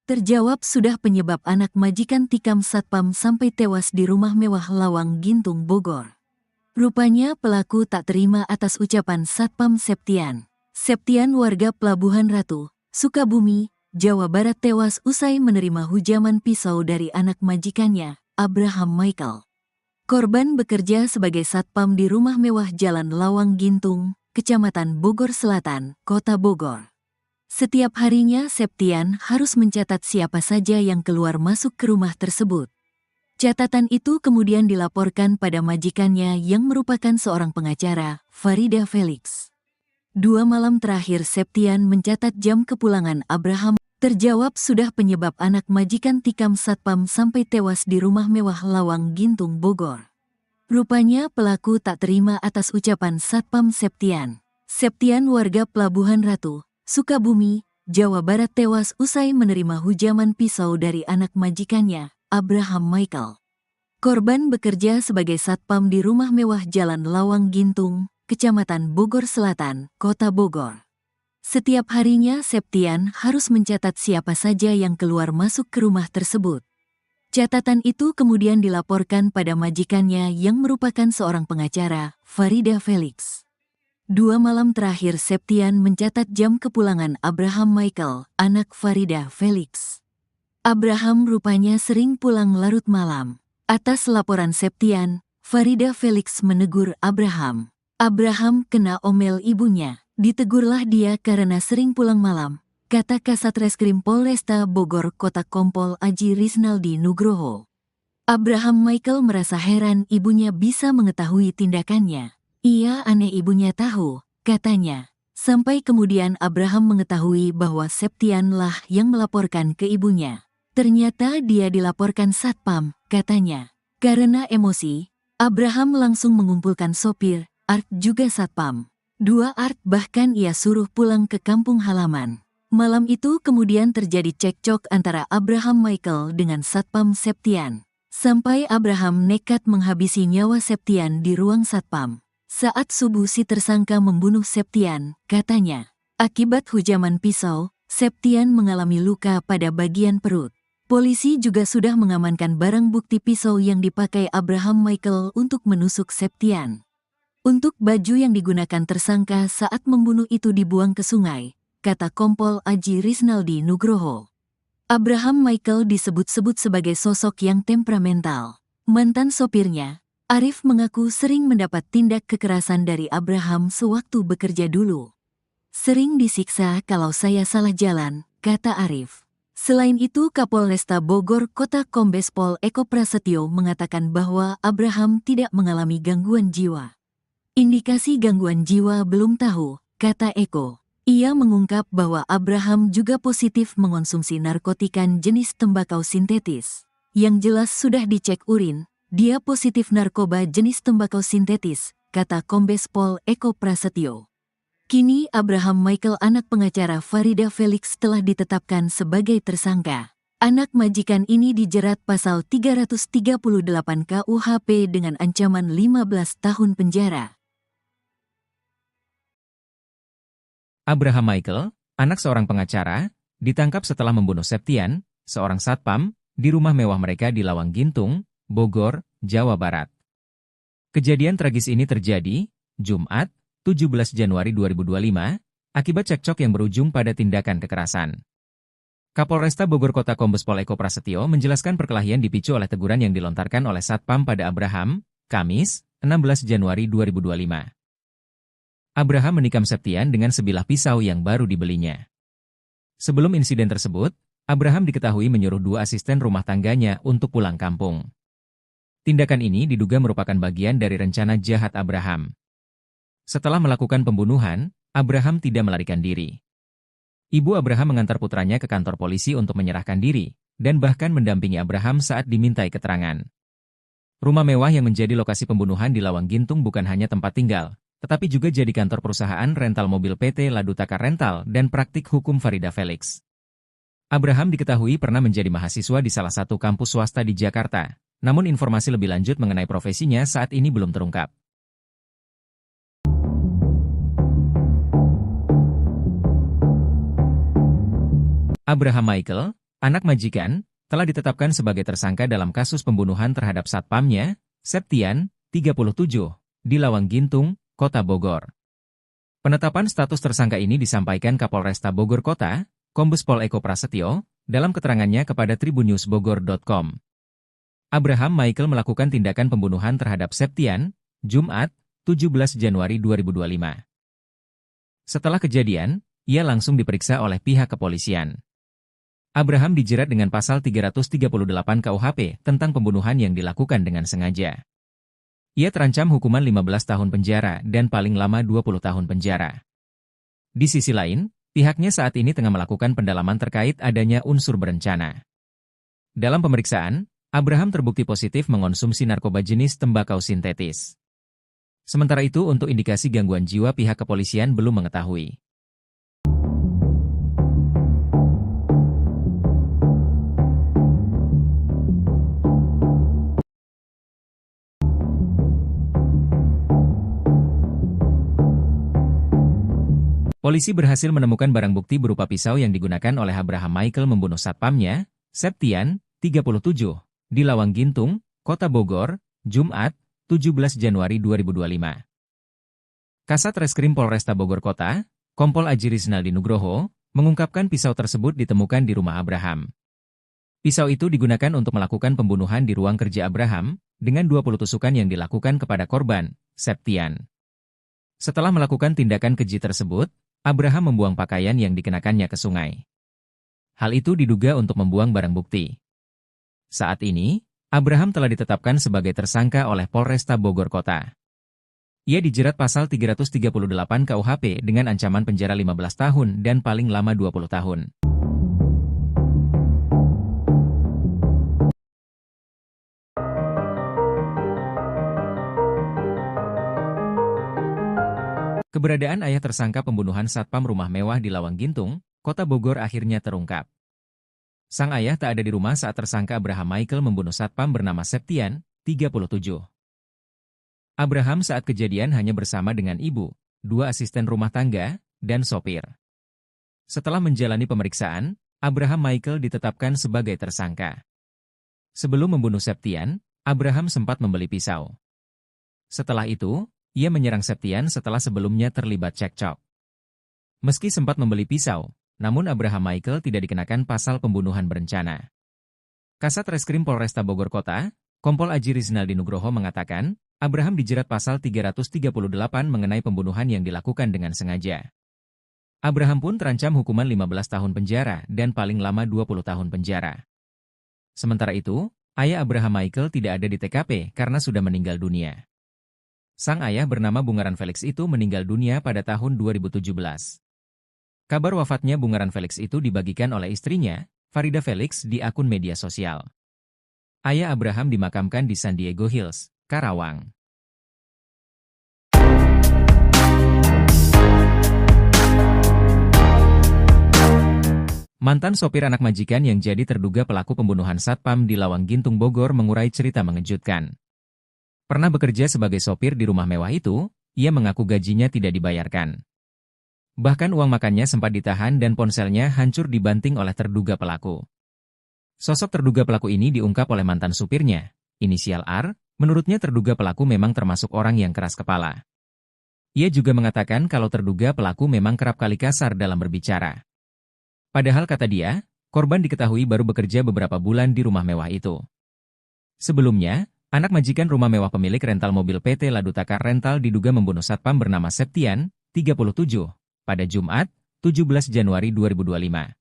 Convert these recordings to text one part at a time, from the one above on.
Terjawab sudah penyebab anak majikan tikam satpam sampai tewas di rumah mewah Lawang Gintung, Bogor. Rupanya pelaku tak terima atas ucapan Satpam Septian. Septian warga Pelabuhan Ratu, Sukabumi, Jawa Barat tewas usai menerima hujaman pisau dari anak majikannya, Abraham Michael. Korban bekerja sebagai satpam di rumah mewah Jalan Lawang Gintung, Kecamatan Bogor Selatan, Kota Bogor. Setiap harinya Septian harus mencatat siapa saja yang keluar masuk ke rumah tersebut. Catatan itu kemudian dilaporkan pada majikannya yang merupakan seorang pengacara, Farida Felix. 2 malam terakhir Septian mencatat jam kepulangan Abraham. Terjawab sudah penyebab anak majikan tikam satpam sampai tewas di rumah mewah Lawang Gintung, Bogor. Rupanya pelaku tak terima atas ucapan Satpam Septian. Septian warga Pelabuhan Ratu, Sukabumi, Jawa Barat tewas usai menerima hujaman pisau dari anak majikannya, Abraham Michael. Korban bekerja sebagai satpam di rumah mewah Jalan Lawang Gintung, Kecamatan Bogor Selatan, Kota Bogor. Setiap harinya Septian harus mencatat siapa saja yang keluar masuk ke rumah tersebut. Catatan itu kemudian dilaporkan pada majikannya yang merupakan seorang pengacara, Farida Felix. 2 malam terakhir Septian mencatat jam kepulangan Abraham Michael, anak Farida Felix. Abraham rupanya sering pulang larut malam. Atas laporan Septian, Farida Felix menegur Abraham. Abraham kena omel ibunya. Ditegurlah dia karena sering pulang malam, kata Kasat Reskrim Polresta Bogor Kota Kompol Aji Risnaldi Nugroho. Abraham Michael merasa heran ibunya bisa mengetahui tindakannya. Ia aneh ibunya tahu, katanya. Sampai kemudian Abraham mengetahui bahwa Septianlah yang melaporkan ke ibunya. Ternyata dia dilaporkan satpam, katanya. Karena emosi, Abraham langsung mengumpulkan sopir, Art juga satpam. 2 Art bahkan ia suruh pulang ke kampung halaman. Malam itu kemudian terjadi cekcok antara Abraham Michael dengan Satpam Septian. Sampai Abraham nekat menghabisi nyawa Septian di ruang satpam. Saat subuh si tersangka membunuh Septian, katanya. Akibat hujaman pisau, Septian mengalami luka pada bagian perut. Polisi juga sudah mengamankan barang bukti pisau yang dipakai Abraham Michael untuk menusuk Septian. Untuk baju yang digunakan tersangka saat membunuh itu dibuang ke sungai, kata Kompol Aji Risnaldi Nugroho. Abraham Michael disebut-sebut sebagai sosok yang temperamental. Mantan sopirnya, Arif mengaku sering mendapat tindak kekerasan dari Abraham sewaktu bekerja dulu. Sering disiksa kalau saya salah jalan, kata Arif. Selain itu Kapolresta Bogor Kota Kombes Pol Eko Prasetyo mengatakan bahwa Abraham tidak mengalami gangguan jiwa. Indikasi gangguan jiwa belum tahu, kata Eko. Ia mengungkap bahwa Abraham juga positif mengonsumsi narkotika jenis tembakau sintetis. Yang jelas sudah dicek urin, dia positif narkoba jenis tembakau sintetis, kata Kombes Pol Eko Prasetyo. Kini Abraham Michael anak pengacara Farida Felix telah ditetapkan sebagai tersangka. Anak majikan ini dijerat pasal 338 KUHP dengan ancaman 15 tahun penjara. Abraham Michael, anak seorang pengacara, ditangkap setelah membunuh Septian, seorang satpam, di rumah mewah mereka di Lawang Gintung, Bogor, Jawa Barat. Kejadian tragis ini terjadi, Jumat, 17 Januari 2025, akibat cekcok yang berujung pada tindakan kekerasan. Kapolresta Bogor Kota Kombes Pol Eko Prasetyo menjelaskan perkelahian dipicu oleh teguran yang dilontarkan oleh satpam pada Abraham, Kamis, 16 Januari 2025. Abraham menikam Septian dengan sebilah pisau yang baru dibelinya. Sebelum insiden tersebut, Abraham diketahui menyuruh 2 asisten rumah tangganya untuk pulang kampung. Tindakan ini diduga merupakan bagian dari rencana jahat Abraham. Setelah melakukan pembunuhan, Abraham tidak melarikan diri. Ibu Abraham mengantar putranya ke kantor polisi untuk menyerahkan diri, dan bahkan mendampingi Abraham saat dimintai keterangan. Rumah mewah yang menjadi lokasi pembunuhan di Lawang Gintung bukan hanya tempat tinggal, tetapi juga jadi kantor perusahaan rental mobil PT Ladutaka Rental dan praktik hukum Farida Felix. Abraham diketahui pernah menjadi mahasiswa di salah satu kampus swasta di Jakarta, namun informasi lebih lanjut mengenai profesinya saat ini belum terungkap. Abraham Michael, anak majikan, telah ditetapkan sebagai tersangka dalam kasus pembunuhan terhadap satpamnya, Septian, 37, di Lawang Gintung, Kota Bogor. Penetapan status tersangka ini disampaikan Kapolresta Bogor Kota, Kombes Pol Eko Prasetyo, dalam keterangannya kepada tribunnewsbogor.com. Abraham Michael melakukan tindakan pembunuhan terhadap Septian, Jumat, 17 Januari 2025. Setelah kejadian, ia langsung diperiksa oleh pihak kepolisian. Abraham dijerat dengan pasal 338 KUHP tentang pembunuhan yang dilakukan dengan sengaja. Ia terancam hukuman 15 tahun penjara dan paling lama 20 tahun penjara. Di sisi lain, pihaknya saat ini tengah melakukan pendalaman terkait adanya unsur berencana. Dalam pemeriksaan, Abraham terbukti positif mengonsumsi narkoba jenis tembakau sintetis. Sementara itu untuk indikasi gangguan jiwa pihak kepolisian belum mengetahui. Polisi berhasil menemukan barang bukti berupa pisau yang digunakan oleh Abraham Michael membunuh satpamnya, Septian, 37, di Lawang Gintung, Kota Bogor, Jumat, 17 Januari 2025. Kasat Reskrim Polresta Bogor Kota, Kompol Aji Rizaldi Nugroho, mengungkapkan pisau tersebut ditemukan di rumah Abraham. Pisau itu digunakan untuk melakukan pembunuhan di ruang kerja Abraham, dengan 20 tusukan yang dilakukan kepada korban, Septian. Setelah melakukan tindakan keji tersebut, Abraham membuang pakaian yang dikenakannya ke sungai. Hal itu diduga untuk membuang barang bukti. Saat ini, Abraham telah ditetapkan sebagai tersangka oleh Polresta Bogor Kota. Ia dijerat pasal 338 KUHP dengan ancaman penjara 15 tahun dan paling lama 20 tahun. Keberadaan ayah tersangka pembunuhan satpam rumah mewah di Lawang Gintung, Kota Bogor akhirnya terungkap. Sang ayah tak ada di rumah saat tersangka Abraham Michael membunuh satpam bernama Septian, 37. Abraham saat kejadian hanya bersama dengan ibu, 2 asisten rumah tangga, dan sopir. Setelah menjalani pemeriksaan, Abraham Michael ditetapkan sebagai tersangka. Sebelum membunuh Septian, Abraham sempat membeli pisau. Setelah itu, ia menyerang Septian setelah sebelumnya terlibat cekcok. Meski sempat membeli pisau, namun Abraham Michael tidak dikenakan pasal pembunuhan berencana. Kasat Reskrim Polresta Bogor Kota, Kompol Aji Rizaldi Nugroho mengatakan, Abraham dijerat pasal 338 mengenai pembunuhan yang dilakukan dengan sengaja. Abraham pun terancam hukuman 15 tahun penjara dan paling lama 20 tahun penjara. Sementara itu, ayah Abraham Michael tidak ada di TKP karena sudah meninggal dunia. Sang ayah bernama Bungaran Felix itu meninggal dunia pada tahun 2017. Kabar wafatnya Bungaran Felix itu dibagikan oleh istrinya, Farida Felix, di akun media sosial. Ayah Abraham dimakamkan di San Diego Hills, Karawang. Mantan sopir anak majikan yang jadi terduga pelaku pembunuhan satpam di Lawang Gintung Bogor mengurai cerita mengejutkan. Pernah bekerja sebagai sopir di rumah mewah itu, ia mengaku gajinya tidak dibayarkan. Bahkan uang makannya sempat ditahan dan ponselnya hancur dibanting oleh terduga pelaku. Sosok terduga pelaku ini diungkap oleh mantan supirnya, inisial R, menurutnya terduga pelaku memang termasuk orang yang keras kepala. Ia juga mengatakan kalau terduga pelaku memang kerap kali kasar dalam berbicara. Padahal kata dia, korban diketahui baru bekerja beberapa bulan di rumah mewah itu. Sebelumnya, anak majikan rumah mewah pemilik rental mobil PT Ladutaka Rental diduga membunuh satpam bernama Septian, 37, pada Jumat, 17 Januari 2025.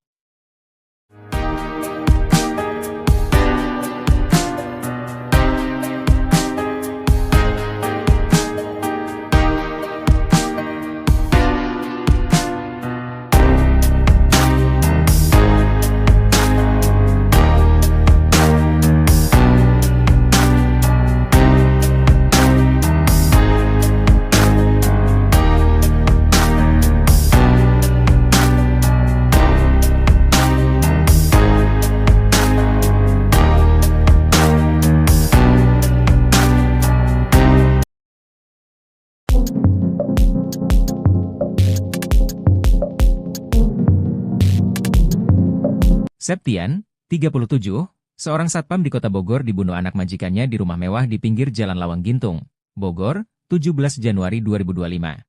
Septian, 37, seorang satpam di Kota Bogor dibunuh anak majikannya di rumah mewah di pinggir Jalan Lawang Gintung, Bogor, 17 Januari 2025.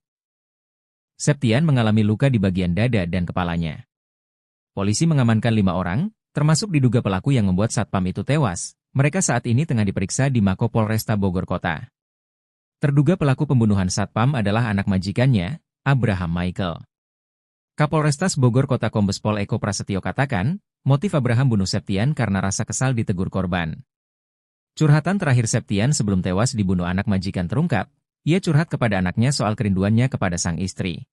Septian mengalami luka di bagian dada dan kepalanya. Polisi mengamankan 5 orang, termasuk diduga pelaku yang membuat satpam itu tewas. Mereka saat ini tengah diperiksa di Mako Polresta Bogor Kota. Terduga pelaku pembunuhan satpam adalah anak majikannya, Abraham Michael. Kapolrestas Bogor Kota Kombes Pol Eko Prasetyo katakan, motif Abraham bunuh Septian karena rasa kesal ditegur korban. Curhatan terakhir Septian sebelum tewas dibunuh anak majikan terungkap, ia curhat kepada anaknya soal kerinduannya kepada sang istri.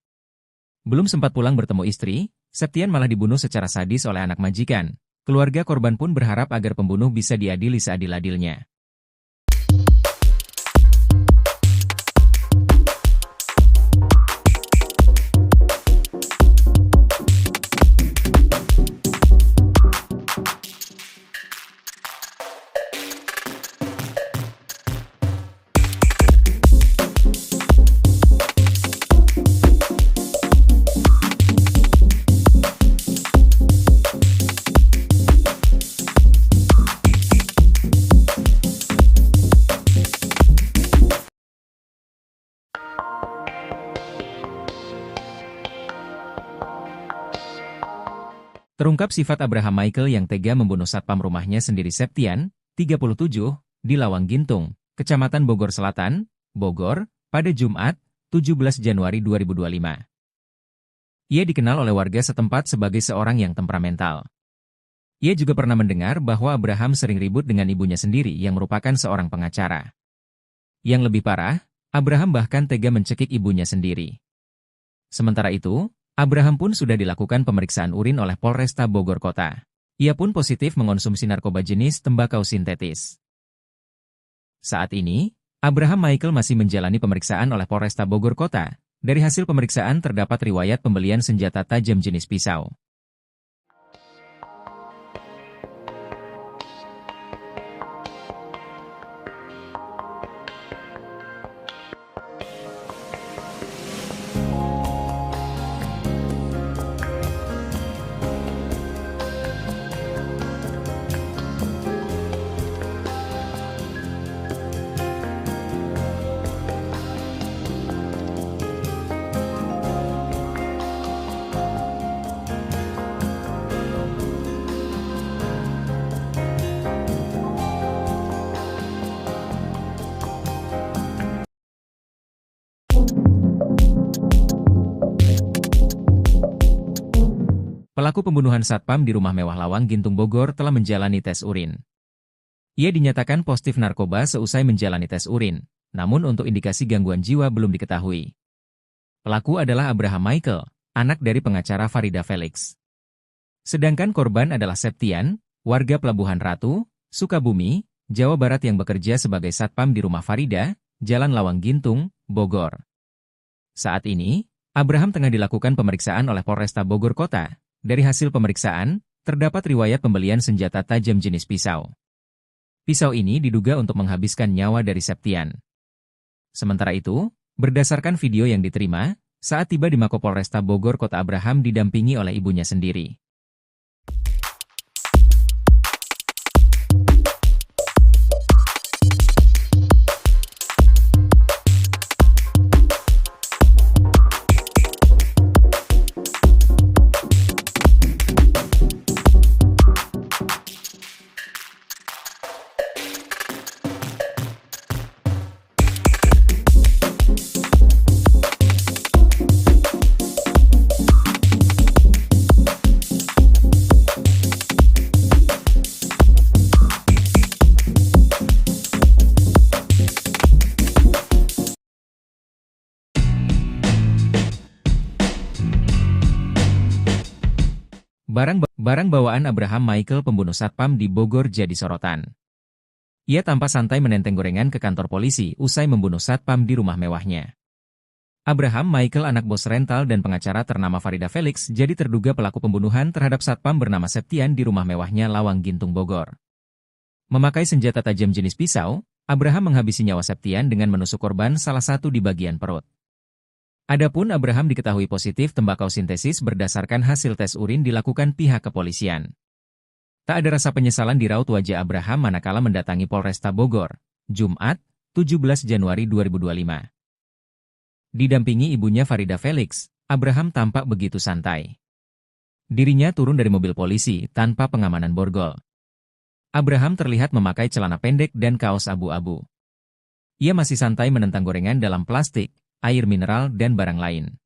Belum sempat pulang bertemu istri, Septian malah dibunuh secara sadis oleh anak majikan. Keluarga korban pun berharap agar pembunuh bisa diadili seadil-adilnya. Terungkap sifat Abraham Michael yang tega membunuh satpam rumahnya sendiri Septian, 37, di Lawang Gintung, Kecamatan Bogor Selatan, Bogor, pada Jumat, 17 Januari 2025. Ia dikenal oleh warga setempat sebagai seorang yang temperamental. Ia juga pernah mendengar bahwa Abraham sering ribut dengan ibunya sendiri yang merupakan seorang pengacara. Yang lebih parah, Abraham bahkan tega mencekik ibunya sendiri. Sementara itu, Abraham pun sudah dilakukan pemeriksaan urin oleh Polresta Bogor Kota. Ia pun positif mengonsumsi narkoba jenis tembakau sintetis. Saat ini, Abraham Michael masih menjalani pemeriksaan oleh Polresta Bogor Kota. Dari hasil pemeriksaan terdapat riwayat pembelian senjata tajam jenis pisau. Pelaku pembunuhan satpam di rumah mewah Lawang Gintung Bogor telah menjalani tes urin. Ia dinyatakan positif narkoba seusai menjalani tes urin, namun untuk indikasi gangguan jiwa belum diketahui. Pelaku adalah Abraham Michael, anak dari pengacara Farida Felix. Sedangkan korban adalah Septian, warga Pelabuhan Ratu, Sukabumi, Jawa Barat yang bekerja sebagai satpam di rumah Farida, Jalan Lawang Gintung, Bogor. Saat ini, Abraham tengah dilakukan pemeriksaan oleh Polresta Bogor Kota. Dari hasil pemeriksaan, terdapat riwayat pembelian senjata tajam jenis pisau. Pisau ini diduga untuk menghabiskan nyawa dari Septian. Sementara itu, berdasarkan video yang diterima, saat tiba di Mako Polresta Bogor Kota Abraham didampingi oleh ibunya sendiri. Barang bawaan Abraham Michael pembunuh satpam di Bogor jadi sorotan. Ia tampak santai menenteng gorengan ke kantor polisi usai membunuh satpam di rumah mewahnya. Abraham Michael anak bos rental dan pengacara ternama Farida Felix jadi terduga pelaku pembunuhan terhadap satpam bernama Septian di rumah mewahnya Lawang Gintung Bogor. Memakai senjata tajam jenis pisau, Abraham menghabisi nyawa Septian dengan menusuk korban salah satu di bagian perut. Adapun Abraham diketahui positif tembakau sintesis berdasarkan hasil tes urin dilakukan pihak kepolisian. Tak ada rasa penyesalan di raut wajah Abraham manakala mendatangi Polresta Bogor, Jumat, 17 Januari 2025. Didampingi ibunya Farida Felix, Abraham tampak begitu santai. Dirinya turun dari mobil polisi tanpa pengamanan borgol. Abraham terlihat memakai celana pendek dan kaos abu-abu. Ia masih santai menentang gorengan dalam plastik, air mineral dan barang lain.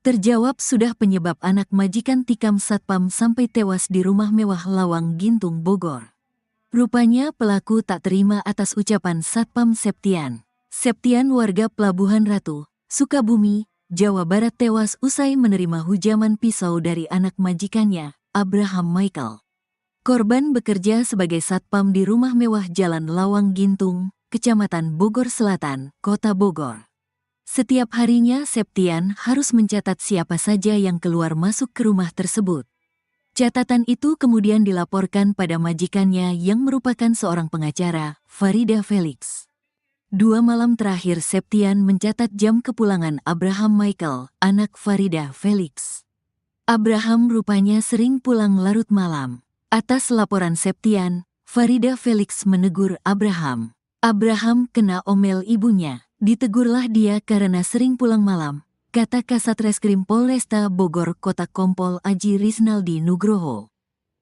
Terjawab sudah penyebab anak majikan tikam satpam sampai tewas di rumah mewah Lawang Gintung Bogor. Rupanya pelaku tak terima atas ucapan Satpam Septian. Septian warga Pelabuhan Ratu, Sukabumi, Jawa Barat tewas usai menerima hujaman pisau dari anak majikannya, Abraham Michael. Korban bekerja sebagai satpam di rumah mewah Jalan Lawang Gintung, Kecamatan Bogor Selatan, Kota Bogor. Setiap harinya Septian harus mencatat siapa saja yang keluar masuk ke rumah tersebut. Catatan itu kemudian dilaporkan pada majikannya yang merupakan seorang pengacara, Farida Felix. 2 malam terakhir Septian mencatat jam kepulangan Abraham Michael, anak Farida Felix. Abraham rupanya sering pulang larut malam. Atas laporan Septian, Farida Felix menegur Abraham. Abraham kena omel ibunya. Ditegurlah dia karena sering pulang malam, kata Kasat Reskrim Polresta Bogor Kota Kompol Aji Risnaldi Nugroho.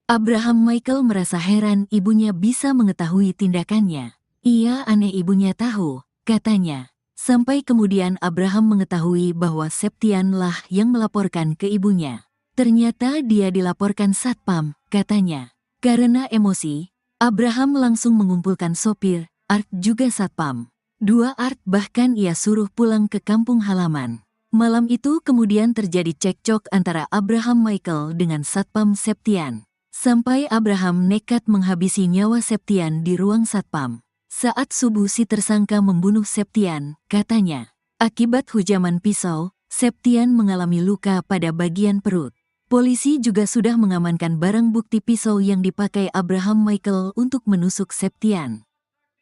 Abraham Michael merasa heran ibunya bisa mengetahui tindakannya. Ia aneh ibunya tahu, katanya. Sampai kemudian Abraham mengetahui bahwa Septian lah yang melaporkan ke ibunya. Ternyata dia dilaporkan satpam, katanya. Karena emosi, Abraham langsung mengumpulkan sopir, Art juga satpam. 2 Art bahkan ia suruh pulang ke kampung halaman. Malam itu kemudian terjadi cekcok antara Abraham Michael dengan Satpam Septian. Sampai Abraham nekat menghabisi nyawa Septian di ruang satpam. Saat subuh si tersangka membunuh Septian, katanya. Akibat hujaman pisau, Septian mengalami luka pada bagian perut. Polisi juga sudah mengamankan barang bukti pisau yang dipakai Abraham Michael untuk menusuk Septian.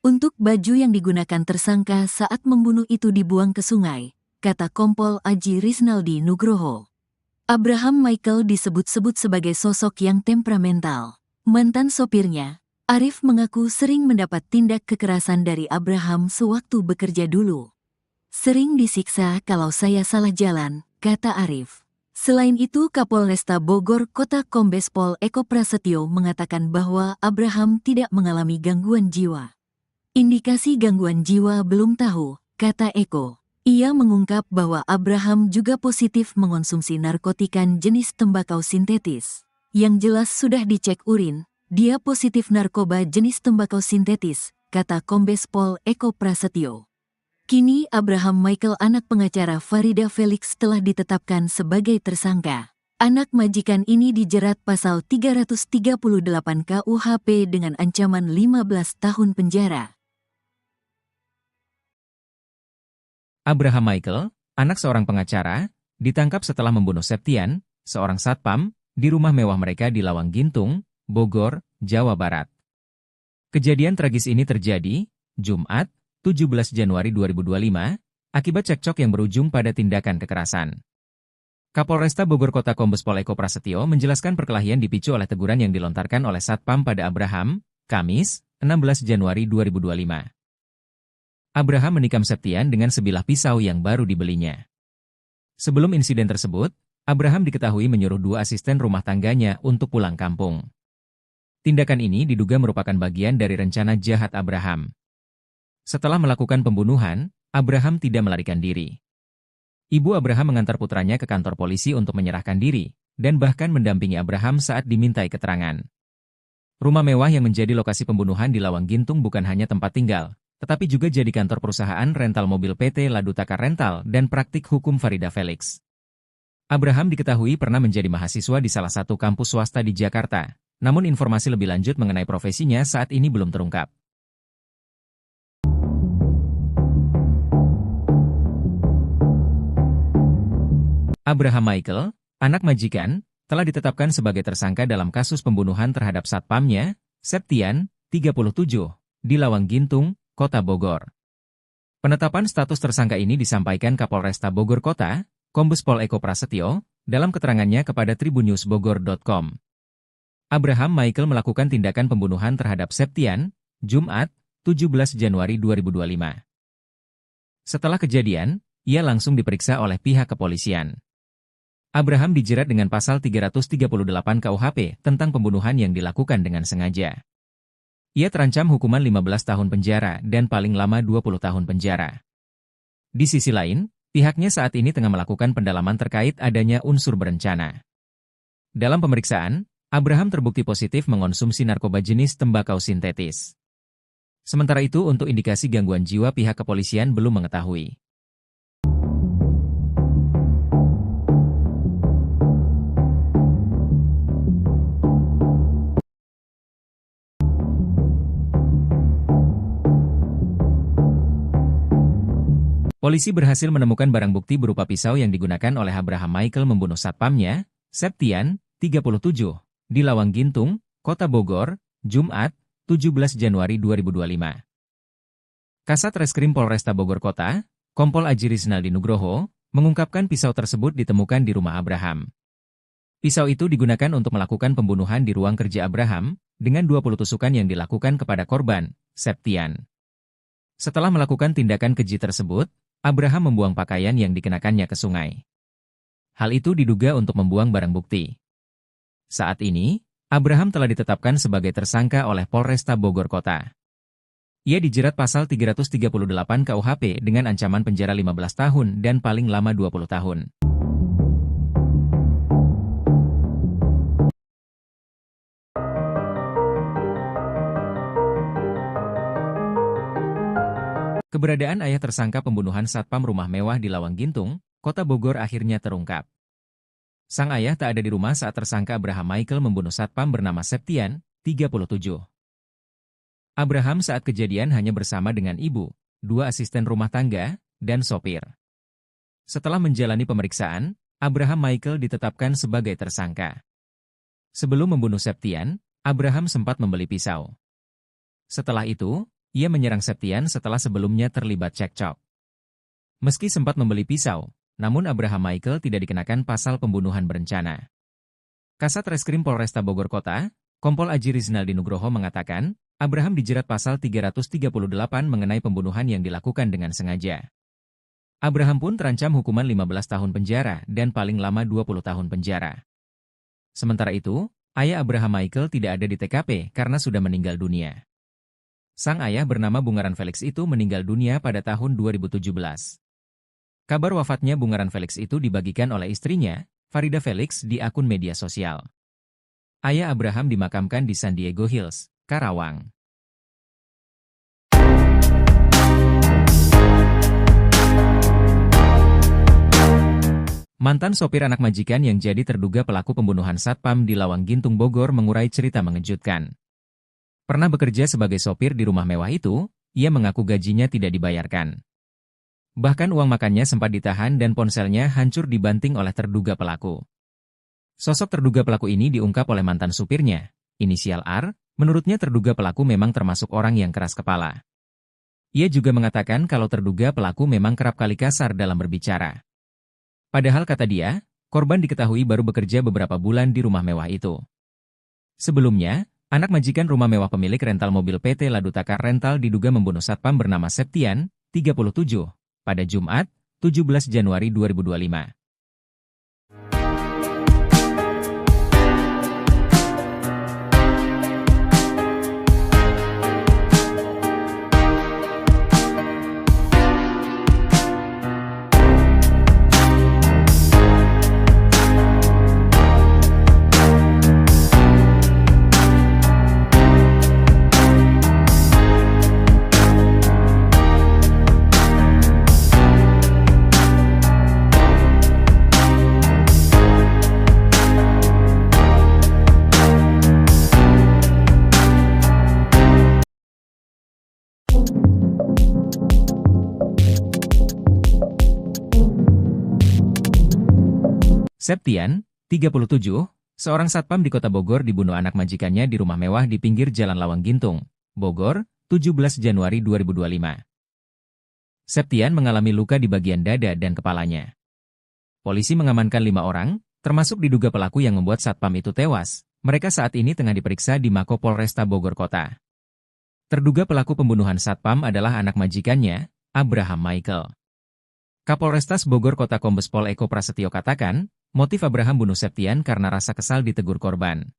Untuk baju yang digunakan tersangka saat membunuh itu dibuang ke sungai, kata Kompol Aji Risnaldi Nugroho. Abraham Michael disebut-sebut sebagai sosok yang temperamental. Mantan sopirnya, Arif mengaku sering mendapat tindak kekerasan dari Abraham sewaktu bekerja dulu. Sering disiksa kalau saya salah jalan, kata Arif. Selain itu Kapolresta Bogor Kota Kombes Pol Eko Prasetyo mengatakan bahwa Abraham tidak mengalami gangguan jiwa. Indikasi gangguan jiwa belum tahu, kata Eko. Ia mengungkap bahwa Abraham juga positif mengonsumsi narkotika jenis tembakau sintetis. Yang jelas sudah dicek urin, dia positif narkoba jenis tembakau sintetis, kata Kombes Pol Eko Prasetyo. Kini Abraham Michael anak pengacara Farida Felix telah ditetapkan sebagai tersangka. Anak majikan ini dijerat pasal 338 KUHP dengan ancaman 15 tahun penjara. Abraham Michael, anak seorang pengacara, ditangkap setelah membunuh Septian, seorang satpam, di rumah mewah mereka di Lawang Gintung, Bogor, Jawa Barat. Kejadian tragis ini terjadi, Jumat, 17 Januari 2025, akibat cekcok yang berujung pada tindakan kekerasan. Kapolresta Bogor Kota Kombes Pol Eko Prasetyo menjelaskan perkelahian dipicu oleh teguran yang dilontarkan oleh satpam pada Abraham, Kamis, 16 Januari 2025. Abraham menikam Septian dengan sebilah pisau yang baru dibelinya. Sebelum insiden tersebut, Abraham diketahui menyuruh 2 asisten rumah tangganya untuk pulang kampung. Tindakan ini diduga merupakan bagian dari rencana jahat Abraham. Setelah melakukan pembunuhan, Abraham tidak melarikan diri. Ibu Abraham mengantar putranya ke kantor polisi untuk menyerahkan diri, dan bahkan mendampingi Abraham saat dimintai keterangan. Rumah mewah yang menjadi lokasi pembunuhan di Lawang Gintung bukan hanya tempat tinggal, tetapi juga jadi kantor perusahaan rental mobil PT Ladutaka Rental dan praktik hukum Farida Felix. Abraham diketahui pernah menjadi mahasiswa di salah satu kampus swasta di Jakarta, namun informasi lebih lanjut mengenai profesinya saat ini belum terungkap. Abraham Michael, anak majikan, telah ditetapkan sebagai tersangka dalam kasus pembunuhan terhadap satpamnya, Septian, 37, di Lawang Gintung, Kota Bogor. Penetapan status tersangka ini disampaikan Kapolresta Bogor Kota, Kombes Pol Eko Prasetyo, dalam keterangannya kepada tribunnewsbogor.com. Abraham Michael melakukan tindakan pembunuhan terhadap Septian, Jumat, 17 Januari 2025. Setelah kejadian, ia langsung diperiksa oleh pihak kepolisian. Abraham dijerat dengan pasal 338 KUHP tentang pembunuhan yang dilakukan dengan sengaja. Ia terancam hukuman 15 tahun penjara dan paling lama 20 tahun penjara. Di sisi lain, pihaknya saat ini tengah melakukan pendalaman terkait adanya unsur berencana. Dalam pemeriksaan, Abraham terbukti positif mengonsumsi narkoba jenis tembakau sintetis. Sementara itu untuk indikasi gangguan jiwa pihak kepolisian belum mengetahui. Polisi berhasil menemukan barang bukti berupa pisau yang digunakan oleh Abraham Michael membunuh satpamnya, Septian, 37, di Lawang Gintung, Kota Bogor, Jumat, 17 Januari 2025. Kasat Reskrim Polresta Bogor Kota, Kompol Aji Rizaldi Nugroho, mengungkapkan pisau tersebut ditemukan di rumah Abraham. Pisau itu digunakan untuk melakukan pembunuhan di ruang kerja Abraham, dengan 20 tusukan yang dilakukan kepada korban, Septian. Setelah melakukan tindakan keji tersebut, Abraham membuang pakaian yang dikenakannya ke sungai. Hal itu diduga untuk membuang barang bukti. Saat ini, Abraham telah ditetapkan sebagai tersangka oleh Polresta Bogor Kota. Ia dijerat pasal 338 KUHP dengan ancaman penjara 15 tahun dan paling lama 20 tahun. Keberadaan ayah tersangka pembunuhan satpam rumah mewah di Lawang Gintung, Kota Bogor akhirnya terungkap. Sang ayah tak ada di rumah saat tersangka Abraham Michael membunuh satpam bernama Septian, 37. Abraham saat kejadian hanya bersama dengan ibu, 2 asisten rumah tangga, dan sopir. Setelah menjalani pemeriksaan, Abraham Michael ditetapkan sebagai tersangka. Sebelum membunuh Septian, Abraham sempat membeli pisau. Setelah itu, ia menyerang Septian setelah sebelumnya terlibat cekcok. Meski sempat membeli pisau, namun Abraham Michael tidak dikenakan pasal pembunuhan berencana. Kasat Reskrim Polresta Bogor Kota, Kompol Aji Rizaldi Nugroho mengatakan, Abraham dijerat pasal 338 mengenai pembunuhan yang dilakukan dengan sengaja. Abraham pun terancam hukuman 15 tahun penjara dan paling lama 20 tahun penjara. Sementara itu, ayah Abraham Michael tidak ada di TKP karena sudah meninggal dunia. Sang ayah bernama Bungaran Felix itu meninggal dunia pada tahun 2017. Kabar wafatnya Bungaran Felix itu dibagikan oleh istrinya, Farida Felix, di akun media sosial. Ayah Abraham dimakamkan di San Diego Hills, Karawang. Mantan sopir anak majikan yang jadi terduga pelaku pembunuhan satpam di Lawang Gintung Bogor mengurai cerita mengejutkan. Pernah bekerja sebagai sopir di rumah mewah itu, ia mengaku gajinya tidak dibayarkan. Bahkan uang makannya sempat ditahan dan ponselnya hancur dibanting oleh terduga pelaku. Sosok terduga pelaku ini diungkap oleh mantan supirnya, inisial R, menurutnya terduga pelaku memang termasuk orang yang keras kepala. Ia juga mengatakan kalau terduga pelaku memang kerap kali kasar dalam berbicara. Padahal kata dia, korban diketahui baru bekerja beberapa bulan di rumah mewah itu. Sebelumnya, anak majikan rumah mewah pemilik rental mobil PT Ladutaka Rental diduga membunuh satpam bernama Septian, 37, pada Jumat, 17 Januari 2025. Septian, 37, seorang satpam di Kota Bogor dibunuh anak majikannya di rumah mewah di pinggir Jalan Lawang Gintung, Bogor, 17 Januari 2025. Septian mengalami luka di bagian dada dan kepalanya. Polisi mengamankan 5 orang, termasuk diduga pelaku yang membuat satpam itu tewas. Mereka saat ini tengah diperiksa di Mako Polresta Bogor Kota. Terduga pelaku pembunuhan satpam adalah anak majikannya, Abraham Michael. Kapolrestas Bogor Kota Kombes Pol Eko Prasetyo katakan, motif Abraham bunuh Septian karena rasa kesal ditegur korban.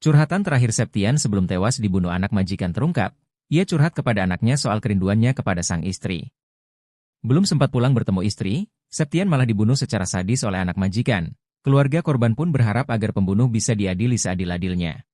Curhatan terakhir Septian sebelum tewas dibunuh anak majikan terungkap, ia curhat kepada anaknya soal kerinduannya kepada sang istri. Belum sempat pulang bertemu istri, Septian malah dibunuh secara sadis oleh anak majikan. Keluarga korban pun berharap agar pembunuh bisa diadili seadil-adilnya.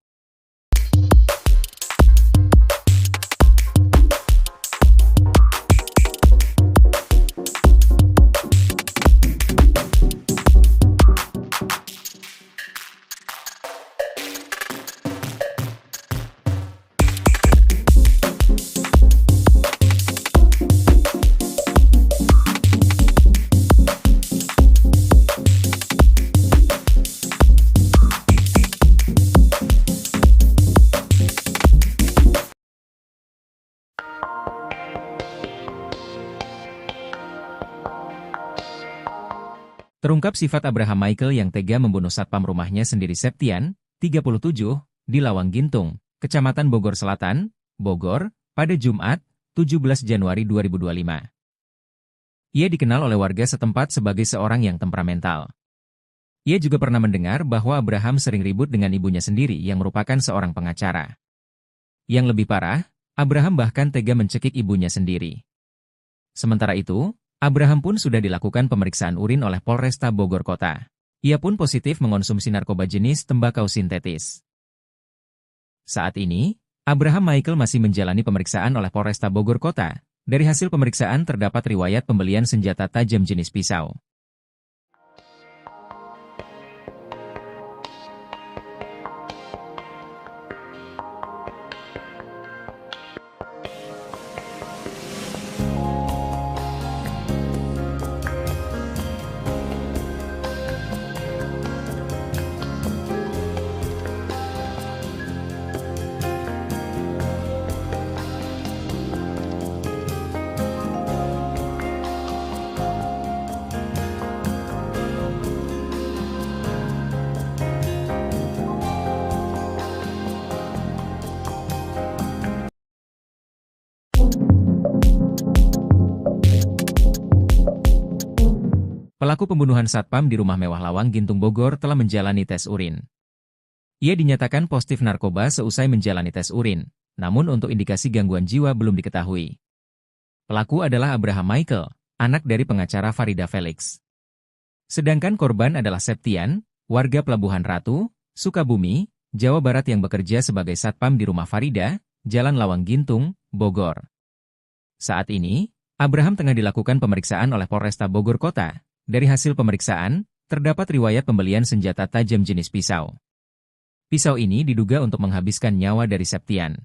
Terungkap sifat Abraham Michael yang tega membunuh satpam rumahnya sendiri Septian, 37, di Lawang Gintung, Kecamatan Bogor Selatan, Bogor, pada Jumat, 17 Januari 2025. Ia dikenal oleh warga setempat sebagai seorang yang temperamental. Ia juga pernah mendengar bahwa Abraham sering ribut dengan ibunya sendiri yang merupakan seorang pengacara. Yang lebih parah, Abraham bahkan tega mencekik ibunya sendiri. Sementara itu, Abraham pun sudah dilakukan pemeriksaan urin oleh Polresta Bogor Kota. Ia pun positif mengonsumsi narkoba jenis tembakau sintetis. Saat ini, Abraham Michael masih menjalani pemeriksaan oleh Polresta Bogor Kota. Dari hasil pemeriksaan terdapat riwayat pembelian senjata tajam jenis pisau. Pelaku pembunuhan satpam di rumah mewah Lawang Gintung Bogor telah menjalani tes urin. Ia dinyatakan positif narkoba seusai menjalani tes urin, namun untuk indikasi gangguan jiwa belum diketahui. Pelaku adalah Abraham Michael, anak dari pengacara Farida Felix. Sedangkan korban adalah Septian, warga Pelabuhan Ratu, Sukabumi, Jawa Barat yang bekerja sebagai satpam di rumah Farida, Jalan Lawang Gintung, Bogor. Saat ini, Abraham tengah dilakukan pemeriksaan oleh Polresta Bogor Kota. Dari hasil pemeriksaan, terdapat riwayat pembelian senjata tajam jenis pisau. Pisau ini diduga untuk menghabiskan nyawa dari Septian.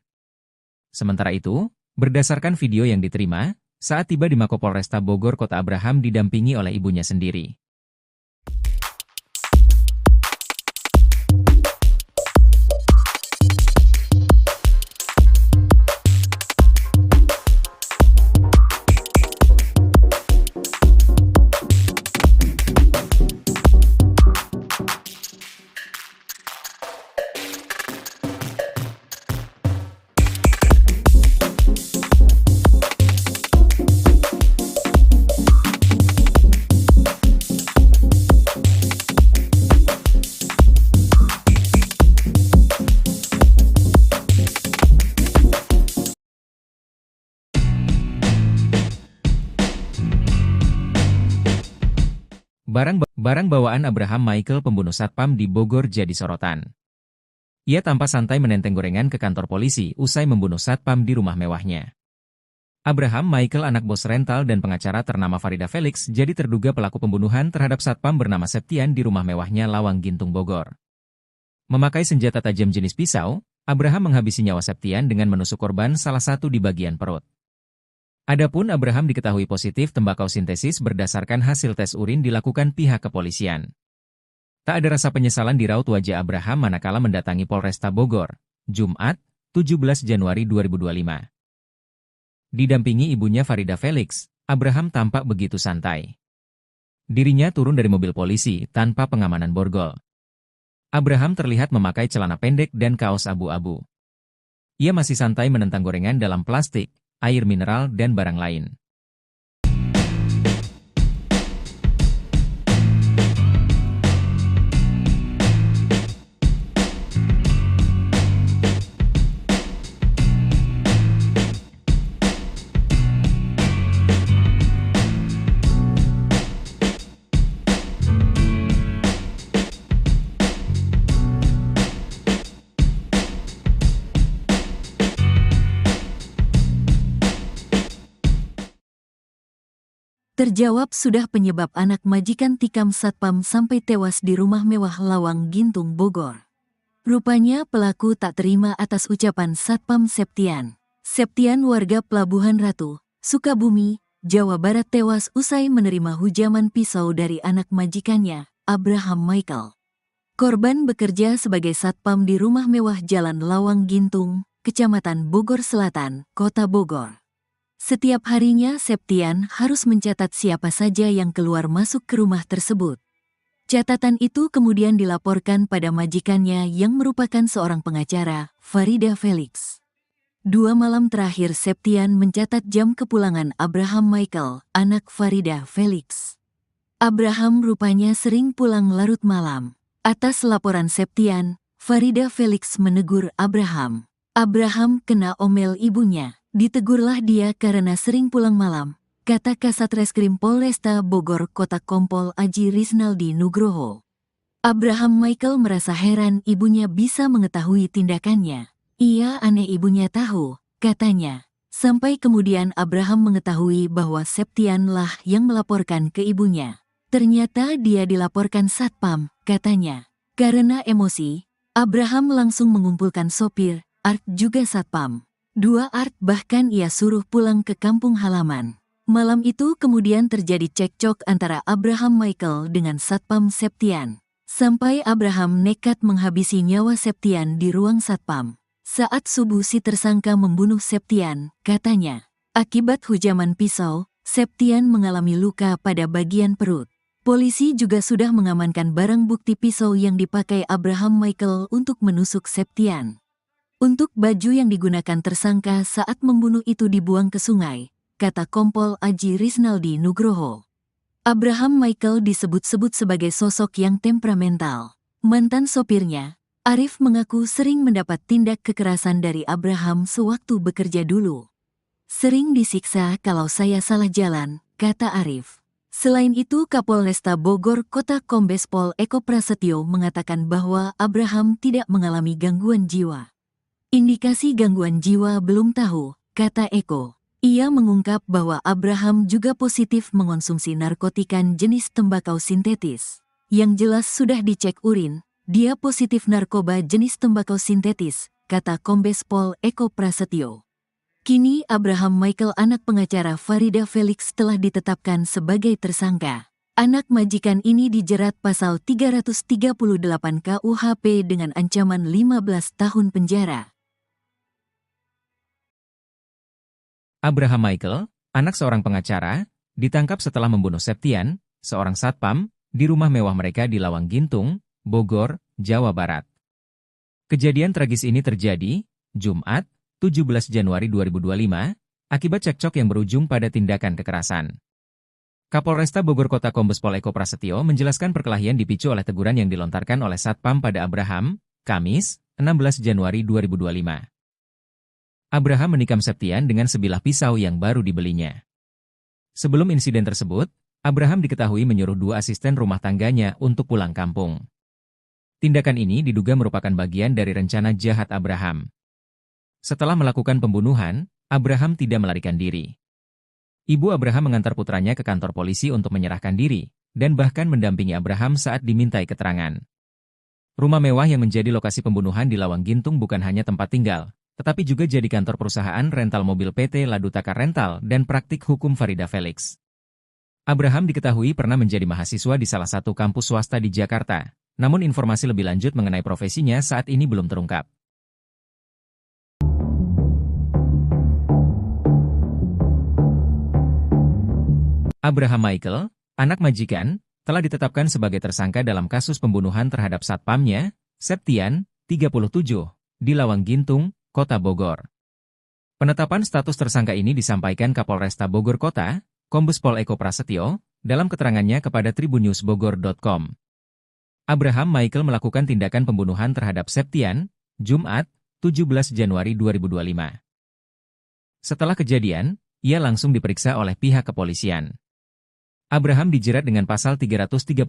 Sementara itu, berdasarkan video yang diterima, saat tiba di Mako Polresta Bogor Kota Abraham didampingi oleh ibunya sendiri. Barang bawaan Abraham Michael pembunuh satpam di Bogor jadi sorotan. Ia tanpa santai menenteng gorengan ke kantor polisi usai membunuh satpam di rumah mewahnya. Abraham Michael anak bos rental dan pengacara ternama Farida Felix jadi terduga pelaku pembunuhan terhadap satpam bernama Septian di rumah mewahnya Lawang Gintung Bogor. Memakai senjata tajam jenis pisau, Abraham menghabisi nyawa Septian dengan menusuk korban salah satu di bagian perut. Adapun Abraham diketahui positif tembakau sintesis berdasarkan hasil tes urin dilakukan pihak kepolisian. Tak ada rasa penyesalan di raut wajah Abraham manakala mendatangi Polresta Bogor, Jumat, 17 Januari 2025. Didampingi ibunya Farida Felix, Abraham tampak begitu santai. Dirinya turun dari mobil polisi tanpa pengamanan borgol. Abraham terlihat memakai celana pendek dan kaos abu-abu. Ia masih santai menentang gorengan dalam plastik, air mineral dan barang lain. Terjawab sudah penyebab anak majikan tikam satpam sampai tewas di rumah mewah Lawang Gintung Bogor. Rupanya pelaku tak terima atas ucapan Satpam Septian. Septian warga Pelabuhan Ratu, Sukabumi, Jawa Barat tewas usai menerima hujaman pisau dari anak majikannya, Abraham Michael. Korban bekerja sebagai satpam di rumah mewah Jalan Lawang Gintung, Kecamatan Bogor Selatan, Kota Bogor. Setiap harinya Septian harus mencatat siapa saja yang keluar masuk ke rumah tersebut. Catatan itu kemudian dilaporkan pada majikannya yang merupakan seorang pengacara, Farida Felix. 2 malam terakhir Septian mencatat jam kepulangan Abraham Michael, anak Farida Felix. Abraham rupanya sering pulang larut malam. Atas laporan Septian, Farida Felix menegur Abraham. Abraham kena omel ibunya. Ditegurlah dia karena sering pulang malam, kata Kasat Reskrim Polresta Bogor Kota Kompol Aji Risnaldi Nugroho. Abraham Michael merasa heran ibunya bisa mengetahui tindakannya. Ia aneh ibunya tahu, katanya. Sampai kemudian Abraham mengetahui bahwa Septian lah yang melaporkan ke ibunya. Ternyata dia dilaporkan satpam, katanya. Karena emosi, Abraham langsung mengumpulkan sopir, Art juga satpam. 2 Art bahkan ia suruh pulang ke kampung halaman. Malam itu kemudian terjadi cekcok antara Abraham Michael dengan Satpam Septian. Sampai Abraham nekat menghabisi nyawa Septian di ruang satpam. Saat subuh si tersangka membunuh Septian, katanya. Akibat hujaman pisau, Septian mengalami luka pada bagian perut. Polisi juga sudah mengamankan barang bukti pisau yang dipakai Abraham Michael untuk menusuk Septian. Untuk baju yang digunakan tersangka saat membunuh itu dibuang ke sungai, kata Kompol Aji Risnaldi Nugroho. Abraham Michael disebut-sebut sebagai sosok yang temperamental. Mantan sopirnya, Arif mengaku sering mendapat tindak kekerasan dari Abraham sewaktu bekerja dulu. Sering disiksa kalau saya salah jalan, kata Arif. Selain itu Kapolresta Bogor Kota Kombes Pol Eko Prasetyo mengatakan bahwa Abraham tidak mengalami gangguan jiwa. Indikasi gangguan jiwa belum tahu, kata Eko. Ia mengungkap bahwa Abraham juga positif mengonsumsi narkotika jenis tembakau sintetis. Yang jelas sudah dicek urin, dia positif narkoba jenis tembakau sintetis, kata Kombes Pol Eko Prasetyo. Kini Abraham Michael anak pengacara Farida Felix telah ditetapkan sebagai tersangka. Anak majikan ini dijerat pasal 338 KUHP dengan ancaman 15 tahun penjara. Abraham Michael, anak seorang pengacara, ditangkap setelah membunuh Septian, seorang satpam, di rumah mewah mereka di Lawang Gintung, Bogor, Jawa Barat. Kejadian tragis ini terjadi, Jumat, 17 Januari 2025, akibat cekcok yang berujung pada tindakan kekerasan. Kapolresta Bogor Kota Kombes Pol Eko Prasetyo menjelaskan perkelahian dipicu oleh teguran yang dilontarkan oleh satpam pada Abraham, Kamis, 16 Januari 2025. Abraham menikam Septian dengan sebilah pisau yang baru dibelinya. Sebelum insiden tersebut, Abraham diketahui menyuruh 2 asisten rumah tangganya untuk pulang kampung. Tindakan ini diduga merupakan bagian dari rencana jahat Abraham. Setelah melakukan pembunuhan, Abraham tidak melarikan diri. Ibu Abraham mengantar putranya ke kantor polisi untuk menyerahkan diri, dan bahkan mendampingi Abraham saat dimintai keterangan. Rumah mewah yang menjadi lokasi pembunuhan di Lawang Gintung bukan hanya tempat tinggal, tetapi juga jadi kantor perusahaan rental mobil PT Ladutaka Rental dan praktik hukum Farida Felix. Abraham diketahui pernah menjadi mahasiswa di salah satu kampus swasta di Jakarta, namun informasi lebih lanjut mengenai profesinya saat ini belum terungkap. Abraham Michael, anak majikan, telah ditetapkan sebagai tersangka dalam kasus pembunuhan terhadap satpamnya, Septian, 37, di Lawang Gintung, Kota Bogor. Penetapan status tersangka ini disampaikan Kapolresta Bogor Kota, Kombes Pol Eko Prasetyo, dalam keterangannya kepada tribunnewsbogor.com. Abraham Michael melakukan tindakan pembunuhan terhadap Septian, Jumat, 17 Januari 2025. Setelah kejadian, ia langsung diperiksa oleh pihak kepolisian. Abraham dijerat dengan pasal 338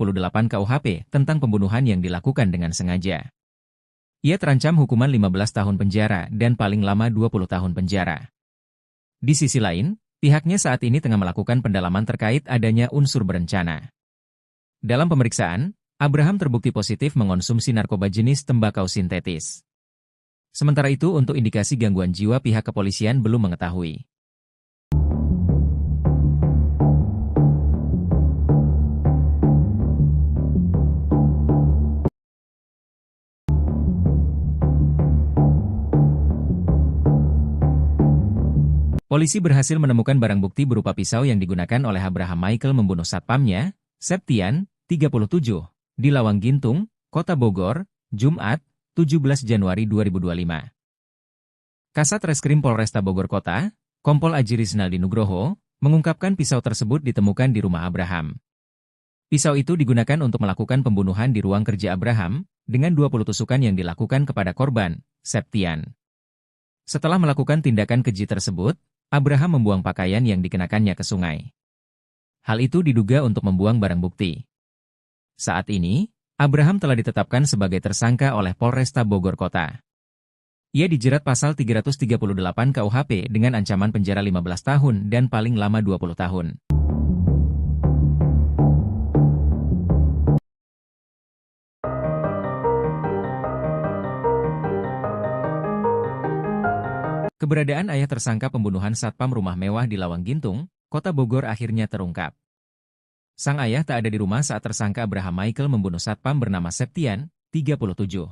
KUHP tentang pembunuhan yang dilakukan dengan sengaja. Ia terancam hukuman 15 tahun penjara dan paling lama 20 tahun penjara. Di sisi lain, pihaknya saat ini tengah melakukan pendalaman terkait adanya unsur berencana. Dalam pemeriksaan, Abraham terbukti positif mengonsumsi narkoba jenis tembakau sintetis. Sementara itu untuk indikasi gangguan jiwa pihak kepolisian belum mengetahui. Polisi berhasil menemukan barang bukti berupa pisau yang digunakan oleh Abraham Michael membunuh satpamnya, Septian, 37, di Lawang Gintung, Kota Bogor, Jumat, 17 Januari 2025. Kasat Reskrim Polresta Bogor Kota, Kompol Aji Rizaldi Nugroho, mengungkapkan pisau tersebut ditemukan di rumah Abraham. Pisau itu digunakan untuk melakukan pembunuhan di ruang kerja Abraham, dengan 20 tusukan yang dilakukan kepada korban, Septian. Setelah melakukan tindakan keji tersebut, Abraham membuang pakaian yang dikenakannya ke sungai. Hal itu diduga untuk membuang barang bukti. Saat ini, Abraham telah ditetapkan sebagai tersangka oleh Polresta Bogor Kota. Ia dijerat pasal 338 KUHP dengan ancaman penjara 15 tahun dan paling lama 20 tahun. Keberadaan ayah tersangka pembunuhan satpam rumah mewah di Lawang Gintung, Kota Bogor akhirnya terungkap. Sang ayah tak ada di rumah saat tersangka Abraham Michael membunuh satpam bernama Septian, 37.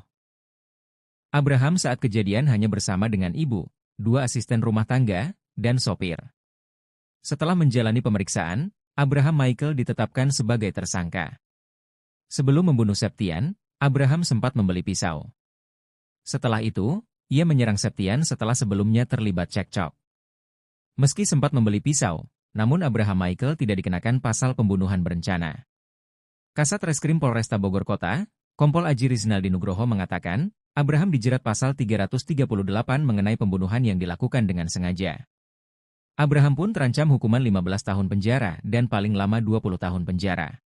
Abraham saat kejadian hanya bersama dengan ibu, 2 asisten rumah tangga, dan sopir. Setelah menjalani pemeriksaan, Abraham Michael ditetapkan sebagai tersangka. Sebelum membunuh Septian, Abraham sempat membeli pisau. Setelah itu, ia menyerang Septian setelah sebelumnya terlibat cekcok. Meski sempat membeli pisau, namun Abraham Michael tidak dikenakan pasal pembunuhan berencana. Kasat Reskrim Polresta Bogor Kota, Kompol Aji Rizaldi Nugroho mengatakan, Abraham dijerat pasal 338 mengenai pembunuhan yang dilakukan dengan sengaja. Abraham pun terancam hukuman 15 tahun penjara dan paling lama 20 tahun penjara.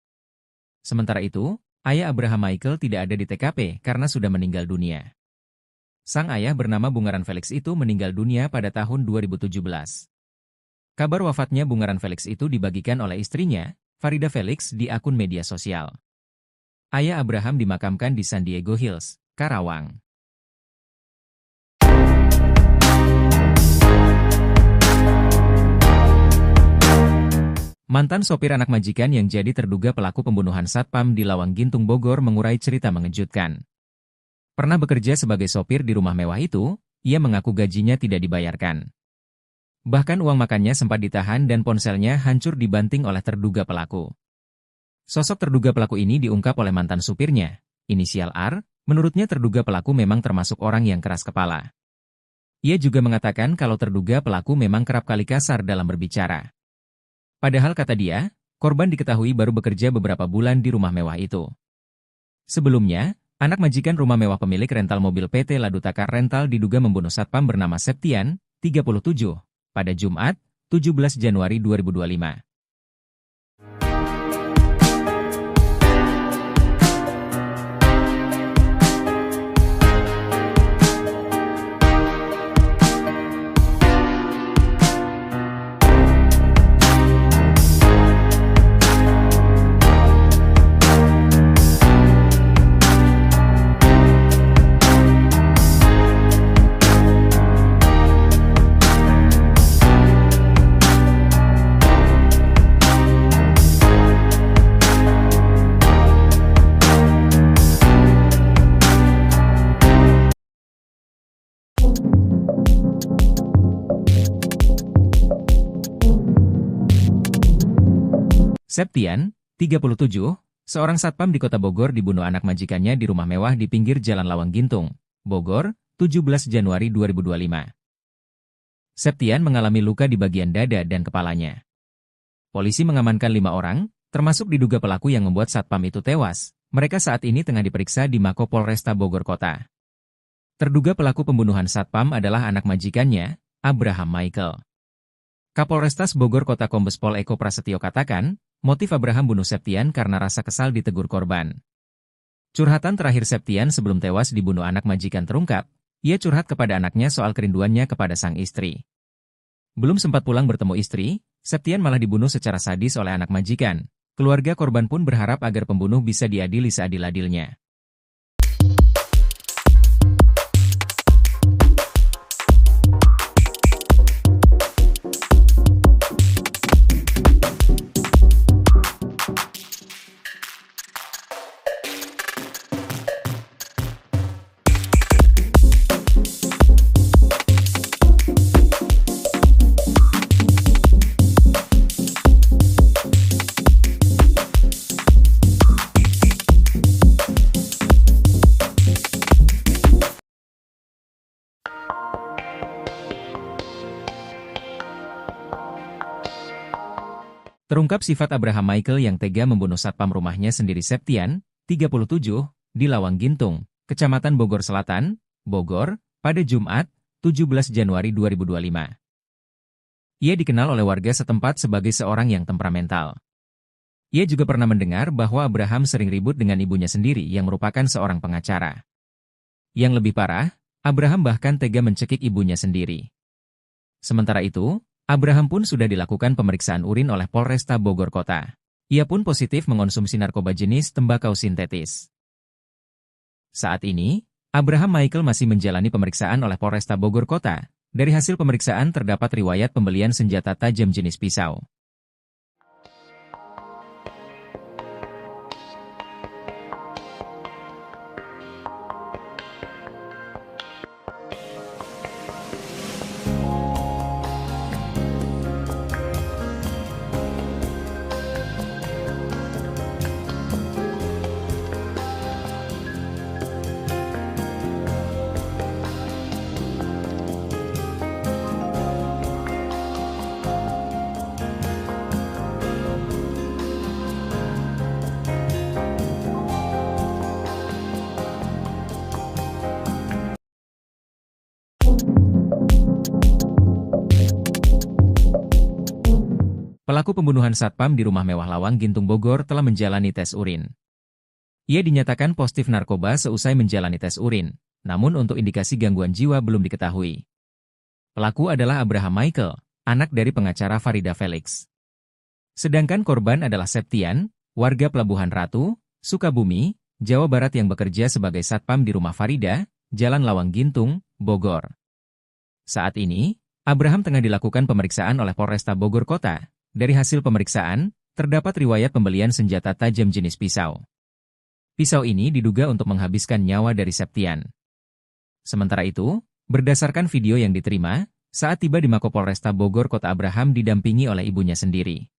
Sementara itu, ayah Abraham Michael tidak ada di TKP karena sudah meninggal dunia. Sang ayah bernama Bungaran Felix itu meninggal dunia pada tahun 2017. Kabar wafatnya Bungaran Felix itu dibagikan oleh istrinya, Farida Felix, di akun media sosial. Ayah Abraham dimakamkan di San Diego Hills, Karawang. Mantan sopir anak majikan yang jadi terduga pelaku pembunuhan satpam di Lawang Gintung Bogor mengurai cerita mengejutkan. Pernah bekerja sebagai sopir di rumah mewah itu, ia mengaku gajinya tidak dibayarkan. Bahkan uang makannya sempat ditahan dan ponselnya hancur dibanting oleh terduga pelaku. Sosok terduga pelaku ini diungkap oleh mantan supirnya, inisial R, menurutnya terduga pelaku memang termasuk orang yang keras kepala. Ia juga mengatakan kalau terduga pelaku memang kerap kali kasar dalam berbicara. Padahal kata dia, korban diketahui baru bekerja beberapa bulan di rumah mewah itu. Sebelumnya, anak majikan rumah mewah pemilik rental mobil PT Ladutaka Rental diduga membunuh satpam bernama Septian, 37, pada Jumat, 17 Januari 2025. Septian, 37, seorang satpam di Kota Bogor dibunuh anak majikannya di rumah mewah di pinggir Jalan Lawang Gintung, Bogor, 17 Januari 2025. Septian mengalami luka di bagian dada dan kepalanya. Polisi mengamankan 5 orang, termasuk diduga pelaku yang membuat satpam itu tewas. Mereka saat ini tengah diperiksa di Mako Polresta Bogor Kota. Terduga pelaku pembunuhan satpam adalah anak majikannya, Abraham Michael. Kapolrestas Bogor Kota Kombes Pol Eko Prasetyo katakan, motif Abraham bunuh Septian karena rasa kesal ditegur korban. Curhatan terakhir Septian sebelum tewas dibunuh anak majikan terungkap, ia curhat kepada anaknya soal kerinduannya kepada sang istri. Belum sempat pulang bertemu istri, Septian malah dibunuh secara sadis oleh anak majikan. Keluarga korban pun berharap agar pembunuh bisa diadili seadil-adilnya. Terungkap sifat Abraham Michael yang tega membunuh satpam rumahnya sendiri Septian, 37, di Lawang Gintung, Kecamatan Bogor Selatan, Bogor, pada Jumat, 17 Januari 2025. Ia dikenal oleh warga setempat sebagai seorang yang temperamental. Ia juga pernah mendengar bahwa Abraham sering ribut dengan ibunya sendiri yang merupakan seorang pengacara. Yang lebih parah, Abraham bahkan tega mencekik ibunya sendiri. Sementara itu, Abraham pun sudah dilakukan pemeriksaan urin oleh Polresta Bogor Kota. Ia pun positif mengonsumsi narkoba jenis tembakau sintetis. Saat ini, Abraham Michael masih menjalani pemeriksaan oleh Polresta Bogor Kota. Dari hasil pemeriksaan terdapat riwayat pembelian senjata tajam jenis pisau. Pelaku pembunuhan satpam di rumah mewah Lawang Gintung Bogor telah menjalani tes urin. Ia dinyatakan positif narkoba seusai menjalani tes urin, namun untuk indikasi gangguan jiwa belum diketahui. Pelaku adalah Abraham Michael, anak dari pengacara Farida Felix. Sedangkan korban adalah Septian, warga Pelabuhan Ratu, Sukabumi, Jawa Barat yang bekerja sebagai satpam di rumah Farida, Jalan Lawang Gintung, Bogor. Saat ini, Abraham tengah dilakukan pemeriksaan oleh Polresta Bogor Kota. Dari hasil pemeriksaan, terdapat riwayat pembelian senjata tajam jenis pisau. Pisau ini diduga untuk menghabiskan nyawa dari Septian. Sementara itu, berdasarkan video yang diterima, saat tiba di Mako Polresta Bogor Kota Abraham didampingi oleh ibunya sendiri.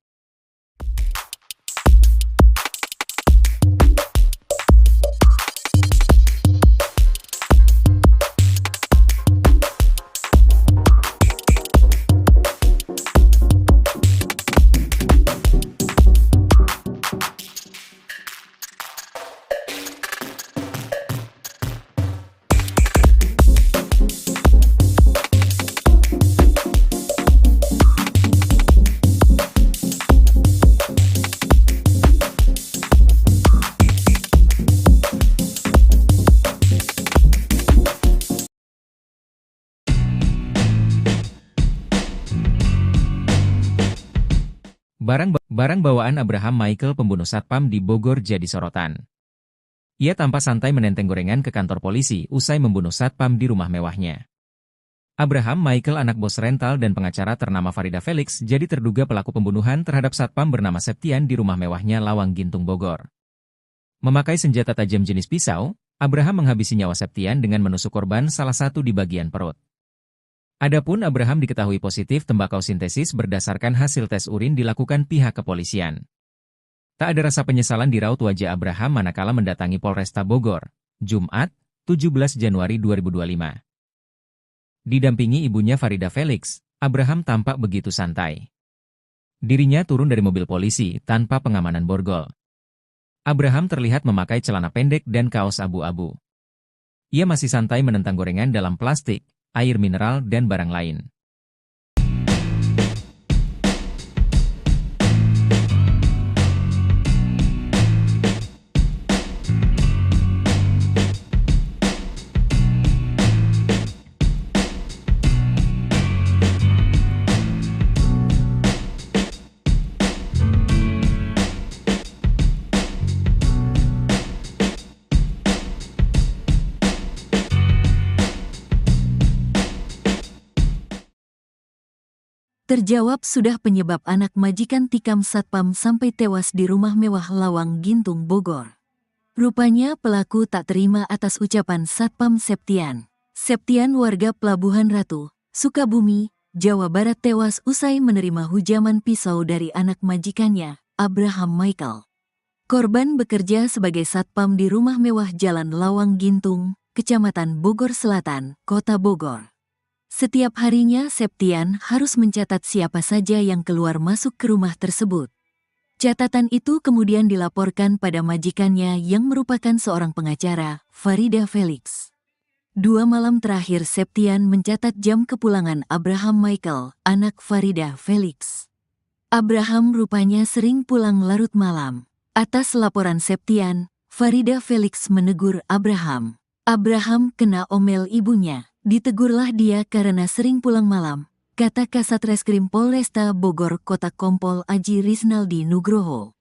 Barang bawaan Abraham Michael pembunuh satpam di Bogor jadi sorotan. Ia tampak santai menenteng gorengan ke kantor polisi usai membunuh satpam di rumah mewahnya. Abraham Michael anak bos rental dan pengacara ternama Farida Felix jadi terduga pelaku pembunuhan terhadap satpam bernama Septian di rumah mewahnya Lawang Gintung Bogor. Memakai senjata tajam jenis pisau, Abraham menghabisi nyawa Septian dengan menusuk korban salah satu di bagian perut. Adapun Abraham diketahui positif tembakau sintetis berdasarkan hasil tes urin dilakukan pihak kepolisian. Tak ada rasa penyesalan di raut wajah Abraham manakala mendatangi Polresta Bogor, Jumat, 17 Januari 2025. Didampingi ibunya Farida Felix, Abraham tampak begitu santai. Dirinya turun dari mobil polisi tanpa pengamanan borgol. Abraham terlihat memakai celana pendek dan kaos abu-abu. Ia masih santai menentang gorengan dalam plastik, air mineral dan barang lain. Terjawab sudah penyebab anak majikan tikam satpam sampai tewas di rumah mewah Lawang Gintung Bogor. Rupanya pelaku tak terima atas ucapan Satpam Septian. Septian warga Pelabuhan Ratu, Sukabumi, Jawa Barat tewas usai menerima hujaman pisau dari anak majikannya, Abraham Michael. Korban bekerja sebagai satpam di rumah mewah Jalan Lawang Gintung, Kecamatan Bogor Selatan, Kota Bogor. Setiap harinya Septian harus mencatat siapa saja yang keluar masuk ke rumah tersebut. Catatan itu kemudian dilaporkan pada majikannya yang merupakan seorang pengacara, Farida Felix. 2 malam terakhir Septian mencatat jam kepulangan Abraham Michael, anak Farida Felix. Abraham rupanya sering pulang larut malam. Atas laporan Septian, Farida Felix menegur Abraham. Abraham kena omel ibunya. Ditegurlah dia karena sering pulang malam, kata Kasat Reskrim Polresta Bogor Kota Kompol Aji Riznaldi Nugroho.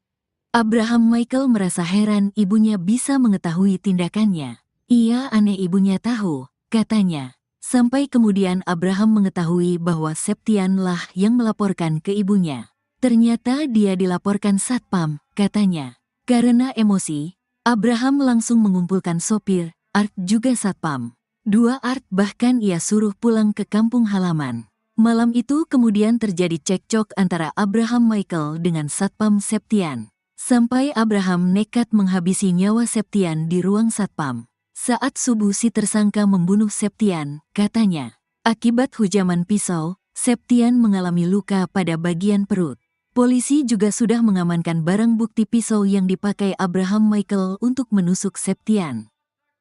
Abraham Michael merasa heran ibunya bisa mengetahui tindakannya. Ia aneh ibunya tahu, katanya. Sampai kemudian Abraham mengetahui bahwa Septian lah yang melaporkan ke ibunya. Ternyata dia dilaporkan satpam, katanya. Karena emosi, Abraham langsung mengumpulkan sopir, Art juga satpam. 2 Art bahkan ia suruh pulang ke kampung halaman. Malam itu kemudian terjadi cekcok antara Abraham Michael dengan Satpam Septian. Sampai Abraham nekat menghabisi nyawa Septian di ruang satpam. Saat subuh si tersangka membunuh Septian, katanya. Akibat hujaman pisau, Septian mengalami luka pada bagian perut. Polisi juga sudah mengamankan barang bukti pisau yang dipakai Abraham Michael untuk menusuk Septian.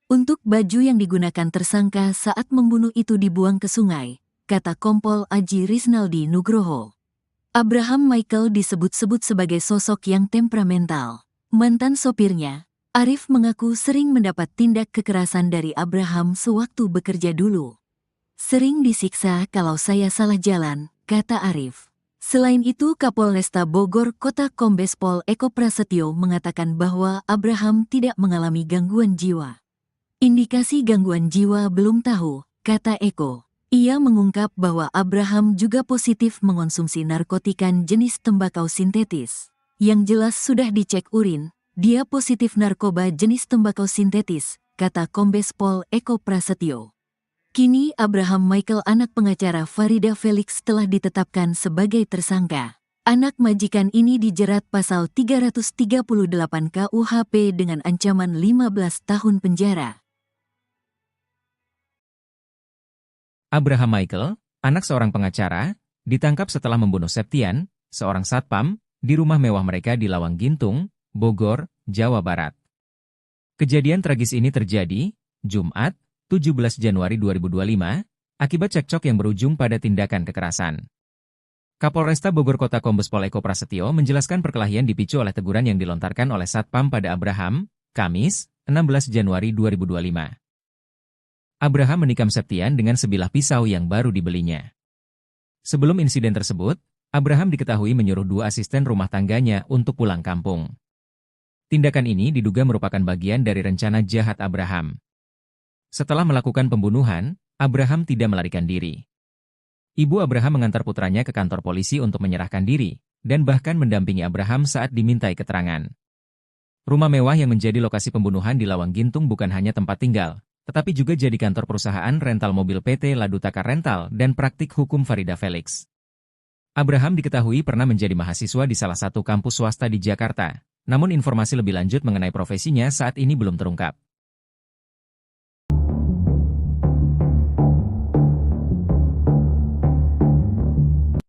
Untuk baju yang digunakan tersangka saat membunuh itu dibuang ke sungai, kata Kompol Aji Riznaldi Nugroho. Abraham Michael disebut-sebut sebagai sosok yang temperamental. Mantan sopirnya, Arif mengaku sering mendapat tindak kekerasan dari Abraham sewaktu bekerja dulu. Sering disiksa kalau saya salah jalan, kata Arif. Selain itu Kapolresta Bogor Kota Kombes Pol Eko Prasetyo mengatakan bahwa Abraham tidak mengalami gangguan jiwa. Indikasi gangguan jiwa belum tahu, kata Eko. Ia mengungkap bahwa Abraham juga positif mengonsumsi narkotika jenis tembakau sintetis. Yang jelas sudah dicek urin, dia positif narkoba jenis tembakau sintetis, kata Kombes Pol Eko Prasetyo. Kini Abraham Michael anak pengacara Farida Felix telah ditetapkan sebagai tersangka. Anak majikan ini dijerat pasal 338 KUHP dengan ancaman 15 tahun penjara. Abraham Michael, anak seorang pengacara, ditangkap setelah membunuh Septian, seorang satpam, di rumah mewah mereka di Lawang Gintung, Bogor, Jawa Barat. Kejadian tragis ini terjadi, Jumat, 17 Januari 2025, akibat cekcok yang berujung pada tindakan kekerasan. Kapolresta Bogor Kota Kombes Pol Eko Prasetyo menjelaskan perkelahian dipicu oleh teguran yang dilontarkan oleh satpam pada Abraham, Kamis, 16 Januari 2025. Abraham menikam Septian dengan sebilah pisau yang baru dibelinya. Sebelum insiden tersebut, Abraham diketahui menyuruh 2 asisten rumah tangganya untuk pulang kampung. Tindakan ini diduga merupakan bagian dari rencana jahat Abraham. Setelah melakukan pembunuhan, Abraham tidak melarikan diri. Ibu Abraham mengantar putranya ke kantor polisi untuk menyerahkan diri, dan bahkan mendampingi Abraham saat dimintai keterangan. Rumah mewah yang menjadi lokasi pembunuhan di Lawang Gintung bukan hanya tempat tinggal, tetapi juga jadi kantor perusahaan rental mobil PT Ladutaka Rental dan praktik hukum Farida Felix. Abraham diketahui pernah menjadi mahasiswa di salah satu kampus swasta di Jakarta, namun informasi lebih lanjut mengenai profesinya saat ini belum terungkap.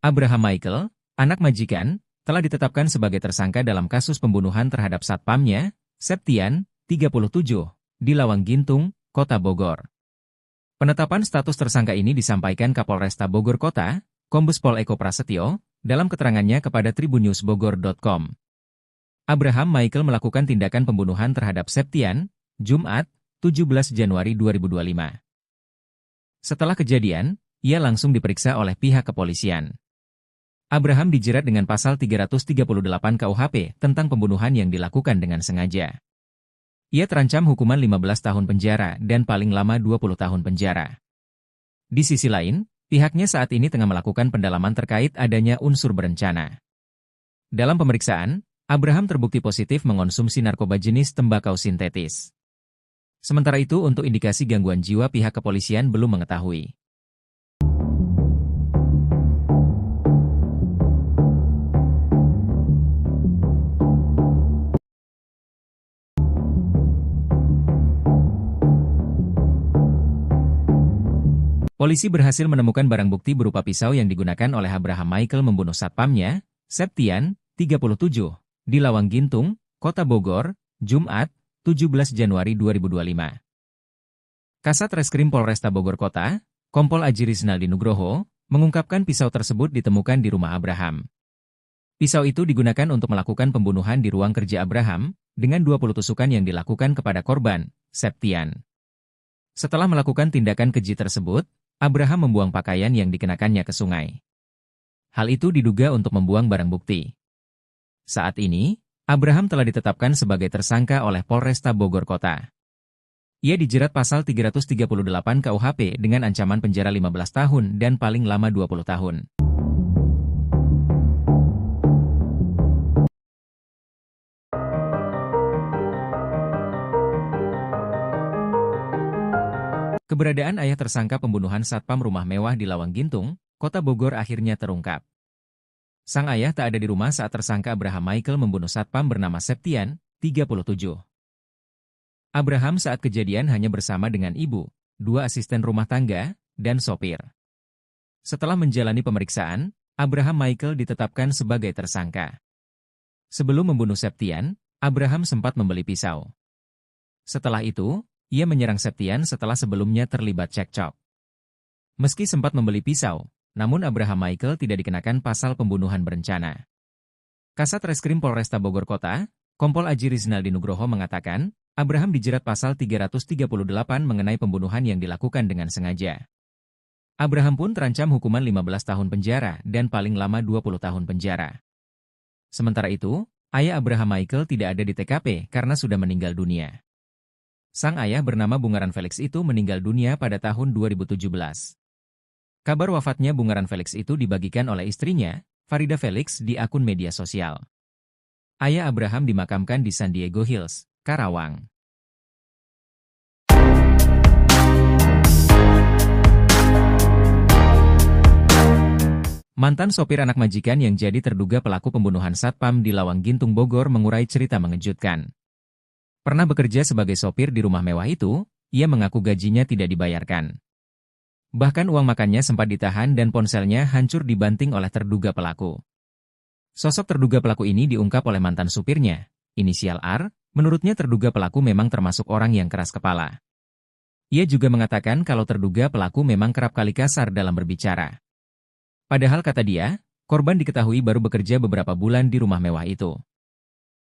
Abraham Michael, anak majikan, telah ditetapkan sebagai tersangka dalam kasus pembunuhan terhadap satpamnya, Septian, 37, di Lawang Gintung, Kota Bogor. Penetapan status tersangka ini disampaikan Kapolresta Bogor Kota, Kombes Pol Eko Prasetyo, dalam keterangannya kepada tribunnewsbogor.com. Abraham Michael melakukan tindakan pembunuhan terhadap Septian, Jumat, 17 Januari 2025. Setelah kejadian, ia langsung diperiksa oleh pihak kepolisian. Abraham dijerat dengan pasal 338 KUHP tentang pembunuhan yang dilakukan dengan sengaja. Ia terancam hukuman 15 tahun penjara dan paling lama 20 tahun penjara. Di sisi lain, pihaknya saat ini tengah melakukan pendalaman terkait adanya unsur berencana. Dalam pemeriksaan, Abraham terbukti positif mengonsumsi narkoba jenis tembakau sintetis. Sementara itu untuk indikasi gangguan jiwa pihak kepolisian belum mengetahui. Polisi berhasil menemukan barang bukti berupa pisau yang digunakan oleh Abraham Michael membunuh satpamnya, Septian, 37, di Lawang Gintung, Kota Bogor, Jumat, 17 Januari 2025. Kasat Reskrim Polresta Bogor Kota, Kompol Aji Rizaldi Nugroho, mengungkapkan pisau tersebut ditemukan di rumah Abraham. Pisau itu digunakan untuk melakukan pembunuhan di ruang kerja Abraham, dengan 20 tusukan yang dilakukan kepada korban, Septian. Setelah melakukan tindakan keji tersebut, Abraham membuang pakaian yang dikenakannya ke sungai. Hal itu diduga untuk membuang barang bukti. Saat ini, Abraham telah ditetapkan sebagai tersangka oleh Polresta Bogor Kota. Ia dijerat pasal 338 KUHP dengan ancaman penjara 15 tahun dan paling lama 20 tahun. Keberadaan ayah tersangka pembunuhan satpam rumah mewah di Lawang Gintung, Kota Bogor akhirnya terungkap. Sang ayah tak ada di rumah saat tersangka Abraham Michael membunuh satpam bernama Septian, 37. Abraham saat kejadian hanya bersama dengan ibu, 2 asisten rumah tangga, dan sopir. Setelah menjalani pemeriksaan, Abraham Michael ditetapkan sebagai tersangka. Sebelum membunuh Septian, Abraham sempat membeli pisau. Setelah itu, ia menyerang Septian setelah sebelumnya terlibat cekcok. Meski sempat membeli pisau, namun Abraham Michael tidak dikenakan pasal pembunuhan berencana. Kasat Reskrim Polresta Bogor Kota, Kompol Aji Rizaldi Nugroho mengatakan, Abraham dijerat pasal 338 mengenai pembunuhan yang dilakukan dengan sengaja. Abraham pun terancam hukuman 15 tahun penjara dan paling lama 20 tahun penjara. Sementara itu, ayah Abraham Michael tidak ada di TKP karena sudah meninggal dunia. Sang ayah bernama Bungaran Felix itu meninggal dunia pada tahun 2017. Kabar wafatnya Bungaran Felix itu dibagikan oleh istrinya, Farida Felix, di akun media sosial. Ayah Abraham dimakamkan di San Diego Hills, Karawang. Mantan sopir anak majikan yang jadi terduga pelaku pembunuhan satpam di Lawang Gintung Bogor mengurai cerita mengejutkan. Pernah bekerja sebagai sopir di rumah mewah itu, ia mengaku gajinya tidak dibayarkan. Bahkan uang makannya sempat ditahan dan ponselnya hancur dibanting oleh terduga pelaku. Sosok terduga pelaku ini diungkap oleh mantan supirnya, inisial R, menurutnya terduga pelaku memang termasuk orang yang keras kepala. Ia juga mengatakan kalau terduga pelaku memang kerap kali kasar dalam berbicara. Padahal kata dia, korban diketahui baru bekerja beberapa bulan di rumah mewah itu.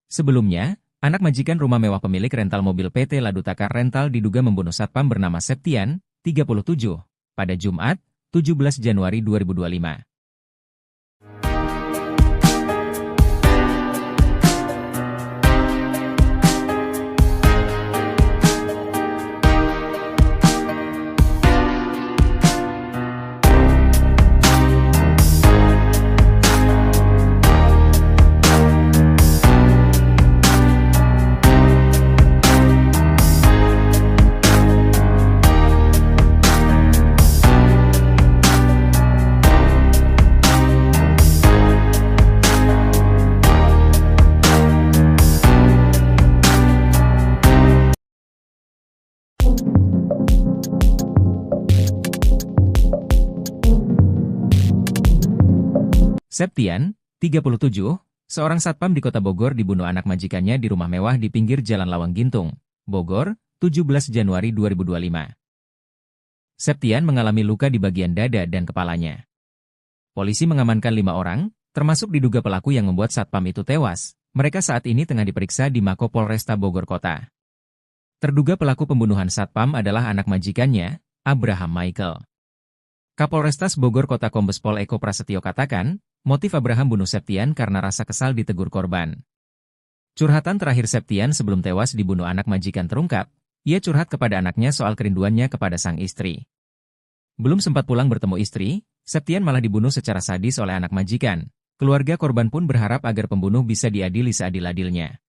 Sebelumnya, anak majikan rumah mewah pemilik rental mobil PT Ladutaka Rental diduga membunuh satpam bernama Septian, 37, pada Jumat, 17 Januari 2025. Septian, 37, seorang satpam di kota Bogor dibunuh anak majikannya di rumah mewah di pinggir Jalan Lawang Gintung, Bogor, 17 Januari 2025. Septian mengalami luka di bagian dada dan kepalanya. Polisi mengamankan 5 orang, termasuk diduga pelaku yang membuat satpam itu tewas. Mereka saat ini tengah diperiksa di Mako Polresta Bogor Kota. Terduga pelaku pembunuhan satpam adalah anak majikannya, Abraham Michael. Kapolrestas Bogor Kota Kombes Pol Eko Prasetyo katakan, motif Abraham bunuh Septian karena rasa kesal ditegur korban. Curhatan terakhir Septian sebelum tewas dibunuh anak majikan terungkap, ia curhat kepada anaknya soal kerinduannya kepada sang istri. Belum sempat pulang bertemu istri, Septian malah dibunuh secara sadis oleh anak majikan. Keluarga korban pun berharap agar pembunuh bisa diadili seadil-adilnya.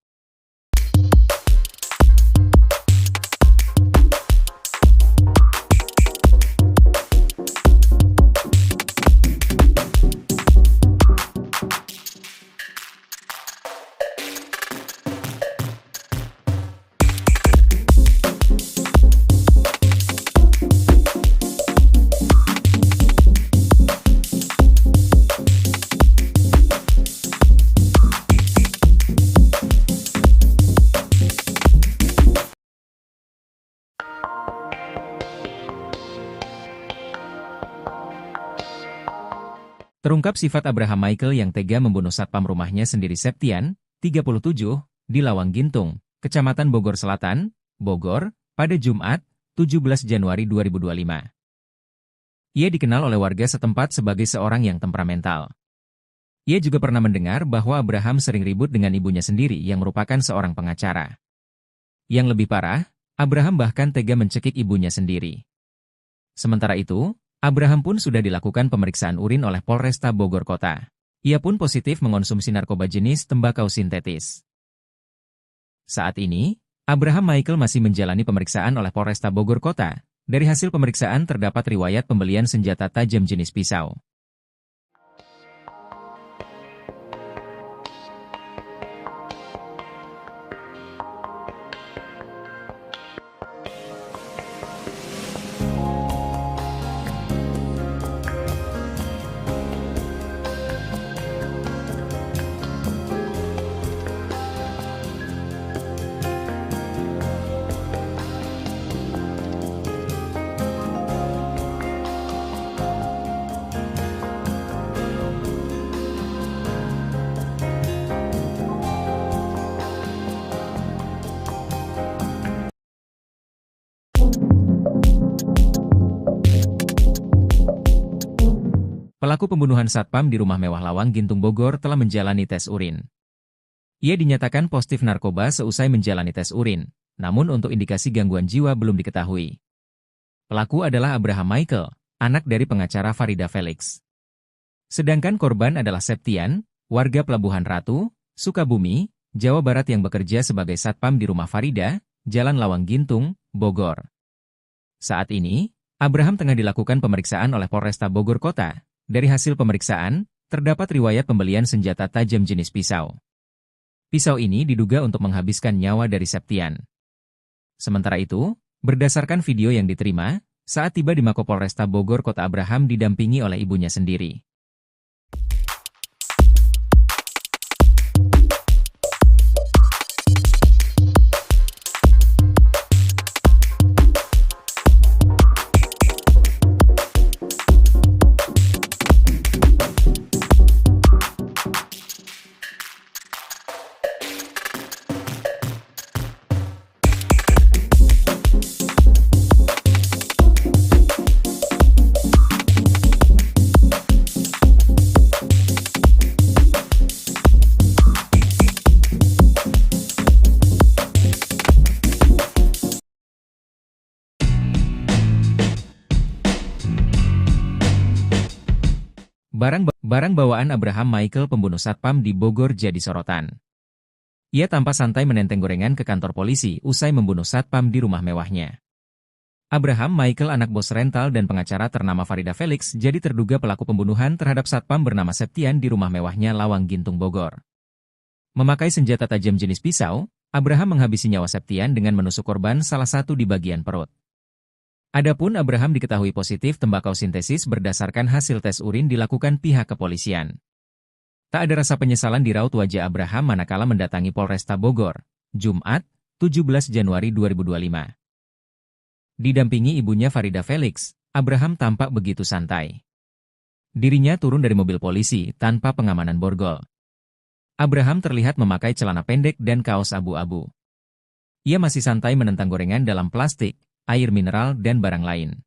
Terungkap sifat Abraham Michael yang tega membunuh satpam rumahnya sendiri Septian, 37, di Lawang Gintung, Kecamatan Bogor Selatan, Bogor, pada Jumat, 17 Januari 2025. Ia dikenal oleh warga setempat sebagai seorang yang temperamental. Ia juga pernah mendengar bahwa Abraham sering ribut dengan ibunya sendiri yang merupakan seorang pengacara. Yang lebih parah, Abraham bahkan tega mencekik ibunya sendiri. Sementara itu, Abraham pun sudah dilakukan pemeriksaan urin oleh Polresta Bogor Kota. Ia pun positif mengonsumsi narkoba jenis tembakau sintetis. Saat ini, Abraham Michael masih menjalani pemeriksaan oleh Polresta Bogor Kota. Dari hasil pemeriksaan terdapat riwayat pembelian senjata tajam jenis pisau. Pelaku pembunuhan satpam di rumah mewah Lawang Gintung Bogor telah menjalani tes urin. Ia dinyatakan positif narkoba seusai menjalani tes urin, namun untuk indikasi gangguan jiwa belum diketahui. Pelaku adalah Abraham Michael, anak dari pengacara Farida Felix. Sedangkan korban adalah Septian, warga Pelabuhan Ratu, Sukabumi, Jawa Barat yang bekerja sebagai satpam di rumah Farida, Jalan Lawang Gintung, Bogor. Saat ini, Abraham tengah dilakukan pemeriksaan oleh Polresta Bogor Kota. Dari hasil pemeriksaan, terdapat riwayat pembelian senjata tajam jenis pisau. Pisau ini diduga untuk menghabiskan nyawa dari Septian. Sementara itu, berdasarkan video yang diterima, saat tiba di Mako Polresta Bogor Kota Abraham didampingi oleh ibunya sendiri. Barang bawaan Abraham Michael pembunuh satpam di Bogor jadi sorotan. Ia tampak santai menenteng gorengan ke kantor polisi usai membunuh satpam di rumah mewahnya. Abraham Michael anak bos rental dan pengacara ternama Farida Felix jadi terduga pelaku pembunuhan terhadap satpam bernama Septian di rumah mewahnya Lawang Gintung Bogor. Memakai senjata tajam jenis pisau, Abraham menghabisi nyawa Septian dengan menusuk korban salah satu di bagian perut. Adapun Abraham diketahui positif tembakau sintesis berdasarkan hasil tes urin dilakukan pihak kepolisian. Tak ada rasa penyesalan di raut wajah Abraham manakala mendatangi Polresta Bogor, Jumat, 17 Januari 2025. Didampingi ibunya Farida Felix, Abraham tampak begitu santai. Dirinya turun dari mobil polisi tanpa pengamanan borgol. Abraham terlihat memakai celana pendek dan kaos abu-abu. Ia masih santai menentang gorengan dalam plastik, air mineral dan barang lain.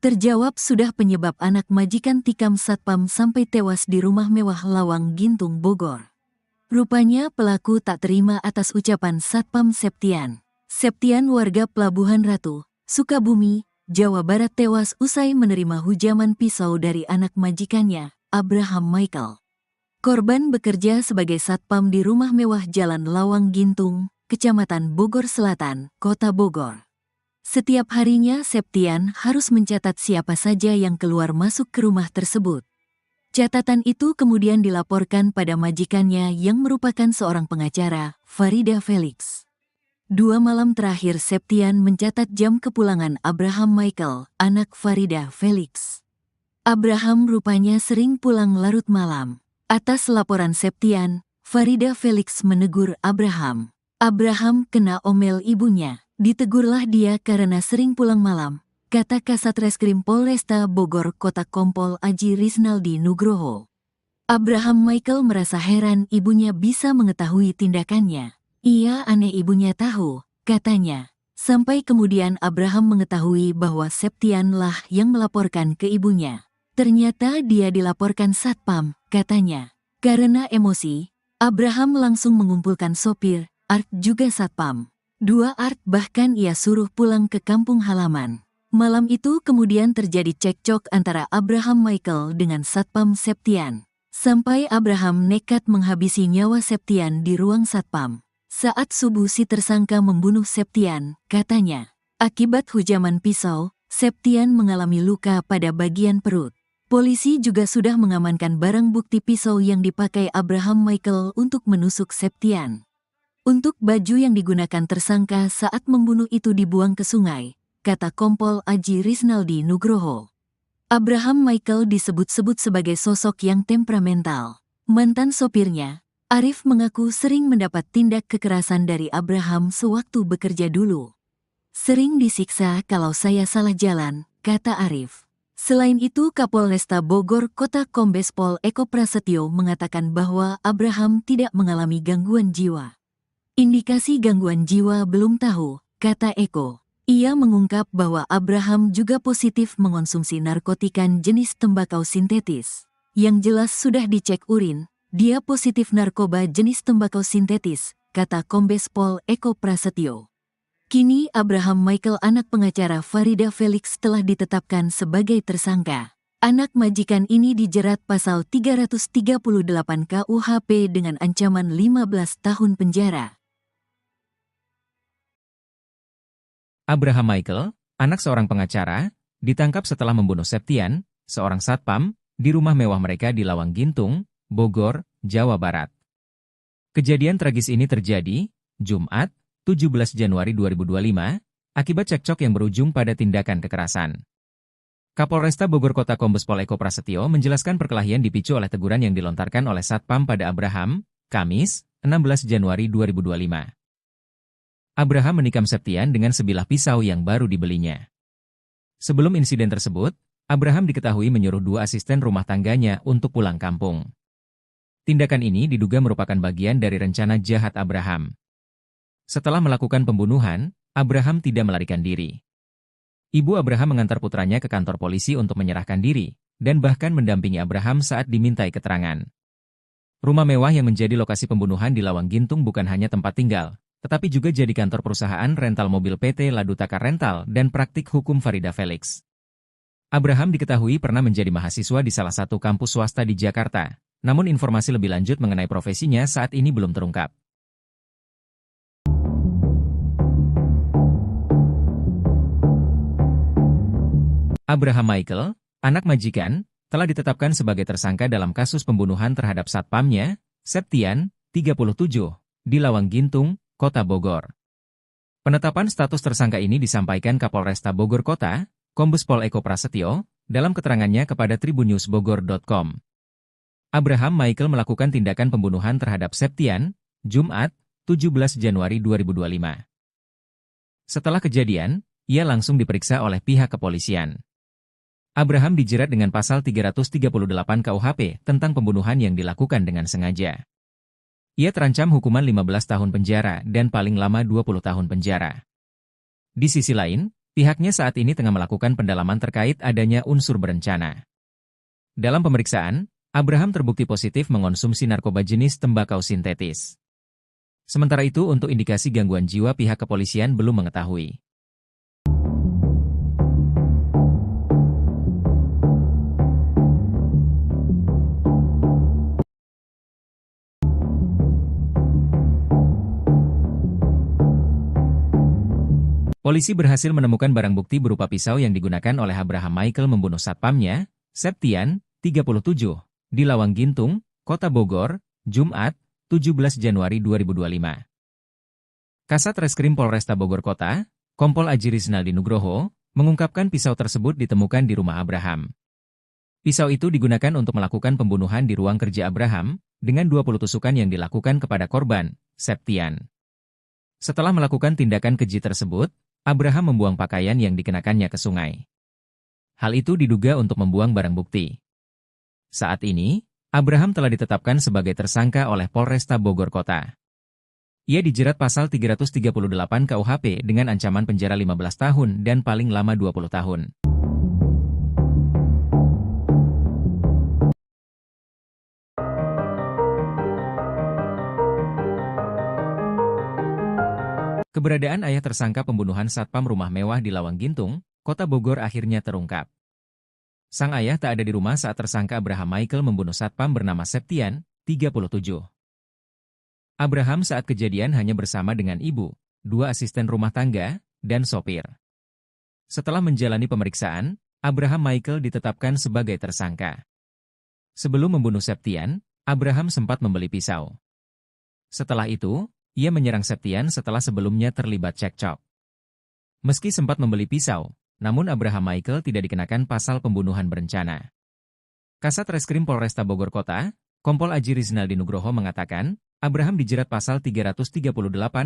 Terjawab sudah penyebab anak majikan tikam satpam sampai tewas di rumah mewah Lawang Gintung Bogor. Rupanya pelaku tak terima atas ucapan Satpam Septian. Septian warga Pelabuhan Ratu, Sukabumi, Jawa Barat tewas usai menerima hujaman pisau dari anak majikannya, Abraham Michael. Korban bekerja sebagai satpam di rumah mewah Jalan Lawang Gintung, Kecamatan Bogor Selatan, Kota Bogor. Setiap harinya Septian harus mencatat siapa saja yang keluar masuk ke rumah tersebut. Catatan itu kemudian dilaporkan pada majikannya yang merupakan seorang pengacara, Farida Felix. 2 malam terakhir Septian mencatat jam kepulangan Abraham Michael, anak Farida Felix. Abraham rupanya sering pulang larut malam. Atas laporan Septian, Farida Felix menegur Abraham. Abraham kena omel ibunya. Ditegurlah dia karena sering pulang malam, kata Kasat Reskrim Polresta Bogor Kota Kompol Aji Risnaldi Nugroho. Abraham Michael merasa heran ibunya bisa mengetahui tindakannya. Ia aneh ibunya tahu, katanya. Sampai kemudian Abraham mengetahui bahwa Septian lah yang melaporkan ke ibunya. Ternyata dia dilaporkan satpam, katanya. Karena emosi, Abraham langsung mengumpulkan sopir, Art juga satpam. 2 Art bahkan ia suruh pulang ke kampung halaman. Malam itu kemudian terjadi cekcok antara Abraham Michael dengan Satpam Septian. Sampai Abraham nekat menghabisi nyawa Septian di ruang satpam. Saat subuh si tersangka membunuh Septian, katanya. Akibat hujaman pisau, Septian mengalami luka pada bagian perut. Polisi juga sudah mengamankan barang bukti pisau yang dipakai Abraham Michael untuk menusuk Septian. Untuk baju yang digunakan tersangka saat membunuh itu dibuang ke sungai, kata Kompol Aji Risnaldi Nugroho. Abraham Michael disebut-sebut sebagai sosok yang temperamental. Mantan sopirnya, Arif mengaku sering mendapat tindak kekerasan dari Abraham sewaktu bekerja dulu. Sering disiksa kalau saya salah jalan, kata Arif. Selain itu Kapolresta Bogor Kota Kombes Pol Eko Prasetyo mengatakan bahwa Abraham tidak mengalami gangguan jiwa. Indikasi gangguan jiwa belum tahu, kata Eko. Ia mengungkap bahwa Abraham juga positif mengonsumsi narkotika jenis tembakau sintetis. Yang jelas sudah dicek urin, dia positif narkoba jenis tembakau sintetis, kata Kombes Pol Eko Prasetyo. Kini Abraham Michael anak pengacara Farida Felix telah ditetapkan sebagai tersangka. Anak majikan ini dijerat pasal 338 KUHP dengan ancaman 15 tahun penjara. Abraham Michael, anak seorang pengacara, ditangkap setelah membunuh Septian, seorang satpam, di rumah mewah mereka di Lawang Gintung, Bogor, Jawa Barat. Kejadian tragis ini terjadi, Jumat, 17 Januari 2025, akibat cekcok yang berujung pada tindakan kekerasan. Kapolresta Bogor Kota Kombes Pol Eko Prasetyo menjelaskan perkelahian dipicu oleh teguran yang dilontarkan oleh satpam pada Abraham, Kamis, 16 Januari 2025. Abraham menikam Septian dengan sebilah pisau yang baru dibelinya. Sebelum insiden tersebut, Abraham diketahui menyuruh 2 asisten rumah tangganya untuk pulang kampung. Tindakan ini diduga merupakan bagian dari rencana jahat Abraham. Setelah melakukan pembunuhan, Abraham tidak melarikan diri. Ibu Abraham mengantar putranya ke kantor polisi untuk menyerahkan diri, dan bahkan mendampingi Abraham saat dimintai keterangan. Rumah mewah yang menjadi lokasi pembunuhan di Lawang Gintung bukan hanya tempat tinggal, tetapi juga jadi kantor perusahaan rental mobil PT Ladutaka Rental dan praktik hukum Farida Felix. Abraham diketahui pernah menjadi mahasiswa di salah satu kampus swasta di Jakarta, namun informasi lebih lanjut mengenai profesinya saat ini belum terungkap. Abraham Michael, anak majikan, telah ditetapkan sebagai tersangka dalam kasus pembunuhan terhadap satpamnya, Septian, 37, di Lawang Gintung, Kota Bogor. Penetapan status tersangka ini disampaikan Kapolresta Bogor Kota, Kombes Pol Eko Prasetyo, dalam keterangannya kepada tribunnewsbogor.com. Abraham Michael melakukan tindakan pembunuhan terhadap Septian, Jumat, 17 Januari 2025. Setelah kejadian, ia langsung diperiksa oleh pihak kepolisian. Abraham dijerat dengan pasal 338 KUHP tentang pembunuhan yang dilakukan dengan sengaja. Ia terancam hukuman 15 tahun penjara dan paling lama 20 tahun penjara. Di sisi lain, pihaknya saat ini tengah melakukan pendalaman terkait adanya unsur berencana. Dalam pemeriksaan, Abraham terbukti positif mengonsumsi narkoba jenis tembakau sintetis. Sementara itu untuk indikasi gangguan jiwa pihak kepolisian belum mengetahui. Polisi berhasil menemukan barang bukti berupa pisau yang digunakan oleh Abraham Michael membunuh satpamnya, Septian, 37, di Lawang Gintung, Kota Bogor, Jumat, 17 Januari 2025. Kasat Reskrim Polresta Bogor Kota, Kompol Aji Rizaldi Nugroho, mengungkapkan pisau tersebut ditemukan di rumah Abraham. Pisau itu digunakan untuk melakukan pembunuhan di ruang kerja Abraham, dengan 20 tusukan yang dilakukan kepada korban, Septian. Setelah melakukan tindakan keji tersebut, Abraham membuang pakaian yang dikenakannya ke sungai. Hal itu diduga untuk membuang barang bukti. Saat ini, Abraham telah ditetapkan sebagai tersangka oleh Polresta Bogor Kota. Ia dijerat pasal 338 KUHP dengan ancaman penjara 15 tahun dan paling lama 20 tahun. Keberadaan ayah tersangka pembunuhan satpam rumah mewah di Lawang Gintung, Kota Bogor akhirnya terungkap. Sang ayah tak ada di rumah saat tersangka Abraham Michael membunuh satpam bernama Septian, 37. Abraham saat kejadian hanya bersama dengan ibu, 2 asisten rumah tangga, dan sopir. Setelah menjalani pemeriksaan, Abraham Michael ditetapkan sebagai tersangka. Sebelum membunuh Septian, Abraham sempat membeli pisau. Setelah itu, ia menyerang Septian setelah sebelumnya terlibat cekcok. Meski sempat membeli pisau, namun Abraham Michael tidak dikenakan pasal pembunuhan berencana. Kasat Reskrim Polresta Bogor Kota, Kompol Aji Rizaldi Nugroho mengatakan, Abraham dijerat pasal 338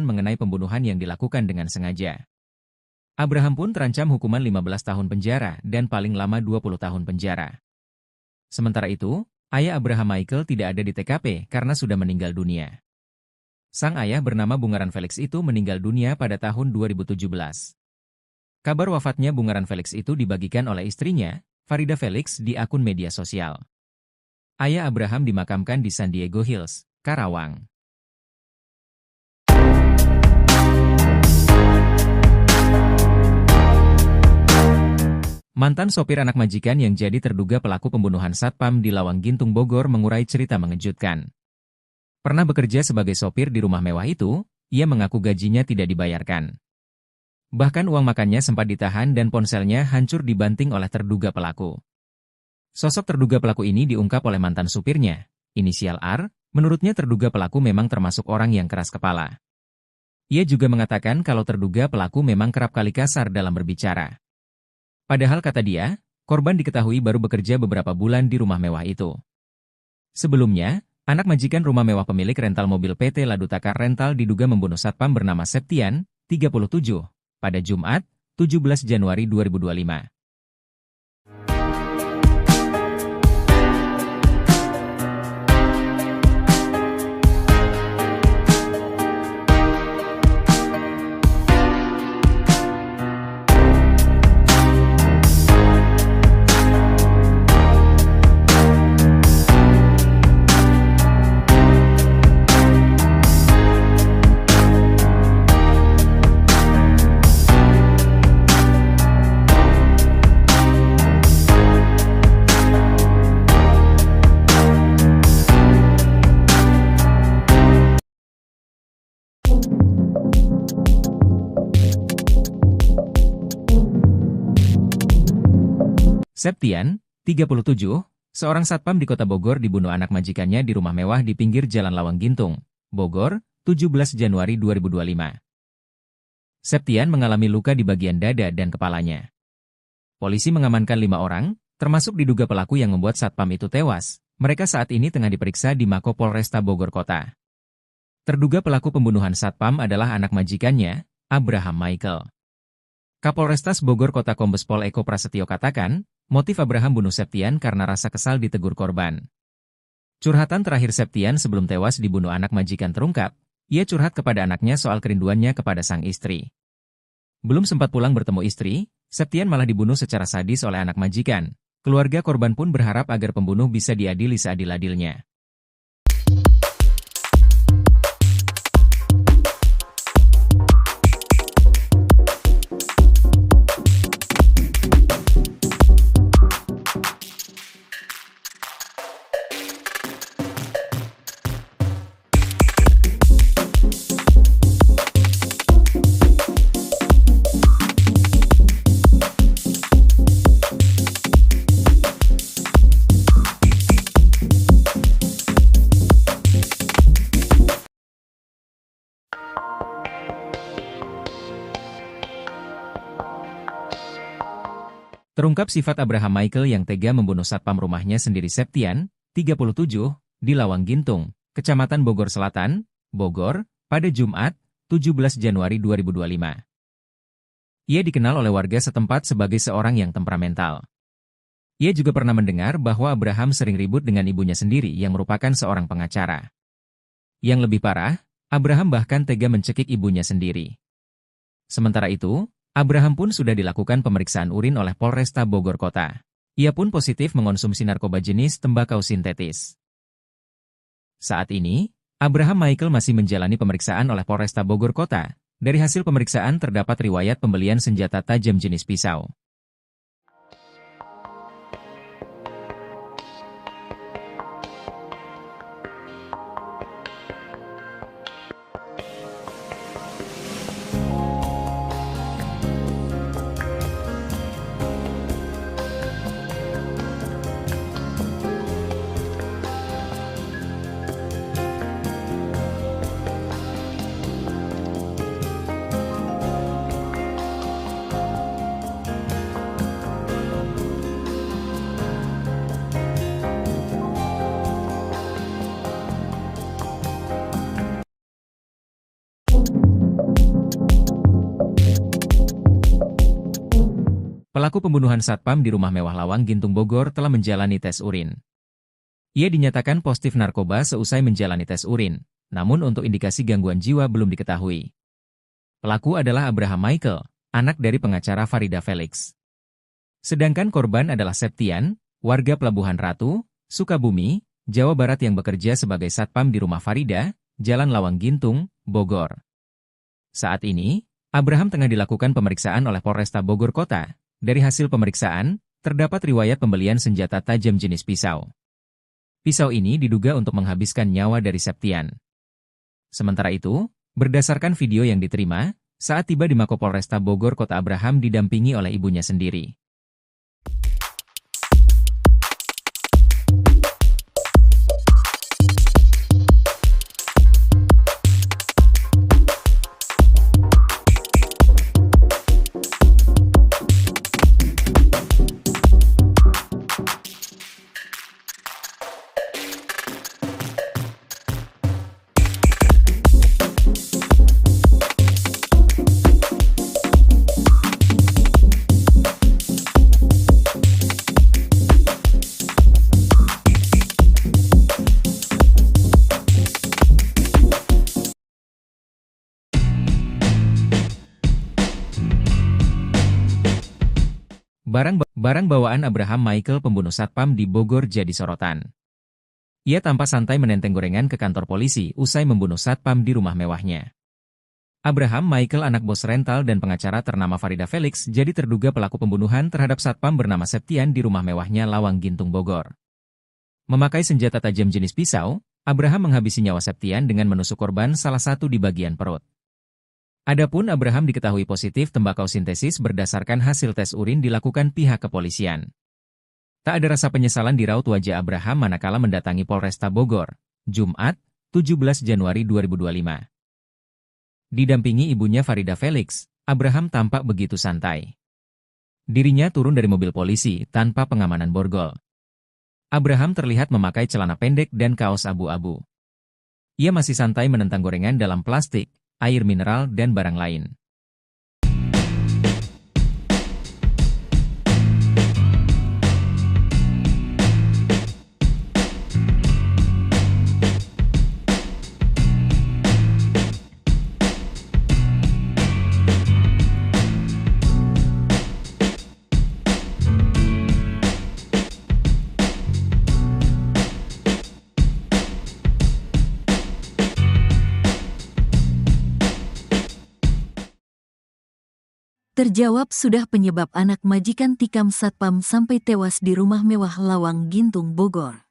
mengenai pembunuhan yang dilakukan dengan sengaja. Abraham pun terancam hukuman 15 tahun penjara dan paling lama 20 tahun penjara. Sementara itu, ayah Abraham Michael tidak ada di TKP karena sudah meninggal dunia. Sang ayah bernama Bungaran Felix itu meninggal dunia pada tahun 2017. Kabar wafatnya Bungaran Felix itu dibagikan oleh istrinya, Farida Felix, di akun media sosial. Ayah Abraham dimakamkan di San Diego Hills, Karawang. Mantan sopir anak majikan yang jadi terduga pelaku pembunuhan satpam di Lawang Gintung Bogor mengurai cerita mengejutkan. Pernah bekerja sebagai sopir di rumah mewah itu, ia mengaku gajinya tidak dibayarkan. Bahkan uang makannya sempat ditahan dan ponselnya hancur dibanting oleh terduga pelaku. Sosok terduga pelaku ini diungkap oleh mantan supirnya, inisial R, menurutnya terduga pelaku memang termasuk orang yang keras kepala. Ia juga mengatakan kalau terduga pelaku memang kerap kali kasar dalam berbicara. Padahal kata dia, korban diketahui baru bekerja beberapa bulan di rumah mewah itu. Sebelumnya, anak majikan rumah mewah pemilik rental mobil PT Ladutaka Rental diduga membunuh satpam bernama Septian, 37, pada Jumat, 17 Januari 2025. Septian, 37, seorang satpam di kota Bogor dibunuh anak majikannya di rumah mewah di pinggir Jalan Lawang Gintung, Bogor, 17 Januari 2025. Septian mengalami luka di bagian dada dan kepalanya. Polisi mengamankan 5 orang, termasuk diduga pelaku yang membuat satpam itu tewas. Mereka saat ini tengah diperiksa di Mako Polresta Bogor Kota. Terduga pelaku pembunuhan satpam adalah anak majikannya, Abraham Michael. Kapolrestas Bogor Kota Kombes Pol Eko Prasetyo katakan, motif Abraham bunuh Septian karena rasa kesal ditegur korban. Curhatan terakhir Septian sebelum tewas dibunuh anak majikan terungkap, ia curhat kepada anaknya soal kerinduannya kepada sang istri. Belum sempat pulang bertemu istri, Septian malah dibunuh secara sadis oleh anak majikan. Keluarga korban pun berharap agar pembunuh bisa diadili seadil-adilnya. Terungkap sifat Abraham Michael yang tega membunuh satpam rumahnya sendiri Septian, 37, di Lawang Gintung, Kecamatan Bogor Selatan, Bogor, pada Jumat, 17 Januari 2025. Ia dikenal oleh warga setempat sebagai seorang yang temperamental. Ia juga pernah mendengar bahwa Abraham sering ribut dengan ibunya sendiri yang merupakan seorang pengacara. Yang lebih parah, Abraham bahkan tega mencekik ibunya sendiri. Sementara itu, Abraham pun sudah dilakukan pemeriksaan urin oleh Polresta Bogor Kota. Ia pun positif mengonsumsi narkoba jenis tembakau sintetis. Saat ini, Abraham Michael masih menjalani pemeriksaan oleh Polresta Bogor Kota. Dari hasil pemeriksaan terdapat riwayat pembelian senjata tajam jenis pisau. Pelaku pembunuhan satpam di rumah mewah Lawang Gintung Bogor telah menjalani tes urin. Ia dinyatakan positif narkoba seusai menjalani tes urin, namun untuk indikasi gangguan jiwa belum diketahui. Pelaku adalah Abraham Michael, anak dari pengacara Farida Felix. Sedangkan korban adalah Septian, warga Pelabuhan Ratu, Sukabumi, Jawa Barat yang bekerja sebagai satpam di rumah Farida, Jalan Lawang Gintung, Bogor. Saat ini, Abraham tengah dilakukan pemeriksaan oleh Polresta Bogor Kota. Dari hasil pemeriksaan, terdapat riwayat pembelian senjata tajam jenis pisau. Pisau ini diduga untuk menghabiskan nyawa dari Septian. Sementara itu, berdasarkan video yang diterima, saat tiba di Mako Polresta Bogor Kota Abraham didampingi oleh ibunya sendiri. Barang bawaan Abraham Michael pembunuh satpam di Bogor jadi sorotan. Ia tampak santai menenteng gorengan ke kantor polisi usai membunuh satpam di rumah mewahnya. Abraham Michael anak bos rental dan pengacara ternama Farida Felix jadi terduga pelaku pembunuhan terhadap satpam bernama Septian di rumah mewahnya Lawang Gintung Bogor. Memakai senjata tajam jenis pisau, Abraham menghabisi nyawa Septian dengan menusuk korban salah satu di bagian perut. Adapun Abraham diketahui positif tembakau sintesis berdasarkan hasil tes urin dilakukan pihak kepolisian. Tak ada rasa penyesalan di raut wajah Abraham manakala mendatangi Polresta Bogor, Jumat, 17 Januari 2025. Didampingi ibunya Farida Felix, Abraham tampak begitu santai. Dirinya turun dari mobil polisi tanpa pengamanan borgol. Abraham terlihat memakai celana pendek dan kaos abu-abu. Ia masih santai menentang gorengan dalam plastik, air mineral dan barang lain. Terjawab sudah penyebab anak majikan tikam satpam sampai tewas di rumah mewah Lawang Gintung Bogor.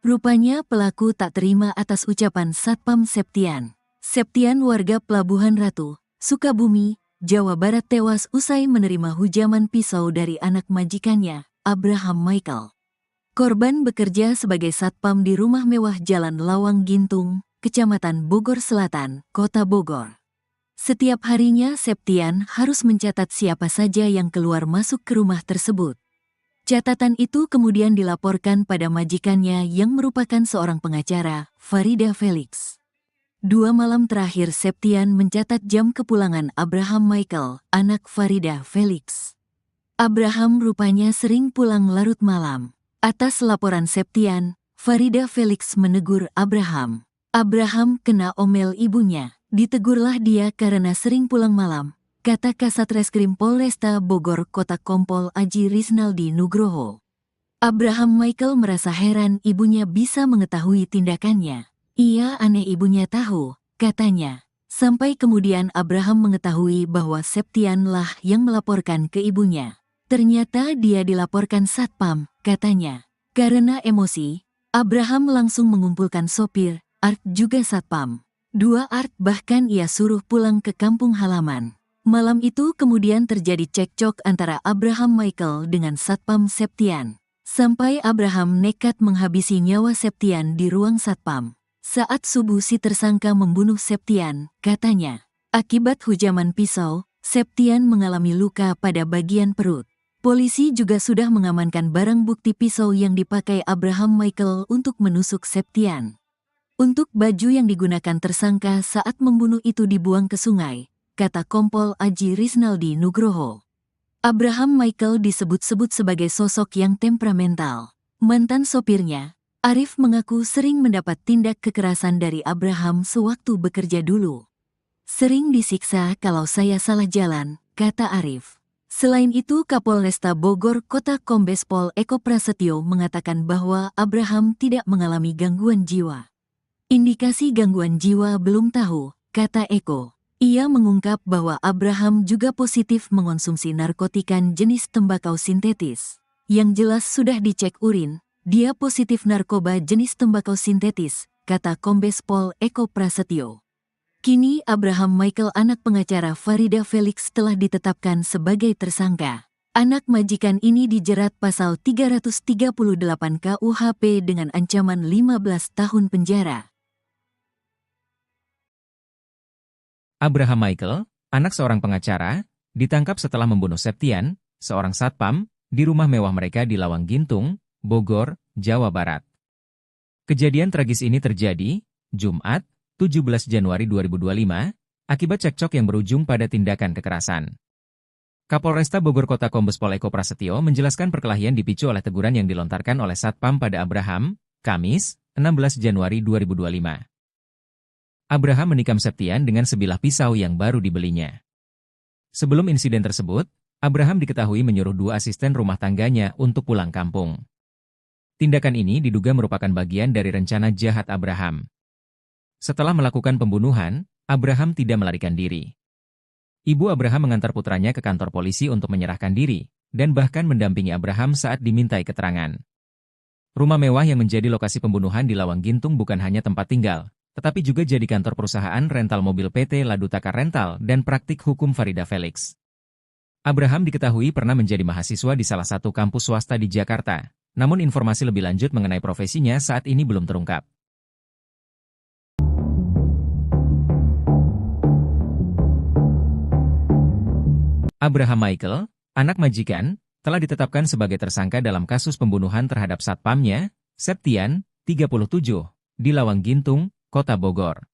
Rupanya pelaku tak terima atas ucapan Satpam Septian. Septian warga Pelabuhan Ratu, Sukabumi, Jawa Barat tewas usai menerima hujaman pisau dari anak majikannya, Abraham Michael. Korban bekerja sebagai satpam di rumah mewah Jalan Lawang Gintung, Kecamatan Bogor Selatan, Kota Bogor. Setiap harinya Septian harus mencatat siapa saja yang keluar masuk ke rumah tersebut. Catatan itu kemudian dilaporkan pada majikannya yang merupakan seorang pengacara, Farida Felix. 2 malam terakhir Septian mencatat jam kepulangan Abraham Michael, anak Farida Felix. Abraham rupanya sering pulang larut malam. Atas laporan Septian, Farida Felix menegur Abraham. Abraham kena omel ibunya. Ditegurlah dia karena sering pulang malam, kata Kasat Reskrim Polresta Bogor Kota Kompol Aji Risnaldi Nugroho. Abraham Michael merasa heran ibunya bisa mengetahui tindakannya. Ia aneh ibunya tahu, katanya. Sampai kemudian Abraham mengetahui bahwa Septian lah yang melaporkan ke ibunya. Ternyata dia dilaporkan satpam, katanya. Karena emosi, Abraham langsung mengumpulkan sopir, Art juga satpam. 2 Art bahkan ia suruh pulang ke kampung halaman. Malam itu kemudian terjadi cekcok antara Abraham Michael dengan Satpam Septian. Sampai Abraham nekat menghabisi nyawa Septian di ruang satpam. Saat subuh si tersangka membunuh Septian, katanya. Akibat hujaman pisau, Septian mengalami luka pada bagian perut. Polisi juga sudah mengamankan barang bukti pisau yang dipakai Abraham Michael untuk menusuk Septian. Untuk baju yang digunakan tersangka saat membunuh itu dibuang ke sungai, kata Kompol Aji Risnaldi Nugroho. Abraham Michael disebut-sebut sebagai sosok yang temperamental. Mantan sopirnya, Arif mengaku sering mendapat tindak kekerasan dari Abraham sewaktu bekerja dulu. Sering disiksa kalau saya salah jalan, kata Arif. Selain itu Kapolresta Bogor Kota Kombes Pol Eko Prasetyo mengatakan bahwa Abraham tidak mengalami gangguan jiwa. Indikasi gangguan jiwa belum tahu, kata Eko. Ia mengungkap bahwa Abraham juga positif mengonsumsi narkotika jenis tembakau sintetis. Yang jelas sudah dicek urin, dia positif narkoba jenis tembakau sintetis, kata Kombes Pol Eko Prasetyo. Kini Abraham Michael anak pengacara Farida Felix telah ditetapkan sebagai tersangka. Anak majikan ini dijerat pasal 338 KUHP dengan ancaman 15 tahun penjara. Abraham Michael, anak seorang pengacara, ditangkap setelah membunuh Septian, seorang satpam, di rumah mewah mereka di Lawang Gintung, Bogor, Jawa Barat. Kejadian tragis ini terjadi, Jumat, 17 Januari 2025, akibat cekcok yang berujung pada tindakan kekerasan. Kapolresta Bogor Kota Kombes Pol Eko Prasetyo menjelaskan perkelahian dipicu oleh teguran yang dilontarkan oleh satpam pada Abraham, Kamis, 16 Januari 2025. Abraham menikam Septian dengan sebilah pisau yang baru dibelinya. Sebelum insiden tersebut, Abraham diketahui menyuruh 2 asisten rumah tangganya untuk pulang kampung. Tindakan ini diduga merupakan bagian dari rencana jahat Abraham. Setelah melakukan pembunuhan, Abraham tidak melarikan diri. Ibu Abraham mengantar putranya ke kantor polisi untuk menyerahkan diri, dan bahkan mendampingi Abraham saat dimintai keterangan. Rumah mewah yang menjadi lokasi pembunuhan di Lawang Gintung bukan hanya tempat tinggal, tetapi juga jadi kantor perusahaan rental mobil PT Ladutaka Rental dan praktik hukum Farida Felix. Abraham diketahui pernah menjadi mahasiswa di salah satu kampus swasta di Jakarta, namun informasi lebih lanjut mengenai profesinya saat ini belum terungkap. Abraham Michael, anak majikan, telah ditetapkan sebagai tersangka dalam kasus pembunuhan terhadap satpamnya, Septian, 37, di Lawang Gintung, Kota Bogor.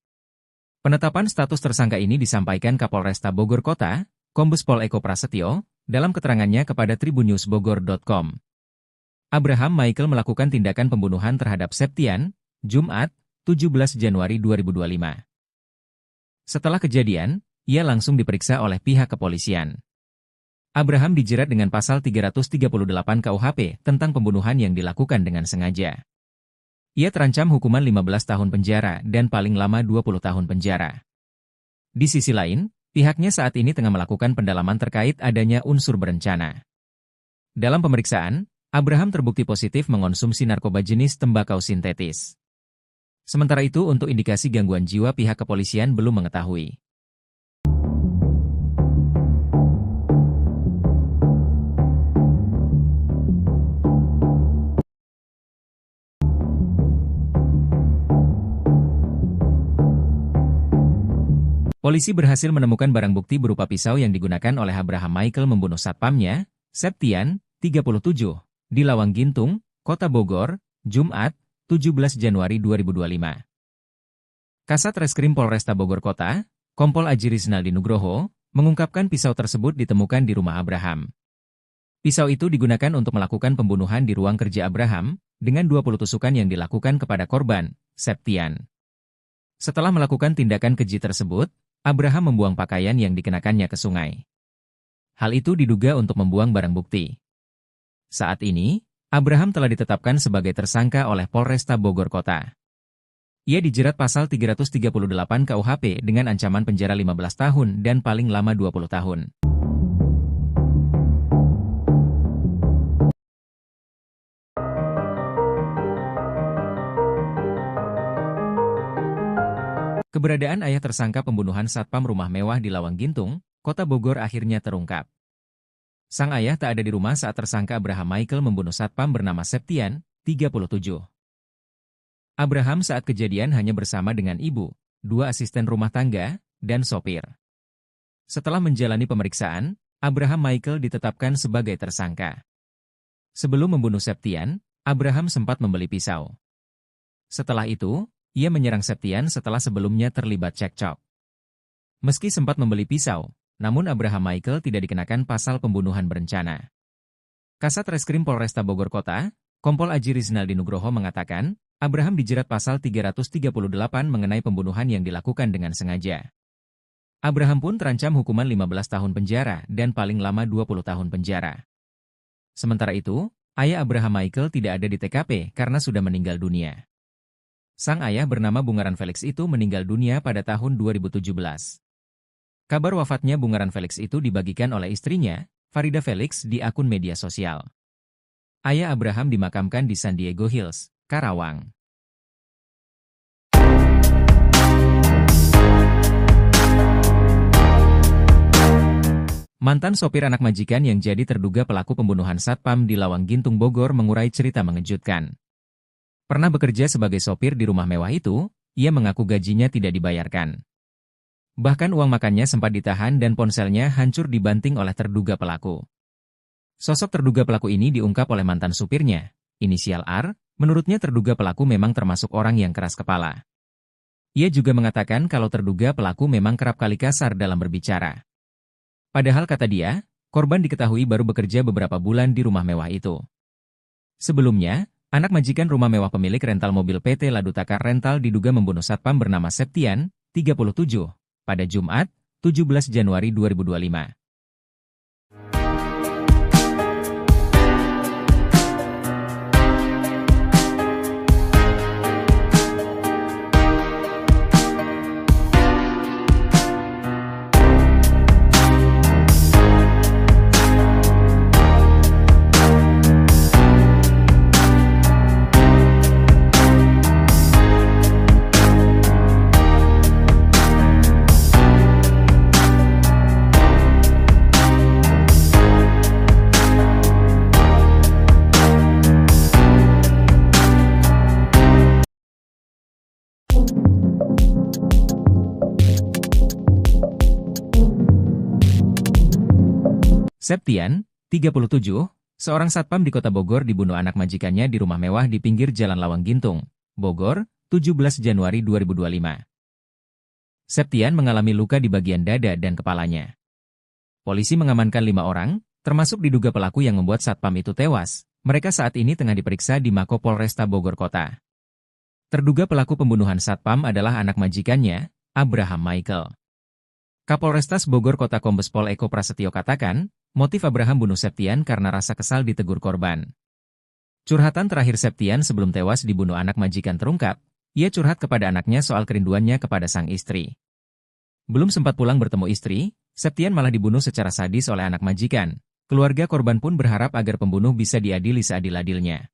Penetapan status tersangka ini disampaikan Kapolresta Bogor Kota, Kombes Pol Eko Prasetyo, dalam keterangannya kepada tribunnewsbogor.com. Abraham Michael melakukan tindakan pembunuhan terhadap Septian, Jumat, 17 Januari 2025. Setelah kejadian, ia langsung diperiksa oleh pihak kepolisian. Abraham dijerat dengan pasal 338 KUHP tentang pembunuhan yang dilakukan dengan sengaja. Ia terancam hukuman 15 tahun penjara dan paling lama 20 tahun penjara. Di sisi lain, pihaknya saat ini tengah melakukan pendalaman terkait adanya unsur berencana. Dalam pemeriksaan, Abraham terbukti positif mengonsumsi narkoba jenis tembakau sintetis. Sementara itu untuk indikasi gangguan jiwa pihak kepolisian belum mengetahui. Polisi berhasil menemukan barang bukti berupa pisau yang digunakan oleh Abraham Michael membunuh satpamnya, Septian, 37, di Lawang Gintung, Kota Bogor, Jumat, 17 Januari 2025. Kasat Reskrim Polresta Bogor Kota, Kompol Aji Rizaldi Nugroho, mengungkapkan pisau tersebut ditemukan di rumah Abraham. Pisau itu digunakan untuk melakukan pembunuhan di ruang kerja Abraham, dengan 20 tusukan yang dilakukan kepada korban, Septian. Setelah melakukan tindakan keji tersebut, Abraham membuang pakaian yang dikenakannya ke sungai. Hal itu diduga untuk membuang barang bukti. Saat ini, Abraham telah ditetapkan sebagai tersangka oleh Polresta Bogor Kota. Ia dijerat pasal 338 KUHP dengan ancaman penjara 15 tahun dan paling lama 20 tahun. Keberadaan ayah tersangka pembunuhan satpam rumah mewah di Lawang Gintung, Kota Bogor akhirnya terungkap. Sang ayah tak ada di rumah saat tersangka Abraham Michael membunuh satpam bernama Septian, 37. Abraham saat kejadian hanya bersama dengan ibu, 2 asisten rumah tangga, dan sopir. Setelah menjalani pemeriksaan, Abraham Michael ditetapkan sebagai tersangka. Sebelum membunuh Septian, Abraham sempat membeli pisau. Setelah itu, ia menyerang Septian setelah sebelumnya terlibat cekcok. Meski sempat membeli pisau, namun Abraham Michael tidak dikenakan pasal pembunuhan berencana. Kasat Reskrim Polresta Bogor Kota, Kompol Aji Rizaldi Nugroho mengatakan, Abraham dijerat pasal 338 mengenai pembunuhan yang dilakukan dengan sengaja. Abraham pun terancam hukuman 15 tahun penjara dan paling lama 20 tahun penjara. Sementara itu, ayah Abraham Michael tidak ada di TKP karena sudah meninggal dunia. Sang ayah bernama Bungaran Felix itu meninggal dunia pada tahun 2017. Kabar wafatnya Bungaran Felix itu dibagikan oleh istrinya, Farida Felix, di akun media sosial. Ayah Abraham dimakamkan di San Diego Hills, Karawang. Mantan sopir anak majikan yang jadi terduga pelaku pembunuhan satpam di Lawang Gintung Bogor mengurai cerita mengejutkan. Pernah bekerja sebagai sopir di rumah mewah itu, ia mengaku gajinya tidak dibayarkan. Bahkan uang makannya sempat ditahan dan ponselnya hancur dibanting oleh terduga pelaku. Sosok terduga pelaku ini diungkap oleh mantan supirnya, inisial R, menurutnya terduga pelaku memang termasuk orang yang keras kepala. Ia juga mengatakan kalau terduga pelaku memang kerap kali kasar dalam berbicara. Padahal kata dia, korban diketahui baru bekerja beberapa bulan di rumah mewah itu. Sebelumnya, anak majikan rumah mewah pemilik rental mobil PT Ladutaka Rental diduga membunuh satpam bernama Septian, 37, pada Jumat, 17 Januari 2025. Septian, 37, seorang satpam di kota Bogor dibunuh anak majikannya di rumah mewah di pinggir Jalan Lawang Gintung, Bogor, 17 Januari 2025. Septian mengalami luka di bagian dada dan kepalanya. Polisi mengamankan 5 orang, termasuk diduga pelaku yang membuat satpam itu tewas. Mereka saat ini tengah diperiksa di Mako Polresta Bogor Kota. Terduga pelaku pembunuhan satpam adalah anak majikannya, Abraham Michael. Kapolrestas Bogor Kota Kombes Pol Eko Prasetyo katakan, motif Abraham bunuh Septian karena rasa kesal ditegur korban. Curhatan terakhir Septian sebelum tewas dibunuh anak majikan terungkap, ia curhat kepada anaknya soal kerinduannya kepada sang istri. Belum sempat pulang bertemu istri, Septian malah dibunuh secara sadis oleh anak majikan. Keluarga korban pun berharap agar pembunuh bisa diadili seadil-adilnya.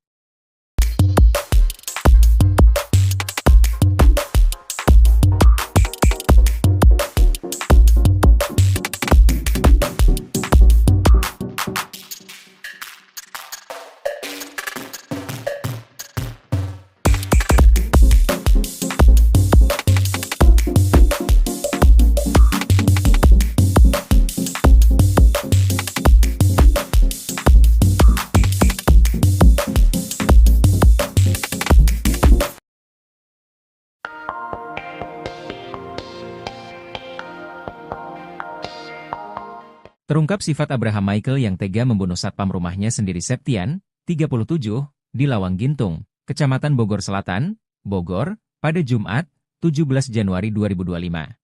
Terungkap sifat Abraham Michael yang tega membunuh satpam rumahnya sendiri Septian, 37, di Lawang Gintung, Kecamatan Bogor Selatan, Bogor, pada Jumat, 17 Januari 2025.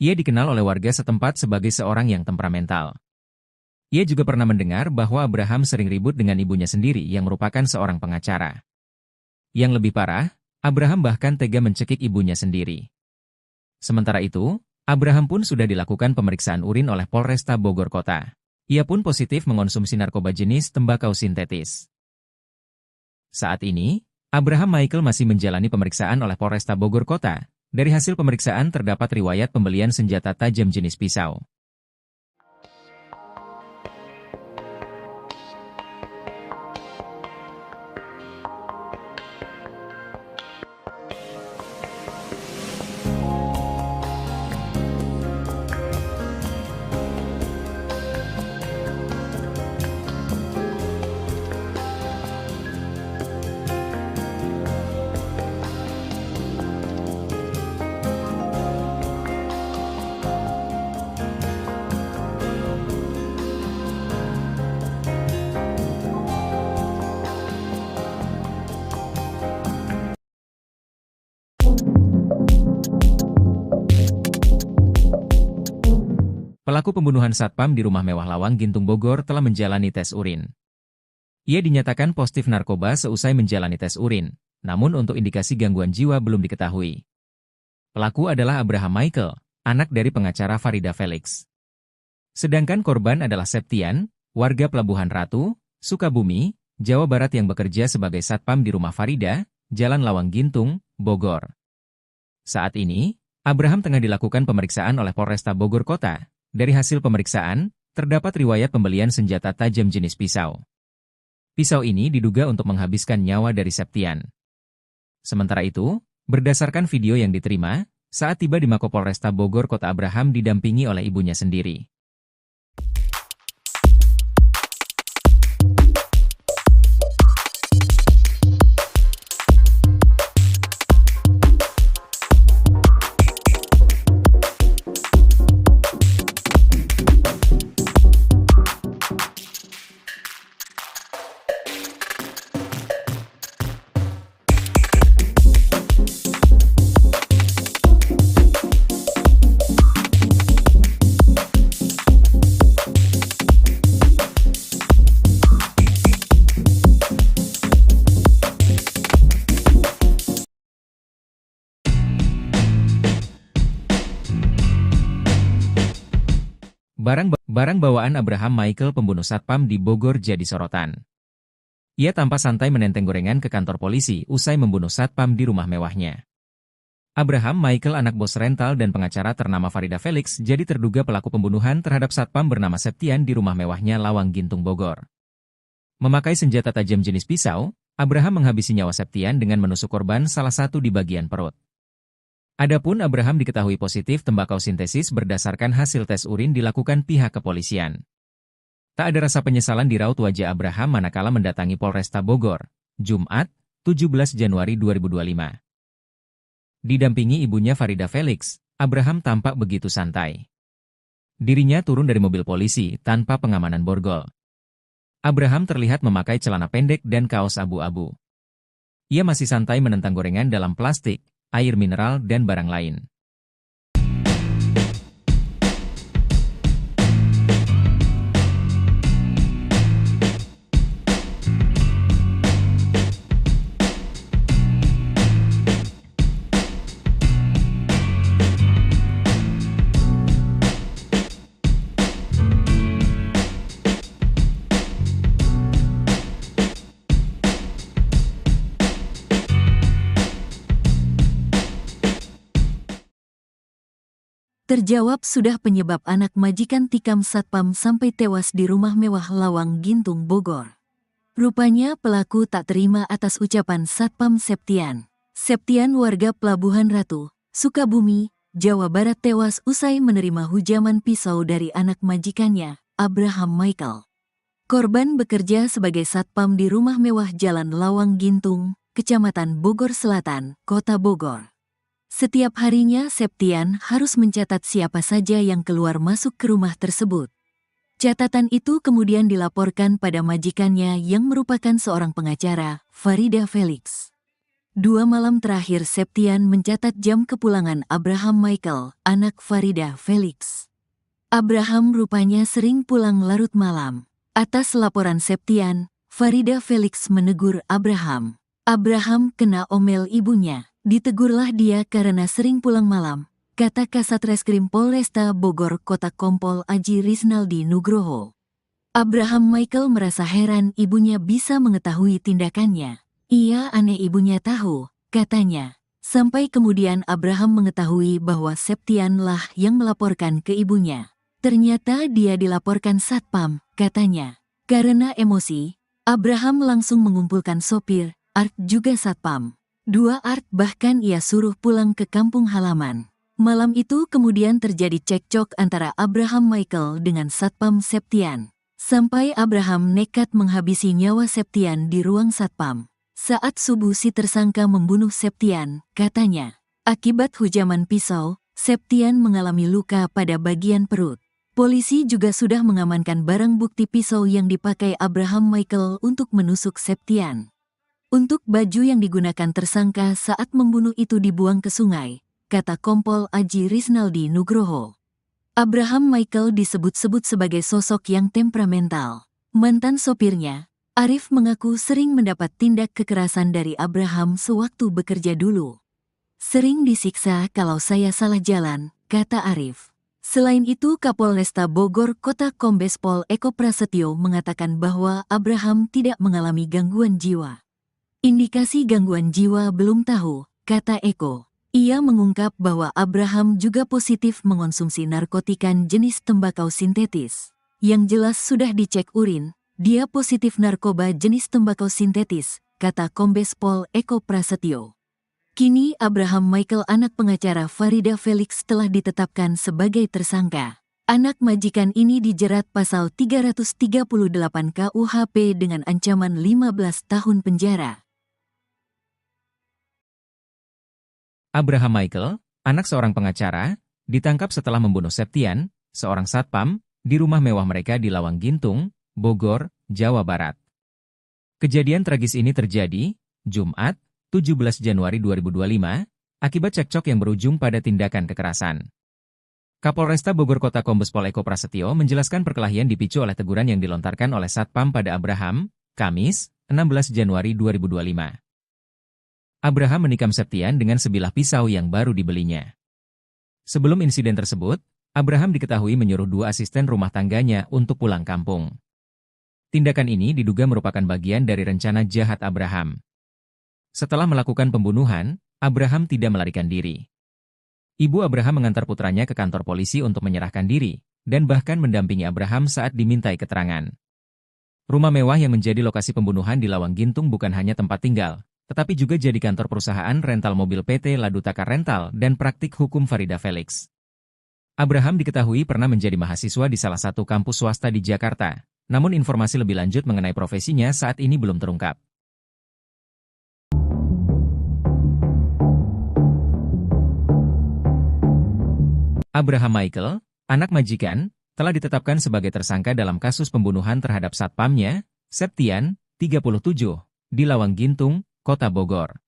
Ia dikenal oleh warga setempat sebagai seorang yang temperamental. Ia juga pernah mendengar bahwa Abraham sering ribut dengan ibunya sendiri yang merupakan seorang pengacara. Yang lebih parah, Abraham bahkan tega mencekik ibunya sendiri. Sementara itu, Abraham pun sudah dilakukan pemeriksaan urin oleh Polresta Bogor Kota. Ia pun positif mengonsumsi narkoba jenis tembakau sintetis. Saat ini, Abraham Michael masih menjalani pemeriksaan oleh Polresta Bogor Kota. Dari hasil pemeriksaan terdapat riwayat pembelian senjata tajam jenis pisau. Pelaku pembunuhan satpam di rumah mewah Lawang Gintung Bogor telah menjalani tes urin. Ia dinyatakan positif narkoba seusai menjalani tes urin, namun untuk indikasi gangguan jiwa belum diketahui. Pelaku adalah Abraham Michael, anak dari pengacara Farida Felix. Sedangkan korban adalah Septian, warga Pelabuhan Ratu, Sukabumi, Jawa Barat yang bekerja sebagai satpam di rumah Farida, Jalan Lawang Gintung, Bogor. Saat ini, Abraham tengah dilakukan pemeriksaan oleh Polresta Bogor Kota. Dari hasil pemeriksaan, terdapat riwayat pembelian senjata tajam jenis pisau. Pisau ini diduga untuk menghabiskan nyawa dari Septian. Sementara itu, berdasarkan video yang diterima, saat tiba di Mako Polresta Bogor Kota Abraham didampingi oleh ibunya sendiri. Barang bawaan Abraham Michael pembunuh satpam di Bogor jadi sorotan. Ia tampak santai menenteng gorengan ke kantor polisi usai membunuh satpam di rumah mewahnya. Abraham Michael anak bos rental dan pengacara ternama Farida Felix jadi terduga pelaku pembunuhan terhadap satpam bernama Septian di rumah mewahnya Lawang Gintung Bogor. Memakai senjata tajam jenis pisau, Abraham menghabisi nyawa Septian dengan menusuk korban salah satu di bagian perut. Adapun Abraham diketahui positif tembakau sintesis berdasarkan hasil tes urin dilakukan pihak kepolisian. Tak ada rasa penyesalan di raut wajah Abraham manakala mendatangi Polresta Bogor, Jumat, 17 Januari 2025. Didampingi ibunya Farida Felix, Abraham tampak begitu santai. Dirinya turun dari mobil polisi tanpa pengamanan borgol. Abraham terlihat memakai celana pendek dan kaos abu-abu. Ia masih santai menentang gorengan dalam plastik, air mineral dan barang lain. Terjawab sudah penyebab anak majikan tikam satpam sampai tewas di rumah mewah Lawang Gintung Bogor. Rupanya pelaku tak terima atas ucapan Satpam Septian. Septian warga Pelabuhan Ratu, Sukabumi, Jawa Barat tewas usai menerima hujaman pisau dari anak majikannya, Abraham Michael. Korban bekerja sebagai satpam di rumah mewah Jalan Lawang Gintung, Kecamatan Bogor Selatan, Kota Bogor. Setiap harinya Septian harus mencatat siapa saja yang keluar masuk ke rumah tersebut. Catatan itu kemudian dilaporkan pada majikannya yang merupakan seorang pengacara, Farida Felix. 2 malam terakhir Septian mencatat jam kepulangan Abraham Michael, anak Farida Felix. Abraham rupanya sering pulang larut malam. Atas laporan Septian, Farida Felix menegur Abraham. Abraham kena omel ibunya. Ditegurlah dia karena sering pulang malam, kata Kasat Reskrim Polresta Bogor Kota Kompol Aji Risnaldi Nugroho. Abraham Michael merasa heran ibunya bisa mengetahui tindakannya. Ia aneh ibunya tahu, katanya. Sampai kemudian Abraham mengetahui bahwa Septian lah yang melaporkan ke ibunya. Ternyata dia dilaporkan satpam, katanya. Karena emosi, Abraham langsung mengumpulkan sopir, Art juga satpam. 2 Art bahkan ia suruh pulang ke kampung halaman. Malam itu kemudian terjadi cekcok antara Abraham Michael dengan Satpam Septian. Sampai Abraham nekat menghabisi nyawa Septian di ruang satpam. Saat subuh si tersangka membunuh Septian, katanya. Akibat hujaman pisau, Septian mengalami luka pada bagian perut. Polisi juga sudah mengamankan barang bukti pisau yang dipakai Abraham Michael untuk menusuk Septian. Untuk baju yang digunakan tersangka saat membunuh itu dibuang ke sungai, kata Kompol Aji Risnaldi Nugroho. Abraham Michael disebut-sebut sebagai sosok yang temperamental. Mantan sopirnya, Arif mengaku sering mendapat tindak kekerasan dari Abraham sewaktu bekerja dulu. Sering disiksa kalau saya salah jalan, kata Arif. Selain itu Kapolresta Bogor Kota Kombes Pol Eko Prasetyo mengatakan bahwa Abraham tidak mengalami gangguan jiwa. Indikasi gangguan jiwa belum tahu, kata Eko. Ia mengungkap bahwa Abraham juga positif mengonsumsi narkotika jenis tembakau sintetis. Yang jelas sudah dicek urin, dia positif narkoba jenis tembakau sintetis, kata Kombes Pol Eko Prasetyo. Kini Abraham Michael anak pengacara Farida Felix telah ditetapkan sebagai tersangka. Anak majikan ini dijerat pasal 338 KUHP dengan ancaman 15 tahun penjara. Abraham Michael, anak seorang pengacara, ditangkap setelah membunuh Septian, seorang satpam, di rumah mewah mereka di Lawang Gintung, Bogor, Jawa Barat. Kejadian tragis ini terjadi, Jumat, 17 Januari 2025, akibat cekcok yang berujung pada tindakan kekerasan. Kapolresta Bogor Kota Kombes Pol Eko Prasetyo menjelaskan perkelahian dipicu oleh teguran yang dilontarkan oleh satpam pada Abraham, Kamis, 16 Januari 2025. Abraham menikam Septian dengan sebilah pisau yang baru dibelinya. Sebelum insiden tersebut, Abraham diketahui menyuruh 2 asisten rumah tangganya untuk pulang kampung. Tindakan ini diduga merupakan bagian dari rencana jahat Abraham. Setelah melakukan pembunuhan, Abraham tidak melarikan diri. Ibu Abraham mengantar putranya ke kantor polisi untuk menyerahkan diri, dan bahkan mendampingi Abraham saat dimintai keterangan. Rumah mewah yang menjadi lokasi pembunuhan di Lawang Gintung bukan hanya tempat tinggal, tetapi juga jadi kantor perusahaan rental mobil PT Ladutaka Rental dan praktik hukum Farida Felix. Abraham diketahui pernah menjadi mahasiswa di salah satu kampus swasta di Jakarta, namun informasi lebih lanjut mengenai profesinya saat ini belum terungkap. Abraham Michael, anak majikan, telah ditetapkan sebagai tersangka dalam kasus pembunuhan terhadap satpamnya, Septian, 37, di Lawang Gintung, Kota Bogor.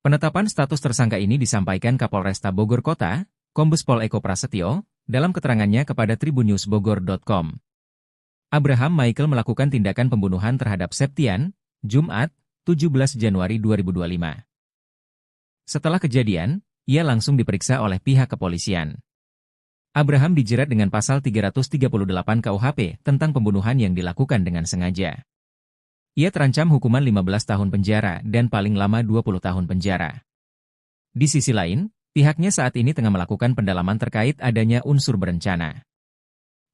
Penetapan status tersangka ini disampaikan Kapolresta Bogor Kota, Kombes Pol Eko Prasetyo, dalam keterangannya kepada tribunnewsbogor.com. Abraham Michael melakukan tindakan pembunuhan terhadap Septian, Jumat, 17 Januari 2025. Setelah kejadian, ia langsung diperiksa oleh pihak kepolisian. Abraham dijerat dengan pasal 338 KUHP tentang pembunuhan yang dilakukan dengan sengaja. Ia terancam hukuman 15 tahun penjara dan paling lama 20 tahun penjara. Di sisi lain, pihaknya saat ini tengah melakukan pendalaman terkait adanya unsur berencana.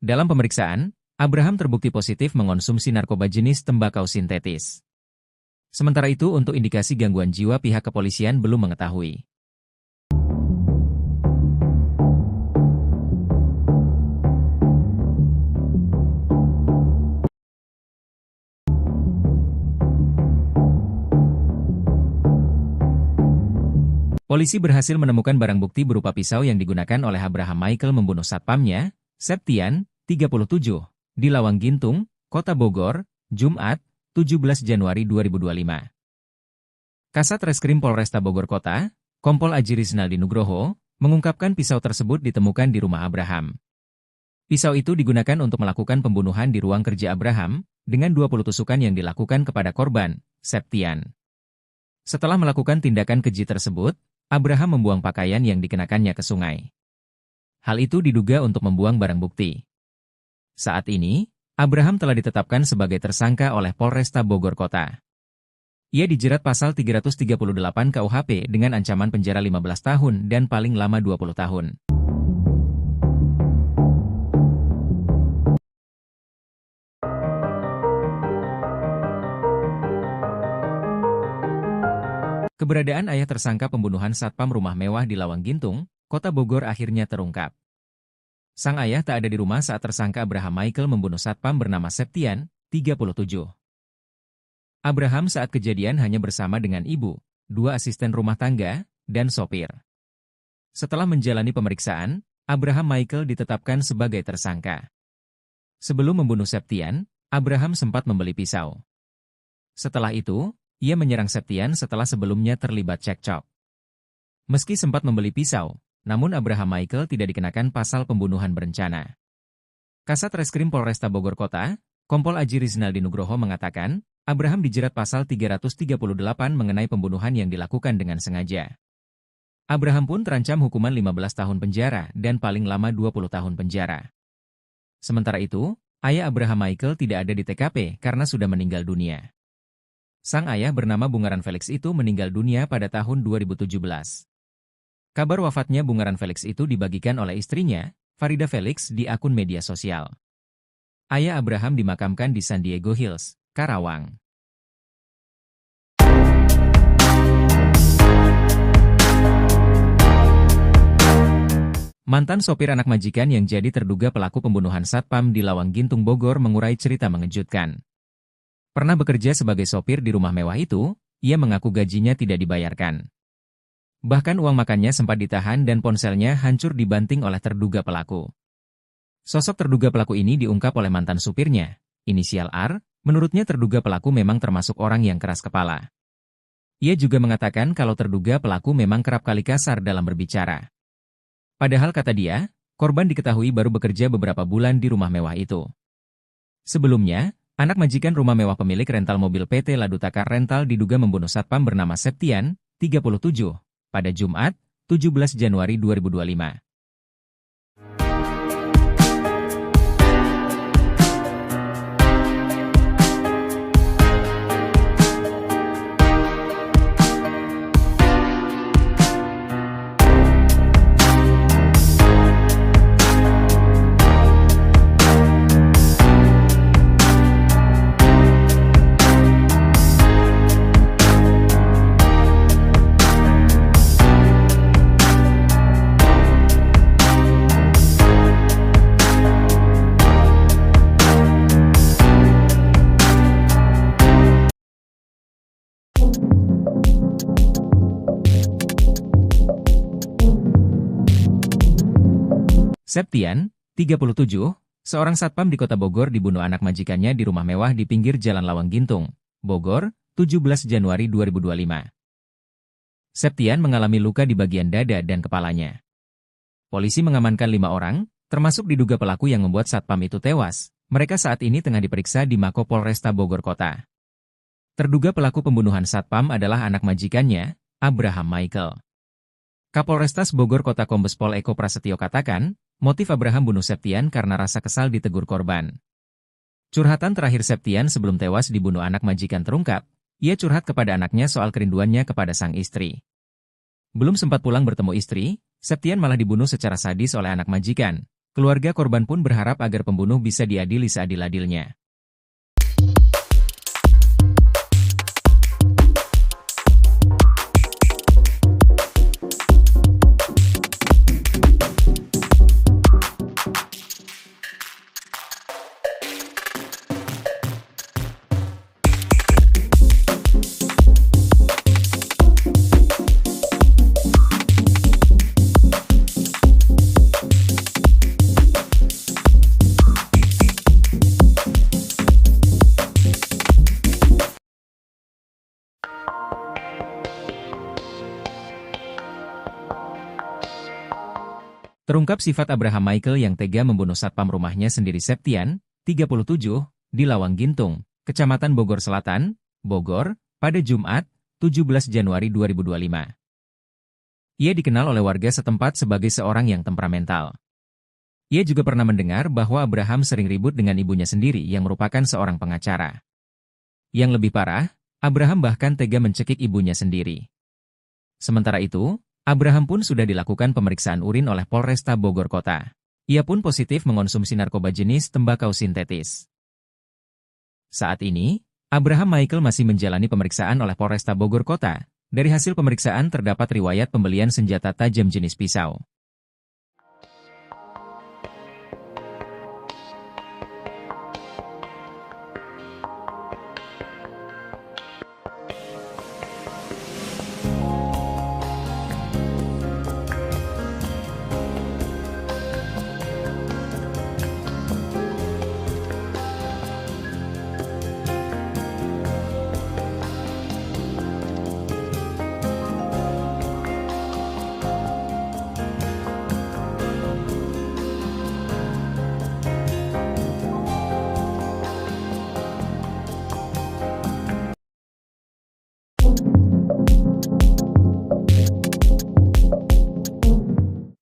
Dalam pemeriksaan, Abraham terbukti positif mengonsumsi narkoba jenis tembakau sintetis. Sementara itu untuk indikasi gangguan jiwa pihak kepolisian belum mengetahui. Polisi berhasil menemukan barang bukti berupa pisau yang digunakan oleh Abraham Michael membunuh satpamnya, Septian, 37, di Lawang Gintung, Kota Bogor, Jumat, 17 Januari 2025. Kasat Reskrim Polresta Bogor Kota, Kompol Aji Rizaldi Nugroho, mengungkapkan pisau tersebut ditemukan di rumah Abraham. Pisau itu digunakan untuk melakukan pembunuhan di ruang kerja Abraham, dengan 20 tusukan yang dilakukan kepada korban, Septian. Setelah melakukan tindakan keji tersebut, Abraham membuang pakaian yang dikenakannya ke sungai. Hal itu diduga untuk membuang barang bukti. Saat ini, Abraham telah ditetapkan sebagai tersangka oleh Polresta Bogor Kota. Ia dijerat pasal 338 KUHP dengan ancaman penjara 15 tahun dan paling lama 20 tahun. Keberadaan ayah tersangka pembunuhan satpam rumah mewah di Lawang Gintung, Kota Bogor akhirnya terungkap. Sang ayah tak ada di rumah saat tersangka Abraham Michael membunuh satpam bernama Septian, 37. Abraham saat kejadian hanya bersama dengan ibu, 2 asisten rumah tangga, dan sopir. Setelah menjalani pemeriksaan, Abraham Michael ditetapkan sebagai tersangka. Sebelum membunuh Septian, Abraham sempat membeli pisau. Setelah itu, ia menyerang Septian setelah sebelumnya terlibat cekcok. Meski sempat membeli pisau, namun Abraham Michael tidak dikenakan pasal pembunuhan berencana. Kasat Reskrim Polresta Bogor Kota, Kompol Aji Rizaldi Nugroho mengatakan, Abraham dijerat pasal 338 mengenai pembunuhan yang dilakukan dengan sengaja. Abraham pun terancam hukuman 15 tahun penjara dan paling lama 20 tahun penjara. Sementara itu, ayah Abraham Michael tidak ada di TKP karena sudah meninggal dunia. Sang ayah bernama Bungaran Felix itu meninggal dunia pada tahun 2017. Kabar wafatnya Bungaran Felix itu dibagikan oleh istrinya, Farida Felix, di akun media sosial. Ayah Abraham dimakamkan di San Diego Hills, Karawang. Mantan sopir anak majikan yang jadi terduga pelaku pembunuhan satpam di Lawang Gintung Bogor mengurai cerita mengejutkan. Pernah bekerja sebagai sopir di rumah mewah itu, ia mengaku gajinya tidak dibayarkan. Bahkan uang makannya sempat ditahan dan ponselnya hancur dibanting oleh terduga pelaku. Sosok terduga pelaku ini diungkap oleh mantan supirnya, inisial R, menurutnya terduga pelaku memang termasuk orang yang keras kepala. Ia juga mengatakan kalau terduga pelaku memang kerap kali kasar dalam berbicara. Padahal kata dia, korban diketahui baru bekerja beberapa bulan di rumah mewah itu. Sebelumnya, anak majikan rumah mewah pemilik rental mobil PT Ladutaka Rental diduga membunuh satpam bernama Septian, 37, pada Jumat, 17 Januari 2025. Septian, 37, seorang satpam di kota Bogor dibunuh anak majikannya di rumah mewah di pinggir Jalan Lawang Gintung, Bogor, 17 Januari 2025. Septian mengalami luka di bagian dada dan kepalanya. Polisi mengamankan 5 orang, termasuk diduga pelaku yang membuat satpam itu tewas. Mereka saat ini tengah diperiksa di Mako Polresta Bogor Kota. Terduga pelaku pembunuhan satpam adalah anak majikannya, Abraham Michael. Kapolrestas Bogor Kota Kombes Pol Eko Prasetyo katakan, motif Abraham bunuh Septian karena rasa kesal ditegur korban. Curhatan terakhir Septian sebelum tewas dibunuh anak majikan terungkap, ia curhat kepada anaknya soal kerinduannya kepada sang istri. Belum sempat pulang bertemu istri, Septian malah dibunuh secara sadis oleh anak majikan. Keluarga korban pun berharap agar pembunuh bisa diadili seadil-adilnya. Terungkap sifat Abraham Michael yang tega membunuh satpam rumahnya sendiri Septian, 37, di Lawang Gintung, Kecamatan Bogor Selatan, Bogor, pada Jumat, 17 Januari 2025. Ia dikenal oleh warga setempat sebagai seorang yang temperamental. Ia juga pernah mendengar bahwa Abraham sering ribut dengan ibunya sendiri yang merupakan seorang pengacara. Yang lebih parah, Abraham bahkan tega mencekik ibunya sendiri. Sementara itu, Abraham pun sudah dilakukan pemeriksaan urin oleh Polresta Bogor Kota. Ia pun positif mengonsumsi narkoba jenis tembakau sintetis. Saat ini, Abraham Michael masih menjalani pemeriksaan oleh Polresta Bogor Kota. Dari hasil pemeriksaan terdapat riwayat pembelian senjata tajam jenis pisau.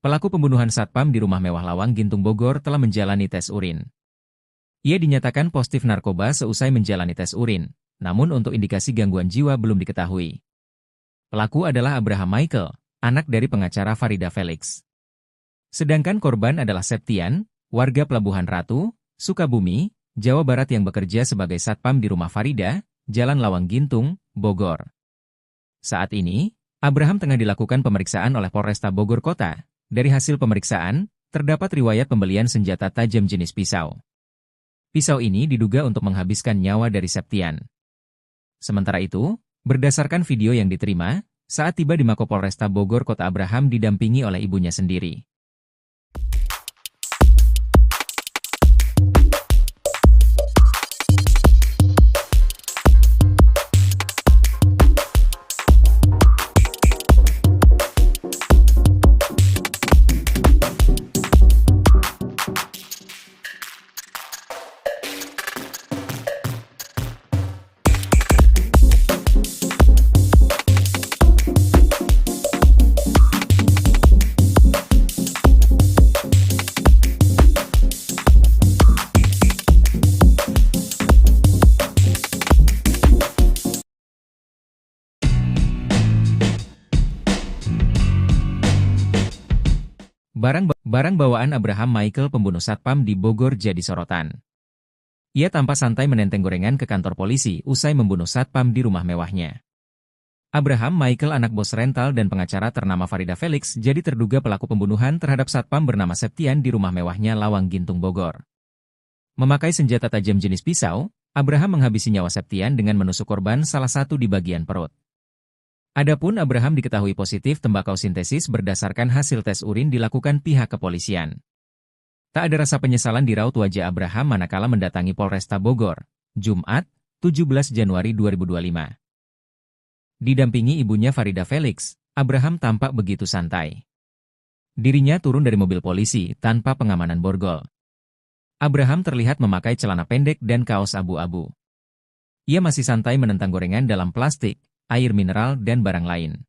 Pelaku pembunuhan satpam di rumah mewah Lawang Gintung Bogor telah menjalani tes urin. Ia dinyatakan positif narkoba seusai menjalani tes urin, namun untuk indikasi gangguan jiwa belum diketahui. Pelaku adalah Abraham Michael, anak dari pengacara Farida Felix. Sedangkan korban adalah Septian, warga Pelabuhan Ratu, Sukabumi, Jawa Barat yang bekerja sebagai satpam di rumah Farida, Jalan Lawang Gintung, Bogor. Saat ini, Abraham tengah dilakukan pemeriksaan oleh Polresta Bogor Kota. Dari hasil pemeriksaan, terdapat riwayat pembelian senjata tajam jenis pisau. Pisau ini diduga untuk menghabiskan nyawa dari Septian. Sementara itu, berdasarkan video yang diterima, saat tiba di Mako Polresta Bogor Kota Abraham didampingi oleh ibunya sendiri. Barang bawaan Abraham Michael pembunuh satpam di Bogor jadi sorotan. Ia tampak santai menenteng gorengan ke kantor polisi usai membunuh satpam di rumah mewahnya. Abraham Michael anak bos rental dan pengacara ternama Farida Felix jadi terduga pelaku pembunuhan terhadap satpam bernama Septian di rumah mewahnya Lawang Gintung Bogor. Memakai senjata tajam jenis pisau, Abraham menghabisi nyawa Septian dengan menusuk korban salah satu di bagian perut. Adapun Abraham diketahui positif tembakau sintesis berdasarkan hasil tes urin dilakukan pihak kepolisian. Tak ada rasa penyesalan di raut wajah Abraham manakala mendatangi Polresta Bogor, Jumat, 17 Januari 2025. Didampingi ibunya Farida Felix, Abraham tampak begitu santai. Dirinya turun dari mobil polisi tanpa pengamanan borgol. Abraham terlihat memakai celana pendek dan kaos abu-abu. Ia masih santai menentang gorengan dalam plastik, air mineral dan barang lain.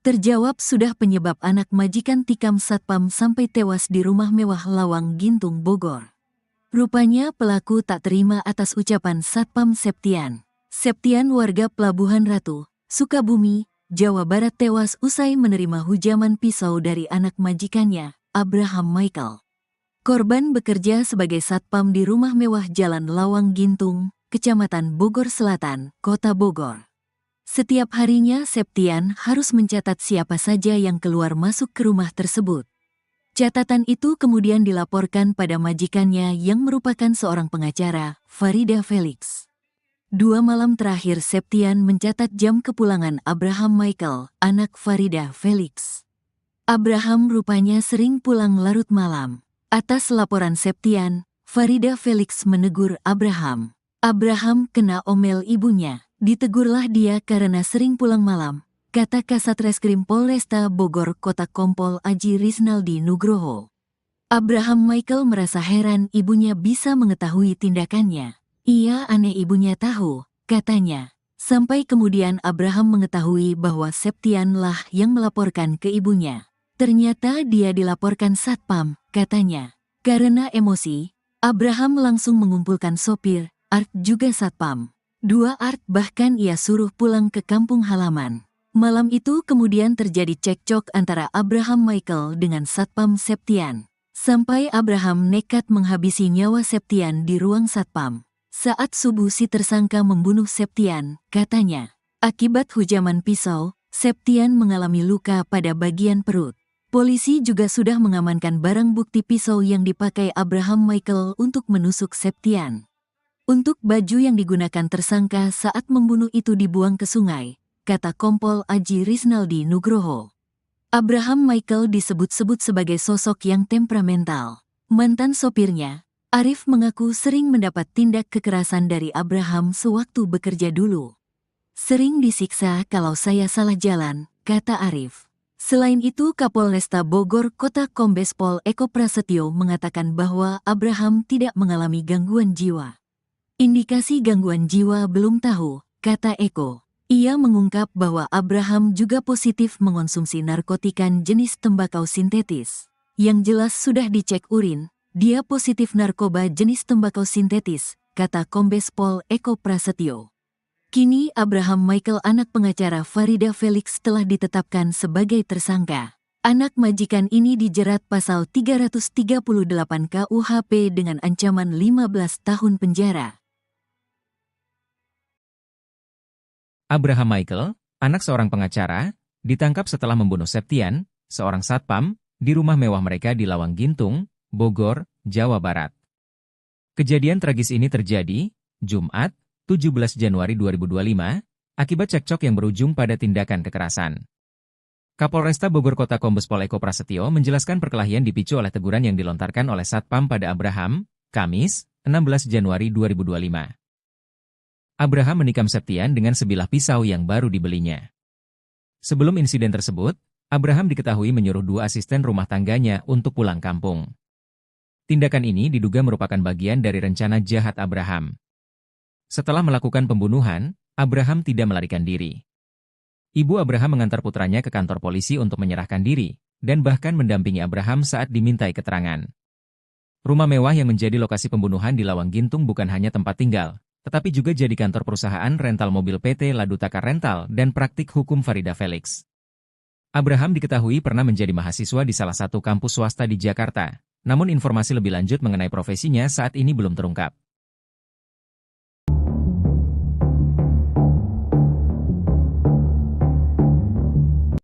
Terjawab sudah penyebab anak majikan tikam satpam sampai tewas di rumah mewah Lawang Gintung Bogor. Rupanya pelaku tak terima atas ucapan Satpam Septian. Septian warga Pelabuhan Ratu, Sukabumi, Jawa Barat tewas usai menerima hujaman pisau dari anak majikannya, Abraham Michael. Korban bekerja sebagai satpam di rumah mewah Jalan Lawang Gintung, Kecamatan Bogor Selatan, Kota Bogor. Setiap harinya Septian harus mencatat siapa saja yang keluar masuk ke rumah tersebut. Catatan itu kemudian dilaporkan pada majikannya yang merupakan seorang pengacara, Farida Felix. 2 malam terakhir Septian mencatat jam kepulangan Abraham Michael, anak Farida Felix. Abraham rupanya sering pulang larut malam. Atas laporan Septian, Farida Felix menegur Abraham. Abraham kena omel ibunya. Ditegurlah dia karena sering pulang malam, kata Kasat Reskrim Polresta Bogor Kota Kompol Aji Riznaldi Nugroho. Abraham Michael merasa heran ibunya bisa mengetahui tindakannya. Ia aneh ibunya tahu, katanya. Sampai kemudian Abraham mengetahui bahwa Septian lah yang melaporkan ke ibunya. Ternyata dia dilaporkan satpam, katanya. Karena emosi, Abraham langsung mengumpulkan sopir, Art juga satpam. 2 Art bahkan ia suruh pulang ke kampung halaman. Malam itu kemudian terjadi cekcok antara Abraham Michael dengan Satpam Septian. Sampai Abraham nekat menghabisi nyawa Septian di ruang satpam. Saat subuh si tersangka membunuh Septian, katanya. Akibat hujaman pisau, Septian mengalami luka pada bagian perut. Polisi juga sudah mengamankan barang bukti pisau yang dipakai Abraham Michael untuk menusuk Septian. Untuk baju yang digunakan tersangka saat membunuh itu dibuang ke sungai, kata Kompol Aji Riznaldi Nugroho. Abraham Michael disebut-sebut sebagai sosok yang temperamental. Mantan sopirnya, Arif mengaku sering mendapat tindak kekerasan dari Abraham sewaktu bekerja dulu. Sering disiksa kalau saya salah jalan, kata Arif. Selain itu Kapolresta Bogor Kota Kombes Pol Eko Prasetyo mengatakan bahwa Abraham tidak mengalami gangguan jiwa. Indikasi gangguan jiwa belum tahu, kata Eko. Ia mengungkap bahwa Abraham juga positif mengonsumsi narkotika jenis tembakau sintetis. Yang jelas sudah dicek urin, dia positif narkoba jenis tembakau sintetis, kata Kombes Pol Eko Prasetyo. Kini Abraham Michael anak pengacara Farida Felix telah ditetapkan sebagai tersangka. Anak majikan ini dijerat pasal 338 KUHP dengan ancaman 15 tahun penjara. Abraham Michael, anak seorang pengacara, ditangkap setelah membunuh Septian, seorang satpam, di rumah mewah mereka di Lawang Gintung, Bogor, Jawa Barat. Kejadian tragis ini terjadi, Jumat, 17 Januari 2025, akibat cekcok yang berujung pada tindakan kekerasan. Kapolresta Bogor Kota Kombes Pol Eko Prasetyo menjelaskan perkelahian dipicu oleh teguran yang dilontarkan oleh satpam pada Abraham, Kamis, 16 Januari 2025. Abraham menikam Septian dengan sebilah pisau yang baru dibelinya. Sebelum insiden tersebut, Abraham diketahui menyuruh 2 asisten rumah tangganya untuk pulang kampung. Tindakan ini diduga merupakan bagian dari rencana jahat Abraham. Setelah melakukan pembunuhan, Abraham tidak melarikan diri. Ibu Abraham mengantar putranya ke kantor polisi untuk menyerahkan diri, dan bahkan mendampingi Abraham saat dimintai keterangan. Rumah mewah yang menjadi lokasi pembunuhan di Lawang Gintung bukan hanya tempat tinggal, tetapi juga jadi kantor perusahaan rental mobil PT Ladutaka Rental dan praktik hukum Farida Felix. Abraham diketahui pernah menjadi mahasiswa di salah satu kampus swasta di Jakarta, namun informasi lebih lanjut mengenai profesinya saat ini belum terungkap.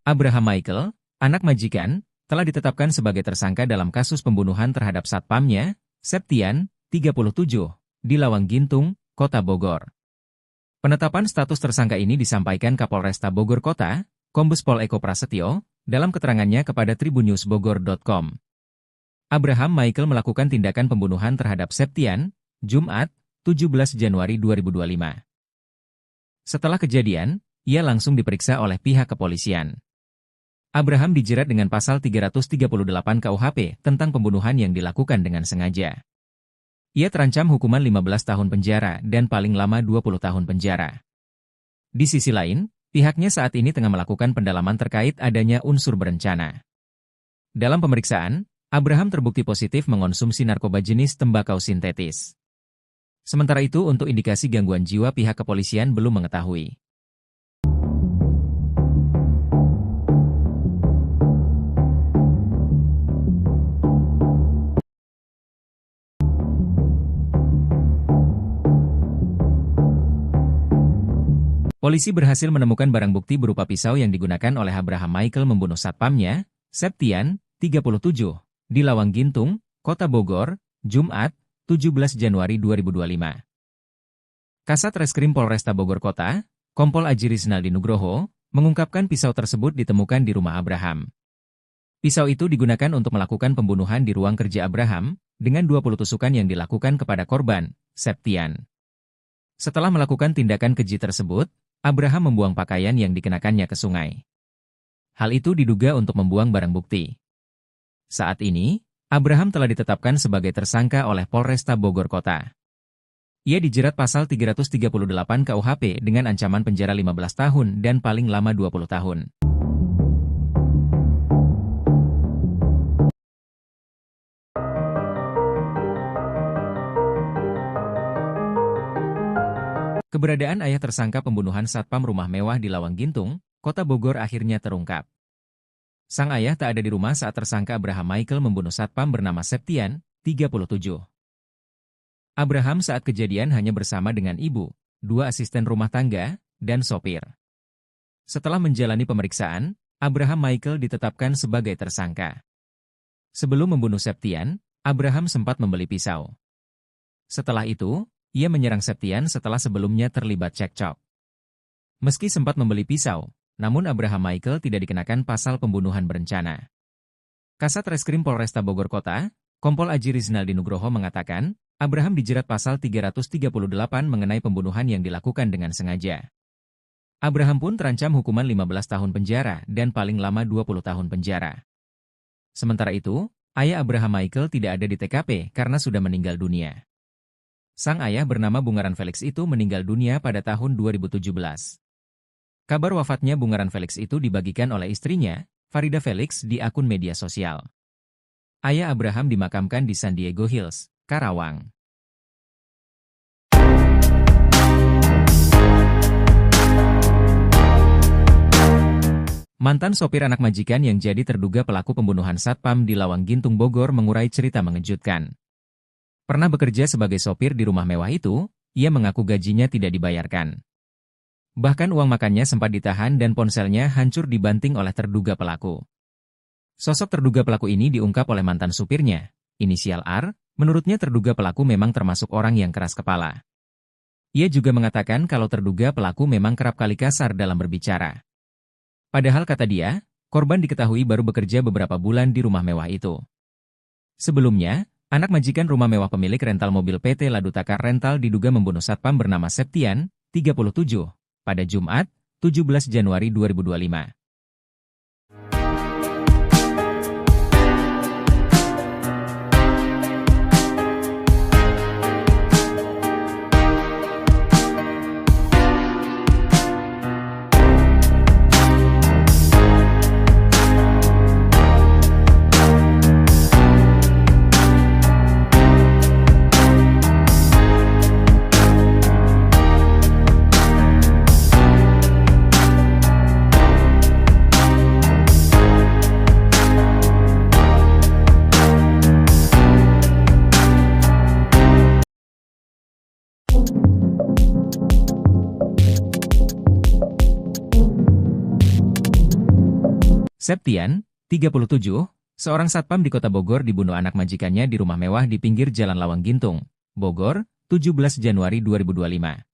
Abraham Michael, anak majikan, telah ditetapkan sebagai tersangka dalam kasus pembunuhan terhadap satpamnya, Septian, 37, di Lawang Gintung, Kota Bogor. Penetapan status tersangka ini disampaikan Kapolresta Bogor Kota, Kombes Pol Eko Prasetyo, dalam keterangannya kepada tribunnewsbogor.com. Abraham Michael melakukan tindakan pembunuhan terhadap Septian, Jumat, 17 Januari 2025. Setelah kejadian, ia langsung diperiksa oleh pihak kepolisian. Abraham dijerat dengan pasal 338 KUHP tentang pembunuhan yang dilakukan dengan sengaja. Ia terancam hukuman 15 tahun penjara dan paling lama 20 tahun penjara. Di sisi lain, pihaknya saat ini tengah melakukan pendalaman terkait adanya unsur berencana. Dalam pemeriksaan, Abraham terbukti positif mengonsumsi narkoba jenis tembakau sintetis. Sementara itu untuk indikasi gangguan jiwa pihak kepolisian belum mengetahui. Polisi berhasil menemukan barang bukti berupa pisau yang digunakan oleh Abraham Michael membunuh satpamnya, Septian, 37, di Lawang Gintung, Kota Bogor, Jumat, 17 Januari 2025. Kasat Reskrim Polresta Bogor Kota, Kompol Aji Rizaldi Nugroho, mengungkapkan pisau tersebut ditemukan di rumah Abraham. Pisau itu digunakan untuk melakukan pembunuhan di ruang kerja Abraham, dengan 20 tusukan yang dilakukan kepada korban, Septian. Setelah melakukan tindakan keji tersebut, Abraham membuang pakaian yang dikenakannya ke sungai. Hal itu diduga untuk membuang barang bukti. Saat ini, Abraham telah ditetapkan sebagai tersangka oleh Polresta Bogor Kota. Ia dijerat pasal 338 KUHP dengan ancaman penjara 15 tahun dan paling lama 20 tahun. Keberadaan ayah tersangka pembunuhan satpam rumah mewah di Lawang Gintung, Kota Bogor akhirnya terungkap. Sang ayah tak ada di rumah saat tersangka Abraham Michael membunuh satpam bernama Septian, 37. Abraham saat kejadian hanya bersama dengan ibu, 2 asisten rumah tangga, dan sopir. Setelah menjalani pemeriksaan, Abraham Michael ditetapkan sebagai tersangka. Sebelum membunuh Septian, Abraham sempat membeli pisau. Setelah itu, ia menyerang Septian setelah sebelumnya terlibat cekcok. Meski sempat membeli pisau, namun Abraham Michael tidak dikenakan pasal pembunuhan berencana. Kasat Reskrim Polresta Bogor Kota, Kompol Aji Rizaldi Nugroho mengatakan, Abraham dijerat pasal 338 mengenai pembunuhan yang dilakukan dengan sengaja. Abraham pun terancam hukuman 15 tahun penjara dan paling lama 20 tahun penjara. Sementara itu, ayah Abraham Michael tidak ada di TKP karena sudah meninggal dunia. Sang ayah bernama Bungaran Felix itu meninggal dunia pada tahun 2017. Kabar wafatnya Bungaran Felix itu dibagikan oleh istrinya, Farida Felix, di akun media sosial. Ayah Abraham dimakamkan di San Diego Hills, Karawang. Mantan sopir anak majikan yang jadi terduga pelaku pembunuhan satpam di Lawang Gintung Bogor mengurai cerita mengejutkan. Pernah bekerja sebagai sopir di rumah mewah itu, ia mengaku gajinya tidak dibayarkan. Bahkan uang makannya sempat ditahan dan ponselnya hancur dibanting oleh terduga pelaku. Sosok terduga pelaku ini diungkap oleh mantan supirnya, inisial R, menurutnya terduga pelaku memang termasuk orang yang keras kepala. Ia juga mengatakan kalau terduga pelaku memang kerap kali kasar dalam berbicara. Padahal kata dia, korban diketahui baru bekerja beberapa bulan di rumah mewah itu. Sebelumnya, anak majikan rumah mewah pemilik rental mobil PT Ladutaka Rental diduga membunuh satpam bernama Septian, 37, pada Jumat, 17 Januari 2025. Septian, 37, seorang satpam di kota Bogor dibunuh anak majikannya di rumah mewah di pinggir Jalan Lawang Gintung, Bogor, 17 Januari 2025.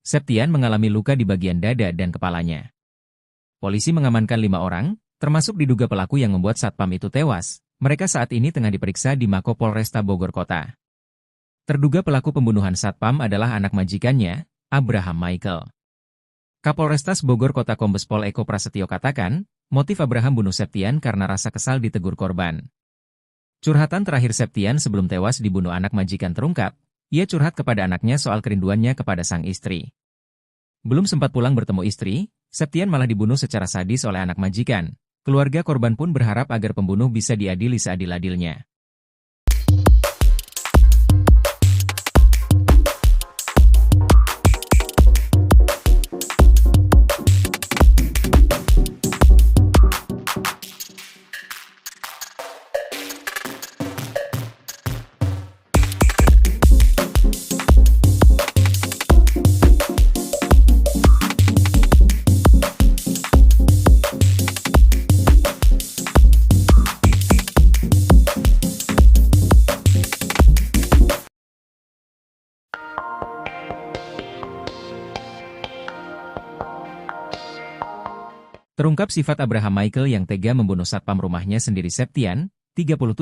Septian mengalami luka di bagian dada dan kepalanya. Polisi mengamankan 5 orang, termasuk diduga pelaku yang membuat satpam itu tewas. Mereka saat ini tengah diperiksa di Mako Polresta Bogor Kota. Terduga pelaku pembunuhan satpam adalah anak majikannya, Abraham Michael. Kapolrestas Bogor Kota Kombes Pol Eko Prasetyo katakan, motif Abraham bunuh Septian karena rasa kesal ditegur korban. Curhatan terakhir Septian sebelum tewas dibunuh anak majikan terungkap, ia curhat kepada anaknya soal kerinduannya kepada sang istri. Belum sempat pulang bertemu istri, Septian malah dibunuh secara sadis oleh anak majikan. Keluarga korban pun berharap agar pembunuh bisa diadili seadil-adilnya. Terungkap sifat Abraham Michael yang tega membunuh satpam rumahnya sendiri Septian, 37,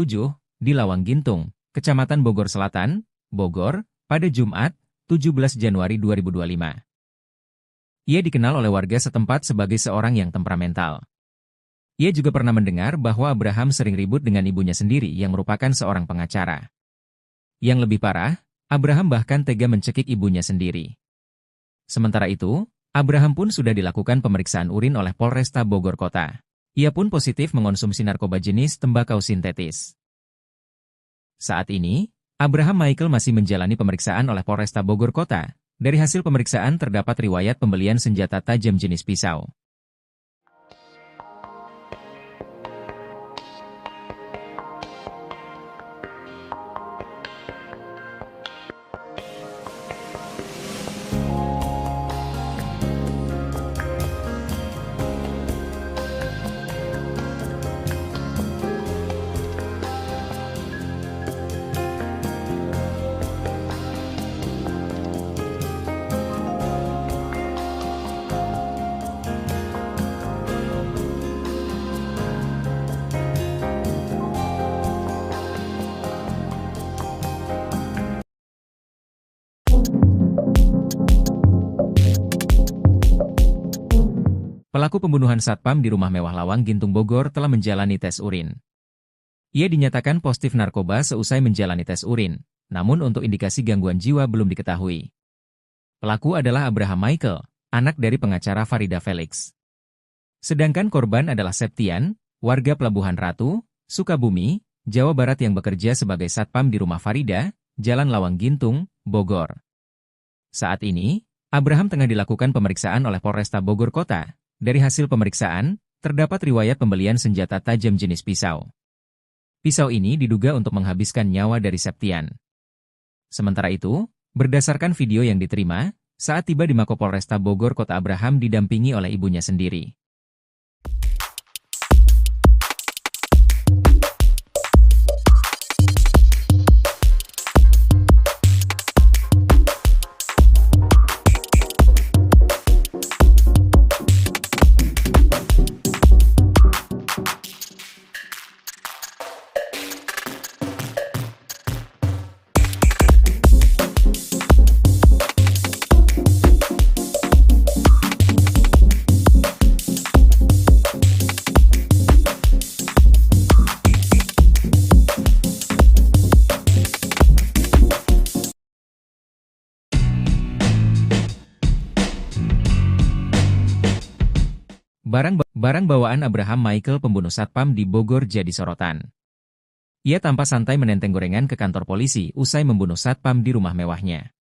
di Lawang Gintung, Kecamatan Bogor Selatan, Bogor, pada Jumat, 17 Januari 2025. Ia dikenal oleh warga setempat sebagai seorang yang temperamental. Ia juga pernah mendengar bahwa Abraham sering ribut dengan ibunya sendiri yang merupakan seorang pengacara. Yang lebih parah, Abraham bahkan tega mencekik ibunya sendiri. Sementara itu, Abraham pun sudah dilakukan pemeriksaan urin oleh Polresta Bogor Kota. Ia pun positif mengonsumsi narkoba jenis tembakau sintetis. Saat ini, Abraham Michael masih menjalani pemeriksaan oleh Polresta Bogor Kota. Dari hasil pemeriksaan terdapat riwayat pembelian senjata tajam jenis pisau. Pelaku pembunuhan satpam di rumah mewah Lawang Gintung Bogor telah menjalani tes urin. Ia dinyatakan positif narkoba seusai menjalani tes urin, namun untuk indikasi gangguan jiwa belum diketahui. Pelaku adalah Abraham Michael, anak dari pengacara Farida Felix. Sedangkan korban adalah Septian, warga Pelabuhan Ratu, Sukabumi, Jawa Barat yang bekerja sebagai satpam di rumah Farida, Jalan Lawang Gintung, Bogor. Saat ini, Abraham tengah dilakukan pemeriksaan oleh Polresta Bogor Kota. Dari hasil pemeriksaan, terdapat riwayat pembelian senjata tajam jenis pisau. Pisau ini diduga untuk menghabiskan nyawa dari Septian. Sementara itu, berdasarkan video yang diterima, saat tiba di Mako Polresta Bogor Kota Abraham didampingi oleh ibunya sendiri. Barang bawaan Abraham Michael pembunuh satpam di Bogor jadi sorotan. Ia tampak santai menenteng gorengan ke kantor polisi usai membunuh satpam di rumah mewahnya.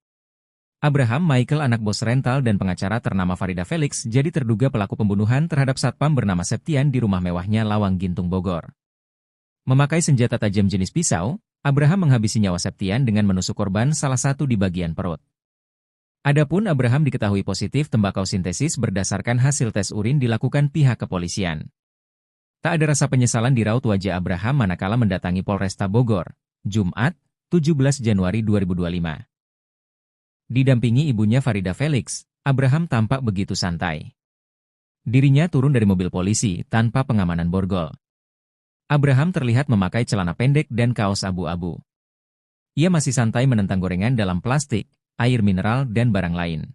Abraham Michael anak bos rental dan pengacara ternama Farida Felix jadi terduga pelaku pembunuhan terhadap satpam bernama Septian di rumah mewahnya Lawang Gintung Bogor. Memakai senjata tajam jenis pisau, Abraham menghabisi nyawa Septian dengan menusuk korban salah satu di bagian perut. Adapun Abraham diketahui positif tembakau sintesis berdasarkan hasil tes urin dilakukan pihak kepolisian. Tak ada rasa penyesalan di raut wajah Abraham manakala mendatangi Polresta Bogor, Jumat, 17 Januari 2025. Didampingi ibunya Farida Felix, Abraham tampak begitu santai. Dirinya turun dari mobil polisi tanpa pengamanan borgol. Abraham terlihat memakai celana pendek dan kaos abu-abu. Ia masih santai menentang gorengan dalam plastik, air mineral dan barang lain.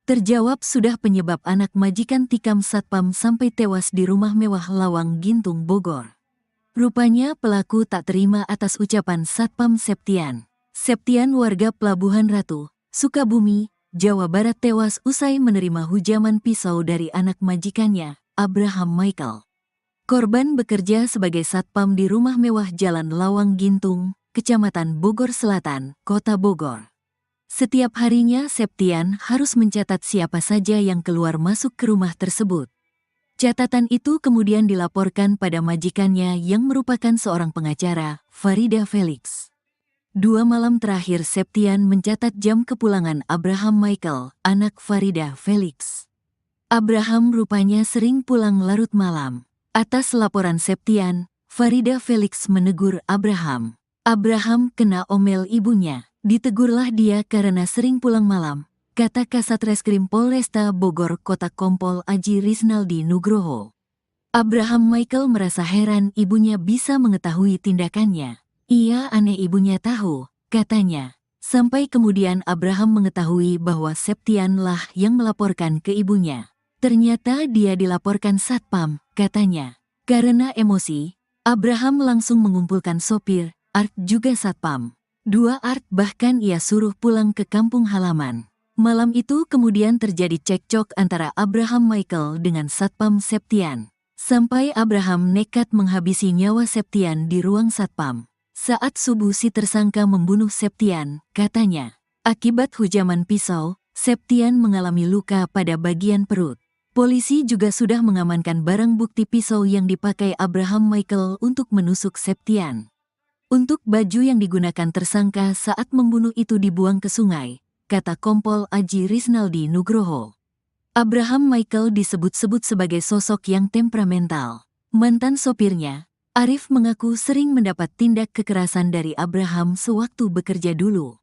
Terjawab sudah penyebab anak majikan tikam satpam sampai tewas di rumah mewah Lawang Gintung Bogor. Rupanya pelaku tak terima atas ucapan Satpam Septian. Septian warga Pelabuhan Ratu, Sukabumi, Jawa Barat tewas usai menerima hujaman pisau dari anak majikannya, Abraham Michael. Korban bekerja sebagai satpam di rumah mewah Jalan Lawang Gintung, Kecamatan Bogor Selatan, Kota Bogor. Setiap harinya Septian harus mencatat siapa saja yang keluar masuk ke rumah tersebut. Catatan itu kemudian dilaporkan pada majikannya yang merupakan seorang pengacara, Farida Felix. 2 malam terakhir Septian mencatat jam kepulangan Abraham Michael, anak Farida Felix. Abraham rupanya sering pulang larut malam. Atas laporan Septian, Farida Felix menegur Abraham. Abraham kena omel ibunya. Ditegurlah dia karena sering pulang malam, kata Kasat Reskrim Polresta Bogor Kota Kompol Aji Risnaldi Nugroho. Abraham Michael merasa heran ibunya bisa mengetahui tindakannya. Ia aneh ibunya tahu, katanya. Sampai kemudian Abraham mengetahui bahwa Septian lah yang melaporkan ke ibunya. Ternyata dia dilaporkan satpam, katanya. Karena emosi, Abraham langsung mengumpulkan sopir, Art juga satpam. 2 Art bahkan ia suruh pulang ke kampung halaman. Malam itu kemudian terjadi cekcok antara Abraham Michael dengan Satpam Septian. Sampai Abraham nekat menghabisi nyawa Septian di ruang satpam. Saat subuh si tersangka membunuh Septian, katanya. Akibat hujaman pisau, Septian mengalami luka pada bagian perut. Polisi juga sudah mengamankan barang bukti pisau yang dipakai Abraham Michael untuk menusuk Septian. Untuk baju yang digunakan tersangka saat membunuh itu dibuang ke sungai, kata Kompol Aji Risnaldi Nugroho. Abraham Michael disebut-sebut sebagai sosok yang temperamental. Mantan sopirnya, Arif mengaku sering mendapat tindak kekerasan dari Abraham sewaktu bekerja dulu.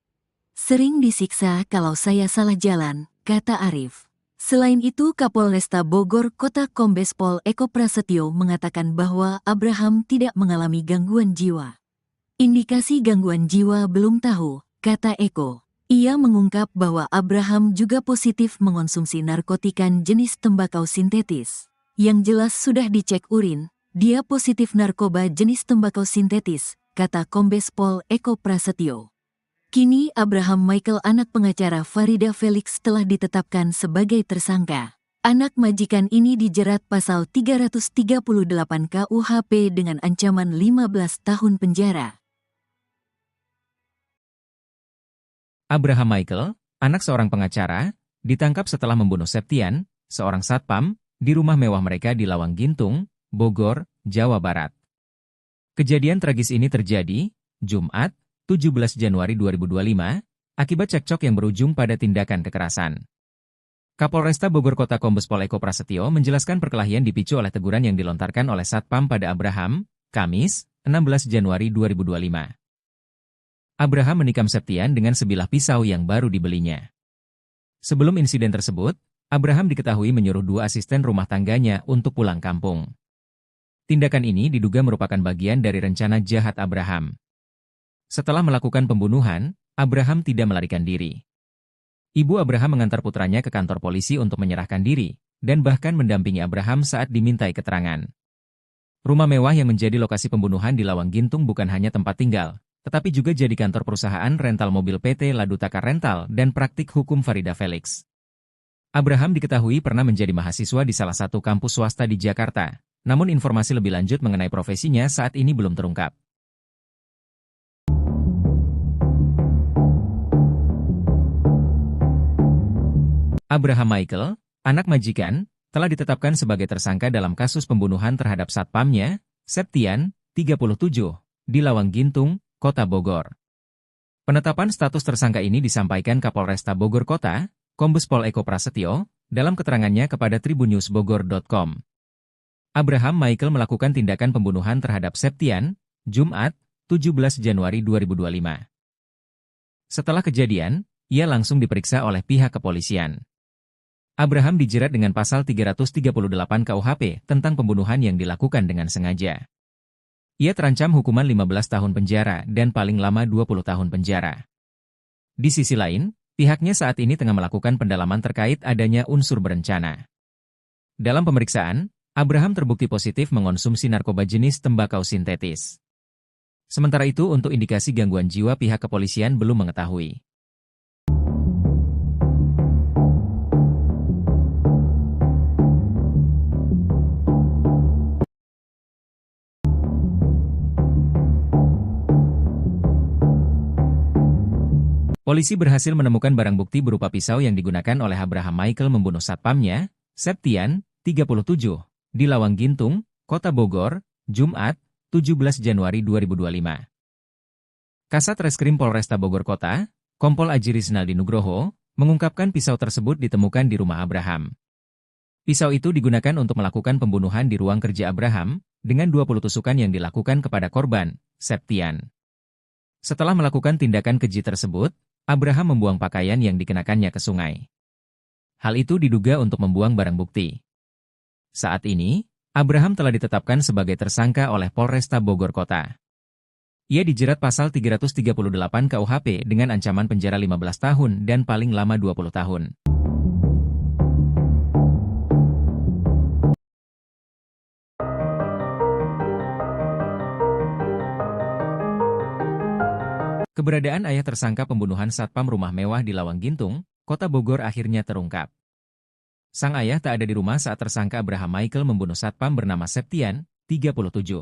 Sering disiksa kalau saya salah jalan, kata Arif. Selain itu Kapolresta Bogor Kota Kombes Pol Eko Prasetyo mengatakan bahwa Abraham tidak mengalami gangguan jiwa. Indikasi gangguan jiwa belum tahu, kata Eko. Ia mengungkap bahwa Abraham juga positif mengonsumsi narkotika jenis tembakau sintetis. Yang jelas sudah dicek urin, dia positif narkoba jenis tembakau sintetis, kata Kombes Pol Eko Prasetyo. Kini Abraham Michael anak pengacara Farida Felix telah ditetapkan sebagai tersangka. Anak majikan ini dijerat pasal 338 KUHP dengan ancaman 15 tahun penjara. Abraham Michael, anak seorang pengacara, ditangkap setelah membunuh Septian, seorang satpam, di rumah mewah mereka di Lawang Gintung, Bogor, Jawa Barat. Kejadian tragis ini terjadi, Jumat, 17 Januari 2025, akibat cekcok yang berujung pada tindakan kekerasan. Kapolresta Bogor Kota Kombes Pol Eko Prasetyo menjelaskan perkelahian dipicu oleh teguran yang dilontarkan oleh satpam pada Abraham, Kamis, 16 Januari 2025. Abraham menikam Septian dengan sebilah pisau yang baru dibelinya. Sebelum insiden tersebut, Abraham diketahui menyuruh 2 asisten rumah tangganya untuk pulang kampung. Tindakan ini diduga merupakan bagian dari rencana jahat Abraham. Setelah melakukan pembunuhan, Abraham tidak melarikan diri. Ibu Abraham mengantar putranya ke kantor polisi untuk menyerahkan diri, dan bahkan mendampingi Abraham saat dimintai keterangan. Rumah mewah yang menjadi lokasi pembunuhan di Lawang Gintung bukan hanya tempat tinggal, tetapi juga jadi kantor perusahaan rental mobil PT Ladutaka Rental dan praktik hukum Farida Felix. Abraham diketahui pernah menjadi mahasiswa di salah satu kampus swasta di Jakarta, namun informasi lebih lanjut mengenai profesinya saat ini belum terungkap. Abraham Michael, anak majikan, telah ditetapkan sebagai tersangka dalam kasus pembunuhan terhadap satpamnya, Septian, 37, di Lawang Gintung, Kota Bogor. Penetapan status tersangka ini disampaikan Kapolresta Bogor Kota, Kombes Pol Eko Prasetyo, dalam keterangannya kepada tribunnewsbogor.com. Abraham Michael melakukan tindakan pembunuhan terhadap Septian, Jumat, 17 Januari 2025. Setelah kejadian, ia langsung diperiksa oleh pihak kepolisian. Abraham dijerat dengan pasal 338 KUHP tentang pembunuhan yang dilakukan dengan sengaja. Ia terancam hukuman 15 tahun penjara dan paling lama 20 tahun penjara. Di sisi lain, pihaknya saat ini tengah melakukan pendalaman terkait adanya unsur berencana. Dalam pemeriksaan, Abraham terbukti positif mengonsumsi narkoba jenis tembakau sintetis. Sementara itu untuk indikasi gangguan jiwa pihak kepolisian belum mengetahui. Polisi berhasil menemukan barang bukti berupa pisau yang digunakan oleh Abraham Michael membunuh satpamnya, Septian, 37, di Lawang Gintung, Kota Bogor, Jumat, 17 Januari 2025. Kasat Reskrim Polresta Bogor Kota, Kompol Aji Rizaldi Nugroho, mengungkapkan pisau tersebut ditemukan di rumah Abraham. Pisau itu digunakan untuk melakukan pembunuhan di ruang kerja Abraham, dengan 20 tusukan yang dilakukan kepada korban, Septian. Setelah melakukan tindakan keji tersebut, Abraham membuang pakaian yang dikenakannya ke sungai. Hal itu diduga untuk membuang barang bukti. Saat ini, Abraham telah ditetapkan sebagai tersangka oleh Polresta Bogor Kota. Ia dijerat pasal 338 KUHP dengan ancaman penjara 15 tahun dan paling lama 20 tahun. Keberadaan ayah tersangka pembunuhan satpam rumah mewah di Lawang Gintung, Kota Bogor akhirnya terungkap. Sang ayah tak ada di rumah saat tersangka Abraham Michael membunuh satpam bernama Septian, 37.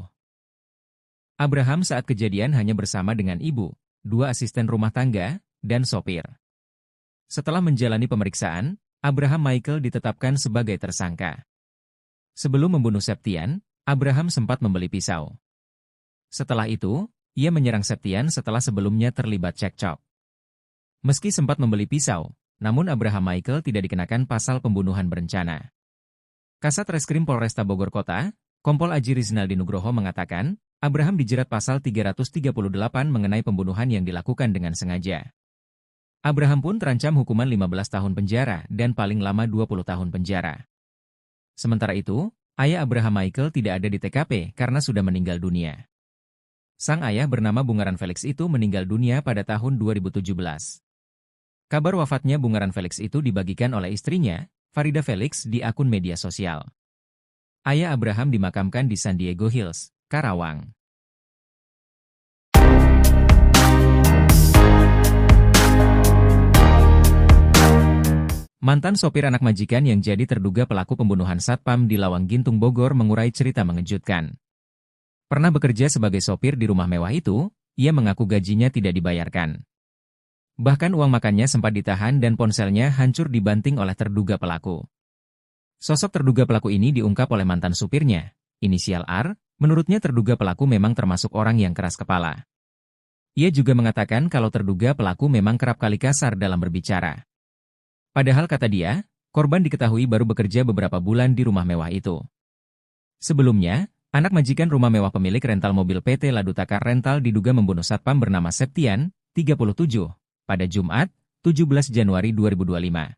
Abraham saat kejadian hanya bersama dengan ibu, 2 asisten rumah tangga, dan sopir. Setelah menjalani pemeriksaan, Abraham Michael ditetapkan sebagai tersangka. Sebelum membunuh Septian, Abraham sempat membeli pisau. Setelah itu, ia menyerang Septian setelah sebelumnya terlibat cekcok. Meski sempat membeli pisau, namun Abraham Michael tidak dikenakan pasal pembunuhan berencana. Kasat Reskrim Polresta Bogor Kota, Kompol Aji Rizaldi Nugroho mengatakan, Abraham dijerat pasal 338 mengenai pembunuhan yang dilakukan dengan sengaja. Abraham pun terancam hukuman 15 tahun penjara dan paling lama 20 tahun penjara. Sementara itu, ayah Abraham Michael tidak ada di TKP karena sudah meninggal dunia. Sang ayah bernama Bungaran Felix itu meninggal dunia pada tahun 2017. Kabar wafatnya Bungaran Felix itu dibagikan oleh istrinya, Farida Felix, di akun media sosial. Ayah Abraham dimakamkan di San Diego Hills, Karawang. Mantan sopir anak majikan yang jadi terduga pelaku pembunuhan satpam di Lawang Gintung Bogor mengurai cerita mengejutkan. Pernah bekerja sebagai sopir di rumah mewah itu, ia mengaku gajinya tidak dibayarkan. Bahkan uang makannya sempat ditahan dan ponselnya hancur dibanting oleh terduga pelaku. Sosok terduga pelaku ini diungkap oleh mantan supirnya, inisial R, menurutnya terduga pelaku memang termasuk orang yang keras kepala. Ia juga mengatakan kalau terduga pelaku memang kerap kali kasar dalam berbicara. Padahal kata dia, korban diketahui baru bekerja beberapa bulan di rumah mewah itu. Sebelumnya, anak majikan rumah mewah pemilik rental mobil PT Ladutaka Rental diduga membunuh satpam bernama Septian, 37, pada Jumat, 17 Januari 2025.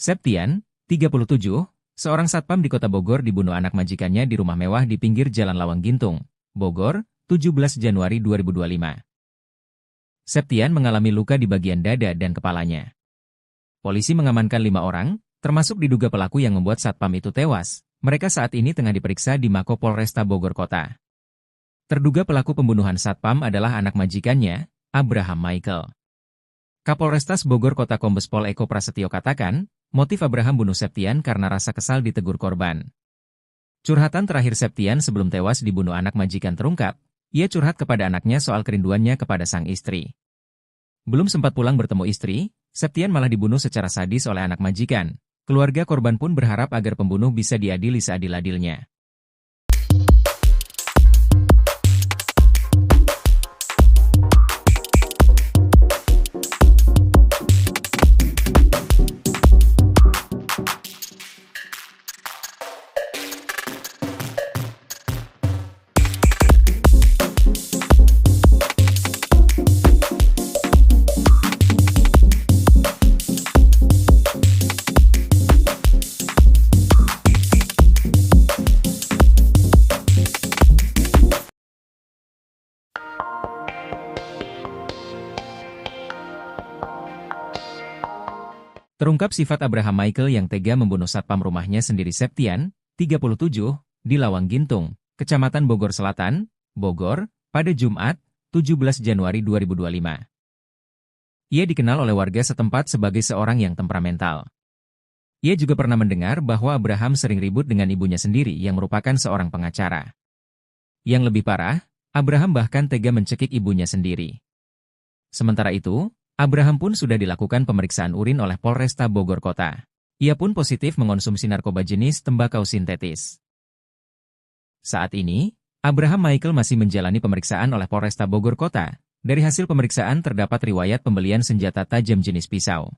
Septian, 37, seorang satpam di kota Bogor dibunuh anak majikannya di rumah mewah di pinggir Jalan Lawang Gintung, Bogor, 17 Januari 2025. Septian mengalami luka di bagian dada dan kepalanya. Polisi mengamankan 5 orang, termasuk diduga pelaku yang membuat satpam itu tewas. Mereka saat ini tengah diperiksa di Mako Polresta Bogor Kota. Terduga pelaku pembunuhan satpam adalah anak majikannya, Abraham Michael. Kapolrestas Bogor Kota Kombes Pol Eko Prasetyo katakan, motif Abraham bunuh Septian karena rasa kesal ditegur korban. Curhatan terakhir Septian sebelum tewas dibunuh anak majikan terungkap, ia curhat kepada anaknya soal kerinduannya kepada sang istri. Belum sempat pulang bertemu istri, Septian malah dibunuh secara sadis oleh anak majikan. Keluarga korban pun berharap agar pembunuh bisa diadili seadil-adilnya. Terungkap sifat Abraham Michael yang tega membunuh satpam rumahnya sendiri Septian, 37, di Lawang Gintung, Kecamatan Bogor Selatan, Bogor, pada Jumat, 17 Januari 2025. Ia dikenal oleh warga setempat sebagai seorang yang temperamental. Ia juga pernah mendengar bahwa Abraham sering ribut dengan ibunya sendiri yang merupakan seorang pengacara. Yang lebih parah, Abraham bahkan tega mencekik ibunya sendiri. Sementara itu, Abraham pun sudah dilakukan pemeriksaan urin oleh Polresta Bogor Kota. Ia pun positif mengonsumsi narkoba jenis tembakau sintetis. Saat ini, Abraham Michael masih menjalani pemeriksaan oleh Polresta Bogor Kota. Dari hasil pemeriksaan terdapat riwayat pembelian senjata tajam jenis pisau.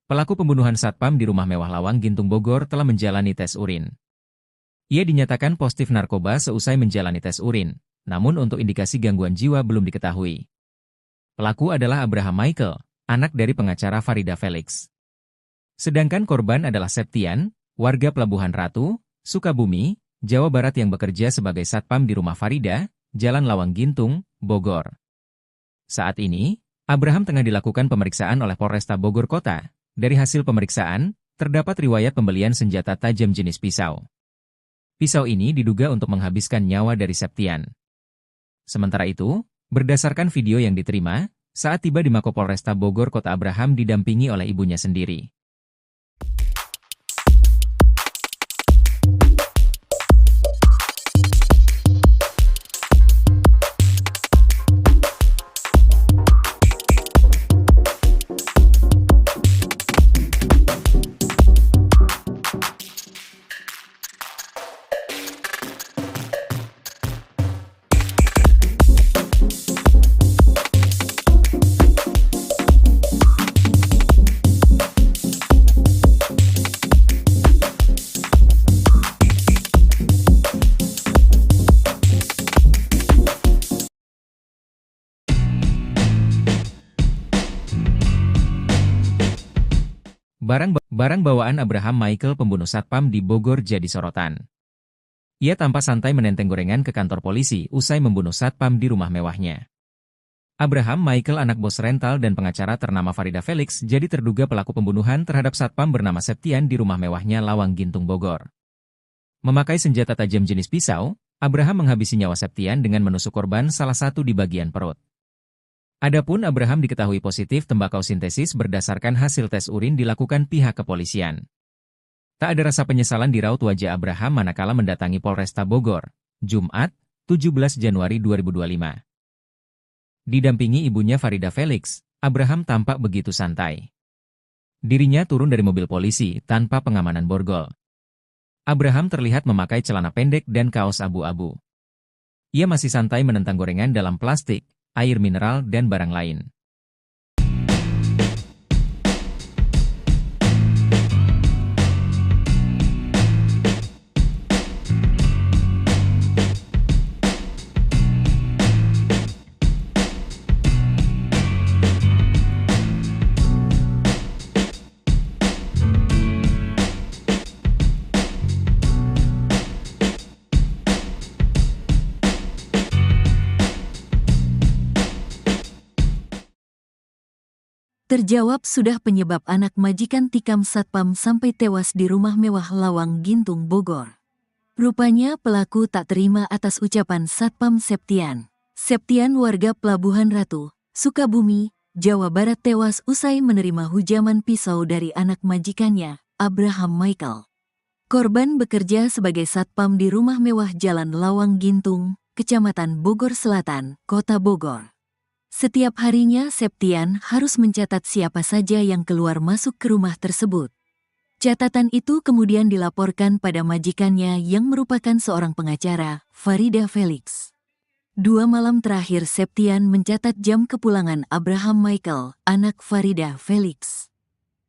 Pelaku pembunuhan satpam di rumah mewah Lawang Gintung Bogor telah menjalani tes urin. Ia dinyatakan positif narkoba seusai menjalani tes urin, namun untuk indikasi gangguan jiwa belum diketahui. Pelaku adalah Abraham Michael, anak dari pengacara Farida Felix. Sedangkan korban adalah Septian, warga Pelabuhan Ratu, Sukabumi, Jawa Barat yang bekerja sebagai satpam di rumah Farida, Jalan Lawang Gintung, Bogor. Saat ini, Abraham tengah dilakukan pemeriksaan oleh Polresta Bogor Kota. Dari hasil pemeriksaan, terdapat riwayat pembelian senjata tajam jenis pisau. Pisau ini diduga untuk menghabiskan nyawa dari Septian. Sementara itu, berdasarkan video yang diterima, saat tiba di Mako Polresta Bogor Kota Abraham didampingi oleh ibunya sendiri. Barang bawaan Abraham Michael pembunuh satpam di Bogor jadi sorotan. Ia tampak santai menenteng gorengan ke kantor polisi usai membunuh satpam di rumah mewahnya. Abraham Michael anak bos rental dan pengacara ternama Farida Felix jadi terduga pelaku pembunuhan terhadap satpam bernama Septian di rumah mewahnya Lawang Gintung Bogor. Memakai senjata tajam jenis pisau, Abraham menghabisi nyawa Septian dengan menusuk korban salah satu di bagian perut. Adapun Abraham diketahui positif tembakau sintesis berdasarkan hasil tes urin dilakukan pihak kepolisian. Tak ada rasa penyesalan di raut wajah Abraham manakala mendatangi Polresta Bogor, Jumat, 17 Januari 2025. Didampingi ibunya Farida Felix, Abraham tampak begitu santai. Dirinya turun dari mobil polisi tanpa pengamanan borgol. Abraham terlihat memakai celana pendek dan kaos abu-abu. Ia masih santai menentang gorengan dalam plastik, air mineral dan barang lain. Terjawab sudah penyebab anak majikan tikam satpam sampai tewas di rumah mewah Lawang Gintung, Bogor. Rupanya pelaku tak terima atas ucapan Satpam Septian. Septian warga Pelabuhan Ratu, Sukabumi, Jawa Barat tewas usai menerima hujaman pisau dari anak majikannya, Abraham Michael. Korban bekerja sebagai satpam di rumah mewah Jalan Lawang Gintung, Kecamatan Bogor Selatan, Kota Bogor. Setiap harinya Septian harus mencatat siapa saja yang keluar masuk ke rumah tersebut. Catatan itu kemudian dilaporkan pada majikannya yang merupakan seorang pengacara, Farida Felix. 2 malam terakhir Septian mencatat jam kepulangan Abraham Michael, anak Farida Felix.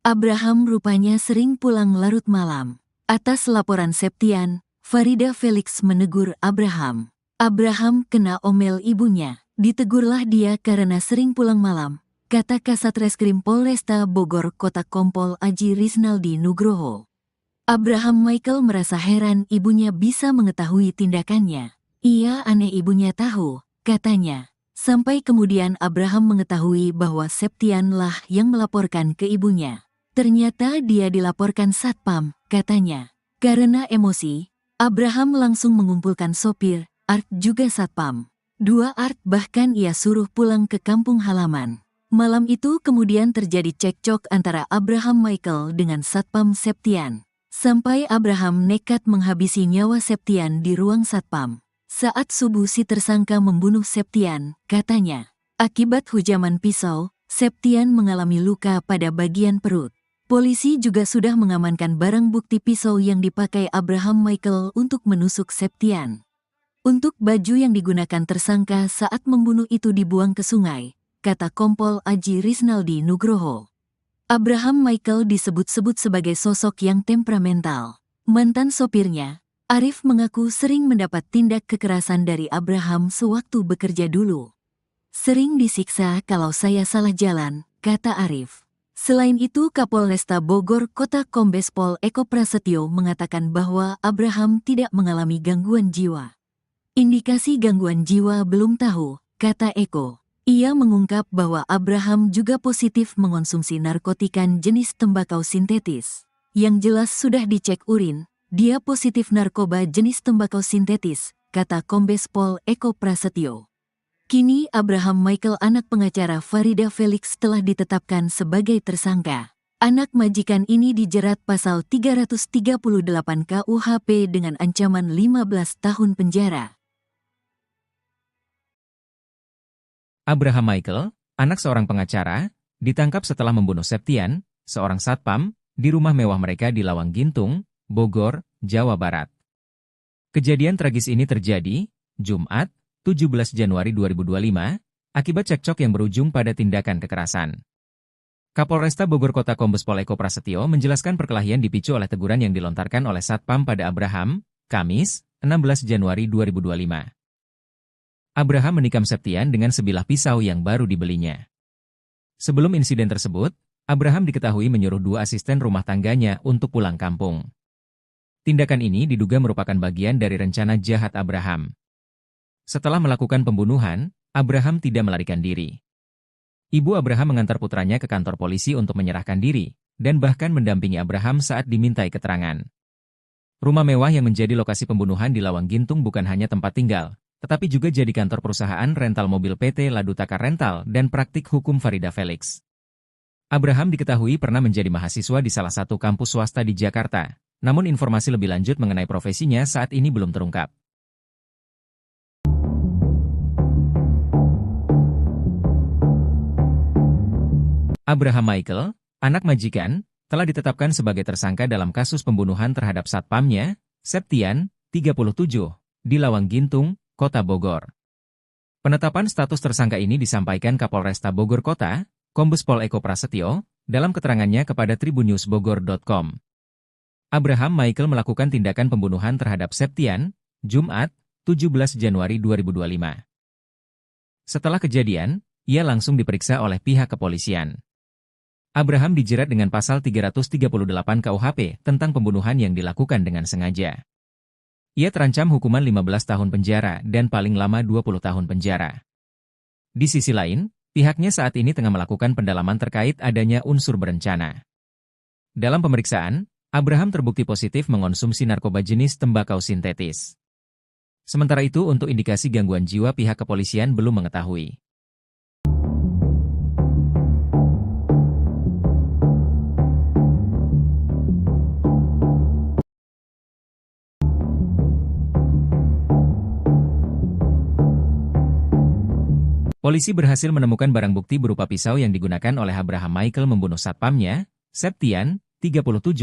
Abraham rupanya sering pulang larut malam. Atas laporan Septian, Farida Felix menegur Abraham. Abraham kena omel ibunya. Ditegurlah dia karena sering pulang malam, kata Kasat Reskrim Polresta Bogor Kota Kompol Aji Riznaldi Nugroho. Abraham Michael merasa heran ibunya bisa mengetahui tindakannya. Ia aneh ibunya tahu, katanya. Sampai kemudian Abraham mengetahui bahwa Septian lah yang melaporkan ke ibunya. Ternyata dia dilaporkan satpam, katanya. Karena emosi, Abraham langsung mengumpulkan sopir, Art juga satpam. 2 Art bahkan ia suruh pulang ke kampung halaman. Malam itu kemudian terjadi cekcok antara Abraham Michael dengan Satpam Septian. Sampai Abraham nekat menghabisi nyawa Septian di ruang satpam. Saat subuh si tersangka membunuh Septian, katanya. Akibat hujaman pisau, Septian mengalami luka pada bagian perut. Polisi juga sudah mengamankan barang bukti pisau yang dipakai Abraham Michael untuk menusuk Septian. Untuk baju yang digunakan tersangka saat membunuh itu dibuang ke sungai, kata Kompol Aji Riznaldi Nugroho. Abraham Michael disebut-sebut sebagai sosok yang temperamental. Mantan sopirnya, Arif mengaku sering mendapat tindak kekerasan dari Abraham sewaktu bekerja dulu. Sering disiksa kalau saya salah jalan, kata Arif. Selain itu Kapolresta Bogor Kota Kombes Pol Eko Prasetyo mengatakan bahwa Abraham tidak mengalami gangguan jiwa. Indikasi gangguan jiwa belum tahu, kata Eko. Ia mengungkap bahwa Abraham juga positif mengonsumsi narkotika jenis tembakau sintetis. Yang jelas sudah dicek urin, dia positif narkoba jenis tembakau sintetis, kata Kombes Pol Eko Prasetyo. Kini Abraham Michael anak pengacara Farida Felix telah ditetapkan sebagai tersangka. Anak majikan ini dijerat pasal 338 KUHP dengan ancaman 15 tahun penjara. Abraham Michael, anak seorang pengacara, ditangkap setelah membunuh Septian, seorang satpam, di rumah mewah mereka di Lawang Gintung, Bogor, Jawa Barat. Kejadian tragis ini terjadi, Jumat, 17 Januari 2025, akibat cekcok yang berujung pada tindakan kekerasan. Kapolresta Bogor Kota Kombes Pol Eko Prasetyo menjelaskan perkelahian dipicu oleh teguran yang dilontarkan oleh satpam pada Abraham, Kamis, 16 Januari 2025. Abraham menikam Septian dengan sebilah pisau yang baru dibelinya. Sebelum insiden tersebut, Abraham diketahui menyuruh 2 asisten rumah tangganya untuk pulang kampung. Tindakan ini diduga merupakan bagian dari rencana jahat Abraham. Setelah melakukan pembunuhan, Abraham tidak melarikan diri. Ibu Abraham mengantar putranya ke kantor polisi untuk menyerahkan diri, dan bahkan mendampingi Abraham saat dimintai keterangan. Rumah mewah yang menjadi lokasi pembunuhan di Lawang Gintung bukan hanya tempat tinggal, tetapi juga jadi kantor perusahaan rental mobil PT Ladutaka Rental dan praktik hukum Farida Felix. Abraham diketahui pernah menjadi mahasiswa di salah satu kampus swasta di Jakarta, namun informasi lebih lanjut mengenai profesinya saat ini belum terungkap. Abraham Michael, anak majikan, telah ditetapkan sebagai tersangka dalam kasus pembunuhan terhadap satpamnya, Septian, 37, di Lawang Gintung, Kota Bogor. Penetapan status tersangka ini disampaikan Kapolresta Bogor Kota, Kombes Pol Eko Prasetyo, dalam keterangannya kepada tribunnewsbogor.com. Abraham Michael melakukan tindakan pembunuhan terhadap Septian, Jumat, 17 Januari 2025. Setelah kejadian, ia langsung diperiksa oleh pihak kepolisian. Abraham dijerat dengan pasal 338 KUHP tentang pembunuhan yang dilakukan dengan sengaja. Ia terancam hukuman 15 tahun penjara dan paling lama 20 tahun penjara. Di sisi lain, pihaknya saat ini tengah melakukan pendalaman terkait adanya unsur berencana. Dalam pemeriksaan, Abraham terbukti positif mengonsumsi narkoba jenis tembakau sintetis. Sementara itu untuk indikasi gangguan jiwa pihak kepolisian belum mengetahui. Polisi berhasil menemukan barang bukti berupa pisau yang digunakan oleh Abraham Michael membunuh satpamnya, Septian, 37,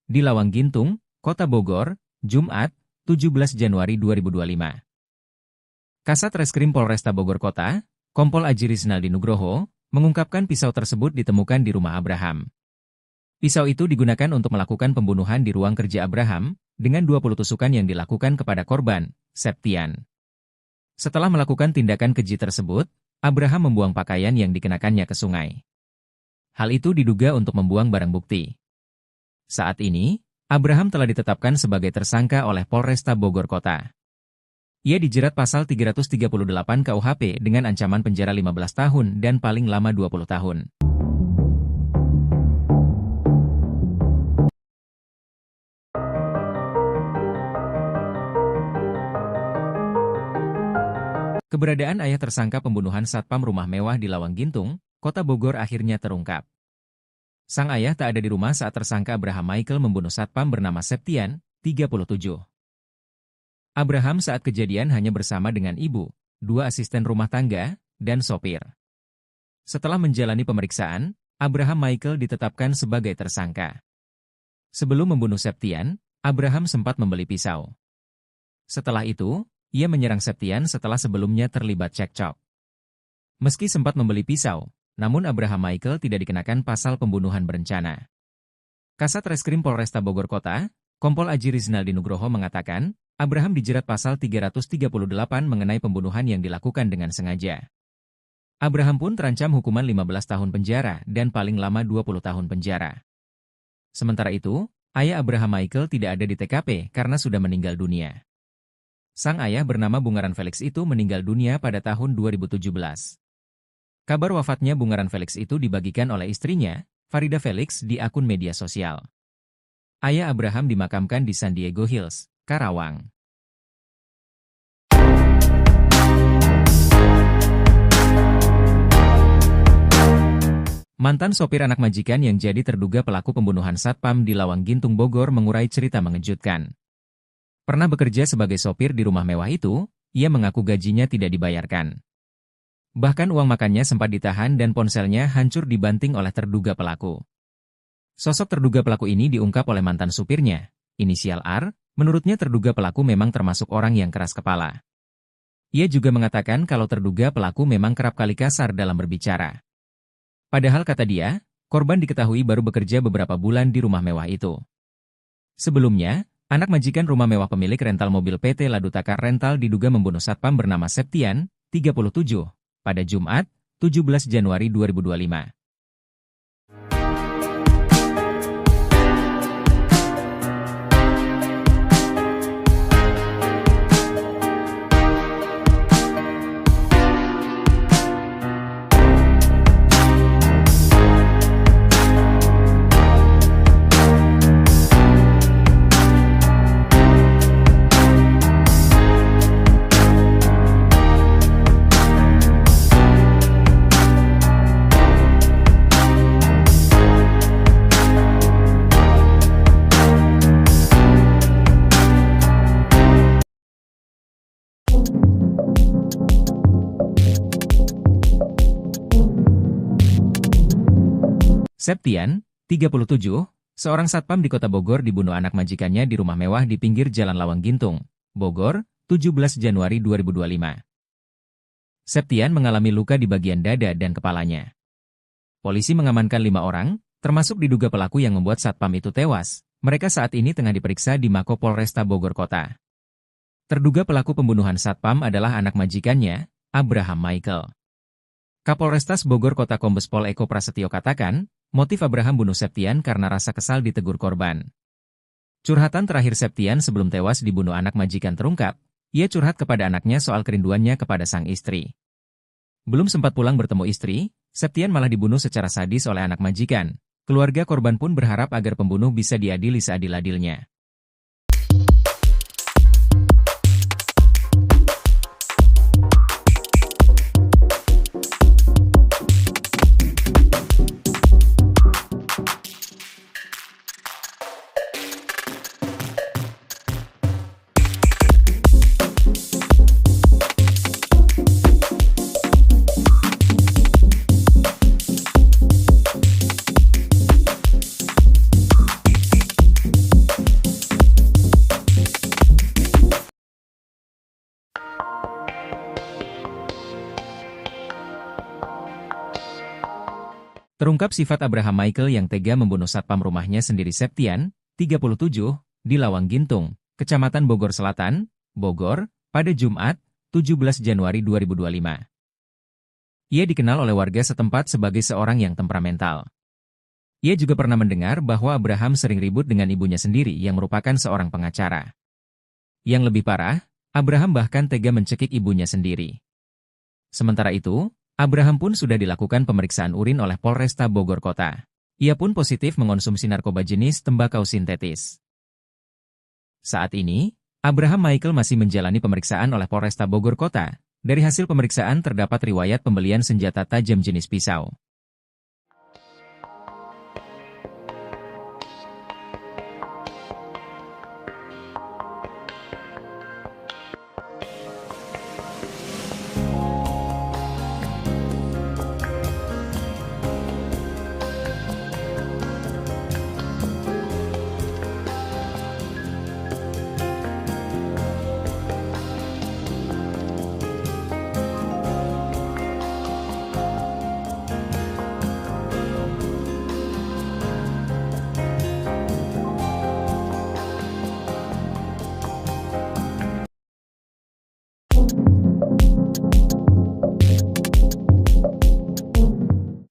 di Lawang Gintung, Kota Bogor, Jumat, 17 Januari 2025. Kasat Reskrim Polresta Bogor Kota, Kompol Aji Rizaldi Nugroho, mengungkapkan pisau tersebut ditemukan di rumah Abraham. Pisau itu digunakan untuk melakukan pembunuhan di ruang kerja Abraham, dengan 20 tusukan yang dilakukan kepada korban, Septian. Setelah melakukan tindakan keji tersebut, Abraham membuang pakaian yang dikenakannya ke sungai. Hal itu diduga untuk membuang barang bukti. Saat ini, Abraham telah ditetapkan sebagai tersangka oleh Polresta Bogor Kota. Ia dijerat pasal 338 KUHP dengan ancaman penjara 15 tahun dan paling lama 20 tahun. Keberadaan ayah tersangka pembunuhan satpam rumah mewah di Lawang Gintung, Kota Bogor akhirnya terungkap. Sang ayah tak ada di rumah saat tersangka Abraham Michael membunuh satpam bernama Septian, 37. Abraham saat kejadian hanya bersama dengan ibu, 2 asisten rumah tangga, dan sopir. Setelah menjalani pemeriksaan, Abraham Michael ditetapkan sebagai tersangka. Sebelum membunuh Septian, Abraham sempat membeli pisau. Setelah itu, ia menyerang Septian setelah sebelumnya terlibat cekcok. Meski sempat membeli pisau, namun Abraham Michael tidak dikenakan pasal pembunuhan berencana. Kasat Reskrim Polresta Bogor Kota, Kompol Aji Rizaldi Nugroho mengatakan, Abraham dijerat pasal 338 mengenai pembunuhan yang dilakukan dengan sengaja. Abraham pun terancam hukuman 15 tahun penjara dan paling lama 20 tahun penjara. Sementara itu, ayah Abraham Michael tidak ada di TKP karena sudah meninggal dunia. Sang ayah bernama Bungaran Felix itu meninggal dunia pada tahun 2017. Kabar wafatnya Bungaran Felix itu dibagikan oleh istrinya, Farida Felix, di akun media sosial. Ayah Abraham dimakamkan di San Diego Hills, Karawang. Mantan sopir anak majikan yang jadi terduga pelaku pembunuhan satpam di Lawang Gintung Bogor mengurai cerita mengejutkan. Pernah bekerja sebagai sopir di rumah mewah itu, ia mengaku gajinya tidak dibayarkan. Bahkan uang makannya sempat ditahan dan ponselnya hancur dibanting oleh terduga pelaku. Sosok terduga pelaku ini diungkap oleh mantan supirnya, inisial R, menurutnya terduga pelaku memang termasuk orang yang keras kepala. Ia juga mengatakan kalau terduga pelaku memang kerap kali kasar dalam berbicara. Padahal kata dia, korban diketahui baru bekerja beberapa bulan di rumah mewah itu. Sebelumnya, anak majikan rumah mewah pemilik rental mobil PT Ladutaka Rental diduga membunuh satpam bernama Septian, 37, pada Jumat, 17 Januari 2025. Septian, 37, seorang satpam di kota Bogor dibunuh anak majikannya di rumah mewah di pinggir Jalan Lawang Gintung, Bogor, 17 Januari 2025. Septian mengalami luka di bagian dada dan kepalanya. Polisi mengamankan 5 orang, termasuk diduga pelaku yang membuat satpam itu tewas. Mereka saat ini tengah diperiksa di Mako Polresta Bogor Kota. Terduga pelaku pembunuhan satpam adalah anak majikannya, Abraham Michael. Kapolrestas Bogor Kota Kombes Pol Eko Prasetyo katakan, motif Abraham bunuh Septian karena rasa kesal ditegur korban. Curhatan terakhir Septian sebelum tewas dibunuh anak majikan terungkap, ia curhat kepada anaknya soal kerinduannya kepada sang istri. Belum sempat pulang bertemu istri, Septian malah dibunuh secara sadis oleh anak majikan. Keluarga korban pun berharap agar pembunuh bisa diadili seadil-adilnya. Terungkap sifat Abraham Michael yang tega membunuh satpam rumahnya sendiri Septian, 37, di Lawang Gintung, Kecamatan Bogor Selatan, Bogor, pada Jumat, 17 Januari 2025. Ia dikenal oleh warga setempat sebagai seorang yang temperamental. Ia juga pernah mendengar bahwa Abraham sering ribut dengan ibunya sendiri yang merupakan seorang pengacara. Yang lebih parah, Abraham bahkan tega mencekik ibunya sendiri. Sementara itu, Abraham pun sudah dilakukan pemeriksaan urin oleh Polresta Bogor Kota. Ia pun positif mengonsumsi narkoba jenis tembakau sintetis. Saat ini, Abraham Michael masih menjalani pemeriksaan oleh Polresta Bogor Kota. Dari hasil pemeriksaan terdapat riwayat pembelian senjata tajam jenis pisau.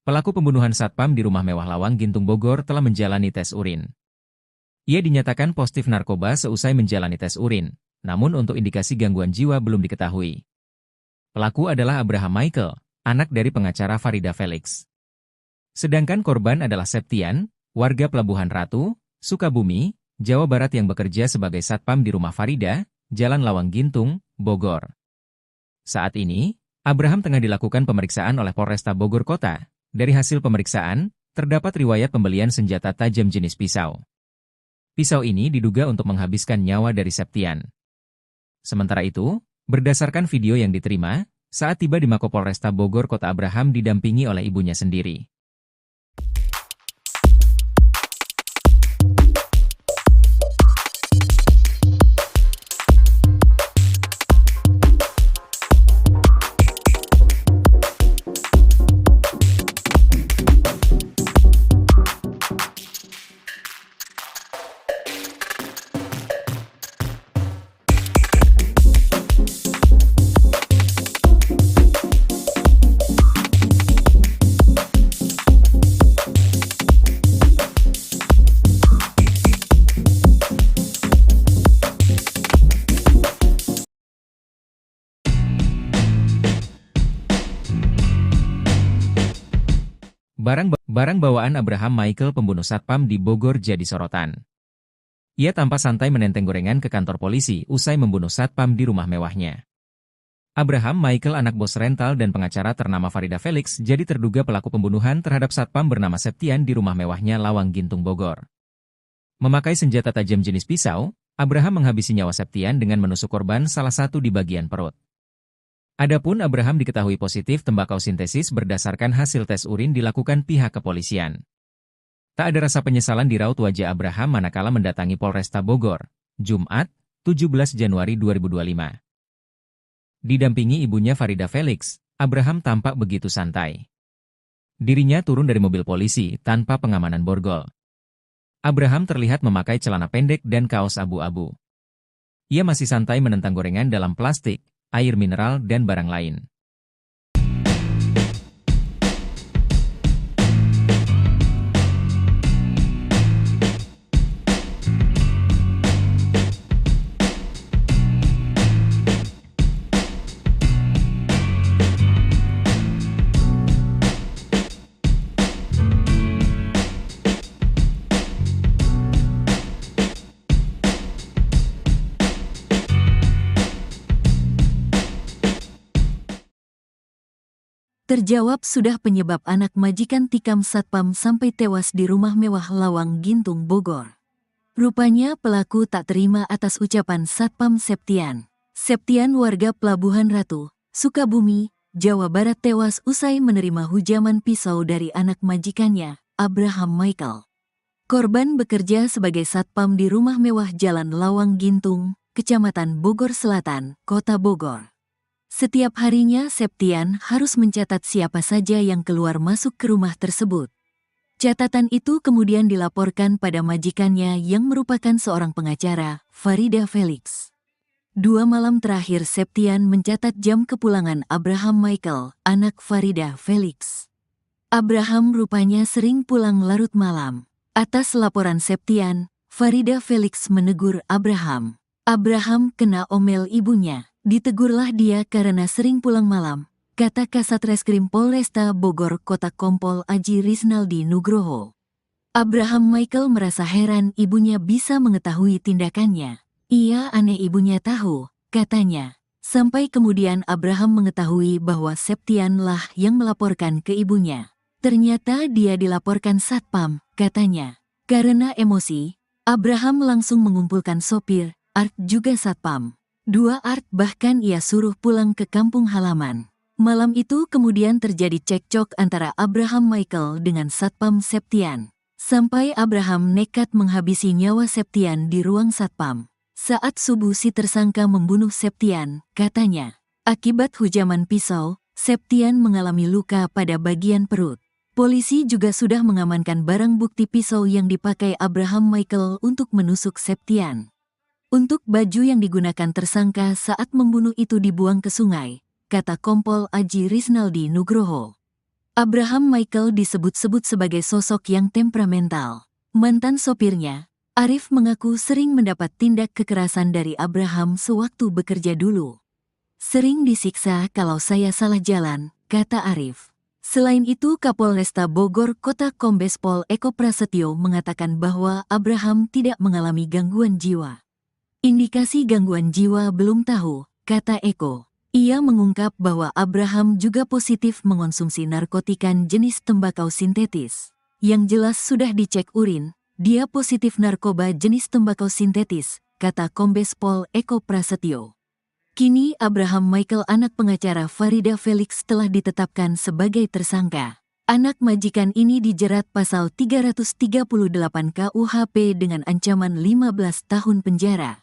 Pelaku pembunuhan satpam di rumah mewah Lawang Gintung Bogor telah menjalani tes urin. Ia dinyatakan positif narkoba seusai menjalani tes urin, namun untuk indikasi gangguan jiwa belum diketahui. Pelaku adalah Abraham Michael, anak dari pengacara Farida Felix. Sedangkan korban adalah Septian, warga Pelabuhan Ratu, Sukabumi, Jawa Barat yang bekerja sebagai satpam di rumah Farida, Jalan Lawang Gintung, Bogor. Saat ini, Abraham tengah dilakukan pemeriksaan oleh Polresta Bogor Kota. Dari hasil pemeriksaan, terdapat riwayat pembelian senjata tajam jenis pisau. Pisau ini diduga untuk menghabiskan nyawa dari Septian. Sementara itu, berdasarkan video yang diterima, saat tiba di Mako Polresta Bogor Kota Abraham didampingi oleh ibunya sendiri. Barang bawaan Abraham Michael pembunuh satpam di Bogor jadi sorotan. Ia tampak santai menenteng gorengan ke kantor polisi usai membunuh satpam di rumah mewahnya. Abraham Michael anak bos rental dan pengacara ternama Farida Felix jadi terduga pelaku pembunuhan terhadap satpam bernama Septian di rumah mewahnya Lawang Gintung Bogor. Memakai senjata tajam jenis pisau, Abraham menghabisi nyawa Septian dengan menusuk korban salah satu di bagian perut. Adapun Abraham diketahui positif tembakau sintesis berdasarkan hasil tes urin dilakukan pihak kepolisian. Tak ada rasa penyesalan di raut wajah Abraham manakala mendatangi Polresta Bogor, Jumat, 17 Januari 2025. Didampingi ibunya Farida Felix, Abraham tampak begitu santai. Dirinya turun dari mobil polisi tanpa pengamanan borgol. Abraham terlihat memakai celana pendek dan kaos abu-abu. Ia masih santai menentang gorengan dalam plastik, air mineral dan barang lain. Terjawab sudah penyebab anak majikan tikam satpam sampai tewas di rumah mewah Lawang Gintung, Bogor. Rupanya pelaku tak terima atas ucapan Satpam Septian. Septian warga Pelabuhan Ratu, Sukabumi, Jawa Barat tewas usai menerima hujaman pisau dari anak majikannya, Abraham Michael. Korban bekerja sebagai satpam di rumah mewah Jalan Lawang Gintung, Kecamatan Bogor Selatan, Kota Bogor. Setiap harinya Septian harus mencatat siapa saja yang keluar masuk ke rumah tersebut. Catatan itu kemudian dilaporkan pada majikannya yang merupakan seorang pengacara, Farida Felix. 2 malam terakhir Septian mencatat jam kepulangan Abraham Michael, anak Farida Felix. Abraham rupanya sering pulang larut malam. Atas laporan Septian, Farida Felix menegur Abraham. Abraham kena omel ibunya. Ditegurlah dia karena sering pulang malam, kata Kasat Reskrim Polresta Bogor Kota Kompol Aji Riznaldi Nugroho. Abraham Michael merasa heran ibunya bisa mengetahui tindakannya. Ia aneh ibunya tahu, katanya. Sampai kemudian Abraham mengetahui bahwa Septian lah yang melaporkan ke ibunya. Ternyata dia dilaporkan satpam, katanya. Karena emosi, Abraham langsung mengumpulkan sopir, Art juga satpam. 2 Art bahkan ia suruh pulang ke kampung halaman. Malam itu kemudian terjadi cekcok antara Abraham Michael dengan Satpam Septian. Sampai Abraham nekat menghabisi nyawa Septian di ruang satpam. Saat subuh si tersangka membunuh Septian, katanya. Akibat hujaman pisau, Septian mengalami luka pada bagian perut. Polisi juga sudah mengamankan barang bukti pisau yang dipakai Abraham Michael untuk menusuk Septian. Untuk baju yang digunakan tersangka saat membunuh itu dibuang ke sungai, kata Kompol Aji Riznaldi Nugroho. Abraham Michael disebut-sebut sebagai sosok yang temperamental. Mantan sopirnya, Arif mengaku sering mendapat tindak kekerasan dari Abraham sewaktu bekerja dulu. Sering disiksa kalau saya salah jalan, kata Arif. Selain itu Kapolresta Bogor Kota Kombes Pol Eko Prasetyo mengatakan bahwa Abraham tidak mengalami gangguan jiwa. Indikasi gangguan jiwa belum tahu, kata Eko. Ia mengungkap bahwa Abraham juga positif mengonsumsi narkotika jenis tembakau sintetis. Yang jelas sudah dicek urin, dia positif narkoba jenis tembakau sintetis, kata Kombes Pol Eko Prasetyo. Kini Abraham Michael anak pengacara Farida Felix telah ditetapkan sebagai tersangka. Anak majikan ini dijerat pasal 338 KUHP dengan ancaman 15 tahun penjara.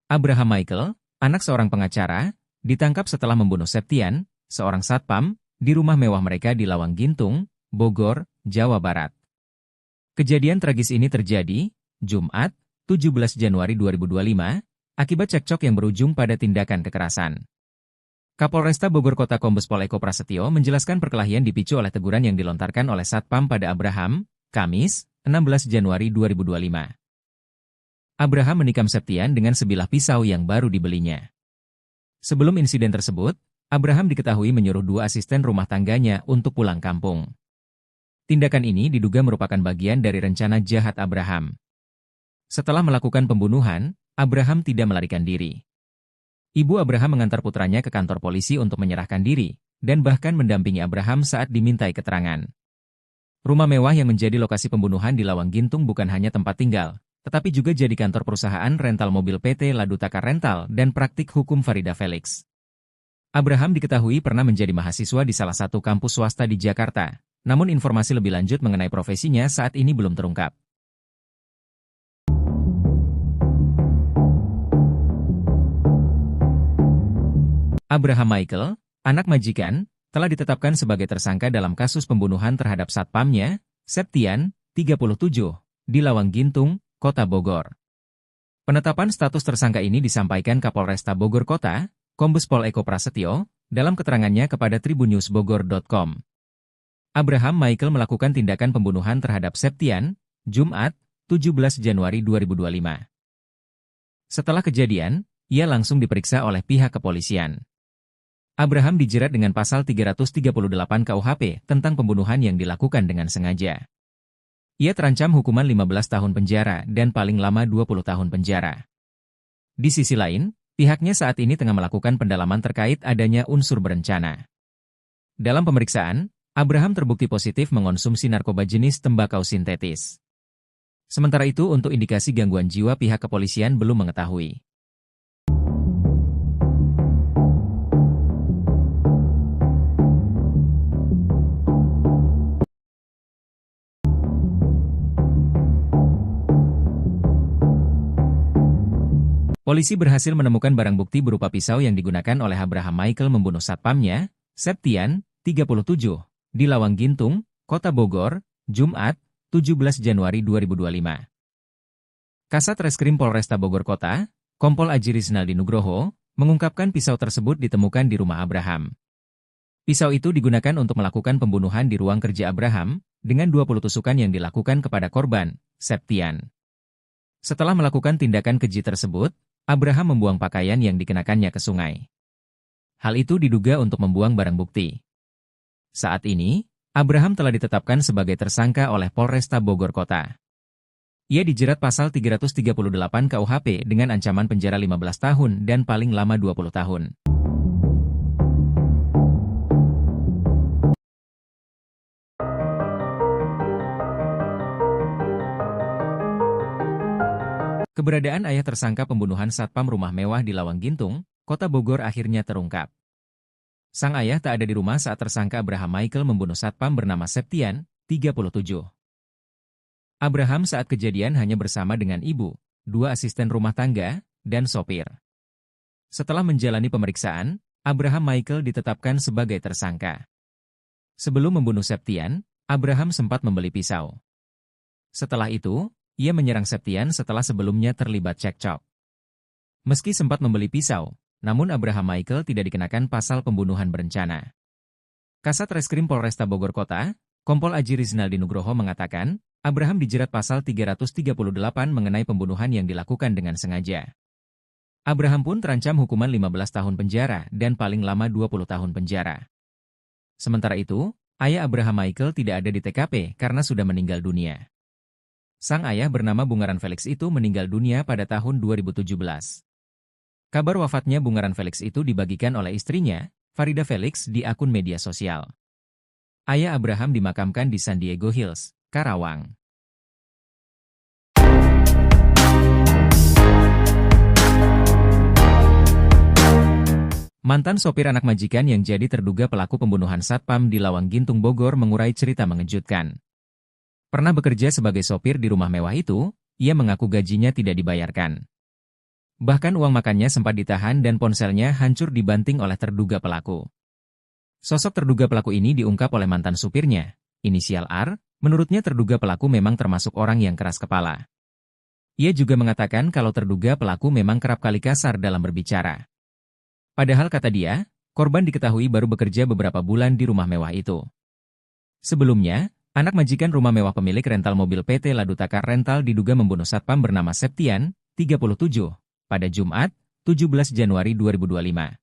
Abraham Michael, anak seorang pengacara, ditangkap setelah membunuh Septian, seorang satpam, di rumah mewah mereka di Lawang Gintung, Bogor, Jawa Barat. Kejadian tragis ini terjadi, Jumat, 17 Januari 2025, akibat cekcok yang berujung pada tindakan kekerasan. Kapolresta Bogor Kota Kombes Pol Eko Prasetyo menjelaskan perkelahian dipicu oleh teguran yang dilontarkan oleh satpam pada Abraham, Kamis, 16 Januari 2025. Abraham menikam Septian dengan sebilah pisau yang baru dibelinya. Sebelum insiden tersebut, Abraham diketahui menyuruh 2 asisten rumah tangganya untuk pulang kampung. Tindakan ini diduga merupakan bagian dari rencana jahat Abraham. Setelah melakukan pembunuhan, Abraham tidak melarikan diri. Ibu Abraham mengantar putranya ke kantor polisi untuk menyerahkan diri, dan bahkan mendampingi Abraham saat dimintai keterangan. Rumah mewah yang menjadi lokasi pembunuhan di Lawang Gintung bukan hanya tempat tinggal, tetapi juga jadi kantor perusahaan rental mobil PT Ladutaka Rental dan praktik hukum Farida Felix. Abraham diketahui pernah menjadi mahasiswa di salah satu kampus swasta di Jakarta, namun informasi lebih lanjut mengenai profesinya saat ini belum terungkap. Abraham Michael, anak majikan, telah ditetapkan sebagai tersangka dalam kasus pembunuhan terhadap satpamnya, Septian, 37, di Lawang Gintung, Kota Bogor. Penetapan status tersangka ini disampaikan Kapolresta Bogor Kota, Kombes Pol Eko Prasetyo, dalam keterangannya kepada tribunnewsbogor.com. Abraham Michael melakukan tindakan pembunuhan terhadap Septian, Jumat, 17 Januari 2025. Setelah kejadian, ia langsung diperiksa oleh pihak kepolisian. Abraham dijerat dengan pasal 338 KUHP tentang pembunuhan yang dilakukan dengan sengaja. Ia terancam hukuman 15 tahun penjara dan paling lama 20 tahun penjara. Di sisi lain, pihaknya saat ini tengah melakukan pendalaman terkait adanya unsur berencana. Dalam pemeriksaan, Abraham terbukti positif mengonsumsi narkoba jenis tembakau sintetis. Sementara itu untuk indikasi gangguan jiwa pihak kepolisian belum mengetahui. Polisi berhasil menemukan barang bukti berupa pisau yang digunakan oleh Abraham Michael membunuh satpamnya, Septian, 37, di Lawang Gintung, Kota Bogor, Jumat, 17 Januari 2025. Kasat Reskrim Polresta Bogor Kota, Kompol Aji Rizaldi Nugroho, mengungkapkan pisau tersebut ditemukan di rumah Abraham. Pisau itu digunakan untuk melakukan pembunuhan di ruang kerja Abraham, dengan 20 tusukan yang dilakukan kepada korban, Septian. Setelah melakukan tindakan keji tersebut, Abraham membuang pakaian yang dikenakannya ke sungai. Hal itu diduga untuk membuang barang bukti. Saat ini, Abraham telah ditetapkan sebagai tersangka oleh Polresta Bogor Kota. Ia dijerat pasal 338 KUHP dengan ancaman penjara 15 tahun dan paling lama 20 tahun. Keberadaan ayah tersangka pembunuhan satpam rumah mewah di Lawang Gintung, Kota Bogor akhirnya terungkap. Sang ayah tak ada di rumah saat tersangka Abraham Michael membunuh satpam bernama Septian, 37. Abraham saat kejadian hanya bersama dengan ibu, 2 asisten rumah tangga, dan sopir. Setelah menjalani pemeriksaan, Abraham Michael ditetapkan sebagai tersangka. Sebelum membunuh Septian, Abraham sempat membeli pisau. Setelah itu, ia menyerang Septian setelah sebelumnya terlibat cekcok. Meski sempat membeli pisau, namun Abraham Michael tidak dikenakan pasal pembunuhan berencana. Kasat Reskrim Polresta Bogor Kota, Kompol Aji Rizaldi Nugroho mengatakan, Abraham dijerat pasal 338 mengenai pembunuhan yang dilakukan dengan sengaja. Abraham pun terancam hukuman 15 tahun penjara dan paling lama 20 tahun penjara. Sementara itu, ayah Abraham Michael tidak ada di TKP karena sudah meninggal dunia. Sang ayah bernama Bungaran Felix itu meninggal dunia pada tahun 2017. Kabar wafatnya Bungaran Felix itu dibagikan oleh istrinya, Farida Felix, di akun media sosial. Ayah Abraham dimakamkan di San Diego Hills, Karawang. Mantan sopir anak majikan yang jadi terduga pelaku pembunuhan satpam di Lawang Gintung Bogor mengurai cerita mengejutkan. Pernah bekerja sebagai sopir di rumah mewah itu, ia mengaku gajinya tidak dibayarkan. Bahkan uang makannya sempat ditahan dan ponselnya hancur dibanting oleh terduga pelaku. Sosok terduga pelaku ini diungkap oleh mantan supirnya, inisial R, menurutnya terduga pelaku memang termasuk orang yang keras kepala. Ia juga mengatakan kalau terduga pelaku memang kerap kali kasar dalam berbicara. Padahal kata dia, korban diketahui baru bekerja beberapa bulan di rumah mewah itu. Sebelumnya, anak majikan rumah mewah pemilik rental mobil PT Ladutaka Rental diduga membunuh satpam bernama Septian, 37, pada Jumat, 17 Januari 2025.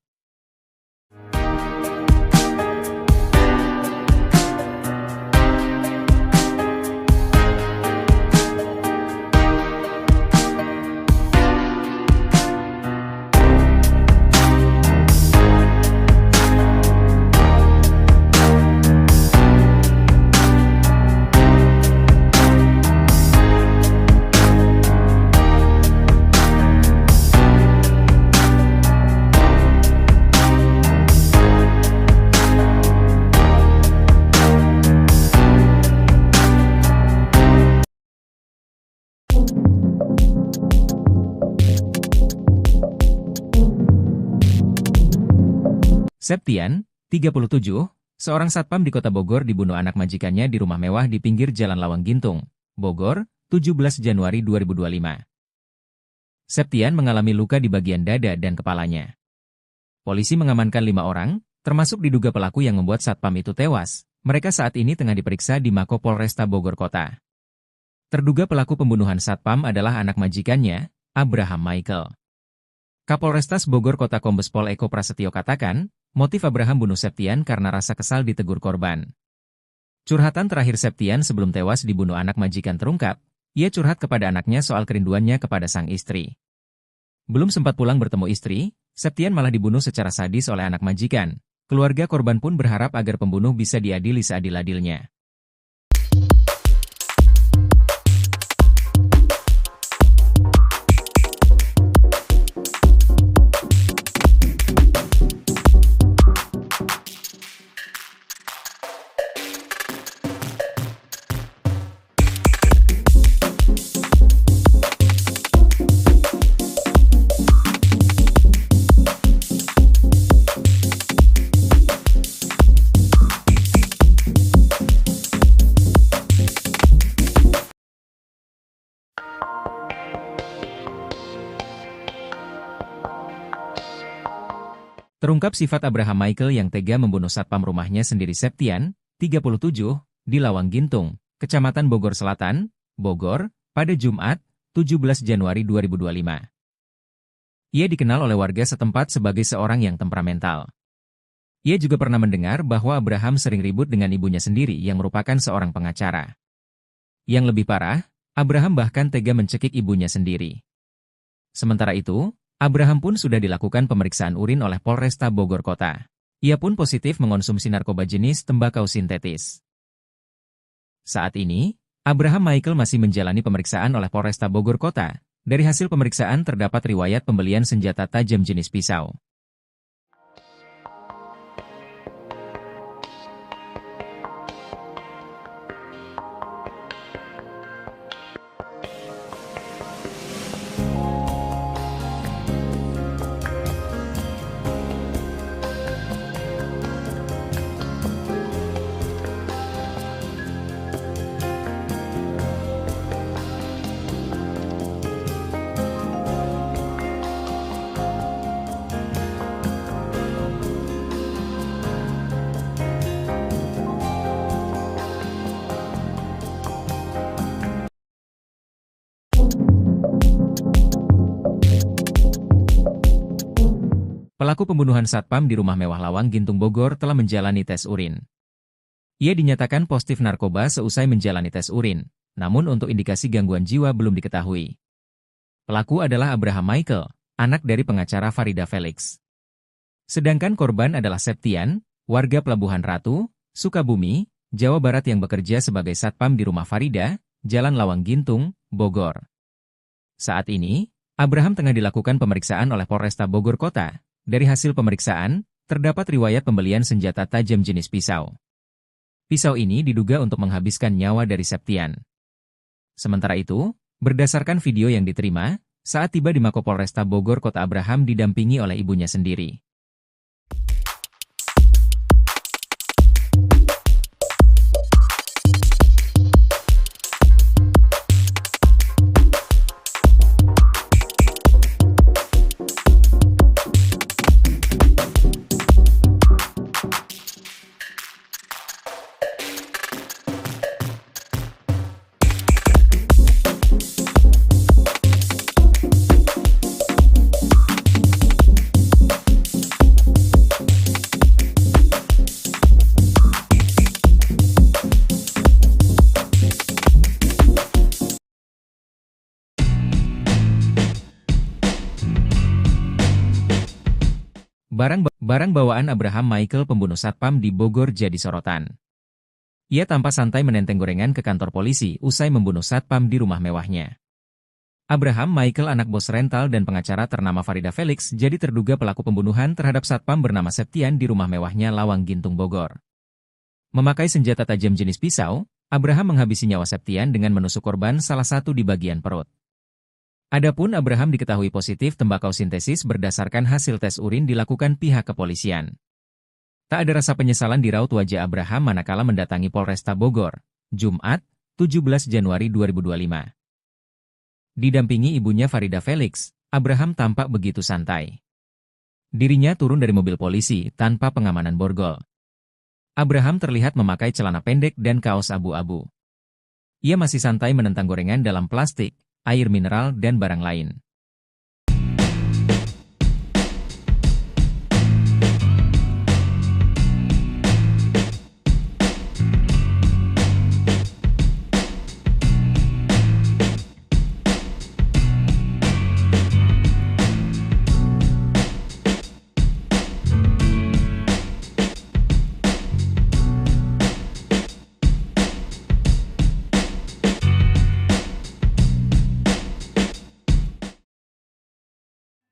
Septian, 37, seorang satpam di kota Bogor dibunuh anak majikannya di rumah mewah di pinggir Jalan Lawang Gintung, Bogor, 17 Januari 2025. Septian mengalami luka di bagian dada dan kepalanya. Polisi mengamankan 5 orang, termasuk diduga pelaku yang membuat satpam itu tewas. Mereka saat ini tengah diperiksa di Mako Polresta Bogor Kota. Terduga pelaku pembunuhan satpam adalah anak majikannya, Abraham Michael. Kapolrestas Bogor Kota Kombes Pol Eko Prasetyo katakan, motif Abraham bunuh Septian karena rasa kesal ditegur korban. Curhatan terakhir Septian sebelum tewas dibunuh anak majikan terungkap, ia curhat kepada anaknya soal kerinduannya kepada sang istri. Belum sempat pulang bertemu istri, Septian malah dibunuh secara sadis oleh anak majikan. Keluarga korban pun berharap agar pembunuh bisa diadili seadil-adilnya. Terungkap sifat Abraham Michael yang tega membunuh satpam rumahnya sendiri Septian, 37, di Lawang Gintung, Kecamatan Bogor Selatan, Bogor, pada Jumat, 17 Januari 2025. Ia dikenal oleh warga setempat sebagai seorang yang temperamental. Ia juga pernah mendengar bahwa Abraham sering ribut dengan ibunya sendiri yang merupakan seorang pengacara. Yang lebih parah, Abraham bahkan tega mencekik ibunya sendiri. Sementara itu, Abraham pun sudah dilakukan pemeriksaan urin oleh Polresta Bogor Kota. Ia pun positif mengonsumsi narkoba jenis tembakau sintetis. Saat ini, Abraham Michael masih menjalani pemeriksaan oleh Polresta Bogor Kota. Dari hasil pemeriksaan terdapat riwayat pembelian senjata tajam jenis pisau. Pelaku pembunuhan satpam di rumah mewah Lawang Gintung Bogor telah menjalani tes urin. Ia dinyatakan positif narkoba seusai menjalani tes urin, namun untuk indikasi gangguan jiwa belum diketahui. Pelaku adalah Abraham Michael, anak dari pengacara Farida Felix. Sedangkan korban adalah Septian, warga Pelabuhan Ratu, Sukabumi, Jawa Barat yang bekerja sebagai satpam di rumah Farida, Jalan Lawang Gintung, Bogor. Saat ini, Abraham tengah dilakukan pemeriksaan oleh Polresta Bogor Kota. Dari hasil pemeriksaan, terdapat riwayat pembelian senjata tajam jenis pisau. Pisau ini diduga untuk menghabiskan nyawa dari Septian. Sementara itu, berdasarkan video yang diterima, saat tiba di Mako Polresta Bogor Kota Abraham didampingi oleh ibunya sendiri. Barang bawaan Abraham Michael pembunuh satpam di Bogor jadi sorotan. Ia tampak santai menenteng gorengan ke kantor polisi usai membunuh satpam di rumah mewahnya. Abraham Michael anak bos rental dan pengacara ternama Farida Felix jadi terduga pelaku pembunuhan terhadap satpam bernama Septian di rumah mewahnya Lawang Gintung Bogor. Memakai senjata tajam jenis pisau, Abraham menghabisi nyawa Septian dengan menusuk korban salah satu di bagian perut. Adapun Abraham diketahui positif tembakau sintesis berdasarkan hasil tes urin dilakukan pihak kepolisian. Tak ada rasa penyesalan di raut wajah Abraham manakala mendatangi Polresta Bogor, Jumat, 17 Januari 2025. Didampingi ibunya Farida Felix, Abraham tampak begitu santai. Dirinya turun dari mobil polisi tanpa pengamanan borgol. Abraham terlihat memakai celana pendek dan kaos abu-abu. Ia masih santai menentang gorengan dalam plastik, air mineral dan barang lain.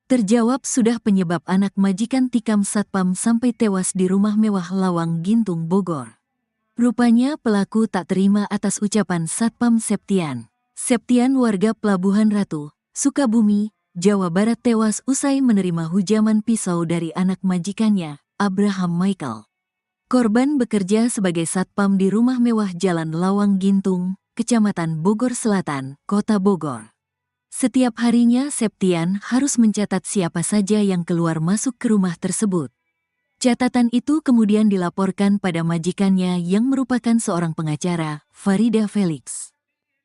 Terjawab sudah penyebab anak majikan tikam satpam sampai tewas di rumah mewah Lawang Gintung, Bogor. Rupanya pelaku tak terima atas ucapan Satpam Septian. Septian warga Pelabuhan Ratu, Sukabumi, Jawa Barat tewas usai menerima hujaman pisau dari anak majikannya, Abraham Michael. Korban bekerja sebagai satpam di rumah mewah Jalan Lawang Gintung, Kecamatan Bogor Selatan, Kota Bogor. Setiap harinya Septian harus mencatat siapa saja yang keluar masuk ke rumah tersebut. Catatan itu kemudian dilaporkan pada majikannya yang merupakan seorang pengacara, Farida Felix.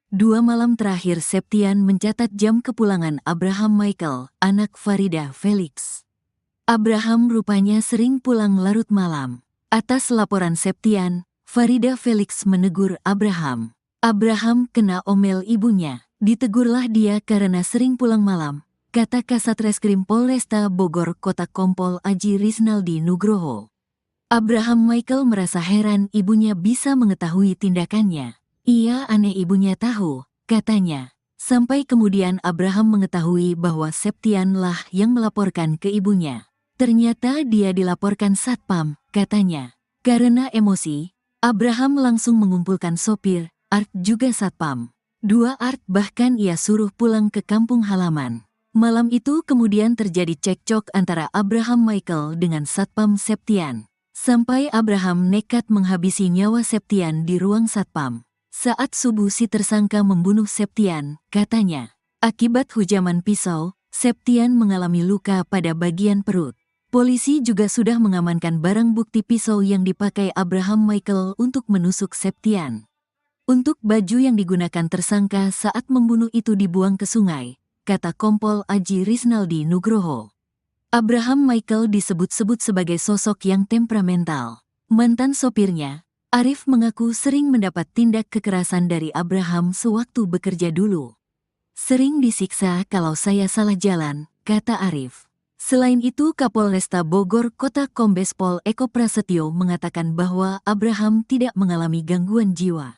2 malam terakhir Septian mencatat jam kepulangan Abraham Michael, anak Farida Felix. Abraham rupanya sering pulang larut malam. Atas laporan Septian, Farida Felix menegur Abraham. Abraham kena omel ibunya. Ditegurlah dia karena sering pulang malam, kata Kasat Reskrim Polresta Bogor Kota Kompol Aji Riznaldi Nugroho. Abraham Michael merasa heran ibunya bisa mengetahui tindakannya. Ia aneh ibunya tahu, katanya. Sampai kemudian Abraham mengetahui bahwa Septian lah yang melaporkan ke ibunya. Ternyata dia dilaporkan satpam, katanya. Karena emosi, Abraham langsung mengumpulkan sopir, Art juga satpam. 2 Art bahkan ia suruh pulang ke kampung halaman. Malam itu kemudian terjadi cekcok antara Abraham Michael dengan Satpam Septian. Sampai Abraham nekat menghabisi nyawa Septian di ruang satpam. Saat subuh si tersangka membunuh Septian, katanya. Akibat hujaman pisau, Septian mengalami luka pada bagian perut. Polisi juga sudah mengamankan barang bukti pisau yang dipakai Abraham Michael untuk menusuk Septian. Untuk baju yang digunakan tersangka saat membunuh itu dibuang ke sungai, kata Kompol Aji Riznaldi Nugroho. Abraham Michael disebut-sebut sebagai sosok yang temperamental. Mantan sopirnya, Arif mengaku sering mendapat tindak kekerasan dari Abraham sewaktu bekerja dulu. Sering disiksa kalau saya salah jalan, kata Arif. Selain itu Kapolresta Bogor Kota Kombes Pol Eko Prasetyo mengatakan bahwa Abraham tidak mengalami gangguan jiwa.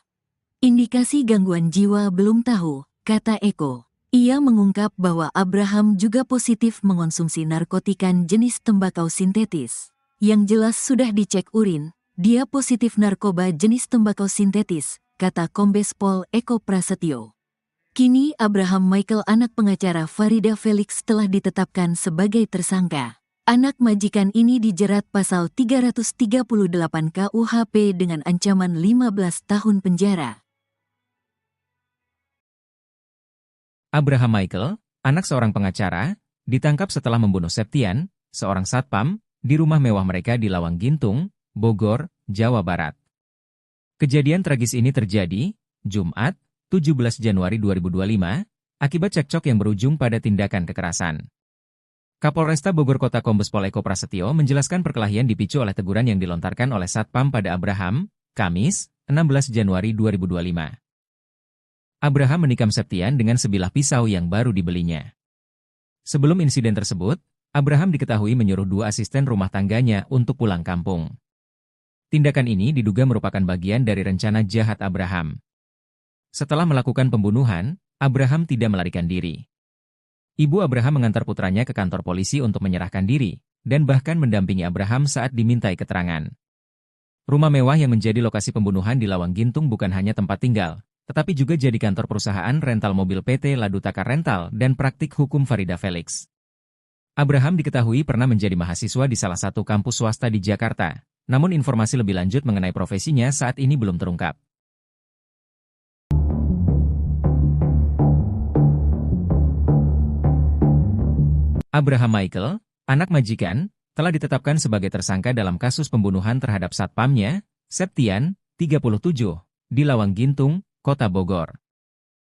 Indikasi gangguan jiwa belum tahu, kata Eko. Ia mengungkap bahwa Abraham juga positif mengonsumsi narkotika jenis tembakau sintetis. Yang jelas sudah dicek urin, dia positif narkoba jenis tembakau sintetis, kata Kombes Pol Eko Prasetyo. Kini Abraham Michael anak pengacara Farida Felix telah ditetapkan sebagai tersangka. Anak majikan ini dijerat pasal 338 KUHP dengan ancaman 15 tahun penjara. Abraham Michael, anak seorang pengacara, ditangkap setelah membunuh Septian, seorang satpam, di rumah mewah mereka di Lawang Gintung, Bogor, Jawa Barat. Kejadian tragis ini terjadi, Jumat, 17 Januari 2025, akibat cekcok yang berujung pada tindakan kekerasan. Kapolresta Bogor Kota Kombes Pol Eko Prasetyo menjelaskan perkelahian dipicu oleh teguran yang dilontarkan oleh satpam pada Abraham, Kamis, 16 Januari 2025. Abraham menikam Septian dengan sebilah pisau yang baru dibelinya. Sebelum insiden tersebut, Abraham diketahui menyuruh 2 asisten rumah tangganya untuk pulang kampung. Tindakan ini diduga merupakan bagian dari rencana jahat Abraham. Setelah melakukan pembunuhan, Abraham tidak melarikan diri. Ibu Abraham mengantar putranya ke kantor polisi untuk menyerahkan diri, dan bahkan mendampingi Abraham saat dimintai keterangan. Rumah mewah yang menjadi lokasi pembunuhan di Lawang Gintung bukan hanya tempat tinggal, tetapi juga jadi kantor perusahaan rental mobil PT Ladutaka Rental dan praktik hukum Farida Felix. Abraham diketahui pernah menjadi mahasiswa di salah satu kampus swasta di Jakarta, namun informasi lebih lanjut mengenai profesinya saat ini belum terungkap. Abraham Michael, anak majikan, telah ditetapkan sebagai tersangka dalam kasus pembunuhan terhadap satpamnya, Septian, 37, di Lawang Gintung, Kota Bogor.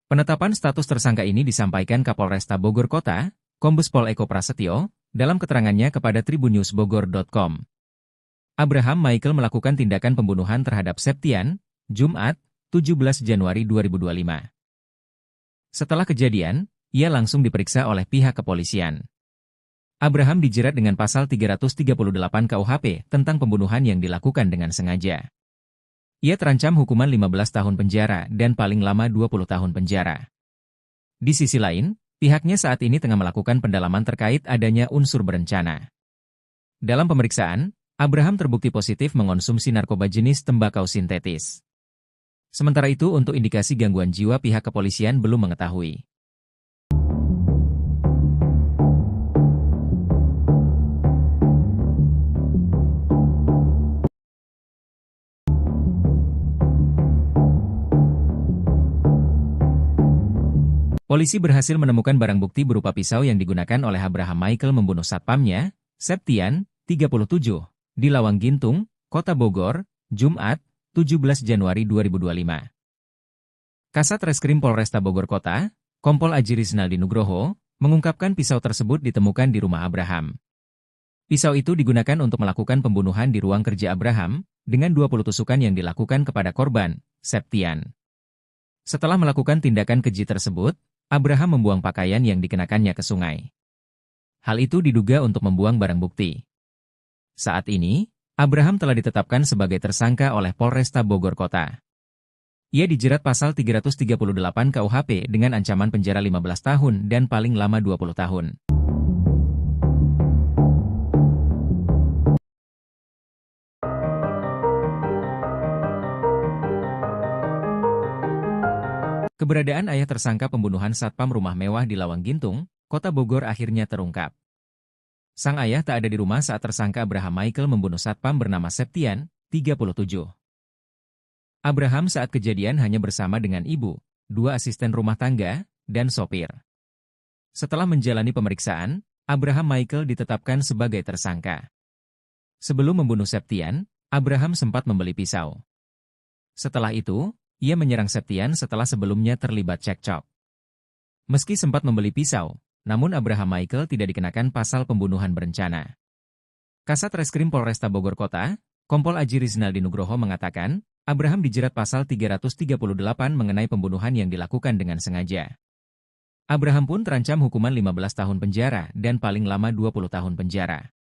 Penetapan status tersangka ini disampaikan Kapolresta Bogor Kota, Kombes Pol Eko Prasetyo, dalam keterangannya kepada tribunnewsbogor.com. Abraham Michael melakukan tindakan pembunuhan terhadap Septian, Jumat, 17 Januari 2025. Setelah kejadian, ia langsung diperiksa oleh pihak kepolisian. Abraham dijerat dengan pasal 338 KUHP tentang pembunuhan yang dilakukan dengan sengaja. Ia terancam hukuman 15 tahun penjara dan paling lama 20 tahun penjara. Di sisi lain, pihaknya saat ini tengah melakukan pendalaman terkait adanya unsur berencana. Dalam pemeriksaan, Abraham terbukti positif mengonsumsi narkoba jenis tembakau sintetis. Sementara itu untuk indikasi gangguan jiwa pihak kepolisian belum mengetahui. Polisi berhasil menemukan barang bukti berupa pisau yang digunakan oleh Abraham Michael membunuh satpamnya, Septian, 37, di Lawang Gintung, Kota Bogor, Jumat, 17 Januari 2025. Kasat Reskrim Polresta Bogor Kota, Kompol Aji Rizaldi Nugroho, mengungkapkan pisau tersebut ditemukan di rumah Abraham. Pisau itu digunakan untuk melakukan pembunuhan di ruang kerja Abraham, dengan 20 tusukan yang dilakukan kepada korban, Septian. Setelah melakukan tindakan keji tersebut, Abraham membuang pakaian yang dikenakannya ke sungai. Hal itu diduga untuk membuang barang bukti. Saat ini, Abraham telah ditetapkan sebagai tersangka oleh Polresta Bogor Kota. Ia dijerat pasal 338 KUHP dengan ancaman penjara 15 tahun dan paling lama 20 tahun. Keberadaan ayah tersangka pembunuhan satpam rumah mewah di Lawang Gintung, Kota Bogor akhirnya terungkap. Sang ayah tak ada di rumah saat tersangka Abraham Michael membunuh satpam bernama Septian, 37. Abraham saat kejadian hanya bersama dengan ibu, 2 asisten rumah tangga, dan sopir. Setelah menjalani pemeriksaan, Abraham Michael ditetapkan sebagai tersangka. Sebelum membunuh Septian, Abraham sempat membeli pisau. Setelah itu, ia menyerang Septian setelah sebelumnya terlibat cekcok. Meski sempat membeli pisau, namun Abraham Michael tidak dikenakan pasal pembunuhan berencana. Kasat Reskrim Polresta Bogor Kota, Kompol Aji Rizaldi Nugroho mengatakan, Abraham dijerat pasal 338 mengenai pembunuhan yang dilakukan dengan sengaja. Abraham pun terancam hukuman 15 tahun penjara dan paling lama 20 tahun penjara.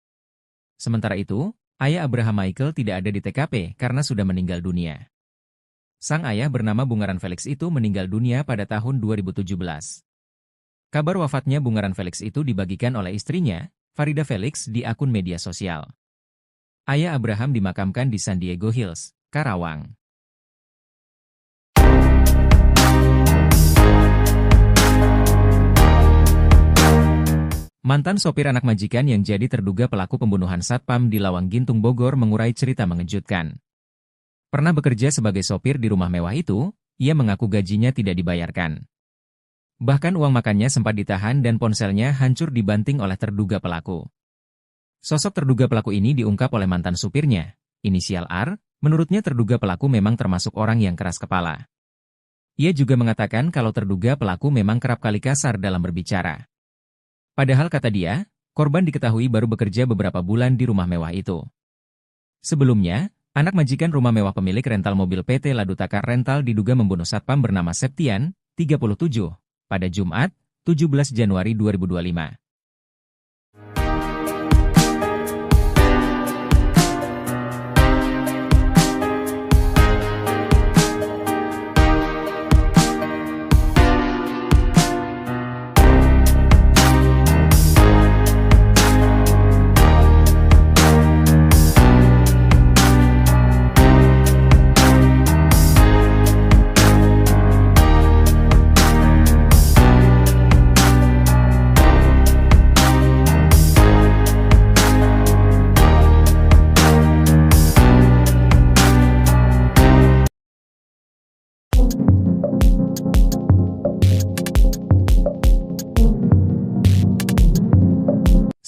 Sementara itu, ayah Abraham Michael tidak ada di TKP karena sudah meninggal dunia. Sang ayah bernama Bungaran Felix itu meninggal dunia pada tahun 2017. Kabar wafatnya Bungaran Felix itu dibagikan oleh istrinya, Farida Felix, di akun media sosial. Ayah Abraham dimakamkan di San Diego Hills, Karawang. Mantan sopir anak majikan yang jadi terduga pelaku pembunuhan satpam di Lawang Gintung Bogor mengurai cerita mengejutkan. Pernah bekerja sebagai sopir di rumah mewah itu, ia mengaku gajinya tidak dibayarkan. Bahkan uang makannya sempat ditahan dan ponselnya hancur dibanting oleh terduga pelaku. Sosok terduga pelaku ini diungkap oleh mantan supirnya, inisial R, menurutnya terduga pelaku memang termasuk orang yang keras kepala. Ia juga mengatakan kalau terduga pelaku memang kerap kali kasar dalam berbicara. Padahal kata dia, korban diketahui baru bekerja beberapa bulan di rumah mewah itu. Sebelumnya, anak majikan rumah mewah pemilik rental mobil PT Ladutaka Rental diduga membunuh satpam bernama Septian, 37, pada Jumat, 17 Januari 2025.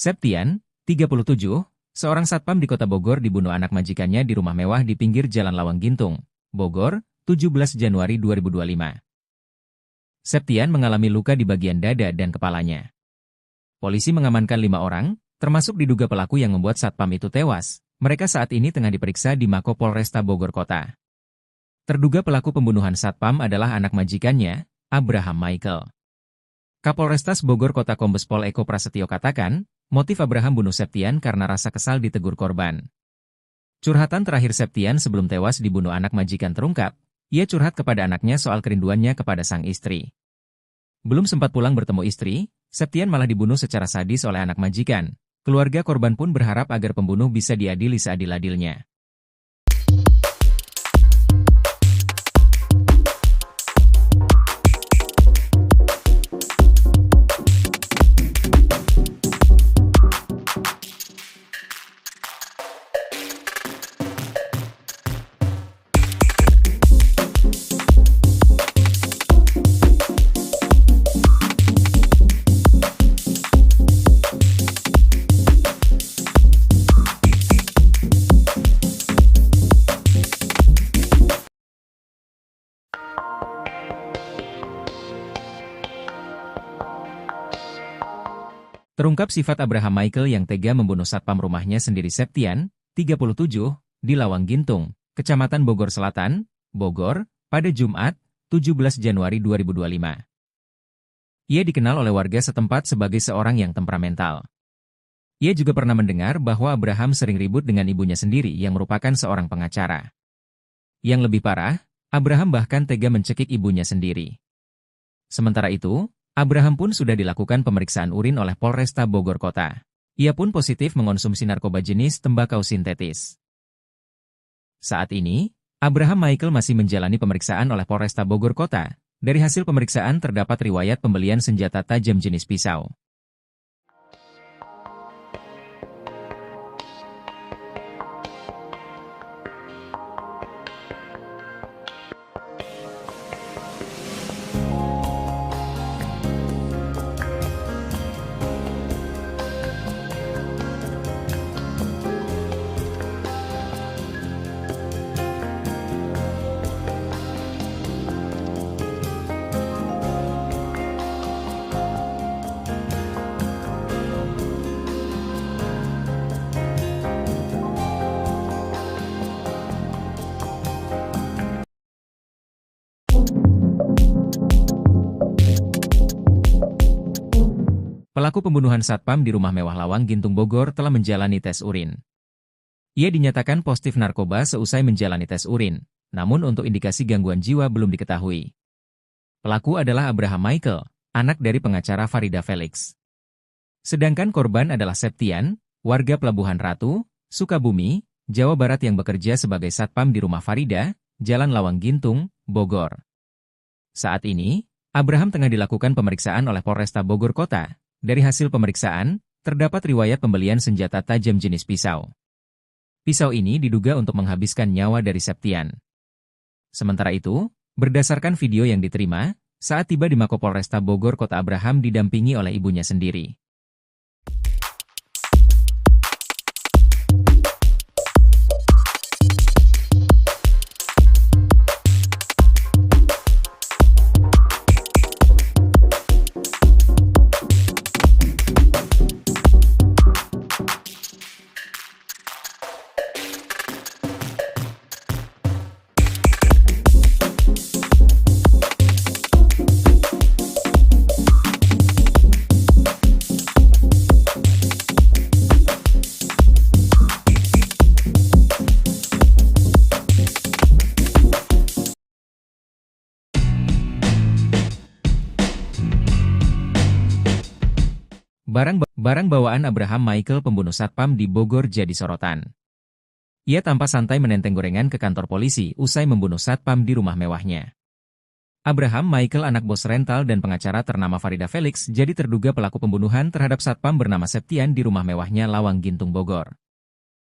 Septian, 37, seorang satpam di kota Bogor dibunuh anak majikannya di rumah mewah di pinggir Jalan Lawang Gintung, Bogor, 17 Januari 2025. Septian mengalami luka di bagian dada dan kepalanya. Polisi mengamankan 5 orang, termasuk diduga pelaku yang membuat satpam itu tewas. Mereka saat ini tengah diperiksa di Mako Polresta Bogor Kota. Terduga pelaku pembunuhan satpam adalah anak majikannya, Abraham Michael. Kapolrestas Bogor Kota Kombes Pol Eko Prasetyo katakan, motif Abraham bunuh Septian karena rasa kesal ditegur korban. Curhatan terakhir Septian sebelum tewas dibunuh anak majikan terungkap, ia curhat kepada anaknya soal kerinduannya kepada sang istri. Belum sempat pulang bertemu istri, Septian malah dibunuh secara sadis oleh anak majikan. Keluarga korban pun berharap agar pembunuh bisa diadili seadil-adilnya. Terungkap sifat Abraham Michael yang tega membunuh satpam rumahnya sendiri Septian, 37, di Lawang Gintung, Kecamatan Bogor Selatan, Bogor, pada Jumat, 17 Januari 2025. Ia dikenal oleh warga setempat sebagai seorang yang temperamental. Ia juga pernah mendengar bahwa Abraham sering ribut dengan ibunya sendiri yang merupakan seorang pengacara. Yang lebih parah, Abraham bahkan tega mencekik ibunya sendiri. Sementara itu, Abraham pun sudah dilakukan pemeriksaan urin oleh Polresta Bogor Kota. Ia pun positif mengonsumsi narkoba jenis tembakau sintetis. Saat ini, Abraham Michael masih menjalani pemeriksaan oleh Polresta Bogor Kota. Dari hasil pemeriksaan terdapat riwayat pembelian senjata tajam jenis pisau. Pelaku pembunuhan satpam di rumah mewah Lawang Gintung Bogor telah menjalani tes urin. Ia dinyatakan positif narkoba seusai menjalani tes urin, namun untuk indikasi gangguan jiwa belum diketahui. Pelaku adalah Abraham Michael, anak dari pengacara Farida Felix. Sedangkan korban adalah Septian, warga Pelabuhan Ratu, Sukabumi, Jawa Barat yang bekerja sebagai satpam di rumah Farida, Jalan Lawang Gintung, Bogor. Saat ini, Abraham tengah dilakukan pemeriksaan oleh Polresta Bogor Kota. Dari hasil pemeriksaan, terdapat riwayat pembelian senjata tajam jenis pisau. Pisau ini diduga untuk menghabiskan nyawa dari Septian. Sementara itu, berdasarkan video yang diterima, saat tiba di Mako Polresta Bogor Kota Abraham didampingi oleh ibunya sendiri. Barang bawaan Abraham Michael pembunuh satpam di Bogor jadi sorotan. Ia tampak santai menenteng gorengan ke kantor polisi usai membunuh satpam di rumah mewahnya. Abraham Michael anak bos rental dan pengacara ternama Farida Felix jadi terduga pelaku pembunuhan terhadap satpam bernama Septian di rumah mewahnya Lawang Gintung Bogor.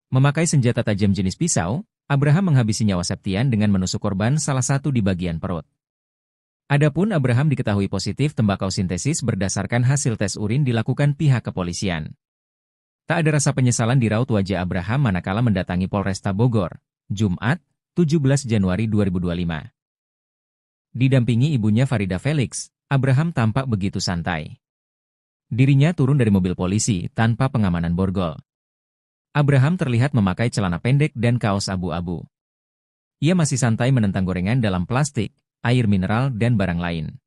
Memakai senjata tajam jenis pisau, Abraham menghabisi nyawa Septian dengan menusuk korban salah satu di bagian perut. Adapun Abraham diketahui positif tembakau sintesis berdasarkan hasil tes urin dilakukan pihak kepolisian. Tak ada rasa penyesalan di raut wajah Abraham manakala mendatangi Polresta Bogor, Jumat, 17 Januari 2025. Didampingi ibunya Farida Felix, Abraham tampak begitu santai. Dirinya turun dari mobil polisi tanpa pengamanan borgol. Abraham terlihat memakai celana pendek dan kaos abu-abu. Ia masih santai menentang gorengan dalam plastik, air mineral dan barang lain.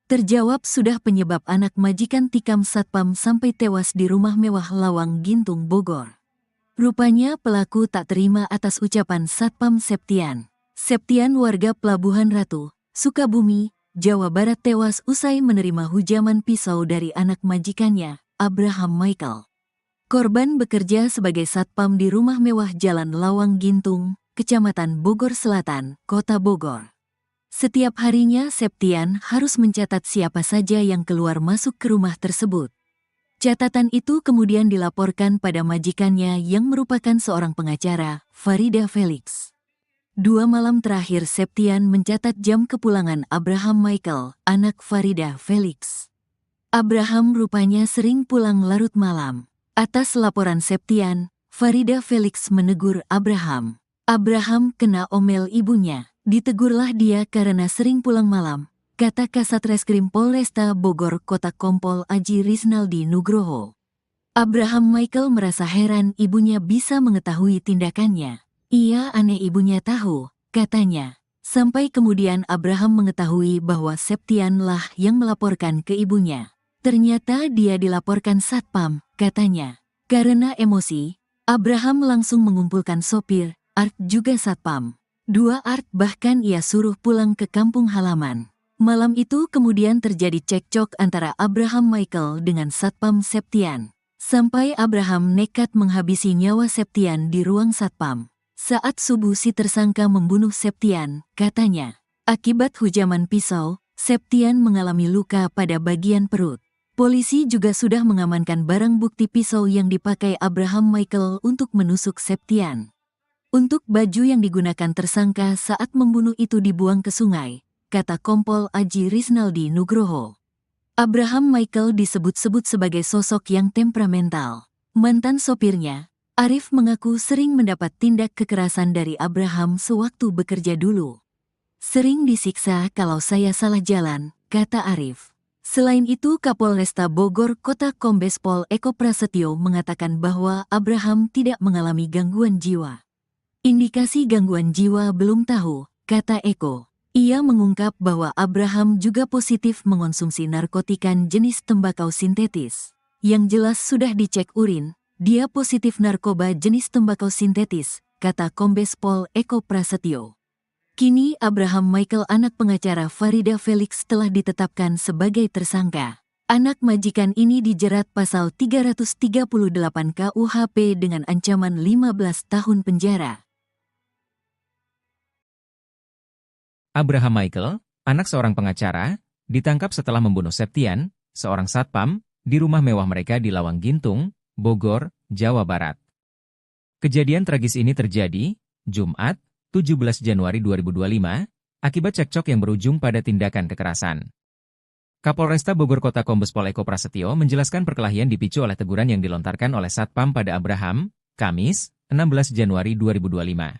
Terjawab sudah penyebab anak majikan tikam satpam sampai tewas di rumah mewah Lawang Gintung, Bogor. Rupanya pelaku tak terima atas ucapan Satpam Septian. Septian warga Pelabuhan Ratu, Sukabumi, Jawa Barat tewas usai menerima hujaman pisau dari anak majikannya, Abraham Michael. Korban bekerja sebagai satpam di rumah mewah Jalan Lawang Gintung, Kecamatan Bogor Selatan, Kota Bogor. Setiap harinya Septian harus mencatat siapa saja yang keluar masuk ke rumah tersebut. Catatan itu kemudian dilaporkan pada majikannya yang merupakan seorang pengacara, Farida Felix. 2 malam terakhir Septian mencatat jam kepulangan Abraham Michael, anak Farida Felix. Abraham rupanya sering pulang larut malam. Atas laporan Septian, Farida Felix menegur Abraham. Abraham kena omel ibunya. Ditegurlah dia karena sering pulang malam, kata Kasat Reskrim Polresta Bogor Kota Kompol Aji Riznaldi Nugroho. Abraham Michael merasa heran ibunya bisa mengetahui tindakannya. Ia aneh ibunya tahu, katanya. Sampai kemudian Abraham mengetahui bahwa Septian lah yang melaporkan ke ibunya. Ternyata dia dilaporkan satpam, katanya. Karena emosi, Abraham langsung mengumpulkan sopir, Art juga satpam. 2 Art bahkan ia suruh pulang ke kampung halaman. Malam itu kemudian terjadi cekcok antara Abraham Michael dengan Satpam Septian. Sampai Abraham nekat menghabisi nyawa Septian di ruang satpam. Saat subuh si tersangka membunuh Septian, katanya. Akibat hujaman pisau, Septian mengalami luka pada bagian perut. Polisi juga sudah mengamankan barang bukti pisau yang dipakai Abraham Michael untuk menusuk Septian. Untuk baju yang digunakan tersangka saat membunuh itu dibuang ke sungai, kata Kompol Aji Riznaldi Nugroho. Abraham Michael disebut-sebut sebagai sosok yang temperamental. Mantan sopirnya, Arif mengaku sering mendapat tindak kekerasan dari Abraham sewaktu bekerja dulu. Sering disiksa kalau saya salah jalan, kata Arif. Selain itu Kapolresta Bogor Kota Kombes Pol Eko Prasetyo mengatakan bahwa Abraham tidak mengalami gangguan jiwa. Indikasi gangguan jiwa belum tahu, kata Eko. Ia mengungkap bahwa Abraham juga positif mengonsumsi narkotika jenis tembakau sintetis. Yang jelas sudah dicek urin, dia positif narkoba jenis tembakau sintetis, kata Kombes Pol Eko Prasetyo. Kini Abraham Michael anak pengacara Farida Felix telah ditetapkan sebagai tersangka. Anak majikan ini dijerat pasal 338 KUHP dengan ancaman 15 tahun penjara. Abraham Michael, anak seorang pengacara, ditangkap setelah membunuh Septian, seorang satpam, di rumah mewah mereka di Lawang Gintung, Bogor, Jawa Barat. Kejadian tragis ini terjadi, Jumat, 17 Januari 2025, akibat cekcok yang berujung pada tindakan kekerasan. Kapolresta Bogor Kota Kombes Pol Eko Prasetyo menjelaskan perkelahian dipicu oleh teguran yang dilontarkan oleh satpam pada Abraham, Kamis, 16 Januari 2025.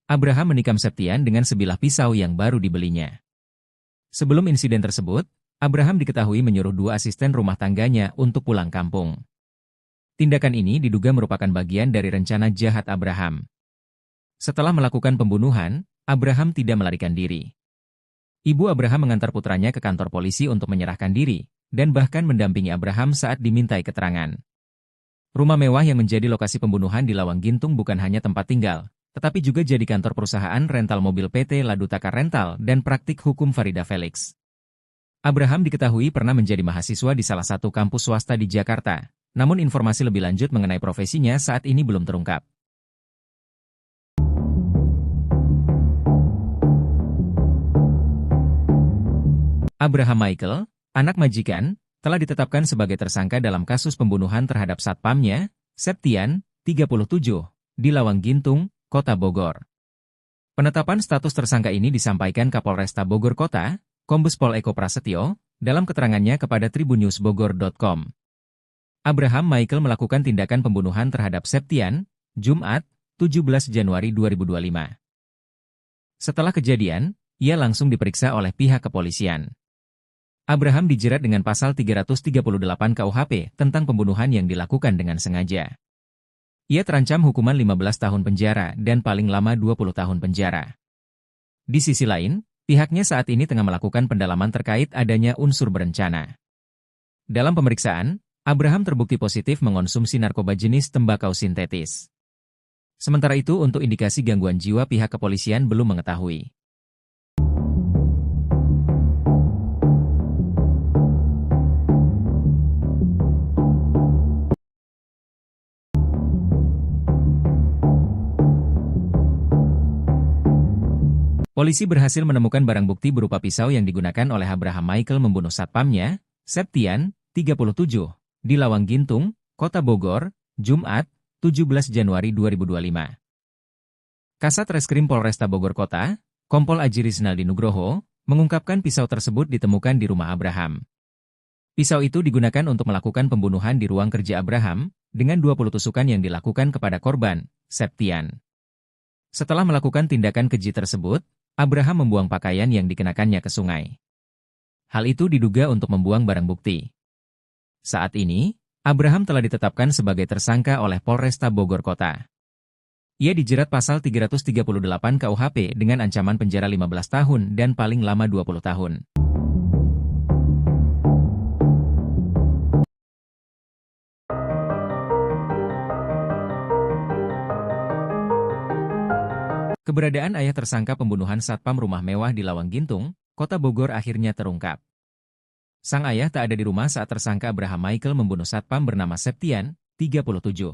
Abraham menikam Septian dengan sebilah pisau yang baru dibelinya. Sebelum insiden tersebut, Abraham diketahui menyuruh 2 asisten rumah tangganya untuk pulang kampung. Tindakan ini diduga merupakan bagian dari rencana jahat Abraham. Setelah melakukan pembunuhan, Abraham tidak melarikan diri. Ibu Abraham mengantar putranya ke kantor polisi untuk menyerahkan diri, dan bahkan mendampingi Abraham saat dimintai keterangan. Rumah mewah yang menjadi lokasi pembunuhan di Lawang Gintung bukan hanya tempat tinggal, tetapi juga jadi kantor perusahaan rental mobil PT Ladutaka Rental dan praktik hukum Farida Felix. Abraham diketahui pernah menjadi mahasiswa di salah satu kampus swasta di Jakarta, namun informasi lebih lanjut mengenai profesinya saat ini belum terungkap. Abraham Michael, anak majikan, telah ditetapkan sebagai tersangka dalam kasus pembunuhan terhadap satpamnya, Septian, 37, di Lawang Gintung, Kota Bogor. Penetapan status tersangka ini disampaikan Kapolresta Bogor Kota, Kombes Pol Eko Prasetyo, dalam keterangannya kepada tribunnewsbogor.com. Abraham Michael melakukan tindakan pembunuhan terhadap Septian, Jumat, 17 Januari 2025. Setelah kejadian, ia langsung diperiksa oleh pihak kepolisian. Abraham dijerat dengan pasal 338 KUHP tentang pembunuhan yang dilakukan dengan sengaja. Ia terancam hukuman 15 tahun penjara dan paling lama 20 tahun penjara. Di sisi lain, pihaknya saat ini tengah melakukan pendalaman terkait adanya unsur berencana. Dalam pemeriksaan, Abraham terbukti positif mengonsumsi narkoba jenis tembakau sintetis. Sementara itu untuk indikasi gangguan jiwa pihak kepolisian belum mengetahui. Polisi berhasil menemukan barang bukti berupa pisau yang digunakan oleh Abraham Michael membunuh satpamnya, Septian, 37, di Lawang Gintung, Kota Bogor, Jumat, 17 Januari 2025. Kasat Reskrim Polresta Bogor Kota, Kompol Aji Rizaldi Nugroho, mengungkapkan pisau tersebut ditemukan di rumah Abraham. Pisau itu digunakan untuk melakukan pembunuhan di ruang kerja Abraham, dengan 20 tusukan yang dilakukan kepada korban, Septian. Setelah melakukan tindakan keji tersebut, Abraham membuang pakaian yang dikenakannya ke sungai. Hal itu diduga untuk membuang barang bukti. Saat ini, Abraham telah ditetapkan sebagai tersangka oleh Polresta Bogor Kota. Ia dijerat pasal 338 KUHP dengan ancaman penjara 15 tahun dan paling lama 20 tahun. Keberadaan ayah tersangka pembunuhan satpam rumah mewah di Lawang Gintung, Kota Bogor akhirnya terungkap. Sang ayah tak ada di rumah saat tersangka Abraham Michael membunuh satpam bernama Septian, 37.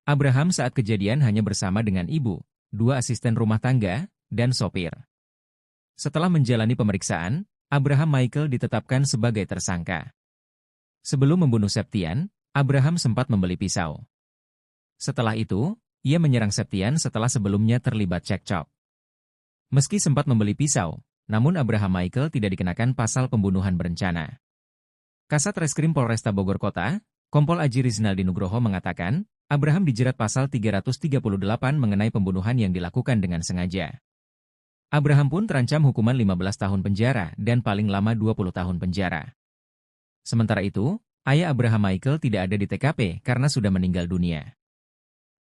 Abraham saat kejadian hanya bersama dengan ibu, 2 asisten rumah tangga, dan sopir. Setelah menjalani pemeriksaan, Abraham Michael ditetapkan sebagai tersangka. Sebelum membunuh Septian, Abraham sempat membeli pisau. Setelah itu, ia menyerang Septian setelah sebelumnya terlibat cekcok. Meski sempat membeli pisau, namun Abraham Michael tidak dikenakan pasal pembunuhan berencana. Kasat Reskrim Polresta Bogor Kota, Kompol Aji Rizaldi Nugroho mengatakan, Abraham dijerat pasal 338 mengenai pembunuhan yang dilakukan dengan sengaja. Abraham pun terancam hukuman 15 tahun penjara dan paling lama 20 tahun penjara. Sementara itu, ayah Abraham Michael tidak ada di TKP karena sudah meninggal dunia.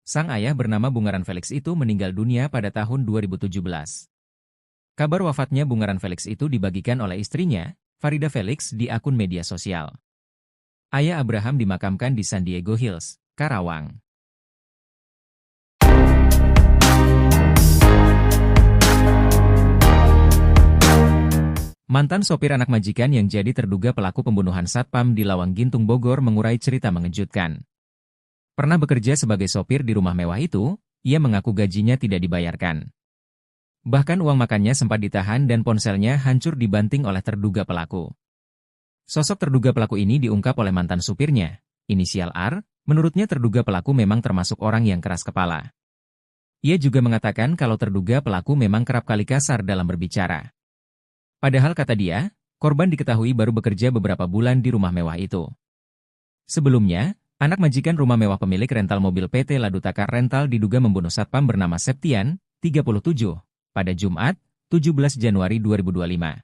Sang ayah bernama Bungaran Felix itu meninggal dunia pada tahun 2017. Kabar wafatnya Bungaran Felix itu dibagikan oleh istrinya, Farida Felix, di akun media sosial. Ayah Abraham dimakamkan di San Diego Hills, Karawang. Mantan sopir anak majikan yang jadi terduga pelaku pembunuhan satpam di Lawang Gintung Bogor mengurai cerita mengejutkan. Pernah bekerja sebagai sopir di rumah mewah itu, ia mengaku gajinya tidak dibayarkan. Bahkan uang makannya sempat ditahan dan ponselnya hancur dibanting oleh terduga pelaku. Sosok terduga pelaku ini diungkap oleh mantan supirnya, inisial R, menurutnya terduga pelaku memang termasuk orang yang keras kepala. Ia juga mengatakan kalau terduga pelaku memang kerap kali kasar dalam berbicara. Padahal kata dia, korban diketahui baru bekerja beberapa bulan di rumah mewah itu. Sebelumnya, anak majikan rumah mewah pemilik rental mobil PT Ladutaka Rental diduga membunuh satpam bernama Septian, 37, pada Jumat, 17 Januari 2025.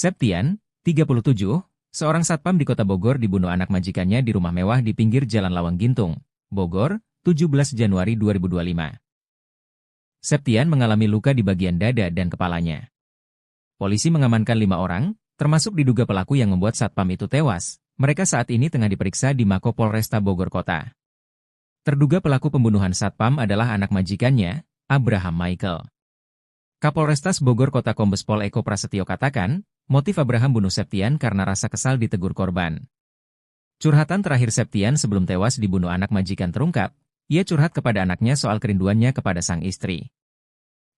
Septian, 37, seorang satpam di kota Bogor dibunuh anak majikannya di rumah mewah di pinggir Jalan Lawang Gintung, Bogor, 17 Januari 2025. Septian mengalami luka di bagian dada dan kepalanya. Polisi mengamankan 5 orang, termasuk diduga pelaku yang membuat satpam itu tewas. Mereka saat ini tengah diperiksa di Mako Polresta Bogor Kota. Terduga pelaku pembunuhan satpam adalah anak majikannya, Abraham Michael. Kapolrestas Bogor Kota Kombes Pol Eko Prasetyo katakan, motif Abraham bunuh Septian karena rasa kesal ditegur korban. Curhatan terakhir Septian sebelum tewas dibunuh anak majikan terungkap, ia curhat kepada anaknya soal kerinduannya kepada sang istri.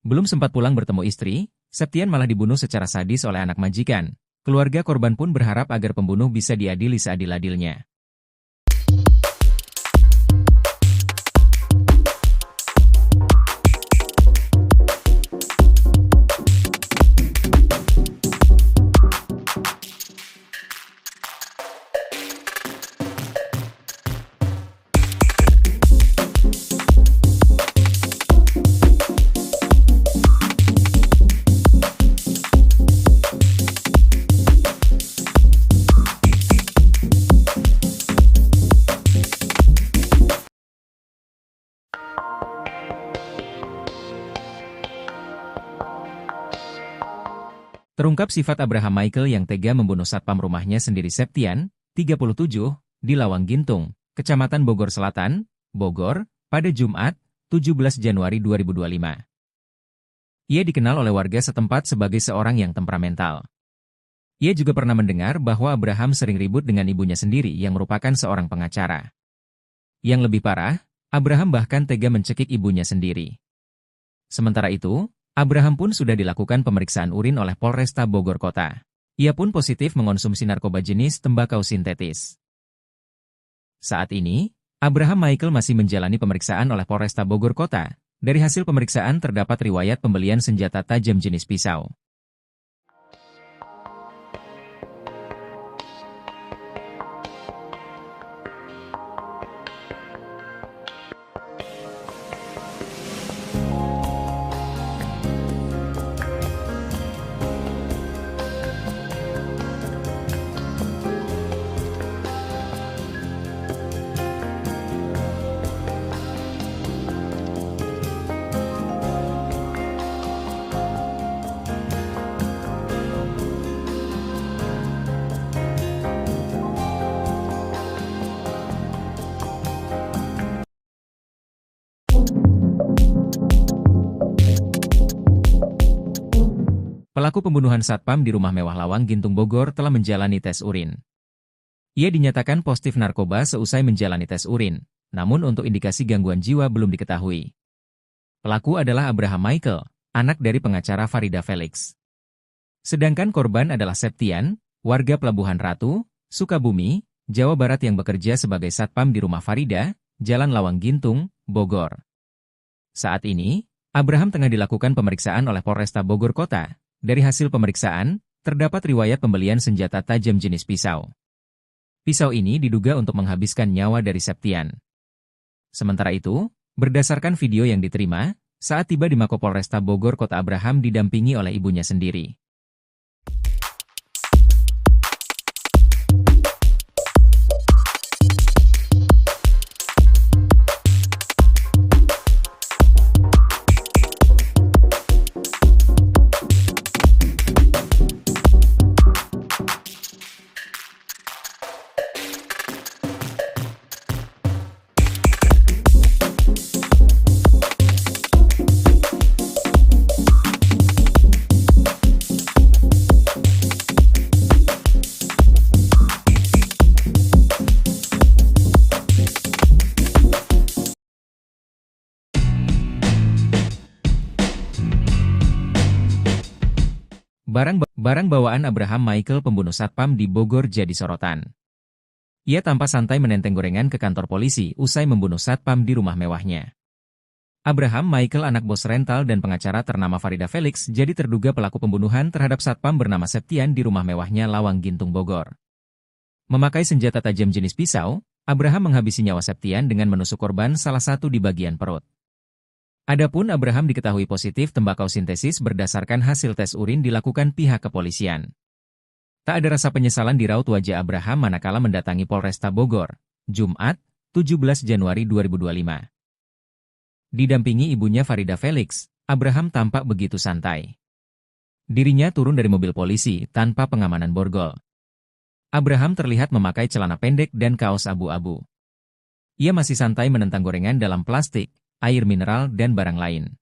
Belum sempat pulang bertemu istri, Septian malah dibunuh secara sadis oleh anak majikan. Keluarga korban pun berharap agar pembunuh bisa diadili seadil-adilnya. Terungkap sifat Abraham Michael yang tega membunuh satpam rumahnya sendiri Septian, 37, di Lawang Gintung, Kecamatan Bogor Selatan, Bogor, pada Jumat, 17 Januari 2025. Ia dikenal oleh warga setempat sebagai seorang yang temperamental. Ia juga pernah mendengar bahwa Abraham sering ribut dengan ibunya sendiri yang merupakan seorang pengacara. Yang lebih parah, Abraham bahkan tega mencekik ibunya sendiri. Sementara itu, Abraham pun sudah dilakukan pemeriksaan urin oleh Polresta Bogor Kota. Ia pun positif mengonsumsi narkoba jenis tembakau sintetis. Saat ini, Abraham Michael masih menjalani pemeriksaan oleh Polresta Bogor Kota. Dari hasil pemeriksaan terdapat riwayat pembelian senjata tajam jenis pisau. Pelaku pembunuhan satpam di rumah mewah Lawang Gintung Bogor telah menjalani tes urin. Ia dinyatakan positif narkoba seusai menjalani tes urin, namun untuk indikasi gangguan jiwa belum diketahui. Pelaku adalah Abraham Michael, anak dari pengacara Farida Felix. Sedangkan korban adalah Septian, warga Pelabuhan Ratu, Sukabumi, Jawa Barat yang bekerja sebagai satpam di rumah Farida, Jalan Lawang Gintung, Bogor. Saat ini, Abraham tengah dilakukan pemeriksaan oleh Polresta Bogor Kota. Dari hasil pemeriksaan, terdapat riwayat pembelian senjata tajam jenis pisau. Pisau ini diduga untuk menghabiskan nyawa dari Septian. Sementara itu, berdasarkan video yang diterima, saat tiba di Mako Polresta Bogor Kota Abraham didampingi oleh ibunya sendiri. Barang bawaan Abraham Michael pembunuh satpam di Bogor jadi sorotan. Ia tampak santai menenteng gorengan ke kantor polisi usai membunuh satpam di rumah mewahnya. Abraham Michael anak bos rental dan pengacara ternama Farida Felix jadi terduga pelaku pembunuhan terhadap satpam bernama Septian di rumah mewahnya Lawang Gintung Bogor. Memakai senjata tajam jenis pisau, Abraham menghabisi nyawa Septian dengan menusuk korban salah satu di bagian perut. Adapun Abraham diketahui positif tembakau sintesis berdasarkan hasil tes urin dilakukan pihak kepolisian. Tak ada rasa penyesalan di raut wajah Abraham manakala mendatangi Polresta Bogor, Jumat, 17 Januari 2025. Didampingi ibunya Farida Felix, Abraham tampak begitu santai. Dirinya turun dari mobil polisi tanpa pengamanan borgol. Abraham terlihat memakai celana pendek dan kaos abu-abu. Ia masih santai menentang gorengan dalam plastik, air mineral dan barang lain.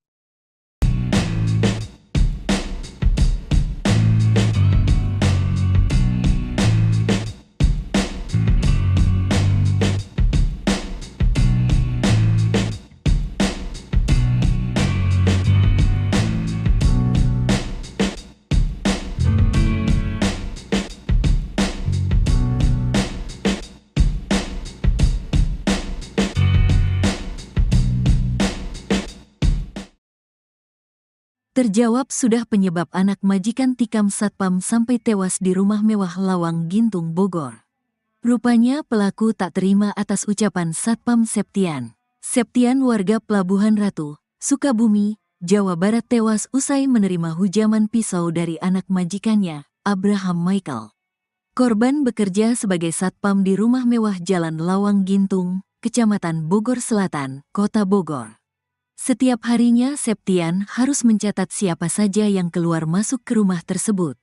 Terjawab sudah penyebab anak majikan tikam satpam sampai tewas di rumah mewah Lawang Gintung, Bogor. Rupanya pelaku tak terima atas ucapan Satpam Septian. Septian warga Pelabuhan Ratu, Sukabumi, Jawa Barat tewas usai menerima hujaman pisau dari anak majikannya, Abraham Michael. Korban bekerja sebagai satpam di rumah mewah Jalan Lawang Gintung, Kecamatan Bogor Selatan, Kota Bogor. Setiap harinya Septian harus mencatat siapa saja yang keluar masuk ke rumah tersebut.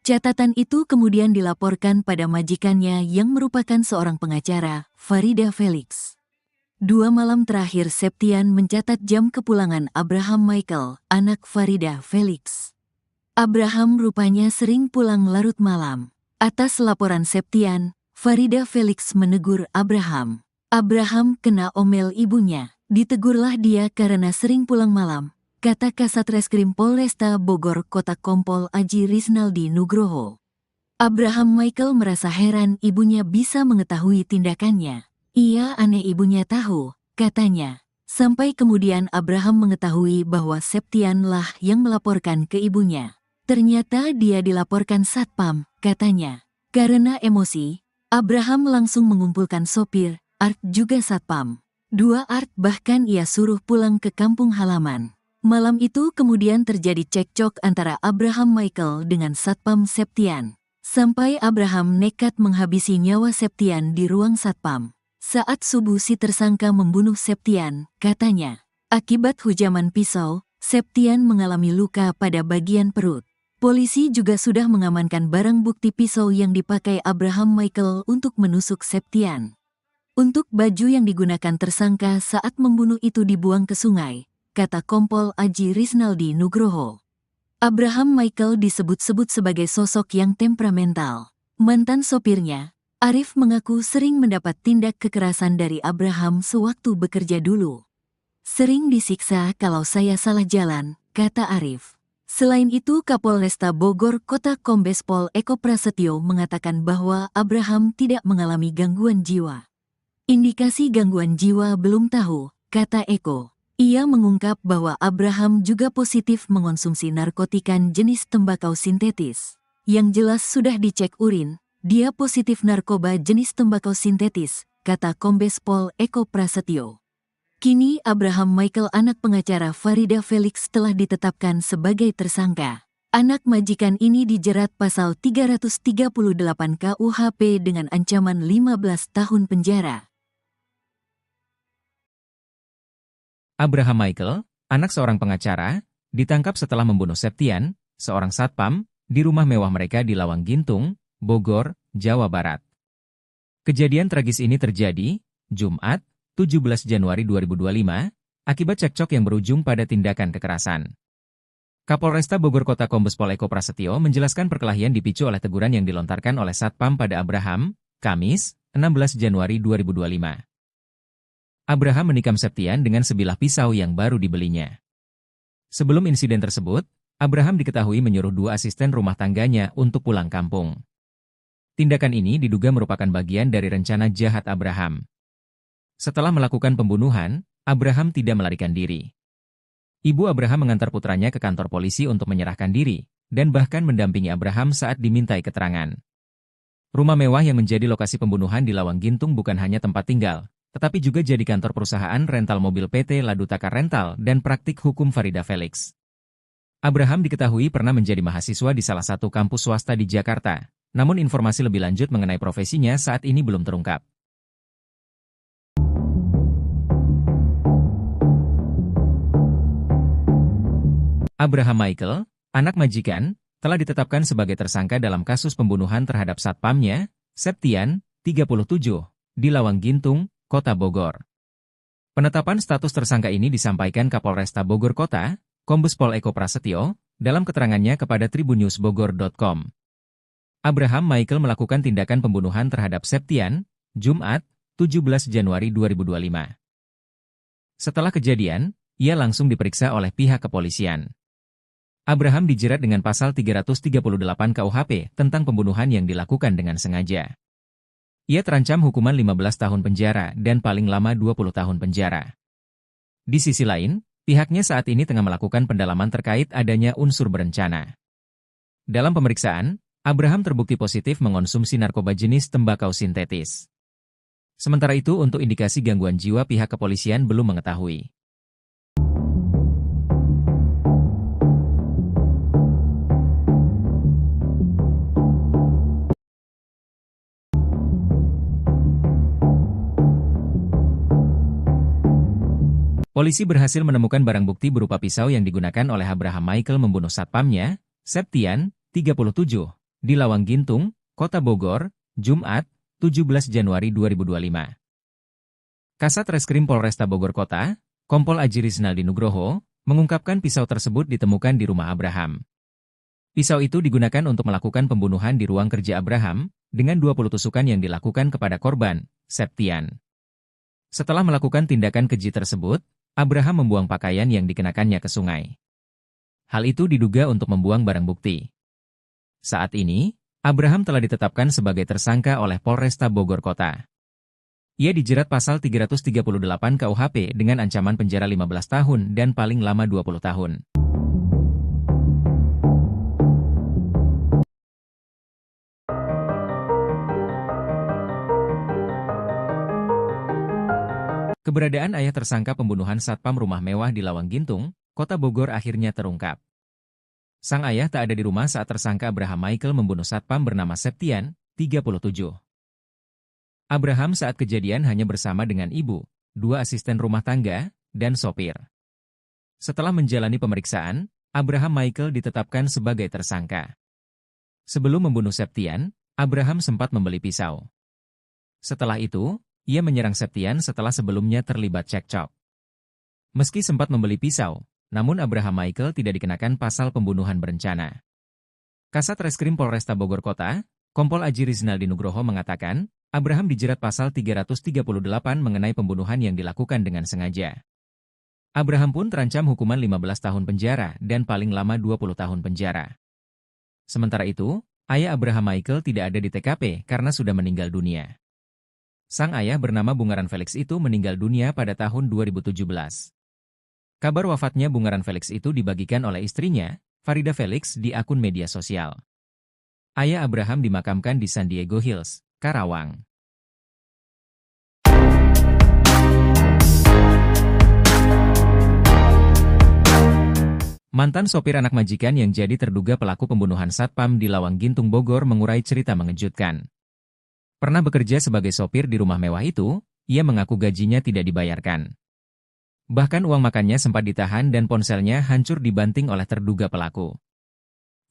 Catatan itu kemudian dilaporkan pada majikannya yang merupakan seorang pengacara, Farida Felix. 2 malam terakhir Septian mencatat jam kepulangan Abraham Michael, anak Farida Felix. Abraham rupanya sering pulang larut malam. Atas laporan Septian, Farida Felix menegur Abraham. Abraham kena omel ibunya. Ditegurlah dia karena sering pulang malam, kata Kasat Reskrim Polresta Bogor Kota Kompol Aji Riznaldi Nugroho. Abraham Michael merasa heran ibunya bisa mengetahui tindakannya. Ia aneh ibunya tahu, katanya. Sampai kemudian Abraham mengetahui bahwa Septian lah yang melaporkan ke ibunya. Ternyata dia dilaporkan satpam, katanya. Karena emosi, Abraham langsung mengumpulkan sopir, Art juga satpam. 2 Art bahkan ia suruh pulang ke kampung halaman. Malam itu kemudian terjadi cekcok antara Abraham Michael dengan Satpam Septian. Sampai Abraham nekat menghabisi nyawa Septian di ruang satpam. Saat subuh si tersangka membunuh Septian, katanya. Akibat hujaman pisau, Septian mengalami luka pada bagian perut. Polisi juga sudah mengamankan barang bukti pisau yang dipakai Abraham Michael untuk menusuk Septian. Untuk baju yang digunakan tersangka saat membunuh itu dibuang ke sungai, kata Kompol Aji Riznaldi Nugroho. Abraham Michael disebut-sebut sebagai sosok yang temperamental. Mantan sopirnya, Arif mengaku sering mendapat tindak kekerasan dari Abraham sewaktu bekerja dulu. Sering disiksa kalau saya salah jalan, kata Arif. Selain itu Kapolresta Bogor Kota Kombes Pol Eko Prasetyo mengatakan bahwa Abraham tidak mengalami gangguan jiwa. Indikasi gangguan jiwa belum tahu, kata Eko. Ia mengungkap bahwa Abraham juga positif mengonsumsi narkotika jenis tembakau sintetis. Yang jelas sudah dicek urin, dia positif narkoba jenis tembakau sintetis, kata Kombes Pol Eko Prasetyo. Kini Abraham Michael anak pengacara Farida Felix telah ditetapkan sebagai tersangka. Anak majikan ini dijerat pasal 338 KUHP dengan ancaman 15 tahun penjara. Abraham Michael, anak seorang pengacara, ditangkap setelah membunuh Septian, seorang satpam, di rumah mewah mereka di Lawang Gintung, Bogor, Jawa Barat. Kejadian tragis ini terjadi, Jumat, 17 Januari 2025, akibat cekcok yang berujung pada tindakan kekerasan. Kapolresta Bogor Kota Kombes Pol Eko Prasetyo menjelaskan perkelahian dipicu oleh teguran yang dilontarkan oleh satpam pada Abraham, Kamis, 16 Januari 2025. Abraham menikam Septian dengan sebilah pisau yang baru dibelinya. Sebelum insiden tersebut, Abraham diketahui menyuruh 2 asisten rumah tangganya untuk pulang kampung. Tindakan ini diduga merupakan bagian dari rencana jahat Abraham. Setelah melakukan pembunuhan, Abraham tidak melarikan diri. Ibu Abraham mengantar putranya ke kantor polisi untuk menyerahkan diri, dan bahkan mendampingi Abraham saat dimintai keterangan. Rumah mewah yang menjadi lokasi pembunuhan di Lawang Gintung bukan hanya tempat tinggal, tetapi juga jadi kantor perusahaan rental mobil PT Ladutaka Rental dan praktik hukum Farida Felix. Abraham diketahui pernah menjadi mahasiswa di salah satu kampus swasta di Jakarta, namun informasi lebih lanjut mengenai profesinya saat ini belum terungkap. Abraham Michael, anak majikan, telah ditetapkan sebagai tersangka dalam kasus pembunuhan terhadap satpamnya, Septian, 37, di Lawang Gintung, Kota Bogor. Penetapan status tersangka ini disampaikan Kapolresta Bogor Kota, Kombes Pol Eko Prasetyo, dalam keterangannya kepada tribunnewsbogor.com. Abraham Michael melakukan tindakan pembunuhan terhadap Septian, Jumat, 17 Januari 2025. Setelah kejadian, ia langsung diperiksa oleh pihak kepolisian. Abraham dijerat dengan pasal 338 KUHP tentang pembunuhan yang dilakukan dengan sengaja. Ia terancam hukuman 15 tahun penjara dan paling lama 20 tahun penjara. Di sisi lain, pihaknya saat ini tengah melakukan pendalaman terkait adanya unsur berencana. Dalam pemeriksaan, Abraham terbukti positif mengonsumsi narkoba jenis tembakau sintetis. Sementara itu untuk indikasi gangguan jiwa pihak kepolisian belum mengetahui. Polisi berhasil menemukan barang bukti berupa pisau yang digunakan oleh Abraham Michael membunuh satpamnya, Septian, 37, di Lawang Gintung, Kota Bogor, Jumat, 17 Januari 2025. Kasat Reskrim Polresta Bogor Kota, Kompol Aji Rizaldi Nugroho, mengungkapkan pisau tersebut ditemukan di rumah Abraham. Pisau itu digunakan untuk melakukan pembunuhan di ruang kerja Abraham, dengan 20 tusukan yang dilakukan kepada korban, Septian. Setelah melakukan tindakan keji tersebut, Abraham membuang pakaian yang dikenakannya ke sungai. Hal itu diduga untuk membuang barang bukti. Saat ini, Abraham telah ditetapkan sebagai tersangka oleh Polresta Bogor Kota. Ia dijerat pasal 338 KUHP dengan ancaman penjara 15 tahun dan paling lama 20 tahun. Keberadaan ayah tersangka pembunuhan satpam rumah mewah di Lawang Gintung, Kota Bogor akhirnya terungkap. Sang ayah tak ada di rumah saat tersangka Abraham Michael membunuh satpam bernama Septian, 37. Abraham saat kejadian hanya bersama dengan ibu, 2 asisten rumah tangga, dan sopir. Setelah menjalani pemeriksaan, Abraham Michael ditetapkan sebagai tersangka. Sebelum membunuh Septian, Abraham sempat membeli pisau. Setelah itu, ia menyerang Septian setelah sebelumnya terlibat cekcok. Meski sempat membeli pisau, namun Abraham Michael tidak dikenakan pasal pembunuhan berencana. Kasat Reskrim Polresta Bogor Kota, Kompol Aji Rizaldi Nugroho mengatakan, Abraham dijerat pasal 338 mengenai pembunuhan yang dilakukan dengan sengaja. Abraham pun terancam hukuman 15 tahun penjara dan paling lama 20 tahun penjara. Sementara itu, ayah Abraham Michael tidak ada di TKP karena sudah meninggal dunia. Sang ayah bernama Bungaran Felix itu meninggal dunia pada tahun 2017. Kabar wafatnya Bungaran Felix itu dibagikan oleh istrinya, Farida Felix, di akun media sosial. Ayah Abraham dimakamkan di San Diego Hills, Karawang. Mantan sopir anak majikan yang jadi terduga pelaku pembunuhan satpam di Lawang Gintung Bogor mengurai cerita mengejutkan. Pernah bekerja sebagai sopir di rumah mewah itu, ia mengaku gajinya tidak dibayarkan. Bahkan uang makannya sempat ditahan dan ponselnya hancur dibanting oleh terduga pelaku.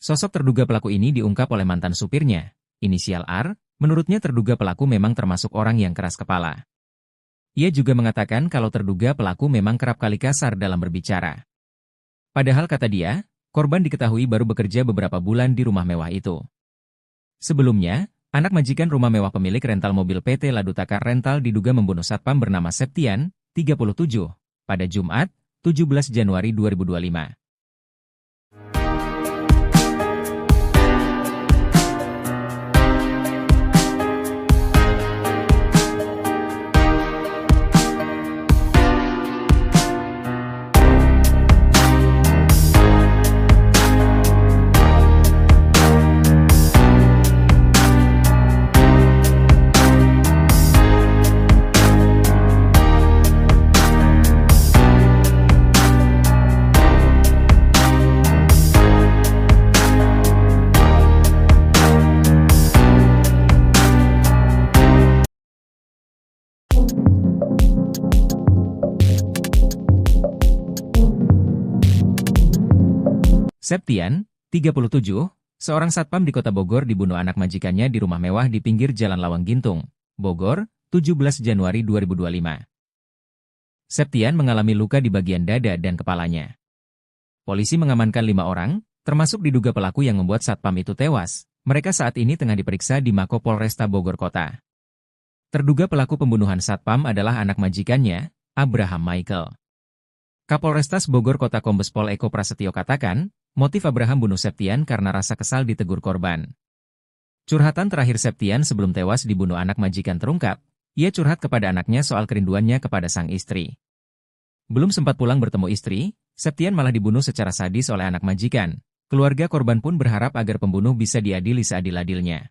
Sosok terduga pelaku ini diungkap oleh mantan supirnya, inisial R, menurutnya terduga pelaku memang termasuk orang yang keras kepala. Ia juga mengatakan kalau terduga pelaku memang kerap kali kasar dalam berbicara. Padahal kata dia, korban diketahui baru bekerja beberapa bulan di rumah mewah itu. Sebelumnya, anak majikan rumah mewah pemilik rental mobil PT Ladutaka Rental diduga membunuh satpam bernama Septian, 37, pada Jumat, 17 Januari 2025. Septian, 37, seorang satpam di kota Bogor dibunuh anak majikannya di rumah mewah di pinggir Jalan Lawang Gintung, Bogor, 17 Januari 2025. Septian mengalami luka di bagian dada dan kepalanya. Polisi mengamankan 5 orang, termasuk diduga pelaku yang membuat satpam itu tewas. Mereka saat ini tengah diperiksa di Mako Polresta Bogor Kota. Terduga pelaku pembunuhan satpam adalah anak majikannya, Abraham Michael. Kapolrestas Bogor Kota Kombes Pol Eko Prasetyo katakan, motif Abraham bunuh Septian karena rasa kesal ditegur korban. Curhatan terakhir Septian sebelum tewas dibunuh anak majikan terungkap, ia curhat kepada anaknya soal kerinduannya kepada sang istri. Belum sempat pulang bertemu istri, Septian malah dibunuh secara sadis oleh anak majikan. Keluarga korban pun berharap agar pembunuh bisa diadili seadil-adilnya.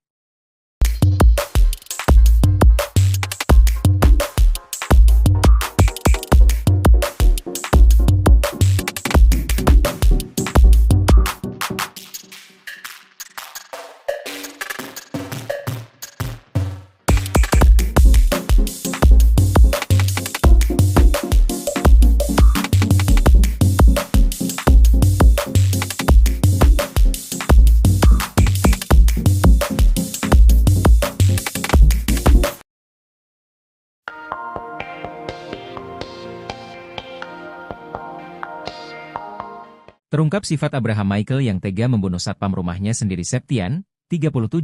Terungkap sifat Abraham Michael yang tega membunuh satpam rumahnya sendiri Septian, 37,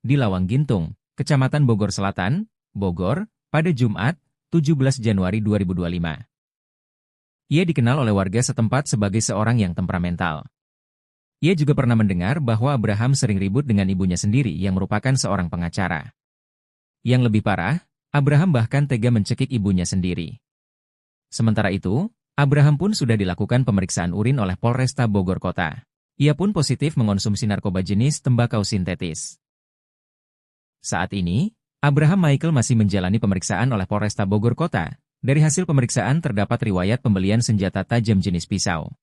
di Lawang Gintung, Kecamatan Bogor Selatan, Bogor, pada Jumat, 17 Januari 2025. Ia dikenal oleh warga setempat sebagai seorang yang temperamental. Ia juga pernah mendengar bahwa Abraham sering ribut dengan ibunya sendiri yang merupakan seorang pengacara. Yang lebih parah, Abraham bahkan tega mencekik ibunya sendiri. Sementara itu, Abraham pun sudah dilakukan pemeriksaan urin oleh Polresta Bogor Kota. Ia pun positif mengonsumsi narkoba jenis tembakau sintetis. Saat ini, Abraham Michael masih menjalani pemeriksaan oleh Polresta Bogor Kota. Dari hasil pemeriksaan terdapat riwayat pembelian senjata tajam jenis pisau.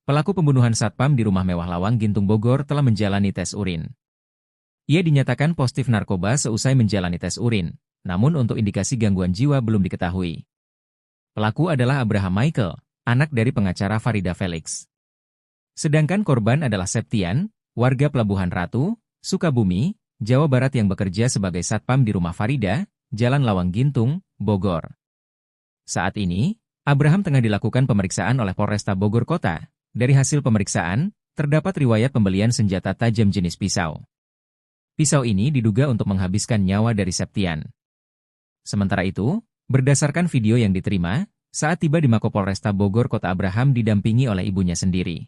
Pelaku pembunuhan satpam di rumah mewah Lawang Gintung Bogor telah menjalani tes urin. Ia dinyatakan positif narkoba seusai menjalani tes urin, namun untuk indikasi gangguan jiwa belum diketahui. Pelaku adalah Abraham Michael, anak dari pengacara Farida Felix. Sedangkan korban adalah Septian, warga Pelabuhan Ratu, Sukabumi, Jawa Barat yang bekerja sebagai satpam di rumah Farida, Jalan Lawang Gintung, Bogor. Saat ini, Abraham tengah dilakukan pemeriksaan oleh Polresta Bogor Kota. Dari hasil pemeriksaan, terdapat riwayat pembelian senjata tajam jenis pisau. Pisau ini diduga untuk menghabiskan nyawa dari Septian. Sementara itu, berdasarkan video yang diterima, saat tiba di Mako Polresta Bogor Kota Abraham didampingi oleh ibunya sendiri.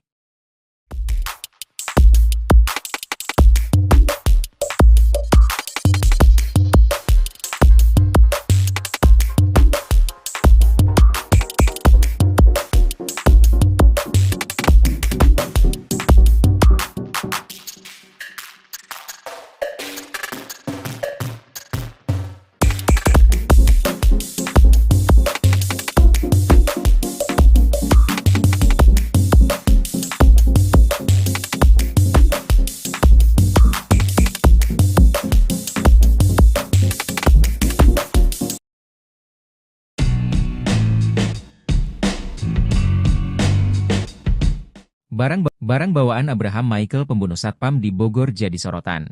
Barang bawaan Abraham Michael pembunuh satpam di Bogor jadi sorotan.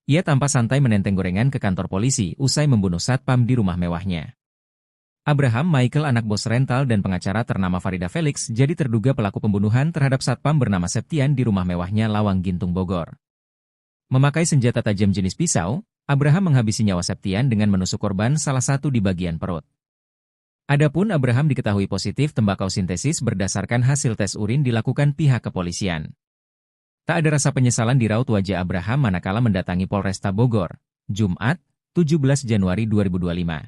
Ia tampak santai menenteng gorengan ke kantor polisi usai membunuh satpam di rumah mewahnya. Abraham Michael anak bos rental dan pengacara ternama Farida Felix jadi terduga pelaku pembunuhan terhadap satpam bernama Septian di rumah mewahnya Lawang Gintung Bogor. Memakai senjata tajam jenis pisau, Abraham menghabisi nyawa Septian dengan menusuk korban salah satu di bagian perut. Adapun Abraham diketahui positif tembakau sintesis berdasarkan hasil tes urin dilakukan pihak kepolisian. Tak ada rasa penyesalan di raut wajah Abraham manakala mendatangi Polresta Bogor, Jumat, 17 Januari 2025.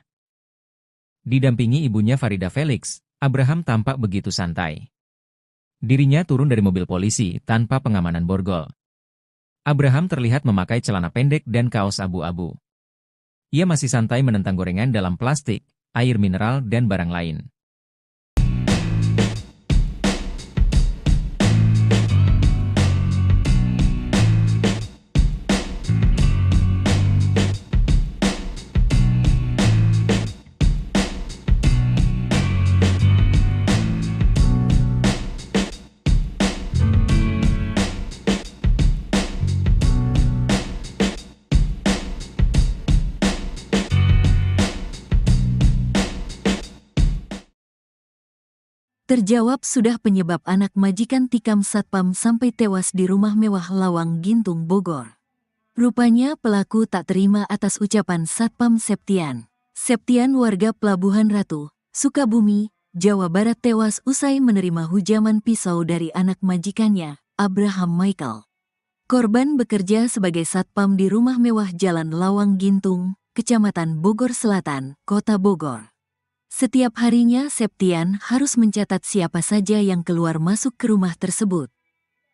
Didampingi ibunya Farida Felix, Abraham tampak begitu santai. Dirinya turun dari mobil polisi tanpa pengamanan borgol. Abraham terlihat memakai celana pendek dan kaos abu-abu. Ia masih santai menentang gorengan dalam plastik, air mineral dan barang lain. Terjawab sudah penyebab anak majikan tikam satpam sampai tewas di rumah mewah Lawang Gintung, Bogor. Rupanya pelaku tak terima atas ucapan Satpam Septian. Septian warga Pelabuhan Ratu, Sukabumi, Jawa Barat tewas usai menerima hujaman pisau dari anak majikannya, Abraham Michael. Korban bekerja sebagai satpam di rumah mewah Jalan Lawang Gintung, Kecamatan Bogor Selatan, Kota Bogor. Setiap harinya Septian harus mencatat siapa saja yang keluar masuk ke rumah tersebut.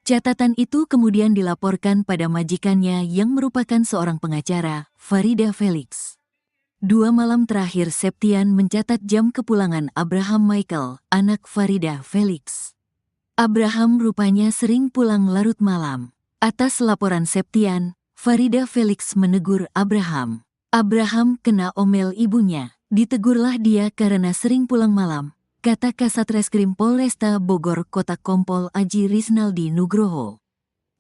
Catatan itu kemudian dilaporkan pada majikannya yang merupakan seorang pengacara, Farida Felix. 2 malam terakhir Septian mencatat jam kepulangan Abraham Michael, anak Farida Felix. Abraham rupanya sering pulang larut malam. Atas laporan Septian, Farida Felix menegur Abraham. Abraham kena omel ibunya. Ditegurlah dia karena sering pulang malam, kata Kasat Reskrim Polresta Bogor Kota Kompol Aji Riznaldi Nugroho.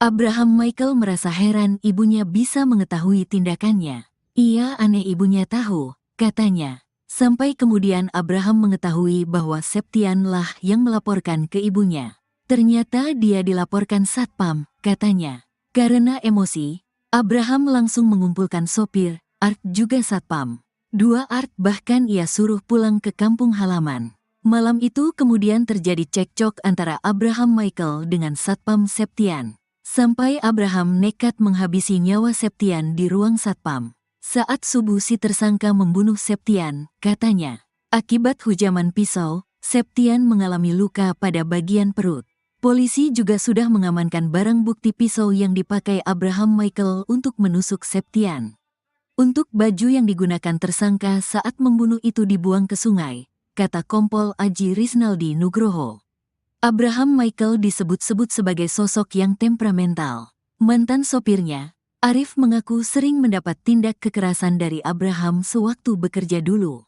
Abraham Michael merasa heran ibunya bisa mengetahui tindakannya. Ia aneh ibunya tahu, katanya. Sampai kemudian Abraham mengetahui bahwa Septian lah yang melaporkan ke ibunya. Ternyata dia dilaporkan satpam, katanya. Karena emosi, Abraham langsung mengumpulkan sopir, Art juga satpam. 2 Art bahkan ia suruh pulang ke kampung halaman. Malam itu kemudian terjadi cekcok antara Abraham Michael dengan Satpam Septian. Sampai Abraham nekat menghabisi nyawa Septian di ruang satpam. Saat subuh si tersangka membunuh Septian, katanya. Akibat hujaman pisau, Septian mengalami luka pada bagian perut. Polisi juga sudah mengamankan barang bukti pisau yang dipakai Abraham Michael untuk menusuk Septian. Untuk baju yang digunakan tersangka saat membunuh itu dibuang ke sungai, kata Kompol Aji Riznaldi Nugroho. Abraham Michael disebut-sebut sebagai sosok yang temperamental. Mantan sopirnya, Arif mengaku sering mendapat tindak kekerasan dari Abraham sewaktu bekerja dulu.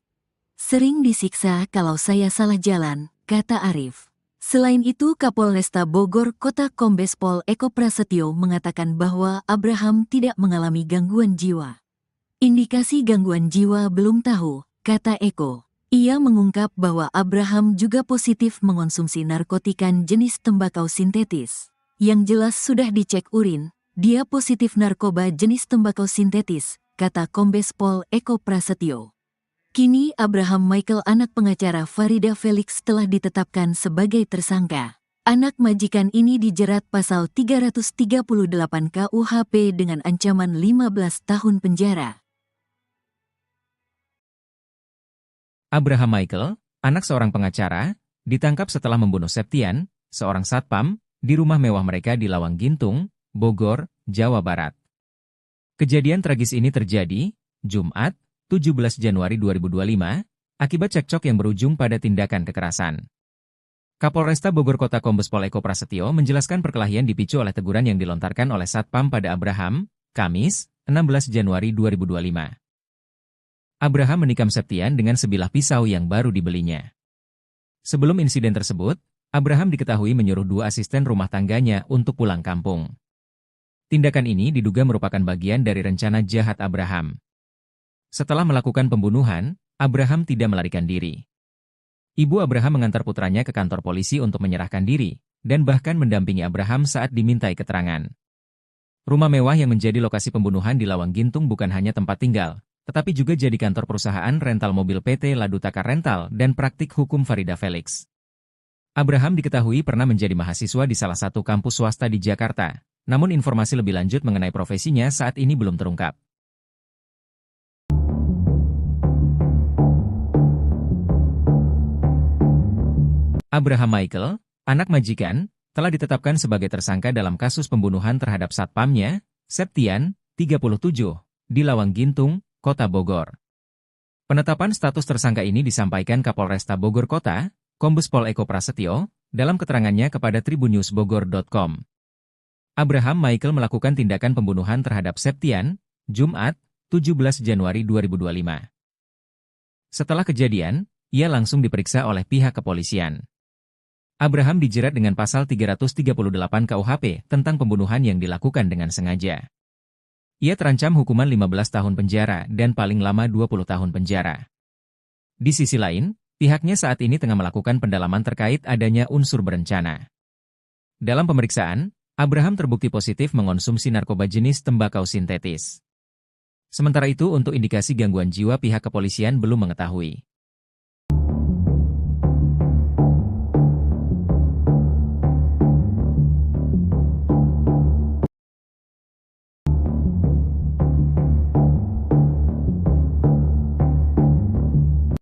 Sering disiksa kalau saya salah jalan, kata Arif. Selain itu Kapolresta Bogor Kota Kombes Pol Eko Prasetyo mengatakan bahwa Abraham tidak mengalami gangguan jiwa. Indikasi gangguan jiwa belum tahu, kata Eko. Ia mengungkap bahwa Abraham juga positif mengonsumsi narkotika jenis tembakau sintetis. Yang jelas sudah dicek urin, dia positif narkoba jenis tembakau sintetis, kata Kombes Pol Eko Prasetyo. Kini Abraham Michael anak pengacara Farida Felix telah ditetapkan sebagai tersangka. Anak majikan ini dijerat pasal 338 KUHP dengan ancaman 15 tahun penjara. Abraham Michael, anak seorang pengacara, ditangkap setelah membunuh Septian, seorang satpam, di rumah mewah mereka di Lawang Gintung, Bogor, Jawa Barat. Kejadian tragis ini terjadi, Jumat, 17 Januari 2025, akibat cekcok yang berujung pada tindakan kekerasan. Kapolresta Bogor Kota Kombes Pol Eko Prasetyo menjelaskan perkelahian dipicu oleh teguran yang dilontarkan oleh satpam pada Abraham, Kamis, 16 Januari 2025. Abraham menikam Septian dengan sebilah pisau yang baru dibelinya. Sebelum insiden tersebut, Abraham diketahui menyuruh 2 asisten rumah tangganya untuk pulang kampung. Tindakan ini diduga merupakan bagian dari rencana jahat Abraham. Setelah melakukan pembunuhan, Abraham tidak melarikan diri. Ibu Abraham mengantar putranya ke kantor polisi untuk menyerahkan diri, dan bahkan mendampingi Abraham saat dimintai keterangan. Rumah mewah yang menjadi lokasi pembunuhan di Lawang Gintung bukan hanya tempat tinggal, tetapi juga jadi kantor perusahaan rental mobil PT Ladu Takar Rental dan praktik hukum Farida Felix. Abraham diketahui pernah menjadi mahasiswa di salah satu kampus swasta di Jakarta, namun informasi lebih lanjut mengenai profesinya saat ini belum terungkap. Abraham Michael, anak majikan, telah ditetapkan sebagai tersangka dalam kasus pembunuhan terhadap satpamnya, Septian, 37, di Lawang Gintung, Kota Bogor. Penetapan status tersangka ini disampaikan Kapolresta Bogor Kota, Kombes Pol Eko Prasetyo, dalam keterangannya kepada tribunnews.bogor.com. Abraham Michael melakukan tindakan pembunuhan terhadap Septian, Jumat, 17 Januari 2025. Setelah kejadian, ia langsung diperiksa oleh pihak kepolisian. Abraham dijerat dengan pasal 338 KUHP tentang pembunuhan yang dilakukan dengan sengaja. Ia terancam hukuman 15 tahun penjara dan paling lama 20 tahun penjara. Di sisi lain, pihaknya saat ini tengah melakukan pendalaman terkait adanya unsur berencana. Dalam pemeriksaan, Abraham terbukti positif mengonsumsi narkoba jenis tembakau sintetis. Sementara itu untuk indikasi gangguan jiwa pihak kepolisian belum mengetahui.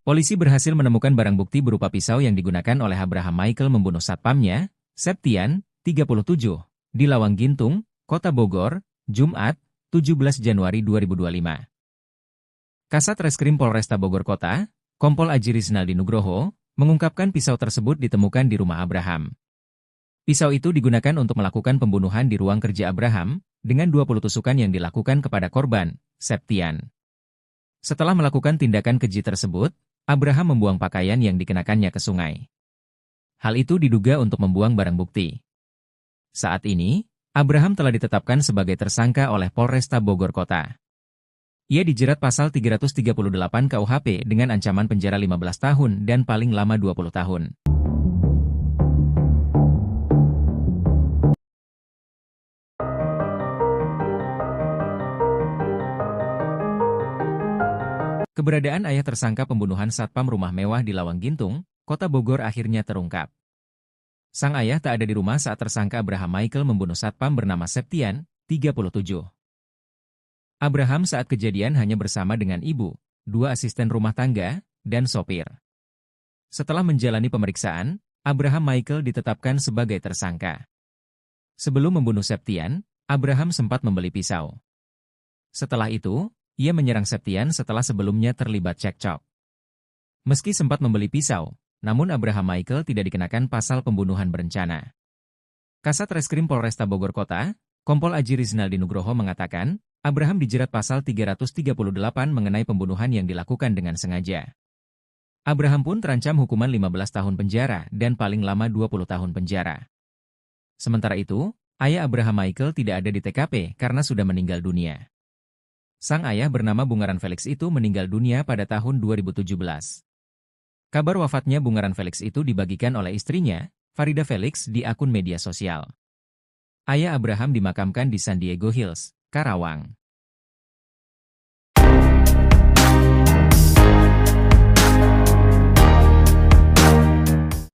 Polisi berhasil menemukan barang bukti berupa pisau yang digunakan oleh Abraham Michael membunuh satpamnya, Septian, 37, di Lawang Gintung, Kota Bogor, Jumat, 17 Januari 2025. Kasat Reskrim Polresta Bogor Kota, Kompol Aji Rizaldi Nugroho, mengungkapkan pisau tersebut ditemukan di rumah Abraham. Pisau itu digunakan untuk melakukan pembunuhan di ruang kerja Abraham, dengan 20 tusukan yang dilakukan kepada korban, Septian. Setelah melakukan tindakan keji tersebut, Abraham membuang pakaian yang dikenakannya ke sungai. Hal itu diduga untuk membuang barang bukti. Saat ini, Abraham telah ditetapkan sebagai tersangka oleh Polresta Bogor Kota. Ia dijerat pasal 338 KUHP dengan ancaman penjara 15 tahun dan paling lama 20 tahun. Keberadaan ayah tersangka pembunuhan satpam rumah mewah di Lawang Gintung, Kota Bogor akhirnya terungkap. Sang ayah tak ada di rumah saat tersangka Abraham Michael membunuh satpam bernama Septian, 37. Abraham saat kejadian hanya bersama dengan ibu, 2 asisten rumah tangga, dan sopir. Setelah menjalani pemeriksaan, Abraham Michael ditetapkan sebagai tersangka. Sebelum membunuh Septian, Abraham sempat membeli pisau. Setelah itu, ia menyerang Septian setelah sebelumnya terlibat cekcok. Meski sempat membeli pisau, namun Abraham Michael tidak dikenakan pasal pembunuhan berencana. Kasat Reskrim Polresta Bogor Kota, Kompol Aji Rizaldi Nugroho mengatakan, Abraham dijerat pasal 338 mengenai pembunuhan yang dilakukan dengan sengaja. Abraham pun terancam hukuman 15 tahun penjara dan paling lama 20 tahun penjara. Sementara itu, ayah Abraham Michael tidak ada di TKP karena sudah meninggal dunia. Sang ayah bernama Bungaran Felix itu meninggal dunia pada tahun 2017. Kabar wafatnya Bungaran Felix itu dibagikan oleh istrinya, Farida Felix, di akun media sosial. Ayah Abraham dimakamkan di San Diego Hills, Karawang.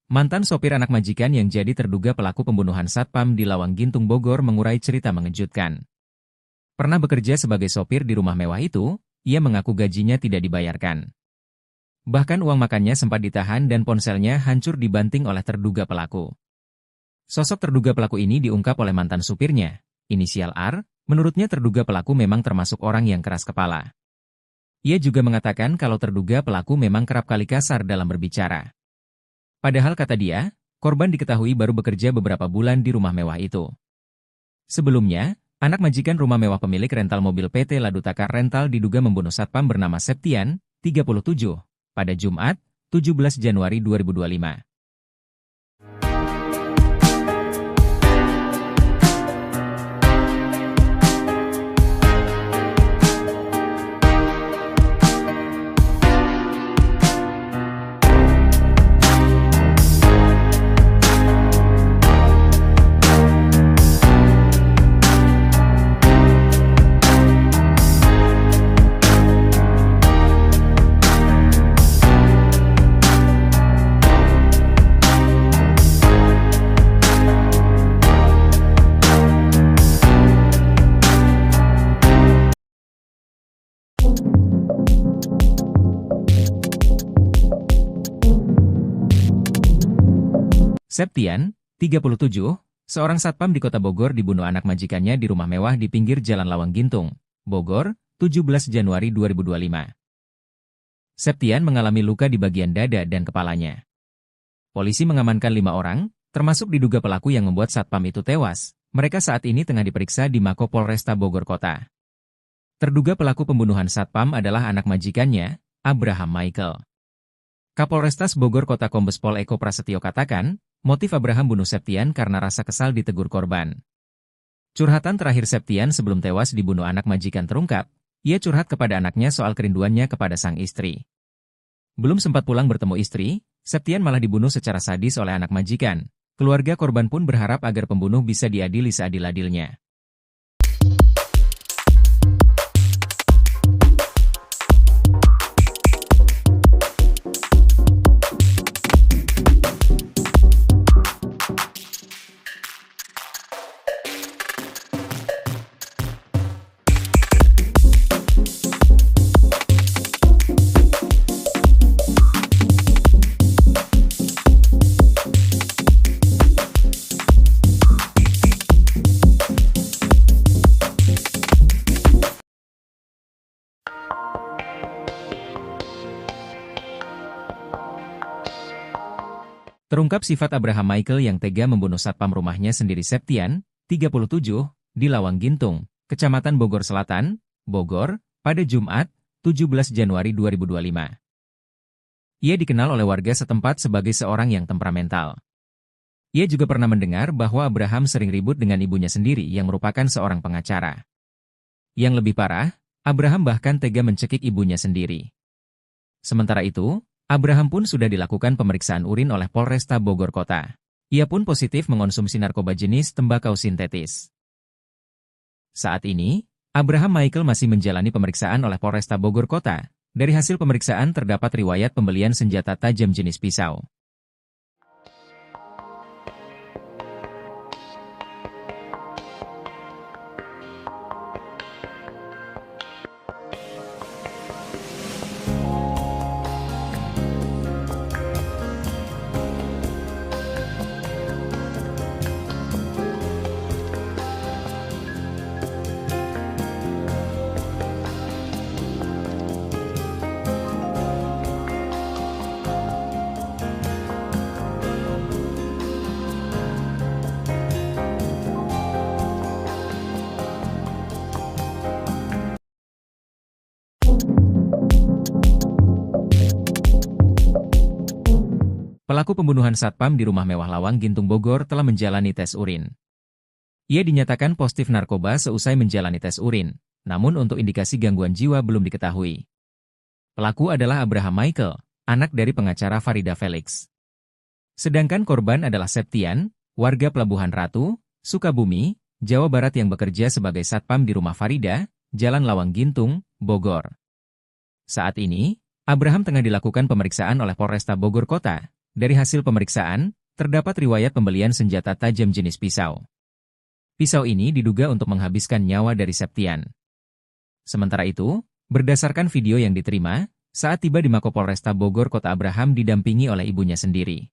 Mantan sopir anak majikan yang jadi terduga pelaku pembunuhan satpam di Lawang Gintung Bogor mengurai cerita mengejutkan. Pernah bekerja sebagai sopir di rumah mewah itu, ia mengaku gajinya tidak dibayarkan. Bahkan uang makannya sempat ditahan dan ponselnya hancur dibanting oleh terduga pelaku. Sosok terduga pelaku ini diungkap oleh mantan supirnya, inisial R, menurutnya terduga pelaku memang termasuk orang yang keras kepala. Ia juga mengatakan kalau terduga pelaku memang kerap kali kasar dalam berbicara. Padahal kata dia, korban diketahui baru bekerja beberapa bulan di rumah mewah itu. Sebelumnya, anak majikan rumah mewah pemilik rental mobil PT Ladutaka Rental diduga membunuh satpam bernama Septian, 37, pada Jumat, 17 Januari 2025. Septian, 37, seorang satpam di kota Bogor dibunuh anak majikannya di rumah mewah di pinggir Jalan Lawang Gintung, Bogor, 17 Januari 2025. Septian mengalami luka di bagian dada dan kepalanya. Polisi mengamankan 5 orang, termasuk diduga pelaku yang membuat satpam itu tewas. Mereka saat ini tengah diperiksa di Mako Polresta Bogor Kota. Terduga pelaku pembunuhan satpam adalah anak majikannya, Abraham Michael. Kapolrestas Bogor Kota Kombes Pol Eko Prasetyo katakan, motif Abraham bunuh Septian karena rasa kesal ditegur korban. Curhatan terakhir Septian sebelum tewas dibunuh anak majikan terungkap, ia curhat kepada anaknya soal kerinduannya kepada sang istri. Belum sempat pulang bertemu istri, Septian malah dibunuh secara sadis oleh anak majikan. Keluarga korban pun berharap agar pembunuh bisa diadili seadil-adilnya. Terungkap sifat Abraham Michael yang tega membunuh satpam rumahnya sendiri Septian, 37, di Lawang Gintung, Kecamatan Bogor Selatan, Bogor, pada Jumat, 17 Januari 2025. Ia dikenal oleh warga setempat sebagai seorang yang temperamental. Ia juga pernah mendengar bahwa Abraham sering ribut dengan ibunya sendiri yang merupakan seorang pengacara. Yang lebih parah, Abraham bahkan tega mencekik ibunya sendiri. Sementara itu, Abraham pun sudah dilakukan pemeriksaan urin oleh Polresta Bogor Kota. Ia pun positif mengonsumsi narkoba jenis tembakau sintetis. Saat ini, Abraham Michael masih menjalani pemeriksaan oleh Polresta Bogor Kota. Dari hasil pemeriksaan terdapat riwayat pembelian senjata tajam jenis pisau. Pelaku pembunuhan satpam di rumah mewah Lawang Gintung Bogor telah menjalani tes urin. Ia dinyatakan positif narkoba seusai menjalani tes urin, namun untuk indikasi gangguan jiwa belum diketahui. Pelaku adalah Abraham Michael, anak dari pengacara Farida Felix. Sedangkan korban adalah Septian, warga Pelabuhan Ratu, Sukabumi, Jawa Barat yang bekerja sebagai satpam di rumah Farida, Jalan Lawang Gintung, Bogor. Saat ini, Abraham tengah dilakukan pemeriksaan oleh Polresta Bogor Kota. Dari hasil pemeriksaan, terdapat riwayat pembelian senjata tajam jenis pisau. Pisau ini diduga untuk menghabiskan nyawa dari Septian. Sementara itu, berdasarkan video yang diterima, saat tiba di Mako Polresta Bogor Kota Abraham didampingi oleh ibunya sendiri.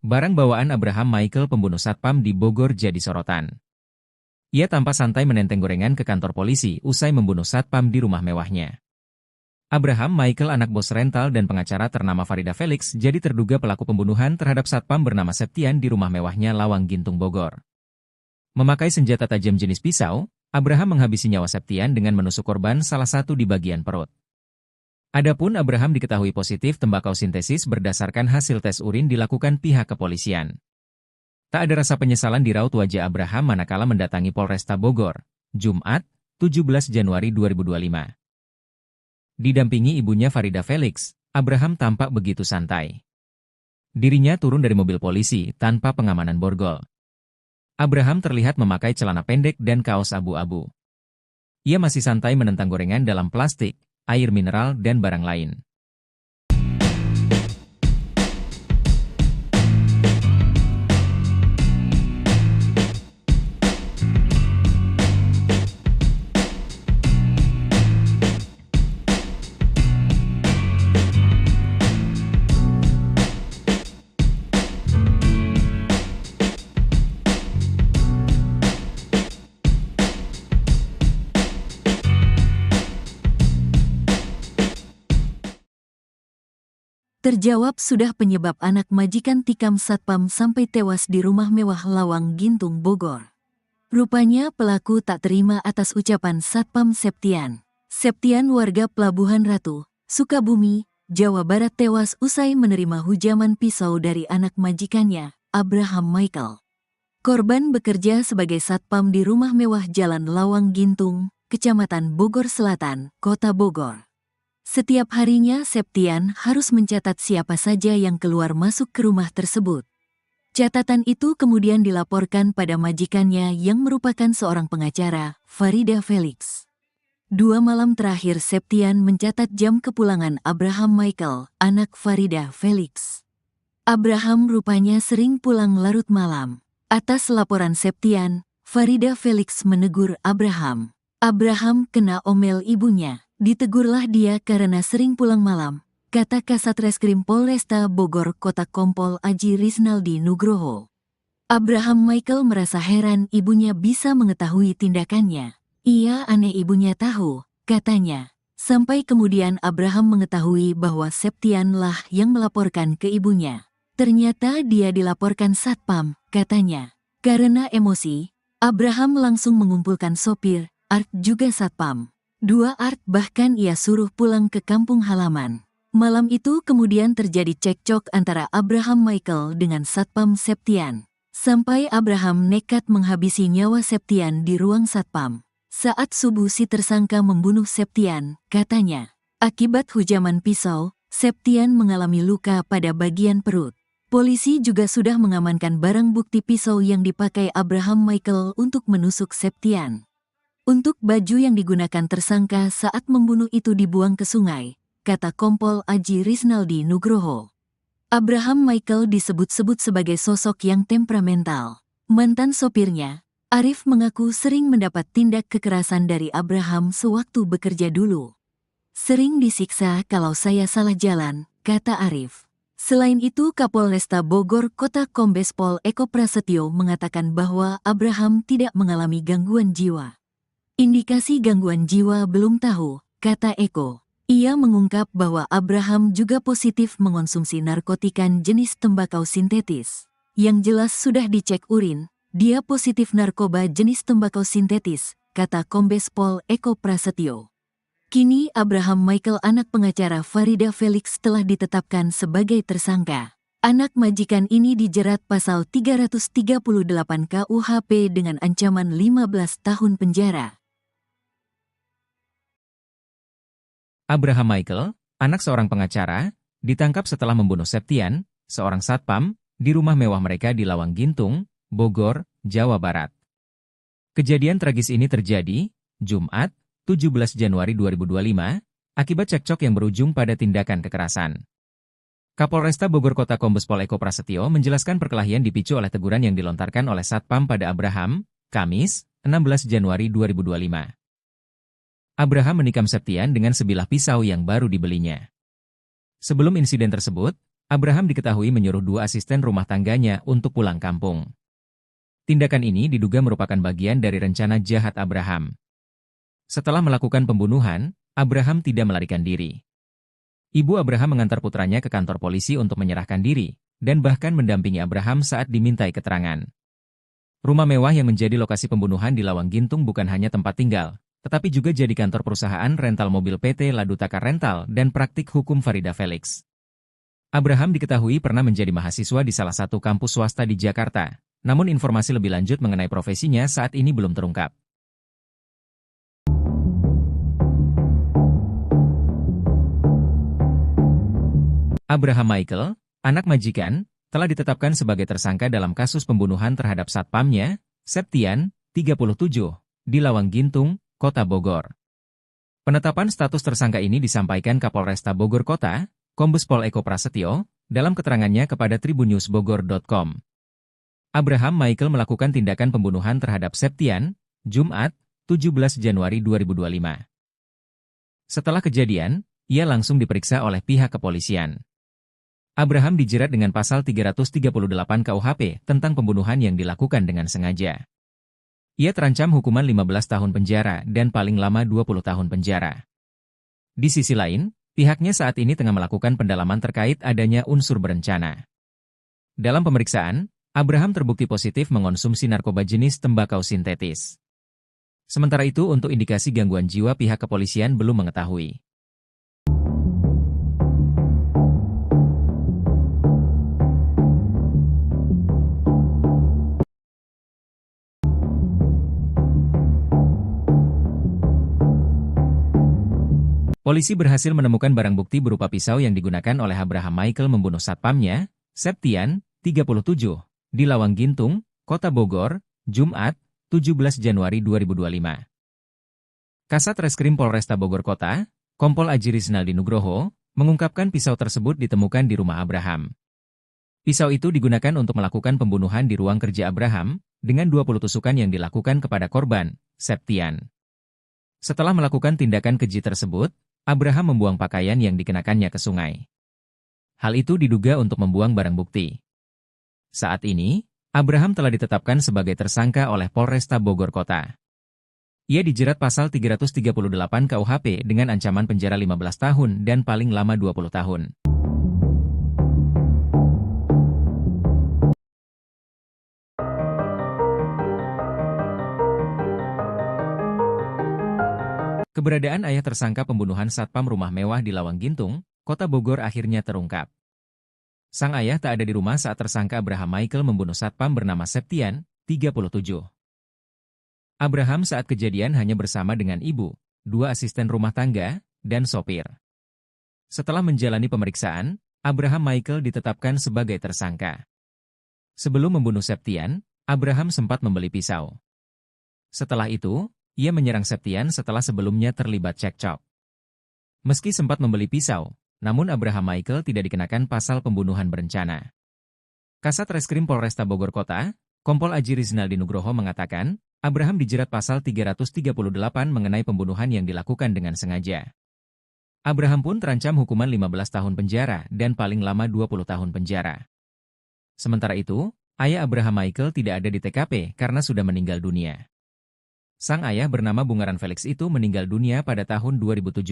Barang bawaan Abraham Michael pembunuh satpam di Bogor jadi sorotan. Ia tampak santai menenteng gorengan ke kantor polisi usai membunuh satpam di rumah mewahnya. Abraham Michael anak bos rental dan pengacara ternama Farida Felix jadi terduga pelaku pembunuhan terhadap satpam bernama Septian di rumah mewahnya Lawang Gintung Bogor. Memakai senjata tajam jenis pisau, Abraham menghabisi nyawa Septian dengan menusuk korban salah satu di bagian perut. Adapun Abraham diketahui positif tembakau sintesis berdasarkan hasil tes urin dilakukan pihak kepolisian. Tak ada rasa penyesalan di raut wajah Abraham manakala mendatangi Polresta Bogor, Jumat, 17 Januari 2025. Didampingi ibunya Farida Felix, Abraham tampak begitu santai. Dirinya turun dari mobil polisi tanpa pengamanan borgol. Abraham terlihat memakai celana pendek dan kaos abu-abu. Ia masih santai menentang gorengan dalam plastik, air mineral dan barang lain. Terjawab sudah penyebab anak majikan tikam satpam sampai tewas di rumah mewah Lawang Gintung, Bogor. Rupanya pelaku tak terima atas ucapan Satpam Septian. Septian warga Pelabuhan Ratu, Sukabumi, Jawa Barat tewas usai menerima hujaman pisau dari anak majikannya, Abraham Michael. Korban bekerja sebagai satpam di rumah mewah Jalan Lawang Gintung, Kecamatan Bogor Selatan, Kota Bogor. Setiap harinya Septian harus mencatat siapa saja yang keluar masuk ke rumah tersebut. Catatan itu kemudian dilaporkan pada majikannya yang merupakan seorang pengacara, Farida Felix. 2 malam terakhir Septian mencatat jam kepulangan Abraham Michael, anak Farida Felix. Abraham rupanya sering pulang larut malam. Atas laporan Septian, Farida Felix menegur Abraham. Abraham kena omel ibunya. Ditegurlah dia karena sering pulang malam, kata Kasat Reskrim Polresta Bogor Kota Kompol Aji Riznaldi Nugroho. Abraham Michael merasa heran ibunya bisa mengetahui tindakannya. Ia aneh ibunya tahu, katanya. Sampai kemudian Abraham mengetahui bahwa Septian lah yang melaporkan ke ibunya. Ternyata dia dilaporkan satpam, katanya. Karena emosi, Abraham langsung mengumpulkan sopir, Art juga satpam. 2 Art bahkan ia suruh pulang ke kampung halaman. Malam itu kemudian terjadi cekcok antara Abraham Michael dengan Satpam Septian. Sampai Abraham nekat menghabisi nyawa Septian di ruang satpam. Saat subuh si tersangka membunuh Septian, katanya. Akibat hujaman pisau, Septian mengalami luka pada bagian perut. Polisi juga sudah mengamankan barang bukti pisau yang dipakai Abraham Michael untuk menusuk Septian. Untuk baju yang digunakan tersangka saat membunuh itu dibuang ke sungai, kata Kompol Aji Riznaldi Nugroho. Abraham Michael disebut-sebut sebagai sosok yang temperamental. Mantan sopirnya, Arif mengaku sering mendapat tindak kekerasan dari Abraham sewaktu bekerja dulu. Sering disiksa kalau saya salah jalan, kata Arif. Selain itu Kapolresta Bogor Kota Kombes Pol Eko Prasetyo mengatakan bahwa Abraham tidak mengalami gangguan jiwa. Indikasi gangguan jiwa belum tahu, kata Eko. Ia mengungkap bahwa Abraham juga positif mengonsumsi narkotika jenis tembakau sintetis. Yang jelas sudah dicek urin, dia positif narkoba jenis tembakau sintetis, kata Kombes Pol Eko Prasetyo. Kini Abraham Michael anak pengacara Farida Felix telah ditetapkan sebagai tersangka. Anak majikan ini dijerat pasal 338 KUHP dengan ancaman 15 tahun penjara. Abraham Michael, anak seorang pengacara, ditangkap setelah membunuh Septian, seorang satpam, di rumah mewah mereka di Lawang Gintung, Bogor, Jawa Barat. Kejadian tragis ini terjadi, Jumat, 17 Januari 2025, akibat cekcok yang berujung pada tindakan kekerasan. Kapolresta Bogor Kota Kombes Pol Eko Prasetyo menjelaskan perkelahian dipicu oleh teguran yang dilontarkan oleh satpam pada Abraham, Kamis, 16 Januari 2025. Abraham menikam Septian dengan sebilah pisau yang baru dibelinya. Sebelum insiden tersebut, Abraham diketahui menyuruh 2 asisten rumah tangganya untuk pulang kampung. Tindakan ini diduga merupakan bagian dari rencana jahat Abraham. Setelah melakukan pembunuhan, Abraham tidak melarikan diri. Ibu Abraham mengantar putranya ke kantor polisi untuk menyerahkan diri, dan bahkan mendampingi Abraham saat dimintai keterangan. Rumah mewah yang menjadi lokasi pembunuhan di Lawang Gintung bukan hanya tempat tinggal, tetapi juga jadi kantor perusahaan rental mobil PT Ladutaka Rental dan praktik hukum Farida Felix. Abraham diketahui pernah menjadi mahasiswa di salah satu kampus swasta di Jakarta, namun informasi lebih lanjut mengenai profesinya saat ini belum terungkap. Abraham Michael, anak majikan, telah ditetapkan sebagai tersangka dalam kasus pembunuhan terhadap satpamnya, Septian, 37, di Lawang Gintung, Kota Bogor. Penetapan status tersangka ini disampaikan Kapolresta Bogor Kota, Kombes Pol Eko Prasetyo, dalam keterangannya kepada tribunnews.bogor.com. Abraham Michael melakukan tindakan pembunuhan terhadap Septian, Jumat, 17 Januari 2025. Setelah kejadian, ia langsung diperiksa oleh pihak kepolisian. Abraham dijerat dengan pasal 338 KUHP tentang pembunuhan yang dilakukan dengan sengaja. Ia terancam hukuman 15 tahun penjara dan paling lama 20 tahun penjara. Di sisi lain, pihaknya saat ini tengah melakukan pendalaman terkait adanya unsur berencana. Dalam pemeriksaan, Abraham terbukti positif mengonsumsi narkoba jenis tembakau sintetis. Sementara itu untuk indikasi gangguan jiwa pihak kepolisian belum mengetahui. Polisi berhasil menemukan barang bukti berupa pisau yang digunakan oleh Abraham Michael membunuh satpamnya, Septian, 37, di Lawang Gintung, Kota Bogor, Jumat, 17 Januari 2025. Kasat Reskrim Polresta Bogor Kota, Kompol Aji Rizaldi Nugroho, mengungkapkan pisau tersebut ditemukan di rumah Abraham. Pisau itu digunakan untuk melakukan pembunuhan di ruang kerja Abraham, dengan 20 tusukan yang dilakukan kepada korban, Septian. Setelah melakukan tindakan keji tersebut, Abraham membuang pakaian yang dikenakannya ke sungai. Hal itu diduga untuk membuang barang bukti. Saat ini, Abraham telah ditetapkan sebagai tersangka oleh Polresta Bogor Kota. Ia dijerat pasal 338 KUHP dengan ancaman penjara 15 tahun dan paling lama 20 tahun. Keberadaan ayah tersangka pembunuhan satpam rumah mewah di Lawang Gintung, Kota Bogor akhirnya terungkap. Sang ayah tak ada di rumah saat tersangka Abraham Michael membunuh satpam bernama Septian, 37. Abraham saat kejadian hanya bersama dengan ibu, 2 asisten rumah tangga, dan sopir. Setelah menjalani pemeriksaan, Abraham Michael ditetapkan sebagai tersangka. Sebelum membunuh Septian, Abraham sempat membeli pisau. Setelah itu, ia menyerang Septian setelah sebelumnya terlibat cekcok. Meski sempat membeli pisau, namun Abraham Michael tidak dikenakan pasal pembunuhan berencana. Kasat Reskrim Polresta Bogor Kota, Kompol Aji Rizaldi Nugroho mengatakan, Abraham dijerat pasal 338 mengenai pembunuhan yang dilakukan dengan sengaja. Abraham pun terancam hukuman 15 tahun penjara dan paling lama 20 tahun penjara. Sementara itu, ayah Abraham Michael tidak ada di TKP karena sudah meninggal dunia. Sang ayah bernama Bungaran Felix itu meninggal dunia pada tahun 2017.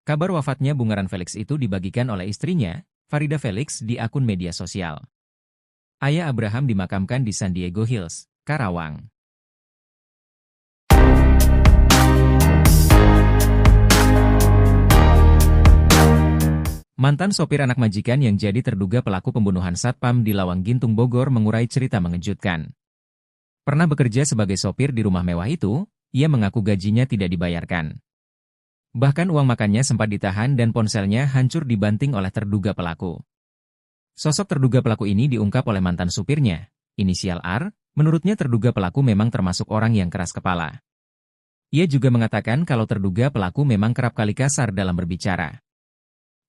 Kabar wafatnya Bungaran Felix itu dibagikan oleh istrinya, Farida Felix, di akun media sosial. Ayah Abraham dimakamkan di San Diego Hills, Karawang. Mantan sopir anak majikan yang jadi terduga pelaku pembunuhan satpam di Lawang Gintung Bogor mengurai cerita mengejutkan. Pernah bekerja sebagai sopir di rumah mewah itu, ia mengaku gajinya tidak dibayarkan. Bahkan uang makannya sempat ditahan dan ponselnya hancur dibanting oleh terduga pelaku. Sosok terduga pelaku ini diungkap oleh mantan supirnya, inisial R, menurutnya terduga pelaku memang termasuk orang yang keras kepala. Ia juga mengatakan kalau terduga pelaku memang kerap kali kasar dalam berbicara.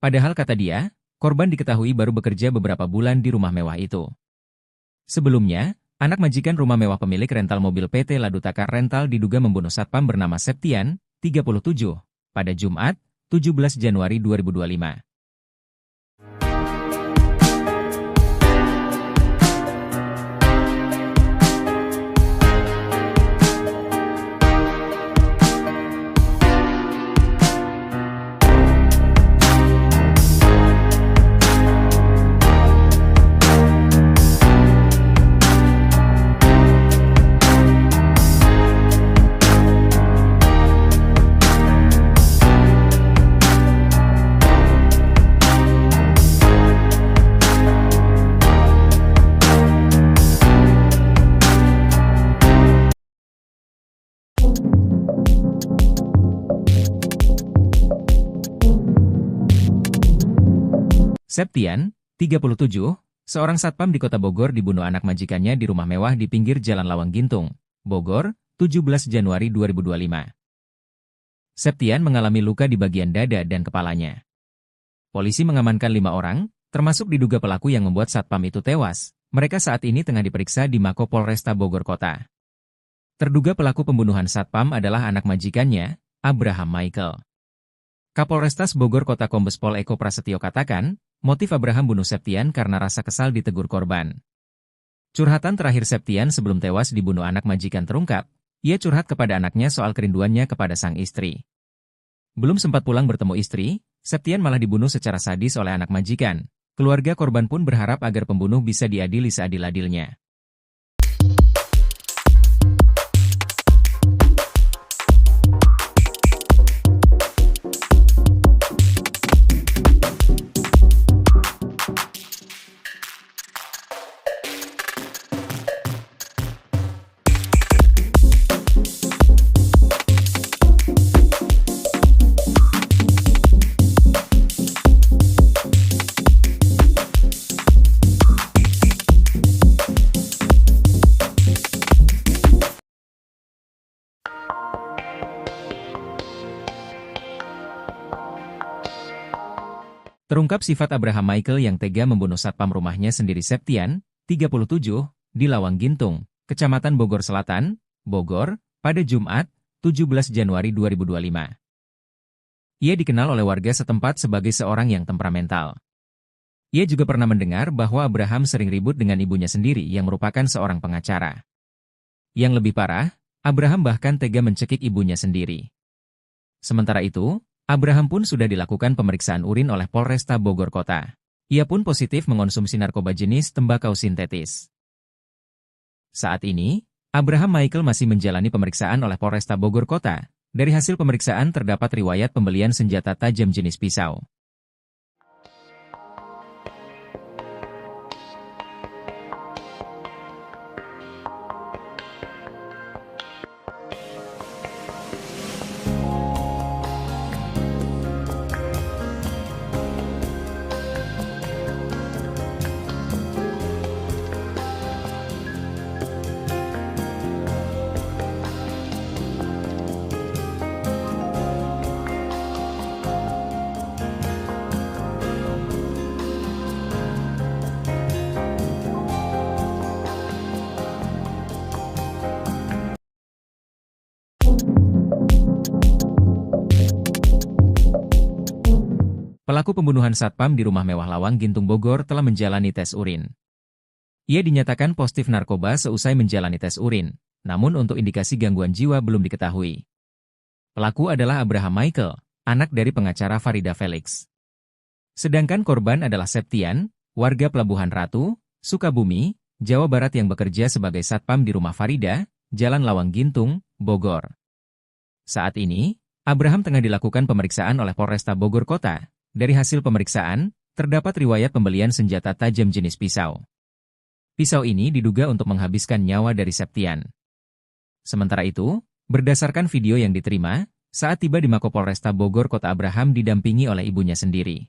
Padahal kata dia, korban diketahui baru bekerja beberapa bulan di rumah mewah itu. Sebelumnya, anak majikan rumah mewah pemilik rental mobil PT Ladutaka Rental diduga membunuh satpam bernama Septian, 37, pada Jumat, 17 Januari 2025. Septian, 37, seorang satpam di kota Bogor dibunuh anak majikannya di rumah mewah di pinggir Jalan Lawang Gintung, Bogor, 17 Januari 2025. Septian mengalami luka di bagian dada dan kepalanya. Polisi mengamankan 5 orang, termasuk diduga pelaku yang membuat satpam itu tewas. Mereka saat ini tengah diperiksa di Mako Polresta Bogor Kota. Terduga pelaku pembunuhan satpam adalah anak majikannya, Abraham Michael. Kapolrestas Bogor Kota Kombes Pol Eko Prasetyo katakan, motif Abraham bunuh Septian karena rasa kesal ditegur korban. Curhatan terakhir Septian sebelum tewas dibunuh anak majikan terungkap, ia curhat kepada anaknya soal kerinduannya kepada sang istri. Belum sempat pulang bertemu istri, Septian malah dibunuh secara sadis oleh anak majikan. Keluarga korban pun berharap agar pembunuh bisa diadili seadil-adilnya. Terungkap sifat Abraham Michael yang tega membunuh satpam rumahnya sendiri Septian, 37, di Lawang Gintung, Kecamatan Bogor Selatan, Bogor, pada Jumat, 17 Januari 2025. Ia dikenal oleh warga setempat sebagai seorang yang temperamental. Ia juga pernah mendengar bahwa Abraham sering ribut dengan ibunya sendiri yang merupakan seorang pengacara. Yang lebih parah, Abraham bahkan tega mencekik ibunya sendiri. Sementara itu, Abraham pun sudah dilakukan pemeriksaan urin oleh Polresta Bogor Kota. Ia pun positif mengonsumsi narkoba jenis tembakau sintetis. Saat ini, Abraham Michael masih menjalani pemeriksaan oleh Polresta Bogor Kota. Dari hasil pemeriksaan terdapat riwayat pembelian senjata tajam jenis pisau. Pelaku pembunuhan satpam di rumah mewah Lawang Gintung Bogor telah menjalani tes urin. Ia dinyatakan positif narkoba seusai menjalani tes urin, namun untuk indikasi gangguan jiwa belum diketahui. Pelaku adalah Abraham Michael, anak dari pengacara Farida Felix. Sedangkan korban adalah Septian, warga Pelabuhan Ratu, Sukabumi, Jawa Barat yang bekerja sebagai satpam di rumah Farida, Jalan Lawang Gintung, Bogor. Saat ini, Abraham tengah dilakukan pemeriksaan oleh Polresta Bogor Kota. Dari hasil pemeriksaan, terdapat riwayat pembelian senjata tajam jenis pisau. Pisau ini diduga untuk menghabiskan nyawa dari Septian. Sementara itu, berdasarkan video yang diterima, saat tiba di Mako Polresta Bogor Kota Abraham didampingi oleh ibunya sendiri.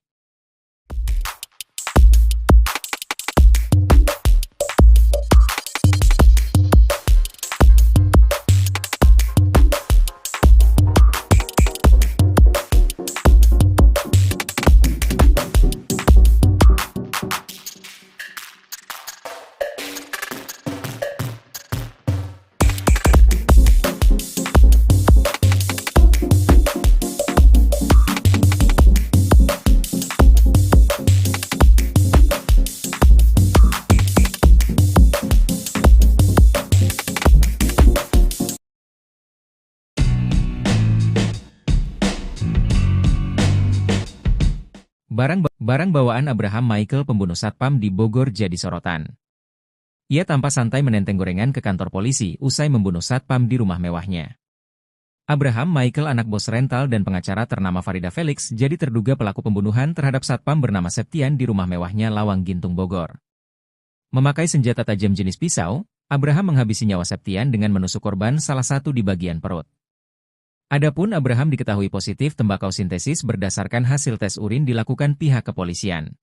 Barang bawaan Abraham Michael pembunuh satpam di Bogor jadi sorotan. Ia tampak santai menenteng gorengan ke kantor polisi usai membunuh satpam di rumah mewahnya. Abraham Michael anak bos rental dan pengacara ternama Farida Felix jadi terduga pelaku pembunuhan terhadap satpam bernama Septian di rumah mewahnya Lawang Gintung Bogor. Memakai senjata tajam jenis pisau, Abraham menghabisi nyawa Septian dengan menusuk korban salah satu di bagian perut. Adapun Abraham diketahui positif tembakau sintesis berdasarkan hasil tes urin dilakukan pihak kepolisian.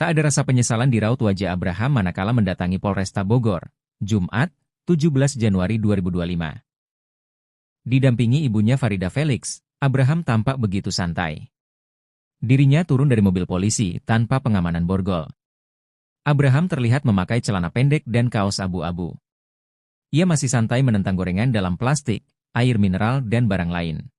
Tak ada rasa penyesalan di raut wajah Abraham manakala mendatangi Polresta Bogor, Jumat, 17 Januari 2025. Didampingi ibunya Farida Felix, Abraham tampak begitu santai. Dirinya turun dari mobil polisi tanpa pengamanan borgol. Abraham terlihat memakai celana pendek dan kaos abu-abu. Ia masih santai menentang gorengan dalam plastik, air mineral dan barang lain.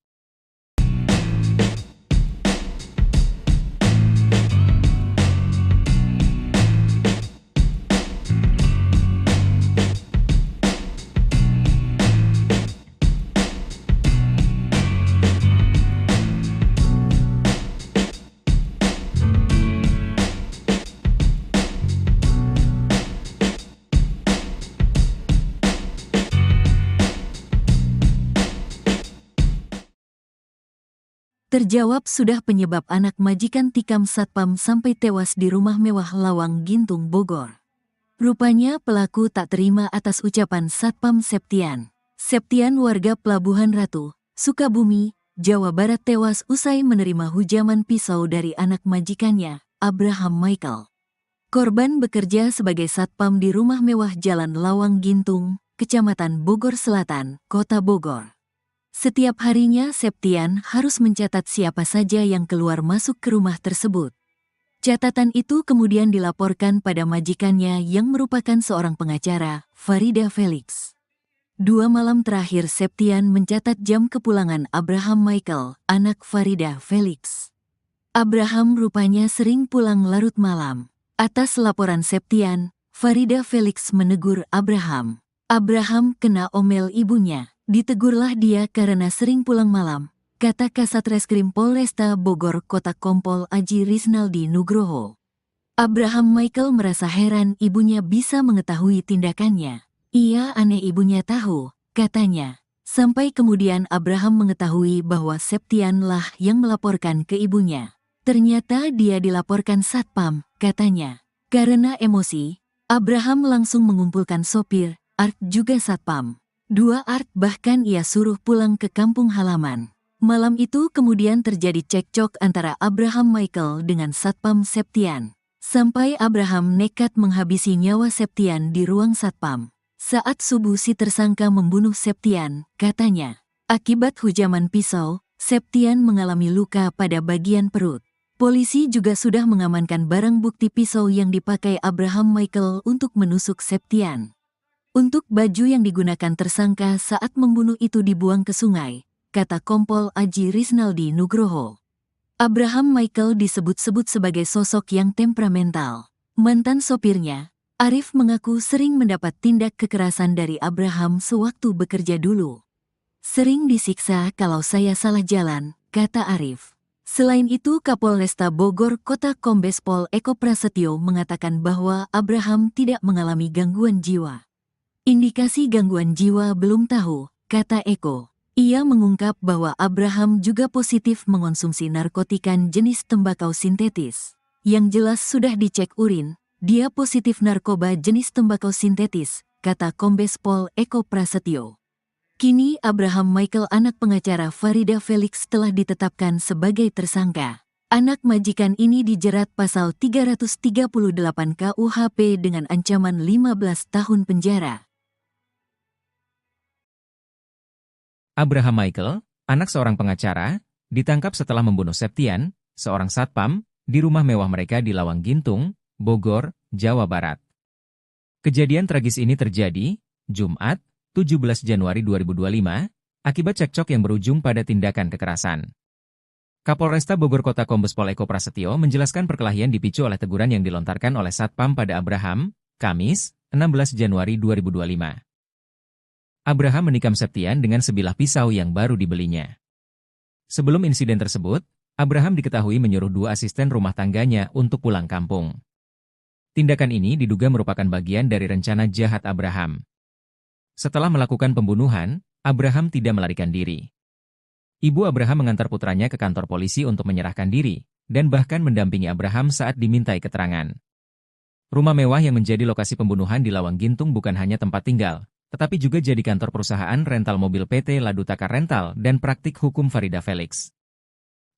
Terjawab sudah penyebab anak majikan tikam satpam sampai tewas di rumah mewah Lawang Gintung, Bogor. Rupanya pelaku tak terima atas ucapan Satpam Septian. Septian warga Pelabuhan Ratu, Sukabumi, Jawa Barat tewas usai menerima hujaman pisau dari anak majikannya, Abraham Michael. Korban bekerja sebagai satpam di rumah mewah Jalan Lawang Gintung, Kecamatan Bogor Selatan, Kota Bogor. Setiap harinya Septian harus mencatat siapa saja yang keluar masuk ke rumah tersebut. Catatan itu kemudian dilaporkan pada majikannya yang merupakan seorang pengacara, Farida Felix. 2 malam terakhir Septian mencatat jam kepulangan Abraham Michael, anak Farida Felix. Abraham rupanya sering pulang larut malam. Atas laporan Septian, Farida Felix menegur Abraham. Abraham kena omel ibunya. Ditegurlah dia karena sering pulang malam, kata Kasat Reskrim Polresta Bogor Kota Kompol Aji Riznaldi Nugroho. Abraham Michael merasa heran ibunya bisa mengetahui tindakannya. Ia aneh ibunya tahu, katanya. Sampai kemudian Abraham mengetahui bahwa Septian lah yang melaporkan ke ibunya. Ternyata dia dilaporkan satpam, katanya. Karena emosi, Abraham langsung mengumpulkan sopir, Art juga satpam. 2 Art bahkan ia suruh pulang ke kampung halaman. Malam itu kemudian terjadi cekcok antara Abraham Michael dengan Satpam Septian. Sampai Abraham nekat menghabisi nyawa Septian di ruang satpam. Saat subuh si tersangka membunuh Septian, katanya. Akibat hujaman pisau, Septian mengalami luka pada bagian perut. Polisi juga sudah mengamankan barang bukti pisau yang dipakai Abraham Michael untuk menusuk Septian. Untuk baju yang digunakan tersangka saat membunuh itu dibuang ke sungai, kata Kompol Aji Riznaldi Nugroho. Abraham Michael disebut-sebut sebagai sosok yang temperamental. Mantan sopirnya, Arif mengaku sering mendapat tindak kekerasan dari Abraham sewaktu bekerja dulu. Sering disiksa kalau saya salah jalan, kata Arif. Selain itu Kapolresta Bogor Kota Kombes Pol Eko Prasetyo mengatakan bahwa Abraham tidak mengalami gangguan jiwa. Indikasi gangguan jiwa belum tahu, kata Eko. Ia mengungkap bahwa Abraham juga positif mengonsumsi narkotika jenis tembakau sintetis. Yang jelas sudah dicek urin, dia positif narkoba jenis tembakau sintetis, kata Kombes Pol Eko Prasetyo. Kini Abraham Michael anak pengacara Farida Felix telah ditetapkan sebagai tersangka. Anak majikan ini dijerat pasal 338 KUHP dengan ancaman 15 tahun penjara. Abraham Michael, anak seorang pengacara, ditangkap setelah membunuh Septian, seorang satpam, di rumah mewah mereka di Lawang Gintung, Bogor, Jawa Barat. Kejadian tragis ini terjadi, Jumat, 17 Januari 2025, akibat cekcok yang berujung pada tindakan kekerasan. Kapolresta Bogor Kota Kombes Pol Eko Prasetyo menjelaskan perkelahian dipicu oleh teguran yang dilontarkan oleh satpam pada Abraham, Kamis, 16 Januari 2025. Abraham menikam Septian dengan sebilah pisau yang baru dibelinya. Sebelum insiden tersebut, Abraham diketahui menyuruh 2 asisten rumah tangganya untuk pulang kampung. Tindakan ini diduga merupakan bagian dari rencana jahat Abraham. Setelah melakukan pembunuhan, Abraham tidak melarikan diri. Ibu Abraham mengantar putranya ke kantor polisi untuk menyerahkan diri, dan bahkan mendampingi Abraham saat dimintai keterangan. Rumah mewah yang menjadi lokasi pembunuhan di Lawang Gintung bukan hanya tempat tinggal, tetapi juga jadi kantor perusahaan rental mobil PT Ladu Takar Rental dan praktik hukum Farida Felix.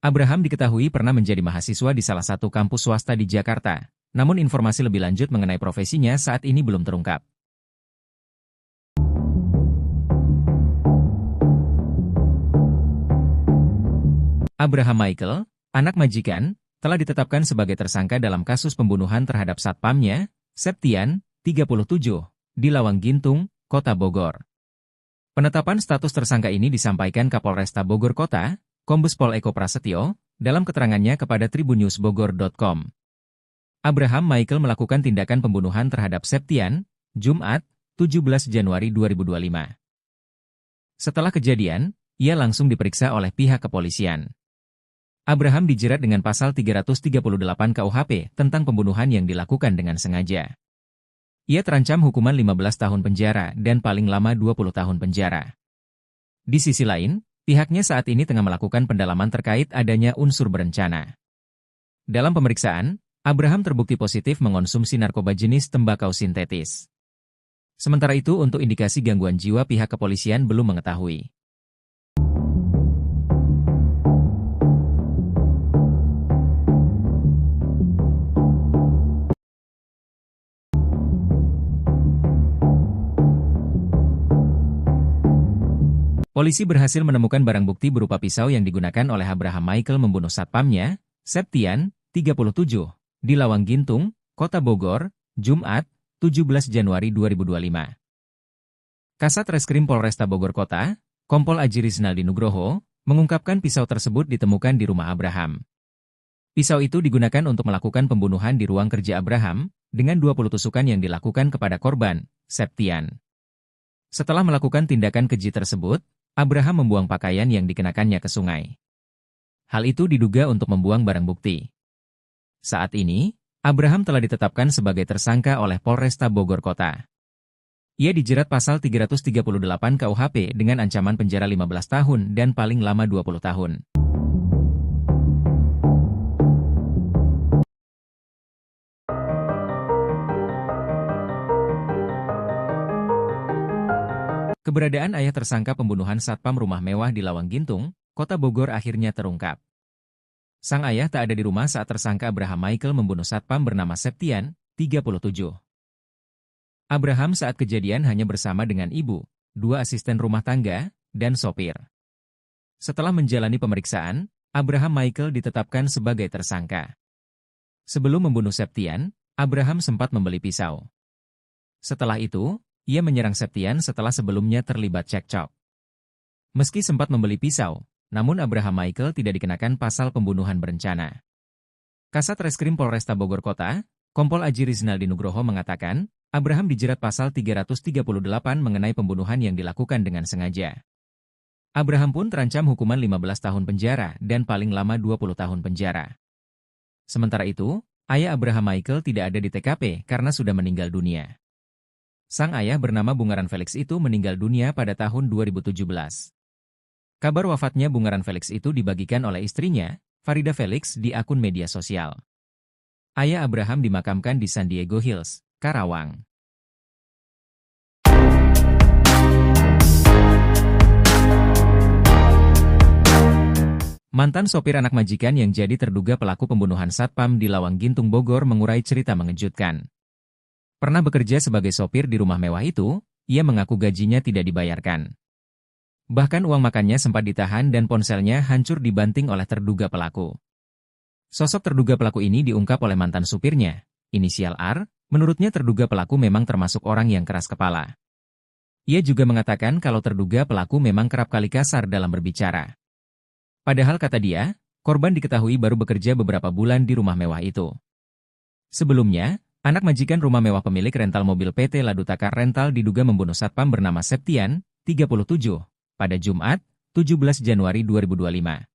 Abraham diketahui pernah menjadi mahasiswa di salah satu kampus swasta di Jakarta, namun informasi lebih lanjut mengenai profesinya saat ini belum terungkap. Abraham Michael, anak majikan, telah ditetapkan sebagai tersangka dalam kasus pembunuhan terhadap satpamnya, Septian, 37, di Lawang Gintung, Kota Bogor. Penetapan status tersangka ini disampaikan Kapolresta Bogor Kota, Kombes Pol Eko Prasetyo, dalam keterangannya kepada tribunnews.bogor.com. Abraham Michael melakukan tindakan pembunuhan terhadap Septian, Jumat, 17 Januari 2025. Setelah kejadian, ia langsung diperiksa oleh pihak kepolisian. Abraham dijerat dengan pasal 338 KUHP tentang pembunuhan yang dilakukan dengan sengaja. Ia terancam hukuman 15 tahun penjara dan paling lama 20 tahun penjara. Di sisi lain, pihaknya saat ini tengah melakukan pendalaman terkait adanya unsur berencana. Dalam pemeriksaan, Abraham terbukti positif mengonsumsi narkoba jenis tembakau sintetis. Sementara itu untuk indikasi gangguan jiwa pihak kepolisian belum mengetahui. Polisi berhasil menemukan barang bukti berupa pisau yang digunakan oleh Abraham Michael membunuh satpamnya, Septian, 37, di Lawang Gintung, Kota Bogor, Jumat, 17 Januari 2025. Kasat Reskrim Polresta Bogor Kota, Kompol Aji Rizaldi Nugroho, mengungkapkan pisau tersebut ditemukan di rumah Abraham. Pisau itu digunakan untuk melakukan pembunuhan di ruang kerja Abraham, dengan 20 tusukan yang dilakukan kepada korban, Septian. Setelah melakukan tindakan keji tersebut, Abraham membuang pakaian yang dikenakannya ke sungai. Hal itu diduga untuk membuang barang bukti. Saat ini, Abraham telah ditetapkan sebagai tersangka oleh Polresta Bogor Kota. Ia dijerat pasal 338 KUHP dengan ancaman penjara 15 tahun dan paling lama 20 tahun. Keberadaan ayah tersangka pembunuhan satpam rumah mewah di Lawang Gintung, Kota Bogor akhirnya terungkap. Sang ayah tak ada di rumah saat tersangka Abraham Michael membunuh satpam bernama Septian, 37. Abraham saat kejadian hanya bersama dengan ibu, 2 asisten rumah tangga, dan sopir. Setelah menjalani pemeriksaan, Abraham Michael ditetapkan sebagai tersangka. Sebelum membunuh Septian, Abraham sempat membeli pisau. Setelah itu, ia menyerang Septian setelah sebelumnya terlibat cekcok. Meski sempat membeli pisau, namun Abraham Michael tidak dikenakan pasal pembunuhan berencana. Kasat Reskrim Polresta Bogor Kota, Kompol Aji Rizaldi Nugroho mengatakan, Abraham dijerat pasal 338 mengenai pembunuhan yang dilakukan dengan sengaja. Abraham pun terancam hukuman 15 tahun penjara dan paling lama 20 tahun penjara. Sementara itu, ayah Abraham Michael tidak ada di TKP karena sudah meninggal dunia. Sang ayah bernama Bungaran Felix itu meninggal dunia pada tahun 2017. Kabar wafatnya Bungaran Felix itu dibagikan oleh istrinya, Farida Felix, di akun media sosial. Ayah Abraham dimakamkan di San Diego Hills, Karawang. Mantan sopir anak majikan yang jadi terduga pelaku pembunuhan satpam di Lawang Gintung Bogor mengurai cerita mengejutkan. Pernah bekerja sebagai sopir di rumah mewah itu, ia mengaku gajinya tidak dibayarkan. Bahkan uang makannya sempat ditahan dan ponselnya hancur dibanting oleh terduga pelaku. Sosok terduga pelaku ini diungkap oleh mantan supirnya, inisial R, menurutnya terduga pelaku memang termasuk orang yang keras kepala. Ia juga mengatakan kalau terduga pelaku memang kerap kali kasar dalam berbicara. Padahal kata dia, korban diketahui baru bekerja beberapa bulan di rumah mewah itu. Sebelumnya, anak majikan rumah mewah pemilik rental mobil PT Ladutaka Rental diduga membunuh satpam bernama Septian, 37, pada Jumat, 17 Januari 2025.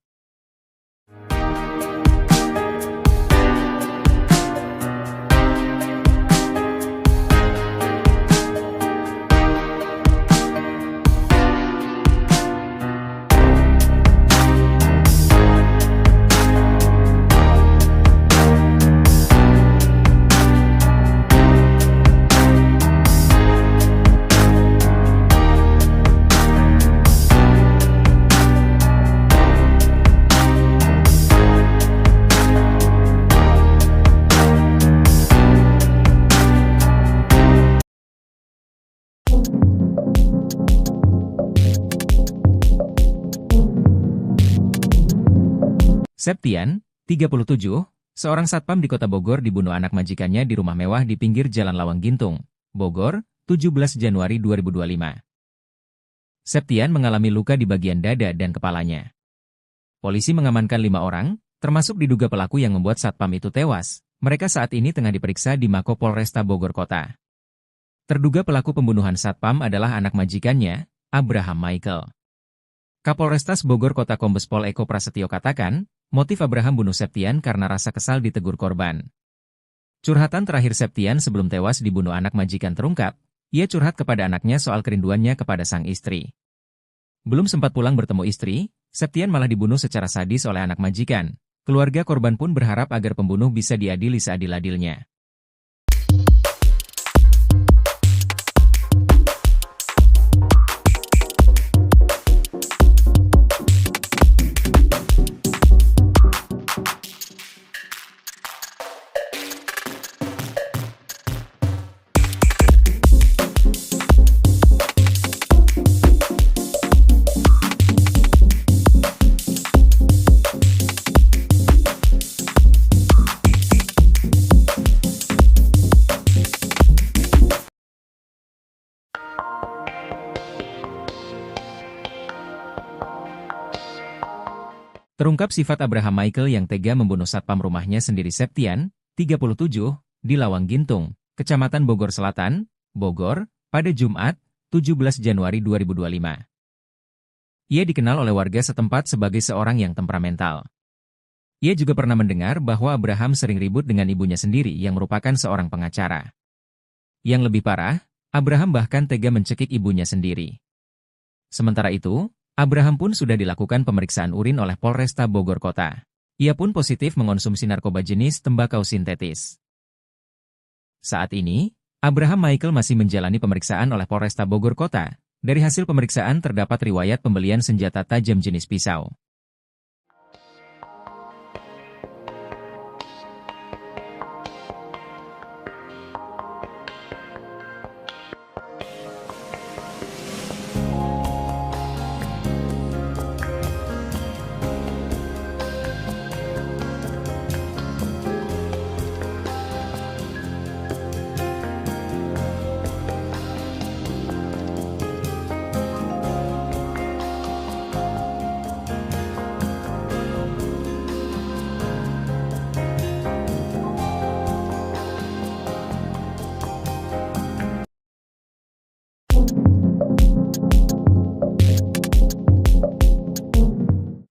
Septian, 37, seorang satpam di kota Bogor dibunuh anak majikannya di rumah mewah di pinggir Jalan Lawang Gintung, Bogor, 17 Januari 2025. Septian mengalami luka di bagian dada dan kepalanya. Polisi mengamankan 5 orang, termasuk diduga pelaku yang membuat satpam itu tewas. Mereka saat ini tengah diperiksa di Mako Polresta Bogor Kota. Terduga pelaku pembunuhan satpam adalah anak majikannya, Abraham Michael. Kapolrestas Bogor Kota Kombes Pol Eko Prasetyo katakan, motif Abraham bunuh Septian karena rasa kesal ditegur korban. Curhatan terakhir Septian sebelum tewas dibunuh anak majikan terungkap, ia curhat kepada anaknya soal kerinduannya kepada sang istri. Belum sempat pulang bertemu istri, Septian malah dibunuh secara sadis oleh anak majikan. Keluarga korban pun berharap agar pembunuh bisa diadili seadil-adilnya. Terungkap sifat Abraham Michael yang tega membunuh satpam rumahnya sendiri Septian, 37, di Lawang Gintung, Kecamatan Bogor Selatan, Bogor, pada Jumat, 17 Januari 2025. Ia dikenal oleh warga setempat sebagai seorang yang temperamental. Ia juga pernah mendengar bahwa Abraham sering ribut dengan ibunya sendiri yang merupakan seorang pengacara. Yang lebih parah, Abraham bahkan tega mencekik ibunya sendiri. Sementara itu, Abraham pun sudah dilakukan pemeriksaan urin oleh Polresta Bogor Kota. Ia pun positif mengonsumsi narkoba jenis tembakau sintetis. Saat ini, Abraham Michael masih menjalani pemeriksaan oleh Polresta Bogor Kota. Dari hasil pemeriksaan terdapat riwayat pembelian senjata tajam jenis pisau.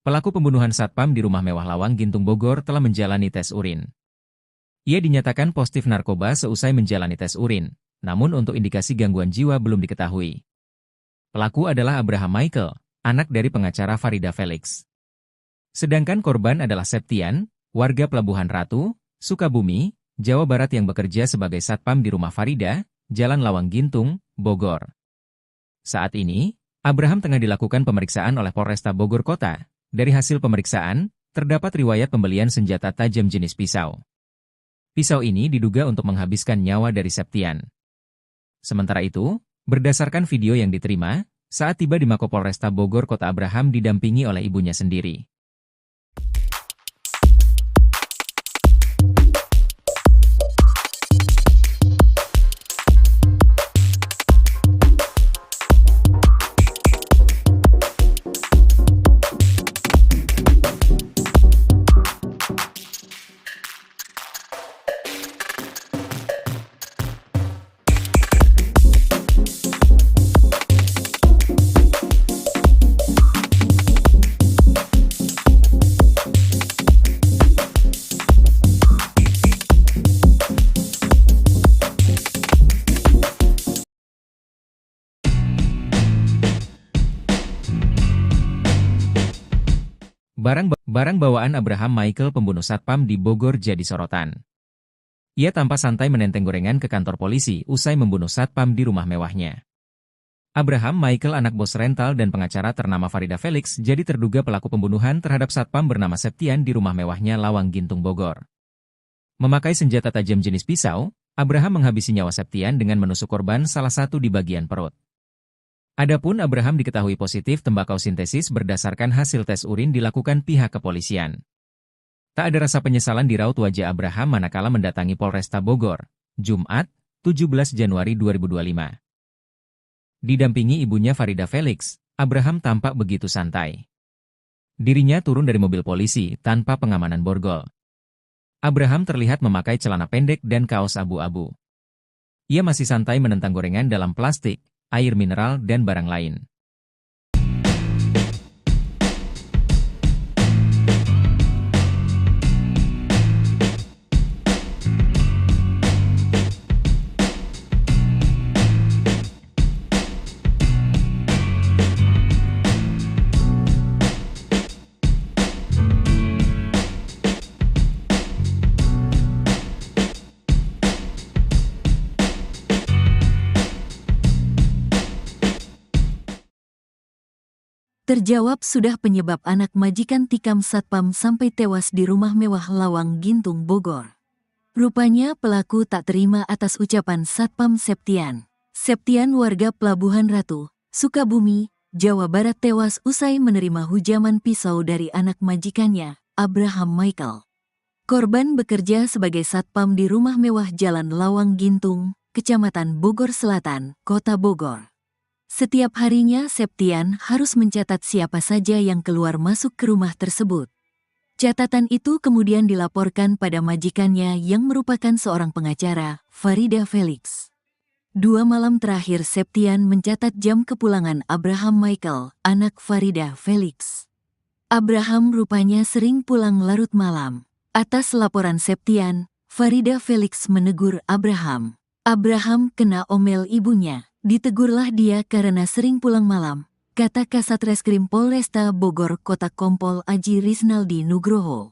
Pelaku pembunuhan satpam di rumah mewah Lawang Gintung Bogor telah menjalani tes urin. Ia dinyatakan positif narkoba seusai menjalani tes urin, namun untuk indikasi gangguan jiwa belum diketahui. Pelaku adalah Abraham Michael, anak dari pengacara Farida Felix. Sedangkan korban adalah Septian, warga Pelabuhan Ratu, Sukabumi, Jawa Barat yang bekerja sebagai satpam di rumah Farida, Jalan Lawang Gintung, Bogor. Saat ini, Abraham tengah dilakukan pemeriksaan oleh Polresta Bogor Kota. Dari hasil pemeriksaan, terdapat riwayat pembelian senjata tajam jenis pisau. Pisau ini diduga untuk menghabiskan nyawa dari Septian. Sementara itu, berdasarkan video yang diterima, saat tiba di Mako Polresta Bogor Kota Abraham didampingi oleh ibunya sendiri. Barang bawaan Abraham Michael pembunuh satpam di Bogor jadi sorotan. Ia tampak santai menenteng gorengan ke kantor polisi usai membunuh satpam di rumah mewahnya. Abraham Michael anak bos rental dan pengacara ternama Farida Felix jadi terduga pelaku pembunuhan terhadap satpam bernama Septian di rumah mewahnya Lawang Gintung Bogor. Memakai senjata tajam jenis pisau, Abraham menghabisi nyawa Septian dengan menusuk korban salah satu di bagian perut. Adapun Abraham diketahui positif tembakau sintesis berdasarkan hasil tes urin dilakukan pihak kepolisian. Tak ada rasa penyesalan di raut wajah Abraham manakala mendatangi Polresta Bogor, Jumat, 17 Januari 2025. Didampingi ibunya Farida Felix, Abraham tampak begitu santai. Dirinya turun dari mobil polisi tanpa pengamanan borgol. Abraham terlihat memakai celana pendek dan kaos abu-abu. Ia masih santai menentang gorengan dalam plastik, air mineral dan barang lain. Terjawab sudah penyebab anak majikan tikam satpam sampai tewas di rumah mewah Lawang Gintung, Bogor. Rupanya pelaku tak terima atas ucapan Satpam Septian. Septian warga Pelabuhan Ratu, Sukabumi, Jawa Barat tewas usai menerima hujaman pisau dari anak majikannya, Abraham Michael. Korban bekerja sebagai satpam di rumah mewah Jalan Lawang Gintung, Kecamatan Bogor Selatan, Kota Bogor. Setiap harinya Septian harus mencatat siapa saja yang keluar masuk ke rumah tersebut. Catatan itu kemudian dilaporkan pada majikannya yang merupakan seorang pengacara, Farida Felix. 2 malam terakhir Septian mencatat jam kepulangan Abraham Michael, anak Farida Felix. Abraham rupanya sering pulang larut malam. Atas laporan Septian, Farida Felix menegur Abraham. Abraham kena omel ibunya. Ditegurlah dia karena sering pulang malam, kata Kasat Reskrim Polresta Bogor Kota Kompol Aji Riznaldi Nugroho.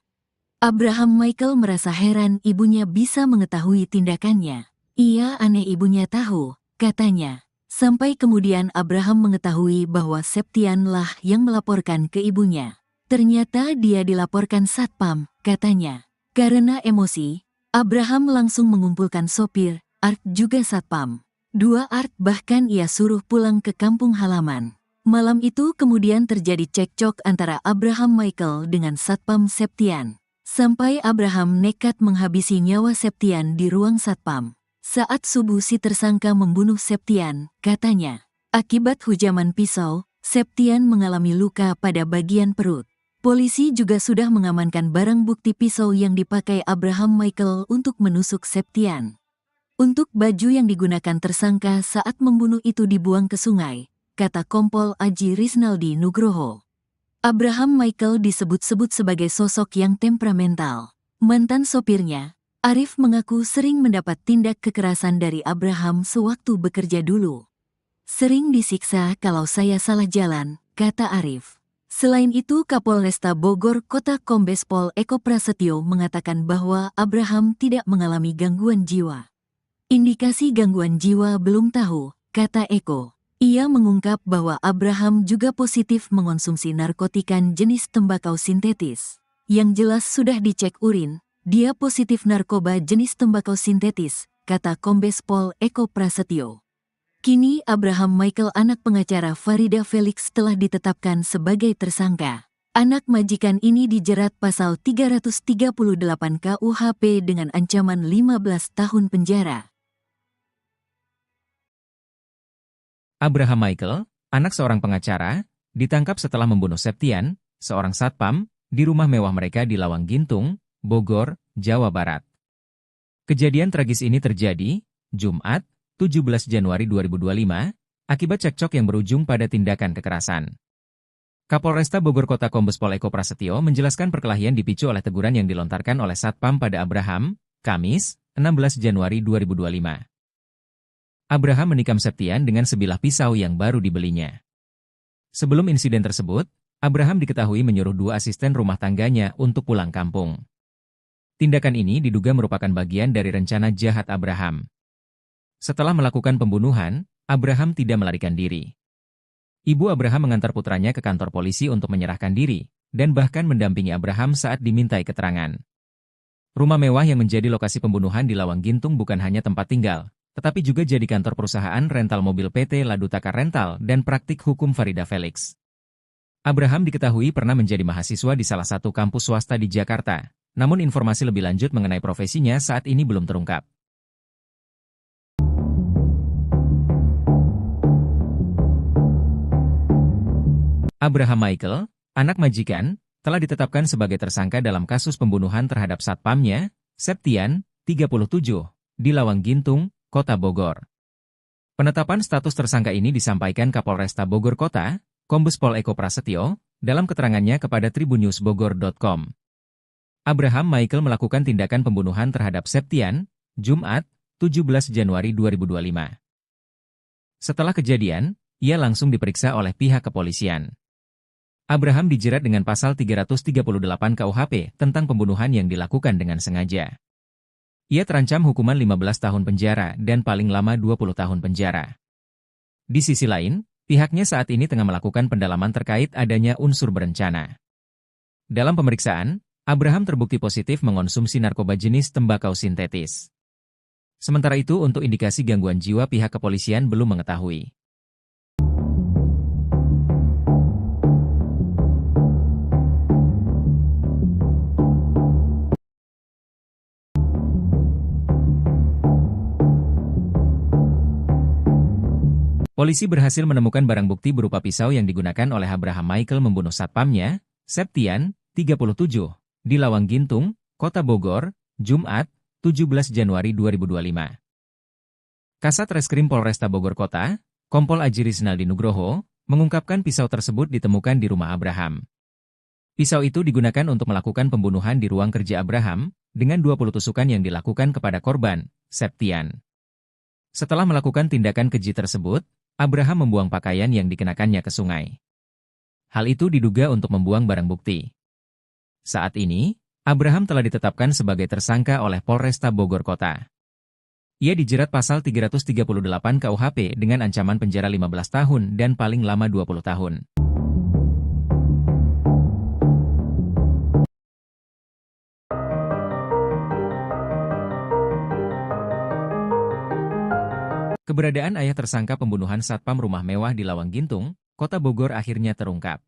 Abraham Michael merasa heran ibunya bisa mengetahui tindakannya. Ia aneh ibunya tahu, katanya. Sampai kemudian Abraham mengetahui bahwa Septian lah yang melaporkan ke ibunya. Ternyata dia dilaporkan satpam, katanya. Karena emosi, Abraham langsung mengumpulkan sopir, Art juga satpam. 2 Art bahkan ia suruh pulang ke kampung halaman. Malam itu kemudian terjadi cekcok antara Abraham Michael dengan Satpam Septian. Sampai Abraham nekat menghabisi nyawa Septian di ruang satpam. Saat subuh si tersangka membunuh Septian, katanya. Akibat hujaman pisau, Septian mengalami luka pada bagian perut. Polisi juga sudah mengamankan barang bukti pisau yang dipakai Abraham Michael untuk menusuk Septian. Untuk baju yang digunakan tersangka saat membunuh itu dibuang ke sungai, kata Kompol Aji Riznaldi Nugroho. Abraham Michael disebut-sebut sebagai sosok yang temperamental. Mantan sopirnya, Arif mengaku sering mendapat tindak kekerasan dari Abraham sewaktu bekerja dulu. Sering disiksa kalau saya salah jalan, kata Arif. Selain itu Kapolresta Bogor Kota Kombes Pol Eko Prasetyo mengatakan bahwa Abraham tidak mengalami gangguan jiwa. Indikasi gangguan jiwa belum tahu, kata Eko. Ia mengungkap bahwa Abraham juga positif mengonsumsi narkotika jenis tembakau sintetis. Yang jelas sudah dicek urin, dia positif narkoba jenis tembakau sintetis, kata Kombes Pol Eko Prasetyo. Kini Abraham Michael anak pengacara Farida Felix telah ditetapkan sebagai tersangka. Anak majikan ini dijerat pasal 338 KUHP dengan ancaman 15 tahun penjara. Abraham Michael, anak seorang pengacara, ditangkap setelah membunuh Septian, seorang satpam, di rumah mewah mereka di Lawang Gintung, Bogor, Jawa Barat. Kejadian tragis ini terjadi, Jumat, 17 Januari 2025, akibat cekcok yang berujung pada tindakan kekerasan. Kapolresta Bogor Kota Kombes Pol Eko Prasetyo menjelaskan perkelahian dipicu oleh teguran yang dilontarkan oleh satpam pada Abraham, Kamis, 16 Januari 2025. Abraham menikam Septian dengan sebilah pisau yang baru dibelinya. Sebelum insiden tersebut, Abraham diketahui menyuruh 2 asisten rumah tangganya untuk pulang kampung. Tindakan ini diduga merupakan bagian dari rencana jahat Abraham. Setelah melakukan pembunuhan, Abraham tidak melarikan diri. Ibu Abraham mengantar putranya ke kantor polisi untuk menyerahkan diri, dan bahkan mendampingi Abraham saat dimintai keterangan. Rumah mewah yang menjadi lokasi pembunuhan di Lawang Gintung bukan hanya tempat tinggal, tetapi juga jadi kantor perusahaan rental mobil PT Ladutaka Rental dan praktik hukum Farida Felix. Abraham diketahui pernah menjadi mahasiswa di salah satu kampus swasta di Jakarta, namun informasi lebih lanjut mengenai profesinya saat ini belum terungkap. Abraham Michael, anak majikan, telah ditetapkan sebagai tersangka dalam kasus pembunuhan terhadap satpamnya, Septian, 37, di Lawang Gintung, Kota Bogor. Penetapan status tersangka ini disampaikan Kapolresta Bogor Kota, Kombes Pol Eko Prasetyo, dalam keterangannya kepada tribunnews.bogor.com. Abraham Michael melakukan tindakan pembunuhan terhadap Septian, Jumat, 17 Januari 2025. Setelah kejadian, ia langsung diperiksa oleh pihak kepolisian. Abraham dijerat dengan pasal 338 KUHP tentang pembunuhan yang dilakukan dengan sengaja. Ia terancam hukuman 15 tahun penjara dan paling lama 20 tahun penjara. Di sisi lain, pihaknya saat ini tengah melakukan pendalaman terkait adanya unsur berencana. Dalam pemeriksaan, Abraham terbukti positif mengonsumsi narkoba jenis tembakau sintetis. Sementara itu untuk indikasi gangguan jiwa pihak kepolisian belum mengetahui. Polisi berhasil menemukan barang bukti berupa pisau yang digunakan oleh Abraham Michael membunuh satpamnya, Septian, 37, di Lawang Gintung, Kota Bogor, Jumat, 17 Januari 2025. Kasat Reskrim Polresta Bogor Kota, Kompol Aji Rizaldi Nugroho, mengungkapkan pisau tersebut ditemukan di rumah Abraham. Pisau itu digunakan untuk melakukan pembunuhan di ruang kerja Abraham, dengan 20 tusukan yang dilakukan kepada korban, Septian. Setelah melakukan tindakan keji tersebut, Abraham membuang pakaian yang dikenakannya ke sungai. Hal itu diduga untuk membuang barang bukti. Saat ini, Abraham telah ditetapkan sebagai tersangka oleh Polresta Bogor Kota. Ia dijerat pasal 338 KUHP dengan ancaman penjara 15 tahun dan paling lama 20 tahun. Keberadaan ayah tersangka pembunuhan satpam rumah mewah di Lawang Gintung, Kota Bogor akhirnya terungkap.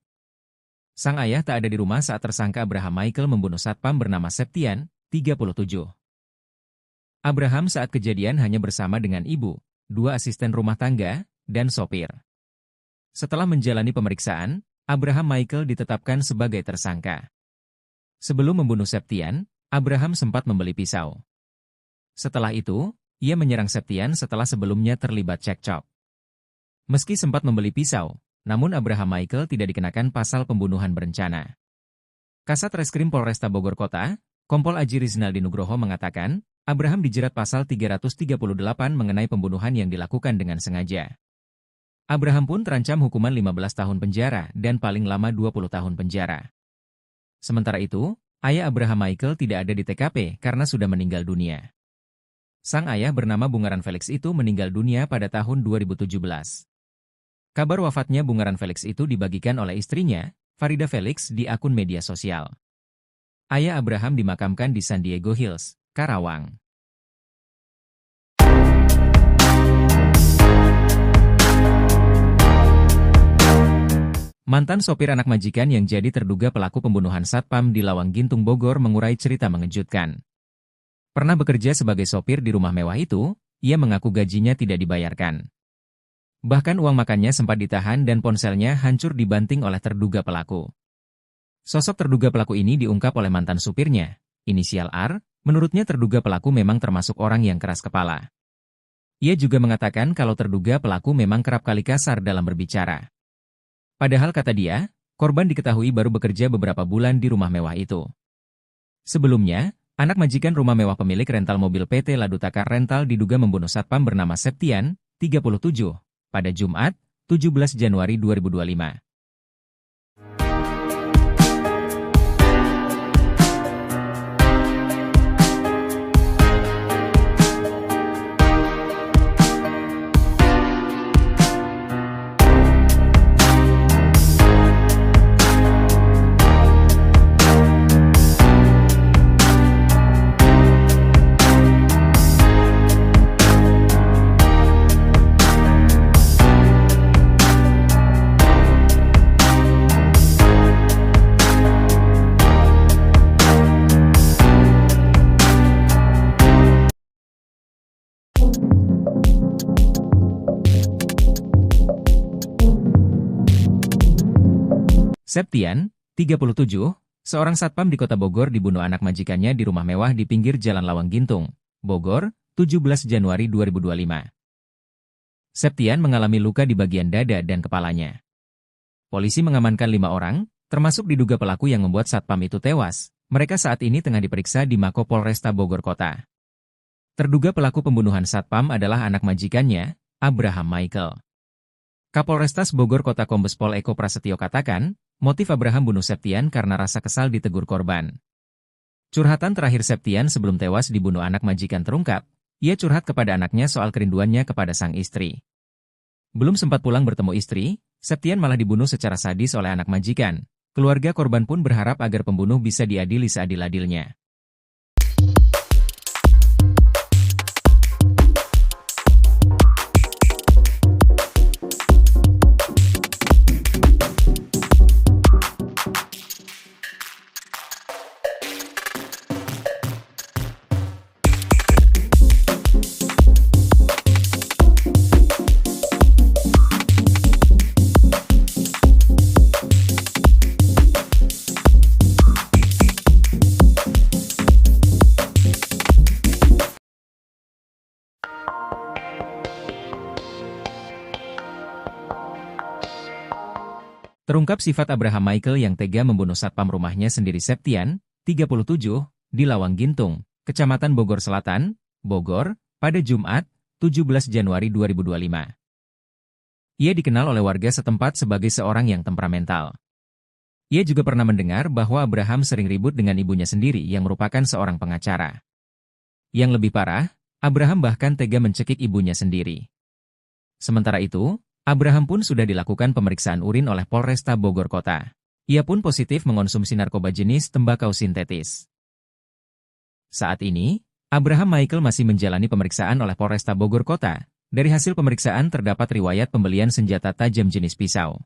Sang ayah tak ada di rumah saat tersangka Abraham Michael membunuh satpam bernama Septian, 37. Abraham saat kejadian hanya bersama dengan ibu, 2 asisten rumah tangga, dan sopir. Setelah menjalani pemeriksaan, Abraham Michael ditetapkan sebagai tersangka. Sebelum membunuh Septian, Abraham sempat membeli pisau. Setelah itu, ia menyerang Septian setelah sebelumnya terlibat cekcok. Meski sempat membeli pisau, namun Abraham Michael tidak dikenakan pasal pembunuhan berencana. Kasat Reskrim Polresta Bogor Kota, Kompol Aji Rizaldi Nugroho mengatakan, Abraham dijerat pasal 338 mengenai pembunuhan yang dilakukan dengan sengaja. Abraham pun terancam hukuman 15 tahun penjara dan paling lama 20 tahun penjara. Sementara itu, ayah Abraham Michael tidak ada di TKP karena sudah meninggal dunia. Sang ayah bernama Bungaran Felix itu meninggal dunia pada tahun 2017. Kabar wafatnya Bungaran Felix itu dibagikan oleh istrinya, Farida Felix, di akun media sosial. Ayah Abraham dimakamkan di San Diego Hills, Karawang. Mantan sopir anak majikan yang jadi terduga pelaku pembunuhan satpam di Lawang Gintung Bogor mengurai cerita mengejutkan. Pernah bekerja sebagai sopir di rumah mewah itu, ia mengaku gajinya tidak dibayarkan. Bahkan uang makannya sempat ditahan dan ponselnya hancur dibanting oleh terduga pelaku. Sosok terduga pelaku ini diungkap oleh mantan supirnya, inisial R, menurutnya terduga pelaku memang termasuk orang yang keras kepala. Ia juga mengatakan kalau terduga pelaku memang kerap kali kasar dalam berbicara. Padahal kata dia, korban diketahui baru bekerja beberapa bulan di rumah mewah itu. Sebelumnya, anak majikan rumah mewah pemilik rental mobil PT Ladutaka Rental diduga membunuh satpam bernama Septian, 37, pada Jumat, 17 Januari 2025. Septian, 37, seorang satpam di kota Bogor dibunuh anak majikannya di rumah mewah di pinggir Jalan Lawang Gintung, Bogor, 17 Januari 2025. Septian mengalami luka di bagian dada dan kepalanya. Polisi mengamankan 5 orang, termasuk diduga pelaku yang membuat satpam itu tewas. Mereka saat ini tengah diperiksa di Mako Polresta Bogor Kota. Terduga pelaku pembunuhan satpam adalah anak majikannya, Abraham Michael. Kapolrestas Bogor Kota Kombes Pol Eko Prasetyo katakan, motif Abraham bunuh Septian karena rasa kesal ditegur korban. Curhatan terakhir Septian sebelum tewas dibunuh anak majikan terungkap, ia curhat kepada anaknya soal kerinduannya kepada sang istri. Belum sempat pulang bertemu istri, Septian malah dibunuh secara sadis oleh anak majikan. Keluarga korban pun berharap agar pembunuh bisa diadili seadil-adilnya. Terungkap sifat Abraham Michael yang tega membunuh satpam rumahnya sendiri Septian, 37, di Lawang Gintung, Kecamatan Bogor Selatan, Bogor, pada Jumat, 17 Januari 2025. Ia dikenal oleh warga setempat sebagai seorang yang temperamental. Ia juga pernah mendengar bahwa Abraham sering ribut dengan ibunya sendiri yang merupakan seorang pengacara. Yang lebih parah, Abraham bahkan tega mencekik ibunya sendiri. Sementara itu, Abraham pun sudah dilakukan pemeriksaan urin oleh Polresta Bogor Kota. Ia pun positif mengonsumsi narkoba jenis tembakau sintetis. Saat ini, Abraham Michael masih menjalani pemeriksaan oleh Polresta Bogor Kota. Dari hasil pemeriksaan terdapat riwayat pembelian senjata tajam jenis pisau.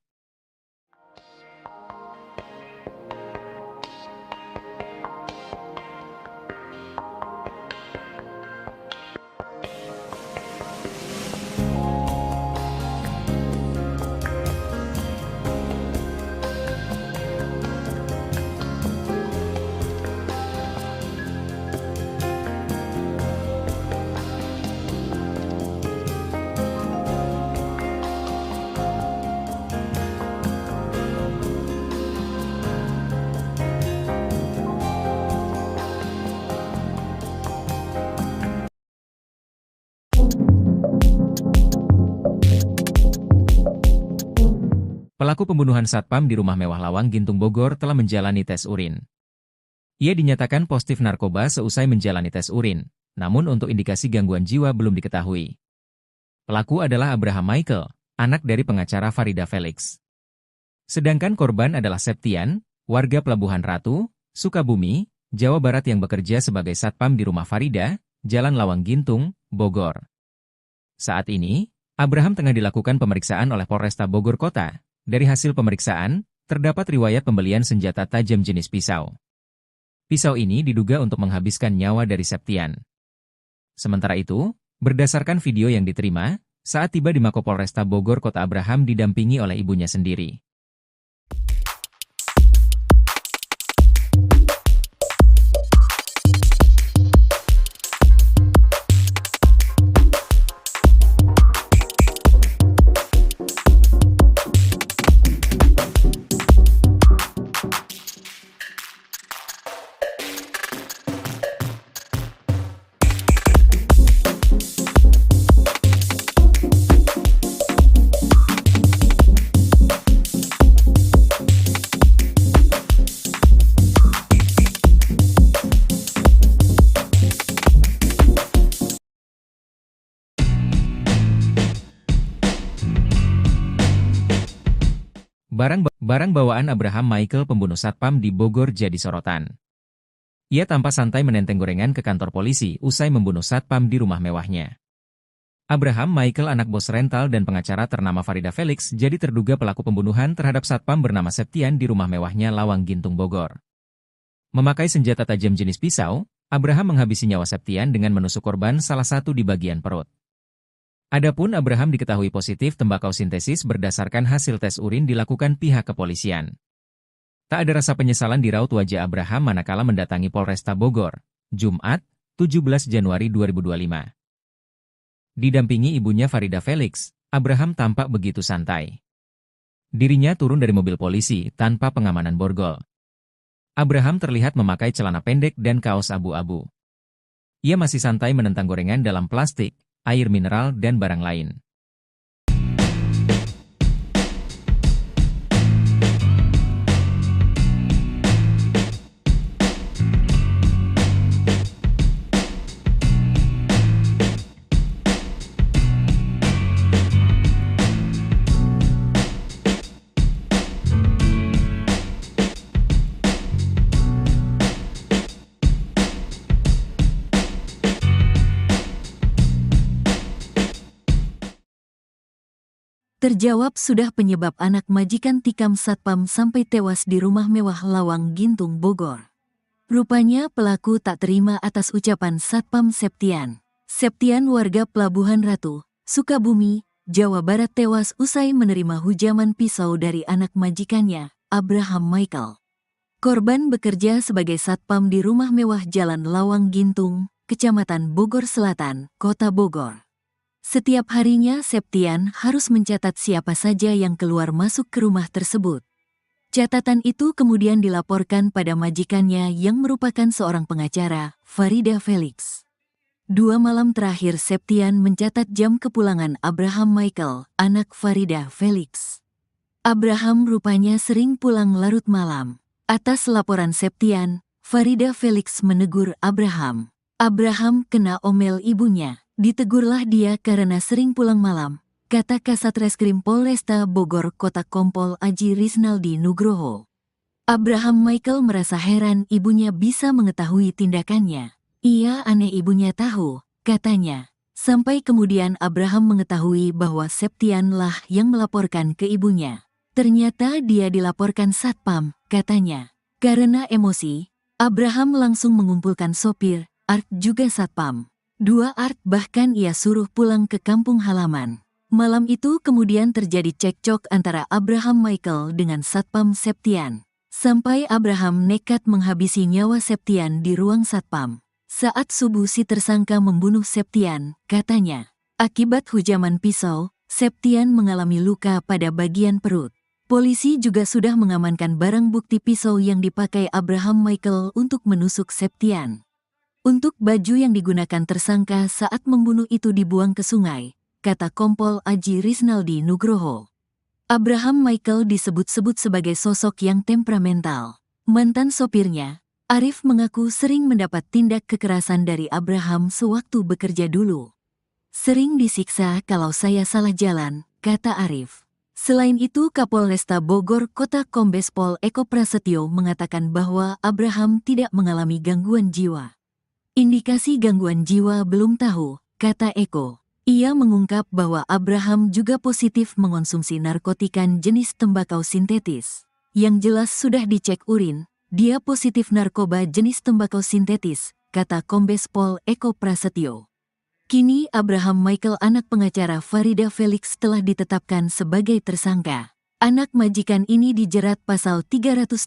Pelaku pembunuhan satpam di rumah mewah Lawang Gintung Bogor telah menjalani tes urin. Ia dinyatakan positif narkoba seusai menjalani tes urin, namun untuk indikasi gangguan jiwa belum diketahui. Pelaku adalah Abraham Michael, anak dari pengacara Farida Felix. Sedangkan korban adalah Septian, warga Pelabuhan Ratu, Sukabumi, Jawa Barat yang bekerja sebagai satpam di rumah Farida, Jalan Lawang Gintung, Bogor. Saat ini, Abraham tengah dilakukan pemeriksaan oleh Polresta Bogor Kota. Dari hasil pemeriksaan, terdapat riwayat pembelian senjata tajam jenis pisau. Pisau ini diduga untuk menghabiskan nyawa dari Septian. Sementara itu, berdasarkan video yang diterima, saat tiba di Mako Polresta Bogor Kota Abraham didampingi oleh ibunya sendiri. Barang bawaan Abraham Michael pembunuh satpam di Bogor jadi sorotan. Ia tampak santai menenteng gorengan ke kantor polisi usai membunuh satpam di rumah mewahnya. Abraham Michael anak bos rental dan pengacara ternama Farida Felix jadi terduga pelaku pembunuhan terhadap satpam bernama Septian di rumah mewahnya Lawang Gintung Bogor. Memakai senjata tajam jenis pisau, Abraham menghabisi nyawa Septian dengan menusuk korban salah satu di bagian perut. Adapun Abraham diketahui positif tembakau sintesis berdasarkan hasil tes urin dilakukan pihak kepolisian. Tak ada rasa penyesalan di raut wajah Abraham manakala mendatangi Polresta Bogor, Jumat, 17 Januari 2025. Didampingi ibunya Farida Felix, Abraham tampak begitu santai. Dirinya turun dari mobil polisi tanpa pengamanan borgol. Abraham terlihat memakai celana pendek dan kaos abu-abu. Ia masih santai menentang gorengan dalam plastik, air mineral dan barang lain. Terjawab sudah penyebab anak majikan tikam satpam sampai tewas di rumah mewah Lawang Gintung, Bogor. Rupanya pelaku tak terima atas ucapan Satpam Septian. Septian warga Pelabuhan Ratu, Sukabumi, Jawa Barat tewas usai menerima hujaman pisau dari anak majikannya, Abraham Michael. Korban bekerja sebagai satpam di rumah mewah Jalan Lawang Gintung, Kecamatan Bogor Selatan, Kota Bogor. Setiap harinya Septian harus mencatat siapa saja yang keluar masuk ke rumah tersebut. Catatan itu kemudian dilaporkan pada majikannya yang merupakan seorang pengacara, Farida Felix. 2 malam terakhir Septian mencatat jam kepulangan Abraham Michael, anak Farida Felix. Abraham rupanya sering pulang larut malam. Atas laporan Septian, Farida Felix menegur Abraham. Abraham kena omel ibunya. Ditegurlah dia karena sering pulang malam, kata Kasat Reskrim Polresta Bogor Kota Kompol Aji Risnaldi Nugroho. Abraham Michael merasa heran ibunya bisa mengetahui tindakannya. Ia aneh ibunya tahu, katanya. Sampai kemudian Abraham mengetahui bahwa Septian lah yang melaporkan ke ibunya. Ternyata dia dilaporkan satpam, katanya. Karena emosi, Abraham langsung mengumpulkan sopir, Art juga satpam. 2 Art bahkan ia suruh pulang ke kampung halaman. Malam itu kemudian terjadi cekcok antara Abraham Michael dengan Satpam Septian. Sampai Abraham nekat menghabisi nyawa Septian di ruang satpam. Saat subuh si tersangka membunuh Septian, katanya. Akibat hujaman pisau, Septian mengalami luka pada bagian perut. Polisi juga sudah mengamankan barang bukti pisau yang dipakai Abraham Michael untuk menusuk Septian. Untuk baju yang digunakan tersangka saat membunuh itu dibuang ke sungai, kata Kompol Aji Risnaldi Nugroho. Abraham Michael disebut-sebut sebagai sosok yang temperamental. Mantan sopirnya, Arif mengaku sering mendapat tindak kekerasan dari Abraham sewaktu bekerja dulu. Sering disiksa kalau saya salah jalan, kata Arif. Selain itu Kapolresta Bogor Kota Kombes Pol Eko Prasetyo mengatakan bahwa Abraham tidak mengalami gangguan jiwa. Indikasi gangguan jiwa belum tahu, kata Eko. Ia mengungkap bahwa Abraham juga positif mengonsumsi narkotika jenis tembakau sintetis. Yang jelas sudah dicek urin, dia positif narkoba jenis tembakau sintetis, kata Kombes Pol Eko Prasetyo. Kini Abraham Michael anak pengacara Farida Felix telah ditetapkan sebagai tersangka. Anak majikan ini dijerat pasal 338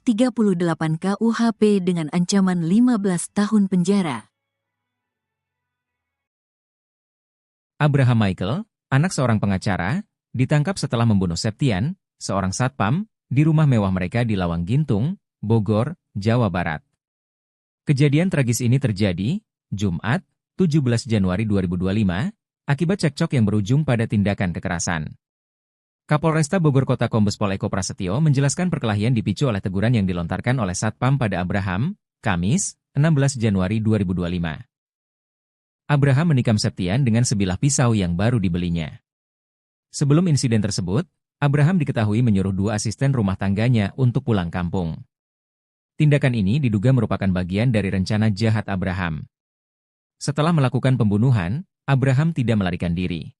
KUHP dengan ancaman 15 tahun penjara. Abraham Michael, anak seorang pengacara, ditangkap setelah membunuh Septian, seorang satpam, di rumah mewah mereka di Lawang Gintung, Bogor, Jawa Barat. Kejadian tragis ini terjadi, Jumat, 17 Januari 2025, akibat cekcok yang berujung pada tindakan kekerasan. Kapolresta Bogor Kota Kombes Pol Eko Prasetyo menjelaskan perkelahian dipicu oleh teguran yang dilontarkan oleh satpam pada Abraham, Kamis, 16 Januari 2025. Abraham menikam Septian dengan sebilah pisau yang baru dibelinya. Sebelum insiden tersebut, Abraham diketahui menyuruh 2 asisten rumah tangganya untuk pulang kampung. Tindakan ini diduga merupakan bagian dari rencana jahat Abraham. Setelah melakukan pembunuhan, Abraham tidak melarikan diri.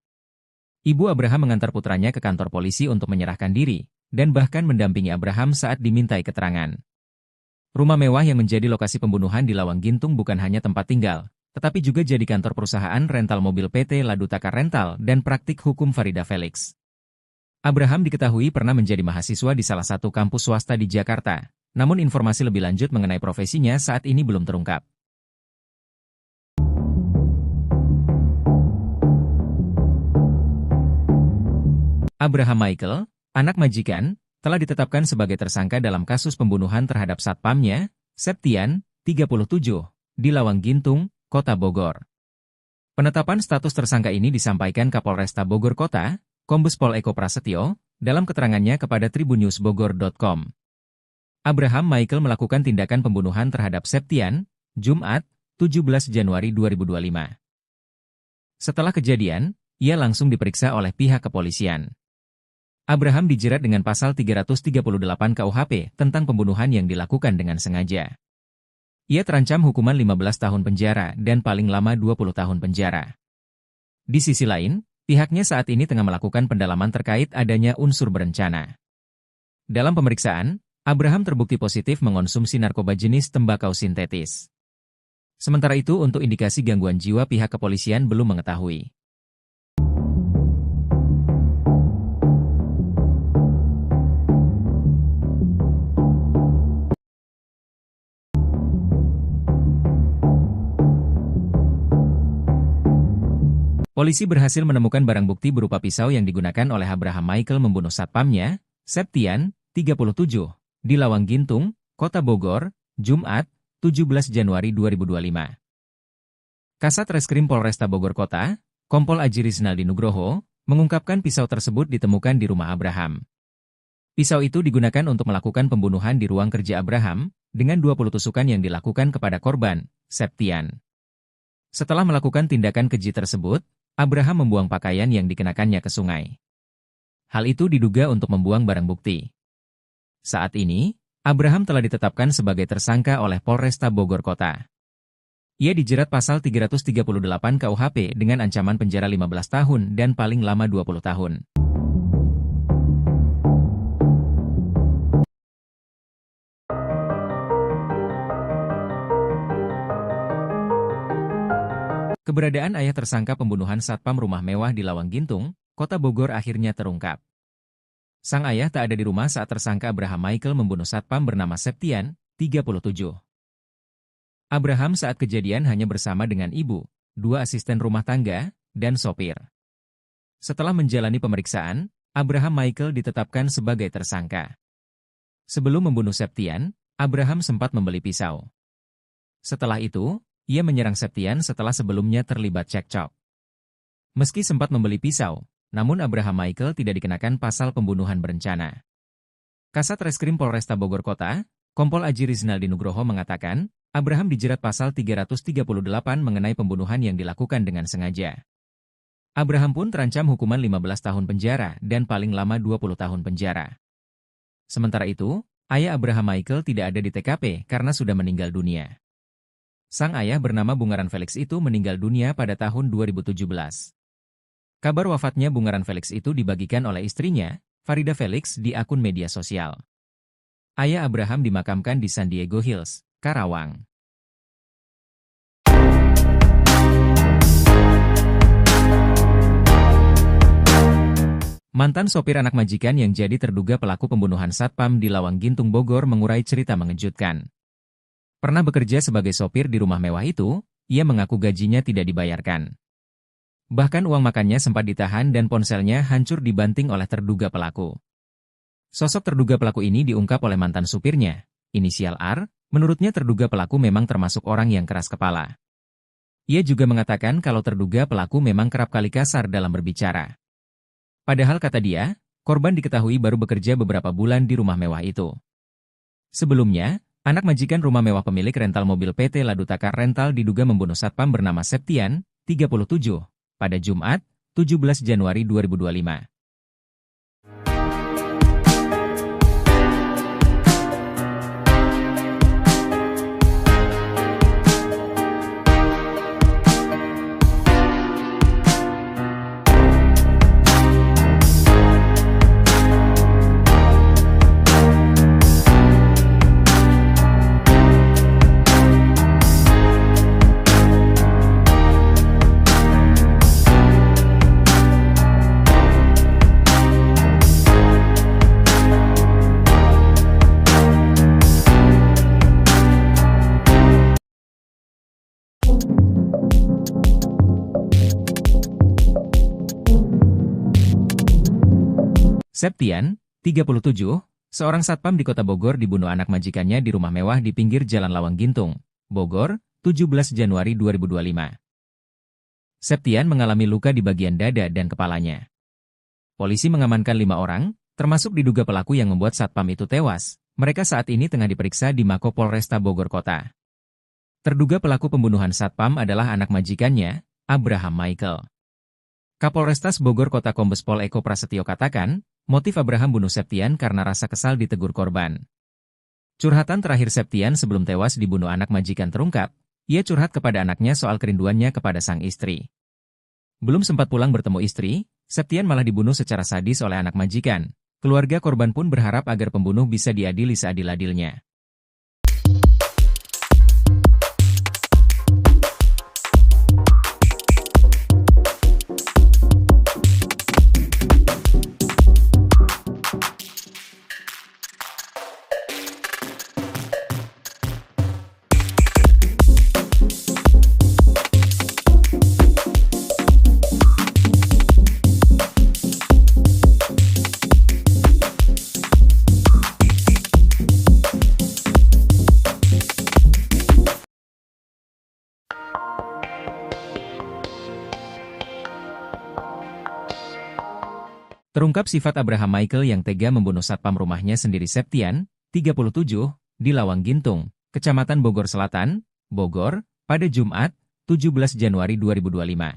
Ibu Abraham mengantar putranya ke kantor polisi untuk menyerahkan diri, dan bahkan mendampingi Abraham saat dimintai keterangan. Rumah mewah yang menjadi lokasi pembunuhan di Lawang Gintung bukan hanya tempat tinggal, tetapi juga jadi kantor perusahaan rental mobil PT Ladu Takar Rental dan praktik hukum Farida Felix. Abraham diketahui pernah menjadi mahasiswa di salah satu kampus swasta di Jakarta, namun informasi lebih lanjut mengenai profesinya saat ini belum terungkap. Abraham Michael, anak majikan, telah ditetapkan sebagai tersangka dalam kasus pembunuhan terhadap satpamnya, Septian, 37, di Lawang Gintung, Kota Bogor. Penetapan status tersangka ini disampaikan Kapolresta Bogor Kota, Kombes Pol Eko Prasetyo, dalam keterangannya kepada tribunnews.bogor.com. Abraham Michael melakukan tindakan pembunuhan terhadap Septian, Jumat, 17 Januari 2025. Setelah kejadian, ia langsung diperiksa oleh pihak kepolisian. Abraham dijerat dengan pasal 338 KUHP tentang pembunuhan yang dilakukan dengan sengaja. Ia terancam hukuman 15 tahun penjara dan paling lama 20 tahun penjara. Di sisi lain, pihaknya saat ini tengah melakukan pendalaman terkait adanya unsur berencana. Dalam pemeriksaan, Abraham terbukti positif mengonsumsi narkoba jenis tembakau sintetis. Sementara itu untuk indikasi gangguan jiwa pihak kepolisian belum mengetahui. Polisi berhasil menemukan barang bukti berupa pisau yang digunakan oleh Abraham Michael membunuh satpamnya, Septian, 37, di Lawang Gintung, Kota Bogor, Jumat, 17 Januari 2025. Kasat Reskrim Polresta Bogor Kota, Kompol Aji Rizaldi Nugroho, mengungkapkan pisau tersebut ditemukan di rumah Abraham. Pisau itu digunakan untuk melakukan pembunuhan di ruang kerja Abraham, dengan 20 tusukan yang dilakukan kepada korban, Septian. Setelah melakukan tindakan keji tersebut, Abraham membuang pakaian yang dikenakannya ke sungai. Hal itu diduga untuk membuang barang bukti. Saat ini, Abraham telah ditetapkan sebagai tersangka oleh Polresta Bogor Kota. Ia dijerat pasal 338 KUHP dengan ancaman penjara 15 tahun dan paling lama 20 tahun. Keberadaan ayah tersangka pembunuhan satpam rumah mewah di Lawang Gintung, Kota Bogor akhirnya terungkap. Sang ayah tak ada di rumah saat tersangka Abraham Michael membunuh satpam bernama Septian, 37. Abraham saat kejadian hanya bersama dengan ibu, 2 asisten rumah tangga, dan sopir. Setelah menjalani pemeriksaan, Abraham Michael ditetapkan sebagai tersangka. Sebelum membunuh Septian, Abraham sempat membeli pisau. Setelah itu, ia menyerang Septian setelah sebelumnya terlibat cekcok. Meski sempat membeli pisau, namun Abraham Michael tidak dikenakan pasal pembunuhan berencana. Kasat Reskrim Polresta Bogor Kota, Kompol Aji Rizaldi Nugroho mengatakan, Abraham dijerat pasal 338 mengenai pembunuhan yang dilakukan dengan sengaja. Abraham pun terancam hukuman 15 tahun penjara dan paling lama 20 tahun penjara. Sementara itu, ayah Abraham Michael tidak ada di TKP karena sudah meninggal dunia. Sang ayah bernama Bungaran Felix itu meninggal dunia pada tahun 2017. Kabar wafatnya Bungaran Felix itu dibagikan oleh istrinya, Farida Felix, di akun media sosial. Ayah Abraham dimakamkan di San Diego Hills, Karawang. Mantan sopir anak majikan yang jadi terduga pelaku pembunuhan satpam di Lawang Gintung Bogor mengurai cerita mengejutkan. Pernah bekerja sebagai sopir di rumah mewah itu, ia mengaku gajinya tidak dibayarkan. Bahkan uang makannya sempat ditahan dan ponselnya hancur dibanting oleh terduga pelaku. Sosok terduga pelaku ini diungkap oleh mantan supirnya, inisial R, menurutnya terduga pelaku memang termasuk orang yang keras kepala. Ia juga mengatakan kalau terduga pelaku memang kerap kali kasar dalam berbicara. Padahal kata dia, korban diketahui baru bekerja beberapa bulan di rumah mewah itu. Sebelumnya, anak majikan rumah mewah pemilik rental mobil PT Ladutaka Rental diduga membunuh satpam bernama Septian, 37, pada Jumat, 17 Januari 2025. Septian, 37, seorang satpam di kota Bogor dibunuh anak majikannya di rumah mewah di pinggir Jalan Lawang Gintung, Bogor, 17 Januari 2025. Septian mengalami luka di bagian dada dan kepalanya. Polisi mengamankan 5 orang, termasuk diduga pelaku yang membuat satpam itu tewas. Mereka saat ini tengah diperiksa di Mako Polresta Bogor Kota. Terduga pelaku pembunuhan satpam adalah anak majikannya, Abraham Michael. Kapolrestas Bogor Kota Kombes Pol Eko Prasetyo katakan, motif Abraham bunuh Septian karena rasa kesal ditegur korban. Curhatan terakhir Septian sebelum tewas dibunuh anak majikan terungkap, ia curhat kepada anaknya soal kerinduannya kepada sang istri. Belum sempat pulang bertemu istri, Septian malah dibunuh secara sadis oleh anak majikan. Keluarga korban pun berharap agar pembunuh bisa diadili seadil-adilnya. Terungkap sifat Abraham Michael yang tega membunuh satpam rumahnya sendiri Septian, 37, di Lawang Gintung, Kecamatan Bogor Selatan, Bogor, pada Jumat, 17 Januari 2025.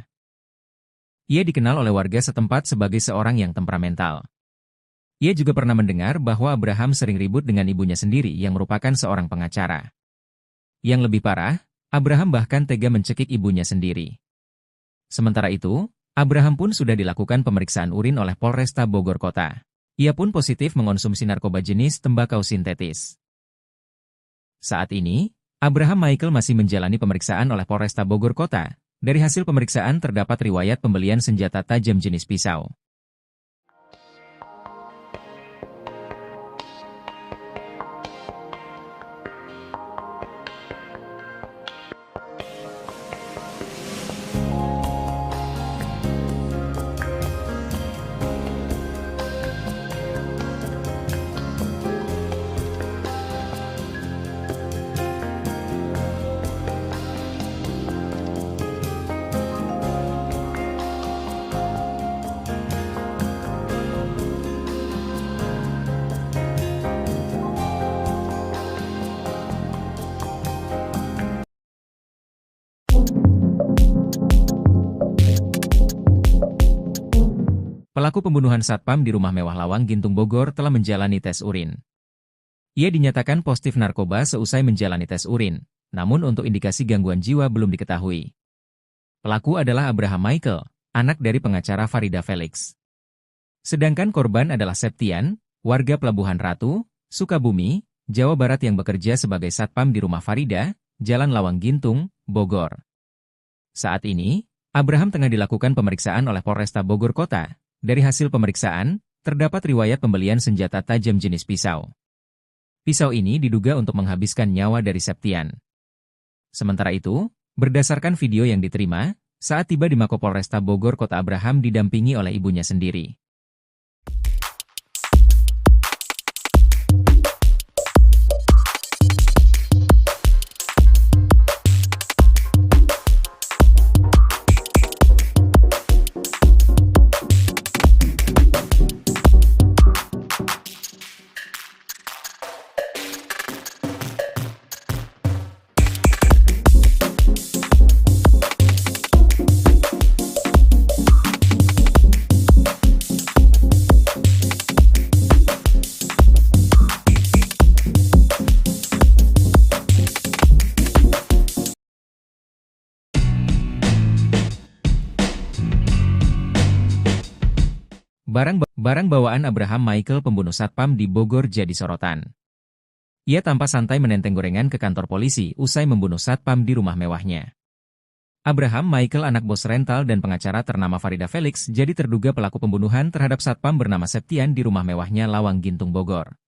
Ia dikenal oleh warga setempat sebagai seorang yang temperamental. Ia juga pernah mendengar bahwa Abraham sering ribut dengan ibunya sendiri yang merupakan seorang pengacara. Yang lebih parah, Abraham bahkan tega mencekik ibunya sendiri. Sementara itu, Abraham pun sudah dilakukan pemeriksaan urin oleh Polresta Bogor Kota. Ia pun positif mengonsumsi narkoba jenis tembakau sintetis. Saat ini, Abraham Michael masih menjalani pemeriksaan oleh Polresta Bogor Kota. Dari hasil pemeriksaan terdapat riwayat pembelian senjata tajam jenis pisau. Pelaku pembunuhan satpam di rumah mewah Lawang Gintung Bogor telah menjalani tes urin. Ia dinyatakan positif narkoba seusai menjalani tes urin, namun untuk indikasi gangguan jiwa belum diketahui. Pelaku adalah Abraham Michael, anak dari pengacara Farida Felix. Sedangkan korban adalah Septian, warga Pelabuhan Ratu, Sukabumi, Jawa Barat yang bekerja sebagai satpam di rumah Farida, Jalan Lawang Gintung, Bogor. Saat ini, Abraham tengah dilakukan pemeriksaan oleh Polresta Bogor Kota. Dari hasil pemeriksaan, terdapat riwayat pembelian senjata tajam jenis pisau. Pisau ini diduga untuk menghabiskan nyawa dari Septian. Sementara itu, berdasarkan video yang diterima, saat tiba di Mako Polresta Bogor Kota Abraham didampingi oleh ibunya sendiri. Barang bawaan Abraham Michael pembunuh satpam di Bogor jadi sorotan. Ia tampak santai menenteng gorengan ke kantor polisi usai membunuh satpam di rumah mewahnya. Abraham Michael anak bos rental dan pengacara ternama Farida Felix jadi terduga pelaku pembunuhan terhadap satpam bernama Septian di rumah mewahnya Lawang Gintung Bogor.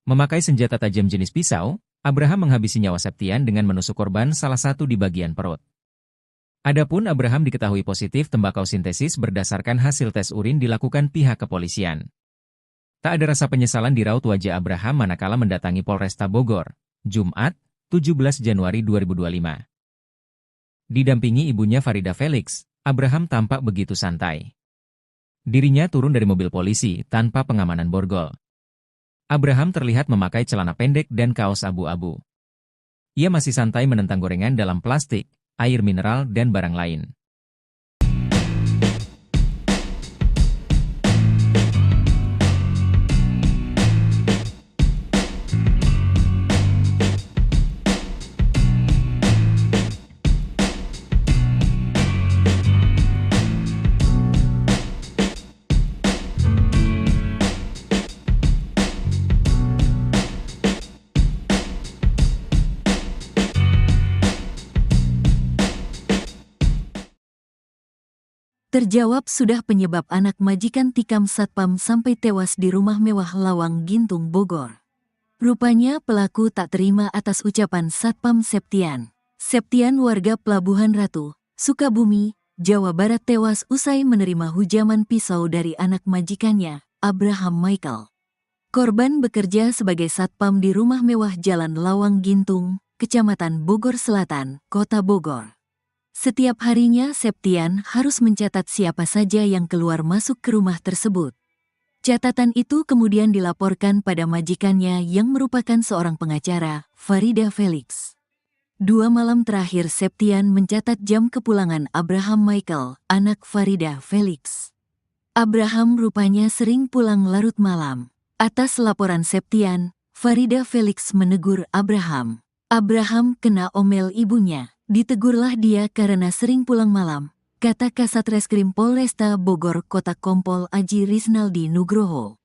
Memakai senjata tajam jenis pisau, Abraham menghabisi nyawa Septian dengan menusuk korban salah satu di bagian perut. Adapun Abraham diketahui positif tembakau sintesis berdasarkan hasil tes urin dilakukan pihak kepolisian. Tak ada rasa penyesalan di raut wajah Abraham manakala mendatangi Polresta Bogor, Jumat, 17 Januari 2025. Didampingi ibunya Farida Felix, Abraham tampak begitu santai. Dirinya turun dari mobil polisi tanpa pengamanan borgol. Abraham terlihat memakai celana pendek dan kaos abu-abu. Ia masih santai menentang gorengan dalam plastik, air mineral dan barang lain. Terjawab sudah penyebab anak majikan tikam satpam sampai tewas di rumah mewah Lawang Gintung Bogor. Rupanya pelaku tak terima atas ucapan Satpam Septian. Septian warga Pelabuhan Ratu, Sukabumi, Jawa Barat tewas usai menerima hujaman pisau dari anak majikannya, Abraham Michael. Korban bekerja sebagai satpam di rumah mewah Jalan Lawang Gintung, Kecamatan Bogor Selatan, Kota Bogor. Setiap harinya Septian harus mencatat siapa saja yang keluar masuk ke rumah tersebut. Catatan itu kemudian dilaporkan pada majikannya yang merupakan seorang pengacara, Farida Felix. 2 malam terakhir Septian mencatat jam kepulangan Abraham Michael, anak Farida Felix. Abraham rupanya sering pulang larut malam. Atas laporan Septian, Farida Felix menegur Abraham. Abraham kena omel ibunya. Ditegurlah dia karena sering pulang malam, kata Kasat Reskrim Polresta Bogor Kota Kompol Aji Risnaldi Nugroho.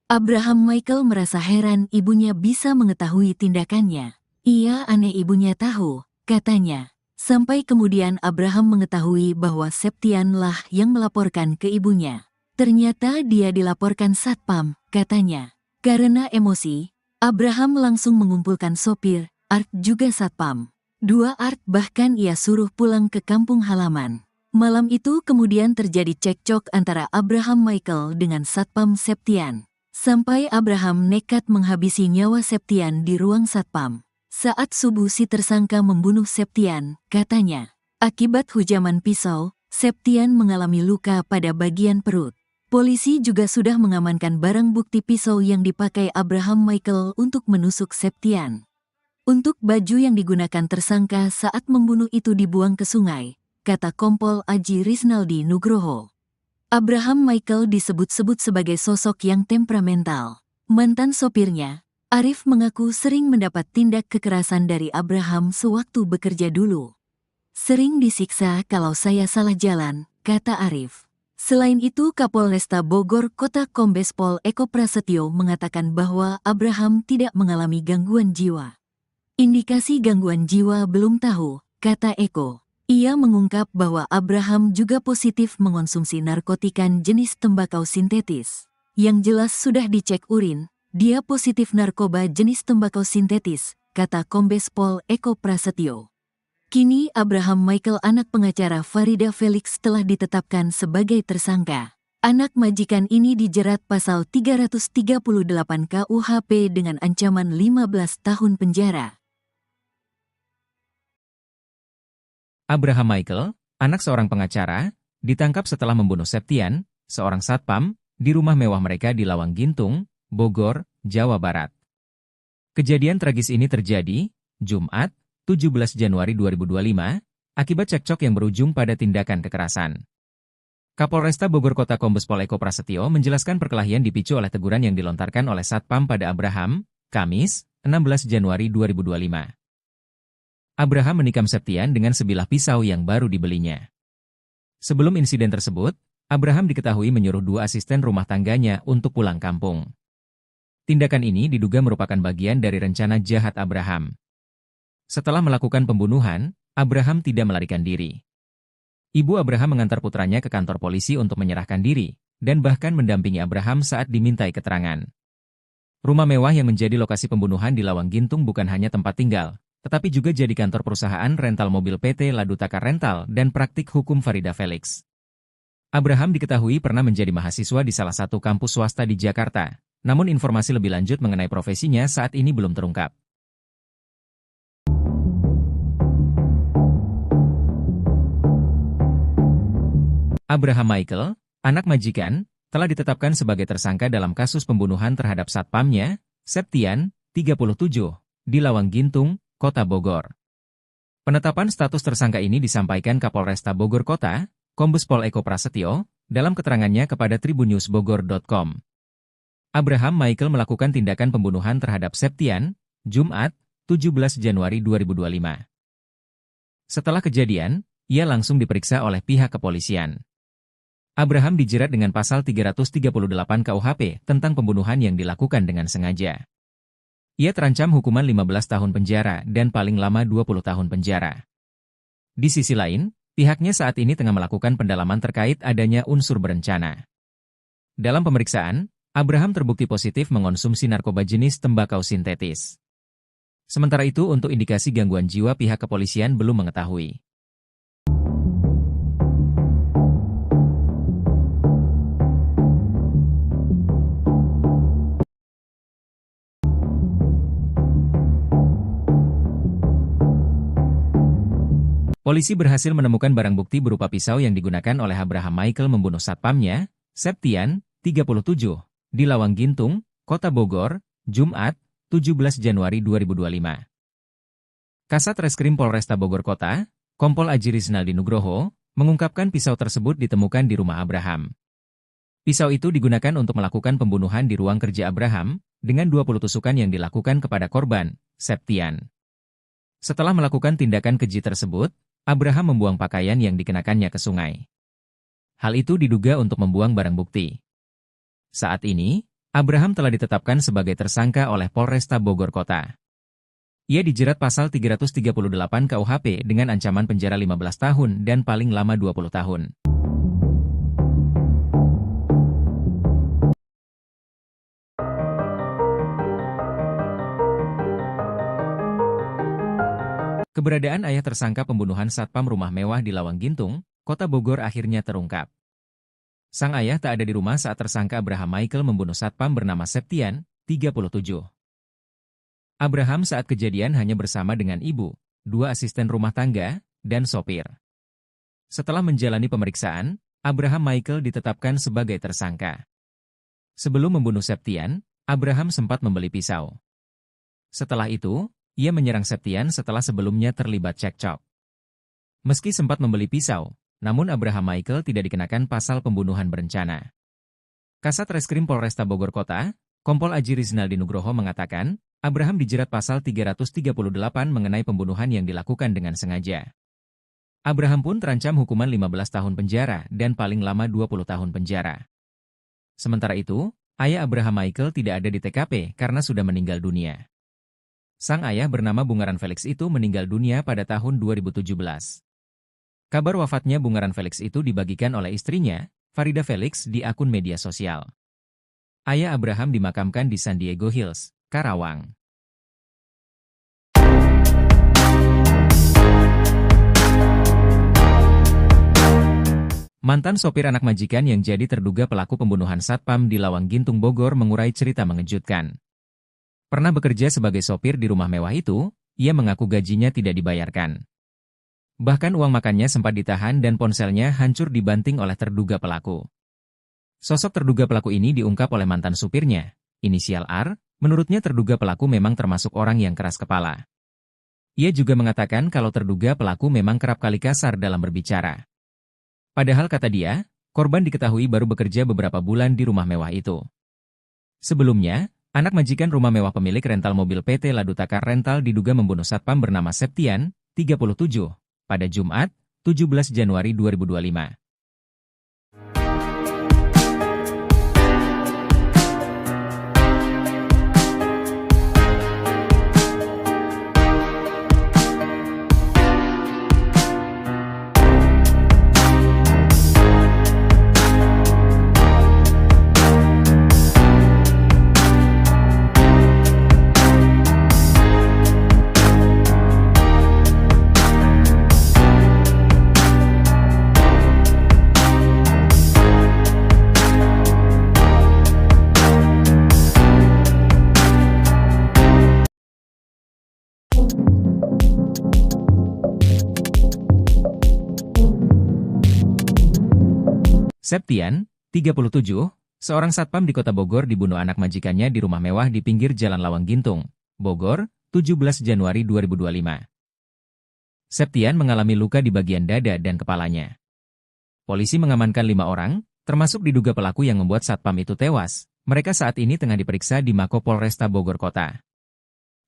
Abraham Michael merasa heran ibunya bisa mengetahui tindakannya. Ia aneh ibunya tahu, katanya. Sampai kemudian Abraham mengetahui bahwa Septian lah yang melaporkan ke ibunya. Ternyata dia dilaporkan satpam, katanya. Karena emosi, Abraham langsung mengumpulkan sopir, Art juga satpam. 2 Art bahkan ia suruh pulang ke kampung halaman. Malam itu kemudian terjadi cekcok antara Abraham Michael dengan Satpam Septian. Sampai Abraham nekat menghabisi nyawa Septian di ruang satpam. Saat subuh si tersangka membunuh Septian, katanya. Akibat hujaman pisau, Septian mengalami luka pada bagian perut. Polisi juga sudah mengamankan barang bukti pisau yang dipakai Abraham Michael untuk menusuk Septian. Untuk baju yang digunakan tersangka saat membunuh itu dibuang ke sungai, kata Kompol Aji Risnaldi Nugroho. Abraham Michael disebut-sebut sebagai sosok yang temperamental. Mantan sopirnya, Arif mengaku sering mendapat tindak kekerasan dari Abraham sewaktu bekerja dulu. Sering disiksa kalau saya salah jalan, kata Arif. Selain itu Kapolresta Bogor Kota Kombes Pol Eko Prasetyo mengatakan bahwa Abraham tidak mengalami gangguan jiwa. Indikasi gangguan jiwa belum tahu, kata Eko. Ia mengungkap bahwa Abraham juga positif mengonsumsi narkotika jenis tembakau sintetis. Yang jelas sudah dicek urin, dia positif narkoba jenis tembakau sintetis, kata Kombes Pol Eko Prasetyo. Kini Abraham Michael anak pengacara Farida Felix telah ditetapkan sebagai tersangka. Anak majikan ini dijerat pasal 338 KUHP dengan ancaman 15 tahun penjara. Abraham Michael, anak seorang pengacara, ditangkap setelah membunuh Septian, seorang satpam, di rumah mewah mereka di Lawang Gintung, Bogor, Jawa Barat. Kejadian tragis ini terjadi, Jumat, 17 Januari 2025, akibat cekcok yang berujung pada tindakan kekerasan. Kapolresta Bogor Kota Kombes Pol Eko Prasetyo menjelaskan perkelahian dipicu oleh teguran yang dilontarkan oleh satpam pada Abraham, Kamis, 16 Januari 2025. Abraham menikam Septian dengan sebilah pisau yang baru dibelinya. Sebelum insiden tersebut, Abraham diketahui menyuruh 2 asisten rumah tangganya untuk pulang kampung. Tindakan ini diduga merupakan bagian dari rencana jahat Abraham. Setelah melakukan pembunuhan, Abraham tidak melarikan diri. Ibu Abraham mengantar putranya ke kantor polisi untuk menyerahkan diri, dan bahkan mendampingi Abraham saat dimintai keterangan. Rumah mewah yang menjadi lokasi pembunuhan di Lawang Gintung bukan hanya tempat tinggal, tetapi juga jadi kantor perusahaan rental mobil PT Ladutaka Rental dan praktik hukum Farida Felix. Abraham diketahui pernah menjadi mahasiswa di salah satu kampus swasta di Jakarta, namun informasi lebih lanjut mengenai profesinya saat ini belum terungkap. Abraham Michael, anak majikan, telah ditetapkan sebagai tersangka dalam kasus pembunuhan terhadap satpamnya, Septian, 37, di Lawang Gintung, Kota Bogor. Penetapan status tersangka ini disampaikan Kapolresta Bogor Kota, Kombes Pol Eko Prasetyo, dalam keterangannya kepada tribunnews.bogor.com. Abraham Michael melakukan tindakan pembunuhan terhadap Septian, Jumat, 17 Januari 2025. Setelah kejadian, ia langsung diperiksa oleh pihak kepolisian. Abraham dijerat dengan pasal 338 KUHP tentang pembunuhan yang dilakukan dengan sengaja. Ia terancam hukuman 15 tahun penjara dan paling lama 20 tahun penjara. Di sisi lain, pihaknya saat ini tengah melakukan pendalaman terkait adanya unsur berencana. Dalam pemeriksaan, Abraham terbukti positif mengonsumsi narkoba jenis tembakau sintetis. Sementara itu untuk indikasi gangguan jiwa pihak kepolisian belum mengetahui. Polisi berhasil menemukan barang bukti berupa pisau yang digunakan oleh Abraham Michael membunuh satpamnya, Septian, 37, di Lawang Gintung, Kota Bogor, Jumat, 17 Januari 2025. Kasat Reskrim Polresta Bogor Kota, Kompol Aji Rizaldi Nugroho, mengungkapkan pisau tersebut ditemukan di rumah Abraham. Pisau itu digunakan untuk melakukan pembunuhan di ruang kerja Abraham, dengan 20 tusukan yang dilakukan kepada korban, Septian. Setelah melakukan tindakan keji tersebut, Abraham membuang pakaian yang dikenakannya ke sungai. Hal itu diduga untuk membuang barang bukti. Saat ini, Abraham telah ditetapkan sebagai tersangka oleh Polresta Bogor Kota. Ia dijerat pasal 338 KUHP dengan ancaman penjara 15 tahun dan paling lama 20 tahun. Keberadaan ayah tersangka pembunuhan satpam rumah mewah di Lawang Gintung, Kota Bogor akhirnya terungkap. Sang ayah tak ada di rumah saat tersangka Abraham Michael membunuh satpam bernama Septian, 37. Abraham saat kejadian hanya bersama dengan ibu, 2 asisten rumah tangga, dan sopir. Setelah menjalani pemeriksaan, Abraham Michael ditetapkan sebagai tersangka. Sebelum membunuh Septian, Abraham sempat membeli pisau. Setelah itu, ia menyerang Septian setelah sebelumnya terlibat cekcok. Meski sempat membeli pisau, namun Abraham Michael tidak dikenakan pasal pembunuhan berencana. Kasat Reskrim Polresta Bogor Kota, Kompol Aji Rizaldi Nugroho mengatakan, Abraham dijerat pasal 338 mengenai pembunuhan yang dilakukan dengan sengaja. Abraham pun terancam hukuman 15 tahun penjara dan paling lama 20 tahun penjara. Sementara itu, ayah Abraham Michael tidak ada di TKP karena sudah meninggal dunia. Sang ayah bernama Bungaran Felix itu meninggal dunia pada tahun 2017. Kabar wafatnya Bungaran Felix itu dibagikan oleh istrinya, Farida Felix, di akun media sosial. Ayah Abraham dimakamkan di San Diego Hills, Karawang. Mantan sopir anak majikan yang jadi terduga pelaku pembunuhan satpam di Lawang Gintung Bogor mengurai cerita mengejutkan. Pernah bekerja sebagai sopir di rumah mewah itu, ia mengaku gajinya tidak dibayarkan. Bahkan uang makannya sempat ditahan dan ponselnya hancur dibanting oleh terduga pelaku. Sosok terduga pelaku ini diungkap oleh mantan supirnya, inisial R, menurutnya terduga pelaku memang termasuk orang yang keras kepala. Ia juga mengatakan kalau terduga pelaku memang kerap kali kasar dalam berbicara. Padahal kata dia, korban diketahui baru bekerja beberapa bulan di rumah mewah itu. Sebelumnya, anak majikan rumah mewah pemilik rental mobil PT Ladutaka Rental diduga membunuh satpam bernama Septian, 37, pada Jumat, 17 Januari 2025. Septian, 37, seorang satpam di Kota Bogor dibunuh anak majikannya di rumah mewah di pinggir Jalan Lawang Gintung, Bogor, 17 Januari 2025. Septian mengalami luka di bagian dada dan kepalanya. Polisi mengamankan 5 orang, termasuk diduga pelaku yang membuat satpam itu tewas. Mereka saat ini tengah diperiksa di Mako Polresta Bogor Kota.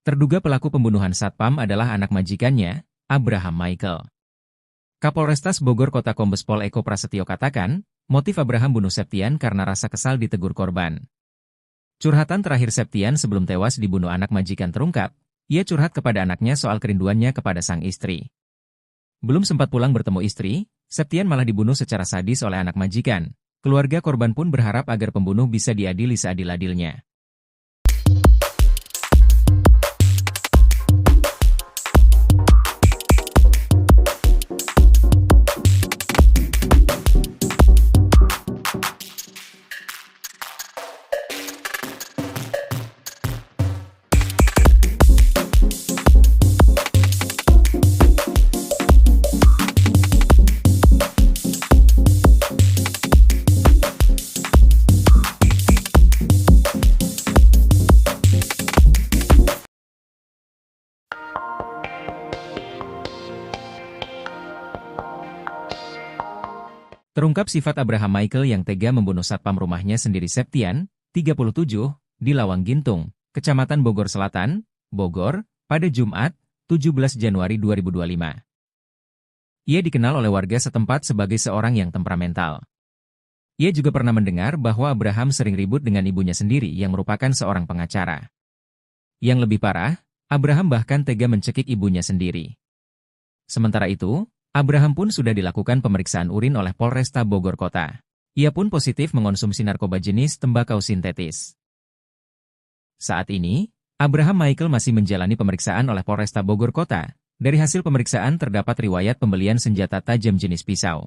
Terduga pelaku pembunuhan satpam adalah anak majikannya, Abraham Michael. Kapolrestas Bogor Kota Kombes Pol Eko Prasetyo katakan, motif Abraham bunuh Septian karena rasa kesal ditegur korban. Curhatan terakhir Septian sebelum tewas dibunuh anak majikan terungkap, ia curhat kepada anaknya soal kerinduannya kepada sang istri. Belum sempat pulang bertemu istri, Septian malah dibunuh secara sadis oleh anak majikan. Keluarga korban pun berharap agar pembunuh bisa diadili seadil-adilnya. Terungkap sifat Abraham Michael yang tega membunuh satpam rumahnya sendiri Septian, 37, di Lawang Gintung, Kecamatan Bogor Selatan, Bogor, pada Jumat, 17 Januari 2025. Ia dikenal oleh warga setempat sebagai seorang yang temperamental. Ia juga pernah mendengar bahwa Abraham sering ribut dengan ibunya sendiri yang merupakan seorang pengacara. Yang lebih parah, Abraham bahkan tega mencekik ibunya sendiri. Sementara itu, Abraham pun sudah dilakukan pemeriksaan urin oleh Polresta Bogor Kota. Ia pun positif mengonsumsi narkoba jenis tembakau sintetis. Saat ini, Abraham Michael masih menjalani pemeriksaan oleh Polresta Bogor Kota. Dari hasil pemeriksaan terdapat riwayat pembelian senjata tajam jenis pisau.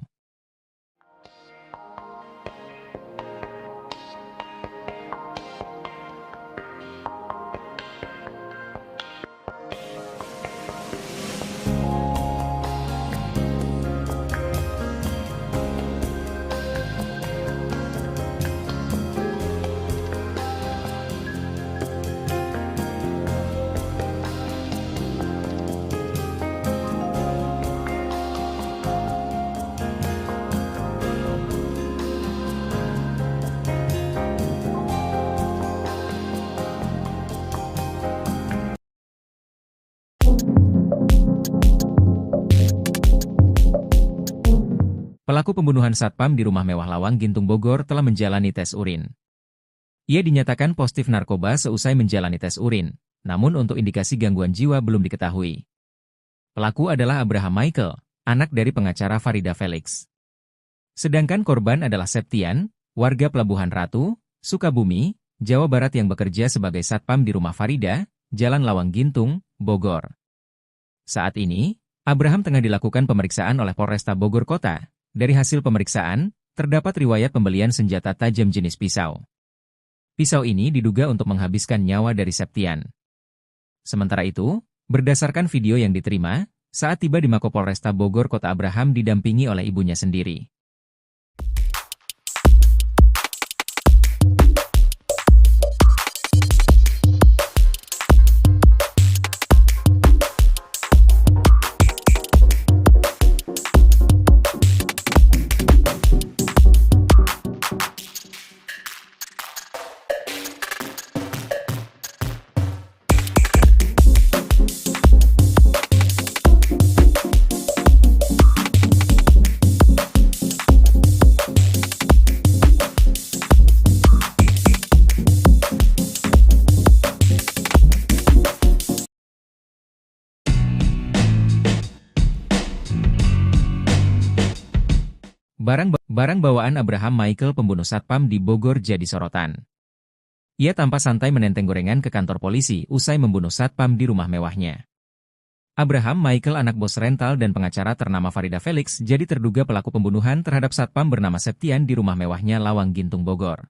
Pelaku pembunuhan satpam di rumah mewah Lawang Gintung Bogor telah menjalani tes urin. Ia dinyatakan positif narkoba seusai menjalani tes urin, namun untuk indikasi gangguan jiwa belum diketahui. Pelaku adalah Abraham Michael, anak dari pengacara Farida Felix. Sedangkan korban adalah Septian, warga Pelabuhan Ratu, Sukabumi, Jawa Barat yang bekerja sebagai satpam di rumah Farida, Jalan Lawang Gintung, Bogor. Saat ini, Abraham tengah dilakukan pemeriksaan oleh Polresta Bogor Kota. Dari hasil pemeriksaan, terdapat riwayat pembelian senjata tajam jenis pisau. Pisau ini diduga untuk menghabiskan nyawa dari Septian. Sementara itu, berdasarkan video yang diterima, saat tiba di Mako Polresta Bogor Kota Abraham didampingi oleh ibunya sendiri. Barang bawaan Abraham Michael pembunuh satpam di Bogor jadi sorotan. Ia tampak santai menenteng gorengan ke kantor polisi usai membunuh satpam di rumah mewahnya. Abraham Michael anak bos rental dan pengacara ternama Farida Felix jadi terduga pelaku pembunuhan terhadap satpam bernama Septian di rumah mewahnya Lawang Gintung Bogor.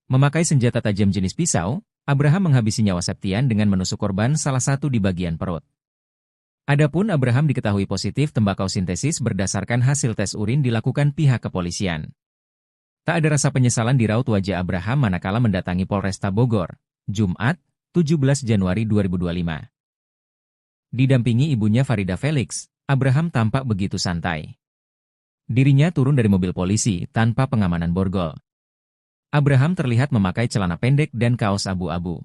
Memakai senjata tajam jenis pisau, Abraham menghabisi nyawa Septian dengan menusuk korban salah satu di bagian perut. Adapun Abraham diketahui positif tembakau sintetis berdasarkan hasil tes urin dilakukan pihak kepolisian. Tak ada rasa penyesalan di raut wajah Abraham manakala mendatangi Polresta Bogor, Jumat, 17 Januari 2025. Didampingi ibunya Farida Felix, Abraham tampak begitu santai. Dirinya turun dari mobil polisi tanpa pengamanan borgol. Abraham terlihat memakai celana pendek dan kaos abu-abu.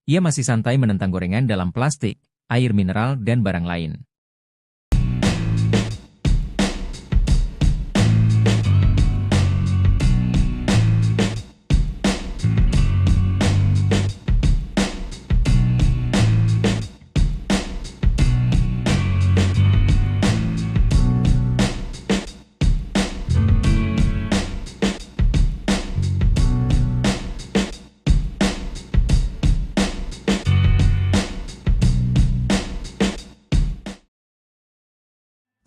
Ia masih santai menentang gorengan dalam plastik, air mineral dan barang lain.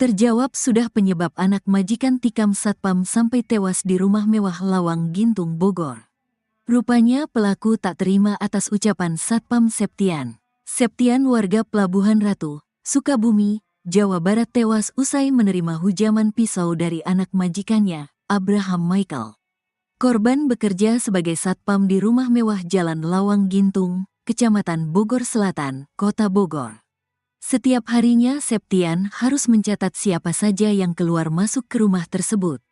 Terjawab sudah penyebab anak majikan tikam satpam sampai tewas di rumah mewah Lawang Gintung Bogor. Rupanya pelaku tak terima atas ucapan Satpam Septian. Septian warga Pelabuhan Ratu, Sukabumi, Jawa Barat tewas usai menerima hujaman pisau dari anak majikannya, Abraham Michael. Korban bekerja sebagai satpam di rumah mewah Jalan Lawang Gintung, Kecamatan Bogor Selatan, Kota Bogor. Setiap harinya Septian harus mencatat siapa saja yang keluar masuk ke rumah tersebut.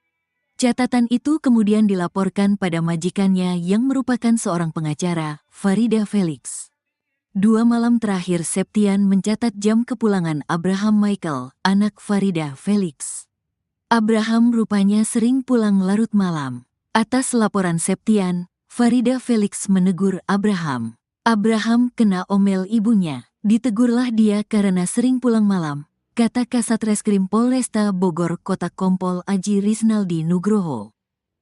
Catatan itu kemudian dilaporkan pada majikannya yang merupakan seorang pengacara, Farida Felix. 2 malam terakhir Septian mencatat jam kepulangan Abraham Michael, anak Farida Felix. Abraham rupanya sering pulang larut malam. Atas laporan Septian, Farida Felix menegur Abraham. Abraham kena omel ibunya. Ditegurlah dia karena sering pulang malam, kata Kasat Reskrim Polresta Bogor Kota Kompol Aji Risnaldi Nugroho.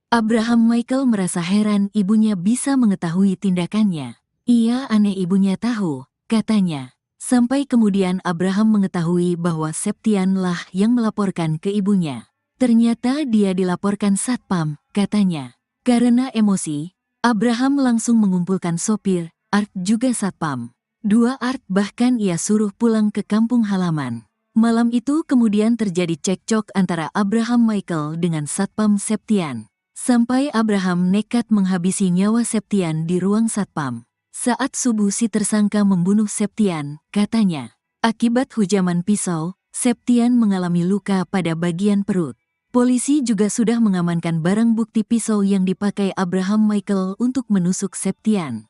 Abraham Michael merasa heran ibunya bisa mengetahui tindakannya. Ia aneh ibunya tahu, katanya. Sampai kemudian Abraham mengetahui bahwa Septian lah yang melaporkan ke ibunya. Ternyata dia dilaporkan satpam, katanya. Karena emosi, Abraham langsung mengumpulkan sopir, Art juga satpam. 2 Art bahkan ia suruh pulang ke kampung halaman. Malam itu kemudian terjadi cekcok antara Abraham Michael dengan Satpam Septian. Sampai Abraham nekat menghabisi nyawa Septian di ruang satpam. Saat subuh si tersangka membunuh Septian, katanya. Akibat hujaman pisau, Septian mengalami luka pada bagian perut. Polisi juga sudah mengamankan barang bukti pisau yang dipakai Abraham Michael untuk menusuk Septian.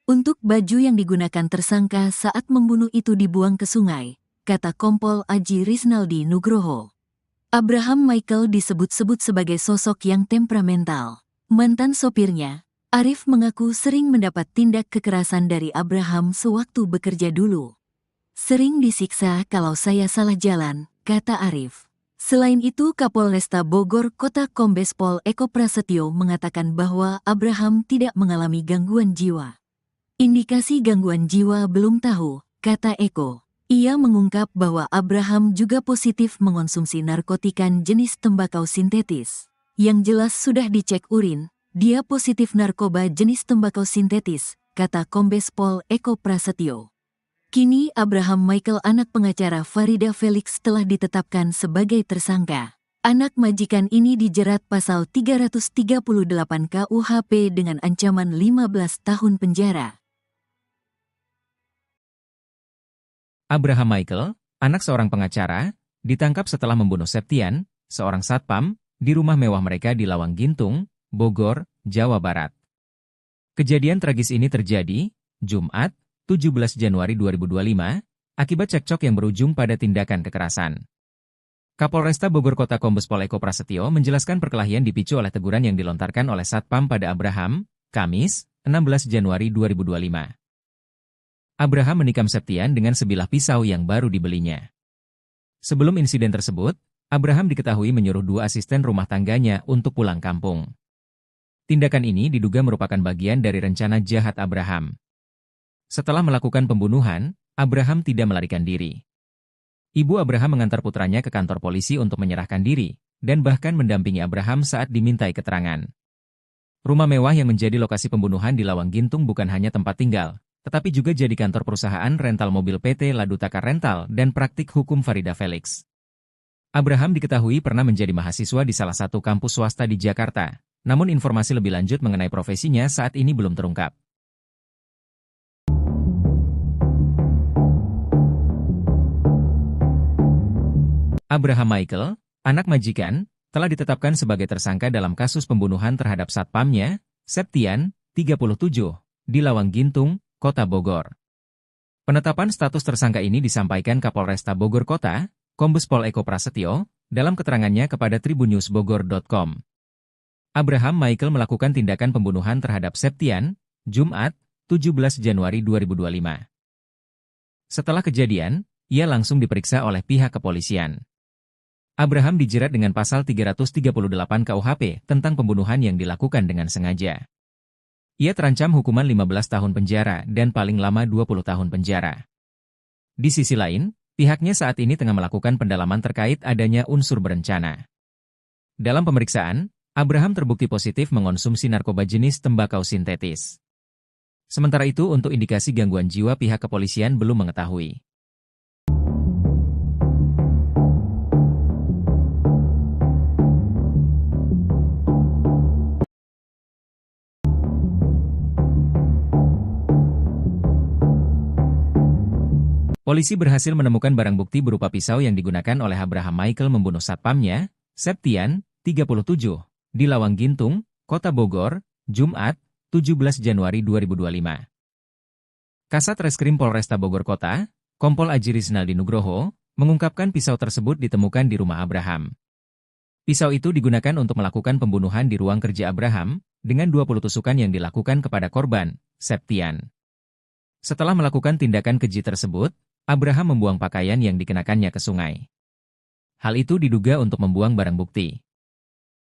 Untuk baju yang digunakan tersangka saat membunuh itu dibuang ke sungai, kata Kompol Aji Risnaldi Nugroho. Abraham Michael disebut-sebut sebagai sosok yang temperamental. Mantan sopirnya, Arif mengaku sering mendapat tindak kekerasan dari Abraham sewaktu bekerja dulu. Sering disiksa kalau saya salah jalan, kata Arif. Selain itu Kapolresta Bogor Kota Kombes Pol Eko Prasetyo mengatakan bahwa Abraham tidak mengalami gangguan jiwa. Indikasi gangguan jiwa belum tahu, kata Eko. Ia mengungkap bahwa Abraham juga positif mengonsumsi narkotika jenis tembakau sintetis. Yang jelas sudah dicek urin, dia positif narkoba jenis tembakau sintetis, kata Kombes Pol Eko Prasetyo. Kini Abraham Michael anak pengacara Farida Felix telah ditetapkan sebagai tersangka. Anak majikan ini dijerat pasal 338 KUHP dengan ancaman 15 tahun penjara. Abraham Michael, anak seorang pengacara, ditangkap setelah membunuh Septian, seorang satpam, di rumah mewah mereka di Lawang Gintung, Bogor, Jawa Barat. Kejadian tragis ini terjadi, Jumat, 17 Januari 2025, akibat cekcok yang berujung pada tindakan kekerasan. Kapolresta Bogor Kota Kombes Pol Eko Prasetyo menjelaskan perkelahian dipicu oleh teguran yang dilontarkan oleh satpam pada Abraham, Kamis, 16 Januari 2025. Abraham menikam Septian dengan sebilah pisau yang baru dibelinya. Sebelum insiden tersebut, Abraham diketahui menyuruh 2 asisten rumah tangganya untuk pulang kampung. Tindakan ini diduga merupakan bagian dari rencana jahat Abraham. Setelah melakukan pembunuhan, Abraham tidak melarikan diri. Ibu Abraham mengantar putranya ke kantor polisi untuk menyerahkan diri, dan bahkan mendampingi Abraham saat dimintai keterangan. Rumah mewah yang menjadi lokasi pembunuhan di Lawang Gintung bukan hanya tempat tinggal, tetapi juga jadi kantor perusahaan rental mobil PT Ladutaka Rental dan praktik hukum Farida Felix. Abraham diketahui pernah menjadi mahasiswa di salah satu kampus swasta di Jakarta, namun informasi lebih lanjut mengenai profesinya saat ini belum terungkap. Abraham Michael, anak majikan, telah ditetapkan sebagai tersangka dalam kasus pembunuhan terhadap satpamnya, Septian, 37, di Lawang Gintung, Kota Bogor. Penetapan status tersangka ini disampaikan Kapolresta Bogor Kota, Kombes Pol Eko Prasetyo, dalam keterangannya kepada tribunnews.bogor.com. Abraham Michael melakukan tindakan pembunuhan terhadap Septian, Jumat, 17 Januari 2025. Setelah kejadian, ia langsung diperiksa oleh pihak kepolisian. Abraham dijerat dengan pasal 338 KUHP tentang pembunuhan yang dilakukan dengan sengaja. Ia terancam hukuman 15 tahun penjara dan paling lama 20 tahun penjara. Di sisi lain, pihaknya saat ini tengah melakukan pendalaman terkait adanya unsur berencana. Dalam pemeriksaan, Abraham terbukti positif mengonsumsi narkoba jenis tembakau sintetis. Sementara itu untuk indikasi gangguan jiwa pihak kepolisian belum mengetahui. Polisi berhasil menemukan barang bukti berupa pisau yang digunakan oleh Abraham Michael membunuh satpamnya, Septian, 37, di Lawang Gintung, Kota Bogor, Jumat, 17 Januari 2025. Kasat Reskrim Polresta Bogor Kota, Kompol Aji Rizaldi Nugroho, mengungkapkan pisau tersebut ditemukan di rumah Abraham. Pisau itu digunakan untuk melakukan pembunuhan di ruang kerja Abraham, dengan 20 tusukan yang dilakukan kepada korban, Septian. Setelah melakukan tindakan keji tersebut, Abraham membuang pakaian yang dikenakannya ke sungai. Hal itu diduga untuk membuang barang bukti.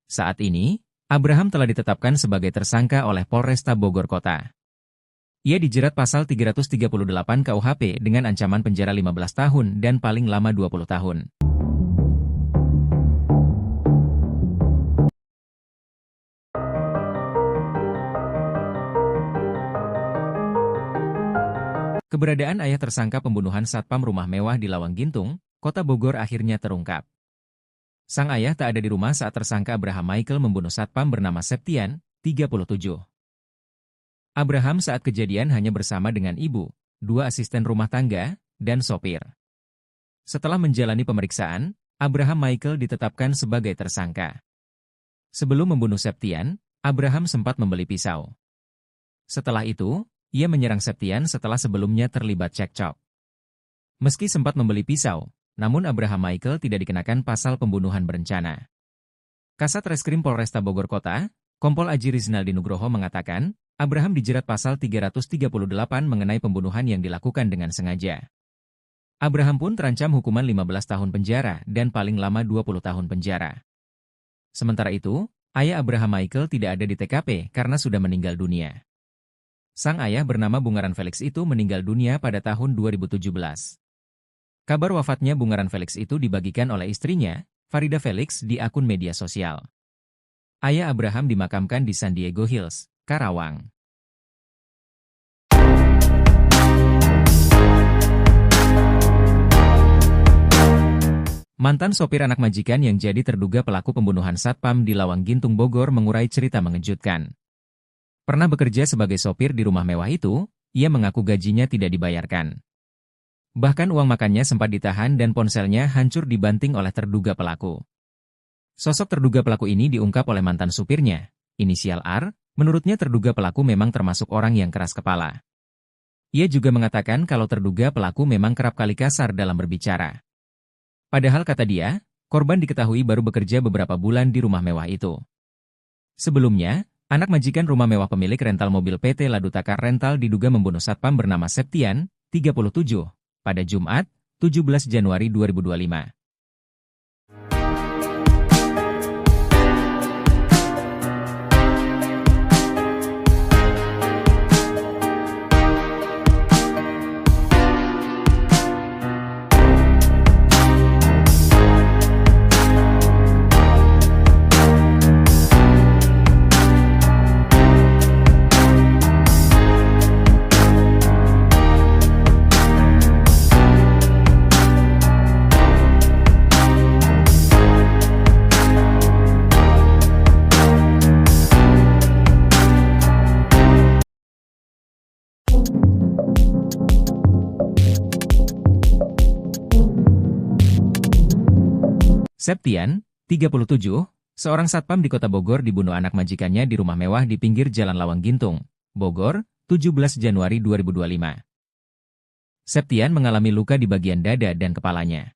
Saat ini, Abraham telah ditetapkan sebagai tersangka oleh Polresta Bogor Kota. Ia dijerat pasal 338 KUHP dengan ancaman penjara 15 tahun dan paling lama 20 tahun. Keberadaan ayah tersangka pembunuhan satpam rumah mewah di Lawang Gintung, Kota Bogor akhirnya terungkap. Sang ayah tak ada di rumah saat tersangka Abraham Michael membunuh satpam bernama Septian, 37. Abraham saat kejadian hanya bersama dengan ibu, 2 asisten rumah tangga, dan sopir. Setelah menjalani pemeriksaan, Abraham Michael ditetapkan sebagai tersangka. Sebelum membunuh Septian, Abraham sempat membeli pisau. Setelah itu, ia menyerang Septian setelah sebelumnya terlibat cekcok. Meski sempat membeli pisau, namun Abraham Michael tidak dikenakan pasal pembunuhan berencana. Kasat Reskrim Polresta Bogor Kota, Kompol Aji Rizaldi Nugroho mengatakan, Abraham dijerat pasal 338 mengenai pembunuhan yang dilakukan dengan sengaja. Abraham pun terancam hukuman 15 tahun penjara dan paling lama 20 tahun penjara. Sementara itu, ayah Abraham Michael tidak ada di TKP karena sudah meninggal dunia. Sang ayah bernama Bungaran Felix itu meninggal dunia pada tahun 2017. Kabar wafatnya Bungaran Felix itu dibagikan oleh istrinya, Farida Felix, di akun media sosial. Ayah Abraham dimakamkan di San Diego Hills, Karawang. Mantan sopir anak majikan yang jadi terduga pelaku pembunuhan satpam di Lawang Gintung Bogor mengurai cerita mengejutkan. Pernah bekerja sebagai sopir di rumah mewah itu, ia mengaku gajinya tidak dibayarkan. Bahkan uang makannya sempat ditahan dan ponselnya hancur dibanting oleh terduga pelaku. Sosok terduga pelaku ini diungkap oleh mantan supirnya, inisial R, menurutnya terduga pelaku memang termasuk orang yang keras kepala. Ia juga mengatakan kalau terduga pelaku memang kerap kali kasar dalam berbicara. Padahal kata dia, korban diketahui baru bekerja beberapa bulan di rumah mewah itu. Sebelumnya, anak majikan rumah mewah pemilik rental mobil PT Ladutaka Rental diduga membunuh satpam bernama Septian, 37, pada Jumat, 17 Januari 2025. Septian, 37, seorang satpam di Kota Bogor dibunuh anak majikannya di rumah mewah di pinggir Jalan Lawang Gintung, Bogor, 17 Januari 2025. Septian mengalami luka di bagian dada dan kepalanya.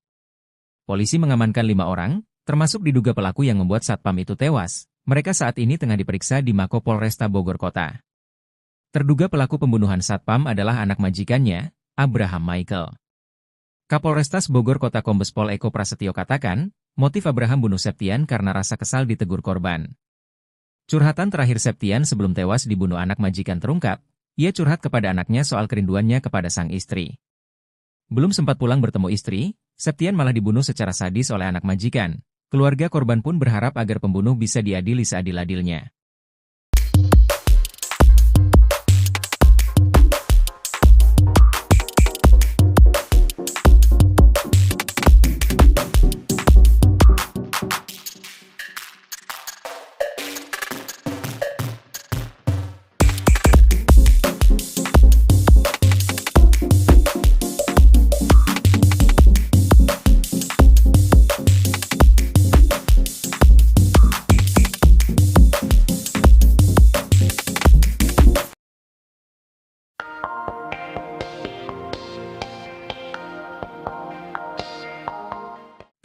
Polisi mengamankan 5 orang, termasuk diduga pelaku yang membuat satpam itu tewas. Mereka saat ini tengah diperiksa di Mako Polresta Bogor Kota. Terduga pelaku pembunuhan satpam adalah anak majikannya, Abraham Michael. Kapolrestas Bogor Kota Kombes Pol Eko Prasetyo katakan, motif Abraham bunuh Septian karena rasa kesal ditegur korban. Curhatan terakhir Septian sebelum tewas dibunuh anak majikan terungkap, ia curhat kepada anaknya soal kerinduannya kepada sang istri. Belum sempat pulang bertemu istri, Septian malah dibunuh secara sadis oleh anak majikan. Keluarga korban pun berharap agar pembunuh bisa diadili seadil-adilnya.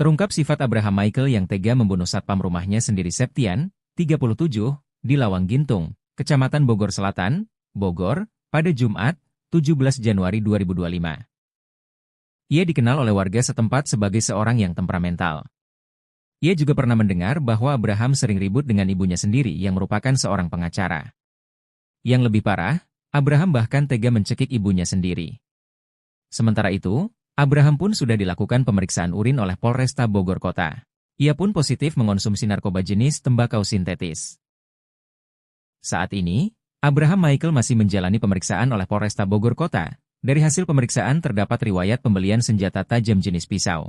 Terungkap sifat Abraham Michael yang tega membunuh satpam rumahnya sendiri Septian, 37, di Lawang Gintung, Kecamatan Bogor Selatan, Bogor, pada Jumat, 17 Januari 2025. Ia dikenal oleh warga setempat sebagai seorang yang temperamental. Ia juga pernah mendengar bahwa Abraham sering ribut dengan ibunya sendiri yang merupakan seorang pengacara. Yang lebih parah, Abraham bahkan tega mencekik ibunya sendiri. Sementara itu, Abraham pun sudah dilakukan pemeriksaan urin oleh Polresta Bogor Kota. Ia pun positif mengonsumsi narkoba jenis tembakau sintetis. Saat ini, Abraham Michael masih menjalani pemeriksaan oleh Polresta Bogor Kota. Dari hasil pemeriksaan terdapat riwayat pembelian senjata tajam jenis pisau.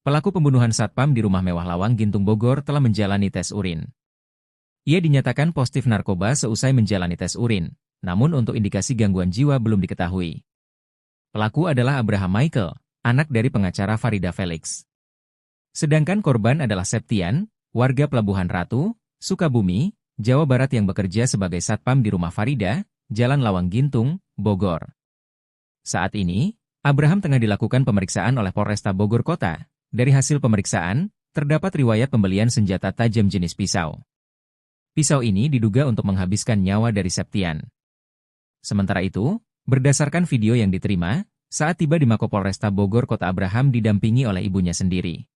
Pelaku pembunuhan satpam di rumah mewah Lawang Gintung Bogor telah menjalani tes urin. Ia dinyatakan positif narkoba seusai menjalani tes urin, namun untuk indikasi gangguan jiwa belum diketahui. Pelaku adalah Abraham Michael, anak dari pengacara Farida Felix. Sedangkan korban adalah Septian, warga Pelabuhan Ratu, Sukabumi, Jawa Barat yang bekerja sebagai satpam di rumah Farida, Jalan Lawang Gintung, Bogor. Saat ini, Abraham tengah dilakukan pemeriksaan oleh Polresta Bogor Kota. Dari hasil pemeriksaan, terdapat riwayat pembelian senjata tajam jenis pisau. Pisau ini diduga untuk menghabiskan nyawa dari Septian. Sementara itu, berdasarkan video yang diterima, saat tiba di Mako Polresta Bogor Kota Abraham didampingi oleh ibunya sendiri.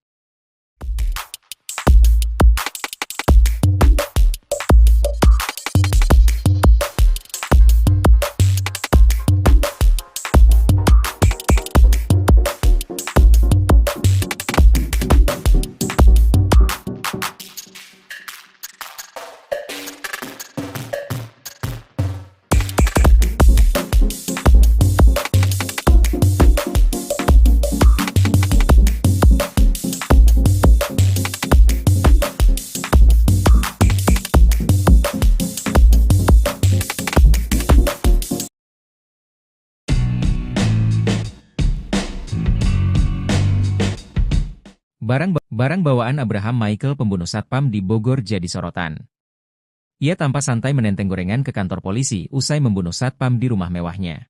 Barang bawaan Abraham Michael pembunuh satpam di Bogor jadi sorotan. Ia tampak santai menenteng gorengan ke kantor polisi usai membunuh satpam di rumah mewahnya.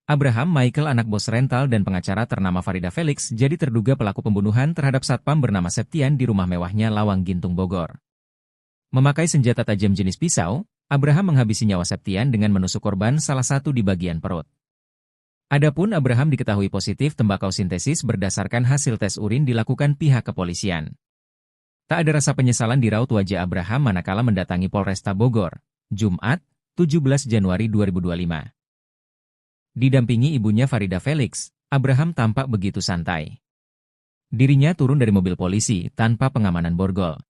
Abraham Michael anak bos rental dan pengacara ternama Farida Felix jadi terduga pelaku pembunuhan terhadap satpam bernama Septian di rumah mewahnya Lawang Gintung Bogor. Memakai senjata tajam jenis pisau, Abraham menghabisi nyawa Septian dengan menusuk korban salah satu di bagian perut. Adapun Abraham diketahui positif tembakau sintetis berdasarkan hasil tes urin dilakukan pihak kepolisian. Tak ada rasa penyesalan di raut wajah Abraham manakala mendatangi Polresta Bogor, Jumat, 17 Januari 2025. Didampingi ibunya Farida Felix, Abraham tampak begitu santai. Dirinya turun dari mobil polisi tanpa pengamanan borgol.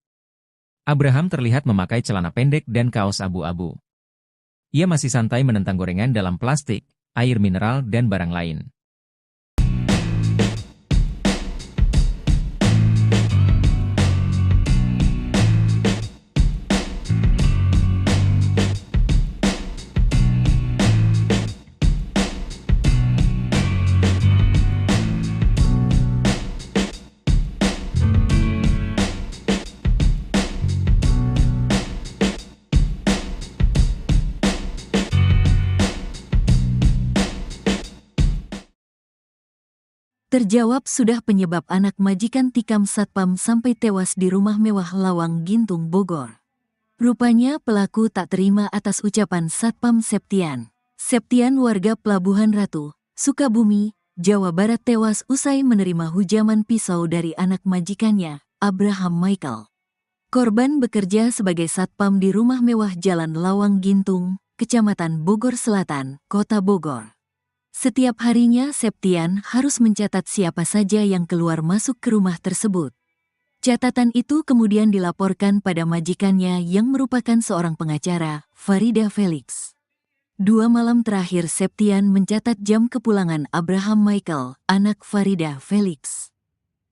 Abraham terlihat memakai celana pendek dan kaos abu-abu. Ia masih santai menentang gorengan dalam plastik, air mineral dan barang lain. Terjawab sudah penyebab anak majikan tikam satpam sampai tewas di rumah mewah Lawang Gintung Bogor. Rupanya pelaku tak terima atas ucapan Satpam Septian. Septian warga Pelabuhan Ratu, Sukabumi, Jawa Barat tewas usai menerima hujaman pisau dari anak majikannya, Abraham Michael. Korban bekerja sebagai satpam di rumah mewah Jalan Lawang Gintung, Kecamatan Bogor Selatan, Kota Bogor. Setiap harinya Septian harus mencatat siapa saja yang keluar masuk ke rumah tersebut. Catatan itu kemudian dilaporkan pada majikannya yang merupakan seorang pengacara, Farida Felix. 2 malam terakhir Septian mencatat jam kepulangan Abraham Michael, anak Farida Felix.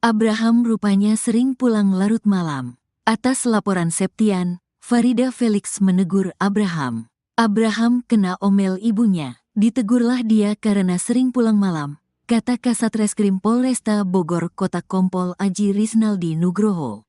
Abraham rupanya sering pulang larut malam. Atas laporan Septian, Farida Felix menegur Abraham. Abraham kena omel ibunya. Ditegurlah dia karena sering pulang malam, kata Kasat Reskrim Polresta Bogor Kota Kompol Aji Risnaldi Nugroho.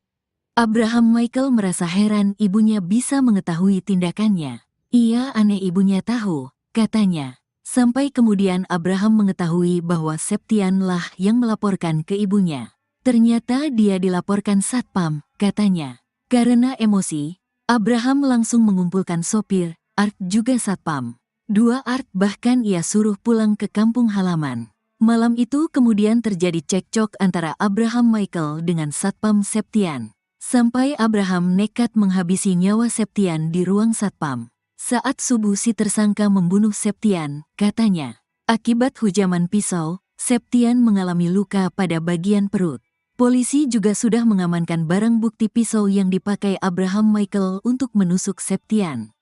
Abraham Michael merasa heran ibunya bisa mengetahui tindakannya. Ia aneh ibunya tahu, katanya. Sampai kemudian Abraham mengetahui bahwa Septian lah yang melaporkan ke ibunya. Ternyata dia dilaporkan satpam, katanya. Karena emosi, Abraham langsung mengumpulkan sopir, Art juga satpam. 2 Art bahkan ia suruh pulang ke kampung halaman. Malam itu kemudian terjadi cekcok antara Abraham Michael dengan Satpam Septian. Sampai Abraham nekat menghabisi nyawa Septian di ruang satpam. Saat subuh si tersangka membunuh Septian, katanya. Akibat hujaman pisau, Septian mengalami luka pada bagian perut. Polisi juga sudah mengamankan barang bukti pisau yang dipakai Abraham Michael untuk menusuk Septian.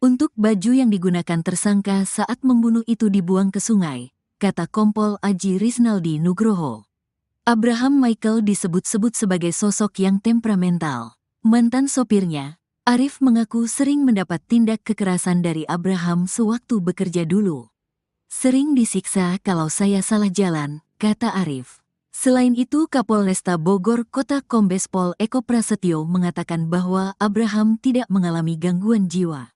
Untuk baju yang digunakan tersangka saat membunuh itu dibuang ke sungai, kata Kompol Aji Risnaldi Nugroho. Abraham Michael disebut-sebut sebagai sosok yang temperamental. Mantan sopirnya, Arif mengaku sering mendapat tindak kekerasan dari Abraham sewaktu bekerja dulu. Sering disiksa kalau saya salah jalan, kata Arif. Selain itu Kapolresta Bogor Kota Kombes Pol Eko Prasetyo mengatakan bahwa Abraham tidak mengalami gangguan jiwa.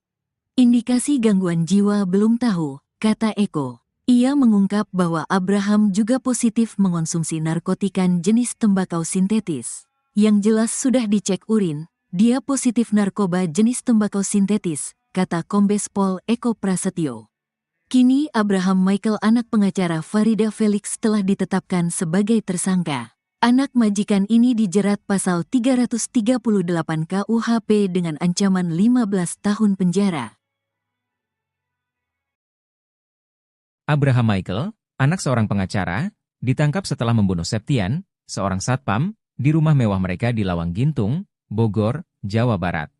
Indikasi gangguan jiwa belum tahu, kata Eko. Ia mengungkap bahwa Abraham juga positif mengonsumsi narkotika jenis tembakau sintetis. Yang jelas sudah dicek urin, dia positif narkoba jenis tembakau sintetis, kata Kombes Pol Eko Prasetyo. Kini Abraham Michael anak pengacara Farida Felix telah ditetapkan sebagai tersangka. Anak majikan ini dijerat pasal 338 KUHP dengan ancaman 15 tahun penjara. Abraham Michael, anak seorang pengacara, ditangkap setelah membunuh Septian, seorang satpam, di rumah mewah mereka di Lawang Gintung, Bogor, Jawa Barat.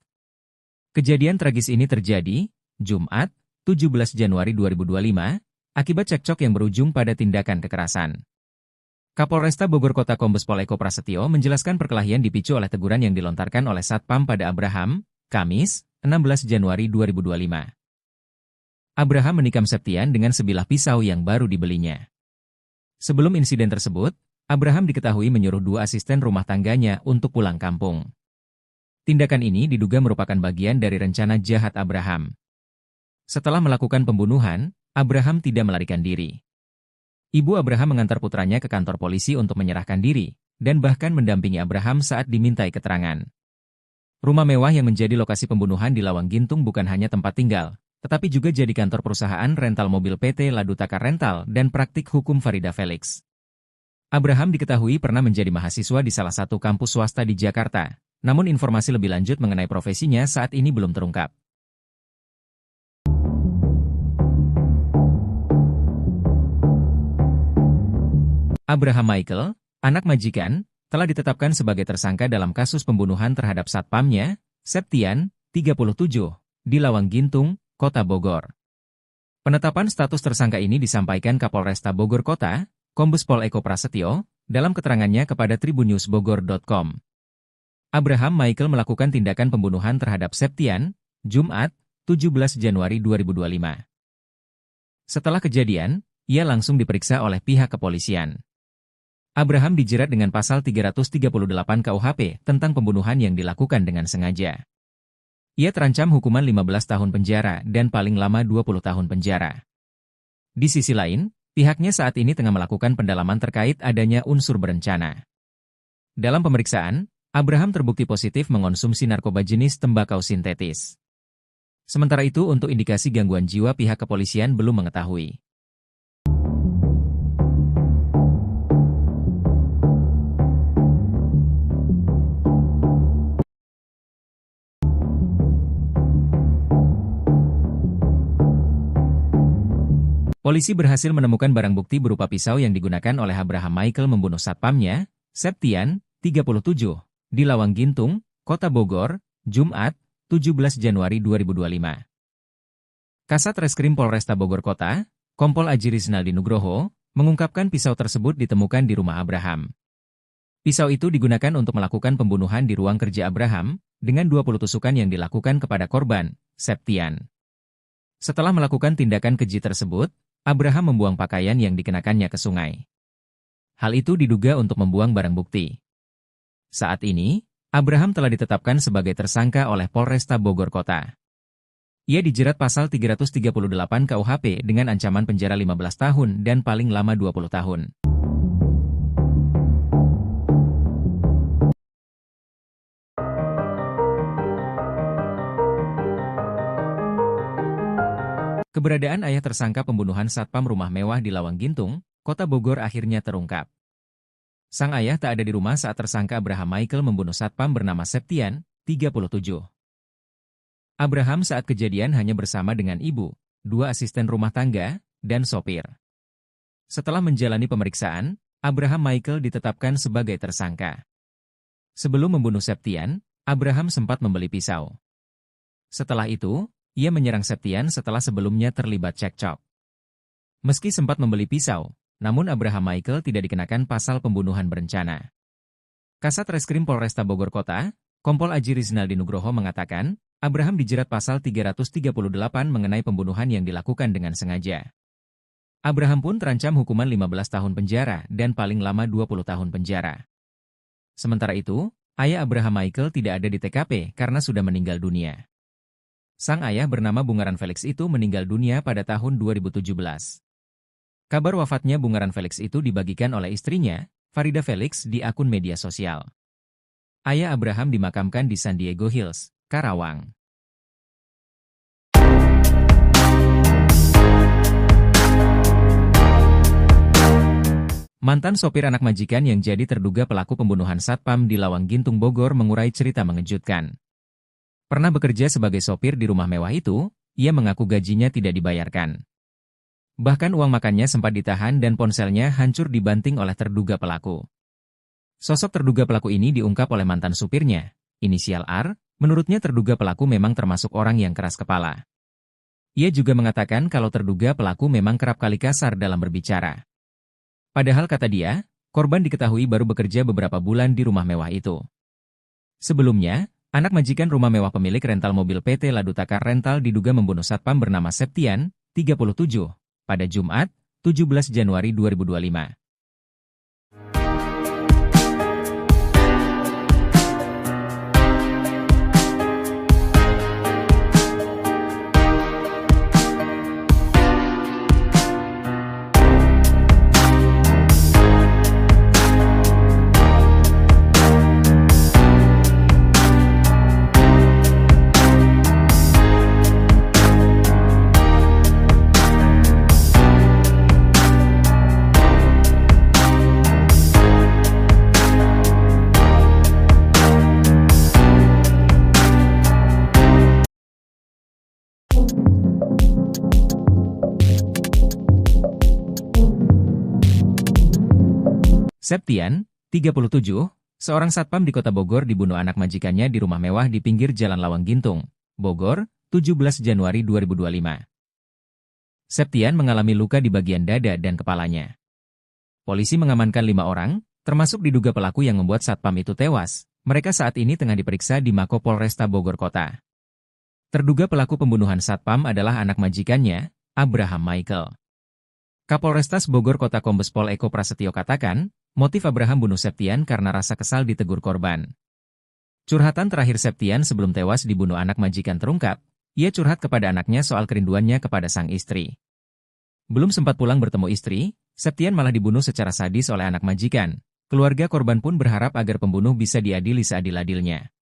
Kejadian tragis ini terjadi, Jumat, 17 Januari 2025, akibat cekcok yang berujung pada tindakan kekerasan. Kapolresta Bogor Kota Kombes Pol Eko Prasetyo menjelaskan perkelahian dipicu oleh teguran yang dilontarkan oleh satpam pada Abraham, Kamis, 16 Januari 2025. Abraham menikam Septian dengan sebilah pisau yang baru dibelinya. Sebelum insiden tersebut, Abraham diketahui menyuruh 2 asisten rumah tangganya untuk pulang kampung. Tindakan ini diduga merupakan bagian dari rencana jahat Abraham. Setelah melakukan pembunuhan, Abraham tidak melarikan diri. Ibu Abraham mengantar putranya ke kantor polisi untuk menyerahkan diri, dan bahkan mendampingi Abraham saat dimintai keterangan. Rumah mewah yang menjadi lokasi pembunuhan di Lawang Gintung bukan hanya tempat tinggal, tetapi juga jadi kantor perusahaan rental mobil PT Ladutaka Rental dan praktik hukum Farida Felix. Abraham diketahui pernah menjadi mahasiswa di salah satu kampus swasta di Jakarta, namun informasi lebih lanjut mengenai profesinya saat ini belum terungkap. Abraham Michael, anak majikan, telah ditetapkan sebagai tersangka dalam kasus pembunuhan terhadap satpamnya, Septian, 37, di Lawang Gintung, Kota Bogor. Penetapan status tersangka ini disampaikan Kapolresta Bogor Kota, Kombes Pol Eko Prasetyo, dalam keterangannya kepada tribunnews.bogor.com. Abraham Michael melakukan tindakan pembunuhan terhadap Septian, Jumat, 17 Januari 2025. Setelah kejadian, ia langsung diperiksa oleh pihak kepolisian. Abraham dijerat dengan pasal 338 KUHP tentang pembunuhan yang dilakukan dengan sengaja. Ia terancam hukuman 15 tahun penjara dan paling lama 20 tahun penjara. Di sisi lain, pihaknya saat ini tengah melakukan pendalaman terkait adanya unsur berencana. Dalam pemeriksaan, Abraham terbukti positif mengonsumsi narkoba jenis tembakau sintetis. Sementara itu untuk indikasi gangguan jiwa pihak kepolisian belum mengetahui. Polisi berhasil menemukan barang bukti berupa pisau yang digunakan oleh Abraham Michael membunuh satpamnya, Septian, 37, di Lawang Gintung, Kota Bogor, Jumat, 17 Januari 2025. Kasat Reskrim Polresta Bogor Kota, Kompol Aji Rizaldi Nugroho, mengungkapkan pisau tersebut ditemukan di rumah Abraham. Pisau itu digunakan untuk melakukan pembunuhan di ruang kerja Abraham, dengan 20 tusukan yang dilakukan kepada korban, Septian. Setelah melakukan tindakan keji tersebut, Abraham membuang pakaian yang dikenakannya ke sungai. Hal itu diduga untuk membuang barang bukti. Saat ini, Abraham telah ditetapkan sebagai tersangka oleh Polresta Bogor Kota. Ia dijerat pasal 338 KUHP dengan ancaman penjara 15 tahun dan paling lama 20 tahun. Keberadaan ayah tersangka pembunuhan satpam rumah mewah di Lawang Gintung, Kota Bogor akhirnya terungkap. Sang ayah tak ada di rumah saat tersangka Abraham Michael membunuh satpam bernama Septian, 37. Abraham saat kejadian hanya bersama dengan ibu, 2 asisten rumah tangga, dan sopir. Setelah menjalani pemeriksaan, Abraham Michael ditetapkan sebagai tersangka. Sebelum membunuh Septian, Abraham sempat membeli pisau. Setelah itu, ia menyerang Septian setelah sebelumnya terlibat cekcok. Meski sempat membeli pisau, namun Abraham Michael tidak dikenakan pasal pembunuhan berencana. Kasat Reskrim Polresta Bogor Kota, Kompol Aji Rizaldi Nugroho mengatakan, Abraham dijerat pasal 338 mengenai pembunuhan yang dilakukan dengan sengaja. Abraham pun terancam hukuman 15 tahun penjara dan paling lama 20 tahun penjara. Sementara itu, ayah Abraham Michael tidak ada di TKP karena sudah meninggal dunia. Sang ayah bernama Bungaran Felix itu meninggal dunia pada tahun 2017. Kabar wafatnya Bungaran Felix itu dibagikan oleh istrinya, Farida Felix, di akun media sosial. Ayah Abraham dimakamkan di San Diego Hills, Karawang. Mantan sopir anak majikan yang jadi terduga pelaku pembunuhan satpam di Lawang Gintung Bogor mengurai cerita mengejutkan. Pernah bekerja sebagai sopir di rumah mewah itu, ia mengaku gajinya tidak dibayarkan. Bahkan uang makannya sempat ditahan dan ponselnya hancur dibanting oleh terduga pelaku. Sosok terduga pelaku ini diungkap oleh mantan supirnya, inisial R, menurutnya terduga pelaku memang termasuk orang yang keras kepala. Ia juga mengatakan kalau terduga pelaku memang kerap kali kasar dalam berbicara. Padahal kata dia, korban diketahui baru bekerja beberapa bulan di rumah mewah itu. Sebelumnya, anak majikan rumah mewah pemilik rental mobil PT Ladutaka Rental diduga membunuh satpam bernama Septian, 37, pada Jumat, 17 Januari 2025. Septian, 37, seorang satpam di Kota Bogor dibunuh anak majikannya di rumah mewah di pinggir Jalan Lawang Gintung, Bogor, 17 Januari 2025. Septian mengalami luka di bagian dada dan kepalanya. Polisi mengamankan 5 orang, termasuk diduga pelaku yang membuat satpam itu tewas. Mereka saat ini tengah diperiksa di Mako Polresta Bogor Kota. Terduga pelaku pembunuhan satpam adalah anak majikannya, Abraham Michael. Kapolrestas Bogor Kota Kombes Pol Eko Prasetyo katakan, motif Abraham bunuh Septian karena rasa kesal ditegur korban. Curhatan terakhir Septian sebelum tewas dibunuh anak majikan terungkap, ia curhat kepada anaknya soal kerinduannya kepada sang istri. Belum sempat pulang bertemu istri, Septian malah dibunuh secara sadis oleh anak majikan. Keluarga korban pun berharap agar pembunuh bisa diadili seadil-adilnya.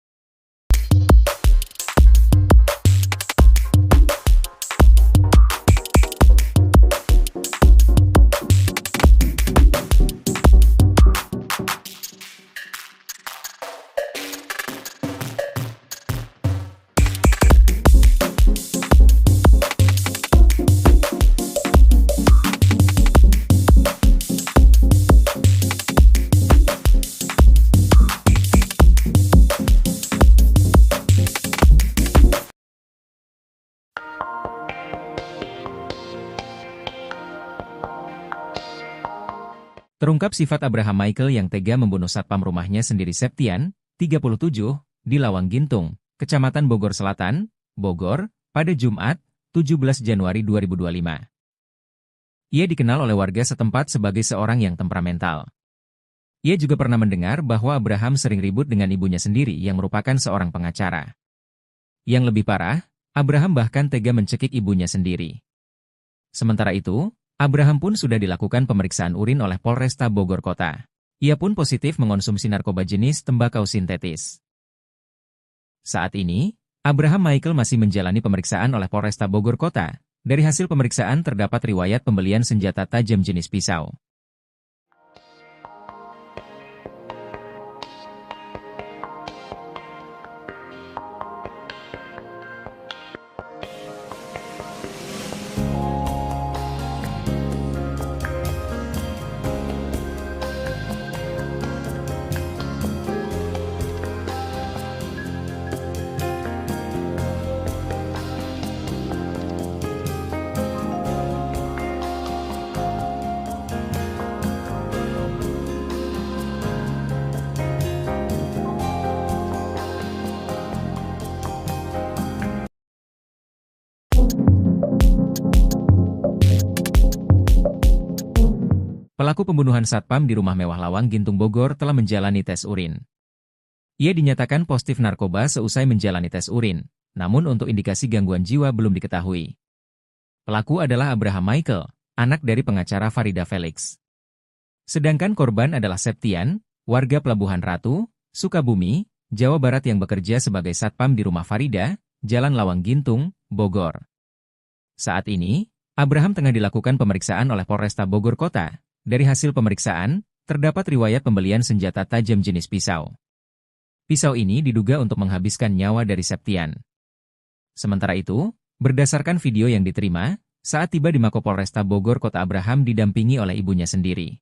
Terungkap sifat Abraham Michael yang tega membunuh satpam rumahnya sendiri Septian, 37, di Lawang Gintung, Kecamatan Bogor Selatan, Bogor, pada Jumat, 17 Januari 2025. Ia dikenal oleh warga setempat sebagai seorang yang temperamental. Ia juga pernah mendengar bahwa Abraham sering ribut dengan ibunya sendiri yang merupakan seorang pengacara. Yang lebih parah, Abraham bahkan tega mencekik ibunya sendiri. Sementara itu, Abraham pun sudah dilakukan pemeriksaan urin oleh Polresta Bogor Kota. Ia pun positif mengonsumsi narkoba jenis tembakau sintetis. Saat ini, Abraham Michael masih menjalani pemeriksaan oleh Polresta Bogor Kota. Dari hasil pemeriksaan terdapat riwayat pembelian senjata tajam jenis pisau. Pelaku pembunuhan satpam di rumah mewah Lawang Gintung Bogor telah menjalani tes urin. Ia dinyatakan positif narkoba seusai menjalani tes urin, namun untuk indikasi gangguan jiwa belum diketahui. Pelaku adalah Abraham Michael, anak dari pengacara Farida Felix. Sedangkan korban adalah Septian, warga Pelabuhan Ratu, Sukabumi, Jawa Barat yang bekerja sebagai satpam di rumah Farida, Jalan Lawang Gintung, Bogor. Saat ini, Abraham tengah dilakukan pemeriksaan oleh Polresta Bogor Kota. Dari hasil pemeriksaan, terdapat riwayat pembelian senjata tajam jenis pisau. Pisau ini diduga untuk menghabiskan nyawa dari Septian. Sementara itu, berdasarkan video yang diterima, saat tiba di Mako Polresta Bogor Kota Abraham didampingi oleh ibunya sendiri.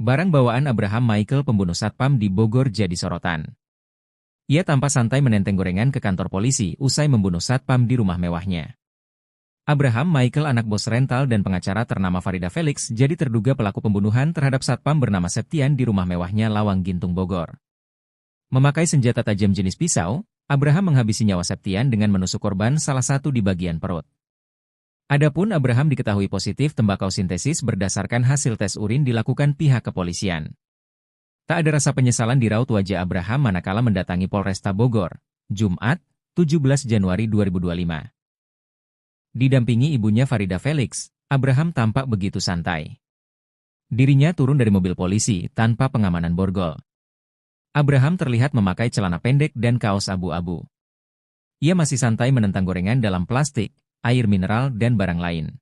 Barang bawaan Abraham Michael pembunuh satpam di Bogor jadi sorotan. Ia tampak santai menenteng gorengan ke kantor polisi usai membunuh satpam di rumah mewahnya. Abraham Michael anak bos rental dan pengacara ternama Farida Felix jadi terduga pelaku pembunuhan terhadap satpam bernama Septian di rumah mewahnya Lawang Gintung Bogor. Memakai senjata tajam jenis pisau, Abraham menghabisi nyawa Septian dengan menusuk korban salah satu di bagian perut. Adapun Abraham diketahui positif tembakau sintesis berdasarkan hasil tes urin dilakukan pihak kepolisian. Tak ada rasa penyesalan di raut wajah Abraham manakala mendatangi Polresta Bogor, Jumat, 17 Januari 2025. Didampingi ibunya Farida Felix, Abraham tampak begitu santai. Dirinya turun dari mobil polisi tanpa pengamanan borgol. Abraham terlihat memakai celana pendek dan kaos abu-abu. Ia masih santai menentang gorengan dalam plastik, air mineral dan barang lain.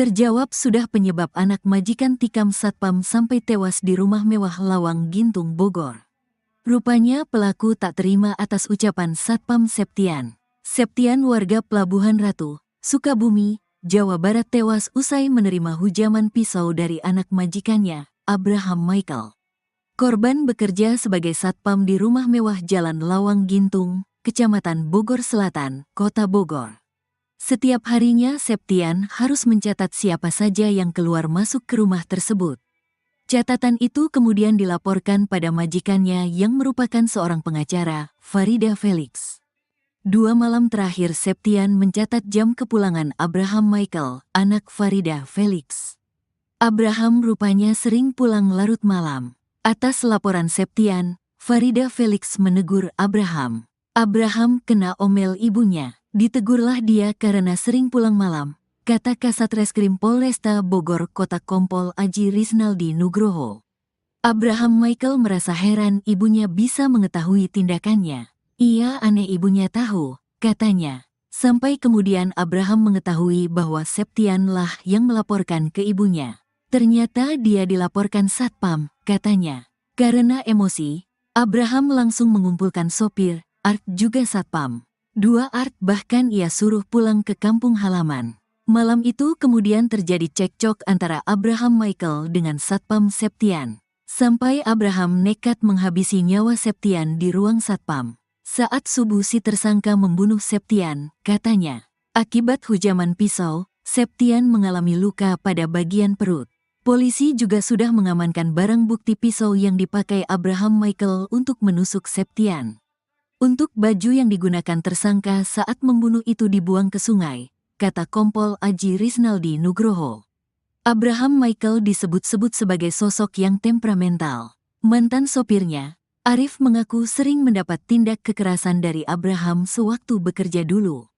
Terjawab sudah penyebab anak majikan tikam satpam sampai tewas di rumah mewah Lawang Gintung, Bogor. Rupanya pelaku tak terima atas ucapan Satpam Septian. Septian warga Pelabuhan Ratu, Sukabumi, Jawa Barat tewas usai menerima hujaman pisau dari anak majikannya, Abraham Michael. Korban bekerja sebagai satpam di rumah mewah Jalan Lawang Gintung, Kecamatan Bogor Selatan, Kota Bogor. Setiap harinya Septian harus mencatat siapa saja yang keluar masuk ke rumah tersebut. Catatan itu kemudian dilaporkan pada majikannya yang merupakan seorang pengacara, Farida Felix. 2 malam terakhir Septian mencatat jam kepulangan Abraham Michael, anak Farida Felix. Abraham rupanya sering pulang larut malam. Atas laporan Septian, Farida Felix menegur Abraham. Abraham kena omel ibunya. Ditegurlah dia karena sering pulang malam, kata Kasat Reskrim Polresta Bogor Kota Kompol Aji Risnaldi Nugroho. Abraham Michael merasa heran ibunya bisa mengetahui tindakannya. Ia aneh ibunya tahu, katanya. Sampai kemudian Abraham mengetahui bahwa Septian lah yang melaporkan ke ibunya. Ternyata dia dilaporkan satpam, katanya. Karena emosi, Abraham langsung mengumpulkan sopir, Art juga satpam. 2 Art bahkan ia suruh pulang ke kampung halaman. Malam itu kemudian terjadi cekcok antara Abraham Michael dengan Satpam Septian. Sampai Abraham nekat menghabisi nyawa Septian di ruang satpam. Saat subuh si tersangka membunuh Septian, katanya. Akibat hujaman pisau, Septian mengalami luka pada bagian perut. Polisi juga sudah mengamankan barang bukti pisau yang dipakai Abraham Michael untuk menusuk Septian. Untuk baju yang digunakan tersangka saat membunuh itu dibuang ke sungai, kata Kompol Aji Risnaldi Nugroho. Abraham Michael disebut-sebut sebagai sosok yang temperamental. Mantan sopirnya, Arif mengaku sering mendapat tindak kekerasan dari Abraham sewaktu bekerja dulu.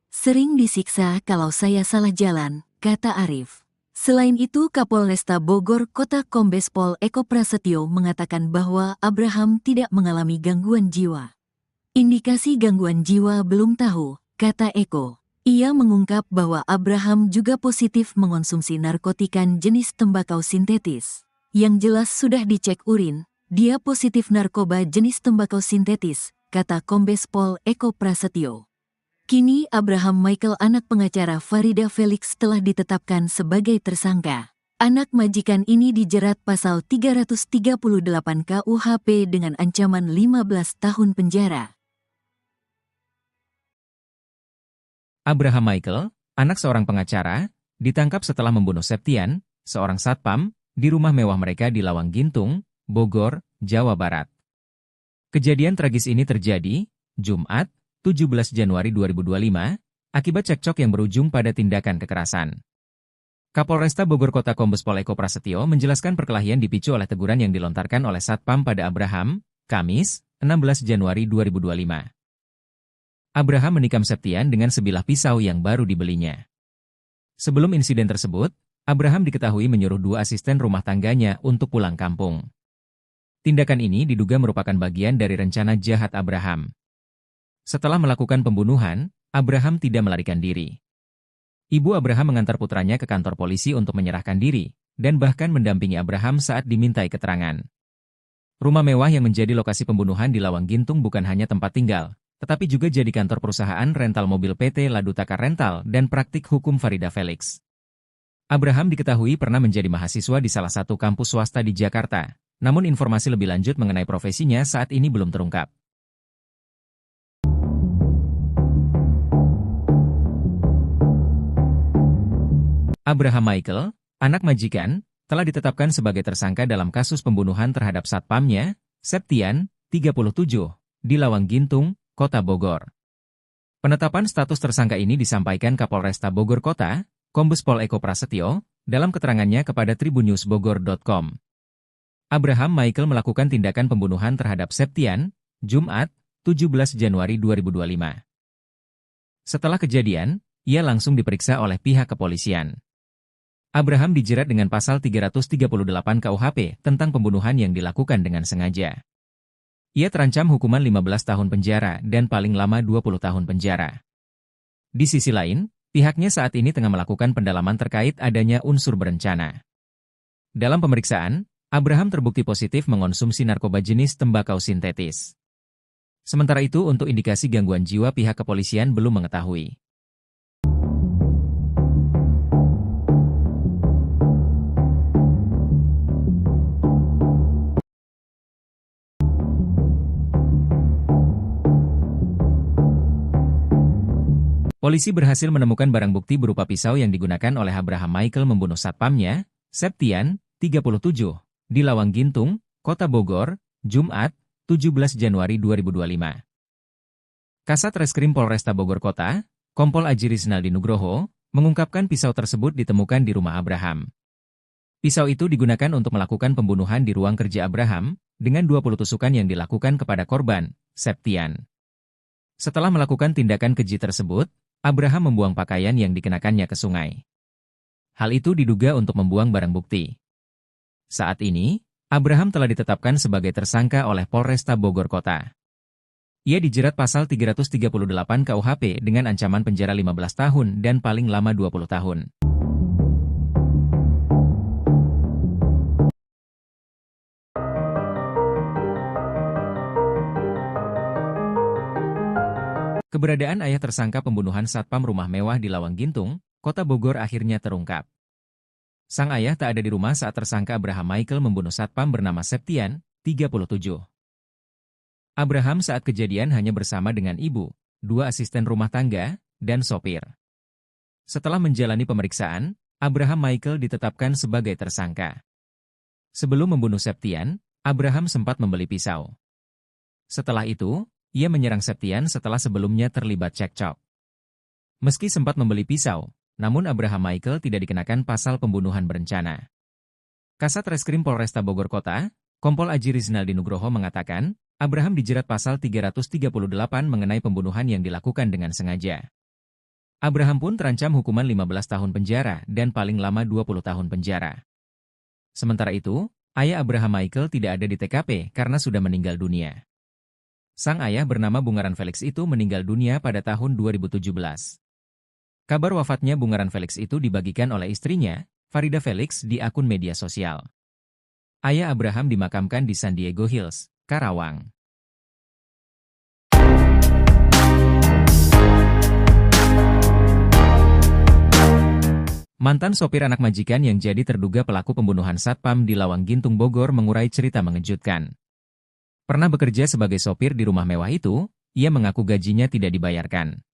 Sering disiksa kalau saya salah jalan, kata Arif. Selain itu Kapolresta Bogor Kota Kombes Pol Eko Prasetyo mengatakan bahwa Abraham tidak mengalami gangguan jiwa. Indikasi gangguan jiwa belum tahu, kata Eko. Ia mengungkap bahwa Abraham juga positif mengonsumsi narkotika jenis tembakau sintetis. Yang jelas sudah dicek urin, dia positif narkoba jenis tembakau sintetis, kata Kombes Pol Eko Prasetyo. Kini Abraham Michael anak pengacara Farida Felix telah ditetapkan sebagai tersangka. Anak majikan ini dijerat pasal 338 KUHP dengan ancaman 15 tahun penjara. Abraham Michael, anak seorang pengacara, ditangkap setelah membunuh Septian, seorang satpam, di rumah mewah mereka di Lawang Gintung, Bogor, Jawa Barat. Kejadian tragis ini terjadi, Jumat, 17 Januari 2025, akibat cekcok yang berujung pada tindakan kekerasan. Kapolresta Bogor Kota Kombes Pol Eko Prasetyo menjelaskan perkelahian dipicu oleh teguran yang dilontarkan oleh satpam pada Abraham, Kamis, 16 Januari 2025. Abraham menikam Septian dengan sebilah pisau yang baru dibelinya. Sebelum insiden tersebut, Abraham diketahui menyuruh 2 asisten rumah tangganya untuk pulang kampung. Tindakan ini diduga merupakan bagian dari rencana jahat Abraham. Setelah melakukan pembunuhan, Abraham tidak melarikan diri. Ibu Abraham mengantar putranya ke kantor polisi untuk menyerahkan diri, dan bahkan mendampingi Abraham saat dimintai keterangan. Rumah mewah yang menjadi lokasi pembunuhan di Lawang Gintung bukan hanya tempat tinggal, tetapi juga jadi kantor perusahaan rental mobil PT Ladutaka Rental dan praktik hukum Farida Felix. Abraham diketahui pernah menjadi mahasiswa di salah satu kampus swasta di Jakarta, namun informasi lebih lanjut mengenai profesinya saat ini belum terungkap. Abraham Michael, anak majikan, telah ditetapkan sebagai tersangka dalam kasus pembunuhan terhadap satpamnya, Septian, 37, di Lawang Gintung, Kota Bogor. Penetapan status tersangka ini disampaikan Kapolresta Bogor Kota, Kombes Pol Eko Prasetyo, dalam keterangannya kepada tribunnews.bogor.com. Abraham Michael melakukan tindakan pembunuhan terhadap Septian, Jumat, 17 Januari 2025. Setelah kejadian, ia langsung diperiksa oleh pihak kepolisian. Abraham dijerat dengan pasal 338 KUHP tentang pembunuhan yang dilakukan dengan sengaja. Ia terancam hukuman 15 tahun penjara dan paling lama 20 tahun penjara. Di sisi lain, pihaknya saat ini tengah melakukan pendalaman terkait adanya unsur berencana. Dalam pemeriksaan, Abraham terbukti positif mengonsumsi narkoba jenis tembakau sintetis. Sementara itu untuk indikasi gangguan jiwa pihak kepolisian belum mengetahui. Polisi berhasil menemukan barang bukti berupa pisau yang digunakan oleh Abraham Michael membunuh satpamnya, Septian, 37, di Lawang Gintung, Kota Bogor, Jumat, 17 Januari 2025. Kasat Reskrim Polresta Bogor Kota, Kompol Aji Rizaldi Nugroho, mengungkapkan pisau tersebut ditemukan di rumah Abraham. Pisau itu digunakan untuk melakukan pembunuhan di ruang kerja Abraham, dengan 20 tusukan yang dilakukan kepada korban, Septian. Setelah melakukan tindakan keji tersebut, Abraham membuang pakaian yang dikenakannya ke sungai. Hal itu diduga untuk membuang barang bukti. Saat ini, Abraham telah ditetapkan sebagai tersangka oleh Polresta Bogor Kota. Ia dijerat pasal 338 KUHP dengan ancaman penjara 15 tahun dan paling lama 20 tahun. Keberadaan ayah tersangka pembunuhan satpam rumah mewah di Lawang Gintung, Kota Bogor akhirnya terungkap. Sang ayah tak ada di rumah saat tersangka Abraham Michael membunuh satpam bernama Septian, 37. Abraham saat kejadian hanya bersama dengan ibu, 2 asisten rumah tangga, dan sopir. Setelah menjalani pemeriksaan, Abraham Michael ditetapkan sebagai tersangka. Sebelum membunuh Septian, Abraham sempat membeli pisau. Setelah itu, ia menyerang Septian setelah sebelumnya terlibat cekcok. Meski sempat membeli pisau, namun Abraham Michael tidak dikenakan pasal pembunuhan berencana. Kasat Reskrim Polresta Bogor Kota, Kompol Aji Rizaldi Nugroho mengatakan, Abraham dijerat pasal 338 mengenai pembunuhan yang dilakukan dengan sengaja. Abraham pun terancam hukuman 15 tahun penjara dan paling lama 20 tahun penjara. Sementara itu, ayah Abraham Michael tidak ada di TKP karena sudah meninggal dunia. Sang ayah bernama Bungaran Felix itu meninggal dunia pada tahun 2017. Kabar wafatnya Bungaran Felix itu dibagikan oleh istrinya, Farida Felix, di akun media sosial. Ayah Abraham dimakamkan di San Diego Hills, Karawang. Mantan sopir anak majikan yang jadi terduga pelaku pembunuhan satpam di Lawang Gintung Bogor mengurai cerita mengejutkan. Pernah bekerja sebagai sopir di rumah mewah itu, ia mengaku gajinya tidak dibayarkan.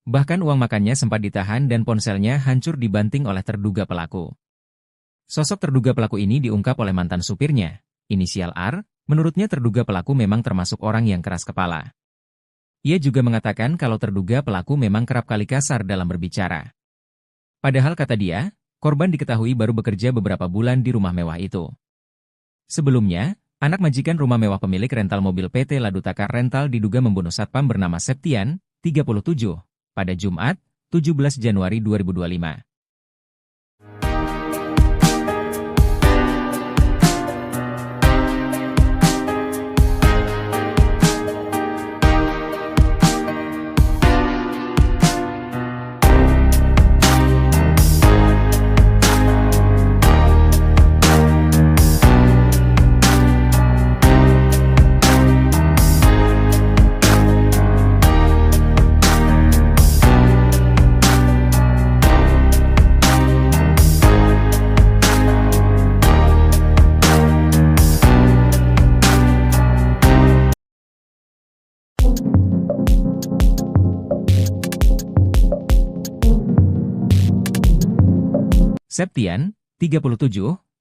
Bahkan uang makannya sempat ditahan dan ponselnya hancur dibanting oleh terduga pelaku. Sosok terduga pelaku ini diungkap oleh mantan supirnya, inisial R, menurutnya terduga pelaku memang termasuk orang yang keras kepala. Ia juga mengatakan kalau terduga pelaku memang kerap kali kasar dalam berbicara. Padahal kata dia, korban diketahui baru bekerja beberapa bulan di rumah mewah itu. Sebelumnya, anak majikan rumah mewah pemilik rental mobil PT Ladutaka Rental diduga membunuh satpam bernama Septian, 37, pada Jumat, 17 Januari 2025. Septian, 37,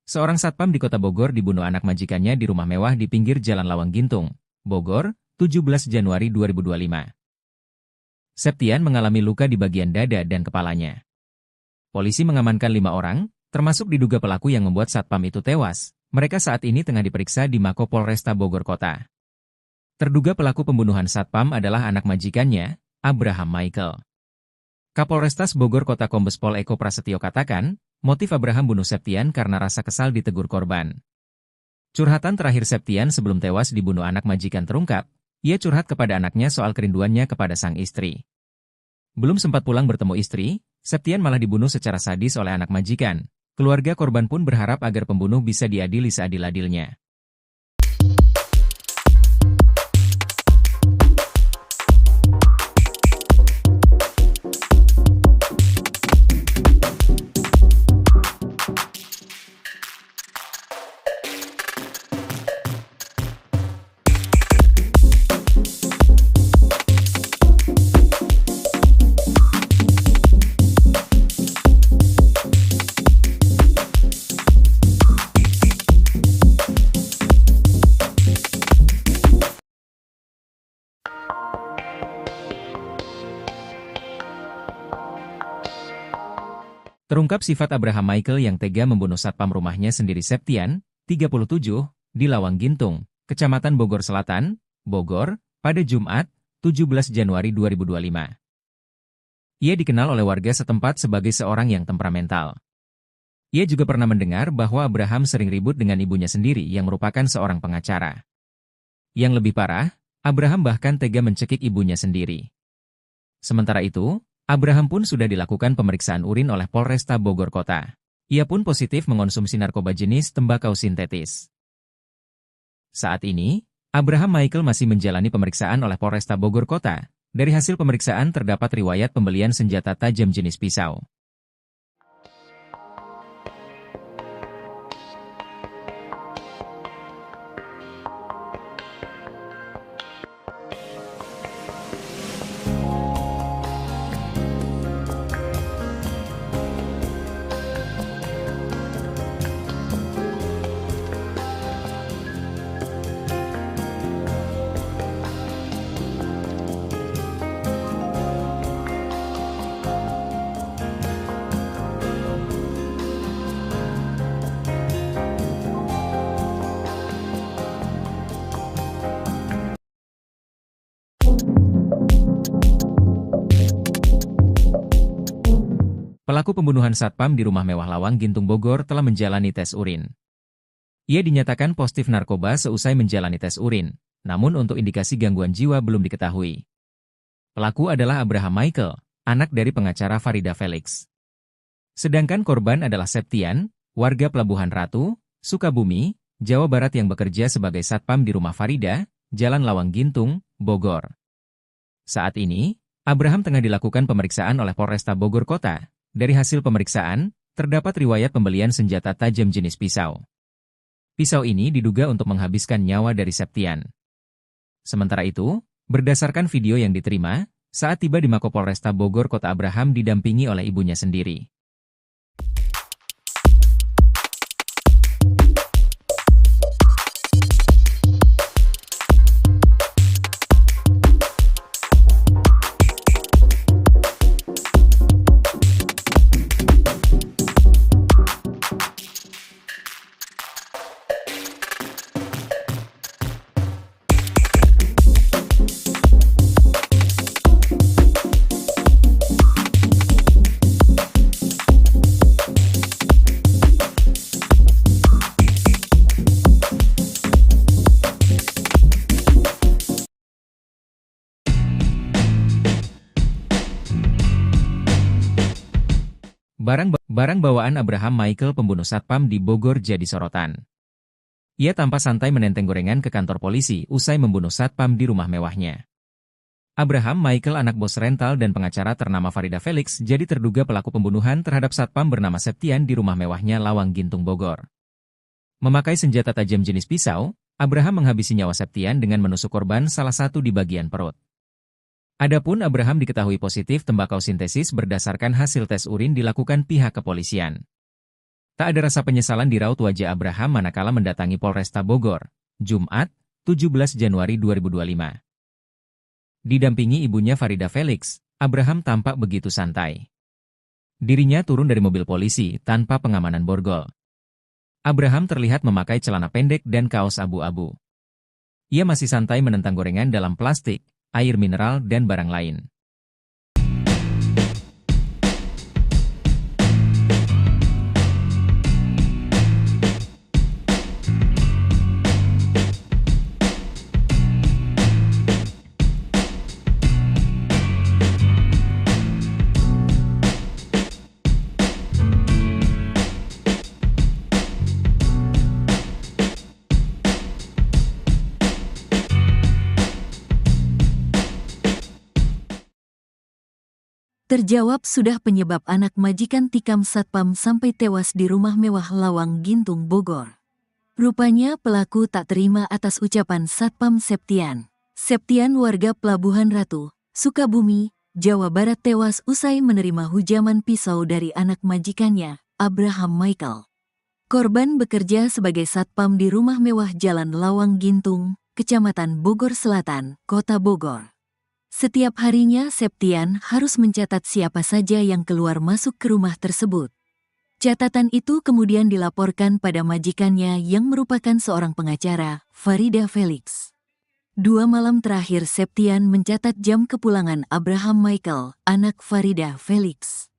seorang satpam di Kota Bogor dibunuh anak majikannya di rumah mewah di pinggir Jalan Lawang Gintung, Bogor, 17 Januari 2025. Septian mengalami luka di bagian dada dan kepalanya. Polisi mengamankan 5 orang, termasuk diduga pelaku yang membuat satpam itu tewas. Mereka saat ini tengah diperiksa di Mako Polresta Bogor Kota. Terduga pelaku pembunuhan satpam adalah anak majikannya, Abraham Michael. Kapolrestas Bogor Kota Kombes Pol Eko Prasetyo katakan, motif Abraham bunuh Septian karena rasa kesal ditegur korban. Curhatan terakhir Septian sebelum tewas dibunuh anak majikan terungkap, ia curhat kepada anaknya soal kerinduannya kepada sang istri. Belum sempat pulang bertemu istri, Septian malah dibunuh secara sadis oleh anak majikan. Keluarga korban pun berharap agar pembunuh bisa diadili seadil-adilnya. Terungkap sifat Abraham Michael yang tega membunuh satpam rumahnya sendiri Septian, 37, di Lawang Gintung, Kecamatan Bogor Selatan, Bogor, pada Jumat, 17 Januari 2025. Ia dikenal oleh warga setempat sebagai seorang yang temperamental. Ia juga pernah mendengar bahwa Abraham sering ribut dengan ibunya sendiri yang merupakan seorang pengacara. Yang lebih parah, Abraham bahkan tega mencekik ibunya sendiri. Sementara itu, Abraham pun sudah dilakukan pemeriksaan urin oleh Polresta Bogor Kota. Ia pun positif mengonsumsi narkoba jenis tembakau sintetis. Saat ini, Abraham Michael masih menjalani pemeriksaan oleh Polresta Bogor Kota. Dari hasil pemeriksaan terdapat riwayat pembelian senjata tajam jenis pisau. Pelaku pembunuhan satpam di rumah mewah Lawang Gintung Bogor telah menjalani tes urin. Ia dinyatakan positif narkoba seusai menjalani tes urin, namun untuk indikasi gangguan jiwa belum diketahui. Pelaku adalah Abraham Michael, anak dari pengacara Farida Felix. Sedangkan korban adalah Septian, warga Pelabuhan Ratu, Sukabumi, Jawa Barat yang bekerja sebagai satpam di rumah Farida, Jalan Lawang Gintung, Bogor. Saat ini, Abraham tengah dilakukan pemeriksaan oleh Polresta Bogor Kota. Dari hasil pemeriksaan, terdapat riwayat pembelian senjata tajam jenis pisau. Pisau ini diduga untuk menghabiskan nyawa dari Septian. Sementara itu, berdasarkan video yang diterima, saat tiba di Mako Polresta Bogor Kota Abraham didampingi oleh ibunya sendiri. Barang bawaan Abraham Michael pembunuh satpam di Bogor jadi sorotan. Ia tampak santai menenteng gorengan ke kantor polisi usai membunuh satpam di rumah mewahnya. Abraham Michael anak bos rental dan pengacara ternama Farida Felix jadi terduga pelaku pembunuhan terhadap satpam bernama Septian di rumah mewahnya Lawang Gintung Bogor. Memakai senjata tajam jenis pisau, Abraham menghabisi nyawa Septian dengan menusuk korban salah satu di bagian perut. Adapun Abraham diketahui positif tembakau sintesis berdasarkan hasil tes urin dilakukan pihak kepolisian. Tak ada rasa penyesalan di raut wajah Abraham manakala mendatangi Polresta Bogor, Jumat, 17 Januari 2025. Didampingi ibunya Farida Felix, Abraham tampak begitu santai. Dirinya turun dari mobil polisi tanpa pengamanan borgol. Abraham terlihat memakai celana pendek dan kaos abu-abu. Ia masih santai menentang gorengan dalam plastik, air mineral dan barang lain. Terjawab sudah penyebab anak majikan tikam satpam sampai tewas di rumah mewah Lawang Gintung Bogor. Rupanya pelaku tak terima atas ucapan Satpam Septian. Septian warga Pelabuhan Ratu, Sukabumi, Jawa Barat tewas usai menerima hujaman pisau dari anak majikannya, Abraham Michael. Korban bekerja sebagai satpam di rumah mewah Jalan Lawang Gintung, Kecamatan Bogor Selatan, Kota Bogor. Setiap harinya Septian harus mencatat siapa saja yang keluar masuk ke rumah tersebut. Catatan itu kemudian dilaporkan pada majikannya yang merupakan seorang pengacara, Farida Felix. 2 malam terakhir Septian mencatat jam kepulangan Abraham Michael, anak Farida Felix.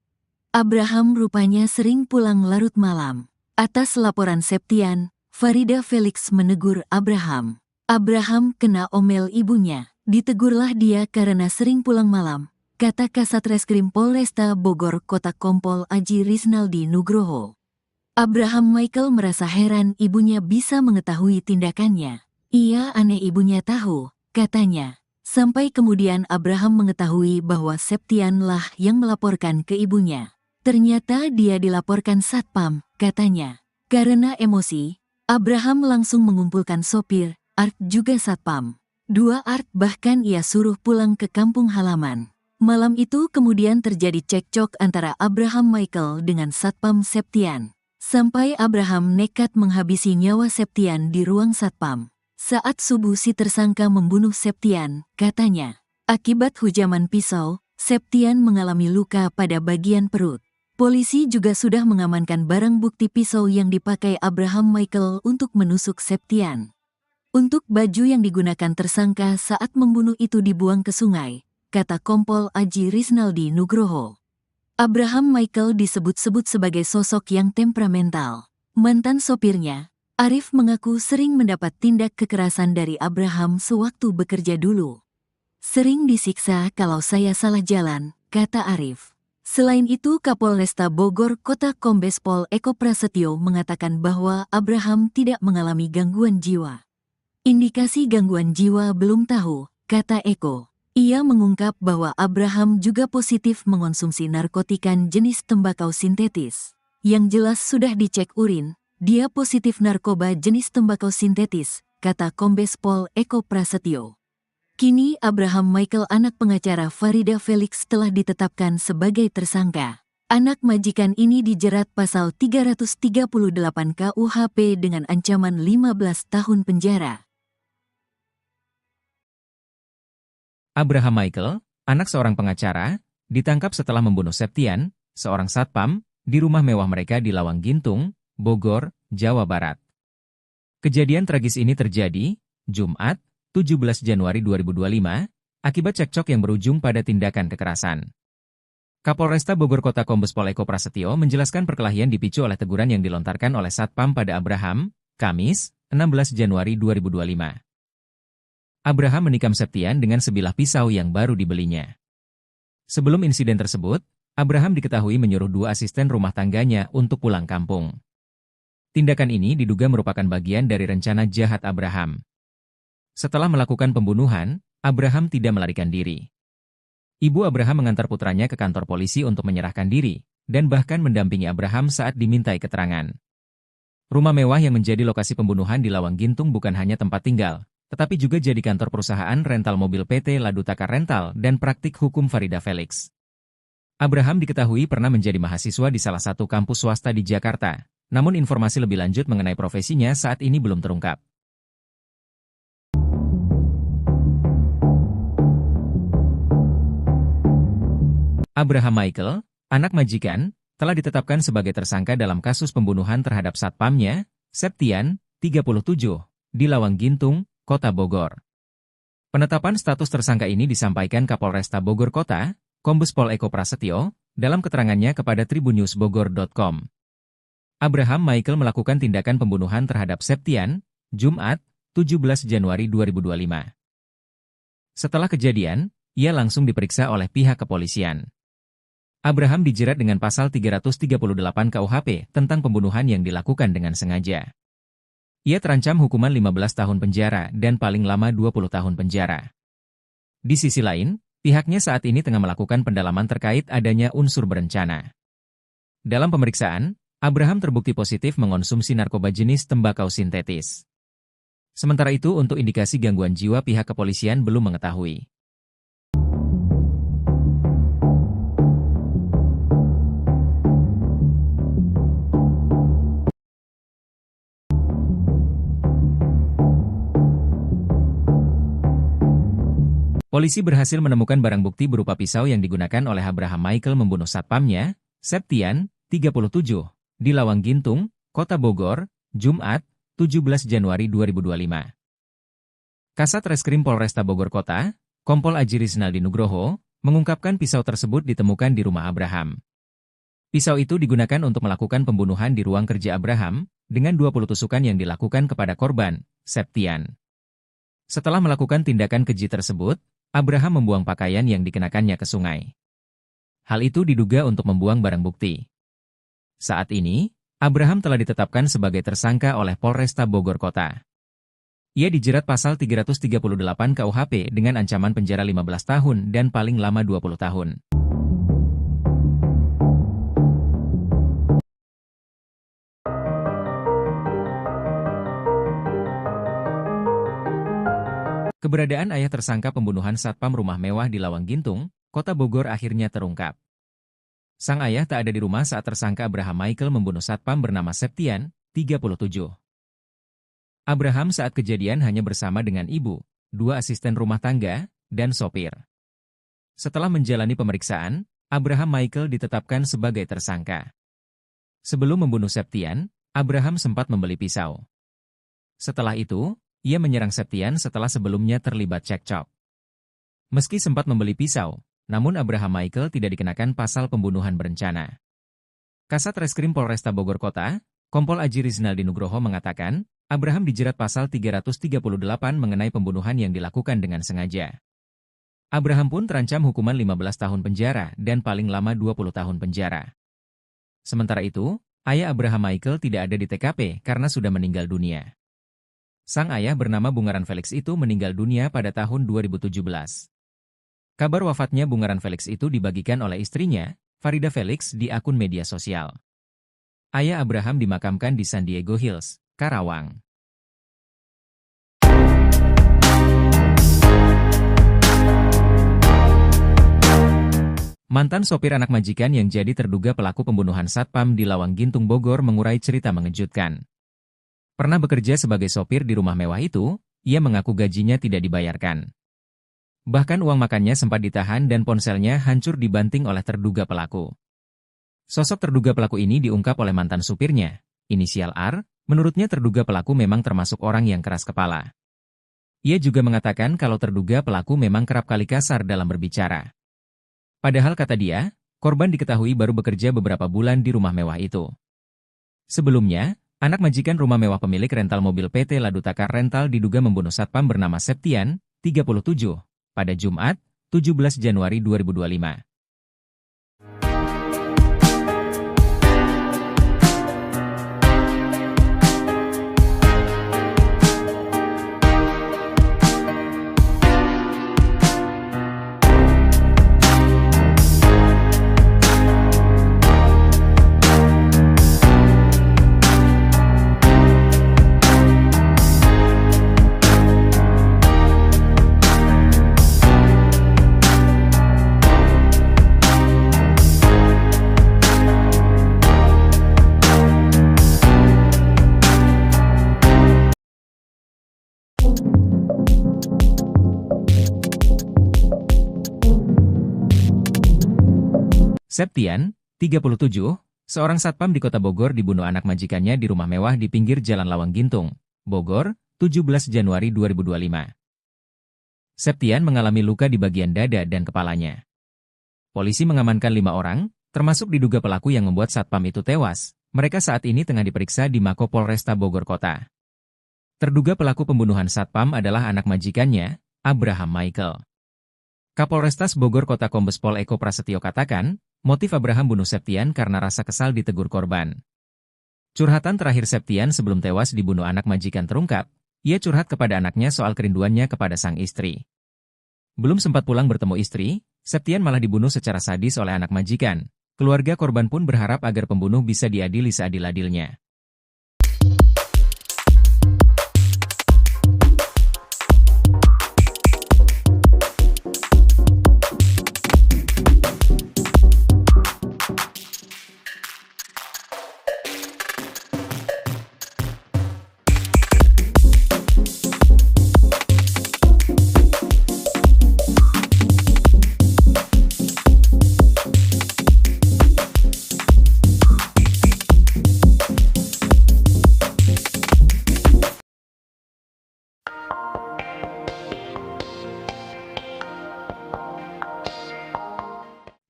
Abraham rupanya sering pulang larut malam. Atas laporan Septian, Farida Felix menegur Abraham. Abraham kena omel ibunya. Ditegurlah dia karena sering pulang malam, kata Kasat Reskrim Polresta Bogor Kota Kompol Aji Risnaldi Nugroho. Abraham Michael merasa heran ibunya bisa mengetahui tindakannya. Ia aneh ibunya tahu, katanya. Sampai kemudian Abraham mengetahui bahwa Septian lah yang melaporkan ke ibunya. Ternyata dia dilaporkan satpam, katanya. Karena emosi, Abraham langsung mengumpulkan sopir, Art juga satpam. 2 Art bahkan ia suruh pulang ke kampung halaman. Malam itu kemudian terjadi cekcok antara Abraham Michael dengan Satpam Septian. Sampai Abraham nekat menghabisi nyawa Septian di ruang satpam. Saat subuh si tersangka membunuh Septian, katanya. Akibat hujaman pisau, Septian mengalami luka pada bagian perut. Polisi juga sudah mengamankan barang bukti pisau yang dipakai Abraham Michael untuk menusuk Septian. Untuk baju yang digunakan tersangka saat membunuh itu dibuang ke sungai, kata Kompol Aji Risnaldi Nugroho. Abraham Michael disebut-sebut sebagai sosok yang temperamental. Mantan sopirnya, Arif mengaku sering mendapat tindak kekerasan dari Abraham sewaktu bekerja dulu. Sering disiksa kalau saya salah jalan, kata Arif. Selain itu Kapolresta Bogor Kota Kombes Pol Eko Prasetyo mengatakan bahwa Abraham tidak mengalami gangguan jiwa. Indikasi gangguan jiwa belum tahu, kata Eko. Ia mengungkap bahwa Abraham juga positif mengonsumsi narkotika jenis tembakau sintetis. Yang jelas sudah dicek urin, dia positif narkoba jenis tembakau sintetis, kata Kombes Pol Eko Prasetyo. Kini Abraham Michael anak pengacara Farida Felix telah ditetapkan sebagai tersangka. Anak majikan ini dijerat pasal 338 KUHP dengan ancaman 15 tahun penjara. Abraham Michael, anak seorang pengacara, ditangkap setelah membunuh Septian, seorang satpam, di rumah mewah mereka di Lawang Gintung, Bogor, Jawa Barat. Kejadian tragis ini terjadi, Jumat, 17 Januari 2025, akibat cekcok yang berujung pada tindakan kekerasan. Kapolresta Bogor Kota Kombes Pol Eko Prasetyo menjelaskan perkelahian dipicu oleh teguran yang dilontarkan oleh satpam pada Abraham, Kamis, 16 Januari 2025. Abraham menikam Septian dengan sebilah pisau yang baru dibelinya. Sebelum insiden tersebut, Abraham diketahui menyuruh 2 asisten rumah tangganya untuk pulang kampung. Tindakan ini diduga merupakan bagian dari rencana jahat Abraham. Setelah melakukan pembunuhan, Abraham tidak melarikan diri. Ibu Abraham mengantar putranya ke kantor polisi untuk menyerahkan diri, dan bahkan mendampingi Abraham saat dimintai keterangan. Rumah mewah yang menjadi lokasi pembunuhan di Lawang Gintung bukan hanya tempat tinggal, tetapi juga jadi kantor perusahaan rental mobil PT Ladutaka Rental dan praktik hukum Farida Felix. Abraham diketahui pernah menjadi mahasiswa di salah satu kampus swasta di Jakarta, namun informasi lebih lanjut mengenai profesinya saat ini belum terungkap. Abraham Michael, anak majikan, telah ditetapkan sebagai tersangka dalam kasus pembunuhan terhadap satpamnya, Septian, 37, di Lawang Gintung, Kota Bogor. Penetapan status tersangka ini disampaikan Kapolresta Bogor Kota, Kombes Pol Eko Prasetyo, dalam keterangannya kepada tribunnews.bogor.com. Abraham Michael melakukan tindakan pembunuhan terhadap Septian, Jumat, 17 Januari 2025. Setelah kejadian, ia langsung diperiksa oleh pihak kepolisian. Abraham dijerat dengan pasal 338 KUHP tentang pembunuhan yang dilakukan dengan sengaja. Ia terancam hukuman 15 tahun penjara dan paling lama 20 tahun penjara. Di sisi lain, pihaknya saat ini tengah melakukan pendalaman terkait adanya unsur berencana. Dalam pemeriksaan, Abraham terbukti positif mengonsumsi narkoba jenis tembakau sintetis. Sementara itu untuk indikasi gangguan jiwa pihak kepolisian belum mengetahui. Polisi berhasil menemukan barang bukti berupa pisau yang digunakan oleh Abraham Michael membunuh satpamnya, Septian, 37, di Lawang Gintung, Kota Bogor, Jumat, 17 Januari 2025. Kasat Reskrim Polresta Bogor Kota, Kompol Aji Rizaldi Nugroho, mengungkapkan pisau tersebut ditemukan di rumah Abraham. Pisau itu digunakan untuk melakukan pembunuhan di ruang kerja Abraham, dengan 20 tusukan yang dilakukan kepada korban, Septian. Setelah melakukan tindakan keji tersebut, Abraham membuang pakaian yang dikenakannya ke sungai. Hal itu diduga untuk membuang barang bukti. Saat ini, Abraham telah ditetapkan sebagai tersangka oleh Polresta Bogor Kota. Ia dijerat pasal 338 KUHP dengan ancaman penjara 15 tahun dan paling lama 20 tahun. Keberadaan ayah tersangka pembunuhan satpam rumah mewah di Lawang Gintung, Kota Bogor akhirnya terungkap. Sang ayah tak ada di rumah saat tersangka Abraham Michael membunuh satpam bernama Septian, 37. Abraham saat kejadian hanya bersama dengan ibu, 2 asisten rumah tangga, dan sopir. Setelah menjalani pemeriksaan, Abraham Michael ditetapkan sebagai tersangka. Sebelum membunuh Septian, Abraham sempat membeli pisau. Setelah itu, ia menyerang Septian setelah sebelumnya terlibat cekcok. Meski sempat membeli pisau, namun Abraham Michael tidak dikenakan pasal pembunuhan berencana. Kasat Reskrim Polresta Bogor Kota, Kompol Aji Rizaldi Nugroho mengatakan, Abraham dijerat pasal 338 mengenai pembunuhan yang dilakukan dengan sengaja. Abraham pun terancam hukuman 15 tahun penjara dan paling lama 20 tahun penjara. Sementara itu, ayah Abraham Michael tidak ada di TKP karena sudah meninggal dunia. Sang ayah bernama Bungaran Felix itu meninggal dunia pada tahun 2017. Kabar wafatnya Bungaran Felix itu dibagikan oleh istrinya, Farida Felix, di akun media sosial. Ayah Abraham dimakamkan di San Diego Hills, Karawang. Mantan sopir anak majikan yang jadi terduga pelaku pembunuhan satpam di Lawang Gintung Bogor mengurai cerita mengejutkan. Pernah bekerja sebagai sopir di rumah mewah itu, ia mengaku gajinya tidak dibayarkan. Bahkan uang makannya sempat ditahan dan ponselnya hancur dibanting oleh terduga pelaku. Sosok terduga pelaku ini diungkap oleh mantan supirnya, inisial R, menurutnya terduga pelaku memang termasuk orang yang keras kepala. Ia juga mengatakan kalau terduga pelaku memang kerap kali kasar dalam berbicara. Padahal kata dia, korban diketahui baru bekerja beberapa bulan di rumah mewah itu. Sebelumnya, anak majikan rumah mewah pemilik rental mobil PT Ladutaka Rental diduga membunuh satpam bernama Septian, 37, pada Jumat, 17 Januari 2025. Septian, 37, seorang satpam di Kota Bogor dibunuh anak majikannya di rumah mewah di pinggir Jalan Lawang Gintung, Bogor, 17 Januari 2025. Septian mengalami luka di bagian dada dan kepalanya. Polisi mengamankan 5 orang, termasuk diduga pelaku yang membuat satpam itu tewas. Mereka saat ini tengah diperiksa di Mako Polresta Bogor Kota. Terduga pelaku pembunuhan satpam adalah anak majikannya, Abraham Michael. Kapolrestas Bogor Kota Kombes Pol Eko Prasetyo katakan, motif Abraham bunuh Septian karena rasa kesal ditegur korban. Curhatan terakhir Septian sebelum tewas dibunuh anak majikan terungkap, ia curhat kepada anaknya soal kerinduannya kepada sang istri. Belum sempat pulang bertemu istri, Septian malah dibunuh secara sadis oleh anak majikan. Keluarga korban pun berharap agar pembunuh bisa diadili seadil-adilnya.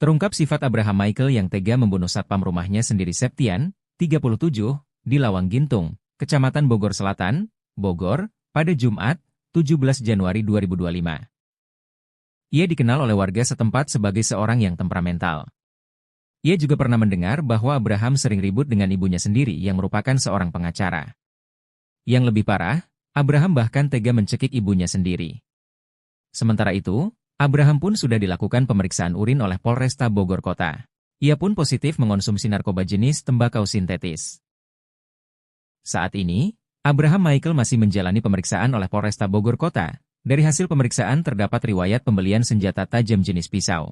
Terungkap sifat Abraham Michael yang tega membunuh satpam rumahnya sendiri Septian, 37, di Lawang Gintung, Kecamatan Bogor Selatan, Bogor, pada Jumat, 17 Januari 2025. Ia dikenal oleh warga setempat sebagai seorang yang temperamental. Ia juga pernah mendengar bahwa Abraham sering ribut dengan ibunya sendiri yang merupakan seorang pengacara. Yang lebih parah, Abraham bahkan tega mencekik ibunya sendiri. Sementara itu, Abraham pun sudah dilakukan pemeriksaan urin oleh Polresta Bogor Kota. Ia pun positif mengonsumsi narkoba jenis tembakau sintetis. Saat ini, Abraham Michael masih menjalani pemeriksaan oleh Polresta Bogor Kota. Dari hasil pemeriksaan terdapat riwayat pembelian senjata tajam jenis pisau.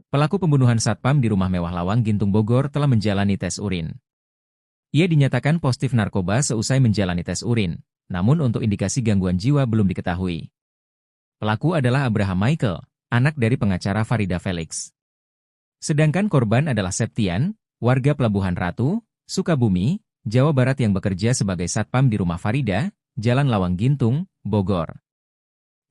Pelaku pembunuhan satpam di rumah mewah Lawang Gintung Bogor telah menjalani tes urin. Ia dinyatakan positif narkoba seusai menjalani tes urin, namun untuk indikasi gangguan jiwa belum diketahui. Pelaku adalah Abraham Michael, anak dari pengacara Farida Felix. Sedangkan korban adalah Septian, warga Pelabuhan Ratu, Sukabumi, Jawa Barat yang bekerja sebagai satpam di rumah Farida, Jalan Lawang Gintung, Bogor.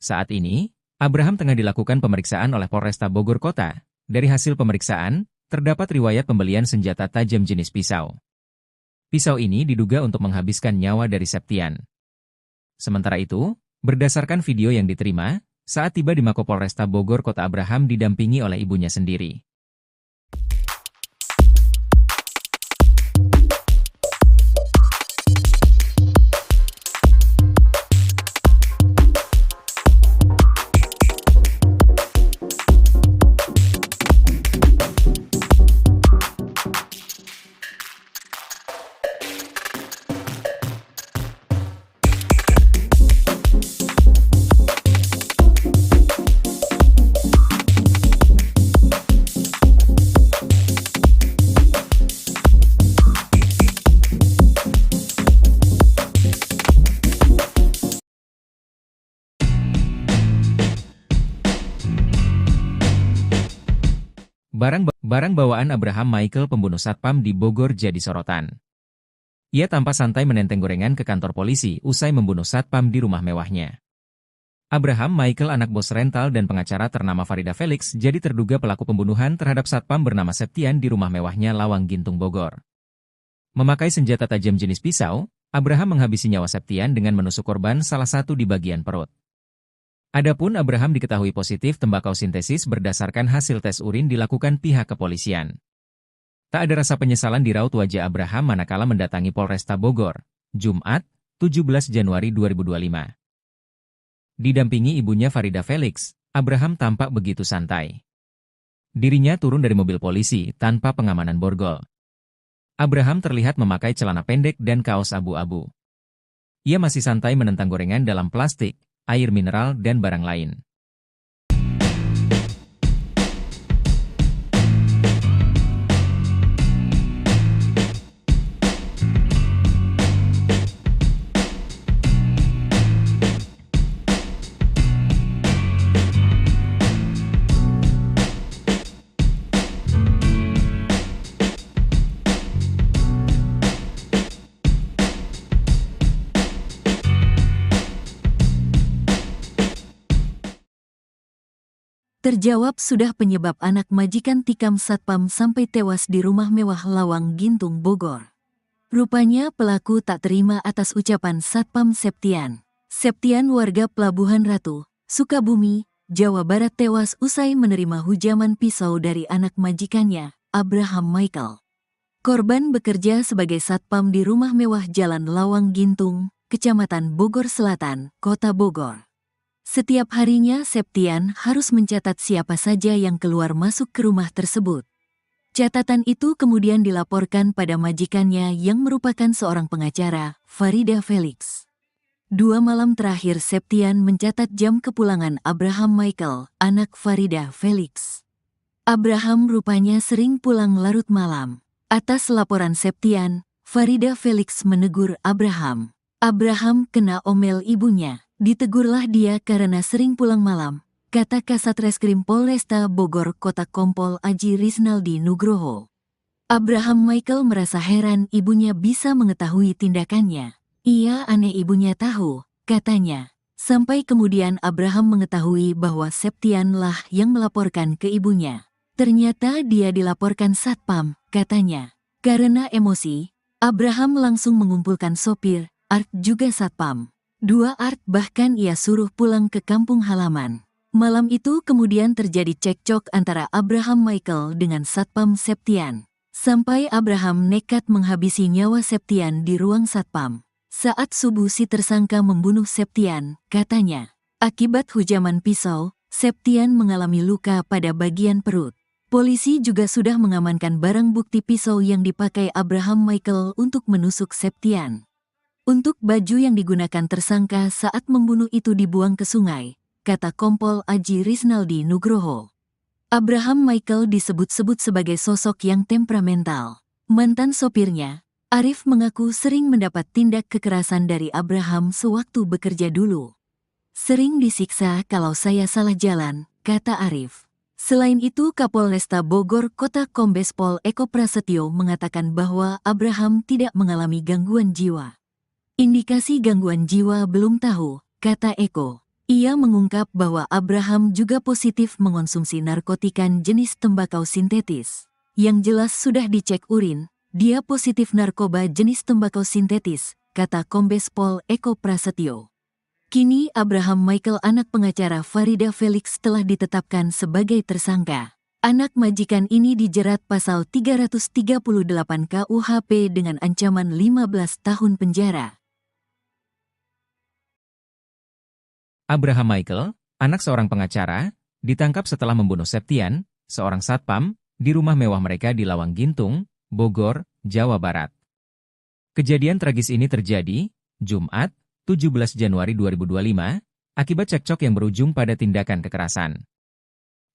Saat ini, Abraham tengah dilakukan pemeriksaan oleh Polresta Bogor Kota. Dari hasil pemeriksaan, terdapat riwayat pembelian senjata tajam jenis pisau. Pisau ini diduga untuk menghabiskan nyawa dari Septian. Sementara itu, berdasarkan video yang diterima, saat tiba di Mako Polresta Bogor Kota Abraham didampingi oleh ibunya sendiri. Barang bawaan Abraham Michael pembunuh satpam di Bogor jadi sorotan. Ia tampak santai menenteng gorengan ke kantor polisi usai membunuh satpam di rumah mewahnya. Abraham Michael anak bos rental dan pengacara ternama Farida Felix jadi terduga pelaku pembunuhan terhadap satpam bernama Septian di rumah mewahnya Lawang Gintung Bogor. Memakai senjata tajam jenis pisau, Abraham menghabisi nyawa Septian dengan menusuk korban salah satu di bagian perut. Adapun Abraham diketahui positif tembakau sintetis berdasarkan hasil tes urin dilakukan pihak kepolisian. Tak ada rasa penyesalan di raut wajah Abraham manakala mendatangi Polresta Bogor, Jumat, 17 Januari 2025. Didampingi ibunya Farida Felix, Abraham tampak begitu santai. Dirinya turun dari mobil polisi tanpa pengamanan borgol. Abraham terlihat memakai celana pendek dan kaos abu-abu. Ia masih santai menentang gorengan dalam plastik, air mineral dan barang lain. Terjawab sudah penyebab anak majikan tikam satpam sampai tewas di rumah mewah Lawang Gintung, Bogor. Rupanya pelaku tak terima atas ucapan Satpam Septian. Septian warga Pelabuhan Ratu, Sukabumi, Jawa Barat tewas usai menerima hujaman pisau dari anak majikannya, Abraham Michael. Korban bekerja sebagai satpam di rumah mewah Jalan Lawang Gintung, Kecamatan Bogor Selatan, Kota Bogor. Setiap harinya Septian harus mencatat siapa saja yang keluar masuk ke rumah tersebut. Catatan itu kemudian dilaporkan pada majikannya yang merupakan seorang pengacara, Farida Felix. 2 malam terakhir Septian mencatat jam kepulangan Abraham Michael, anak Farida Felix. Abraham rupanya sering pulang larut malam. Atas laporan Septian, Farida Felix menegur Abraham. Abraham kena omel ibunya. Ditegurlah dia karena sering pulang malam, kata Kasat Reskrim Polresta Bogor Kota Kompol Aji Risnaldi Nugroho. Abraham Michael merasa heran ibunya bisa mengetahui tindakannya. Ia aneh ibunya tahu, katanya. Sampai kemudian Abraham mengetahui bahwa Septian lah yang melaporkan ke ibunya. Ternyata dia dilaporkan satpam, katanya. Karena emosi, Abraham langsung mengumpulkan sopir, Art juga satpam. 2 Art bahkan ia suruh pulang ke kampung halaman. Malam itu kemudian terjadi cekcok antara Abraham Michael dengan Satpam Septian. Sampai Abraham nekat menghabisi nyawa Septian di ruang satpam. Saat subuh si tersangka membunuh Septian, katanya. Akibat hujaman pisau, Septian mengalami luka pada bagian perut. Polisi juga sudah mengamankan barang bukti pisau yang dipakai Abraham Michael untuk menusuk Septian. Untuk baju yang digunakan tersangka saat membunuh itu dibuang ke sungai, kata Kompol Aji Risnaldi Nugroho. Abraham Michael disebut-sebut sebagai sosok yang temperamental. Mantan sopirnya, Arif mengaku sering mendapat tindak kekerasan dari Abraham sewaktu bekerja dulu. Sering disiksa kalau saya salah jalan, kata Arif. Selain itu Kapolresta Bogor Kota Kombes Pol Eko Prasetyo mengatakan bahwa Abraham tidak mengalami gangguan jiwa. Indikasi gangguan jiwa belum tahu, kata Eko. Ia mengungkap bahwa Abraham juga positif mengonsumsi narkotika jenis tembakau sintetis. Yang jelas sudah dicek urin, dia positif narkoba jenis tembakau sintetis, kata Kombes Pol Eko Prasetyo. Kini Abraham Michael anak pengacara Farida Felix telah ditetapkan sebagai tersangka. Anak majikan ini dijerat pasal 338 KUHP dengan ancaman 15 tahun penjara. Abraham Michael, anak seorang pengacara, ditangkap setelah membunuh Septian, seorang satpam, di rumah mewah mereka di Lawang Gintung, Bogor, Jawa Barat. Kejadian tragis ini terjadi, Jumat, 17 Januari 2025, akibat cekcok yang berujung pada tindakan kekerasan.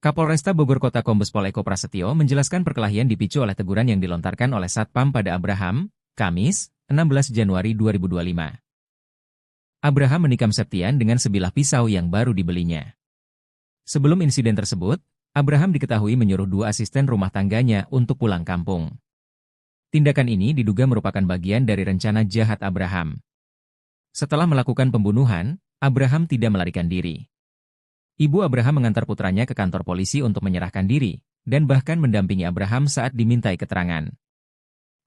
Kapolresta Bogor Kota Kombes Pol Eko Prasetyo menjelaskan perkelahian dipicu oleh teguran yang dilontarkan oleh satpam pada Abraham, Kamis, 16 Januari 2025. Abraham menikam Septian dengan sebilah pisau yang baru dibelinya. Sebelum insiden tersebut, Abraham diketahui menyuruh 2 asisten rumah tangganya untuk pulang kampung. Tindakan ini diduga merupakan bagian dari rencana jahat Abraham. Setelah melakukan pembunuhan, Abraham tidak melarikan diri. Ibu Abraham mengantar putranya ke kantor polisi untuk menyerahkan diri, dan bahkan mendampingi Abraham saat dimintai keterangan.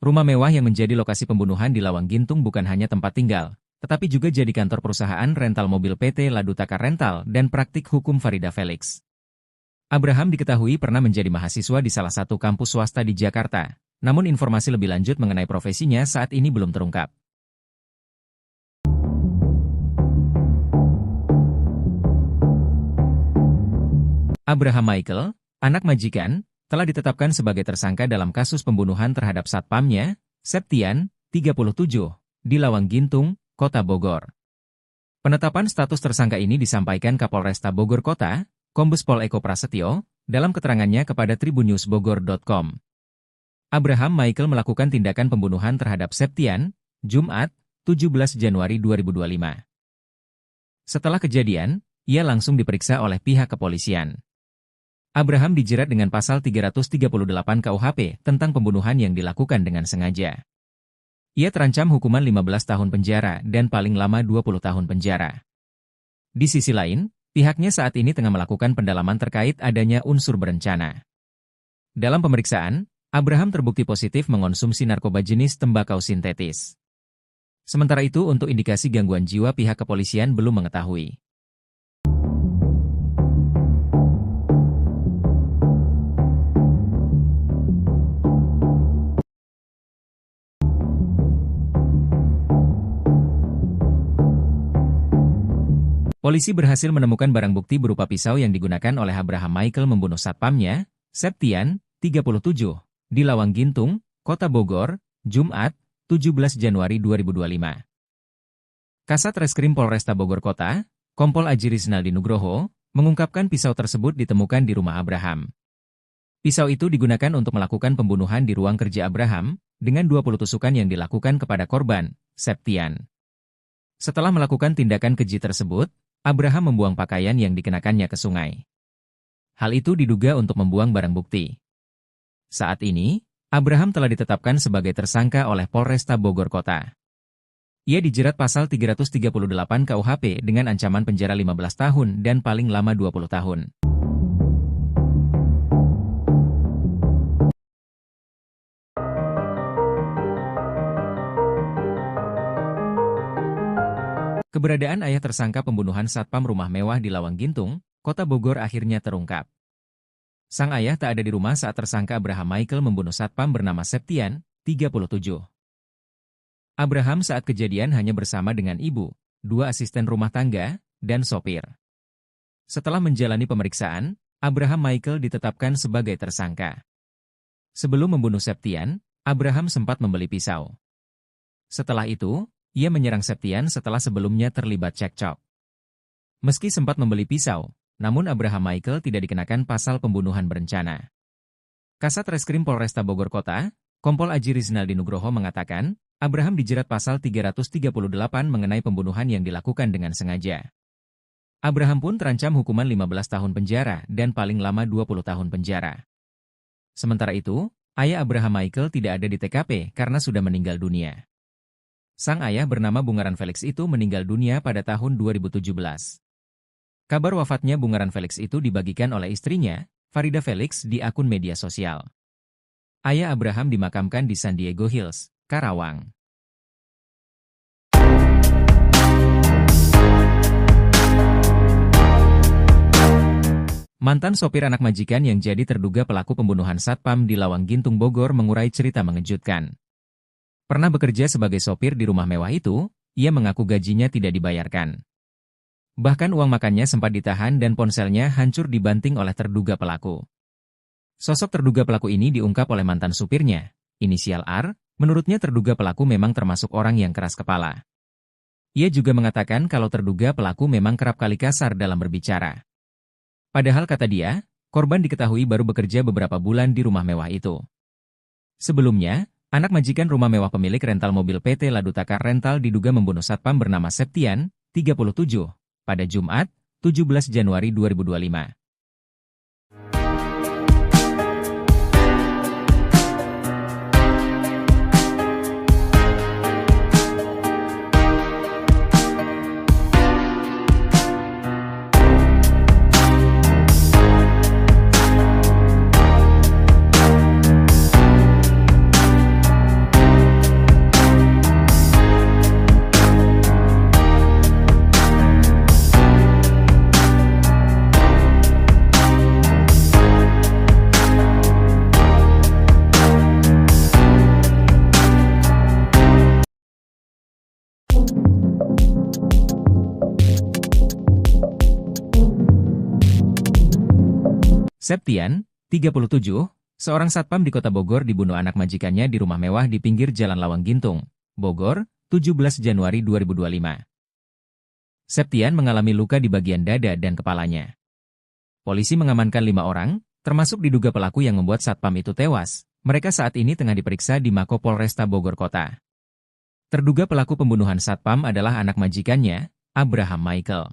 Rumah mewah yang menjadi lokasi pembunuhan di Lawang Gintung bukan hanya tempat tinggal, tetapi juga jadi kantor perusahaan rental mobil PT Ladutaka Rental dan praktik hukum Farida Felix. Abraham diketahui pernah menjadi mahasiswa di salah satu kampus swasta di Jakarta, namun informasi lebih lanjut mengenai profesinya saat ini belum terungkap. Abraham Michael, anak majikan, telah ditetapkan sebagai tersangka dalam kasus pembunuhan terhadap satpamnya, Septian, 37, di Lawang Gintung, Kota Bogor. Penetapan status tersangka ini disampaikan Kapolresta Bogor Kota, Kombes Pol Eko Prasetyo, dalam keterangannya kepada tribunnews.bogor.com. Abraham Michael melakukan tindakan pembunuhan terhadap Septian, Jumat, 17 Januari 2025. Setelah kejadian, ia langsung diperiksa oleh pihak kepolisian. Abraham dijerat dengan pasal 338 KUHP tentang pembunuhan yang dilakukan dengan sengaja. Ia terancam hukuman 15 tahun penjara dan paling lama 20 tahun penjara. Di sisi lain, pihaknya saat ini tengah melakukan pendalaman terkait adanya unsur berencana. Dalam pemeriksaan, Abraham terbukti positif mengonsumsi narkoba jenis tembakau sintetis. Sementara itu untuk indikasi gangguan jiwa pihak kepolisian belum mengetahui. Polisi berhasil menemukan barang bukti berupa pisau yang digunakan oleh Abraham Michael membunuh satpamnya, Septian, 37, di Lawang Gintung, Kota Bogor, Jumat, 17 Januari 2025. Kasat Reskrim Polresta Bogor Kota, Kompol Aji Rizaldi Nugroho, mengungkapkan pisau tersebut ditemukan di rumah Abraham. Pisau itu digunakan untuk melakukan pembunuhan di ruang kerja Abraham, dengan 20 tusukan yang dilakukan kepada korban, Septian. Setelah melakukan tindakan keji tersebut, Abraham membuang pakaian yang dikenakannya ke sungai. Hal itu diduga untuk membuang barang bukti. Saat ini, Abraham telah ditetapkan sebagai tersangka oleh Polresta Bogor Kota. Ia dijerat pasal 338 KUHP dengan ancaman penjara 15 tahun dan paling lama 20 tahun. Keberadaan ayah tersangka pembunuhan satpam rumah mewah di Lawang Gintung, Kota Bogor akhirnya terungkap. Sang ayah tak ada di rumah saat tersangka Abraham Michael membunuh satpam bernama Septian, 37. Abraham saat kejadian hanya bersama dengan ibu, 2 asisten rumah tangga, dan sopir. Setelah menjalani pemeriksaan, Abraham Michael ditetapkan sebagai tersangka. Sebelum membunuh Septian, Abraham sempat membeli pisau. Setelah itu, ia menyerang Septian setelah sebelumnya terlibat cekcok. Meski sempat membeli pisau, namun Abraham Michael tidak dikenakan pasal pembunuhan berencana. Kasat Reskrim Polresta Bogor Kota, Kompol Aji Rizaldi Nugroho mengatakan, Abraham dijerat pasal 338 mengenai pembunuhan yang dilakukan dengan sengaja. Abraham pun terancam hukuman 15 tahun penjara dan paling lama 20 tahun penjara. Sementara itu, ayah Abraham Michael tidak ada di TKP karena sudah meninggal dunia. Sang ayah bernama Bungaran Felix itu meninggal dunia pada tahun 2017. Kabar wafatnya Bungaran Felix itu dibagikan oleh istrinya, Farida Felix, di akun media sosial. Ayah Abraham dimakamkan di San Diego Hills, Karawang. Mantan sopir anak majikan yang jadi terduga pelaku pembunuhan satpam di Lawang Gintung Bogor mengurai cerita mengejutkan. Pernah bekerja sebagai sopir di rumah mewah itu, ia mengaku gajinya tidak dibayarkan. Bahkan uang makannya sempat ditahan dan ponselnya hancur dibanting oleh terduga pelaku. Sosok terduga pelaku ini diungkap oleh mantan supirnya, inisial R, menurutnya terduga pelaku memang termasuk orang yang keras kepala. Ia juga mengatakan kalau terduga pelaku memang kerap kali kasar dalam berbicara. Padahal kata dia, korban diketahui baru bekerja beberapa bulan di rumah mewah itu. Sebelumnya, anak majikan rumah mewah pemilik rental mobil PT Ladutaka Rental diduga membunuh satpam bernama Septian, 37, pada Jumat, 17 Januari 2025. Septian, 37, seorang satpam di Kota Bogor dibunuh anak majikannya di rumah mewah di pinggir Jalan Lawang Gintung, Bogor, 17 Januari 2025. Septian mengalami luka di bagian dada dan kepalanya. Polisi mengamankan 5 orang, termasuk diduga pelaku yang membuat satpam itu tewas. Mereka saat ini tengah diperiksa di Mako Polresta Bogor Kota. Terduga pelaku pembunuhan satpam adalah anak majikannya, Abraham Michael.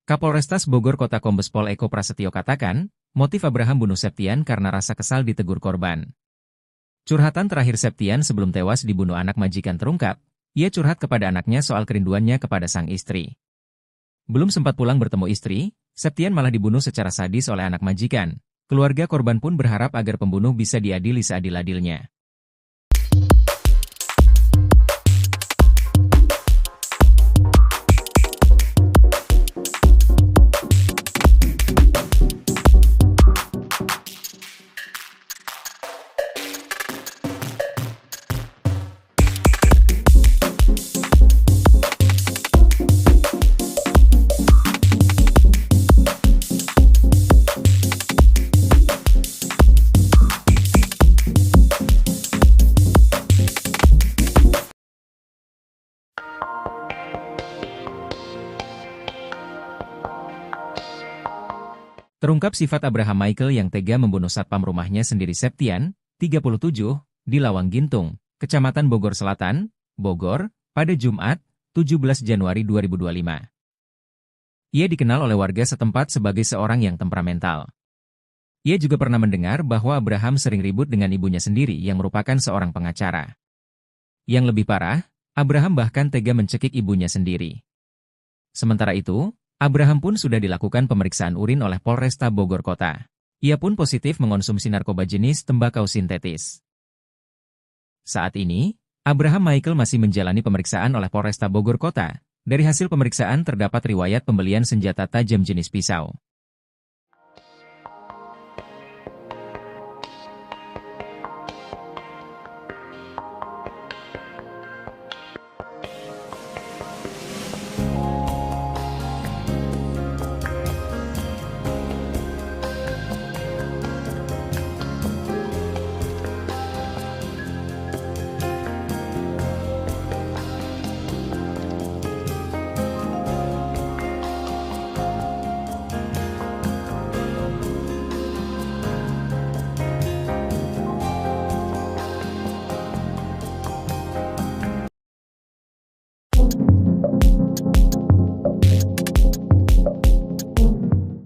Kapolrestas Bogor Kota Kombes Pol Eko Prasetyo katakan, motif Abraham bunuh Septian karena rasa kesal ditegur korban. Curhatan terakhir Septian sebelum tewas dibunuh anak majikan terungkap, ia curhat kepada anaknya soal kerinduannya kepada sang istri. Belum sempat pulang bertemu istri, Septian malah dibunuh secara sadis oleh anak majikan. Keluarga korban pun berharap agar pembunuh bisa diadili seadil-adilnya. Terungkap sifat Abraham Michael yang tega membunuh satpam rumahnya sendiri Septian, 37, di Lawang Gintung, Kecamatan Bogor Selatan, Bogor, pada Jumat, 17 Januari 2025. Ia dikenal oleh warga setempat sebagai seorang yang temperamental. Ia juga pernah mendengar bahwa Abraham sering ribut dengan ibunya sendiri yang merupakan seorang pengacara. Yang lebih parah, Abraham bahkan tega mencekik ibunya sendiri. Sementara itu, Abraham pun sudah dilakukan pemeriksaan urin oleh Polresta Bogor Kota. Ia pun positif mengonsumsi narkoba jenis tembakau sintetis. Saat ini, Abraham Michael masih menjalani pemeriksaan oleh Polresta Bogor Kota. Dari hasil pemeriksaan terdapat riwayat pembelian senjata tajam jenis pisau.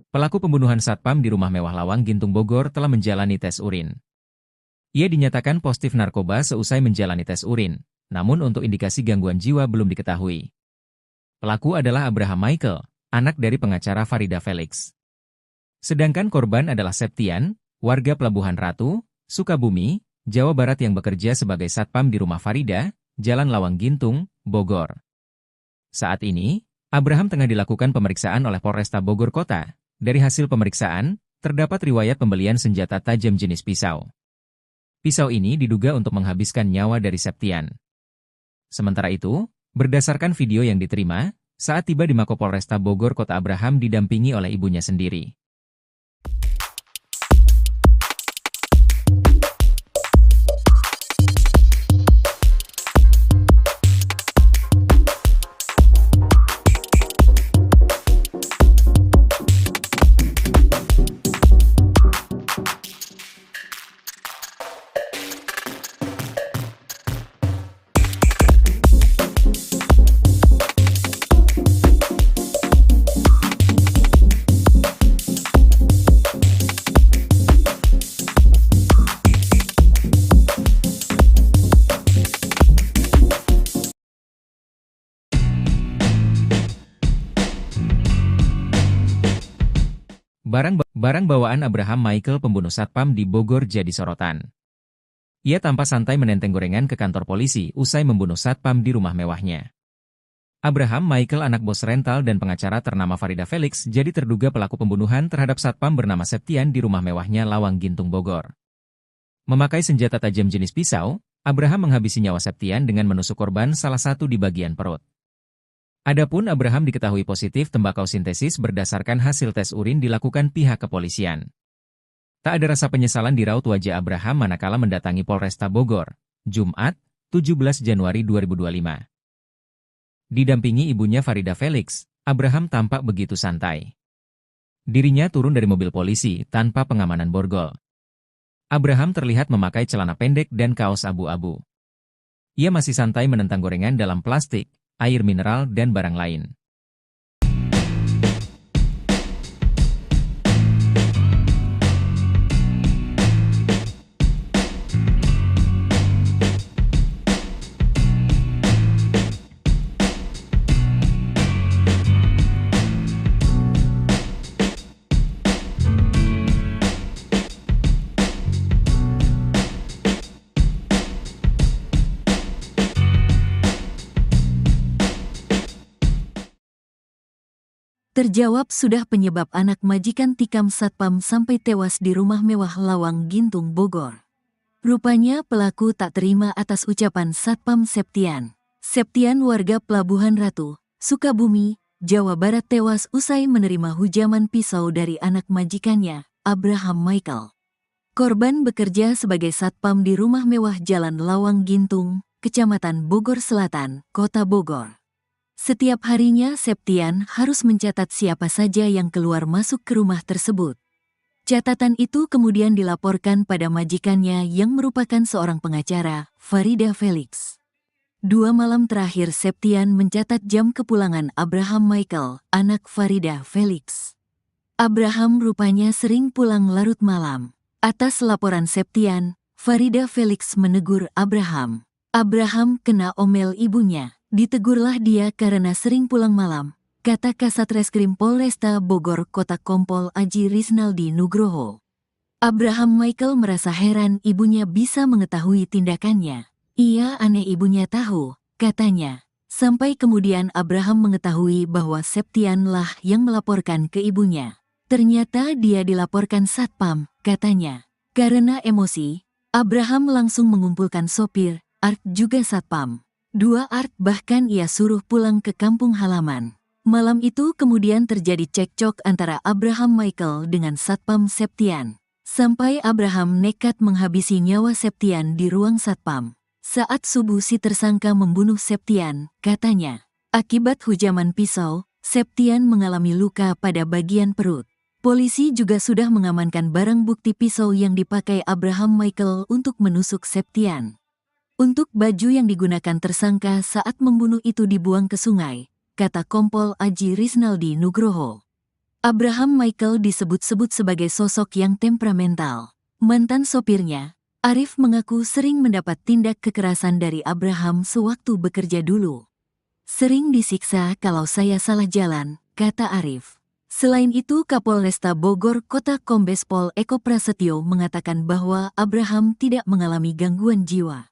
Pelaku pembunuhan satpam di rumah mewah Lawang Gintung Bogor telah menjalani tes urin. Ia dinyatakan positif narkoba seusai menjalani tes urin, namun untuk indikasi gangguan jiwa belum diketahui. Pelaku adalah Abraham Michael, anak dari pengacara Farida Felix. Sedangkan korban adalah Septian, warga Pelabuhan Ratu, Sukabumi, Jawa Barat yang bekerja sebagai satpam di rumah Farida, Jalan Lawang Gintung, Bogor. Saat ini, Abraham tengah dilakukan pemeriksaan oleh Polresta Bogor Kota. Dari hasil pemeriksaan, terdapat riwayat pembelian senjata tajam jenis pisau. Pisau ini diduga untuk menghabiskan nyawa dari Septian. Sementara itu, berdasarkan video yang diterima, saat tiba di Mako Polresta Bogor Kota Abraham didampingi oleh ibunya sendiri. Barang bawaan Abraham Michael pembunuh satpam di Bogor jadi sorotan. Ia tampak santai menenteng gorengan ke kantor polisi usai membunuh satpam di rumah mewahnya. Abraham Michael anak bos rental dan pengacara ternama Farida Felix jadi terduga pelaku pembunuhan terhadap satpam bernama Septian di rumah mewahnya Lawang Gintung Bogor. Memakai senjata tajam jenis pisau, Abraham menghabisi nyawa Septian dengan menusuk korban salah satu di bagian perut. Adapun Abraham diketahui positif tembakau sintesis berdasarkan hasil tes urin dilakukan pihak kepolisian. Tak ada rasa penyesalan di raut wajah Abraham manakala mendatangi Polresta Bogor, Jumat, 17 Januari 2025. Didampingi ibunya Farida Felix, Abraham tampak begitu santai. Dirinya turun dari mobil polisi tanpa pengamanan borgol. Abraham terlihat memakai celana pendek dan kaos abu-abu. Ia masih santai menentang gorengan dalam plastik, air mineral dan barang lain. Terjawab sudah penyebab anak majikan tikam satpam sampai tewas di rumah mewah Lawang Gintung Bogor. Rupanya pelaku tak terima atas ucapan Satpam Septian. Septian warga Pelabuhan Ratu, Sukabumi, Jawa Barat tewas usai menerima hujaman pisau dari anak majikannya, Abraham Michael. Korban bekerja sebagai satpam di rumah mewah Jalan Lawang Gintung, Kecamatan Bogor Selatan, Kota Bogor. Setiap harinya Septian harus mencatat siapa saja yang keluar masuk ke rumah tersebut. Catatan itu kemudian dilaporkan pada majikannya yang merupakan seorang pengacara, Farida Felix. 2 malam terakhir Septian mencatat jam kepulangan Abraham Michael, anak Farida Felix. Abraham rupanya sering pulang larut malam. Atas laporan Septian, Farida Felix menegur Abraham. Abraham kena omel ibunya. Ditegurlah dia karena sering pulang malam, kata Kasat Reskrim Polresta Bogor Kota Kompol Aji Risnaldi Nugroho. Abraham Michael merasa heran ibunya bisa mengetahui tindakannya. Ia aneh ibunya tahu, katanya. Sampai kemudian Abraham mengetahui bahwa Septian lah yang melaporkan ke ibunya. Ternyata dia dilaporkan satpam, katanya. Karena emosi, Abraham langsung mengumpulkan sopir, Art juga satpam. 2 Art bahkan ia suruh pulang ke kampung halaman. Malam itu kemudian terjadi cekcok antara Abraham Michael dengan Satpam Septian. Sampai Abraham nekat menghabisi nyawa Septian di ruang satpam. Saat subuh si tersangka membunuh Septian, katanya. Akibat hujaman pisau, Septian mengalami luka pada bagian perut. Polisi juga sudah mengamankan barang bukti pisau yang dipakai Abraham Michael untuk menusuk Septian. Untuk baju yang digunakan tersangka saat membunuh itu dibuang ke sungai, kata Kompol Aji Risnaldi Nugroho. Abraham Michael disebut-sebut sebagai sosok yang temperamental. Mantan sopirnya, Arif mengaku sering mendapat tindak kekerasan dari Abraham sewaktu bekerja dulu. Sering disiksa kalau saya salah jalan, kata Arif. Selain itu Kapolresta Bogor Kota Kombes Pol Eko Prasetyo mengatakan bahwa Abraham tidak mengalami gangguan jiwa.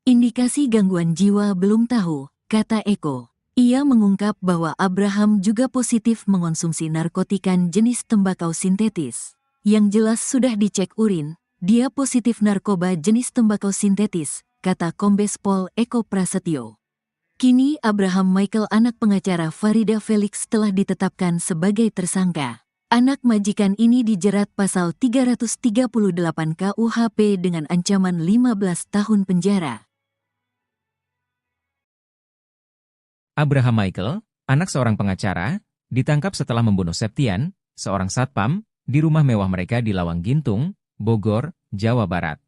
Indikasi gangguan jiwa belum tahu, kata Eko. Ia mengungkap bahwa Abraham juga positif mengonsumsi narkotika jenis tembakau sintetis. Yang jelas sudah dicek urin, dia positif narkoba jenis tembakau sintetis, kata Kombes Pol Eko Prasetyo. Kini Abraham Michael anak pengacara Farida Felix telah ditetapkan sebagai tersangka. Anak majikan ini dijerat pasal 338 KUHP dengan ancaman 15 tahun penjara. Abraham Michael, anak seorang pengacara, ditangkap setelah membunuh Septian, seorang satpam, di rumah mewah mereka di Lawang Gintung, Bogor, Jawa Barat.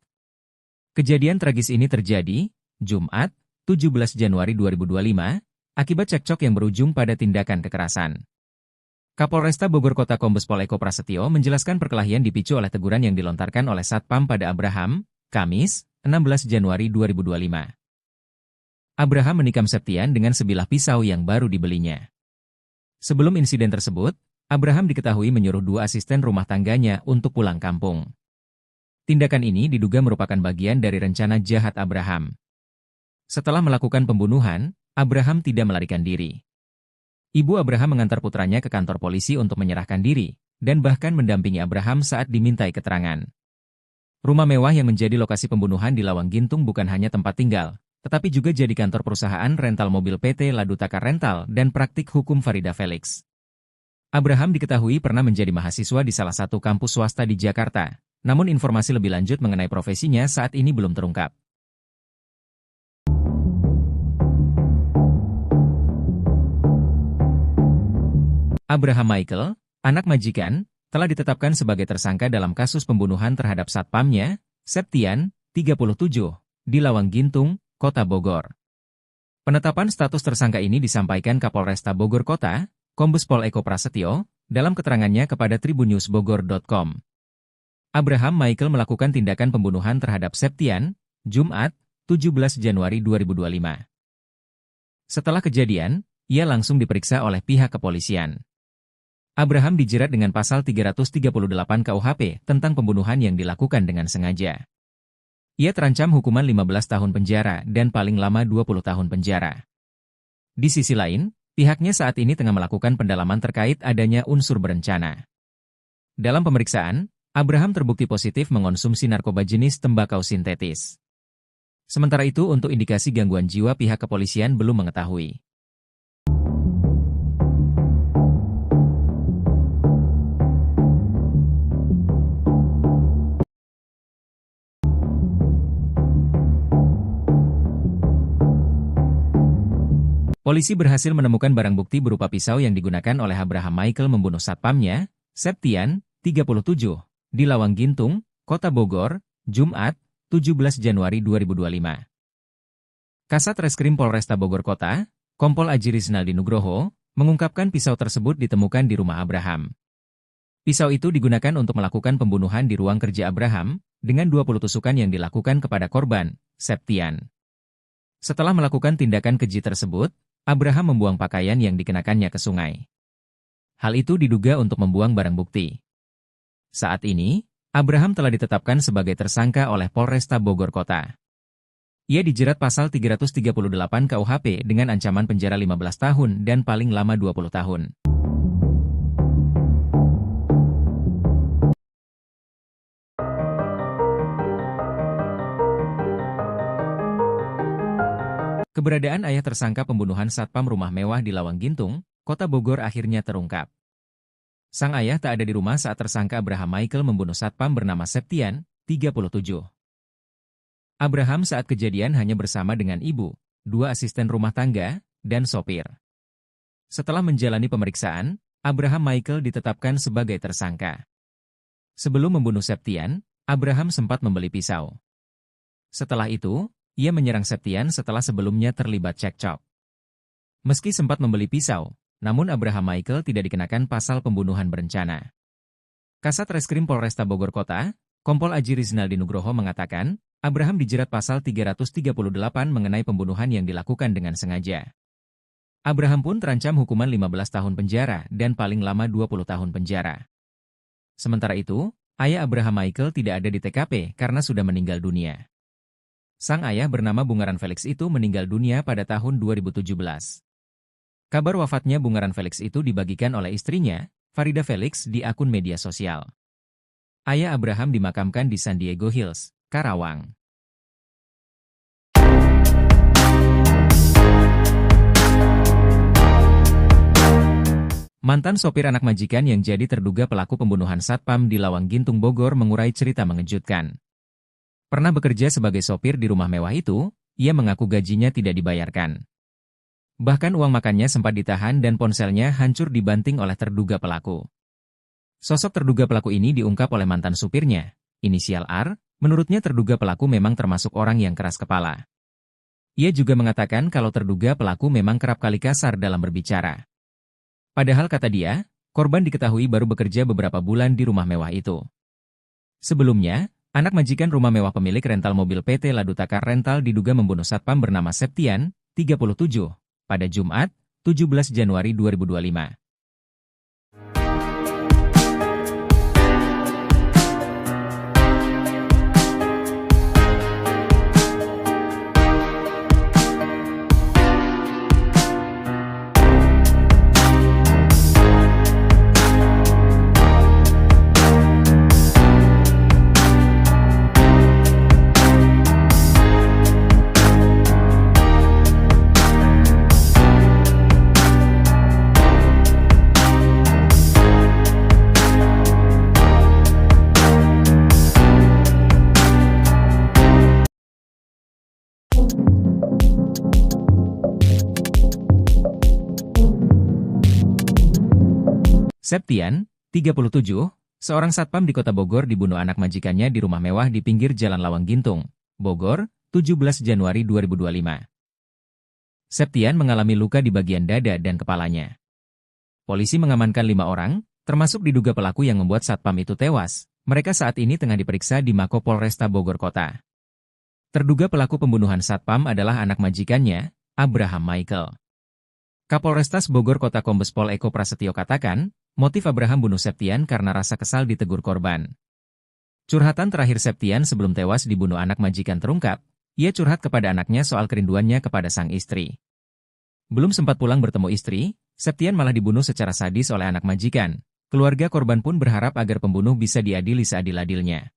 Kejadian tragis ini terjadi, Jumat, 17 Januari 2025, akibat cekcok yang berujung pada tindakan kekerasan. Kapolresta Bogor Kota Kombes Pol Eko Prasetyo menjelaskan perkelahian dipicu oleh teguran yang dilontarkan oleh satpam pada Abraham, Kamis, 16 Januari 2025. Abraham menikam Septian dengan sebilah pisau yang baru dibelinya. Sebelum insiden tersebut, Abraham diketahui menyuruh 2 asisten rumah tangganya untuk pulang kampung. Tindakan ini diduga merupakan bagian dari rencana jahat Abraham. Setelah melakukan pembunuhan, Abraham tidak melarikan diri. Ibu Abraham mengantar putranya ke kantor polisi untuk menyerahkan diri, dan bahkan mendampingi Abraham saat dimintai keterangan. Rumah mewah yang menjadi lokasi pembunuhan di Lawang Gintung bukan hanya tempat tinggal, tetapi juga jadi kantor perusahaan rental mobil PT Ladutaka Rental dan praktik hukum Farida Felix. Abraham diketahui pernah menjadi mahasiswa di salah satu kampus swasta di Jakarta, namun informasi lebih lanjut mengenai profesinya saat ini belum terungkap. Abraham Michael, anak majikan, telah ditetapkan sebagai tersangka dalam kasus pembunuhan terhadap satpamnya, Septian, 37, di Lawang Gintung, Kota Bogor. Penetapan status tersangka ini disampaikan Kapolresta Bogor Kota, Kombes Pol Eko Prasetyo, dalam keterangannya kepada tribunnews.bogor.com. Abraham Michael melakukan tindakan pembunuhan terhadap Septian, Jumat, 17 Januari 2025. Setelah kejadian, ia langsung diperiksa oleh pihak kepolisian. Abraham dijerat dengan pasal 338 KUHP tentang pembunuhan yang dilakukan dengan sengaja. Ia terancam hukuman 15 tahun penjara dan paling lama 20 tahun penjara. Di sisi lain, pihaknya saat ini tengah melakukan pendalaman terkait adanya unsur berencana. Dalam pemeriksaan, Abraham terbukti positif mengonsumsi narkoba jenis tembakau sintetis. Sementara itu untuk indikasi gangguan jiwa pihak kepolisian belum mengetahui. Polisi berhasil menemukan barang bukti berupa pisau yang digunakan oleh Abraham Michael membunuh satpamnya, Septian, 37, di Lawang Gintung, Kota Bogor, Jumat, 17 Januari 2025. Kasat Reskrim Polresta Bogor Kota, Kompol Aji Rizaldi Nugroho, mengungkapkan pisau tersebut ditemukan di rumah Abraham. Pisau itu digunakan untuk melakukan pembunuhan di ruang kerja Abraham, dengan 20 tusukan yang dilakukan kepada korban, Septian. Setelah melakukan tindakan keji tersebut, Abraham membuang pakaian yang dikenakannya ke sungai. Hal itu diduga untuk membuang barang bukti. Saat ini, Abraham telah ditetapkan sebagai tersangka oleh Polresta Bogor Kota. Ia dijerat pasal 338 KUHP dengan ancaman penjara 15 tahun dan paling lama 20 tahun. Keberadaan ayah tersangka pembunuhan satpam rumah mewah di Lawang Gintung, Kota Bogor akhirnya terungkap. Sang ayah tak ada di rumah saat tersangka Abraham Michael membunuh satpam bernama Septian, 37. Abraham saat kejadian hanya bersama dengan ibu, 2 asisten rumah tangga, dan sopir. Setelah menjalani pemeriksaan, Abraham Michael ditetapkan sebagai tersangka. Sebelum membunuh Septian, Abraham sempat membeli pisau. Setelah itu, ia menyerang Septian setelah sebelumnya terlibat cekcok. Meski sempat membeli pisau, namun Abraham Michael tidak dikenakan pasal pembunuhan berencana. Kasat Reskrim Polresta Bogor Kota, Kompol Aji Rizaldi Nugroho mengatakan, Abraham dijerat pasal 338 mengenai pembunuhan yang dilakukan dengan sengaja. Abraham pun terancam hukuman 15 tahun penjara dan paling lama 20 tahun penjara. Sementara itu, ayah Abraham Michael tidak ada di TKP karena sudah meninggal dunia. Sang ayah bernama Bungaran Felix itu meninggal dunia pada tahun 2017. Kabar wafatnya Bungaran Felix itu dibagikan oleh istrinya, Farida Felix, di akun media sosial. Ayah Abraham dimakamkan di San Diego Hills, Karawang. Mantan sopir anak majikan yang jadi terduga pelaku pembunuhan satpam di Lawang Gintung Bogor mengurai cerita mengejutkan. Pernah bekerja sebagai sopir di rumah mewah itu, ia mengaku gajinya tidak dibayarkan. Bahkan uang makannya sempat ditahan dan ponselnya hancur dibanting oleh terduga pelaku. Sosok terduga pelaku ini diungkap oleh mantan supirnya, inisial R, menurutnya terduga pelaku memang termasuk orang yang keras kepala. Ia juga mengatakan kalau terduga pelaku memang kerap kali kasar dalam berbicara. Padahal kata dia, korban diketahui baru bekerja beberapa bulan di rumah mewah itu. Sebelumnya, anak majikan rumah mewah pemilik rental mobil PT Ladutaka Rental diduga membunuh satpam bernama Septian, 37, pada Jumat, 17 Januari 2025. Septian, 37, seorang satpam di Kota Bogor dibunuh anak majikannya di rumah mewah di pinggir Jalan Lawang Gintung, Bogor, 17 Januari 2025. Septian mengalami luka di bagian dada dan kepalanya. Polisi mengamankan 5 orang, termasuk diduga pelaku yang membuat satpam itu tewas. Mereka saat ini tengah diperiksa di Mako Polresta Bogor Kota. Terduga pelaku pembunuhan satpam adalah anak majikannya, Abraham Michael. Kapolrestas Bogor Kota Kombes Pol Eko Prasetyo katakan, motif Abraham bunuh Septian karena rasa kesal ditegur korban. Curhatan terakhir Septian sebelum tewas dibunuh anak majikan terungkap, ia curhat kepada anaknya soal kerinduannya kepada sang istri. Belum sempat pulang bertemu istri, Septian malah dibunuh secara sadis oleh anak majikan. Keluarga korban pun berharap agar pembunuh bisa diadili seadil-adilnya.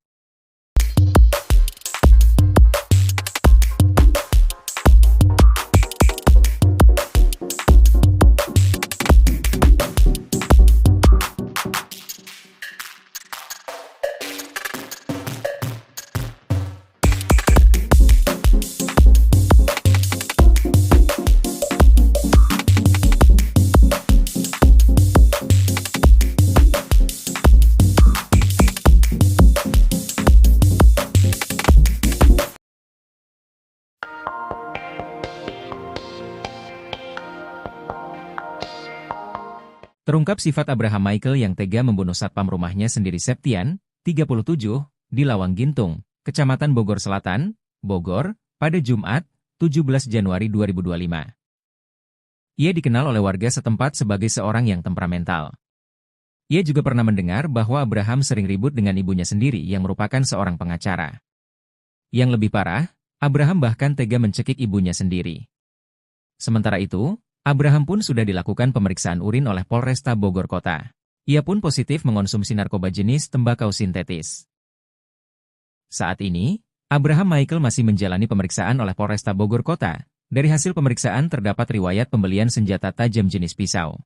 Terungkap sifat Abraham Michael yang tega membunuh satpam rumahnya sendiri Septian, 37, di Lawang Gintung, Kecamatan Bogor Selatan, Bogor, pada Jumat, 17 Januari 2025. Ia dikenal oleh warga setempat sebagai seorang yang temperamental. Ia juga pernah mendengar bahwa Abraham sering ribut dengan ibunya sendiri yang merupakan seorang pengacara. Yang lebih parah, Abraham bahkan tega mencekik ibunya sendiri. Sementara itu, Abraham pun sudah dilakukan pemeriksaan urin oleh Polresta Bogor Kota. Ia pun positif mengonsumsi narkoba jenis tembakau sintetis. Saat ini, Abraham Michael masih menjalani pemeriksaan oleh Polresta Bogor Kota. Dari hasil pemeriksaan terdapat riwayat pembelian senjata tajam jenis pisau.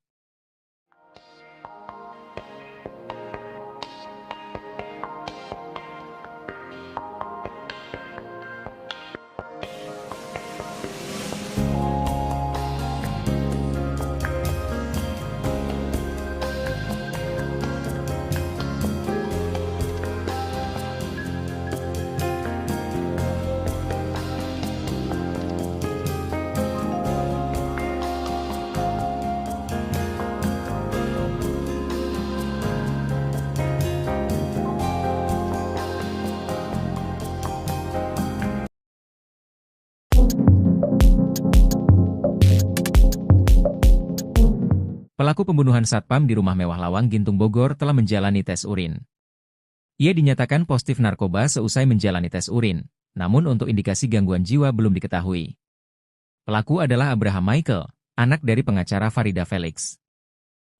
Pelaku pembunuhan satpam di rumah mewah Lawang Gintung Bogor telah menjalani tes urin. Ia dinyatakan positif narkoba seusai menjalani tes urin, namun untuk indikasi gangguan jiwa belum diketahui. Pelaku adalah Abraham Michael, anak dari pengacara Farida Felix.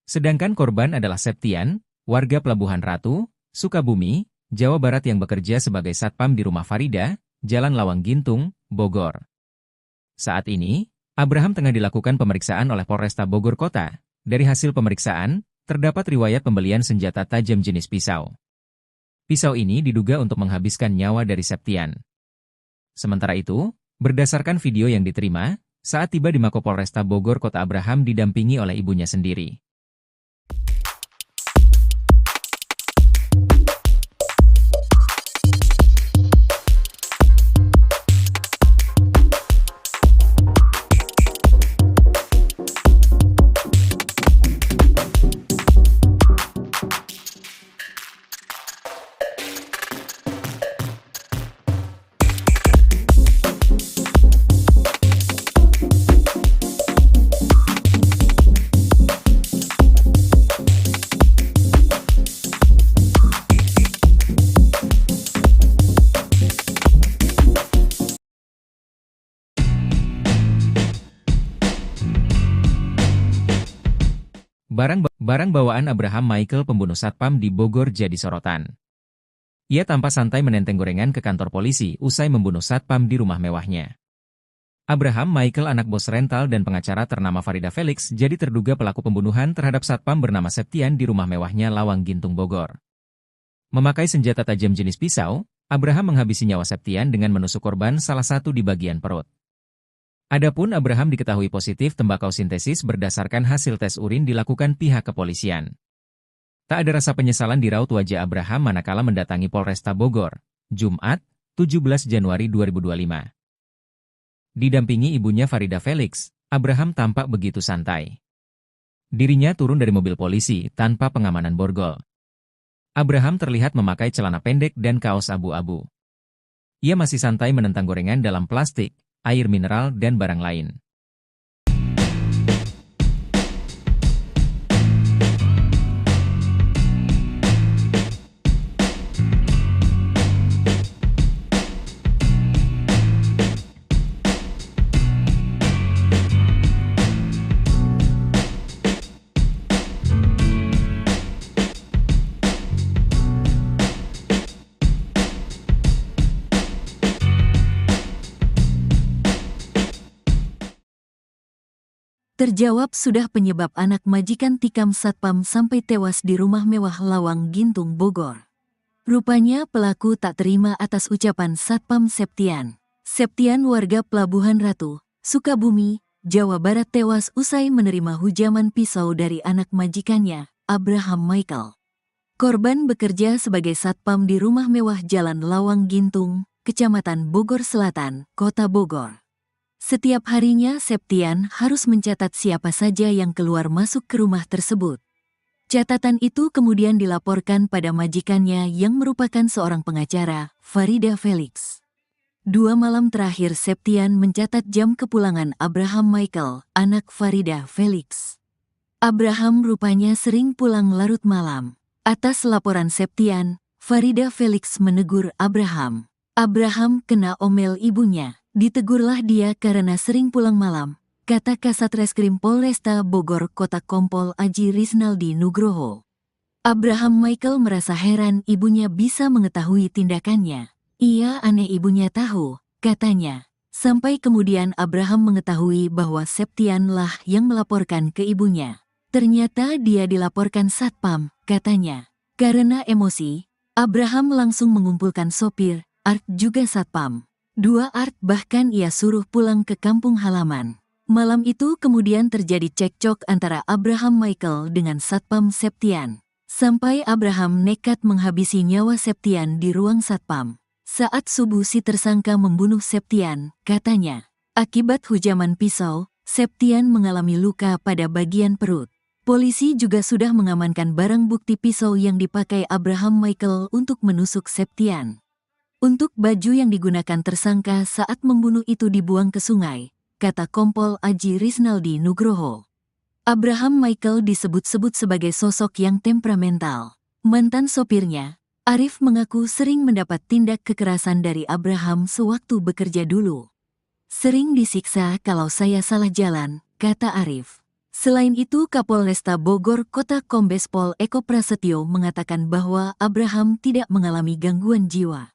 Sedangkan korban adalah Septian, warga Pelabuhan Ratu, Sukabumi, Jawa Barat yang bekerja sebagai satpam di rumah Farida, Jalan Lawang Gintung, Bogor. Saat ini, Abraham tengah dilakukan pemeriksaan oleh Polresta Bogor Kota. Dari hasil pemeriksaan, terdapat riwayat pembelian senjata tajam jenis pisau. Pisau ini diduga untuk menghabiskan nyawa dari Septian. Sementara itu, berdasarkan video yang diterima, saat tiba di Mako Polresta Bogor Kota Abraham didampingi oleh ibunya sendiri. Barang bawaan Abraham Michael pembunuh satpam di Bogor jadi sorotan. Ia tampak santai menenteng gorengan ke kantor polisi usai membunuh satpam di rumah mewahnya. Abraham Michael anak bos rental dan pengacara ternama Farida Felix jadi terduga pelaku pembunuhan terhadap satpam bernama Septian di rumah mewahnya Lawang Gintung Bogor. Memakai senjata tajam jenis pisau, Abraham menghabisi nyawa Septian dengan menusuk korban salah satu di bagian perut. Adapun Abraham diketahui positif tembakau sintesis berdasarkan hasil tes urin dilakukan pihak kepolisian. Tak ada rasa penyesalan di raut wajah Abraham manakala mendatangi Polresta Bogor, Jumat, 17 Januari 2025. Didampingi ibunya Farida Felix, Abraham tampak begitu santai. Dirinya turun dari mobil polisi tanpa pengamanan borgol. Abraham terlihat memakai celana pendek dan kaos abu-abu. Ia masih santai menentang gorengan dalam plastik, air mineral dan barang lain. Terjawab sudah penyebab anak majikan tikam satpam sampai tewas di rumah mewah Lawang Gintung Bogor. Rupanya pelaku tak terima atas ucapan Satpam Septian. Septian warga Pelabuhan Ratu, Sukabumi, Jawa Barat tewas usai menerima hujaman pisau dari anak majikannya, Abraham Michael. Korban bekerja sebagai satpam di rumah mewah Jalan Lawang Gintung, Kecamatan Bogor Selatan, Kota Bogor. Setiap harinya Septian harus mencatat siapa saja yang keluar masuk ke rumah tersebut. Catatan itu kemudian dilaporkan pada majikannya yang merupakan seorang pengacara, Farida Felix. 2 malam terakhir Septian mencatat jam kepulangan Abraham Michael, anak Farida Felix. Abraham rupanya sering pulang larut malam. Atas laporan Septian, Farida Felix menegur Abraham. Abraham kena omel ibunya. Ditegurlah dia karena sering pulang malam, kata Kasat Reskrim Polresta Bogor Kota Kompol Aji Risnaldi Nugroho. Abraham Michael merasa heran ibunya bisa mengetahui tindakannya. Ia aneh ibunya tahu, katanya. Sampai kemudian Abraham mengetahui bahwa Septian lah yang melaporkan ke ibunya. Ternyata dia dilaporkan satpam, katanya. Karena emosi, Abraham langsung mengumpulkan sopir, Art juga satpam. 2 Art bahkan ia suruh pulang ke kampung halaman. Malam itu kemudian terjadi cekcok antara Abraham Michael dengan Satpam Septian. Sampai Abraham nekat menghabisi nyawa Septian di ruang satpam. Saat subuh si tersangka membunuh Septian, katanya. Akibat hujaman pisau, Septian mengalami luka pada bagian perut. Polisi juga sudah mengamankan barang bukti pisau yang dipakai Abraham Michael untuk menusuk Septian. Untuk baju yang digunakan tersangka saat membunuh itu dibuang ke sungai, kata Kompol Aji Risnaldi Nugroho. Abraham Michael disebut-sebut sebagai sosok yang temperamental. Mantan sopirnya, Arif mengaku sering mendapat tindak kekerasan dari Abraham sewaktu bekerja dulu. Sering disiksa kalau saya salah jalan, kata Arif. Selain itu Kapolresta Bogor Kota Kombes Pol Eko Prasetyo mengatakan bahwa Abraham tidak mengalami gangguan jiwa.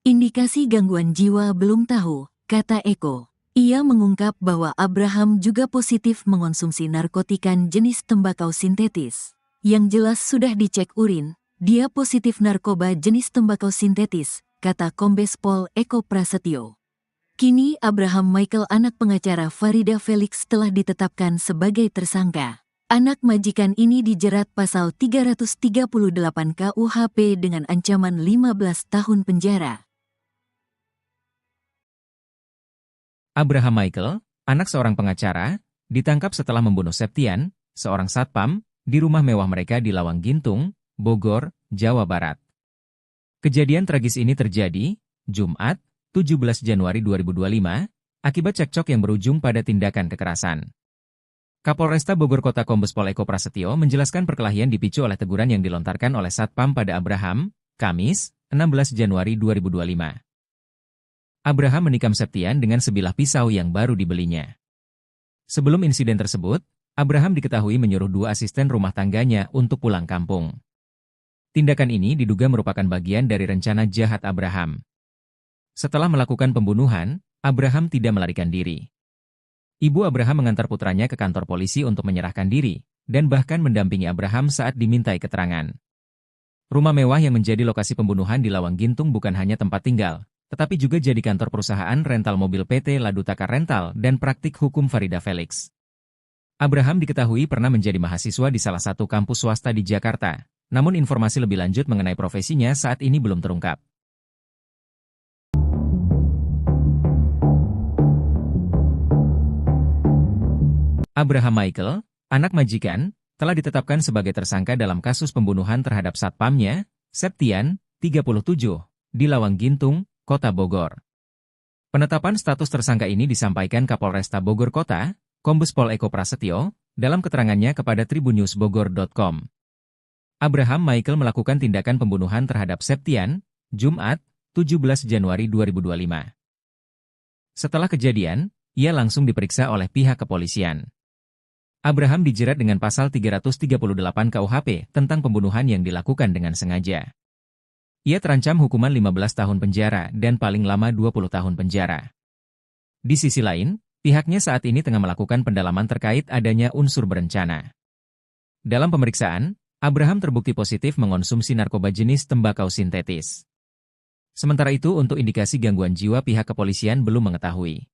Indikasi gangguan jiwa belum tahu, kata Eko. Ia mengungkap bahwa Abraham juga positif mengonsumsi narkotika jenis tembakau sintetis. Yang jelas sudah dicek urin, dia positif narkoba jenis tembakau sintetis, kata Kombes Pol Eko Prasetyo. Kini Abraham Michael anak pengacara Farida Felix telah ditetapkan sebagai tersangka. Anak majikan ini dijerat pasal 338 KUHP dengan ancaman 15 tahun penjara. Abraham Michael, anak seorang pengacara, ditangkap setelah membunuh Septian, seorang satpam, di rumah mewah mereka di Lawang Gintung, Bogor, Jawa Barat. Kejadian tragis ini terjadi, Jumat, 17 Januari 2025, akibat cekcok yang berujung pada tindakan kekerasan. Kapolresta Bogor Kota Kombes Pol Eko Prasetyo menjelaskan perkelahian dipicu oleh teguran yang dilontarkan oleh satpam pada Abraham, Kamis, 16 Januari 2025. Abraham menikam Septian dengan sebilah pisau yang baru dibelinya. Sebelum insiden tersebut, Abraham diketahui menyuruh 2 asisten rumah tangganya untuk pulang kampung. Tindakan ini diduga merupakan bagian dari rencana jahat Abraham. Setelah melakukan pembunuhan, Abraham tidak melarikan diri. Ibu Abraham mengantar putranya ke kantor polisi untuk menyerahkan diri, dan bahkan mendampingi Abraham saat dimintai keterangan. Rumah mewah yang menjadi lokasi pembunuhan di Lawang Gintung bukan hanya tempat tinggal, tetapi juga jadi kantor perusahaan rental mobil PT Ladutaka Rental dan praktik hukum Farida Felix. Abraham diketahui pernah menjadi mahasiswa di salah satu kampus swasta di Jakarta, namun informasi lebih lanjut mengenai profesinya saat ini belum terungkap. Abraham Michael, anak majikan, telah ditetapkan sebagai tersangka dalam kasus pembunuhan terhadap satpamnya, Septian, 37, di Lawang Gintung, Kota Bogor. Penetapan status tersangka ini disampaikan Kapolresta Bogor Kota, Kombes Pol Eko Prasetyo, dalam keterangannya kepada tribunnews.bogor.com. Abraham Michael melakukan tindakan pembunuhan terhadap Septian, Jumat, 17 Januari 2025. Setelah kejadian, ia langsung diperiksa oleh pihak kepolisian. Abraham dijerat dengan pasal 338 KUHP tentang pembunuhan yang dilakukan dengan sengaja. Ia terancam hukuman 15 tahun penjara dan paling lama 20 tahun penjara. Di sisi lain, pihaknya saat ini tengah melakukan pendalaman terkait adanya unsur berencana. Dalam pemeriksaan, Abraham terbukti positif mengonsumsi narkoba jenis tembakau sintetis. Sementara itu untuk indikasi gangguan jiwa pihak kepolisian belum mengetahui.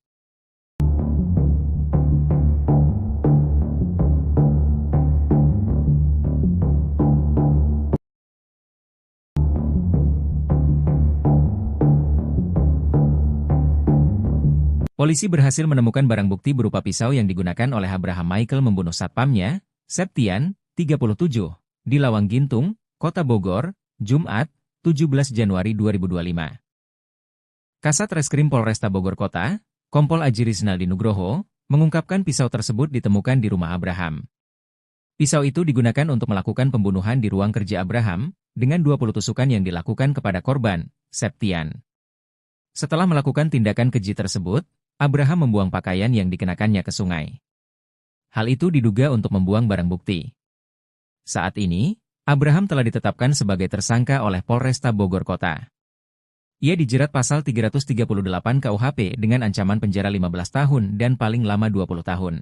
Polisi berhasil menemukan barang bukti berupa pisau yang digunakan oleh Abraham Michael membunuh satpamnya, Septian, 37, di Lawang Gintung, Kota Bogor, Jumat, 17 Januari 2025. Kasat Reskrim Polresta Bogor Kota, Kompol Aji Rizaldi Nugroho, mengungkapkan pisau tersebut ditemukan di rumah Abraham. Pisau itu digunakan untuk melakukan pembunuhan di ruang kerja Abraham, dengan 20 tusukan yang dilakukan kepada korban, Septian. Setelah melakukan tindakan keji tersebut, Abraham membuang pakaian yang dikenakannya ke sungai. Hal itu diduga untuk membuang barang bukti. Saat ini, Abraham telah ditetapkan sebagai tersangka oleh Polresta Bogor Kota. Ia dijerat pasal 338 KUHP dengan ancaman penjara 15 tahun dan paling lama 20 tahun.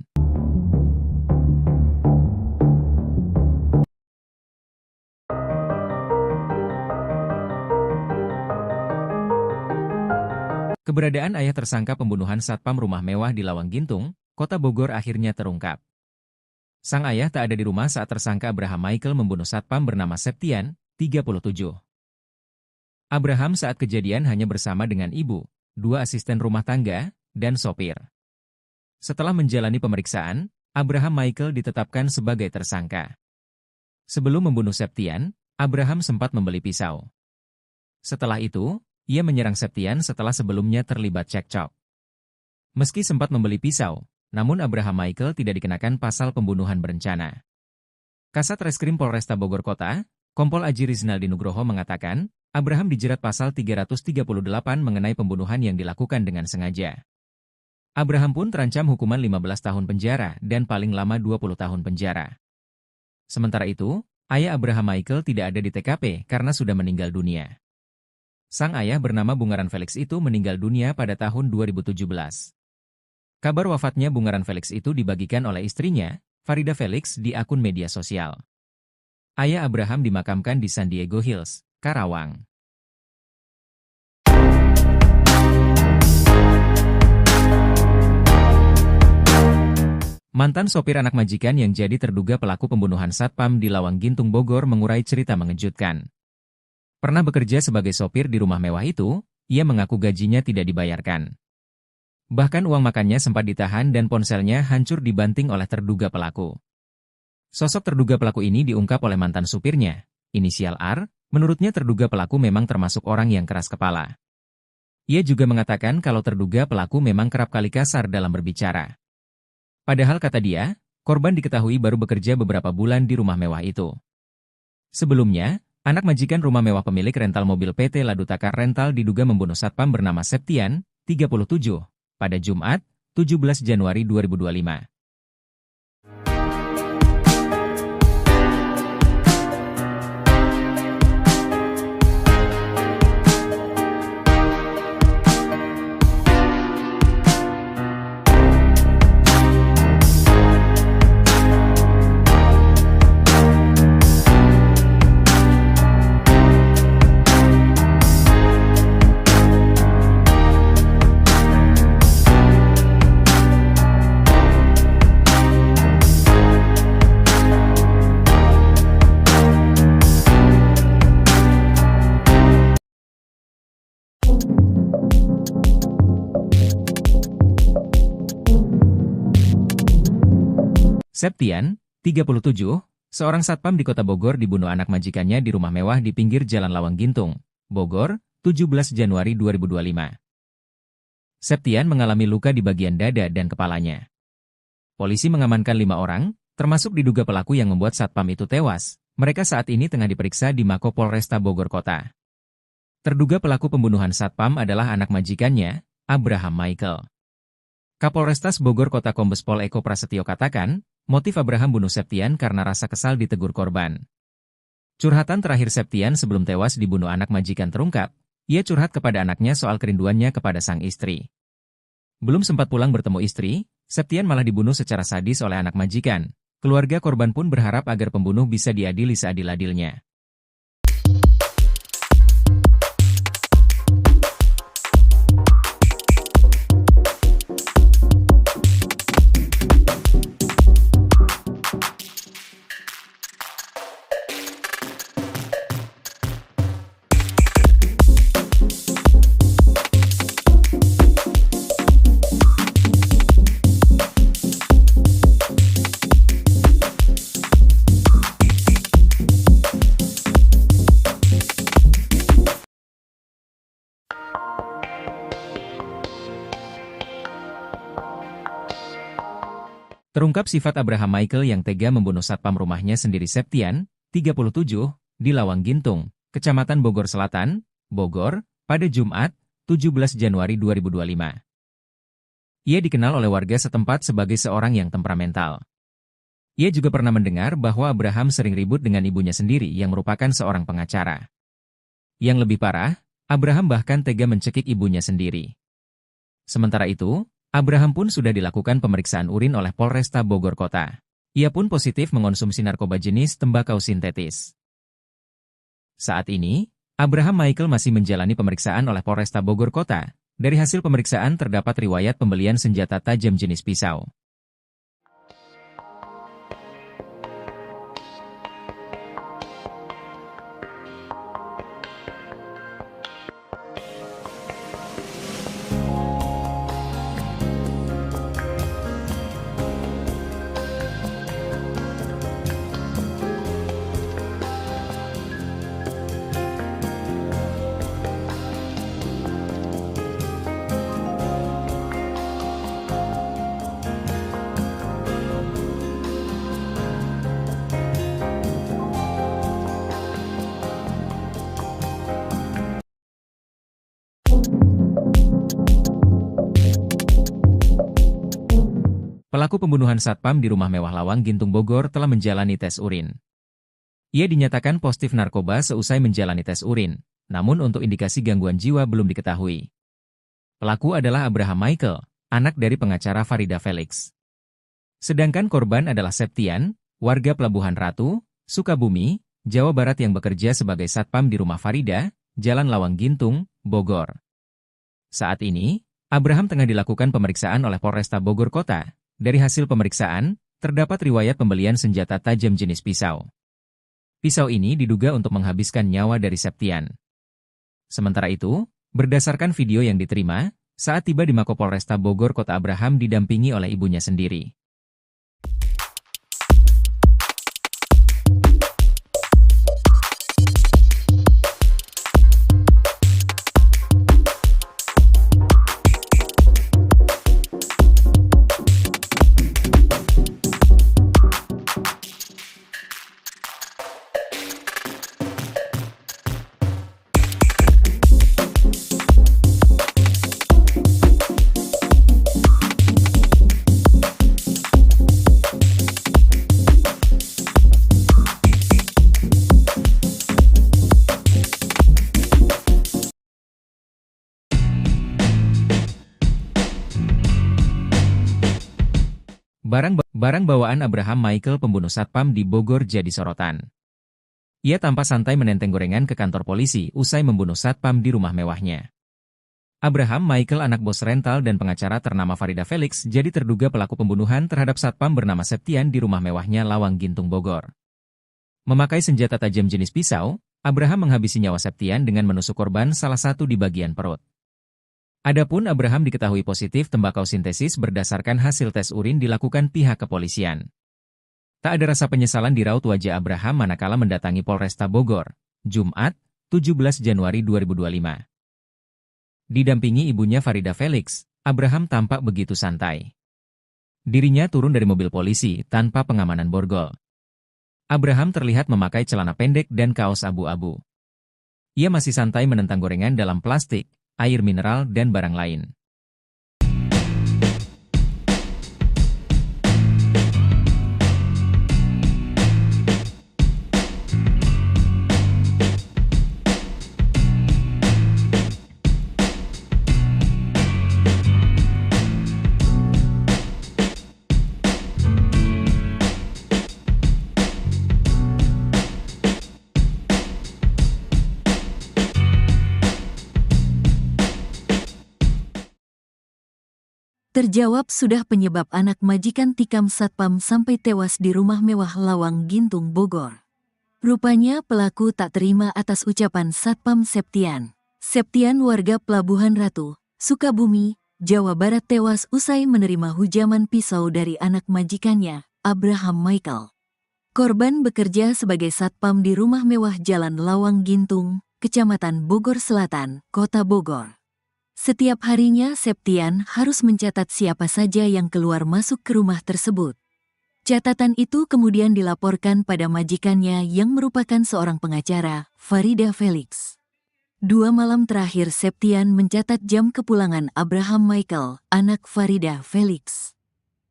Keberadaan ayah tersangka pembunuhan satpam rumah mewah di Lawang Gintung, Kota Bogor akhirnya terungkap. Sang ayah tak ada di rumah saat tersangka Abraham Michael membunuh satpam bernama Septian, 37. Abraham saat kejadian hanya bersama dengan ibu, 2 asisten rumah tangga, dan sopir. Setelah menjalani pemeriksaan, Abraham Michael ditetapkan sebagai tersangka. Sebelum membunuh Septian, Abraham sempat membeli pisau. Setelah itu, ia menyerang Septian setelah sebelumnya terlibat cekcok. Meski sempat membeli pisau, namun Abraham Michael tidak dikenakan pasal pembunuhan berencana. Kasat Reskrim Polresta Bogor Kota, Kompol Aji Rizaldi Nugroho mengatakan, Abraham dijerat pasal 338 mengenai pembunuhan yang dilakukan dengan sengaja. Abraham pun terancam hukuman 15 tahun penjara dan paling lama 20 tahun penjara. Sementara itu, ayah Abraham Michael tidak ada di TKP karena sudah meninggal dunia. Sang ayah bernama Bungaran Felix itu meninggal dunia pada tahun 2017. Kabar wafatnya Bungaran Felix itu dibagikan oleh istrinya, Farida Felix, di akun media sosial. Ayah Abraham dimakamkan di San Diego Hills, Karawang. Mantan sopir anak majikan yang jadi terduga pelaku pembunuhan satpam di Lawang Gintung Bogor mengurai cerita mengejutkan. Pernah bekerja sebagai sopir di rumah mewah itu, ia mengaku gajinya tidak dibayarkan. Bahkan uang makannya sempat ditahan dan ponselnya hancur dibanting oleh terduga pelaku. Sosok terduga pelaku ini diungkap oleh mantan supirnya, inisial R, menurutnya terduga pelaku memang termasuk orang yang keras kepala. Ia juga mengatakan kalau terduga pelaku memang kerap kali kasar dalam berbicara. Padahal kata dia, korban diketahui baru bekerja beberapa bulan di rumah mewah itu. Sebelumnya, anak majikan rumah mewah pemilik rental mobil PT Ladutaka Rental diduga membunuh satpam bernama Septian, 37, pada Jumat, 17 Januari 2025. Septian, 37, seorang satpam di Kota Bogor dibunuh anak majikannya di rumah mewah di pinggir Jalan Lawang Gintung, Bogor, 17 Januari 2025. Septian mengalami luka di bagian dada dan kepalanya. Polisi mengamankan 5 orang, termasuk diduga pelaku yang membuat satpam itu tewas. Mereka saat ini tengah diperiksa di Mako Polresta Bogor Kota. Terduga pelaku pembunuhan satpam adalah anak majikannya, Abraham Michael. Kapolrestas Bogor Kota Kombes Pol Eko Prasetyo katakan, motif Abraham bunuh Septian karena rasa kesal ditegur korban. Curhatan terakhir Septian sebelum tewas dibunuh anak majikan terungkap, ia curhat kepada anaknya soal kerinduannya kepada sang istri. Belum sempat pulang bertemu istri, Septian malah dibunuh secara sadis oleh anak majikan. Keluarga korban pun berharap agar pembunuh bisa diadili seadil-adilnya. Terungkap sifat Abraham Michael yang tega membunuh satpam rumahnya sendiri Septian, 37, di Lawang Gintung, Kecamatan Bogor Selatan, Bogor, pada Jumat, 17 Januari 2025. Ia dikenal oleh warga setempat sebagai seorang yang temperamental. Ia juga pernah mendengar bahwa Abraham sering ribut dengan ibunya sendiri yang merupakan seorang pengacara. Yang lebih parah, Abraham bahkan tega mencekik ibunya sendiri. Sementara itu, Abraham pun sudah dilakukan pemeriksaan urin oleh Polresta Bogor Kota. Ia pun positif mengonsumsi narkoba jenis tembakau sintetis. Saat ini, Abraham Michael masih menjalani pemeriksaan oleh Polresta Bogor Kota. Dari hasil pemeriksaan terdapat riwayat pembelian senjata tajam jenis pisau. Pelaku pembunuhan satpam di rumah mewah Lawang Gintung Bogor telah menjalani tes urin. Ia dinyatakan positif narkoba seusai menjalani tes urin, namun untuk indikasi gangguan jiwa belum diketahui. Pelaku adalah Abraham Michael, anak dari pengacara Farida Felix. Sedangkan korban adalah Septian, warga Pelabuhan Ratu, Sukabumi, Jawa Barat yang bekerja sebagai satpam di rumah Farida, Jalan Lawang Gintung, Bogor. Saat ini, Abraham tengah dilakukan pemeriksaan oleh Polresta Bogor Kota. Dari hasil pemeriksaan, terdapat riwayat pembelian senjata tajam jenis pisau. Pisau ini diduga untuk menghabiskan nyawa dari Septian. Sementara itu, berdasarkan video yang diterima, saat tiba di Mako Polresta Bogor Kota Abraham didampingi oleh ibunya sendiri. Barang bawaan Abraham Michael pembunuh satpam di Bogor jadi sorotan. Ia tampak santai menenteng gorengan ke kantor polisi usai membunuh satpam di rumah mewahnya. Abraham Michael anak bos rental dan pengacara ternama Farida Felix jadi terduga pelaku pembunuhan terhadap satpam bernama Septian di rumah mewahnya Lawang Gintung Bogor. Memakai senjata tajam jenis pisau, Abraham menghabisi nyawa Septian dengan menusuk korban salah satu di bagian perut. Adapun Abraham diketahui positif tembakau sintetis berdasarkan hasil tes urin dilakukan pihak kepolisian. Tak ada rasa penyesalan di raut wajah Abraham manakala mendatangi Polresta Bogor, Jumat, 17 Januari 2025. Didampingi ibunya Farida Felix, Abraham tampak begitu santai. Dirinya turun dari mobil polisi tanpa pengamanan borgol. Abraham terlihat memakai celana pendek dan kaos abu-abu. Ia masih santai menentang gorengan dalam plastik, air mineral dan barang lain. Terjawab sudah penyebab anak majikan tikam satpam sampai tewas di rumah mewah Lawang Gintung Bogor. Rupanya pelaku tak terima atas ucapan Satpam Septian. Septian warga Pelabuhan Ratu, Sukabumi, Jawa Barat tewas usai menerima hujaman pisau dari anak majikannya, Abraham Michael. Korban bekerja sebagai satpam di rumah mewah Jalan Lawang Gintung, Kecamatan Bogor Selatan, Kota Bogor. Setiap harinya Septian harus mencatat siapa saja yang keluar masuk ke rumah tersebut. Catatan itu kemudian dilaporkan pada majikannya yang merupakan seorang pengacara, Farida Felix. 2 malam terakhir Septian mencatat jam kepulangan Abraham Michael, anak Farida Felix.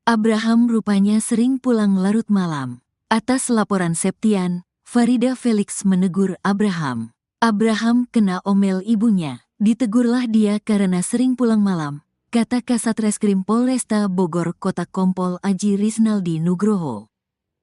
Abraham rupanya sering pulang larut malam. Atas laporan Septian, Farida Felix menegur Abraham. Abraham kena omel ibunya. Ditegurlah dia karena sering pulang malam, kata Kasat Reskrim Polresta Bogor Kota Kompol Aji Risnaldi Nugroho.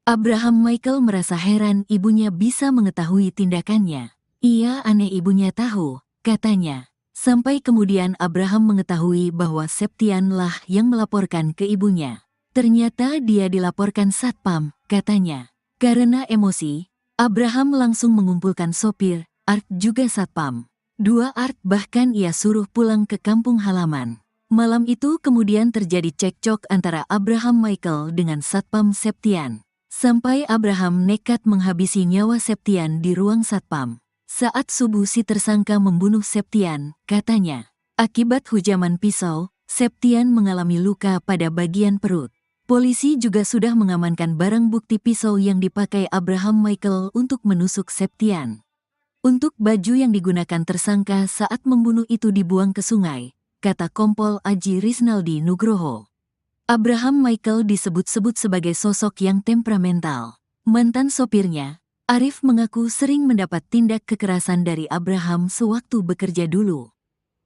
Abraham Michael merasa heran ibunya bisa mengetahui tindakannya. Ia aneh ibunya tahu, katanya. Sampai kemudian Abraham mengetahui bahwa Septianlah yang melaporkan ke ibunya. Ternyata dia dilaporkan satpam, katanya. Karena emosi, Abraham langsung mengumpulkan sopir, Art juga satpam. 2 Art bahkan ia suruh pulang ke kampung halaman. Malam itu kemudian terjadi cekcok antara Abraham Michael dengan Satpam Septian. Sampai Abraham nekat menghabisi nyawa Septian di ruang satpam. Saat subuh si tersangka membunuh Septian, katanya. Akibat hujaman pisau, Septian mengalami luka pada bagian perut. Polisi juga sudah mengamankan barang bukti pisau yang dipakai Abraham Michael untuk menusuk Septian. Untuk baju yang digunakan tersangka saat membunuh itu dibuang ke sungai, kata Kompol Aji Risnaldi Nugroho. Abraham Michael disebut-sebut sebagai sosok yang temperamental. Mantan sopirnya, Arif mengaku sering mendapat tindak kekerasan dari Abraham sewaktu bekerja dulu.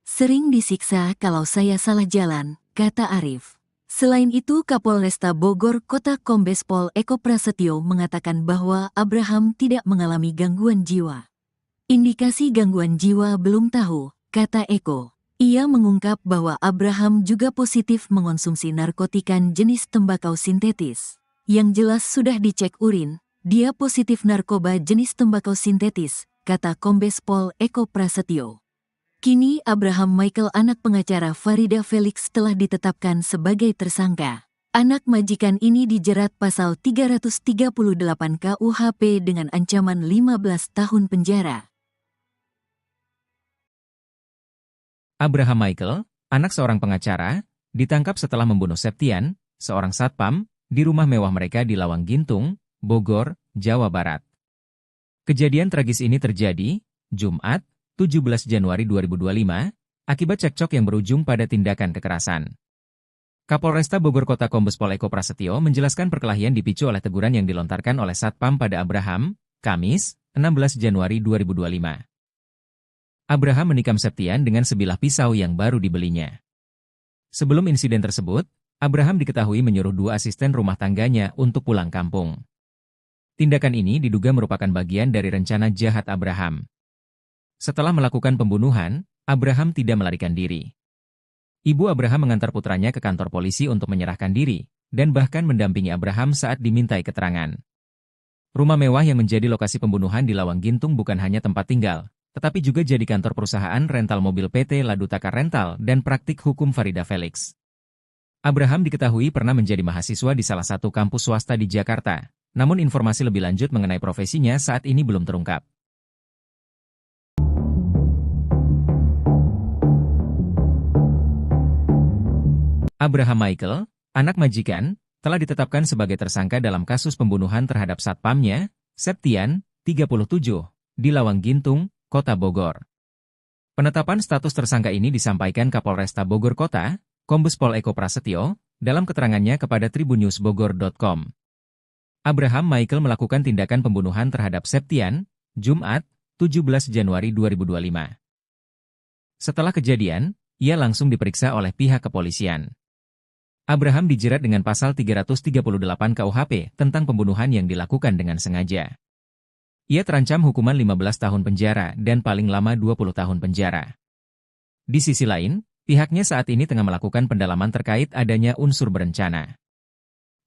Sering disiksa kalau saya salah jalan, kata Arif. Selain itu Kapolresta Bogor Kota Kombes Pol Eko Prasetyo mengatakan bahwa Abraham tidak mengalami gangguan jiwa. Indikasi gangguan jiwa belum tahu, kata Eko. Ia mengungkap bahwa Abraham juga positif mengonsumsi narkotika jenis tembakau sintetis. Yang jelas sudah dicek urin, dia positif narkoba jenis tembakau sintetis, kata Kombes Pol Eko Prasetyo. Kini Abraham Michael anak pengacara Farida Felix telah ditetapkan sebagai tersangka. Anak majikan ini dijerat pasal 338 KUHP dengan ancaman 15 tahun penjara. Abraham Michael, anak seorang pengacara, ditangkap setelah membunuh Septian, seorang satpam, di rumah mewah mereka di Lawang Gintung, Bogor, Jawa Barat. Kejadian tragis ini terjadi, Jumat, 17 Januari 2025, akibat cekcok yang berujung pada tindakan kekerasan. Kapolresta Bogor Kota Kombes Pol Eko Prasetyo menjelaskan perkelahian dipicu oleh teguran yang dilontarkan oleh satpam pada Abraham, Kamis, 16 Januari 2025. Abraham menikam Septian dengan sebilah pisau yang baru dibelinya. Sebelum insiden tersebut, Abraham diketahui menyuruh 2 asisten rumah tangganya untuk pulang kampung. Tindakan ini diduga merupakan bagian dari rencana jahat Abraham. Setelah melakukan pembunuhan, Abraham tidak melarikan diri. Ibu Abraham mengantar putranya ke kantor polisi untuk menyerahkan diri, dan bahkan mendampingi Abraham saat dimintai keterangan. Rumah mewah yang menjadi lokasi pembunuhan di Lawang Gintung bukan hanya tempat tinggal, tetapi juga jadi kantor perusahaan rental mobil PT Ladutaka Rental dan praktik hukum Farida Felix. Abraham diketahui pernah menjadi mahasiswa di salah satu kampus swasta di Jakarta, namun informasi lebih lanjut mengenai profesinya saat ini belum terungkap. Abraham Michael, anak majikan, telah ditetapkan sebagai tersangka dalam kasus pembunuhan terhadap satpamnya, Septian, 37, di Lawang Gintung, Kota Bogor. Penetapan status tersangka ini disampaikan Kapolresta Bogor Kota, Kombes Pol Eko Prasetyo, dalam keterangannya kepada tribunnewsbogor.com. Abraham Michael melakukan tindakan pembunuhan terhadap Septian, Jumat, 17 Januari 2025. Setelah kejadian, ia langsung diperiksa oleh pihak kepolisian. Abraham dijerat dengan pasal 338 KUHP tentang pembunuhan yang dilakukan dengan sengaja. Ia terancam hukuman 15 tahun penjara dan paling lama 20 tahun penjara. Di sisi lain, pihaknya saat ini tengah melakukan pendalaman terkait adanya unsur berencana.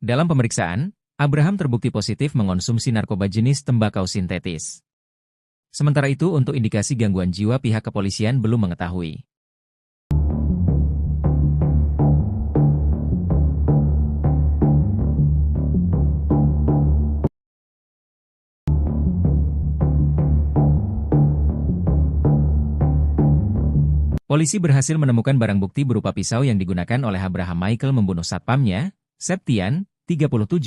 Dalam pemeriksaan, Abraham terbukti positif mengonsumsi narkoba jenis tembakau sintetis. Sementara itu untuk indikasi gangguan jiwa pihak kepolisian belum mengetahui. Polisi berhasil menemukan barang bukti berupa pisau yang digunakan oleh Abraham Michael membunuh satpamnya, Septian, 37,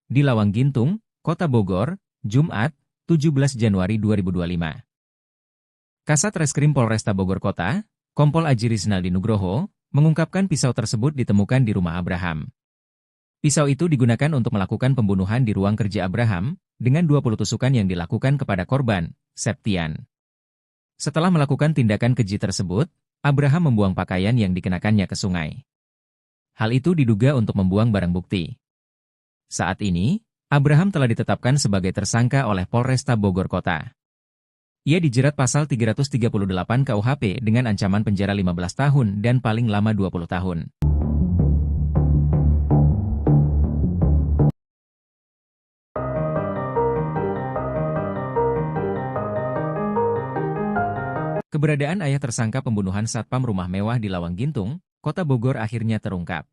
di Lawang Gintung, Kota Bogor, Jumat, 17 Januari 2025. Kasat Reskrim Polresta Bogor Kota, Kompol Aji Rizaldi Nugroho, mengungkapkan pisau tersebut ditemukan di rumah Abraham. Pisau itu digunakan untuk melakukan pembunuhan di ruang kerja Abraham, dengan 20 tusukan yang dilakukan kepada korban, Septian. Setelah melakukan tindakan keji tersebut, Abraham membuang pakaian yang dikenakannya ke sungai. Hal itu diduga untuk membuang barang bukti. Saat ini, Abraham telah ditetapkan sebagai tersangka oleh Polresta Bogor Kota. Ia dijerat pasal 338 KUHP dengan ancaman penjara 15 tahun dan paling lama 20 tahun. Keberadaan ayah tersangka pembunuhan satpam rumah mewah di Lawang Gintung, Kota Bogor akhirnya terungkap.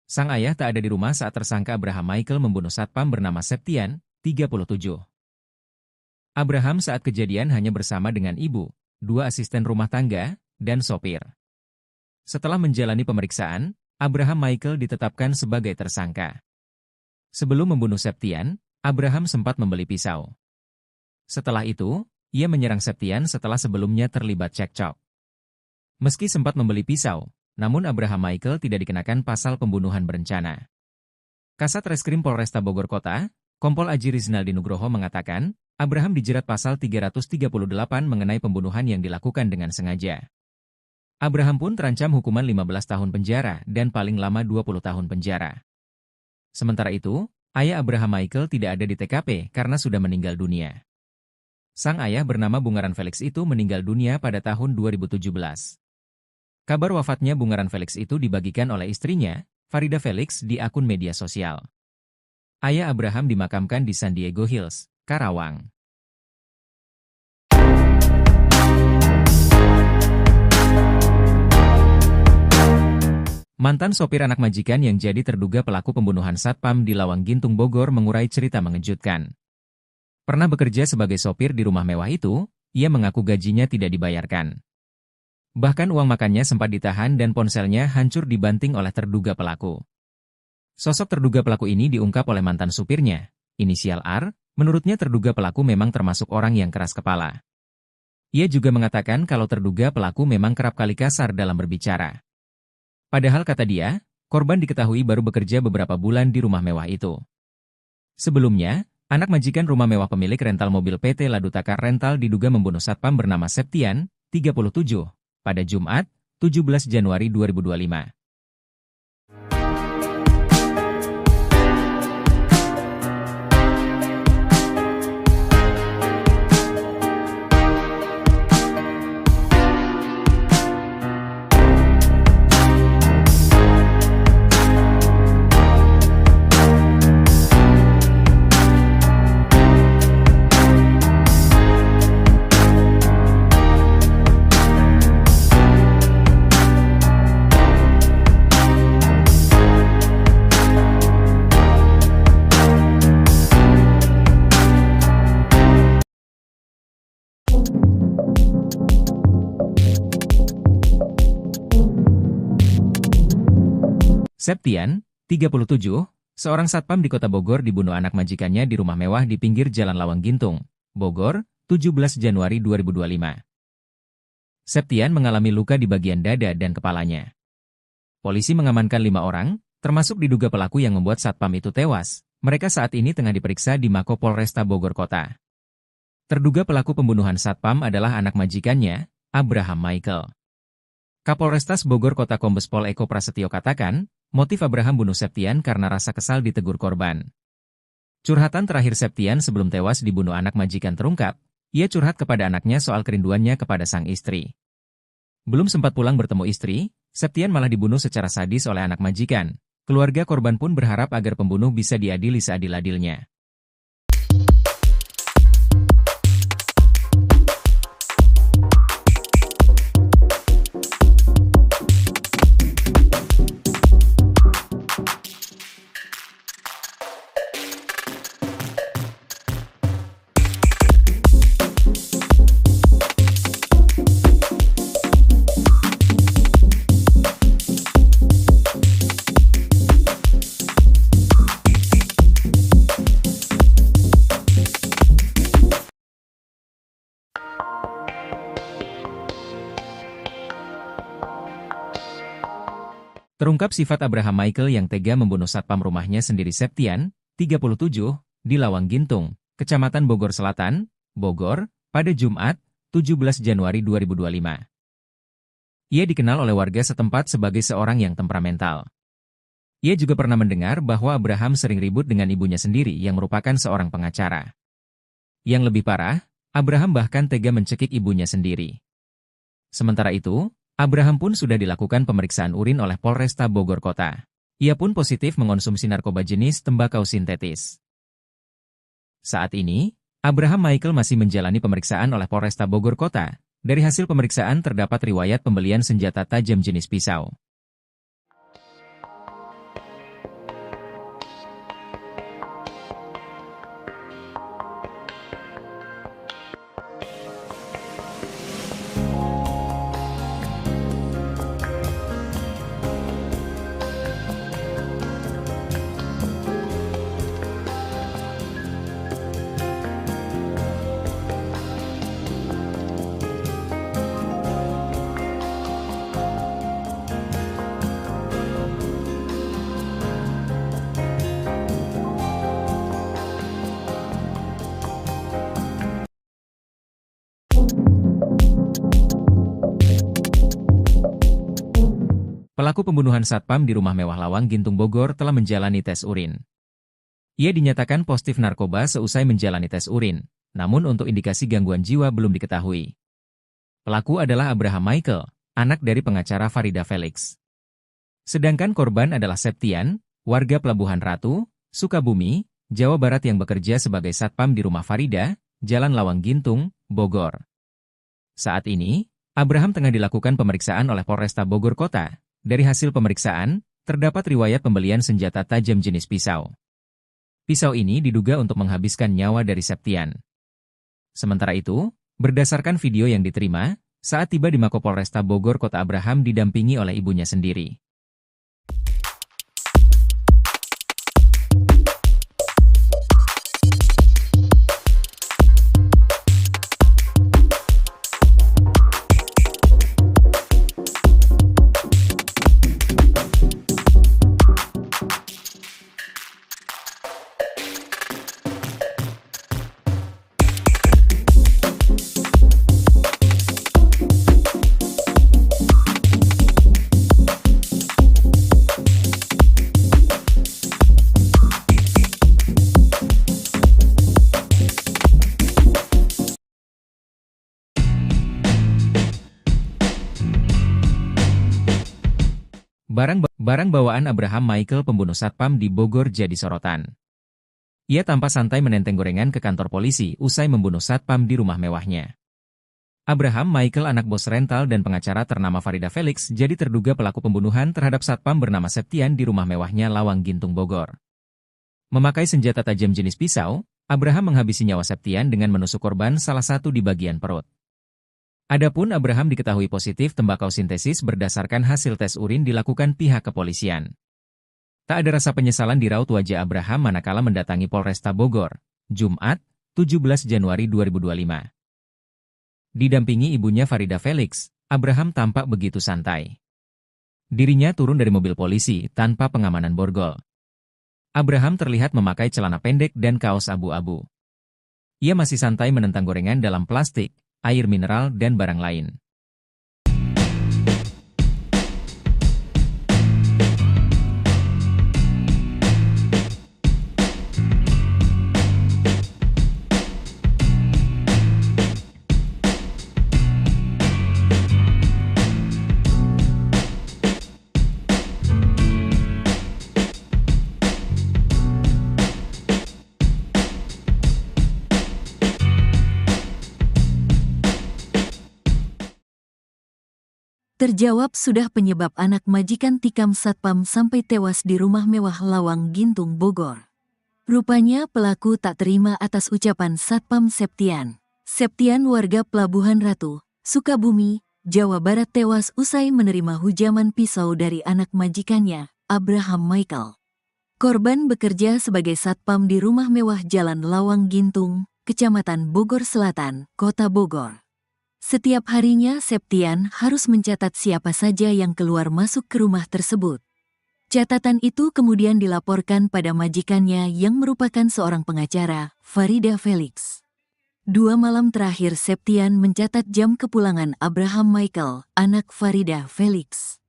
Sang ayah tak ada di rumah saat tersangka Abraham Michael membunuh satpam bernama Septian, 37. Abraham saat kejadian hanya bersama dengan ibu, 2 asisten rumah tangga, dan sopir. Setelah menjalani pemeriksaan, Abraham Michael ditetapkan sebagai tersangka. Sebelum membunuh Septian, Abraham sempat membeli pisau. Setelah itu, ia menyerang Septian setelah sebelumnya terlibat cekcok. Meski sempat membeli pisau, namun Abraham Michael tidak dikenakan pasal pembunuhan berencana. Kasat Reskrim Polresta Bogor Kota, Kompol Aji Rizaldi Nugroho mengatakan, Abraham dijerat pasal 338 mengenai pembunuhan yang dilakukan dengan sengaja. Abraham pun terancam hukuman 15 tahun penjara dan paling lama 20 tahun penjara. Sementara itu, ayah Abraham Michael tidak ada di TKP karena sudah meninggal dunia. Sang ayah bernama Bungaran Felix itu meninggal dunia pada tahun 2017. Kabar wafatnya Bungaran Felix itu dibagikan oleh istrinya, Farida Felix, di akun media sosial. Ayah Abraham dimakamkan di San Diego Hills, Karawang. Mantan sopir anak majikan yang jadi terduga pelaku pembunuhan satpam di Lawang Gintung Bogor mengurai cerita mengejutkan. Pernah bekerja sebagai sopir di rumah mewah itu, ia mengaku gajinya tidak dibayarkan. Bahkan uang makannya sempat ditahan dan ponselnya hancur dibanting oleh terduga pelaku. Sosok terduga pelaku ini diungkap oleh mantan supirnya, inisial R, menurutnya terduga pelaku memang termasuk orang yang keras kepala. Ia juga mengatakan kalau terduga pelaku memang kerap kali kasar dalam berbicara. Padahal kata dia, korban diketahui baru bekerja beberapa bulan di rumah mewah itu. Sebelumnya, anak majikan rumah mewah pemilik rental mobil PT Ladutaka Rental diduga membunuh satpam bernama Septian, 37, pada Jumat, 17 Januari 2025. Septian, 37, seorang satpam di Kota Bogor dibunuh anak majikannya di rumah mewah di pinggir Jalan Lawang Gintung, Bogor, 17 Januari 2025. Septian mengalami luka di bagian dada dan kepalanya. Polisi mengamankan 5 orang, termasuk diduga pelaku yang membuat satpam itu tewas. Mereka saat ini tengah diperiksa di Mako Polresta Bogor Kota. Terduga pelaku pembunuhan satpam adalah anak majikannya, Abraham Michael. Kapolrestas Bogor Kota Kombes Pol Eko Prasetyo katakan, motif Abraham bunuh Septian karena rasa kesal ditegur korban. Curhatan terakhir Septian sebelum tewas dibunuh anak majikan terungkap, ia curhat kepada anaknya soal kerinduannya kepada sang istri. Belum sempat pulang bertemu istri, Septian malah dibunuh secara sadis oleh anak majikan. Keluarga korban pun berharap agar pembunuh bisa diadili seadil-adilnya. Terungkap sifat Abraham Michael yang tega membunuh satpam rumahnya sendiri Septian, 37, di Lawang Gintung, Kecamatan Bogor Selatan, Bogor, pada Jumat, 17 Januari 2025. Ia dikenal oleh warga setempat sebagai seorang yang temperamental. Ia juga pernah mendengar bahwa Abraham sering ribut dengan ibunya sendiri yang merupakan seorang pengacara. Yang lebih parah, Abraham bahkan tega mencekik ibunya sendiri. Sementara itu, Abraham pun sudah dilakukan pemeriksaan urin oleh Polresta Bogor Kota. Ia pun positif mengonsumsi narkoba jenis tembakau sintetis. Saat ini, Abraham Michael masih menjalani pemeriksaan oleh Polresta Bogor Kota. Dari hasil pemeriksaan terdapat riwayat pembelian senjata tajam jenis pisau. Pelaku pembunuhan satpam di rumah mewah Lawang Gintung Bogor telah menjalani tes urin. Ia dinyatakan positif narkoba seusai menjalani tes urin, namun untuk indikasi gangguan jiwa belum diketahui. Pelaku adalah Abraham Michael, anak dari pengacara Farida Felix. Sedangkan korban adalah Septian, warga Pelabuhan Ratu, Sukabumi, Jawa Barat yang bekerja sebagai satpam di rumah Farida, Jalan Lawang Gintung, Bogor. Saat ini, Abraham tengah dilakukan pemeriksaan oleh Polresta Bogor Kota. Dari hasil pemeriksaan, terdapat riwayat pembelian senjata tajam jenis pisau. Pisau ini diduga untuk menghabiskan nyawa dari Septian. Sementara itu, berdasarkan video yang diterima, saat tiba di Mako Polresta Bogor Kota Abraham didampingi oleh ibunya sendiri. Barang bawaan Abraham Michael pembunuh satpam di Bogor jadi sorotan. Ia tampak santai menenteng gorengan ke kantor polisi usai membunuh satpam di rumah mewahnya. Abraham Michael anak bos rental dan pengacara ternama Farida Felix jadi terduga pelaku pembunuhan terhadap satpam bernama Septian di rumah mewahnya Lawang Gintung Bogor. Memakai senjata tajam jenis pisau, Abraham menghabisi nyawa Septian dengan menusuk korban salah satu di bagian perut. Adapun Abraham diketahui positif tembakau sintetis berdasarkan hasil tes urin dilakukan pihak kepolisian. Tak ada rasa penyesalan di raut wajah Abraham manakala mendatangi Polresta Bogor, Jumat, 17 Januari 2025. Didampingi ibunya Farida Felix, Abraham tampak begitu santai. Dirinya turun dari mobil polisi tanpa pengamanan borgol. Abraham terlihat memakai celana pendek dan kaos abu-abu. Ia masih santai menentang gorengan dalam plastik, air mineral dan barang lain. Terjawab sudah penyebab anak majikan tikam satpam sampai tewas di rumah mewah Lawang Gintung Bogor. Rupanya pelaku tak terima atas ucapan Satpam Septian. Septian warga Pelabuhan Ratu, Sukabumi, Jawa Barat tewas usai menerima hujaman pisau dari anak majikannya, Abraham Michael. Korban bekerja sebagai satpam di rumah mewah Jalan Lawang Gintung, Kecamatan Bogor Selatan, Kota Bogor. Setiap harinya Septian harus mencatat siapa saja yang keluar masuk ke rumah tersebut. Catatan itu kemudian dilaporkan pada majikannya yang merupakan seorang pengacara, Farida Felix. 2 malam terakhir Septian mencatat jam kepulangan Abraham Michael, anak Farida Felix.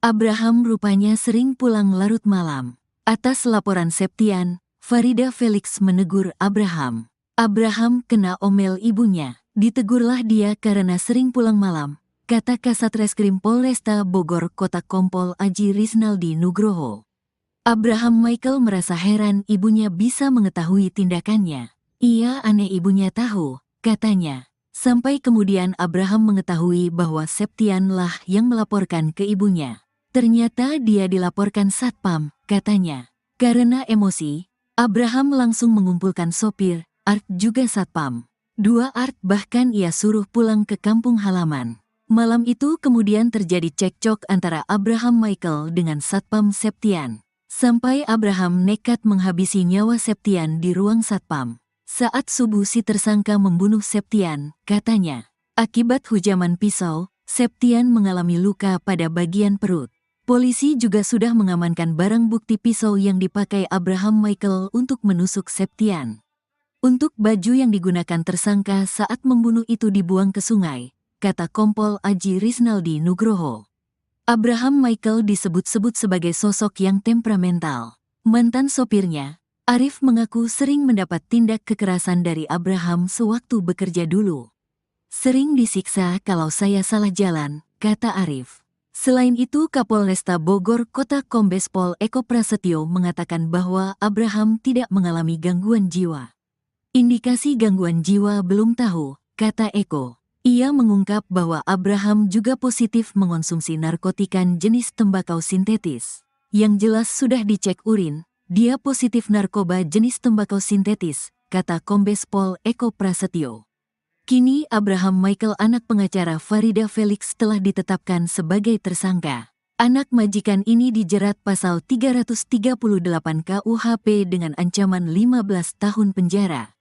Abraham rupanya sering pulang larut malam. Atas laporan Septian, Farida Felix menegur Abraham. Abraham kena omel ibunya. Ditegurlah dia karena sering pulang malam, kata Kasat Reskrim Polresta Bogor Kota Kompol Aji Risnaldi Nugroho. Abraham Michael merasa heran ibunya bisa mengetahui tindakannya. Ia aneh ibunya tahu, katanya. Sampai kemudian Abraham mengetahui bahwa Septianlah yang melaporkan ke ibunya. Ternyata dia dilaporkan satpam, katanya. Karena emosi, Abraham langsung mengumpulkan sopir, Art juga satpam. 2 Art bahkan ia suruh pulang ke kampung halaman. Malam itu kemudian terjadi cekcok antara Abraham Michael dengan Satpam Septian. Sampai Abraham nekat menghabisi nyawa Septian di ruang satpam. Saat subuh si tersangka membunuh Septian, katanya. Akibat hujaman pisau, Septian mengalami luka pada bagian perut. Polisi juga sudah mengamankan barang bukti pisau yang dipakai Abraham Michael untuk menusuk Septian. Untuk baju yang digunakan tersangka saat membunuh itu dibuang ke sungai, kata Kompol Aji Risnaldi Nugroho. Abraham Michael disebut-sebut sebagai sosok yang temperamental. Mantan sopirnya, Arif mengaku sering mendapat tindak kekerasan dari Abraham sewaktu bekerja dulu. Sering disiksa kalau saya salah jalan, kata Arif. Selain itu Kapolresta Bogor Kota Kombes Pol Eko Prasetyo mengatakan bahwa Abraham tidak mengalami gangguan jiwa. Indikasi gangguan jiwa belum tahu, kata Eko. Ia mengungkap bahwa Abraham juga positif mengonsumsi narkotika jenis tembakau sintetis. Yang jelas sudah dicek urin, dia positif narkoba jenis tembakau sintetis, kata Kombes Pol Eko Prasetyo. Kini Abraham Michael anak pengacara Farida Felix telah ditetapkan sebagai tersangka. Anak majikan ini dijerat pasal 338 KUHP dengan ancaman 15 tahun penjara.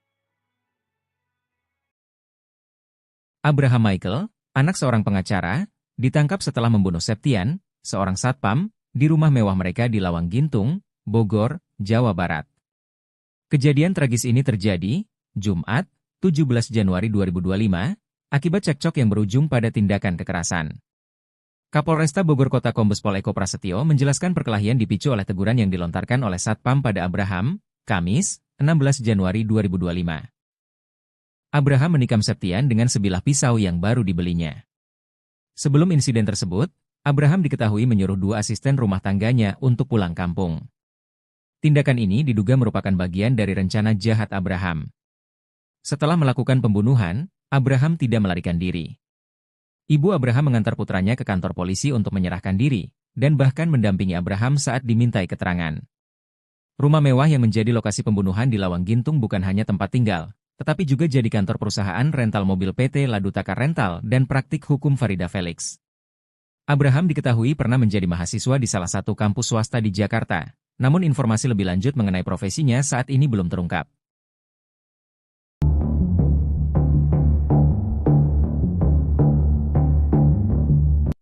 Abraham Michael, anak seorang pengacara, ditangkap setelah membunuh Septian, seorang satpam, di rumah mewah mereka di Lawang Gintung, Bogor, Jawa Barat. Kejadian tragis ini terjadi, Jumat, 17 Januari 2025, akibat cekcok yang berujung pada tindakan kekerasan. Kapolresta Bogor Kota Kombes Pol Eko Prasetyo menjelaskan perkelahian dipicu oleh teguran yang dilontarkan oleh satpam pada Abraham, Kamis, 16 Januari 2025. Abraham menikam Septian dengan sebilah pisau yang baru dibelinya. Sebelum insiden tersebut, Abraham diketahui menyuruh 2 asisten rumah tangganya untuk pulang kampung. Tindakan ini diduga merupakan bagian dari rencana jahat Abraham. Setelah melakukan pembunuhan, Abraham tidak melarikan diri. Ibu Abraham mengantar putranya ke kantor polisi untuk menyerahkan diri, dan bahkan mendampingi Abraham saat dimintai keterangan. Rumah mewah yang menjadi lokasi pembunuhan di Lawang Gintung bukan hanya tempat tinggal, tetapi juga jadi kantor perusahaan rental mobil PT Ladutaka Rental dan praktik hukum Farida Felix. Abraham diketahui pernah menjadi mahasiswa di salah satu kampus swasta di Jakarta, namun informasi lebih lanjut mengenai profesinya saat ini belum terungkap.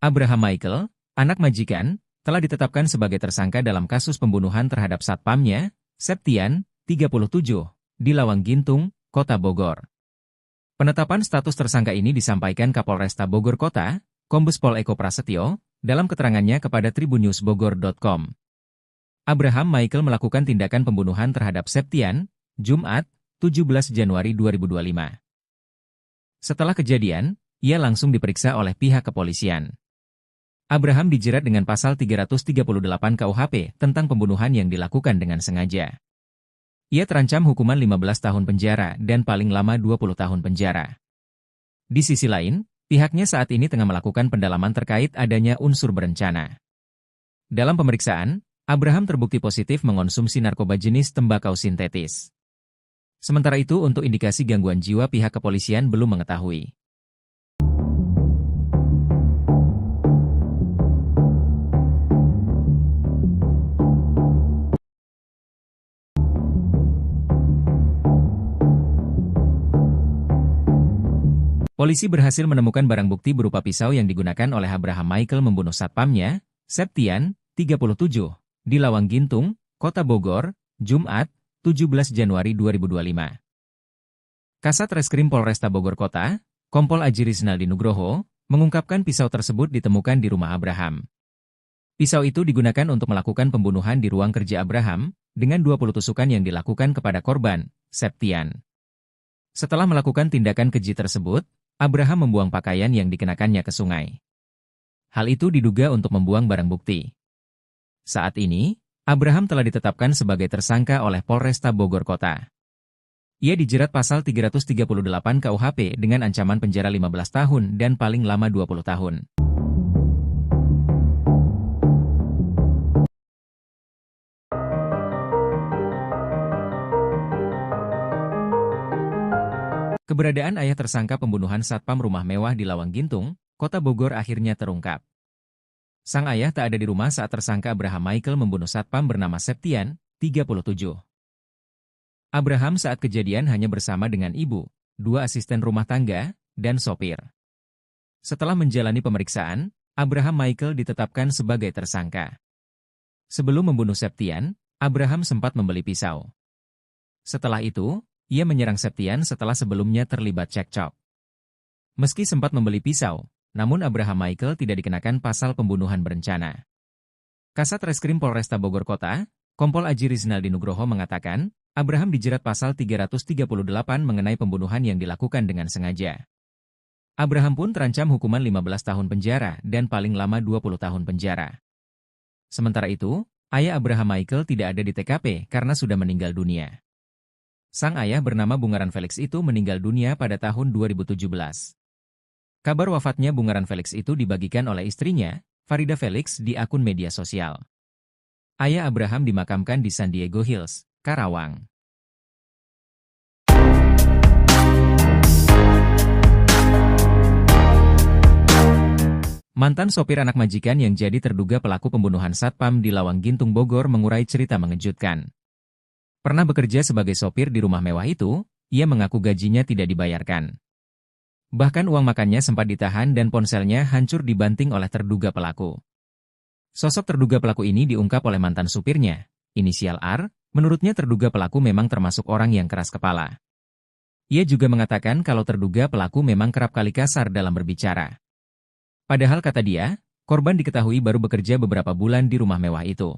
Abraham Michael, anak majikan, telah ditetapkan sebagai tersangka dalam kasus pembunuhan terhadap satpamnya, Septian, 37, di Lawang Gintung, Kota Bogor. Penetapan status tersangka ini disampaikan Kapolresta Bogor Kota, Kombes Pol Eko Prasetyo, dalam keterangannya kepada tribunnews.bogor.com. Abraham Michael melakukan tindakan pembunuhan terhadap Septian, Jumat, 17 Januari 2025. Setelah kejadian, ia langsung diperiksa oleh pihak kepolisian. Abraham dijerat dengan pasal 338 KUHP tentang pembunuhan yang dilakukan dengan sengaja. Ia terancam hukuman 15 tahun penjara dan paling lama 20 tahun penjara. Di sisi lain, pihaknya saat ini tengah melakukan pendalaman terkait adanya unsur berencana. Dalam pemeriksaan, Abraham terbukti positif mengonsumsi narkoba jenis tembakau sintetis. Sementara itu untuk indikasi gangguan jiwa pihak kepolisian belum mengetahui. Polisi berhasil menemukan barang bukti berupa pisau yang digunakan oleh Abraham Michael membunuh satpamnya, Septian, 37, di Lawang Gintung, Kota Bogor, Jumat, 17 Januari 2025. Kasat Reskrim Polresta Bogor Kota, Kompol Aji Rizaldi Nugroho, mengungkapkan pisau tersebut ditemukan di rumah Abraham. Pisau itu digunakan untuk melakukan pembunuhan di ruang kerja Abraham, dengan 20 tusukan yang dilakukan kepada korban, Septian. Setelah melakukan tindakan keji tersebut, Abraham membuang pakaian yang dikenakannya ke sungai. Hal itu diduga untuk membuang barang bukti. Saat ini, Abraham telah ditetapkan sebagai tersangka oleh Polresta Bogor Kota. Ia dijerat pasal 338 KUHP dengan ancaman penjara 15 tahun dan paling lama 20 tahun. Keberadaan ayah tersangka pembunuhan satpam rumah mewah di Lawang Gintung, Kota Bogor akhirnya terungkap. Sang ayah tak ada di rumah saat tersangka Abraham Michael membunuh satpam bernama Septian, 37. Abraham saat kejadian hanya bersama dengan ibu, 2 asisten rumah tangga, dan sopir. Setelah menjalani pemeriksaan, Abraham Michael ditetapkan sebagai tersangka. Sebelum membunuh Septian, Abraham sempat membeli pisau. Setelah itu, ia menyerang Septian setelah sebelumnya terlibat cekcok. Meski sempat membeli pisau, namun Abraham Michael tidak dikenakan pasal pembunuhan berencana. Kasat Reskrim Polresta Bogor Kota, Kompol Aji Rizaldi Nugroho mengatakan, Abraham dijerat pasal 338 mengenai pembunuhan yang dilakukan dengan sengaja. Abraham pun terancam hukuman 15 tahun penjara dan paling lama 20 tahun penjara. Sementara itu, ayah Abraham Michael tidak ada di TKP karena sudah meninggal dunia. Sang ayah bernama Bungaran Felix itu meninggal dunia pada tahun 2017. Kabar wafatnya Bungaran Felix itu dibagikan oleh istrinya, Farida Felix, di akun media sosial. Ayah Abraham dimakamkan di San Diego Hills, Karawang. Mantan sopir anak majikan yang jadi terduga pelaku pembunuhan satpam di Lawang Gintung Bogor mengurai cerita mengejutkan. Pernah bekerja sebagai sopir di rumah mewah itu, ia mengaku gajinya tidak dibayarkan. Bahkan uang makannya sempat ditahan dan ponselnya hancur dibanting oleh terduga pelaku. Sosok terduga pelaku ini diungkap oleh mantan supirnya, inisial R, menurutnya terduga pelaku memang termasuk orang yang keras kepala. Ia juga mengatakan kalau terduga pelaku memang kerap kali kasar dalam berbicara. Padahal kata dia, korban diketahui baru bekerja beberapa bulan di rumah mewah itu.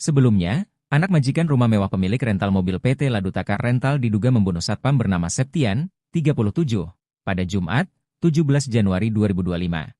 Sebelumnya, anak majikan rumah mewah pemilik rental mobil PT Ladutaka Rental diduga membunuh satpam bernama Septian, 37, pada Jumat, 17 Januari 2025.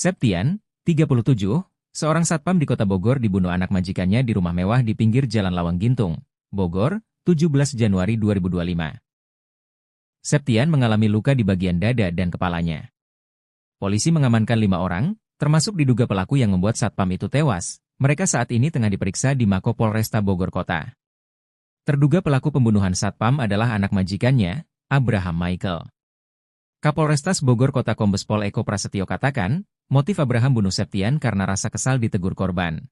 Septian, 37, seorang satpam di Kota Bogor dibunuh anak majikannya di rumah mewah di pinggir Jalan Lawang Gintung, Bogor, 17 Januari 2025. Septian mengalami luka di bagian dada dan kepalanya. Polisi mengamankan 5 orang, termasuk diduga pelaku yang membuat satpam itu tewas. Mereka saat ini tengah diperiksa di Mako Polresta Bogor Kota. Terduga pelaku pembunuhan satpam adalah anak majikannya, Abraham Michael. Kapolrestas Bogor Kota Kombes Pol Eko Prasetyo katakan, motif Abraham bunuh Septian karena rasa kesal ditegur korban.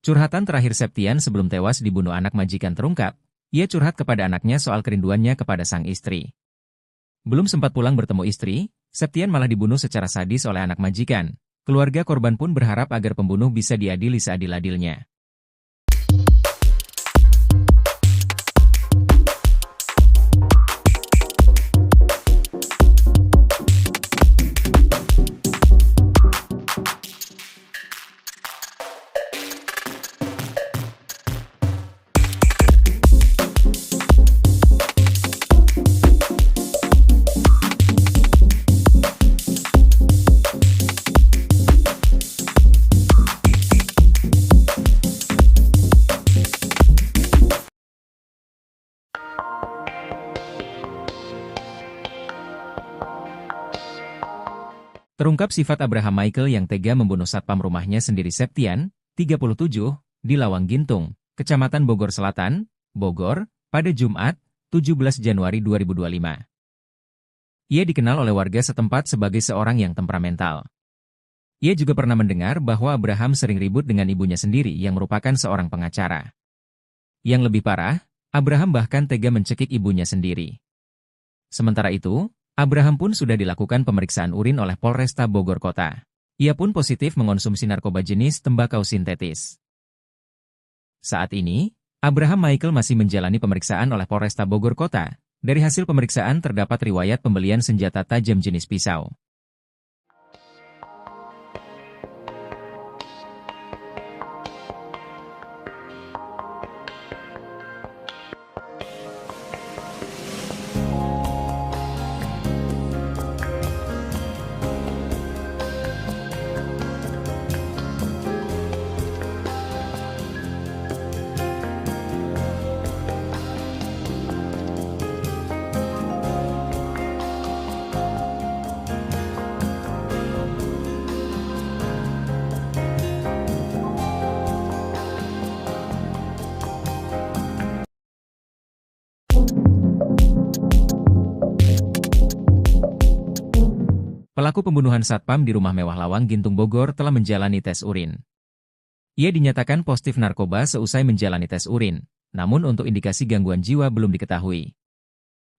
Curhatan terakhir Septian sebelum tewas dibunuh anak majikan terungkap, ia curhat kepada anaknya soal kerinduannya kepada sang istri. Belum sempat pulang bertemu istri, Septian malah dibunuh secara sadis oleh anak majikan. Keluarga korban pun berharap agar pembunuh bisa diadili seadil-adilnya. Terungkap sifat Abraham Michael yang tega membunuh satpam rumahnya sendiri Septian, 37, di Lawang Gintung, Kecamatan Bogor Selatan, Bogor, pada Jumat, 17 Januari 2025. Ia dikenal oleh warga setempat sebagai seorang yang temperamental. Ia juga pernah mendengar bahwa Abraham sering ribut dengan ibunya sendiri yang merupakan seorang pengacara. Yang lebih parah, Abraham bahkan tega mencekik ibunya sendiri. Sementara itu, Abraham pun sudah dilakukan pemeriksaan urin oleh Polresta Bogor Kota. Ia pun positif mengonsumsi narkoba jenis tembakau sintetis. Saat ini, Abraham Michael masih menjalani pemeriksaan oleh Polresta Bogor Kota. Dari hasil pemeriksaan terdapat riwayat pembelian senjata tajam jenis pisau. Pelaku pembunuhan satpam di rumah mewah Lawang Gintung Bogor telah menjalani tes urin. Ia dinyatakan positif narkoba seusai menjalani tes urin, namun untuk indikasi gangguan jiwa belum diketahui.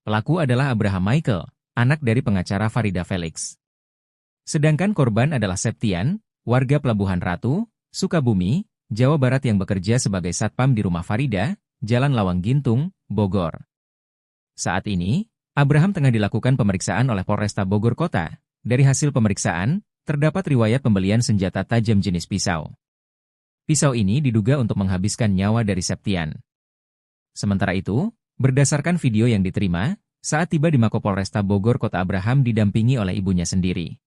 Pelaku adalah Abraham Michael, anak dari pengacara Farida Felix. Sedangkan korban adalah Septian, warga Pelabuhan Ratu, Sukabumi, Jawa Barat yang bekerja sebagai satpam di rumah Farida, Jalan Lawang Gintung, Bogor. Saat ini, Abraham tengah dilakukan pemeriksaan oleh Polresta Bogor Kota. Dari hasil pemeriksaan, terdapat riwayat pembelian senjata tajam jenis pisau. Pisau ini diduga untuk menghabiskan nyawa dari Septian. Sementara itu, berdasarkan video yang diterima, saat tiba di Mako Polresta Bogor Kota Abraham didampingi oleh ibunya sendiri.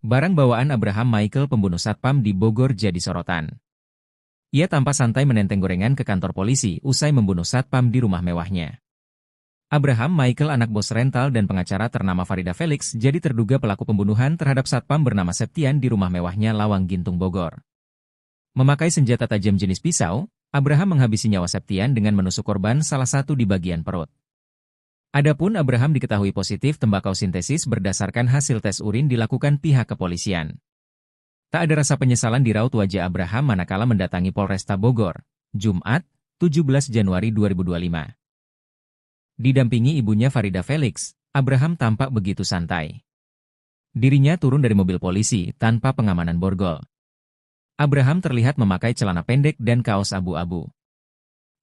Barang bawaan Abraham Michael pembunuh satpam di Bogor jadi sorotan. Ia tampak santai menenteng gorengan ke kantor polisi usai membunuh satpam di rumah mewahnya. Abraham Michael anak bos rental dan pengacara ternama Farida Felix jadi terduga pelaku pembunuhan terhadap satpam bernama Septian di rumah mewahnya Lawang Gintung Bogor. Memakai senjata tajam jenis pisau, Abraham menghabisi nyawa Septian dengan menusuk korban salah satu di bagian perut. Adapun Abraham diketahui positif tembakau sintetis berdasarkan hasil tes urin dilakukan pihak kepolisian. Tak ada rasa penyesalan di raut wajah Abraham manakala mendatangi Polresta Bogor, Jumat, 17 Januari 2025. Didampingi ibunya Farida Felix, Abraham tampak begitu santai. Dirinya turun dari mobil polisi tanpa pengamanan borgol. Abraham terlihat memakai celana pendek dan kaos abu-abu.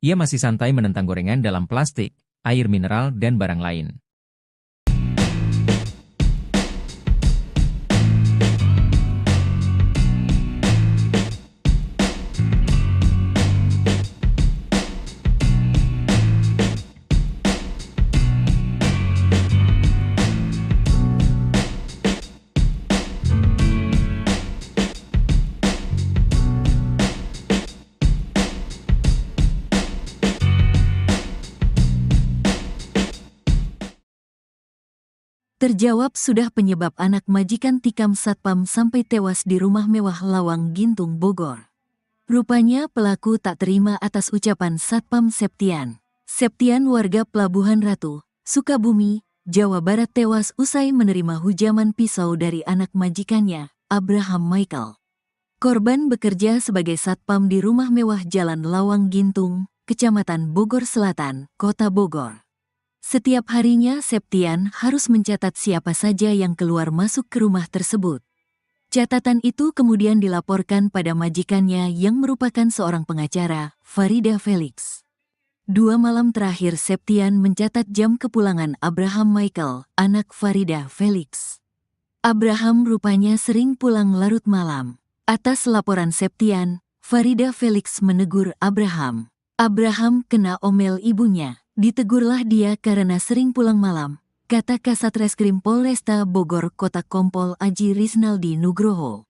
Ia masih santai menentang gorengan dalam plastik, air mineral dan barang lain. Terjawab sudah penyebab anak majikan tikam satpam sampai tewas di rumah mewah Lawang Gintung Bogor. Rupanya pelaku tak terima atas ucapan Satpam Septian. Septian warga Pelabuhan Ratu, Sukabumi, Jawa Barat tewas usai menerima hujaman pisau dari anak majikannya, Abraham Michael. Korban bekerja sebagai satpam di rumah mewah Jalan Lawang Gintung, Kecamatan Bogor Selatan, Kota Bogor. Setiap harinya Septian harus mencatat siapa saja yang keluar masuk ke rumah tersebut. Catatan itu kemudian dilaporkan pada majikannya yang merupakan seorang pengacara, Farida Felix. 2 malam terakhir Septian mencatat jam kepulangan Abraham Michael, anak Farida Felix. Abraham rupanya sering pulang larut malam. Atas laporan Septian, Farida Felix menegur Abraham. Abraham kena omel ibunya. Ditegurlah dia karena sering pulang malam, kata Kasat Reskrim Polresta Bogor Kota Kompol Aji Risnaldi Nugroho.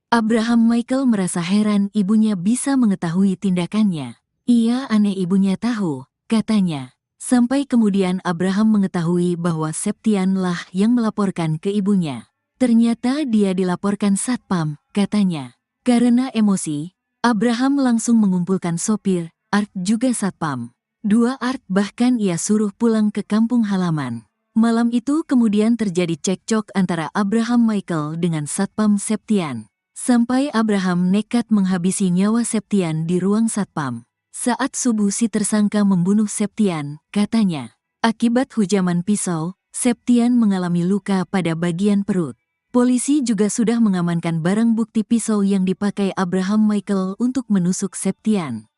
Abraham Michael merasa heran ibunya bisa mengetahui tindakannya. Ia aneh ibunya tahu, katanya. Sampai kemudian Abraham mengetahui bahwa Septian lah yang melaporkan ke ibunya. Ternyata dia dilaporkan satpam, katanya. Karena emosi, Abraham langsung mengumpulkan sopir, Art juga satpam. 2 Art bahkan ia suruh pulang ke kampung halaman. Malam itu kemudian terjadi cekcok antara Abraham Michael dengan Satpam Septian. Sampai Abraham nekat menghabisi nyawa Septian di ruang satpam. Saat subuh si tersangka membunuh Septian, katanya. Akibat hujaman pisau, Septian mengalami luka pada bagian perut. Polisi juga sudah mengamankan barang bukti pisau yang dipakai Abraham Michael untuk menusuk Septian.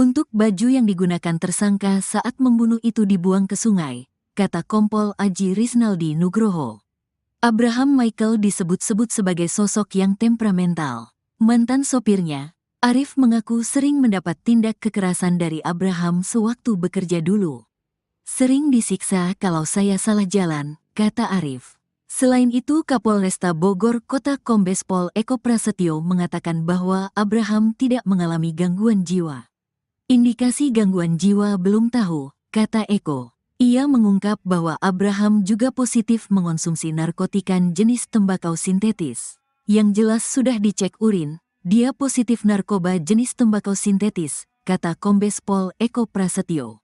Untuk baju yang digunakan tersangka saat membunuh itu dibuang ke sungai, kata Kompol Aji Risnaldi Nugroho. Abraham Michael disebut-sebut sebagai sosok yang temperamental. Mantan sopirnya, Arif mengaku sering mendapat tindak kekerasan dari Abraham sewaktu bekerja dulu. Sering disiksa kalau saya salah jalan, kata Arif. Selain itu Kapolresta Bogor Kota Kombes Pol Eko Prasetyo mengatakan bahwa Abraham tidak mengalami gangguan jiwa. Indikasi gangguan jiwa belum tahu, kata Eko. Ia mengungkap bahwa Abraham juga positif mengonsumsi narkotika jenis tembakau sintetis. Yang jelas sudah dicek urin, dia positif narkoba jenis tembakau sintetis, kata Kombes Pol Eko Prasetyo.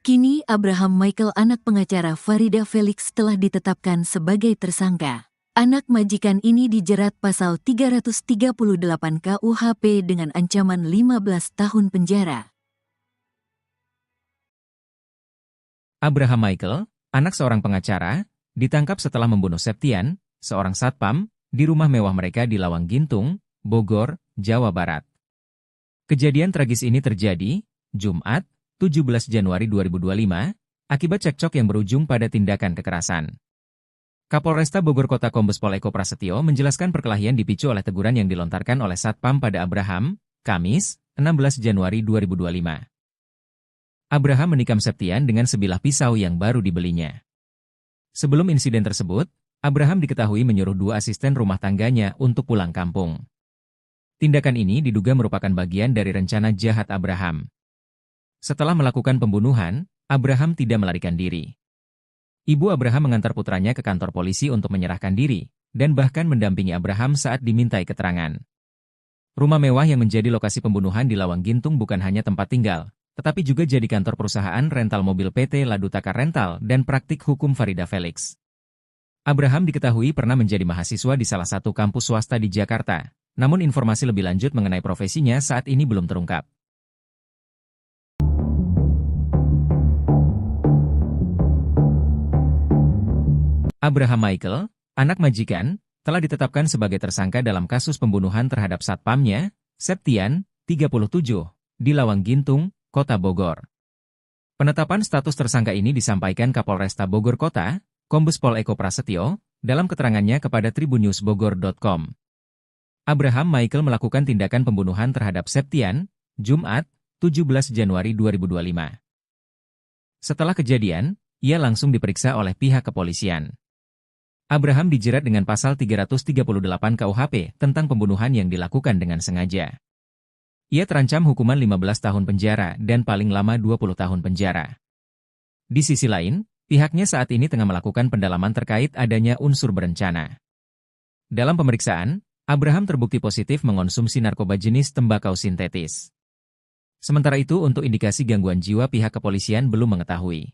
Kini Abraham Michael anak pengacara Farida Felix telah ditetapkan sebagai tersangka. Anak majikan ini dijerat pasal 338 KUHP dengan ancaman 15 tahun penjara. Abraham Michael, anak seorang pengacara, ditangkap setelah membunuh Septian, seorang satpam, di rumah mewah mereka di Lawang Gintung, Bogor, Jawa Barat. Kejadian tragis ini terjadi, Jumat, 17 Januari 2025, akibat cekcok yang berujung pada tindakan kekerasan. Kapolresta Bogor Kota Kombes Pol Eko Prasetyo menjelaskan perkelahian dipicu oleh teguran yang dilontarkan oleh satpam pada Abraham, Kamis, 16 Januari 2025. Abraham menikam Septian dengan sebilah pisau yang baru dibelinya. Sebelum insiden tersebut, Abraham diketahui menyuruh 2 asisten rumah tangganya untuk pulang kampung. Tindakan ini diduga merupakan bagian dari rencana jahat Abraham. Setelah melakukan pembunuhan, Abraham tidak melarikan diri. Ibu Abraham mengantar putranya ke kantor polisi untuk menyerahkan diri, dan bahkan mendampingi Abraham saat dimintai keterangan. Rumah mewah yang menjadi lokasi pembunuhan di Lawang Gintung bukan hanya tempat tinggal, tetapi juga jadi kantor perusahaan rental mobil PT Ladutaka Rental dan praktik hukum Farida Felix. Abraham diketahui pernah menjadi mahasiswa di salah satu kampus swasta di Jakarta, namun informasi lebih lanjut mengenai profesinya saat ini belum terungkap. Abraham Michael, anak majikan, telah ditetapkan sebagai tersangka dalam kasus pembunuhan terhadap satpamnya, Septian, 37, di Lawang Gintung, Kota Bogor. Penetapan status tersangka ini disampaikan Kapolresta Bogor Kota, Kombes Pol Eko Prasetyo, dalam keterangannya kepada tribunnews.bogor.com. Abraham Michael melakukan tindakan pembunuhan terhadap Septian, Jumat, 17 Januari 2025. Setelah kejadian, ia langsung diperiksa oleh pihak kepolisian. Abraham dijerat dengan pasal 338 KUHP tentang pembunuhan yang dilakukan dengan sengaja. Ia terancam hukuman 15 tahun penjara dan paling lama 20 tahun penjara. Di sisi lain, pihaknya saat ini tengah melakukan pendalaman terkait adanya unsur berencana. Dalam pemeriksaan, Abraham terbukti positif mengonsumsi narkoba jenis tembakau sintetis. Sementara itu untuk indikasi gangguan jiwa pihak kepolisian belum mengetahui.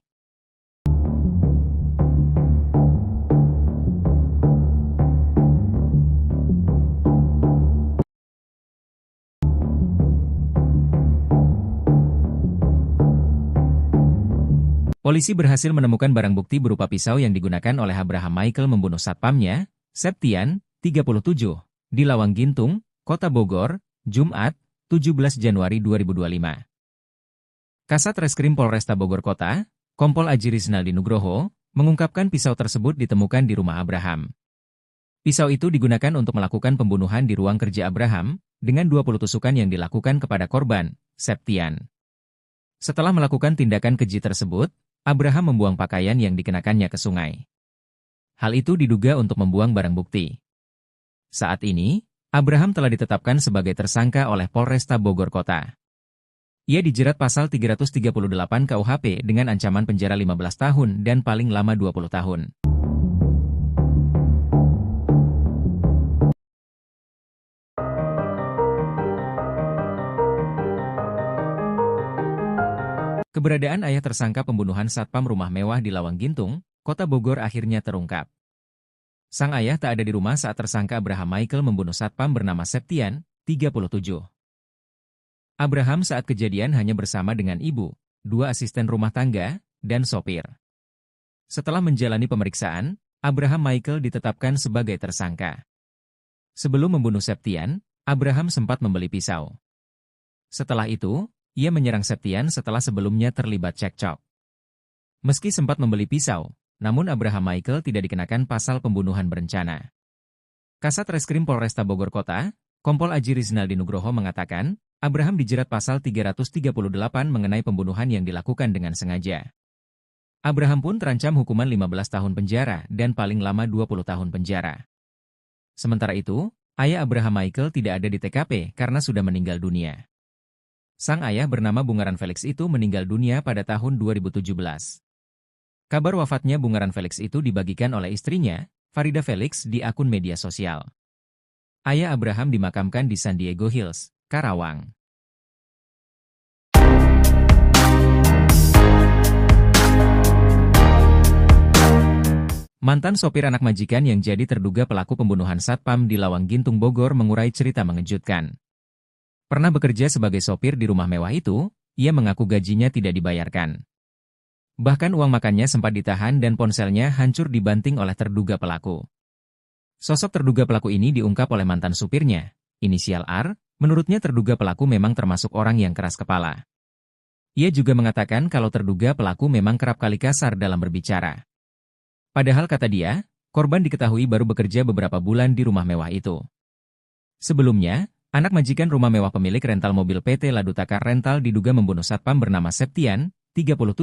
Polisi berhasil menemukan barang bukti berupa pisau yang digunakan oleh Abraham Michael membunuh satpamnya, Septian, 37, di Lawang Gintung, Kota Bogor, Jumat, 17 Januari 2025. Kasat Reskrim Polresta Bogor Kota, Kompol Aji Rizaldi Nugroho, mengungkapkan pisau tersebut ditemukan di rumah Abraham. Pisau itu digunakan untuk melakukan pembunuhan di ruang kerja Abraham, dengan 20 tusukan yang dilakukan kepada korban, Septian. Setelah melakukan tindakan keji tersebut, Abraham membuang pakaian yang dikenakannya ke sungai. Hal itu diduga untuk membuang barang bukti. Saat ini, Abraham telah ditetapkan sebagai tersangka oleh Polresta Bogor Kota. Ia dijerat pasal 338 KUHP dengan ancaman penjara 15 tahun dan paling lama 20 tahun. Keberadaan ayah tersangka pembunuhan satpam rumah mewah di Lawang Gintung, Kota Bogor akhirnya terungkap. Sang ayah tak ada di rumah saat tersangka Abraham Michael membunuh satpam bernama Septian, 37. Abraham saat kejadian hanya bersama dengan ibu, 2 asisten rumah tangga, dan sopir. Setelah menjalani pemeriksaan, Abraham Michael ditetapkan sebagai tersangka. Sebelum membunuh Septian, Abraham sempat membeli pisau. Setelah itu, ia menyerang Septian setelah sebelumnya terlibat cekcok. Meski sempat membeli pisau, namun Abraham Michael tidak dikenakan pasal pembunuhan berencana. Kasat Reskrim Polresta Bogor Kota, Kompol Aji Rizaldi Nugroho mengatakan, Abraham dijerat pasal 338 mengenai pembunuhan yang dilakukan dengan sengaja. Abraham pun terancam hukuman 15 tahun penjara dan paling lama 20 tahun penjara. Sementara itu, ayah Abraham Michael tidak ada di TKP karena sudah meninggal dunia. Sang ayah bernama Bungaran Felix itu meninggal dunia pada tahun 2017. Kabar wafatnya Bungaran Felix itu dibagikan oleh istrinya, Farida Felix, di akun media sosial. Ayah Abraham dimakamkan di San Diego Hills, Karawang. Mantan sopir anak majikan yang jadi terduga pelaku pembunuhan satpam di Lawang Gintung Bogor mengurai cerita mengejutkan. Pernah bekerja sebagai sopir di rumah mewah itu, ia mengaku gajinya tidak dibayarkan. Bahkan uang makannya sempat ditahan dan ponselnya hancur dibanting oleh terduga pelaku. Sosok terduga pelaku ini diungkap oleh mantan supirnya, inisial R, menurutnya terduga pelaku memang termasuk orang yang keras kepala. Ia juga mengatakan kalau terduga pelaku memang kerap kali kasar dalam berbicara. Padahal kata dia, korban diketahui baru bekerja beberapa bulan di rumah mewah itu. Sebelumnya, anak majikan rumah mewah pemilik rental mobil PT Ladutaka Rental diduga membunuh satpam bernama Septian, 37,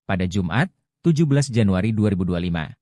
pada Jumat, 17 Januari 2025.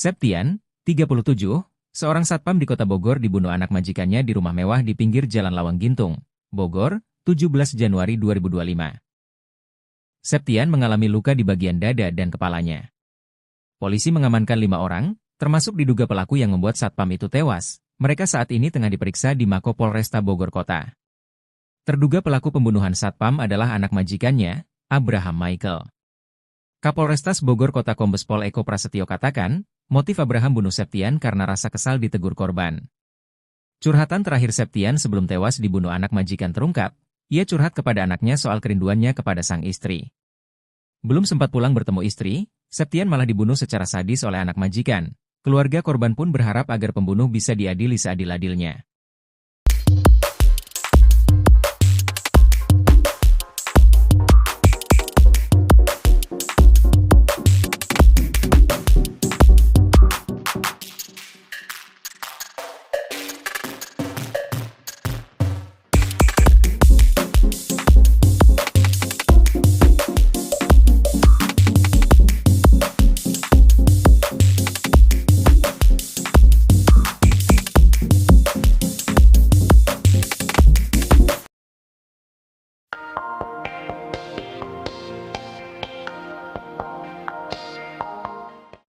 Septian, 37, seorang satpam di Kota Bogor dibunuh anak majikannya di rumah mewah di pinggir Jalan Lawang Gintung, Bogor, 17 Januari 2025. Septian mengalami luka di bagian dada dan kepalanya. Polisi mengamankan 5 orang, termasuk diduga pelaku yang membuat satpam itu tewas. Mereka saat ini tengah diperiksa di Mako Polresta Bogor Kota. Terduga pelaku pembunuhan satpam adalah anak majikannya, Abraham Michael. Kapolrestas Bogor Kota Kombes Pol Eko Prasetyo katakan, motif Abraham bunuh Septian karena rasa kesal ditegur korban. Curhatan terakhir Septian sebelum tewas dibunuh anak majikan terungkap, ia curhat kepada anaknya soal kerinduannya kepada sang istri. Belum sempat pulang bertemu istri, Septian malah dibunuh secara sadis oleh anak majikan. Keluarga korban pun berharap agar pembunuh bisa diadili seadil-adilnya.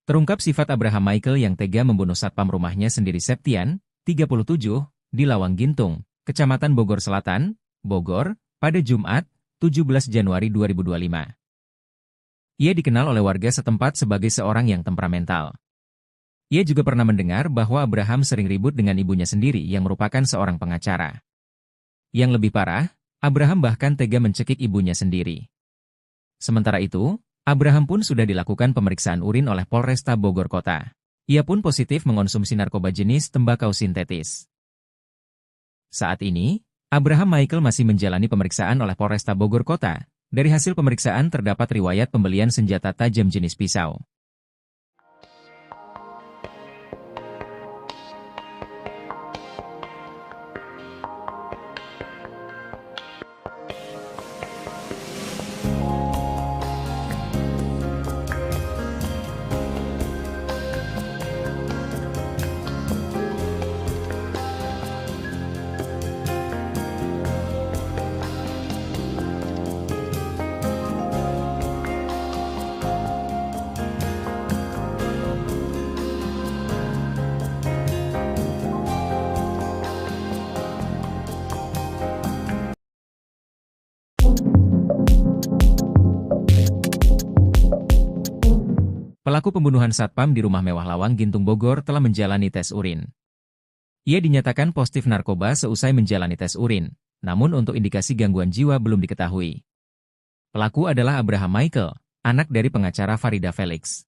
Terungkap sifat Abraham Michael yang tega membunuh satpam rumahnya sendiri Septian, 37, di Lawang Gintung, Kecamatan Bogor Selatan, Bogor, pada Jumat, 17 Januari 2025. Ia dikenal oleh warga setempat sebagai seorang yang temperamental. Ia juga pernah mendengar bahwa Abraham sering ribut dengan ibunya sendiri yang merupakan seorang pengacara. Yang lebih parah, Abraham bahkan tega mencekik ibunya sendiri. Sementara itu, Abraham pun sudah dilakukan pemeriksaan urin oleh Polresta Bogor Kota. Ia pun positif mengonsumsi narkoba jenis tembakau sintetis. Saat ini, Abraham Michael masih menjalani pemeriksaan oleh Polresta Bogor Kota. Dari hasil pemeriksaan terdapat riwayat pembelian senjata tajam jenis pisau. Pelaku pembunuhan satpam di rumah mewah Lawang Gintung Bogor telah menjalani tes urin. Ia dinyatakan positif narkoba seusai menjalani tes urin, namun untuk indikasi gangguan jiwa belum diketahui. Pelaku adalah Abraham Michael, anak dari pengacara Farida Felix.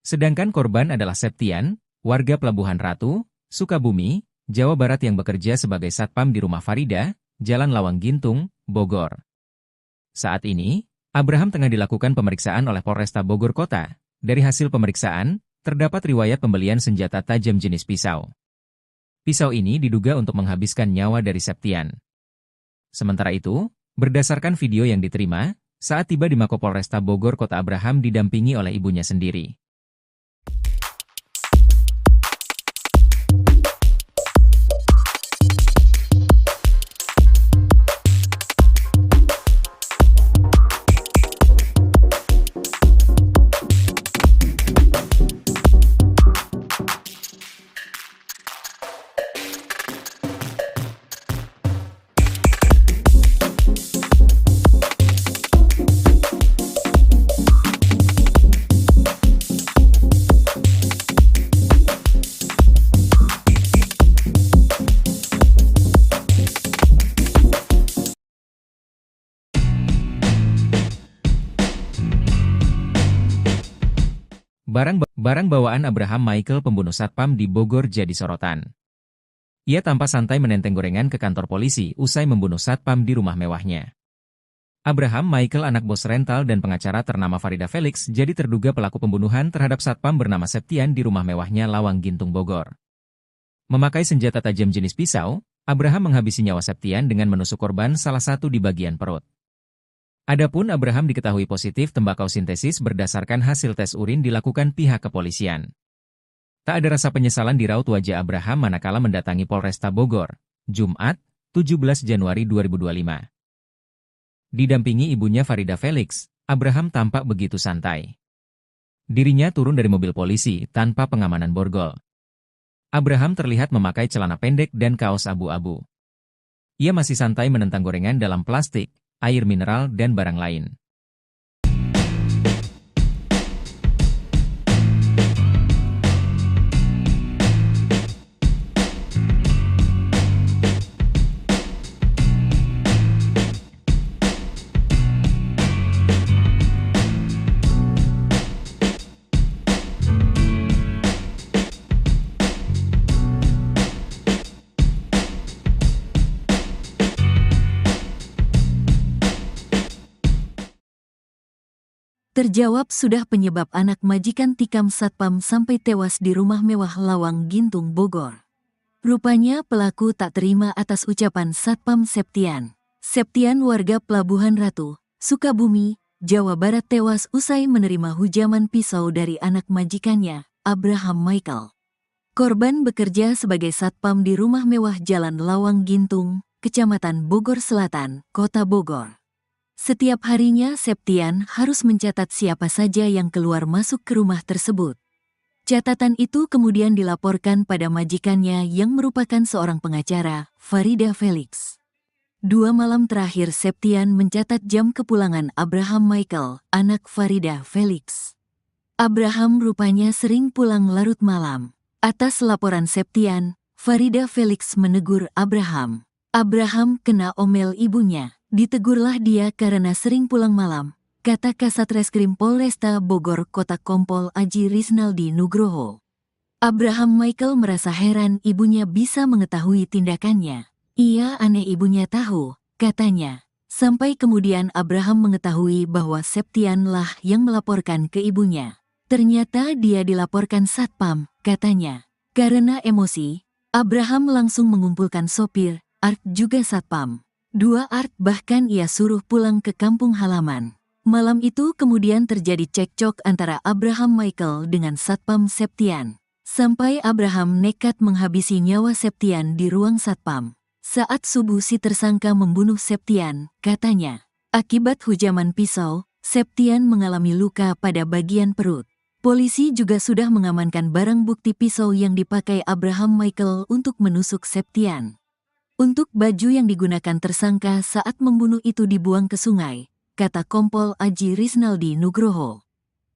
Sedangkan korban adalah Septian, warga Pelabuhan Ratu, Sukabumi, Jawa Barat yang bekerja sebagai satpam di rumah Farida, Jalan Lawang Gintung, Bogor. Saat ini, Abraham tengah dilakukan pemeriksaan oleh Polresta Bogor Kota. Dari hasil pemeriksaan, terdapat riwayat pembelian senjata tajam jenis pisau. Pisau ini diduga untuk menghabiskan nyawa dari Septian. Sementara itu, berdasarkan video yang diterima, saat tiba di Mako Polresta Bogor Kota Abraham didampingi oleh ibunya sendiri. Barang bawaan Abraham Michael pembunuh satpam di Bogor jadi sorotan. Ia tampak santai menenteng gorengan ke kantor polisi usai membunuh satpam di rumah mewahnya. Abraham Michael anak bos rental dan pengacara ternama Farida Felix jadi terduga pelaku pembunuhan terhadap satpam bernama Septian di rumah mewahnya Lawang Gintung Bogor. Memakai senjata tajam jenis pisau, Abraham menghabisi nyawa Septian dengan menusuk korban salah satu di bagian perut. Adapun Abraham diketahui positif tembakau sintetis berdasarkan hasil tes urin dilakukan pihak kepolisian. Tak ada rasa penyesalan di raut wajah Abraham manakala mendatangi Polresta Bogor, Jumat, 17 Januari 2025. Didampingi ibunya Farida Felix, Abraham tampak begitu santai. Dirinya turun dari mobil polisi tanpa pengamanan borgol. Abraham terlihat memakai celana pendek dan kaos abu-abu. Ia masih santai menentang gorengan dalam plastik, air mineral dan barang lain. Terjawab sudah penyebab anak majikan tikam satpam sampai tewas di rumah mewah Lawang Gintung Bogor. Rupanya pelaku tak terima atas ucapan Satpam Septian. Septian warga Pelabuhan Ratu, Sukabumi, Jawa Barat tewas usai menerima hujaman pisau dari anak majikannya, Abraham Michael. Korban bekerja sebagai satpam di rumah mewah Jalan Lawang Gintung, Kecamatan Bogor Selatan, Kota Bogor. Setiap harinya Septian harus mencatat siapa saja yang keluar masuk ke rumah tersebut. Catatan itu kemudian dilaporkan pada majikannya yang merupakan seorang pengacara, Farida Felix. 2 malam terakhir Septian mencatat jam kepulangan Abraham Michael, anak Farida Felix. Abraham rupanya sering pulang larut malam. Atas laporan Septian, Farida Felix menegur Abraham. Abraham kena omel ibunya. Ditegurlah dia karena sering pulang malam, kata Kasat Reskrim Polresta Bogor Kota Kompol Aji Risnaldi Nugroho. Abraham Michael merasa heran ibunya bisa mengetahui tindakannya. Ia aneh ibunya tahu, katanya. Sampai kemudian Abraham mengetahui bahwa Septian lah yang melaporkan ke ibunya. Ternyata dia dilaporkan satpam, katanya. Karena emosi, Abraham langsung mengumpulkan sopir, Art juga satpam. 2 Art bahkan ia suruh pulang ke kampung halaman. Malam itu kemudian terjadi cekcok antara Abraham Michael dengan Satpam Septian. Sampai Abraham nekat menghabisi nyawa Septian di ruang satpam. Saat subuh si tersangka membunuh Septian, katanya. Akibat hujaman pisau, Septian mengalami luka pada bagian perut. Polisi juga sudah mengamankan barang bukti pisau yang dipakai Abraham Michael untuk menusuk Septian. Untuk baju yang digunakan tersangka saat membunuh itu dibuang ke sungai, kata Kompol Aji Risnaldi Nugroho.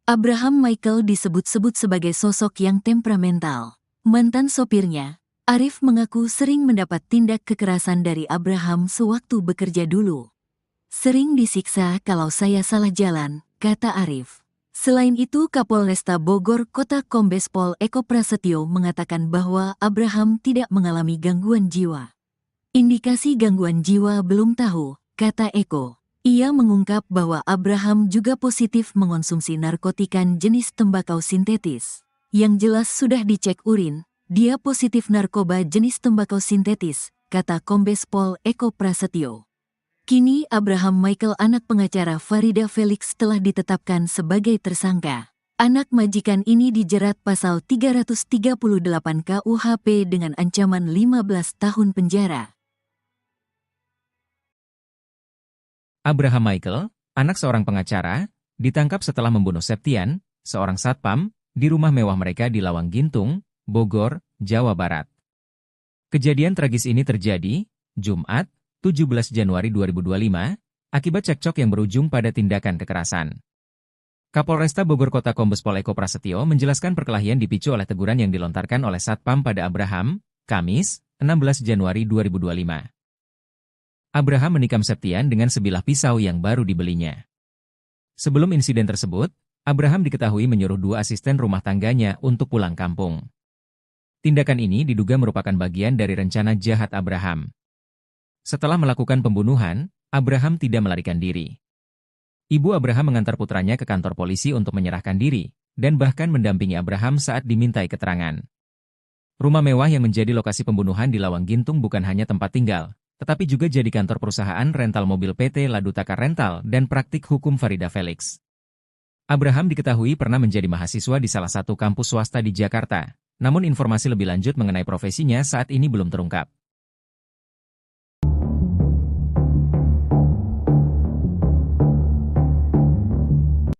Abraham Michael disebut-sebut sebagai sosok yang temperamental. Mantan sopirnya, Arif mengaku sering mendapat tindak kekerasan dari Abraham sewaktu bekerja dulu. Sering disiksa kalau saya salah jalan, kata Arif. Selain itu Kapolresta Bogor Kota Kombes Pol Eko Prasetyo mengatakan bahwa Abraham tidak mengalami gangguan jiwa. Indikasi gangguan jiwa belum tahu, kata Eko. Ia mengungkap bahwa Abraham juga positif mengonsumsi narkotika jenis tembakau sintetis. Yang jelas sudah dicek urin, dia positif narkoba jenis tembakau sintetis, kata Kombes Pol Eko Prasetyo. Kini Abraham Michael anak pengacara Farida Felix telah ditetapkan sebagai tersangka. Anak majikan ini dijerat pasal 338 KUHP dengan ancaman 15 tahun penjara. Abraham Michael, anak seorang pengacara, ditangkap setelah membunuh Septian, seorang satpam, di rumah mewah mereka di Lawang Gintung, Bogor, Jawa Barat. Kejadian tragis ini terjadi, Jumat, 17 Januari 2025, akibat cekcok yang berujung pada tindakan kekerasan. Kapolresta Bogor Kota Kombes Pol Eko Prasetyo menjelaskan perkelahian dipicu oleh teguran yang dilontarkan oleh satpam pada Abraham, Kamis, 16 Januari 2025. Abraham menikam Septian dengan sebilah pisau yang baru dibelinya. Sebelum insiden tersebut, Abraham diketahui menyuruh 2 asisten rumah tangganya untuk pulang kampung. Tindakan ini diduga merupakan bagian dari rencana jahat Abraham. Setelah melakukan pembunuhan, Abraham tidak melarikan diri. Ibu Abraham mengantar putranya ke kantor polisi untuk menyerahkan diri, dan bahkan mendampingi Abraham saat dimintai keterangan. Rumah mewah yang menjadi lokasi pembunuhan di Lawang Gintung bukan hanya tempat tinggal, tetapi juga jadi kantor perusahaan rental mobil PT Ladutaka Rental dan praktik hukum Farida Felix. Abraham diketahui pernah menjadi mahasiswa di salah satu kampus swasta di Jakarta, namun informasi lebih lanjut mengenai profesinya saat ini belum terungkap.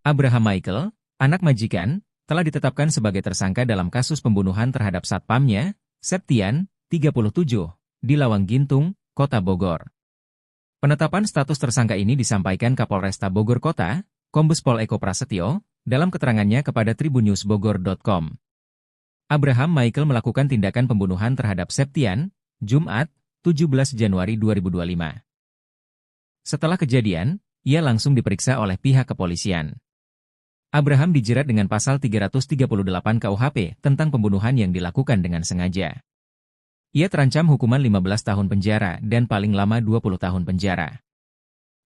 Abraham Michael, anak majikan, telah ditetapkan sebagai tersangka dalam kasus pembunuhan terhadap satpamnya, Septian, 37, di Lawang Gintung, Kota Bogor. Penetapan status tersangka ini disampaikan Kapolresta Bogor Kota, Kombes Pol Eko Prasetyo, dalam keterangannya kepada tribunnewsbogor.com. Abraham Michael melakukan tindakan pembunuhan terhadap Septian, Jumat, 17 Januari 2025. Setelah kejadian, ia langsung diperiksa oleh pihak kepolisian. Abraham dijerat dengan pasal 338 KUHP tentang pembunuhan yang dilakukan dengan sengaja. Ia terancam hukuman 15 tahun penjara dan paling lama 20 tahun penjara.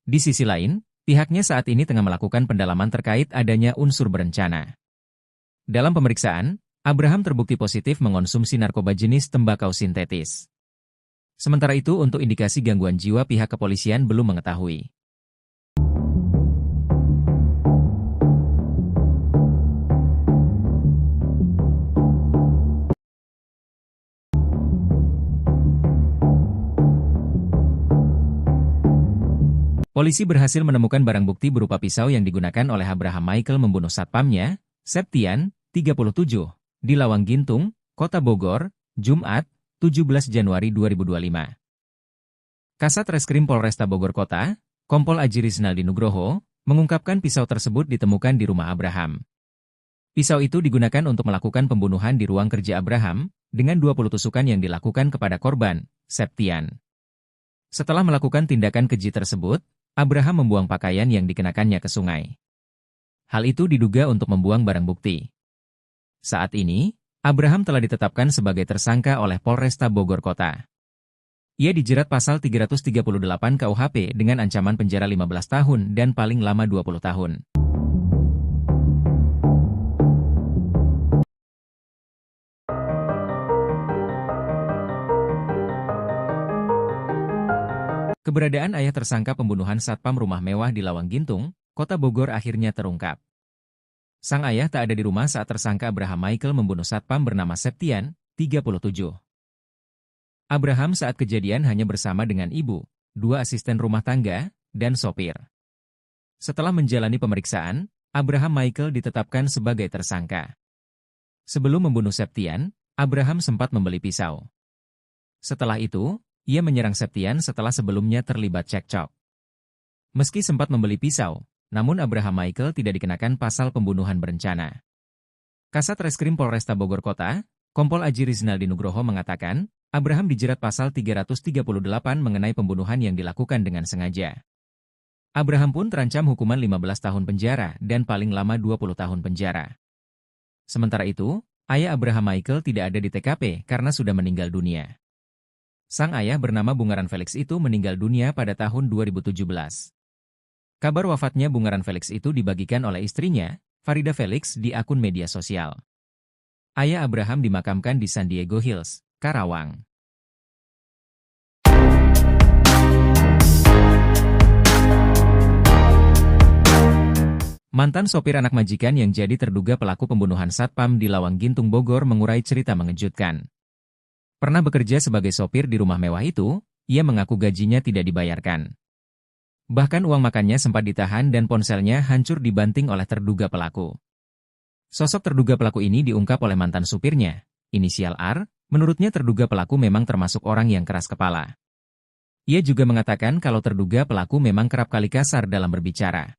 Di sisi lain, pihaknya saat ini tengah melakukan pendalaman terkait adanya unsur berencana. Dalam pemeriksaan, Abraham terbukti positif mengonsumsi narkoba jenis tembakau sintetis. Sementara itu untuk indikasi gangguan jiwa pihak kepolisian belum mengetahui. Polisi berhasil menemukan barang bukti berupa pisau yang digunakan oleh Abraham Michael membunuh satpamnya, Septian, 37, di Lawang Gintung, Kota Bogor, Jumat, 17 Januari 2025. Kasat Reskrim Polresta Bogor Kota, Kompol Aji Rizaldi Nugroho, mengungkapkan pisau tersebut ditemukan di rumah Abraham. Pisau itu digunakan untuk melakukan pembunuhan di ruang kerja Abraham, dengan 20 tusukan yang dilakukan kepada korban, Septian. Setelah melakukan tindakan keji tersebut, Abraham membuang pakaian yang dikenakannya ke sungai. Hal itu diduga untuk membuang barang bukti. Saat ini, Abraham telah ditetapkan sebagai tersangka oleh Polresta Bogor Kota. Ia dijerat pasal 338 KUHP dengan ancaman penjara 15 tahun dan paling lama 20 tahun. Keberadaan ayah tersangka pembunuhan satpam rumah mewah di Lawang Gintung, Kota Bogor akhirnya terungkap. Sang ayah tak ada di rumah saat tersangka Abraham Michael membunuh satpam bernama Septian, 37. Abraham saat kejadian hanya bersama dengan ibu, 2 asisten rumah tangga, dan sopir. Setelah menjalani pemeriksaan, Abraham Michael ditetapkan sebagai tersangka. Sebelum membunuh Septian, Abraham sempat membeli pisau. Setelah itu, ia menyerang Septian setelah sebelumnya terlibat cekcok. Meski sempat membeli pisau, namun Abraham Michael tidak dikenakan pasal pembunuhan berencana. Kasat Reskrim Polresta Bogor Kota, Kompol Aji Rizaldi Nugroho mengatakan, Abraham dijerat pasal 338 mengenai pembunuhan yang dilakukan dengan sengaja. Abraham pun terancam hukuman 15 tahun penjara dan paling lama 20 tahun penjara. Sementara itu, ayah Abraham Michael tidak ada di TKP karena sudah meninggal dunia. Sang ayah bernama Bungaran Felix itu meninggal dunia pada tahun 2017. Kabar wafatnya Bungaran Felix itu dibagikan oleh istrinya, Farida Felix, di akun media sosial. Ayah Abraham dimakamkan di San Diego Hills, Karawang. Mantan sopir anak majikan yang jadi terduga pelaku pembunuhan satpam di Lawang Gintung Bogor mengurai cerita mengejutkan. Pernah bekerja sebagai sopir di rumah mewah itu, ia mengaku gajinya tidak dibayarkan. Bahkan uang makannya sempat ditahan dan ponselnya hancur dibanting oleh terduga pelaku. Sosok terduga pelaku ini diungkap oleh mantan supirnya, inisial R, menurutnya terduga pelaku memang termasuk orang yang keras kepala. Ia juga mengatakan kalau terduga pelaku memang kerap kali kasar dalam berbicara.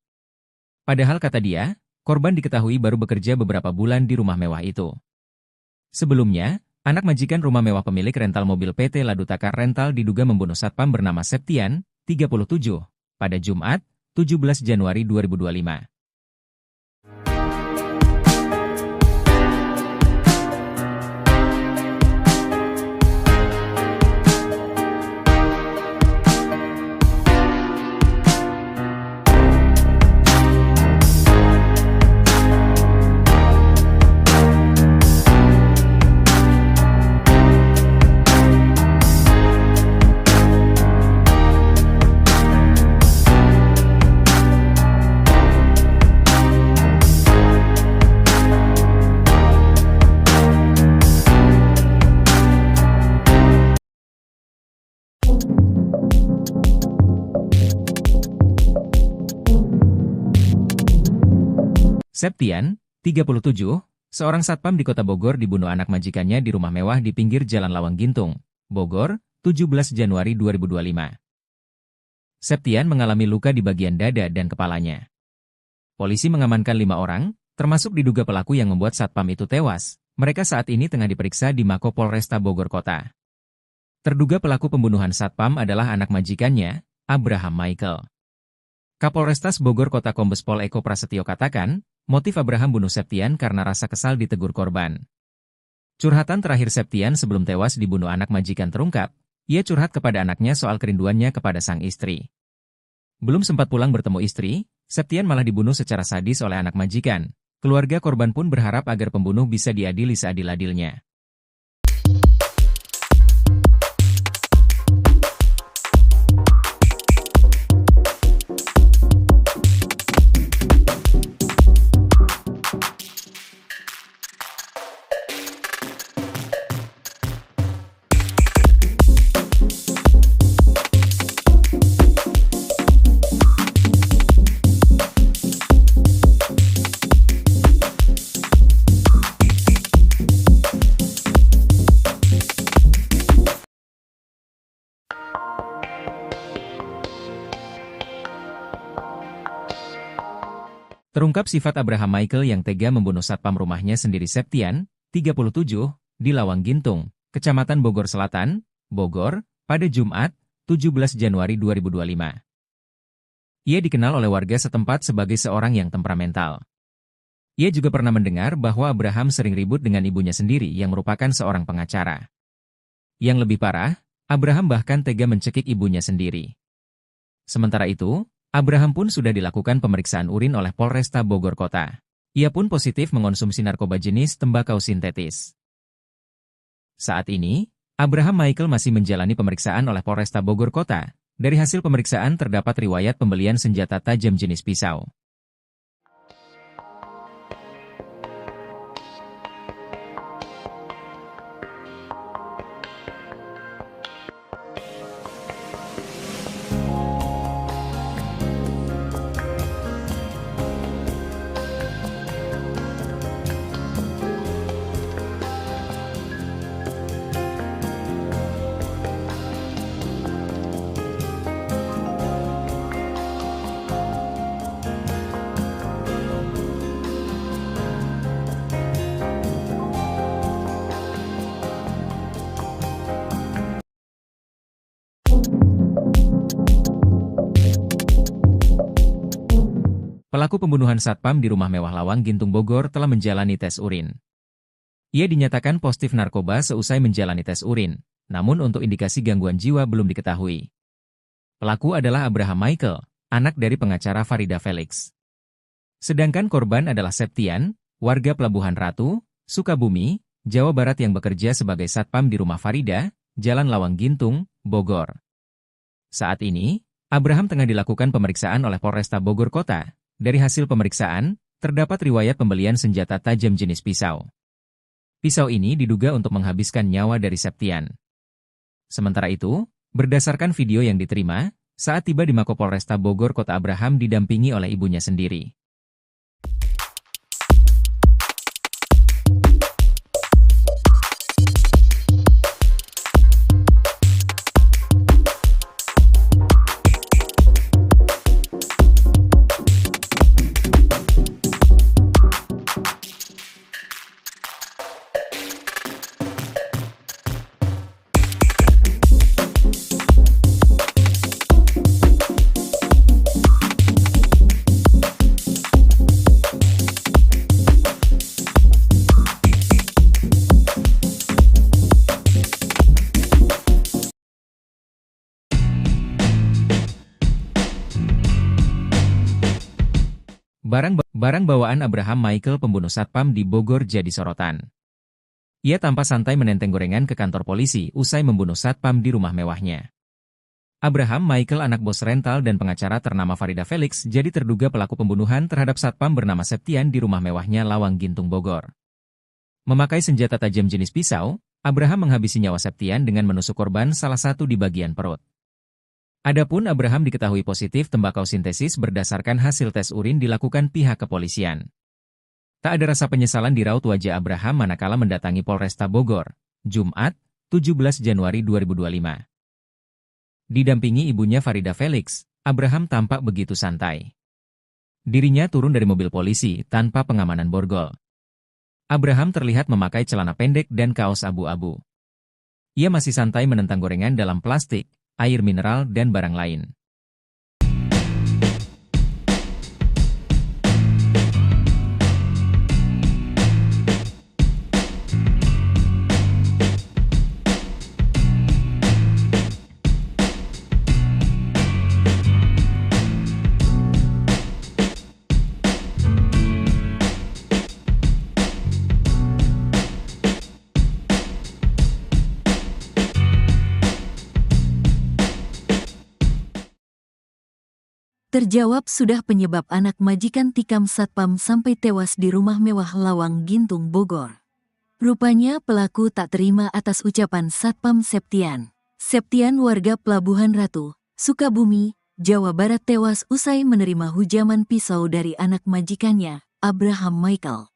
Padahal kata dia, korban diketahui baru bekerja beberapa bulan di rumah mewah itu. Sebelumnya, anak majikan rumah mewah pemilik rental mobil PT Ladutaka Rental diduga membunuh satpam bernama Septian, 37, pada Jumat, 17 Januari 2025. Septian, 37, seorang satpam di kota Bogor dibunuh anak majikannya di rumah mewah di pinggir Jalan Lawang Gintung, Bogor, 17 Januari 2025. Septian mengalami luka di bagian dada dan kepalanya. Polisi mengamankan 5 orang, termasuk diduga pelaku yang membuat satpam itu tewas. Mereka saat ini tengah diperiksa di Mako Polresta Bogor Kota. Terduga pelaku pembunuhan satpam adalah anak majikannya, Abraham Michael. Kapolrestas Bogor Kota Kombes Pol Eko Prasetyo katakan, motif Abraham bunuh Septian karena rasa kesal ditegur korban. Curhatan terakhir Septian sebelum tewas dibunuh anak majikan terungkap, ia curhat kepada anaknya soal kerinduannya kepada sang istri. Belum sempat pulang bertemu istri, Septian malah dibunuh secara sadis oleh anak majikan. Keluarga korban pun berharap agar pembunuh bisa diadili seadil-adilnya. Terungkap sifat Abraham Michael yang tega membunuh satpam rumahnya sendiri Septian, 37, di Lawang Gintung, Kecamatan Bogor Selatan, Bogor, pada Jumat, 17 Januari 2025. Ia dikenal oleh warga setempat sebagai seorang yang temperamental. Ia juga pernah mendengar bahwa Abraham sering ribut dengan ibunya sendiri yang merupakan seorang pengacara. Yang lebih parah, Abraham bahkan tega mencekik ibunya sendiri. Sementara itu, Abraham pun sudah dilakukan pemeriksaan urin oleh Polresta Bogor Kota. Ia pun positif mengonsumsi narkoba jenis tembakau sintetis. Saat ini, Abraham Michael masih menjalani pemeriksaan oleh Polresta Bogor Kota. Dari hasil pemeriksaan terdapat riwayat pembelian senjata tajam jenis pisau. Pelaku pembunuhan satpam di rumah mewah Lawang Gintung Bogor telah menjalani tes urin. Ia dinyatakan positif narkoba seusai menjalani tes urin, namun untuk indikasi gangguan jiwa belum diketahui. Pelaku adalah Abraham Michael, anak dari pengacara Farida Felix. Sedangkan korban adalah Septian, warga Pelabuhan Ratu, Sukabumi, Jawa Barat yang bekerja sebagai satpam di rumah Farida, Jalan Lawang Gintung, Bogor. Saat ini, Abraham tengah dilakukan pemeriksaan oleh Polresta Bogor Kota. Dari hasil pemeriksaan, terdapat riwayat pembelian senjata tajam jenis pisau. Pisau ini diduga untuk menghabiskan nyawa dari Septian. Sementara itu, berdasarkan video yang diterima, saat tiba di Mako Polresta Bogor Kota Abraham didampingi oleh ibunya sendiri. Barang bawaan Abraham Michael pembunuh satpam di Bogor jadi sorotan. Ia tampak santai menenteng gorengan ke kantor polisi usai membunuh satpam di rumah mewahnya. Abraham Michael anak bos rental dan pengacara ternama Farida Felix jadi terduga pelaku pembunuhan terhadap satpam bernama Septian di rumah mewahnya Lawang Gintung Bogor. Memakai senjata tajam jenis pisau, Abraham menghabisi nyawa Septian dengan menusuk korban salah satu di bagian perut. Adapun Abraham diketahui positif tembakau sintesis berdasarkan hasil tes urin dilakukan pihak kepolisian. Tak ada rasa penyesalan di raut wajah Abraham manakala mendatangi Polresta Bogor, Jumat, 17 Januari 2025. Didampingi ibunya Farida Felix, Abraham tampak begitu santai. Dirinya turun dari mobil polisi tanpa pengamanan borgol. Abraham terlihat memakai celana pendek dan kaos abu-abu. Ia masih santai menentang gorengan dalam plastik, air mineral dan barang lain. Terjawab sudah penyebab anak majikan tikam satpam sampai tewas di rumah mewah Lawang Gintung, Bogor. Rupanya pelaku tak terima atas ucapan Satpam Septian. Septian warga Pelabuhan Ratu, Sukabumi, Jawa Barat tewas usai menerima hujaman pisau dari anak majikannya, Abraham Michael.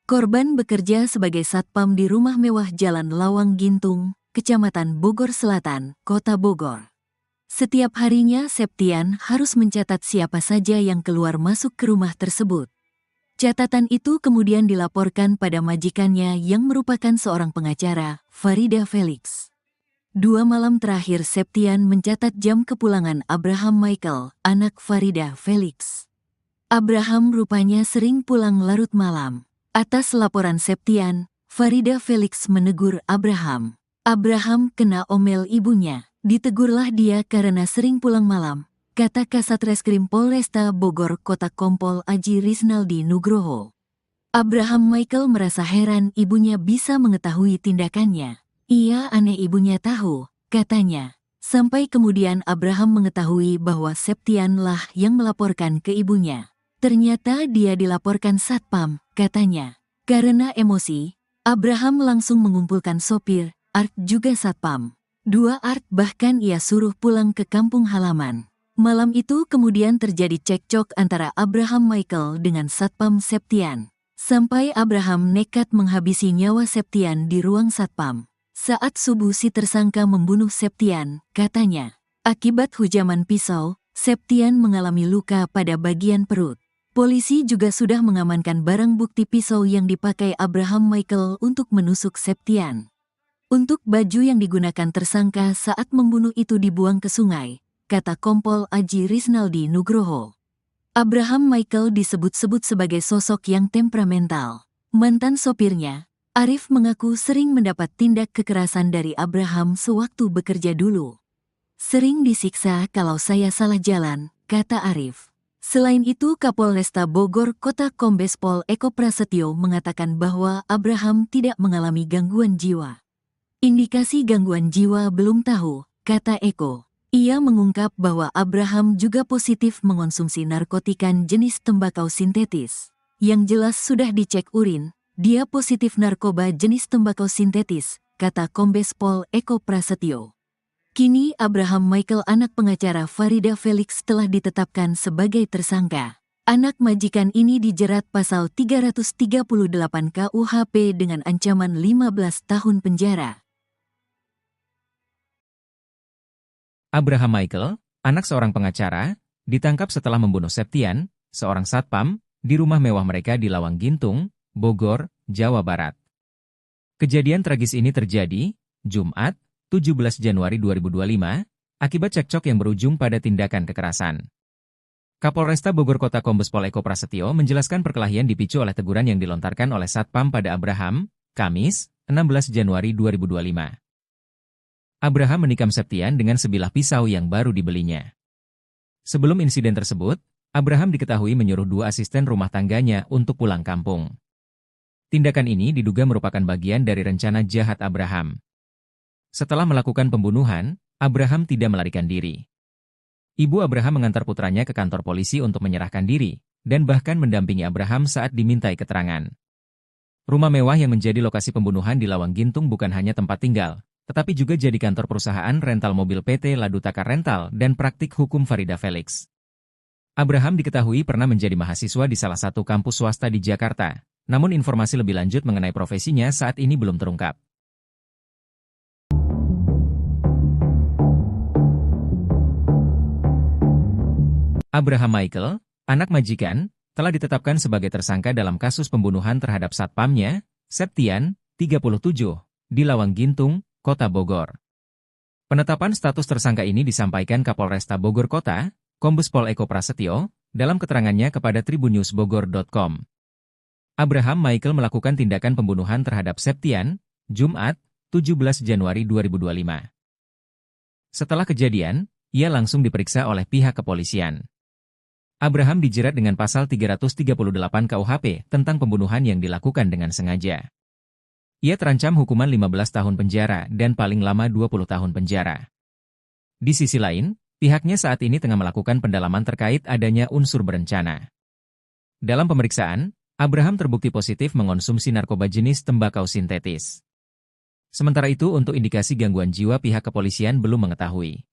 Korban bekerja sebagai satpam di rumah mewah Jalan Lawang Gintung, Kecamatan Bogor Selatan, Kota Bogor. Setiap harinya Septian harus mencatat siapa saja yang keluar masuk ke rumah tersebut. Catatan itu kemudian dilaporkan pada majikannya yang merupakan seorang pengacara, Farida Felix. 2 malam terakhir Septian mencatat jam kepulangan Abraham Michael, anak Farida Felix. Abraham rupanya sering pulang larut malam. Atas laporan Septian, Farida Felix menegur Abraham. Abraham kena omel ibunya. Ditegurlah dia karena sering pulang malam, kata Kasat Reskrim Polresta Bogor Kota Kompol Aji Risnaldi Nugroho. Abraham Michael merasa heran ibunya bisa mengetahui tindakannya. Ia aneh ibunya tahu, katanya. Sampai kemudian Abraham mengetahui bahwa Septian lah yang melaporkan ke ibunya. Ternyata dia dilaporkan satpam, katanya. Karena emosi, Abraham langsung mengumpulkan sopir, Art juga satpam. 2 Art bahkan ia suruh pulang ke kampung halaman. Malam itu kemudian terjadi cekcok antara Abraham Michael dengan Satpam Septian. Sampai Abraham nekat menghabisi nyawa Septian di ruang satpam. Saat subuh si tersangka membunuh Septian, katanya. Akibat hujaman pisau, Septian mengalami luka pada bagian perut. Polisi juga sudah mengamankan barang bukti pisau yang dipakai Abraham Michael untuk menusuk Septian. Untuk baju yang digunakan tersangka saat membunuh itu dibuang ke sungai, kata Kompol Aji Risnaldi Nugroho. Abraham Michael disebut-sebut sebagai sosok yang temperamental. Mantan sopirnya, Arif mengaku sering mendapat tindak kekerasan dari Abraham sewaktu bekerja dulu. Sering disiksa kalau saya salah jalan, kata Arif. Selain itu Kapolresta Bogor Kota Kombes Pol Eko Prasetyo mengatakan bahwa Abraham tidak mengalami gangguan jiwa. Indikasi gangguan jiwa belum tahu, kata Eko. Ia mengungkap bahwa Abraham juga positif mengonsumsi narkotika jenis tembakau sintetis. Yang jelas sudah dicek urin, dia positif narkoba jenis tembakau sintetis, kata Kombes Pol Eko Prasetyo. Kini Abraham Michael anak pengacara Farida Felix telah ditetapkan sebagai tersangka. Anak majikan ini dijerat pasal 338 KUHP dengan ancaman 15 tahun penjara. Abraham Michael, anak seorang pengacara, ditangkap setelah membunuh Septian, seorang satpam, di rumah mewah mereka di Lawang Gintung, Bogor, Jawa Barat. Kejadian tragis ini terjadi, Jumat, 17 Januari 2025, akibat cekcok yang berujung pada tindakan kekerasan. Kapolresta Bogor Kota Kombes Pol Eko Prasetyo menjelaskan perkelahian dipicu oleh teguran yang dilontarkan oleh satpam pada Abraham, Kamis, 16 Januari 2025. Abraham menikam Septian dengan sebilah pisau yang baru dibelinya. Sebelum insiden tersebut, Abraham diketahui menyuruh 2 asisten rumah tangganya untuk pulang kampung. Tindakan ini diduga merupakan bagian dari rencana jahat Abraham. Setelah melakukan pembunuhan, Abraham tidak melarikan diri. Ibu Abraham mengantar putranya ke kantor polisi untuk menyerahkan diri, dan bahkan mendampingi Abraham saat dimintai keterangan. Rumah mewah yang menjadi lokasi pembunuhan di Lawang Gintung bukan hanya tempat tinggal, tetapi juga jadi kantor perusahaan rental mobil PT Ladutaka Rental dan praktik hukum Farida Felix. Abraham diketahui pernah menjadi mahasiswa di salah satu kampus swasta di Jakarta, namun informasi lebih lanjut mengenai profesinya saat ini belum terungkap. Abraham Michael, anak majikan, telah ditetapkan sebagai tersangka dalam kasus pembunuhan terhadap satpamnya, Septian, 37, di Lawang Gintung, Kota Bogor. Penetapan status tersangka ini disampaikan Kapolresta Bogor Kota, Kombes Pol Eko Prasetyo, dalam keterangannya kepada tribunnewsbogor.com. Abraham Michael melakukan tindakan pembunuhan terhadap Septian, Jumat, 17 Januari 2025. Setelah kejadian, ia langsung diperiksa oleh pihak kepolisian. Abraham dijerat dengan pasal 338 KUHP tentang pembunuhan yang dilakukan dengan sengaja. Ia terancam hukuman 15 tahun penjara dan paling lama 20 tahun penjara. Di sisi lain, pihaknya saat ini tengah melakukan pendalaman terkait adanya unsur berencana. Dalam pemeriksaan, Abraham terbukti positif mengonsumsi narkoba jenis tembakau sintetis. Sementara itu untuk indikasi gangguan jiwa pihak kepolisian belum mengetahui.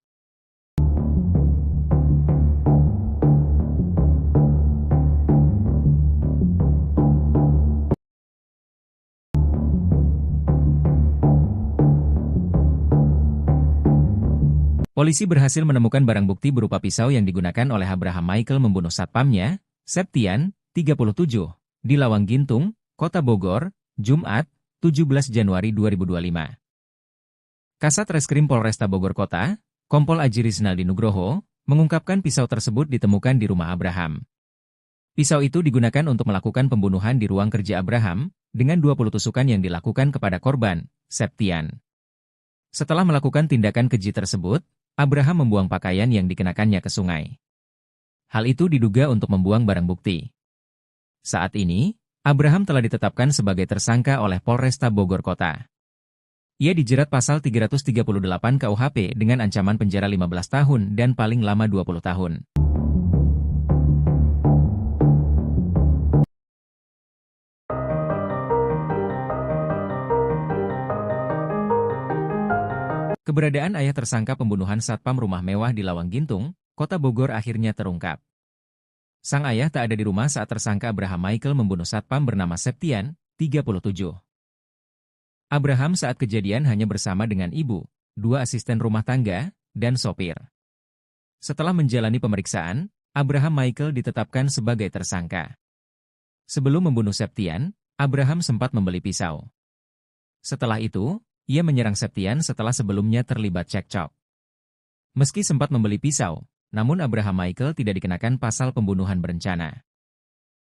Polisi berhasil menemukan barang bukti berupa pisau yang digunakan oleh Abraham Michael membunuh satpamnya, Septian, 37, di Lawang Gintung, Kota Bogor, Jumat, 17 Januari 2025. Kasat Reskrim Polresta Bogor Kota, Kompol Aji Rizaldi Nugroho, mengungkapkan pisau tersebut ditemukan di rumah Abraham. Pisau itu digunakan untuk melakukan pembunuhan di ruang kerja Abraham, dengan 20 tusukan yang dilakukan kepada korban, Septian. Setelah melakukan tindakan keji tersebut, Abraham membuang pakaian yang dikenakannya ke sungai. Hal itu diduga untuk membuang barang bukti. Saat ini, Abraham telah ditetapkan sebagai tersangka oleh Polresta Bogor Kota. Ia dijerat pasal 338 KUHP dengan ancaman penjara 15 tahun dan paling lama 20 tahun. Keberadaan ayah tersangka pembunuhan satpam rumah mewah di Lawang Gintung, Kota Bogor akhirnya terungkap. Sang ayah tak ada di rumah saat tersangka Abraham Michael membunuh satpam bernama Septian, 37. Abraham saat kejadian hanya bersama dengan ibu, 2 asisten rumah tangga, dan sopir. Setelah menjalani pemeriksaan, Abraham Michael ditetapkan sebagai tersangka. Sebelum membunuh Septian, Abraham sempat membeli pisau. Setelah itu, ia menyerang Septian setelah sebelumnya terlibat cekcok. Meski sempat membeli pisau, namun Abraham Michael tidak dikenakan pasal pembunuhan berencana.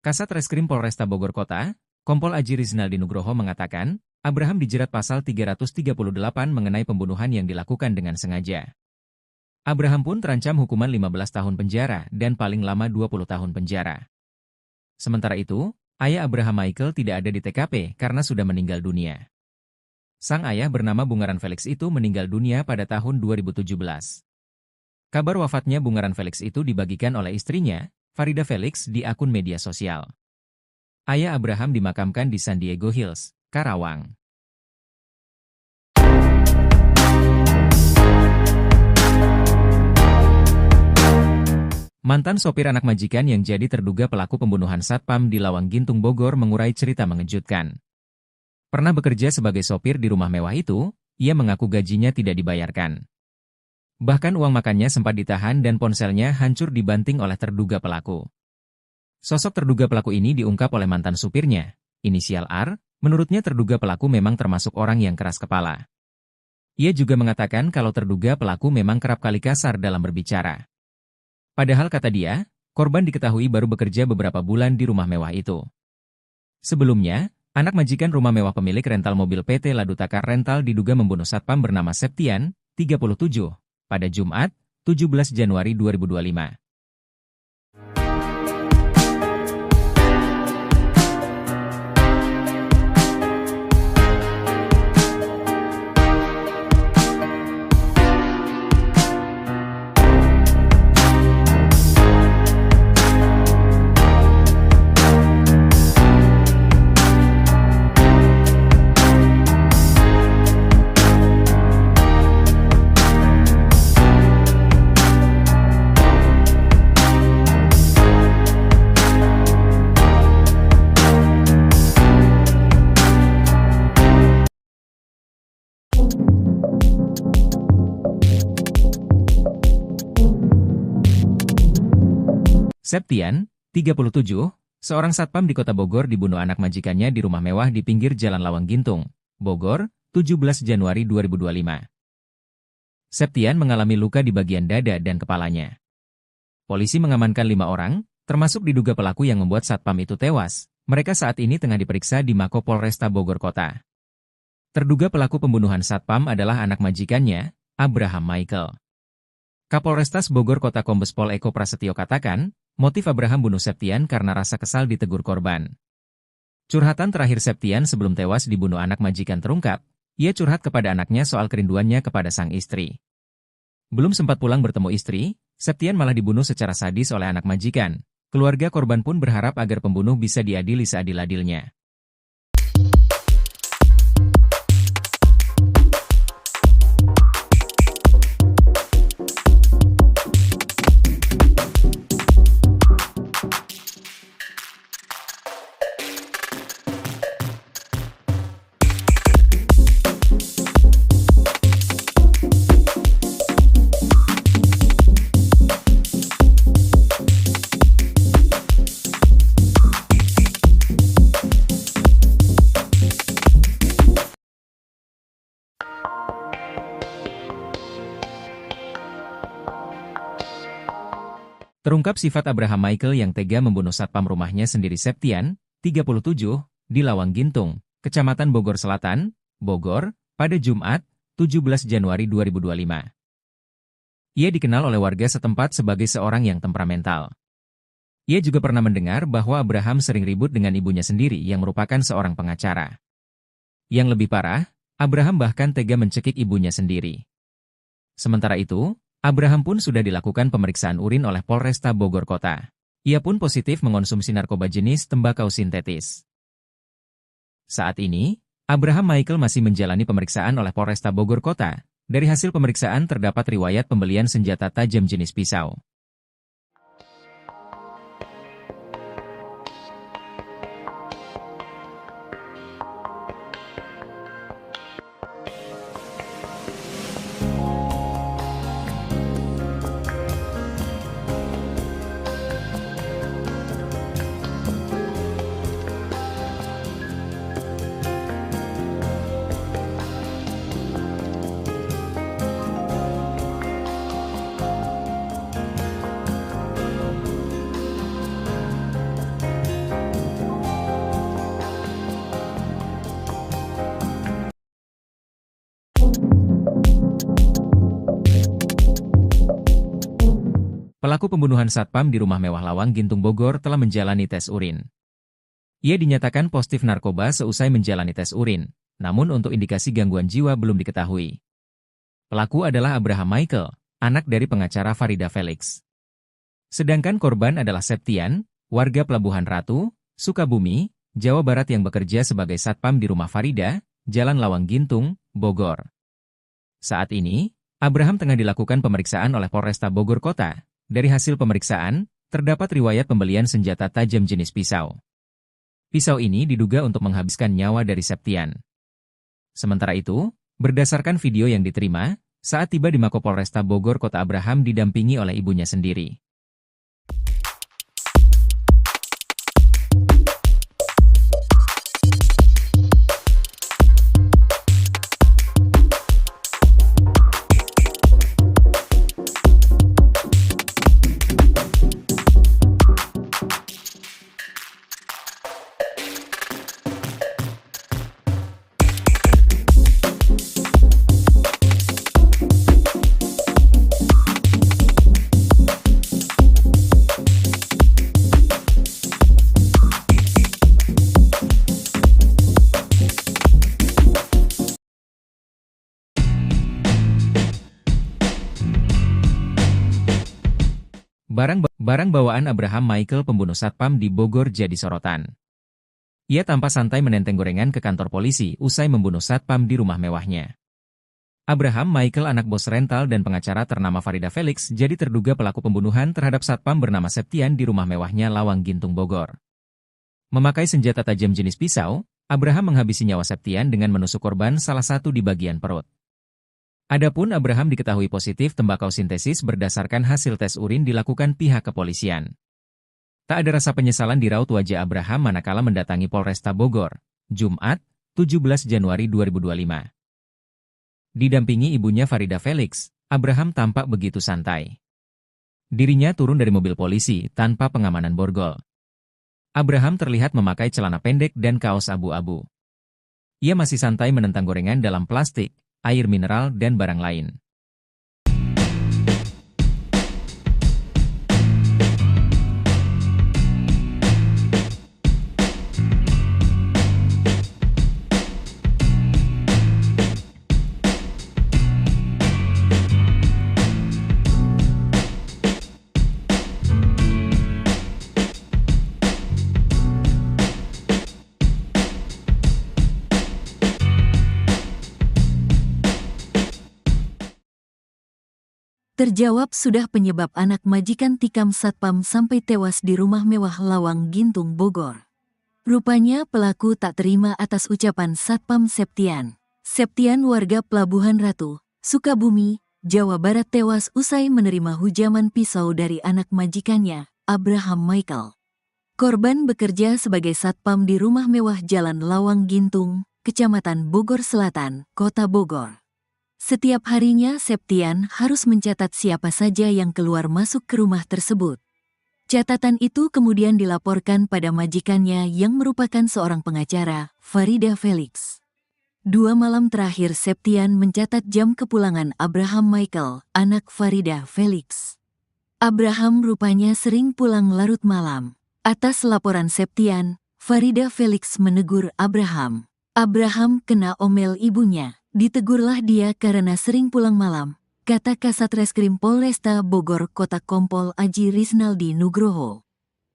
Kasat Reskrim Polresta Bogor Kota, Kompol Aji Rizaldi Nugroho mengatakan, Abraham dijerat pasal 338 mengenai pembunuhan yang dilakukan dengan sengaja. Abraham pun terancam hukuman 15 tahun penjara dan paling lama 20 tahun penjara. Sementara itu, ayah Abraham Michael tidak ada di TKP karena sudah meninggal dunia. Sang ayah bernama Bungaran Felix itu meninggal dunia pada tahun 2017. Kabar wafatnya Bungaran Felix itu dibagikan oleh istrinya, Farida Felix, di akun media sosial. Ayah Abraham dimakamkan di San Diego Hills, Karawang. Mantan sopir anak majikan yang jadi terduga pelaku pembunuhan satpam di Lawang Gintung Bogor mengurai cerita mengejutkan. Pernah bekerja sebagai sopir di rumah mewah itu, ia mengaku gajinya tidak dibayarkan. Bahkan uang makannya sempat ditahan dan ponselnya hancur dibanting oleh terduga pelaku. Sosok terduga pelaku ini diungkap oleh mantan supirnya, inisial R, menurutnya terduga pelaku memang termasuk orang yang keras kepala. Ia juga mengatakan kalau terduga pelaku memang kerap kali kasar dalam berbicara. Padahal kata dia, korban diketahui baru bekerja beberapa bulan di rumah mewah itu. Sebelumnya, anak majikan rumah mewah pemilik rental mobil PT Ladutaka Rental diduga membunuh satpam bernama Septian, 37, pada Jumat, 17 Januari 2025. Septian, 37, seorang satpam di kota Bogor dibunuh anak majikannya di rumah mewah di pinggir Jalan Lawang Gintung, Bogor, 17 Januari 2025. Septian mengalami luka di bagian dada dan kepalanya. Polisi mengamankan 5 orang, termasuk diduga pelaku yang membuat satpam itu tewas. Mereka saat ini tengah diperiksa di Mako Polresta Bogor Kota. Terduga pelaku pembunuhan satpam adalah anak majikannya, Abraham Michael. Kapolrestas Bogor Kota Kombes Pol Eko Prasetyo katakan, motif Abraham bunuh Septian karena rasa kesal ditegur korban. Curhatan terakhir Septian sebelum tewas dibunuh anak majikan terungkap, ia curhat kepada anaknya soal kerinduannya kepada sang istri. Belum sempat pulang bertemu istri, Septian malah dibunuh secara sadis oleh anak majikan. Keluarga korban pun berharap agar pembunuh bisa diadili seadil-adilnya. Terungkap sifat Abraham Michael yang tega membunuh satpam rumahnya sendiri Septian, 37, di Lawang Gintung, Kecamatan Bogor Selatan, Bogor, pada Jumat, 17 Januari 2025. Ia dikenal oleh warga setempat sebagai seorang yang temperamental. Ia juga pernah mendengar bahwa Abraham sering ribut dengan ibunya sendiri yang merupakan seorang pengacara. Yang lebih parah, Abraham bahkan tega mencekik ibunya sendiri. Sementara itu, Abraham pun sudah dilakukan pemeriksaan urin oleh Polresta Bogor Kota. Ia pun positif mengonsumsi narkoba jenis tembakau sintetis. Saat ini, Abraham Michael masih menjalani pemeriksaan oleh Polresta Bogor Kota. Dari hasil pemeriksaan terdapat riwayat pembelian senjata tajam jenis pisau. Pelaku pembunuhan satpam di rumah mewah Lawang Gintung Bogor telah menjalani tes urin. Ia dinyatakan positif narkoba seusai menjalani tes urin, namun untuk indikasi gangguan jiwa belum diketahui. Pelaku adalah Abraham Michael, anak dari pengacara Farida Felix. Sedangkan korban adalah Septian, warga Pelabuhan Ratu, Sukabumi, Jawa Barat yang bekerja sebagai satpam di rumah Farida, Jalan Lawang Gintung, Bogor. Saat ini, Abraham tengah dilakukan pemeriksaan oleh Polresta Bogor Kota. Dari hasil pemeriksaan, terdapat riwayat pembelian senjata tajam jenis pisau. Pisau ini diduga untuk menghabiskan nyawa dari Septian. Sementara itu, berdasarkan video yang diterima, saat tiba di Mako Polresta Bogor Kota Abraham didampingi oleh ibunya sendiri. Barang bawaan Abraham Michael pembunuh satpam di Bogor jadi sorotan. Ia tanpa santai menenteng gorengan ke kantor polisi usai membunuh satpam di rumah mewahnya. Abraham Michael anak bos rental dan pengacara ternama Farida Felix jadi terduga pelaku pembunuhan terhadap satpam bernama Septian di rumah mewahnya Lawang Gintung Bogor. Memakai senjata tajam jenis pisau, Abraham menghabisi nyawa Septian dengan menusuk korban salah satu di bagian perut. Adapun Abraham diketahui positif tembakau sintesis berdasarkan hasil tes urin dilakukan pihak kepolisian. Tak ada rasa penyesalan di raut wajah Abraham manakala mendatangi Polresta Bogor, Jumat, 17 Januari 2025. Didampingi ibunya Farida Felix, Abraham tampak begitu santai. Dirinya turun dari mobil polisi tanpa pengamanan borgol. Abraham terlihat memakai celana pendek dan kaos abu-abu. Ia masih santai menentang gorengan dalam plastik, air mineral dan barang lain. Terjawab sudah penyebab anak majikan tikam satpam sampai tewas di rumah mewah Lawang Gintung Bogor. Rupanya pelaku tak terima atas ucapan Satpam Septian. Septian warga Pelabuhan Ratu, Sukabumi, Jawa Barat tewas usai menerima hujaman pisau dari anak majikannya, Abraham Michael. Korban bekerja sebagai satpam di rumah mewah Jalan Lawang Gintung, Kecamatan Bogor Selatan, Kota Bogor. Setiap harinya Septian harus mencatat siapa saja yang keluar masuk ke rumah tersebut. Catatan itu kemudian dilaporkan pada majikannya yang merupakan seorang pengacara, Farida Felix. 2 malam terakhir Septian mencatat jam kepulangan Abraham Michael, anak Farida Felix. Abraham rupanya sering pulang larut malam. Atas laporan Septian, Farida Felix menegur Abraham. Abraham kena omel ibunya. Ditegurlah dia karena sering pulang malam, kata Kasat Reskrim Polresta Bogor Kota Kompol Aji Risnaldi Nugroho.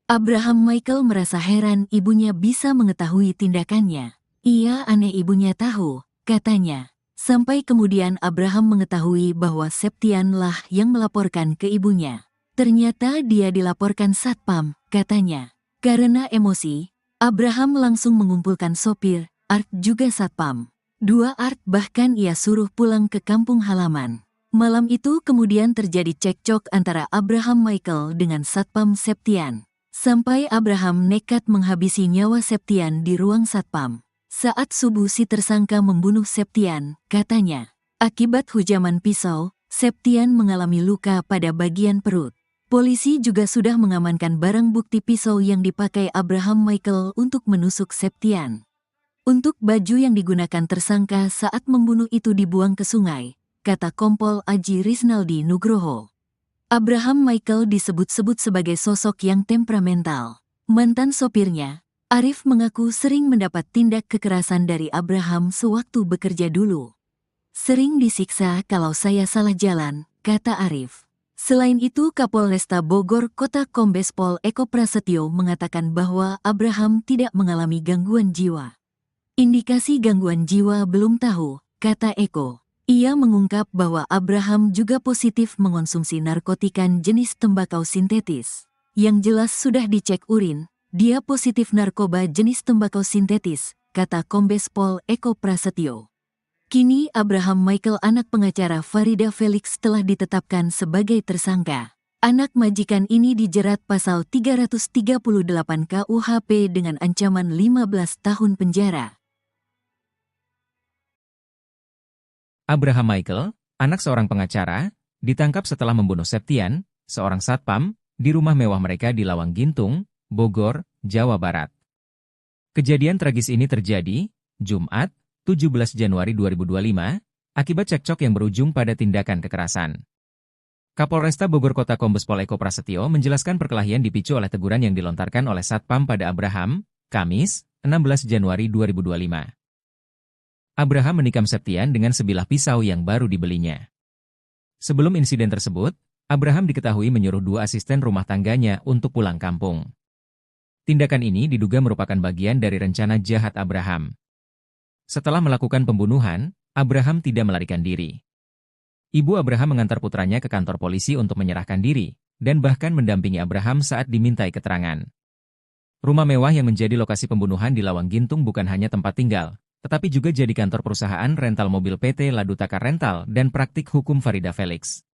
Abraham Michael merasa heran ibunya bisa mengetahui tindakannya. Ia aneh ibunya tahu, katanya. Sampai kemudian Abraham mengetahui bahwa Septianlah yang melaporkan ke ibunya. Ternyata dia dilaporkan satpam, katanya. Karena emosi, Abraham langsung mengumpulkan sopir, Art juga satpam. 2 Art bahkan ia suruh pulang ke kampung halaman. Malam itu kemudian terjadi cekcok antara Abraham Michael dengan Satpam Septian. Sampai Abraham nekat menghabisi nyawa Septian di ruang satpam. Saat subuh si tersangka membunuh Septian, katanya. Akibat hujaman pisau, Septian mengalami luka pada bagian perut. Polisi juga sudah mengamankan barang bukti pisau yang dipakai Abraham Michael untuk menusuk Septian. Untuk baju yang digunakan tersangka saat membunuh itu dibuang ke sungai, kata Kompol Aji Risnaldi Nugroho. Abraham Michael disebut-sebut sebagai sosok yang temperamental. Mantan sopirnya, Arif mengaku sering mendapat tindak kekerasan dari Abraham sewaktu bekerja dulu. Sering disiksa kalau saya salah jalan, kata Arif. Selain itu Kapolresta Bogor Kota Kombes Pol Eko Prasetyo mengatakan bahwa Abraham tidak mengalami gangguan jiwa. Indikasi gangguan jiwa belum tahu, kata Eko. Ia mengungkap bahwa Abraham juga positif mengonsumsi narkotika jenis tembakau sintetis. Yang jelas sudah dicek urin, dia positif narkoba jenis tembakau sintetis, kata Kombes Pol Eko Prasetyo. Kini Abraham Michael anak pengacara Farida Felix telah ditetapkan sebagai tersangka. Anak majikan ini dijerat pasal 338 KUHP dengan ancaman 15 tahun penjara. Abraham Michael, anak seorang pengacara, ditangkap setelah membunuh Septian, seorang satpam, di rumah mewah mereka di Lawang Gintung, Bogor, Jawa Barat. Kejadian tragis ini terjadi, Jumat, 17 Januari 2025, akibat cekcok yang berujung pada tindakan kekerasan. Kapolresta Bogor Kota Kombes Pol Eko Prasetyo menjelaskan perkelahian dipicu oleh teguran yang dilontarkan oleh satpam pada Abraham, Kamis, 16 Januari 2025. Abraham menikam Septian dengan sebilah pisau yang baru dibelinya. Sebelum insiden tersebut, Abraham diketahui menyuruh 2 asisten rumah tangganya untuk pulang kampung. Tindakan ini diduga merupakan bagian dari rencana jahat Abraham. Setelah melakukan pembunuhan, Abraham tidak melarikan diri. Ibu Abraham mengantar putranya ke kantor polisi untuk menyerahkan diri, dan bahkan mendampingi Abraham saat dimintai keterangan. Rumah mewah yang menjadi lokasi pembunuhan di Lawang Gintung bukan hanya tempat tinggal, tetapi juga jadi kantor perusahaan rental mobil PT Ladutaka Rental dan praktik hukum Farida Felix.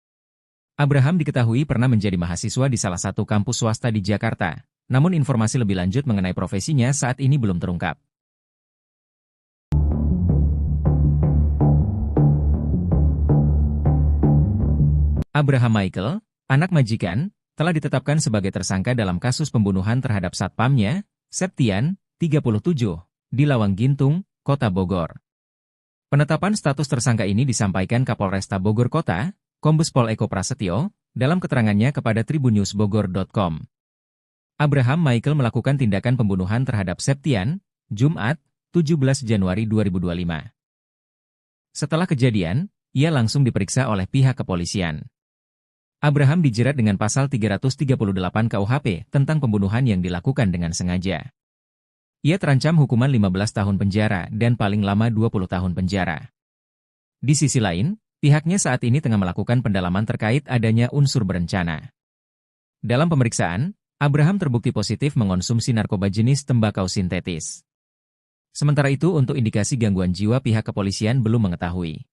Abraham diketahui pernah menjadi mahasiswa di salah satu kampus swasta di Jakarta, namun informasi lebih lanjut mengenai profesinya saat ini belum terungkap. Abraham Michael, anak majikan, telah ditetapkan sebagai tersangka dalam kasus pembunuhan terhadap satpamnya, Septian, 37, di Lawang Gintung, Kota Bogor. Penetapan status tersangka ini disampaikan Kapolresta Bogor Kota, Kombes Pol Eko Prasetyo, dalam keterangannya kepada tribunnewsbogor.com. Abraham Michael melakukan tindakan pembunuhan terhadap Septian, Jumat, 17 Januari 2025. Setelah kejadian, ia langsung diperiksa oleh pihak kepolisian. Abraham dijerat dengan pasal 338 KUHP tentang pembunuhan yang dilakukan dengan sengaja. Ia terancam hukuman 15 tahun penjara dan paling lama 20 tahun penjara. Di sisi lain, pihaknya saat ini tengah melakukan pendalaman terkait adanya unsur berencana. Dalam pemeriksaan, Abraham terbukti positif mengonsumsi narkoba jenis tembakau sintetis. Sementara itu untuk indikasi gangguan jiwa pihak kepolisian belum mengetahui.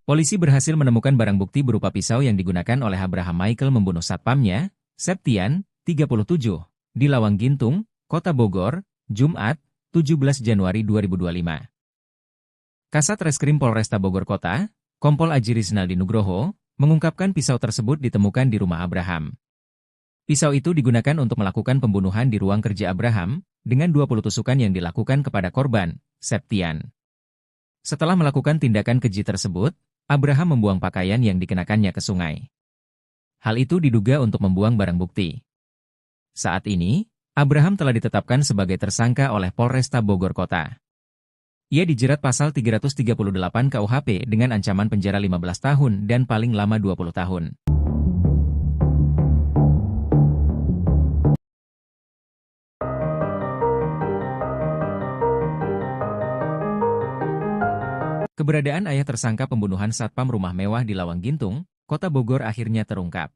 Polisi berhasil menemukan barang bukti berupa pisau yang digunakan oleh Abraham Michael membunuh satpamnya, Septian, 37, di Lawang Gintung, Kota Bogor, Jumat, 17 Januari 2025. Kasat Reskrim Polresta Bogor Kota, Kompol Aji Rizaldi Nugroho, mengungkapkan pisau tersebut ditemukan di rumah Abraham. Pisau itu digunakan untuk melakukan pembunuhan di ruang kerja Abraham, dengan 20 tusukan yang dilakukan kepada korban, Septian. Setelah melakukan tindakan keji tersebut, Abraham membuang pakaian yang dikenakannya ke sungai. Hal itu diduga untuk membuang barang bukti. Saat ini, Abraham telah ditetapkan sebagai tersangka oleh Polresta Bogor Kota. Ia dijerat pasal 338 KUHP dengan ancaman penjara 15 tahun dan paling lama 20 tahun. Keberadaan ayah tersangka pembunuhan satpam rumah mewah di Lawang Gintung, Kota Bogor akhirnya terungkap.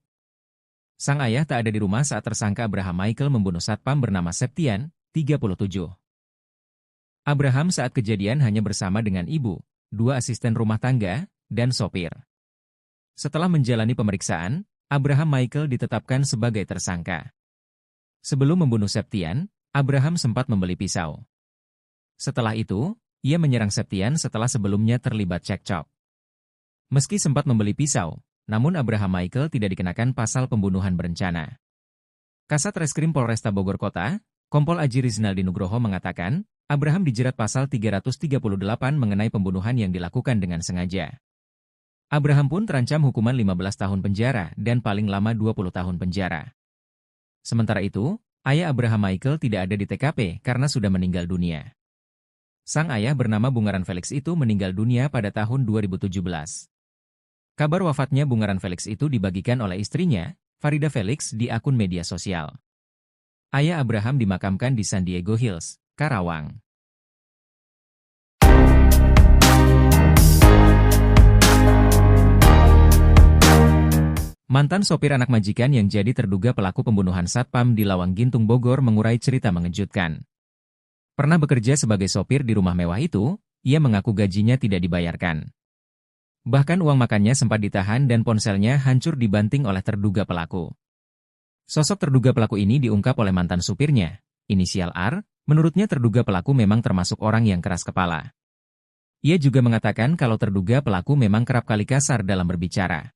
Sang ayah tak ada di rumah saat tersangka Abraham Michael membunuh satpam bernama Septian, 37. Abraham saat kejadian hanya bersama dengan ibu, 2 asisten rumah tangga, dan sopir. Setelah menjalani pemeriksaan, Abraham Michael ditetapkan sebagai tersangka. Sebelum membunuh Septian, Abraham sempat membeli pisau. Setelah itu, ia menyerang Septian setelah sebelumnya terlibat cekcok. Meski sempat membeli pisau, namun Abraham Michael tidak dikenakan pasal pembunuhan berencana. Kasat Reskrim Polresta Bogor Kota, Kompol Aji Rizaldi Nugroho mengatakan, Abraham dijerat pasal 338 mengenai pembunuhan yang dilakukan dengan sengaja. Abraham pun terancam hukuman 15 tahun penjara dan paling lama 20 tahun penjara. Sementara itu, ayah Abraham Michael tidak ada di TKP karena sudah meninggal dunia. Sang ayah bernama Bungaran Felix itu meninggal dunia pada tahun 2017. Kabar wafatnya Bungaran Felix itu dibagikan oleh istrinya, Farida Felix, di akun media sosial. Ayah Abraham dimakamkan di San Diego Hills, Karawang. Mantan sopir anak majikan yang jadi terduga pelaku pembunuhan satpam di Lawang Gintung Bogor mengurai cerita mengejutkan. Pernah bekerja sebagai sopir di rumah mewah itu, ia mengaku gajinya tidak dibayarkan. Bahkan uang makannya sempat ditahan dan ponselnya hancur dibanting oleh terduga pelaku. Sosok terduga pelaku ini diungkap oleh mantan supirnya, inisial R, menurutnya terduga pelaku memang termasuk orang yang keras kepala. Ia juga mengatakan kalau terduga pelaku memang kerap kali kasar dalam berbicara.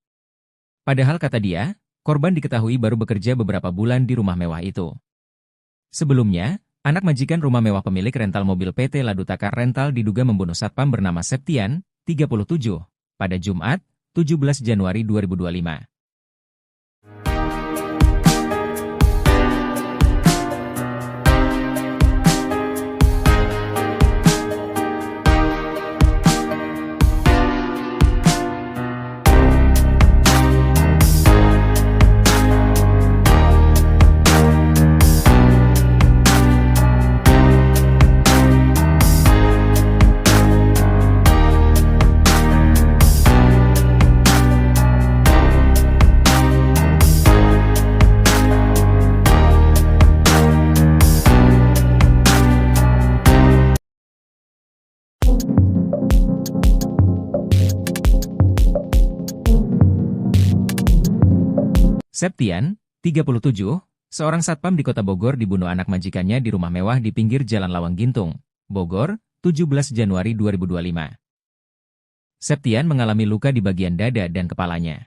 Padahal kata dia, korban diketahui baru bekerja beberapa bulan di rumah mewah itu. Sebelumnya, anak majikan rumah mewah pemilik rental mobil PT Ladutakar Rental diduga membunuh satpam bernama Septian, 37, pada Jumat, 17 Januari 2025. Septian, 37, seorang satpam di kota Bogor dibunuh anak majikannya di rumah mewah di pinggir Jalan Lawang Gintung, Bogor, 17 Januari 2025. Septian mengalami luka di bagian dada dan kepalanya.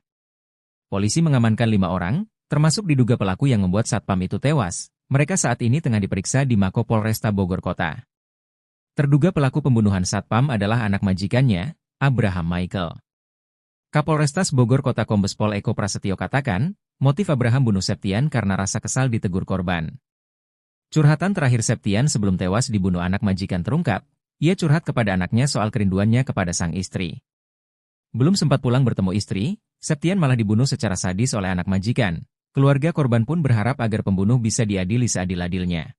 Polisi mengamankan 5 orang, termasuk diduga pelaku yang membuat satpam itu tewas. Mereka saat ini tengah diperiksa di Mako Polresta Bogor Kota. Terduga pelaku pembunuhan satpam adalah anak majikannya, Abraham Michael. Kapolrestas Bogor Kota Kombes Pol Eko Prasetyo katakan, motif Abraham bunuh Septian karena rasa kesal ditegur korban. Curhatan terakhir Septian sebelum tewas dibunuh anak majikan terungkap, ia curhat kepada anaknya soal kerinduannya kepada sang istri. Belum sempat pulang bertemu istri, Septian malah dibunuh secara sadis oleh anak majikan. Keluarga korban pun berharap agar pembunuh bisa diadili seadil-adilnya.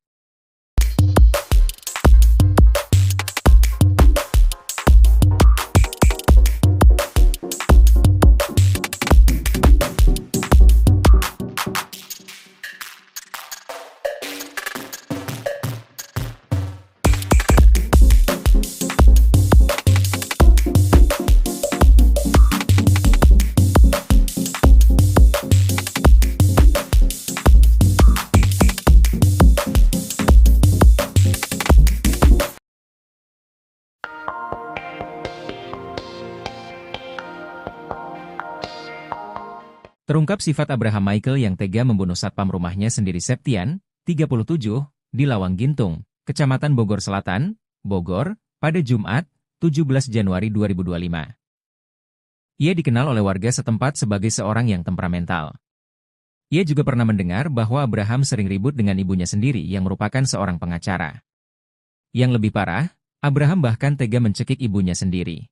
Terungkap sifat Abraham Michael yang tega membunuh satpam rumahnya sendiri Septian, 37, di Lawang Gintung, Kecamatan Bogor Selatan, Bogor, pada Jumat, 17 Januari 2025. Ia dikenal oleh warga setempat sebagai seorang yang temperamental. Ia juga pernah mendengar bahwa Abraham sering ribut dengan ibunya sendiri yang merupakan seorang pengacara. Yang lebih parah, Abraham bahkan tega mencekik ibunya sendiri.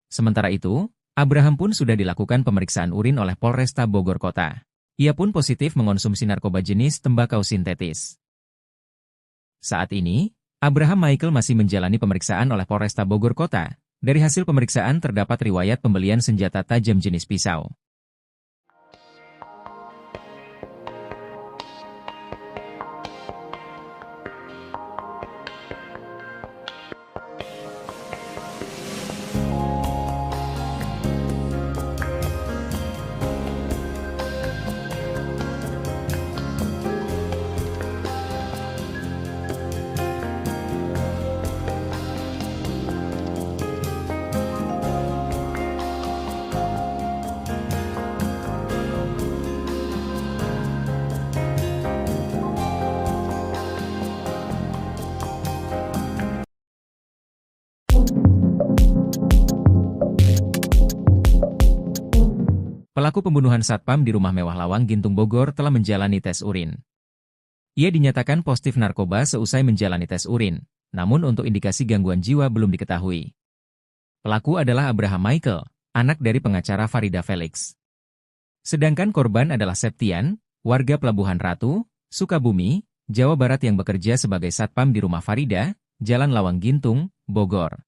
Sementara itu, Abraham pun sudah dilakukan pemeriksaan urin oleh Polresta Bogor Kota. Ia pun positif mengonsumsi narkoba jenis tembakau sintetis. Saat ini, Abraham Michael masih menjalani pemeriksaan oleh Polresta Bogor Kota. Dari hasil pemeriksaan terdapat riwayat pembelian senjata tajam jenis pisau. Pelaku pembunuhan satpam di rumah mewah Lawang Gintung Bogor telah menjalani tes urin. Ia dinyatakan positif narkoba seusai menjalani tes urin, namun untuk indikasi gangguan jiwa belum diketahui. Pelaku adalah Abraham Michael, anak dari pengacara Farida Felix. Sedangkan korban adalah Septian, warga Pelabuhan Ratu, Sukabumi, Jawa Barat yang bekerja sebagai satpam di rumah Farida, Jalan Lawang Gintung, Bogor.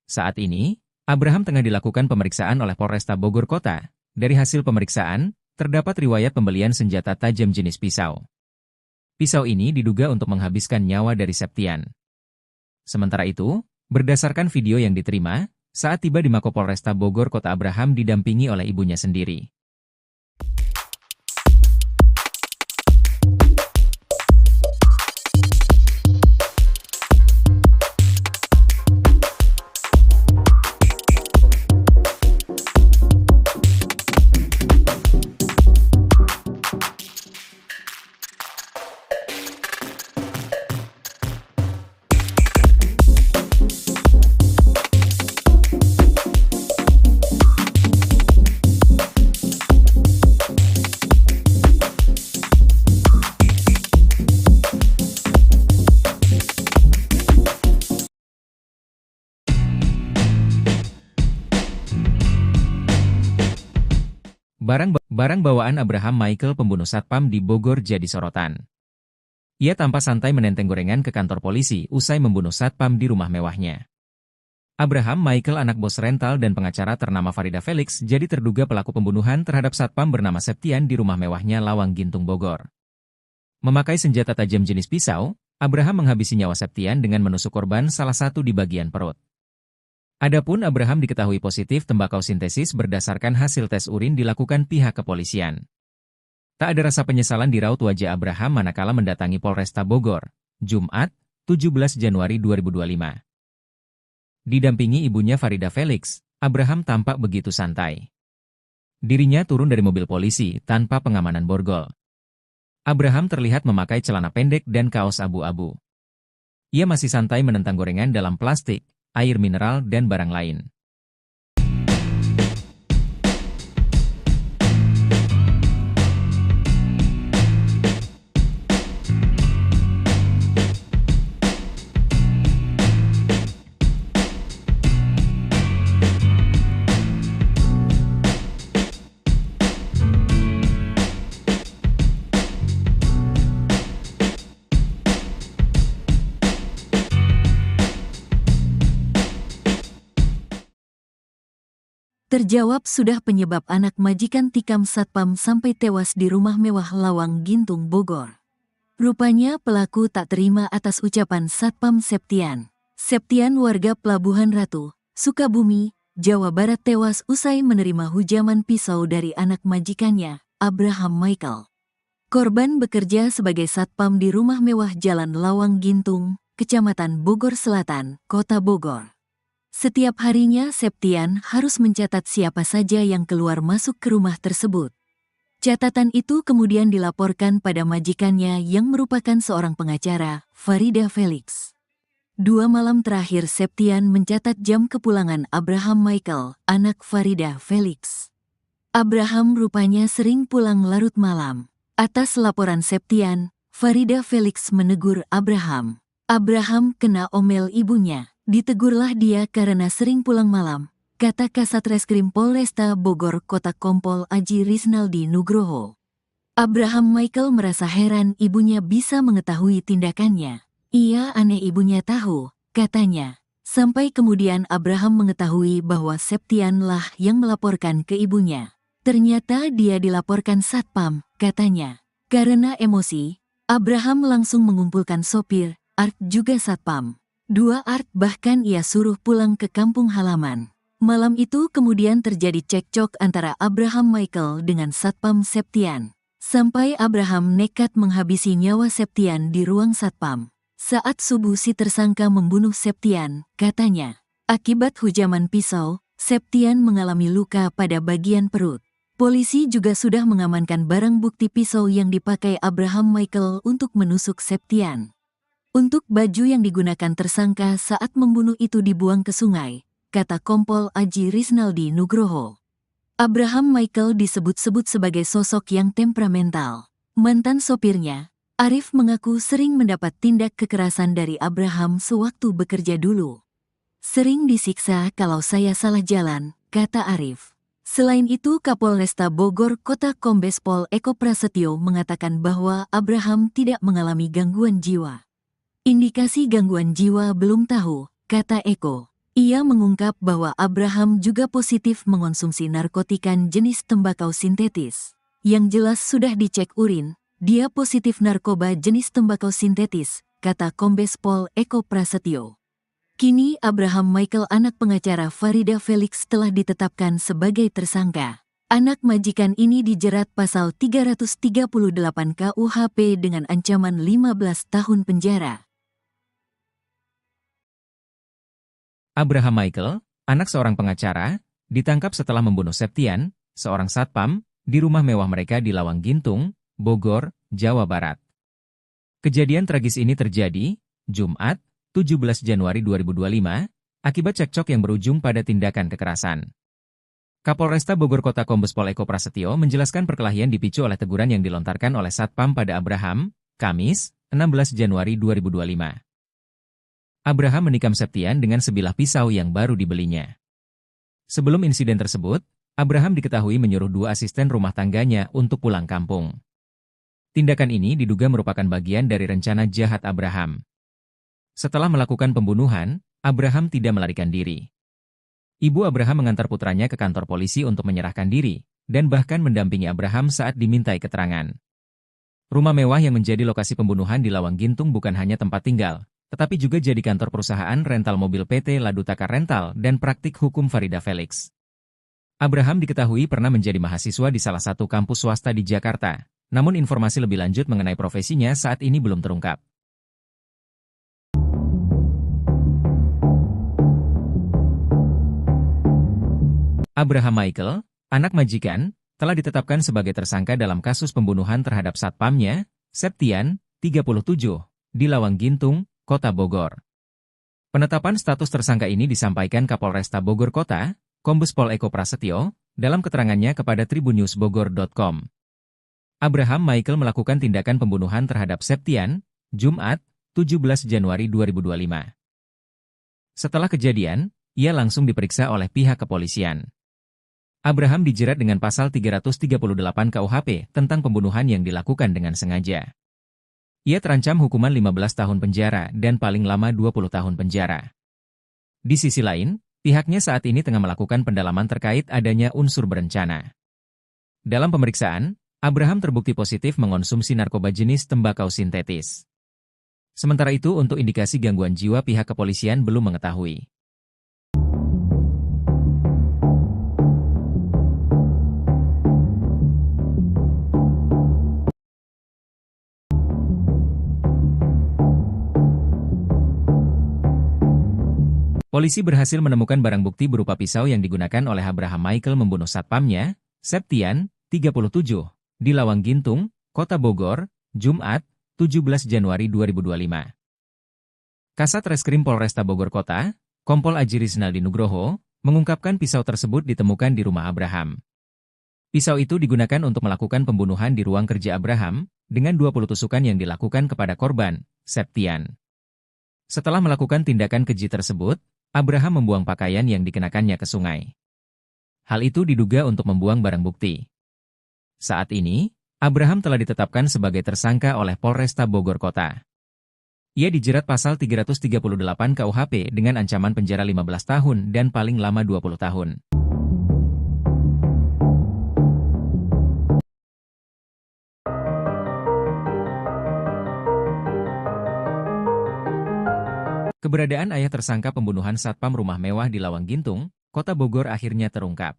Saat ini, Abraham tengah dilakukan pemeriksaan oleh Polresta Bogor Kota. Dari hasil pemeriksaan, terdapat riwayat pembelian senjata tajam jenis pisau. Pisau ini diduga untuk menghabiskan nyawa dari Septian. Sementara itu, berdasarkan video yang diterima, saat tiba di Mako Polresta Bogor Kota Abraham didampingi oleh ibunya sendiri. Barang bawaan Abraham Michael pembunuh satpam di Bogor jadi sorotan. Ia tanpa santai menenteng gorengan ke kantor polisi usai membunuh satpam di rumah mewahnya. Abraham Michael anak bos rental dan pengacara ternama Farida Felix jadi terduga pelaku pembunuhan terhadap satpam bernama Septian di rumah mewahnya Lawang Gintung Bogor. Memakai senjata tajam jenis pisau, Abraham menghabisi nyawa Septian dengan menusuk korban salah satu di bagian perut. Adapun Abraham diketahui positif tembakau sintesis berdasarkan hasil tes urin dilakukan pihak kepolisian. Tak ada rasa penyesalan di raut wajah Abraham manakala mendatangi Polresta Bogor, Jumat, 17 Januari 2025. Didampingi ibunya Farida Felix, Abraham tampak begitu santai. Dirinya turun dari mobil polisi tanpa pengamanan borgol. Abraham terlihat memakai celana pendek dan kaos abu-abu. Ia masih santai menentang gorengan dalam plastik, air mineral, dan barang lain. Terjawab sudah penyebab anak majikan tikam satpam sampai tewas di rumah mewah Lawang Gintung Bogor. Rupanya pelaku tak terima atas ucapan Satpam Septian. Septian warga Pelabuhan Ratu, Sukabumi, Jawa Barat tewas usai menerima hujaman pisau dari anak majikannya, Abraham Michael. Korban bekerja sebagai satpam di rumah mewah Jalan Lawang Gintung, Kecamatan Bogor Selatan, Kota Bogor. Setiap harinya Septian harus mencatat siapa saja yang keluar masuk ke rumah tersebut. Catatan itu kemudian dilaporkan pada majikannya yang merupakan seorang pengacara, Farida Felix. 2 malam terakhir Septian mencatat jam kepulangan Abraham Michael, anak Farida Felix. Abraham rupanya sering pulang larut malam. Atas laporan Septian, Farida Felix menegur Abraham. Abraham kena omel ibunya. Ditegurlah dia karena sering pulang malam, kata Kasat Reskrim Polresta Bogor Kota Kompol Aji Risnaldi Nugroho. Abraham Michael merasa heran ibunya bisa mengetahui tindakannya. Ia aneh ibunya tahu, katanya. Sampai kemudian Abraham mengetahui bahwa Septianlah yang melaporkan ke ibunya. Ternyata dia dilaporkan satpam, katanya. Karena emosi, Abraham langsung mengumpulkan sopir, Art juga satpam. 2 Art bahkan ia suruh pulang ke kampung halaman. Malam itu kemudian terjadi cekcok antara Abraham Michael dengan Satpam Septian. Sampai Abraham nekat menghabisi nyawa Septian di ruang satpam. Saat subuh si tersangka membunuh Septian, katanya. Akibat hujaman pisau, Septian mengalami luka pada bagian perut. Polisi juga sudah mengamankan barang bukti pisau yang dipakai Abraham Michael untuk menusuk Septian. Untuk baju yang digunakan tersangka saat membunuh itu dibuang ke sungai, kata Kompol Aji Risnaldi Nugroho. Abraham Michael disebut-sebut sebagai sosok yang temperamental. Mantan sopirnya, Arif mengaku sering mendapat tindak kekerasan dari Abraham sewaktu bekerja dulu. Sering disiksa kalau saya salah jalan, kata Arif. Selain itu Kapolresta Bogor Kota Kombes Pol Eko Prasetyo mengatakan bahwa Abraham tidak mengalami gangguan jiwa. Indikasi gangguan jiwa belum tahu, kata Eko. Ia mengungkap bahwa Abraham juga positif mengonsumsi narkotika jenis tembakau sintetis. Yang jelas sudah dicek urin, dia positif narkoba jenis tembakau sintetis, kata Kombes Pol Eko Prasetyo. Kini Abraham Michael anak pengacara Farida Felix telah ditetapkan sebagai tersangka. Anak majikan ini dijerat pasal 338 KUHP dengan ancaman 15 tahun penjara. Abraham Michael, anak seorang pengacara, ditangkap setelah membunuh Septian, seorang satpam, di rumah mewah mereka di Lawang Gintung, Bogor, Jawa Barat. Kejadian tragis ini terjadi, Jumat, 17 Januari 2025, akibat cekcok yang berujung pada tindakan kekerasan. Kapolresta Bogor Kota Kombes Pol Eko Prasetyo menjelaskan perkelahian dipicu oleh teguran yang dilontarkan oleh satpam pada Abraham, Kamis, 16 Januari 2025. Abraham menikam Septian dengan sebilah pisau yang baru dibelinya. Sebelum insiden tersebut, Abraham diketahui menyuruh 2 asisten rumah tangganya untuk pulang kampung. Tindakan ini diduga merupakan bagian dari rencana jahat Abraham. Setelah melakukan pembunuhan, Abraham tidak melarikan diri. Ibu Abraham mengantar putranya ke kantor polisi untuk menyerahkan diri, dan bahkan mendampingi Abraham saat dimintai keterangan. Rumah mewah yang menjadi lokasi pembunuhan di Lawang Gintung bukan hanya tempat tinggal, tetapi juga jadi kantor perusahaan rental mobil PT Ladutaka Rental dan praktik hukum Farida Felix. Abraham diketahui pernah menjadi mahasiswa di salah satu kampus swasta di Jakarta, namun informasi lebih lanjut mengenai profesinya saat ini belum terungkap. Abraham Michael, anak majikan, telah ditetapkan sebagai tersangka dalam kasus pembunuhan terhadap satpamnya, Septian, 37, di Lawang Gintung, Kota Bogor. Penetapan status tersangka ini disampaikan Kapolresta Bogor Kota, Kombes Pol Eko Prasetyo, dalam keterangannya kepada tribunnewsbogor.com. Abraham Michael melakukan tindakan pembunuhan terhadap Septian, Jumat, 17 Januari 2025. Setelah kejadian, ia langsung diperiksa oleh pihak kepolisian. Abraham dijerat dengan pasal 338 KUHP tentang pembunuhan yang dilakukan dengan sengaja. Ia terancam hukuman 15 tahun penjara dan paling lama 20 tahun penjara. Di sisi lain, pihaknya saat ini tengah melakukan pendalaman terkait adanya unsur berencana. Dalam pemeriksaan, Abraham terbukti positif mengonsumsi narkoba jenis tembakau sintetis. Sementara itu untuk indikasi gangguan jiwa pihak kepolisian belum mengetahui. Polisi berhasil menemukan barang bukti berupa pisau yang digunakan oleh Abraham Michael membunuh satpamnya, Septian, 37, di Lawang Gintung, Kota Bogor, Jumat, 17 Januari 2025. Kasat Reskrim Polresta Bogor Kota, Kompol Aji Rizaldi Nugroho, mengungkapkan pisau tersebut ditemukan di rumah Abraham. Pisau itu digunakan untuk melakukan pembunuhan di ruang kerja Abraham, dengan 20 tusukan yang dilakukan kepada korban, Septian. Setelah melakukan tindakan keji tersebut, Abraham membuang pakaian yang dikenakannya ke sungai. Hal itu diduga untuk membuang barang bukti. Saat ini, Abraham telah ditetapkan sebagai tersangka oleh Polresta Bogor Kota. Ia dijerat pasal 338 KUHP dengan ancaman penjara 15 tahun dan paling lama 20 tahun. Keberadaan ayah tersangka pembunuhan satpam rumah mewah di Lawang Gintung, Kota Bogor akhirnya terungkap.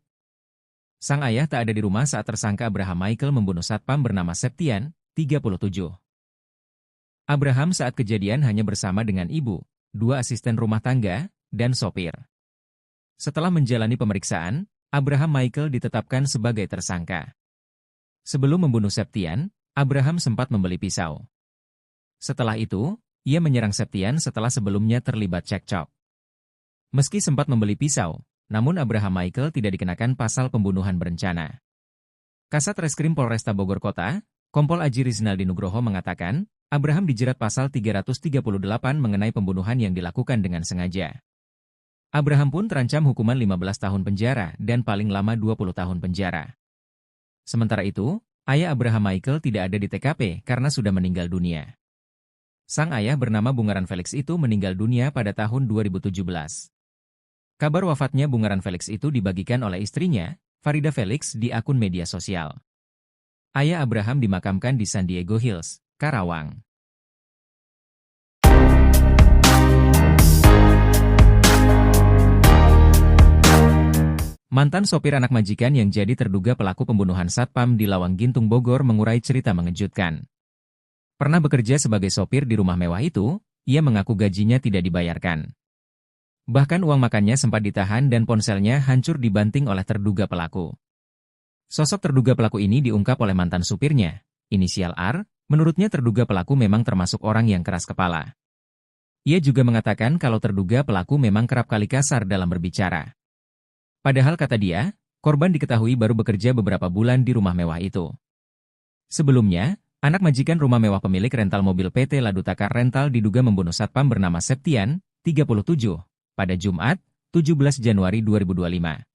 Sang ayah tak ada di rumah saat tersangka Abraham Michael membunuh satpam bernama Septian, 37. Abraham saat kejadian hanya bersama dengan ibu, 2 asisten rumah tangga, dan sopir. Setelah menjalani pemeriksaan, Abraham Michael ditetapkan sebagai tersangka. Sebelum membunuh Septian, Abraham sempat membeli pisau. Setelah itu, ia menyerang Septian setelah sebelumnya terlibat cekcok. Meski sempat membeli pisau, namun Abraham Michael tidak dikenakan pasal pembunuhan berencana. Kasat Reskrim Polresta Bogor Kota, Kompol Aji Rizaldi Nugroho mengatakan, Abraham dijerat pasal 338 mengenai pembunuhan yang dilakukan dengan sengaja. Abraham pun terancam hukuman 15 tahun penjara dan paling lama 20 tahun penjara. Sementara itu, ayah Abraham Michael tidak ada di TKP karena sudah meninggal dunia. Sang ayah bernama Bungaran Felix itu meninggal dunia pada tahun 2017. Kabar wafatnya Bungaran Felix itu dibagikan oleh istrinya, Farida Felix, di akun media sosial. Ayah Abraham dimakamkan di San Diego Hills, Karawang. Mantan sopir anak majikan yang jadi terduga pelaku pembunuhan satpam di Lawang Gintung Bogor mengurai cerita mengejutkan. Pernah bekerja sebagai sopir di rumah mewah itu, ia mengaku gajinya tidak dibayarkan. Bahkan uang makannya sempat ditahan dan ponselnya hancur dibanting oleh terduga pelaku. Sosok terduga pelaku ini diungkap oleh mantan supirnya, inisial R, menurutnya terduga pelaku memang termasuk orang yang keras kepala. Ia juga mengatakan kalau terduga pelaku memang kerap kali kasar dalam berbicara. Padahal kata dia, korban diketahui baru bekerja beberapa bulan di rumah mewah itu. Sebelumnya, anak majikan rumah mewah pemilik rental mobil PT Ladutakar Rental diduga membunuh satpam bernama Septian, 37, pada Jumat, 17 Januari 2025.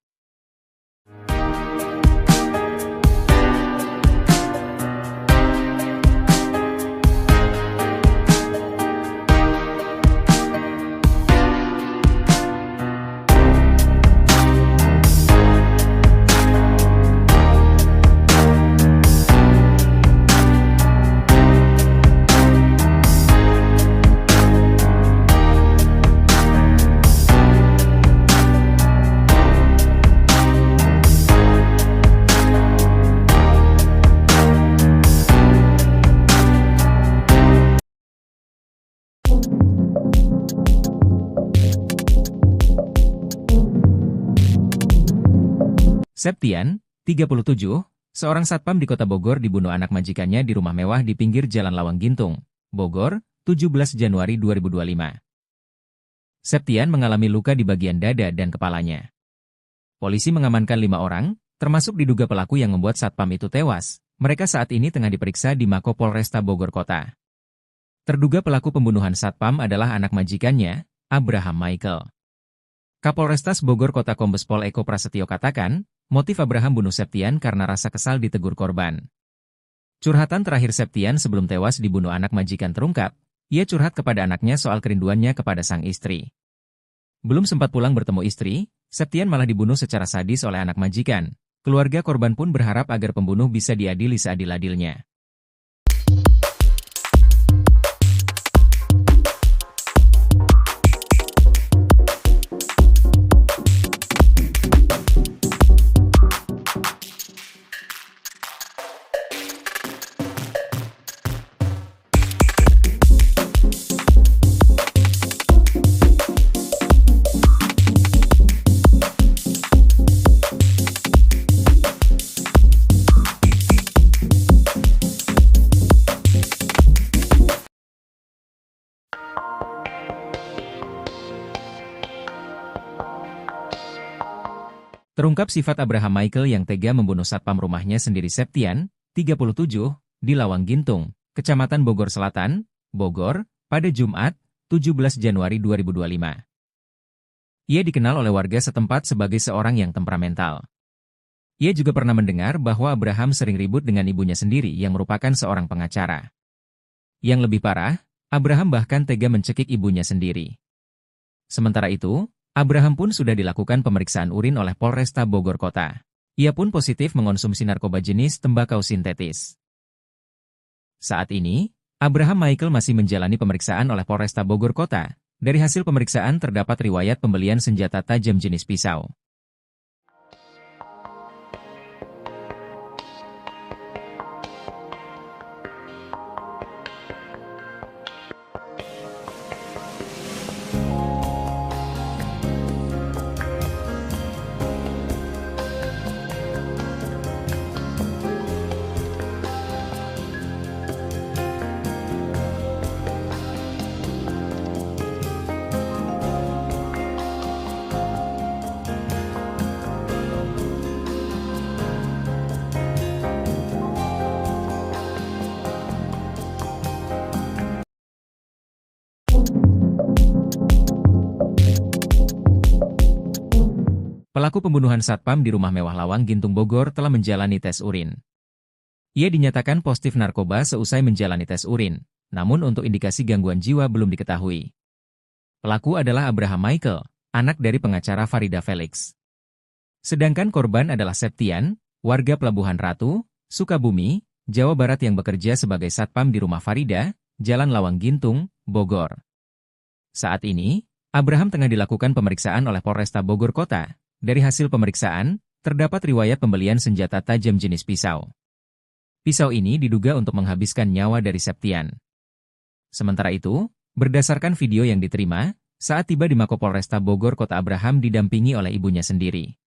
Septian, 37, seorang satpam di kota Bogor dibunuh anak majikannya di rumah mewah di pinggir Jalan Lawang Gintung, Bogor, 17 Januari 2025. Septian mengalami luka di bagian dada dan kepalanya. Polisi mengamankan 5 orang, termasuk diduga pelaku yang membuat satpam itu tewas. Mereka saat ini tengah diperiksa di Mako Polresta Bogor Kota. Terduga pelaku pembunuhan satpam adalah anak majikannya, Abraham Michael. Kapolrestas Bogor Kota Kombes Pol Eko Prasetyo katakan, motif Abraham bunuh Septian karena rasa kesal ditegur korban. Curhatan terakhir Septian sebelum tewas dibunuh anak majikan terungkap, ia curhat kepada anaknya soal kerinduannya kepada sang istri. Belum sempat pulang bertemu istri, Septian malah dibunuh secara sadis oleh anak majikan. Keluarga korban pun berharap agar pembunuh bisa diadili seadil-adilnya. Terungkap sifat Abraham Michael yang tega membunuh satpam rumahnya sendiri Septian, 37, di Lawang Gintung, Kecamatan Bogor Selatan, Bogor, pada Jumat, 17 Januari 2025. Ia dikenal oleh warga setempat sebagai seorang yang temperamental. Ia juga pernah mendengar bahwa Abraham sering ribut dengan ibunya sendiri yang merupakan seorang pengacara. Yang lebih parah, Abraham bahkan tega mencekik ibunya sendiri. Sementara itu, Abraham pun sudah dilakukan pemeriksaan urin oleh Polresta Bogor Kota. Ia pun positif mengonsumsi narkoba jenis tembakau sintetis. Saat ini, Abraham Michael masih menjalani pemeriksaan oleh Polresta Bogor Kota. Dari hasil pemeriksaan terdapat riwayat pembelian senjata tajam jenis pisau. Pelaku pembunuhan satpam di rumah mewah Lawang Gintung Bogor telah menjalani tes urin. Ia dinyatakan positif narkoba seusai menjalani tes urin, namun untuk indikasi gangguan jiwa belum diketahui. Pelaku adalah Abraham Michael, anak dari pengacara Farida Felix. Sedangkan korban adalah Septian, warga Pelabuhan Ratu, Sukabumi, Jawa Barat yang bekerja sebagai satpam di rumah Farida, Jalan Lawang Gintung, Bogor. Saat ini, Abraham tengah dilakukan pemeriksaan oleh Polresta Bogor Kota. Dari hasil pemeriksaan, terdapat riwayat pembelian senjata tajam jenis pisau. Pisau ini diduga untuk menghabiskan nyawa dari Septian. Sementara itu, berdasarkan video yang diterima, saat tiba di Mako Polresta Bogor Kota Abraham didampingi oleh ibunya sendiri.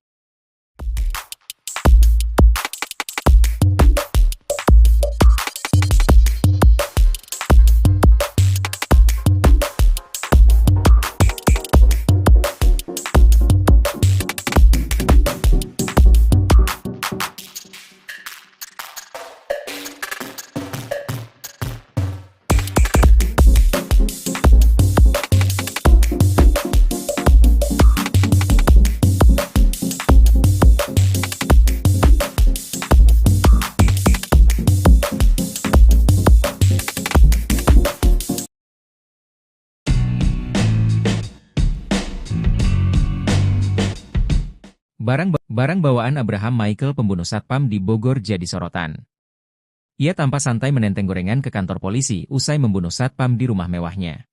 Barang bawaan Abraham Michael pembunuh satpam di Bogor jadi sorotan. Ia tampak santai menenteng gorengan ke kantor polisi usai membunuh satpam di rumah mewahnya.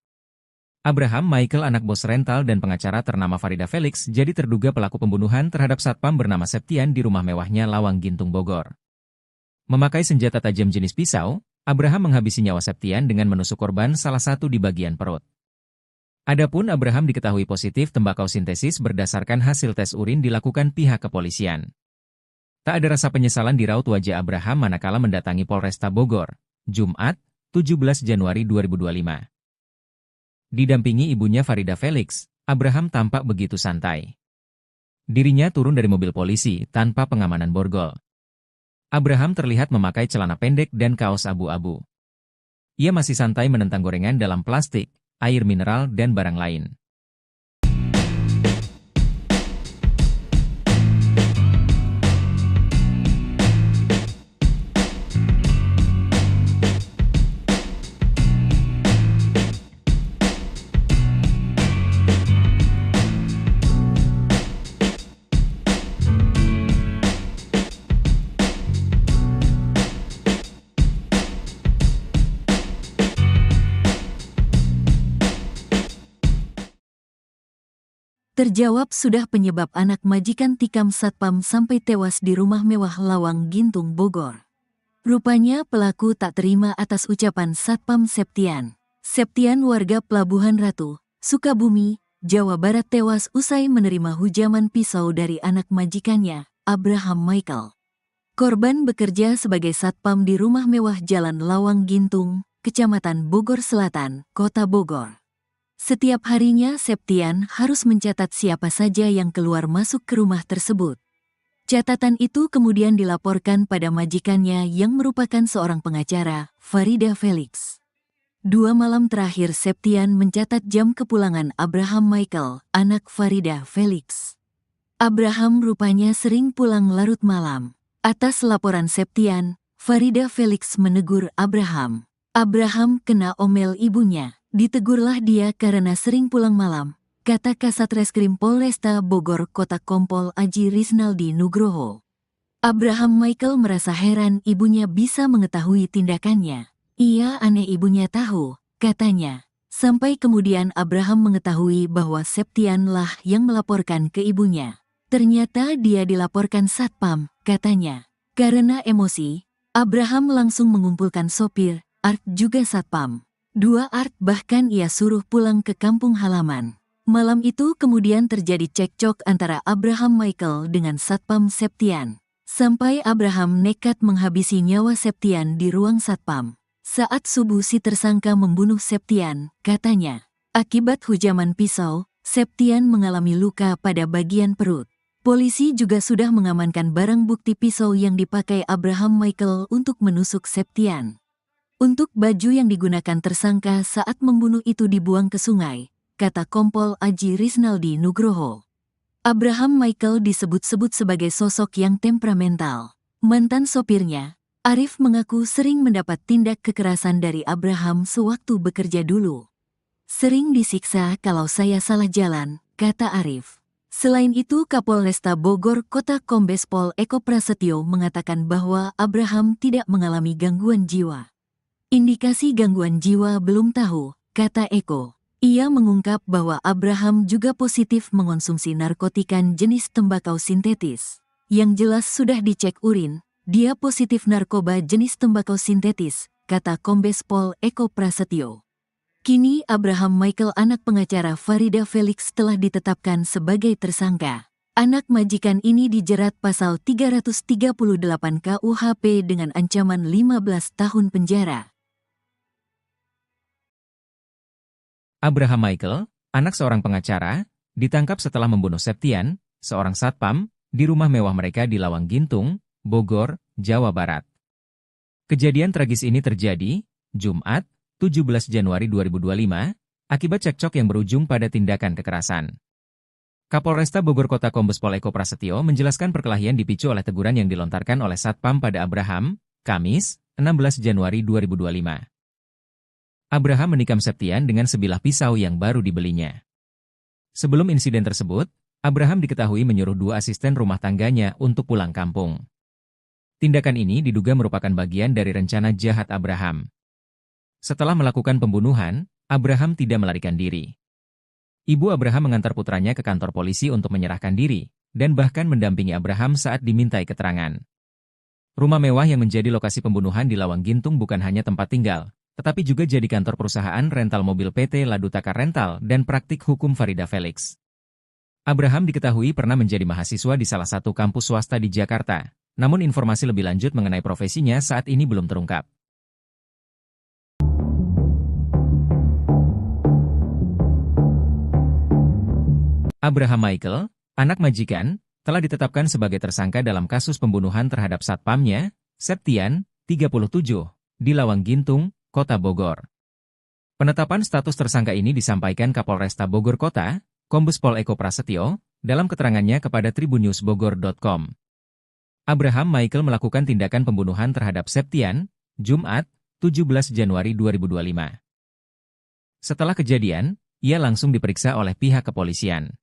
Abraham Michael anak bos rental dan pengacara ternama Farida Felix jadi terduga pelaku pembunuhan terhadap satpam bernama Septian di rumah mewahnya Lawang Gintung Bogor. Memakai senjata tajam jenis pisau, Abraham menghabisi nyawa Septian dengan menusuk korban salah satu di bagian perut. Adapun Abraham diketahui positif tembakau sintesis berdasarkan hasil tes urin dilakukan pihak kepolisian. Tak ada rasa penyesalan di raut wajah Abraham manakala mendatangi Polresta Bogor, Jumat, 17 Januari 2025. Didampingi ibunya Farida Felix, Abraham tampak begitu santai. Dirinya turun dari mobil polisi tanpa pengamanan borgol. Abraham terlihat memakai celana pendek dan kaos abu-abu. Ia masih santai menentang gorengan dalam plastik, air mineral, dan barang lain. Terjawab sudah penyebab anak majikan tikam satpam sampai tewas di rumah mewah Lawang Gintung Bogor. Rupanya pelaku tak terima atas ucapan Satpam Septian. Septian warga Pelabuhan Ratu, Sukabumi, Jawa Barat tewas usai menerima hujaman pisau dari anak majikannya, Abraham Michael. Korban bekerja sebagai satpam di rumah mewah Jalan Lawang Gintung, Kecamatan Bogor Selatan, Kota Bogor. Setiap harinya Septian harus mencatat siapa saja yang keluar masuk ke rumah tersebut. Catatan itu kemudian dilaporkan pada majikannya yang merupakan seorang pengacara, Farida Felix. 2 malam terakhir Septian mencatat jam kepulangan Abraham Michael, anak Farida Felix. Abraham rupanya sering pulang larut malam. Atas laporan Septian, Farida Felix menegur Abraham. Abraham kena omel ibunya. Ditegurlah dia karena sering pulang malam, kata Kasat Reskrim Polresta Bogor Kota Kompol Aji Risnaldi Nugroho. Abraham Michael merasa heran ibunya bisa mengetahui tindakannya. Ia aneh ibunya tahu, katanya. Sampai kemudian Abraham mengetahui bahwa Septianlah yang melaporkan ke ibunya. Ternyata dia dilaporkan satpam, katanya. Karena emosi, Abraham langsung mengumpulkan sopir, Art juga satpam. 2 Art bahkan ia suruh pulang ke kampung halaman. Malam itu kemudian terjadi cekcok antara Abraham Michael dengan Satpam Septian. Sampai Abraham nekat menghabisi nyawa Septian di ruang satpam. Saat subuh si tersangka membunuh Septian, katanya. Akibat hujaman pisau, Septian mengalami luka pada bagian perut. Polisi juga sudah mengamankan barang bukti pisau yang dipakai Abraham Michael untuk menusuk Septian. Untuk baju yang digunakan tersangka saat membunuh itu dibuang ke sungai, kata Kompol Aji Risnaldi Nugroho. Abraham Michael disebut-sebut sebagai sosok yang temperamental. Mantan sopirnya, Arif mengaku sering mendapat tindak kekerasan dari Abraham sewaktu bekerja dulu. Sering disiksa kalau saya salah jalan, kata Arif. Selain itu Kapolresta Bogor Kota Kombes Pol Eko Prasetyo mengatakan bahwa Abraham tidak mengalami gangguan jiwa. Indikasi gangguan jiwa belum tahu, kata Eko. Ia mengungkap bahwa Abraham juga positif mengonsumsi narkotika jenis tembakau sintetis. Yang jelas sudah dicek urin, dia positif narkoba jenis tembakau sintetis, kata Kombes Pol Eko Prasetyo. Kini Abraham Michael anak pengacara Farida Felix telah ditetapkan sebagai tersangka. Anak majikan ini dijerat pasal 338 KUHP dengan ancaman 15 tahun penjara. Abraham Michael, anak seorang pengacara, ditangkap setelah membunuh Septian, seorang satpam, di rumah mewah mereka di Lawang Gintung, Bogor, Jawa Barat. Kejadian tragis ini terjadi, Jumat, 17 Januari 2025, akibat cekcok yang berujung pada tindakan kekerasan. Kapolresta Bogor Kota Kombes Pol Eko Prasetyo menjelaskan perkelahian dipicu oleh teguran yang dilontarkan oleh satpam pada Abraham, Kamis, 16 Januari 2025. Abraham menikam Septian dengan sebilah pisau yang baru dibelinya. Sebelum insiden tersebut, Abraham diketahui menyuruh 2 asisten rumah tangganya untuk pulang kampung. Tindakan ini diduga merupakan bagian dari rencana jahat Abraham. Setelah melakukan pembunuhan, Abraham tidak melarikan diri. Ibu Abraham mengantar putranya ke kantor polisi untuk menyerahkan diri, dan bahkan mendampingi Abraham saat dimintai keterangan. Rumah mewah yang menjadi lokasi pembunuhan di Lawang Gintung bukan hanya tempat tinggal, tetapi juga jadi kantor perusahaan rental mobil PT Ladutaka Rental dan praktik hukum Farida Felix. Abraham diketahui pernah menjadi mahasiswa di salah satu kampus swasta di Jakarta, namun informasi lebih lanjut mengenai profesinya saat ini belum terungkap. Abraham Michael, anak majikan, telah ditetapkan sebagai tersangka dalam kasus pembunuhan terhadap satpamnya, Septian, 37, di Lawang Gintung, Kota Bogor. Penetapan status tersangka ini disampaikan Kapolresta Bogor Kota, Kombes Pol Eko Prasetyo, dalam keterangannya kepada tribunnews.bogor.com. Abraham Michael melakukan tindakan pembunuhan terhadap Septian, Jumat, 17 Januari 2025. Setelah kejadian, ia langsung diperiksa oleh pihak kepolisian.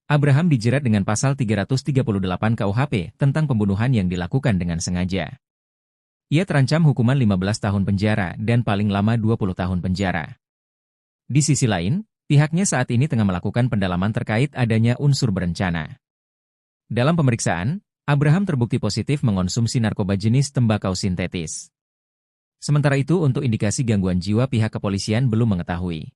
Abraham dijerat dengan pasal 338 KUHP tentang pembunuhan yang dilakukan dengan sengaja. Ia terancam hukuman 15 tahun penjara dan paling lama 20 tahun penjara. Di sisi lain, pihaknya saat ini tengah melakukan pendalaman terkait adanya unsur berencana. Dalam pemeriksaan, Abraham terbukti positif mengonsumsi narkoba jenis tembakau sintetis. Sementara itu untuk indikasi gangguan jiwa pihak kepolisian belum mengetahui.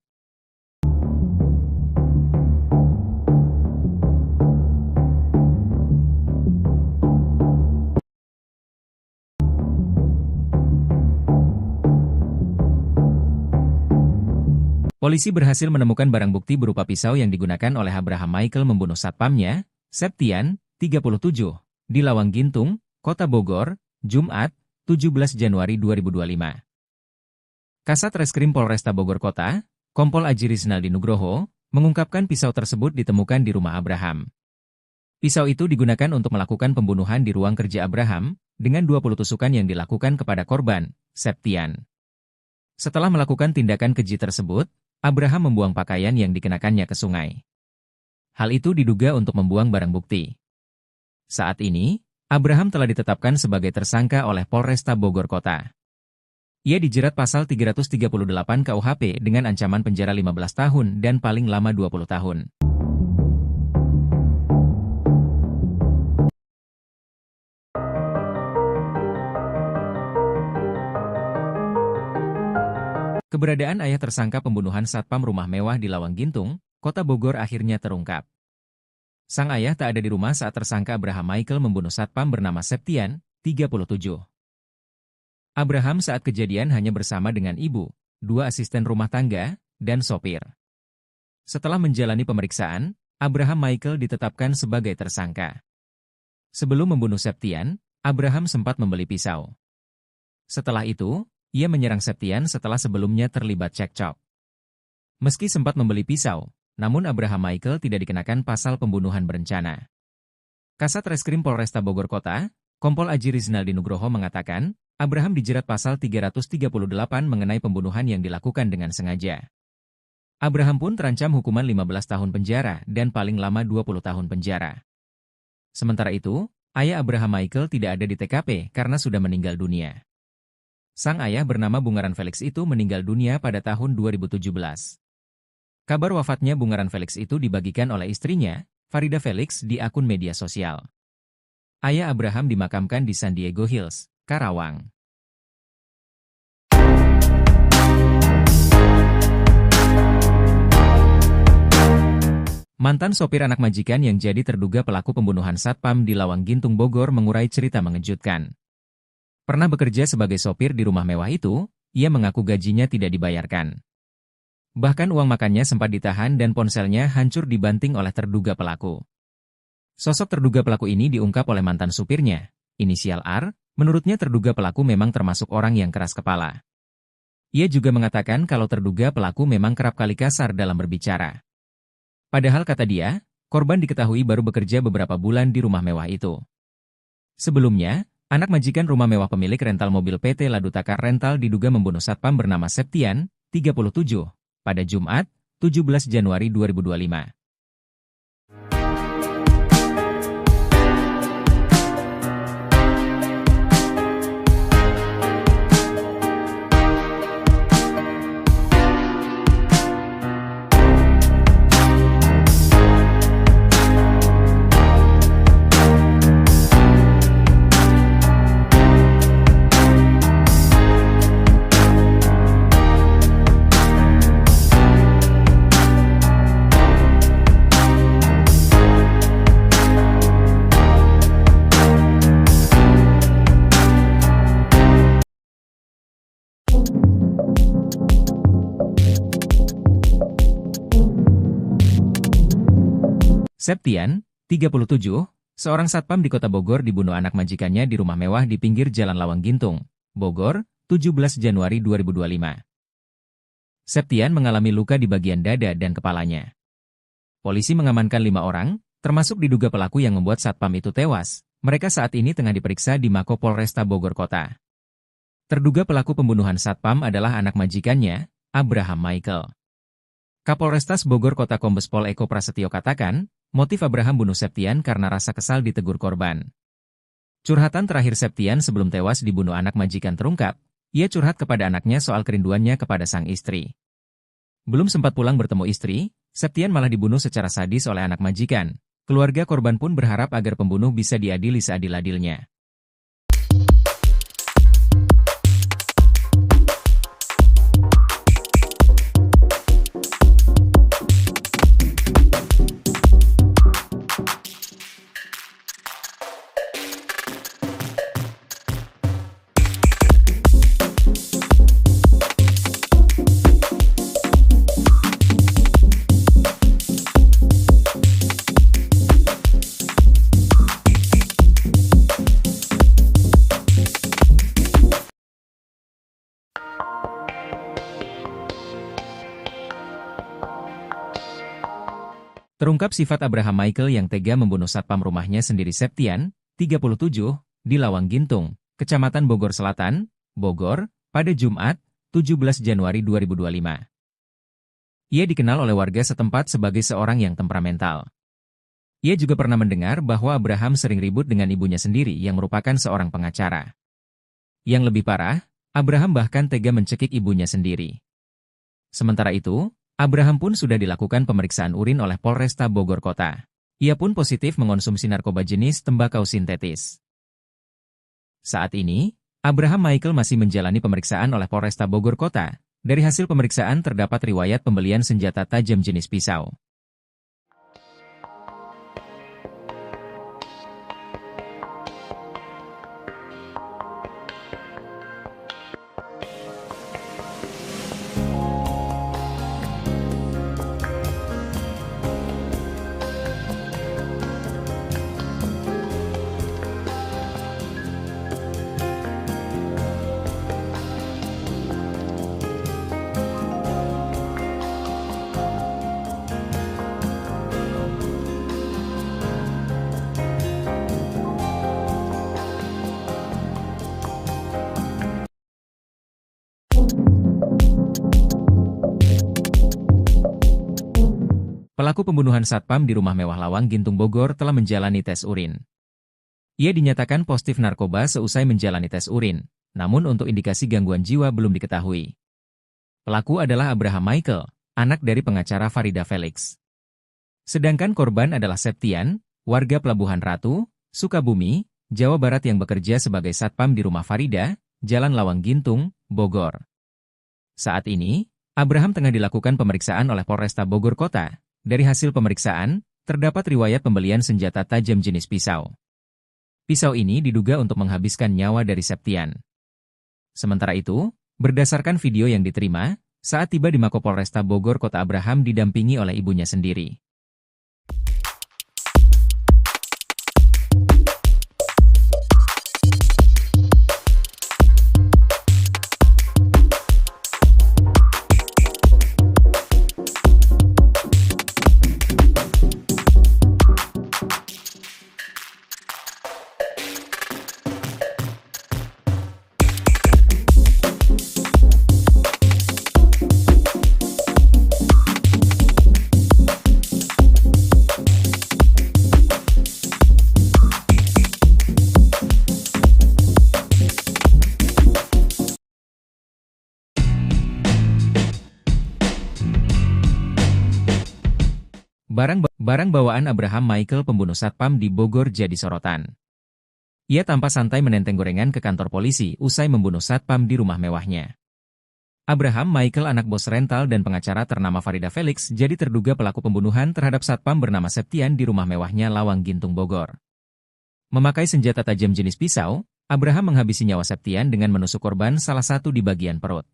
Polisi berhasil menemukan barang bukti berupa pisau yang digunakan oleh Abraham Michael membunuh satpamnya, Septian, 37, di Lawang Gintung, Kota Bogor, Jumat, 17 Januari 2025. Kasat Reskrim Polresta Bogor Kota, Kompol Aji Rizaldi Nugroho, mengungkapkan pisau tersebut ditemukan di rumah Abraham. Pisau itu digunakan untuk melakukan pembunuhan di ruang kerja Abraham, dengan 20 tusukan yang dilakukan kepada korban, Septian. Setelah melakukan tindakan keji tersebut, Abraham membuang pakaian yang dikenakannya ke sungai. Hal itu diduga untuk membuang barang bukti. Saat ini, Abraham telah ditetapkan sebagai tersangka oleh Polresta Bogor Kota. Ia dijerat pasal 338 KUHP dengan ancaman penjara 15 tahun dan paling lama 20 tahun. Keberadaan ayah tersangka pembunuhan satpam rumah mewah di Lawang Gintung, Kota Bogor akhirnya terungkap. Sang ayah tak ada di rumah saat tersangka Abraham Michael membunuh satpam bernama Septian, 37. Abraham saat kejadian hanya bersama dengan ibu, 2 asisten rumah tangga, dan sopir. Setelah menjalani pemeriksaan, Abraham Michael ditetapkan sebagai tersangka. Sebelum membunuh Septian, Abraham sempat membeli pisau. Setelah itu, ia menyerang Septian setelah sebelumnya terlibat cekcok. Meski sempat membeli pisau, namun Abraham Michael tidak dikenakan pasal pembunuhan berencana. Kasat Reskrim Polresta Bogor Kota, Kompol Aji Rizaldi Nugroho mengatakan, Abraham dijerat pasal 338 mengenai pembunuhan yang dilakukan dengan sengaja. Abraham pun terancam hukuman 15 tahun penjara dan paling lama 20 tahun penjara. Sementara itu, ayah Abraham Michael tidak ada di TKP karena sudah meninggal dunia. Sang ayah bernama Bungaran Felix itu meninggal dunia pada tahun 2017. Kabar wafatnya Bungaran Felix itu dibagikan oleh istrinya, Farida Felix, di akun media sosial. Ayah Abraham dimakamkan di San Diego Hills, Karawang. Mantan sopir anak majikan yang jadi terduga pelaku pembunuhan satpam di Lawang Gintung Bogor mengurai cerita mengejutkan. Pernah bekerja sebagai sopir di rumah mewah itu, ia mengaku gajinya tidak dibayarkan. Bahkan uang makannya sempat ditahan dan ponselnya hancur dibanting oleh terduga pelaku. Sosok terduga pelaku ini diungkap oleh mantan supirnya, inisial R, menurutnya terduga pelaku memang termasuk orang yang keras kepala. Ia juga mengatakan kalau terduga pelaku memang kerap kali kasar dalam berbicara. Padahal kata dia, korban diketahui baru bekerja beberapa bulan di rumah mewah itu. Sebelumnya, anak majikan rumah mewah pemilik rental mobil PT Ladutakar Rental diduga membunuh satpam bernama Septian, 37, pada Jumat, 17 Januari 2025. Septian, 37, seorang satpam di Kota Bogor dibunuh anak majikannya di rumah mewah di pinggir Jalan Lawang Gintung, Bogor, 17 Januari 2025. Septian mengalami luka di bagian dada dan kepalanya. Polisi mengamankan 5 orang, termasuk diduga pelaku yang membuat satpam itu tewas. Mereka saat ini tengah diperiksa di Mako Polresta Bogor Kota. Terduga pelaku pembunuhan satpam adalah anak majikannya, Abraham Michael. Kapolrestas Bogor Kota Kombes Pol Eko Prasetyo katakan, motif Abraham bunuh Septian karena rasa kesal ditegur korban. Curhatan terakhir Septian sebelum tewas dibunuh anak majikan terungkap, ia curhat kepada anaknya soal kerinduannya kepada sang istri. Belum sempat pulang bertemu istri, Septian malah dibunuh secara sadis oleh anak majikan. Keluarga korban pun berharap agar pembunuh bisa diadili seadil-adilnya. Terungkap sifat Abraham Michael yang tega membunuh satpam rumahnya sendiri Septian, 37, di Lawang Gintung, Kecamatan Bogor Selatan, Bogor, pada Jumat, 17 Januari 2025. Ia dikenal oleh warga setempat sebagai seorang yang temperamental. Ia juga pernah mendengar bahwa Abraham sering ribut dengan ibunya sendiri yang merupakan seorang pengacara. Yang lebih parah, Abraham bahkan tega mencekik ibunya sendiri. Sementara itu, Abraham pun sudah dilakukan pemeriksaan urin oleh Polresta Bogor Kota. Ia pun positif mengonsumsi narkoba jenis tembakau sintetis. Saat ini, Abraham Michael masih menjalani pemeriksaan oleh Polresta Bogor Kota. Dari hasil pemeriksaan terdapat riwayat pembelian senjata tajam jenis pisau. Pelaku pembunuhan satpam di rumah mewah Lawang Gintung Bogor telah menjalani tes urin. Ia dinyatakan positif narkoba seusai menjalani tes urin, namun untuk indikasi gangguan jiwa belum diketahui. Pelaku adalah Abraham Michael, anak dari pengacara Farida Felix. Sedangkan korban adalah Septian, warga Pelabuhan Ratu, Sukabumi, Jawa Barat yang bekerja sebagai satpam di rumah Farida, Jalan Lawang Gintung, Bogor. Saat ini, Abraham tengah dilakukan pemeriksaan oleh Polresta Bogor Kota. Dari hasil pemeriksaan, terdapat riwayat pembelian senjata tajam jenis pisau. Pisau ini diduga untuk menghabiskan nyawa dari Septian. Sementara itu, berdasarkan video yang diterima, saat tiba di Mako Polresta Bogor Kota Abraham didampingi oleh ibunya sendiri. Barang bawaan Abraham Michael pembunuh satpam di Bogor jadi sorotan. Ia tanpa santai menenteng gorengan ke kantor polisi usai membunuh satpam di rumah mewahnya. Abraham Michael anak bos rental dan pengacara ternama Farida Felix jadi terduga pelaku pembunuhan terhadap satpam bernama Septian di rumah mewahnya Lawang Gintung Bogor. Memakai senjata tajam jenis pisau, Abraham menghabisi nyawa Septian dengan menusuk korban salah satu di bagian perut.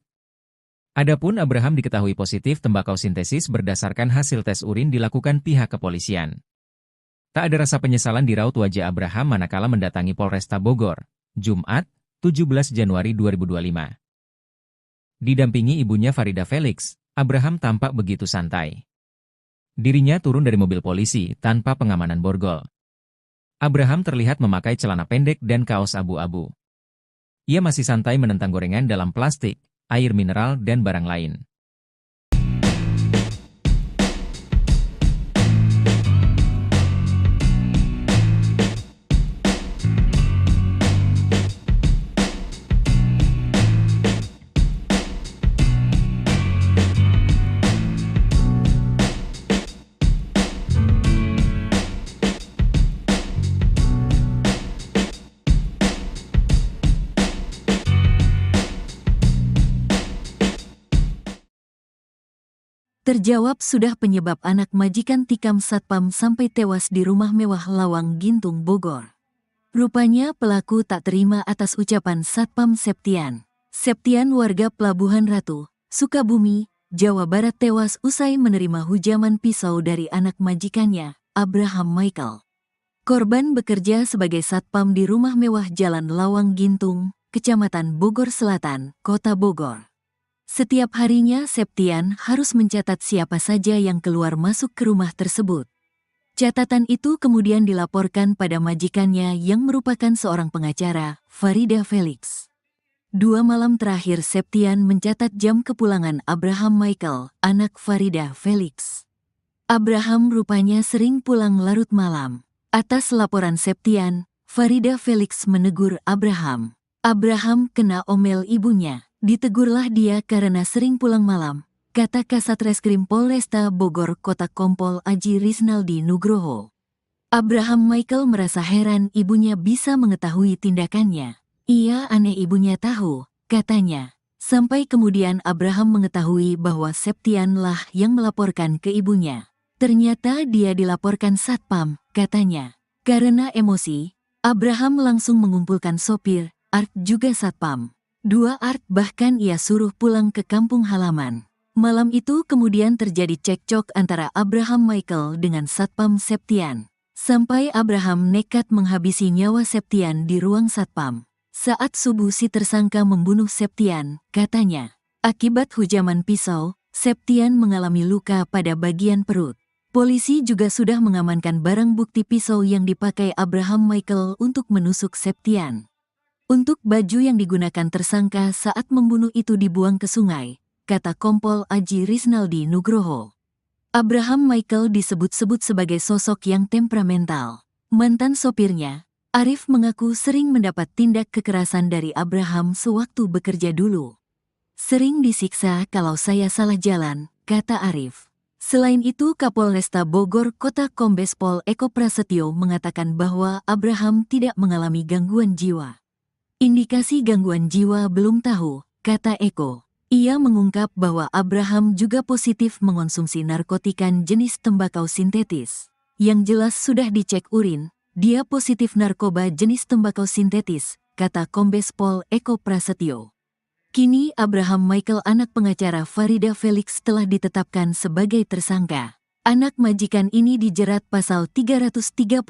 Adapun Abraham diketahui positif tembakau sintesis berdasarkan hasil tes urin dilakukan pihak kepolisian. Tak ada rasa penyesalan di raut wajah Abraham manakala mendatangi Polresta Bogor, Jumat, 17 Januari 2025. Didampingi ibunya Farida Felix, Abraham tampak begitu santai. Dirinya turun dari mobil polisi tanpa pengamanan borgol. Abraham terlihat memakai celana pendek dan kaos abu-abu. Ia masih santai menentang gorengan dalam plastik, air mineral, dan barang lain. Terjawab sudah penyebab anak majikan tikam satpam sampai tewas di rumah mewah Lawang Gintung Bogor. Rupanya pelaku tak terima atas ucapan Satpam Septian. Septian warga Pelabuhan Ratu, Sukabumi, Jawa Barat tewas usai menerima hujaman pisau dari anak majikannya, Abraham Michael. Korban bekerja sebagai satpam di rumah mewah Jalan Lawang Gintung, Kecamatan Bogor Selatan, Kota Bogor. Setiap harinya Septian harus mencatat siapa saja yang keluar masuk ke rumah tersebut. Catatan itu kemudian dilaporkan pada majikannya yang merupakan seorang pengacara, Farida Felix. 2 malam terakhir Septian mencatat jam kepulangan Abraham Michael, anak Farida Felix. Abraham rupanya sering pulang larut malam. Atas laporan Septian, Farida Felix menegur Abraham. Abraham kena omel ibunya. Ditegurlah dia karena sering pulang malam, kata Kasat Reskrim Polresta Bogor Kota Kompol Aji Risnaldi Nugroho. Abraham Michael merasa heran ibunya bisa mengetahui tindakannya. Ia aneh ibunya tahu, katanya. Sampai kemudian Abraham mengetahui bahwa Septianlah yang melaporkan ke ibunya. Ternyata dia dilaporkan satpam, katanya. Karena emosi, Abraham langsung mengumpulkan sopir, Art juga satpam. 2 Art bahkan ia suruh pulang ke kampung halaman. Malam itu kemudian terjadi cekcok antara Abraham Michael dengan Satpam Septian. Sampai Abraham nekat menghabisi nyawa Septian di ruang satpam. Saat subuh si tersangka membunuh Septian, katanya. Akibat hujaman pisau, Septian mengalami luka pada bagian perut. Polisi juga sudah mengamankan barang bukti pisau yang dipakai Abraham Michael untuk menusuk Septian. Untuk baju yang digunakan tersangka saat membunuh itu dibuang ke sungai, kata Kompol Aji Risnaldi Nugroho. Abraham Michael disebut-sebut sebagai sosok yang temperamental. Mantan sopirnya, Arif mengaku sering mendapat tindak kekerasan dari Abraham sewaktu bekerja dulu. Sering disiksa kalau saya salah jalan, kata Arif. Selain itu Kapolresta Bogor Kota Kombes Pol Eko Prasetyo mengatakan bahwa Abraham tidak mengalami gangguan jiwa. Indikasi gangguan jiwa belum tahu, kata Eko. Ia mengungkap bahwa Abraham juga positif mengonsumsi narkotika jenis tembakau sintetis. Yang jelas sudah dicek urin, dia positif narkoba jenis tembakau sintetis, kata Kombes Pol Eko Prasetyo. Kini Abraham Michael anak pengacara Farida Felix telah ditetapkan sebagai tersangka. Anak majikan ini dijerat pasal 338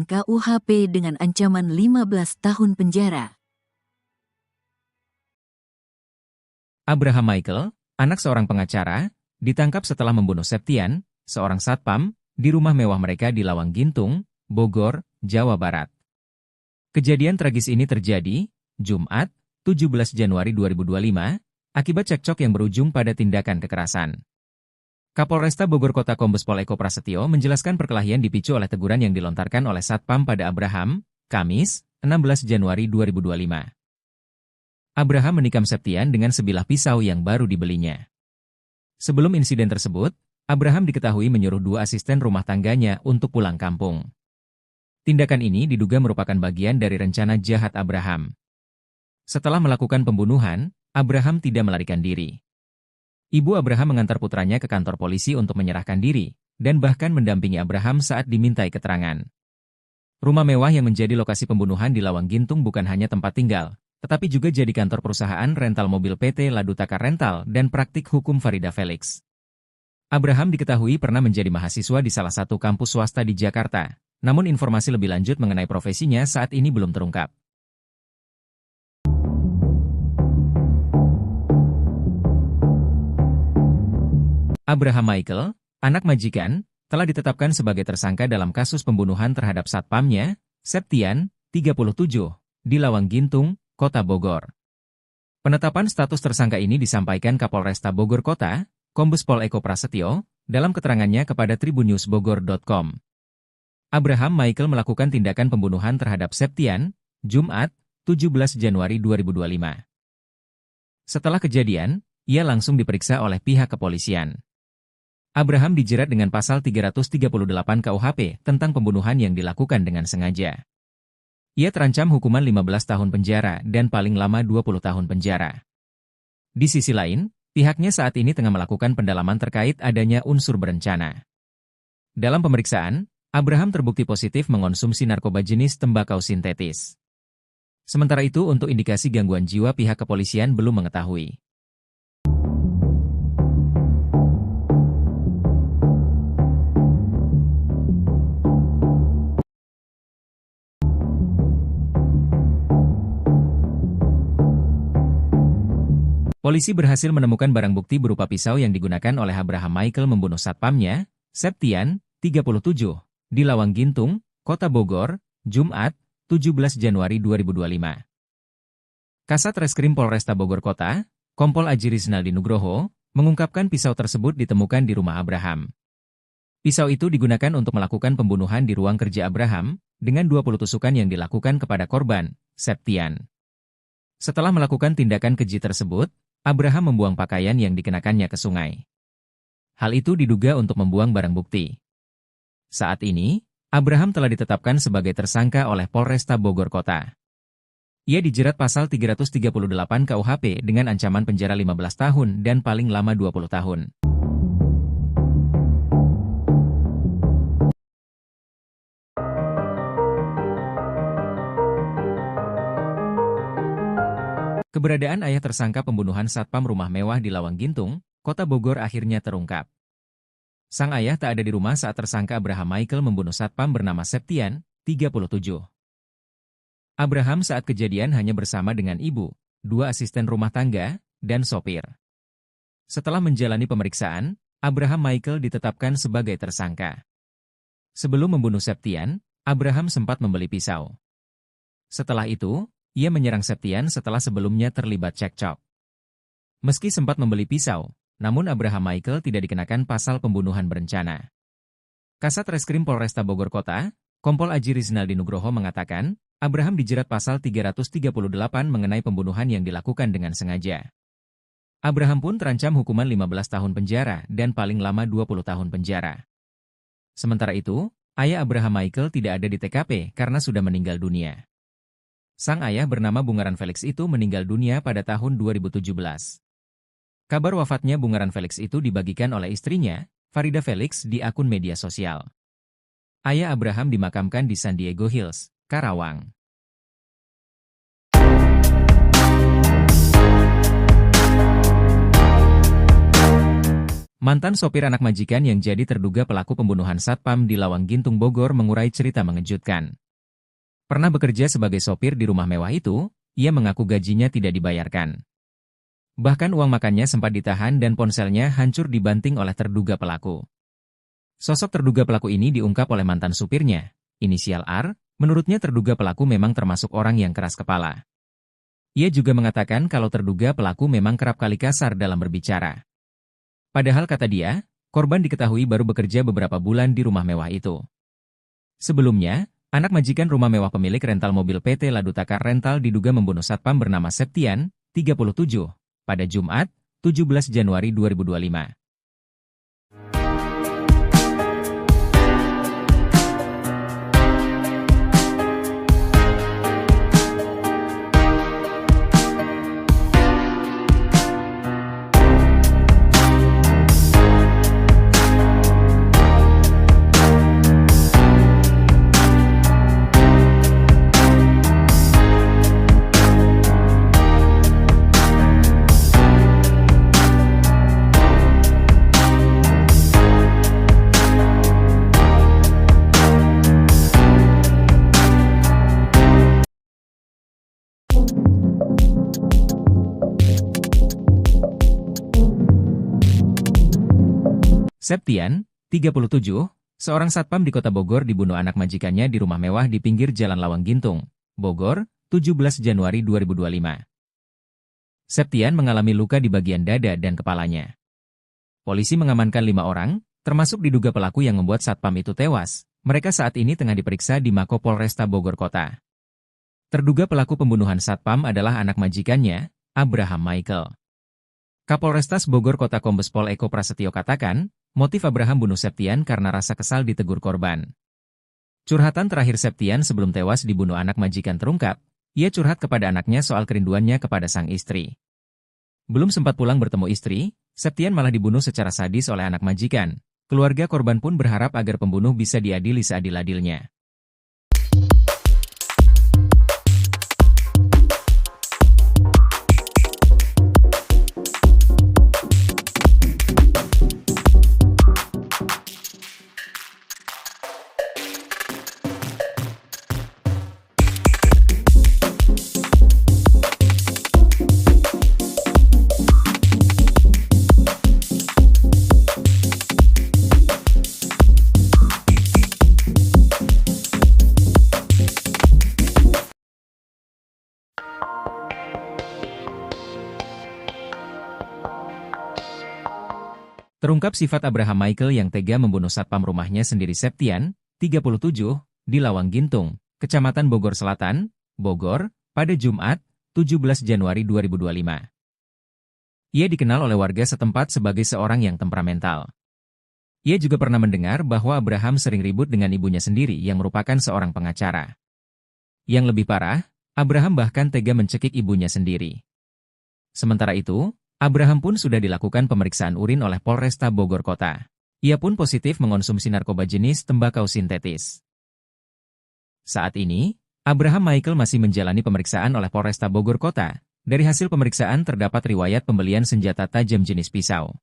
KUHP dengan ancaman 15 tahun penjara. Abraham Michael, anak seorang pengacara, ditangkap setelah membunuh Septian, seorang satpam, di rumah mewah mereka di Lawang Gintung, Bogor, Jawa Barat. Kejadian tragis ini terjadi, Jumat, 17 Januari 2025, akibat cekcok yang berujung pada tindakan kekerasan. Kapolresta Bogor Kota Kombes Pol Eko Prasetyo menjelaskan perkelahian dipicu oleh teguran yang dilontarkan oleh satpam pada Abraham, Kamis, 16 Januari 2025. Abraham menikam Septian dengan sebilah pisau yang baru dibelinya. Sebelum insiden tersebut, Abraham diketahui menyuruh 2 asisten rumah tangganya untuk pulang kampung. Tindakan ini diduga merupakan bagian dari rencana jahat Abraham. Setelah melakukan pembunuhan, Abraham tidak melarikan diri. Ibu Abraham mengantar putranya ke kantor polisi untuk menyerahkan diri, dan bahkan mendampingi Abraham saat dimintai keterangan. Rumah mewah yang menjadi lokasi pembunuhan di Lawang Gintung bukan hanya tempat tinggal, tetapi juga jadi kantor perusahaan rental mobil PT Ladutaka Rental dan praktik hukum Farida Felix. Abraham diketahui pernah menjadi mahasiswa di salah satu kampus swasta di Jakarta, namun informasi lebih lanjut mengenai profesinya saat ini belum terungkap. Abraham Michael, anak majikan, telah ditetapkan sebagai tersangka dalam kasus pembunuhan terhadap satpamnya, Septian, 37, di Lawang Gintung, Kota Bogor. Penetapan status tersangka ini disampaikan Kapolresta Bogor Kota, Kombes Pol Eko Prasetyo, dalam keterangannya kepada tribunnews.bogor.com. Abraham Michael melakukan tindakan pembunuhan terhadap Septian, Jumat, 17 Januari 2025. Setelah kejadian, ia langsung diperiksa oleh pihak kepolisian. Abraham dijerat dengan pasal 338 KUHP tentang pembunuhan yang dilakukan dengan sengaja. Ia terancam hukuman 15 tahun penjara dan paling lama 20 tahun penjara. Di sisi lain, pihaknya saat ini tengah melakukan pendalaman terkait adanya unsur berencana. Dalam pemeriksaan, Abraham terbukti positif mengonsumsi narkoba jenis tembakau sintetis. Sementara itu untuk indikasi gangguan jiwa pihak kepolisian belum mengetahui. Polisi berhasil menemukan barang bukti berupa pisau yang digunakan oleh Abraham Michael membunuh satpamnya, Septian, 37, di Lawang Gintung, Kota Bogor, Jumat, 17 Januari 2025. Kasat Reskrim Polresta Bogor Kota, Kompol Aji Rizaldi Nugroho, mengungkapkan pisau tersebut ditemukan di rumah Abraham. Pisau itu digunakan untuk melakukan pembunuhan di ruang kerja Abraham, dengan 20 tusukan yang dilakukan kepada korban, Septian. Setelah melakukan tindakan keji tersebut, Abraham membuang pakaian yang dikenakannya ke sungai. Hal itu diduga untuk membuang barang bukti. Saat ini, Abraham telah ditetapkan sebagai tersangka oleh Polresta Bogor Kota. Ia dijerat pasal 338 KUHP dengan ancaman penjara 15 tahun dan paling lama 20 tahun. Keberadaan ayah tersangka pembunuhan satpam rumah mewah di Lawang Gintung, Kota Bogor akhirnya terungkap. Sang ayah tak ada di rumah saat tersangka Abraham Michael membunuh satpam bernama Septian, 37. Abraham saat kejadian hanya bersama dengan ibu, 2 asisten rumah tangga, dan sopir. Setelah menjalani pemeriksaan, Abraham Michael ditetapkan sebagai tersangka. Sebelum membunuh Septian, Abraham sempat membeli pisau. Setelah itu, ia menyerang Septian setelah sebelumnya terlibat cekcok. Meski sempat membeli pisau, namun Abraham Michael tidak dikenakan pasal pembunuhan berencana. Kasat Reskrim Polresta Bogor Kota, Kompol Aji Rizaldi Nugroho mengatakan, Abraham dijerat pasal 338 mengenai pembunuhan yang dilakukan dengan sengaja. Abraham pun terancam hukuman 15 tahun penjara dan paling lama 20 tahun penjara. Sementara itu, ayah Abraham Michael tidak ada di TKP karena sudah meninggal dunia. Sang ayah bernama Bungaran Felix itu meninggal dunia pada tahun 2017. Kabar wafatnya Bungaran Felix itu dibagikan oleh istrinya, Farida Felix, di akun media sosial. Ayah Abraham dimakamkan di San Diego Hills, Karawang. Mantan sopir anak majikan yang jadi terduga pelaku pembunuhan satpam di Lawang Gintung Bogor mengurai cerita mengejutkan. Pernah bekerja sebagai sopir di rumah mewah itu, ia mengaku gajinya tidak dibayarkan. Bahkan uang makannya sempat ditahan dan ponselnya hancur dibanting oleh terduga pelaku. Sosok terduga pelaku ini diungkap oleh mantan supirnya, inisial R, menurutnya terduga pelaku memang termasuk orang yang keras kepala. Ia juga mengatakan kalau terduga pelaku memang kerap kali kasar dalam berbicara. Padahal kata dia, korban diketahui baru bekerja beberapa bulan di rumah mewah itu. Sebelumnya, anak majikan rumah mewah pemilik rental mobil PT Ladutaka Rental diduga membunuh satpam bernama Septian, 37, pada Jumat, 17 Januari 2025. Septian, 37, seorang satpam di kota Bogor dibunuh anak majikannya di rumah mewah di pinggir Jalan Lawang Gintung, Bogor, 17 Januari 2025. Septian mengalami luka di bagian dada dan kepalanya. Polisi mengamankan 5 orang, termasuk diduga pelaku yang membuat satpam itu tewas. Mereka saat ini tengah diperiksa di Mako Polresta Bogor Kota. Terduga pelaku pembunuhan satpam adalah anak majikannya, Abraham Michael. Kapolrestas Bogor Kota Kombes Pol Eko Prasetyo katakan, motif Abraham bunuh Septian karena rasa kesal ditegur korban. Curhatan terakhir Septian sebelum tewas dibunuh anak majikan terungkap, ia curhat kepada anaknya soal kerinduannya kepada sang istri. Belum sempat pulang bertemu istri, Septian malah dibunuh secara sadis oleh anak majikan. Keluarga korban pun berharap agar pembunuh bisa diadili seadil-adilnya. Terungkap sifat Abraham Michael yang tega membunuh satpam rumahnya sendiri Septian, 37, di Lawang Gintung, Kecamatan Bogor Selatan, Bogor, pada Jumat, 17 Januari 2025. Ia dikenal oleh warga setempat sebagai seorang yang temperamental. Ia juga pernah mendengar bahwa Abraham sering ribut dengan ibunya sendiri yang merupakan seorang pengacara. Yang lebih parah, Abraham bahkan tega mencekik ibunya sendiri. Sementara itu, Abraham pun sudah dilakukan pemeriksaan urin oleh Polresta Bogor Kota. Ia pun positif mengonsumsi narkoba jenis tembakau sintetis. Saat ini, Abraham Michael masih menjalani pemeriksaan oleh Polresta Bogor Kota. Dari hasil pemeriksaan terdapat riwayat pembelian senjata tajam jenis pisau.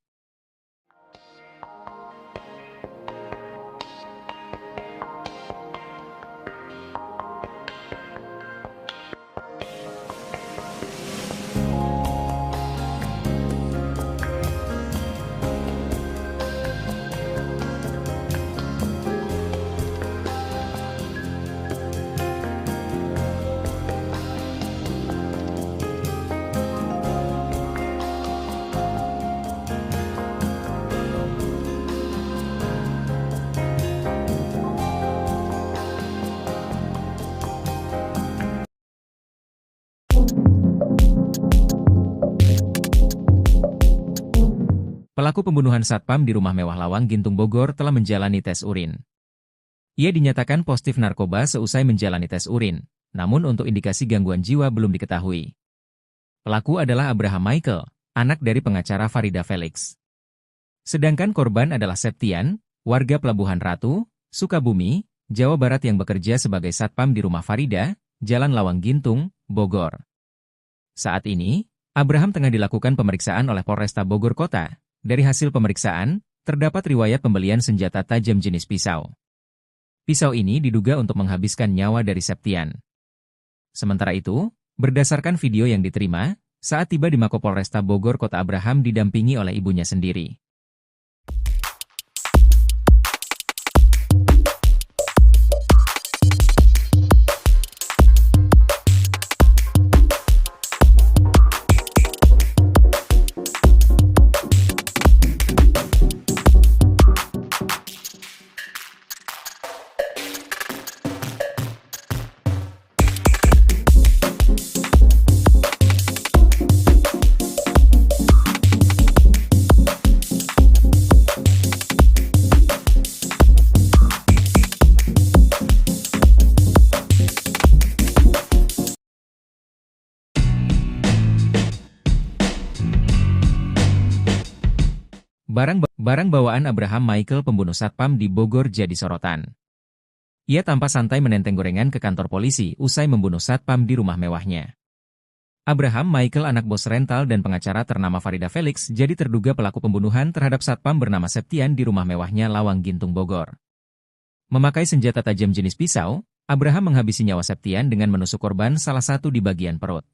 Pelaku pembunuhan satpam di rumah mewah Lawang Gintung Bogor telah menjalani tes urin. Ia dinyatakan positif narkoba seusai menjalani tes urin, namun untuk indikasi gangguan jiwa belum diketahui. Pelaku adalah Abraham Michael, anak dari pengacara Farida Felix. Sedangkan korban adalah Septian, warga Pelabuhan Ratu, Sukabumi, Jawa Barat yang bekerja sebagai satpam di rumah Farida, Jalan Lawang Gintung, Bogor. Saat ini, Abraham tengah dilakukan pemeriksaan oleh Polresta Bogor Kota. Dari hasil pemeriksaan, terdapat riwayat pembelian senjata tajam jenis pisau. Pisau ini diduga untuk menghabiskan nyawa dari Septian. Sementara itu, berdasarkan video yang diterima, saat tiba di Mako Polresta Bogor Kota Abraham didampingi oleh ibunya sendiri. Barang bawaan Abraham Michael pembunuh satpam di Bogor jadi sorotan. Ia tampak santai menenteng gorengan ke kantor polisi usai membunuh satpam di rumah mewahnya. Abraham Michael anak bos rental dan pengacara ternama Farida Felix jadi terduga pelaku pembunuhan terhadap satpam bernama Septian di rumah mewahnya Lawang Gintung Bogor. Memakai senjata tajam jenis pisau, Abraham menghabisi nyawa Septian dengan menusuk korban salah satu di bagian perut.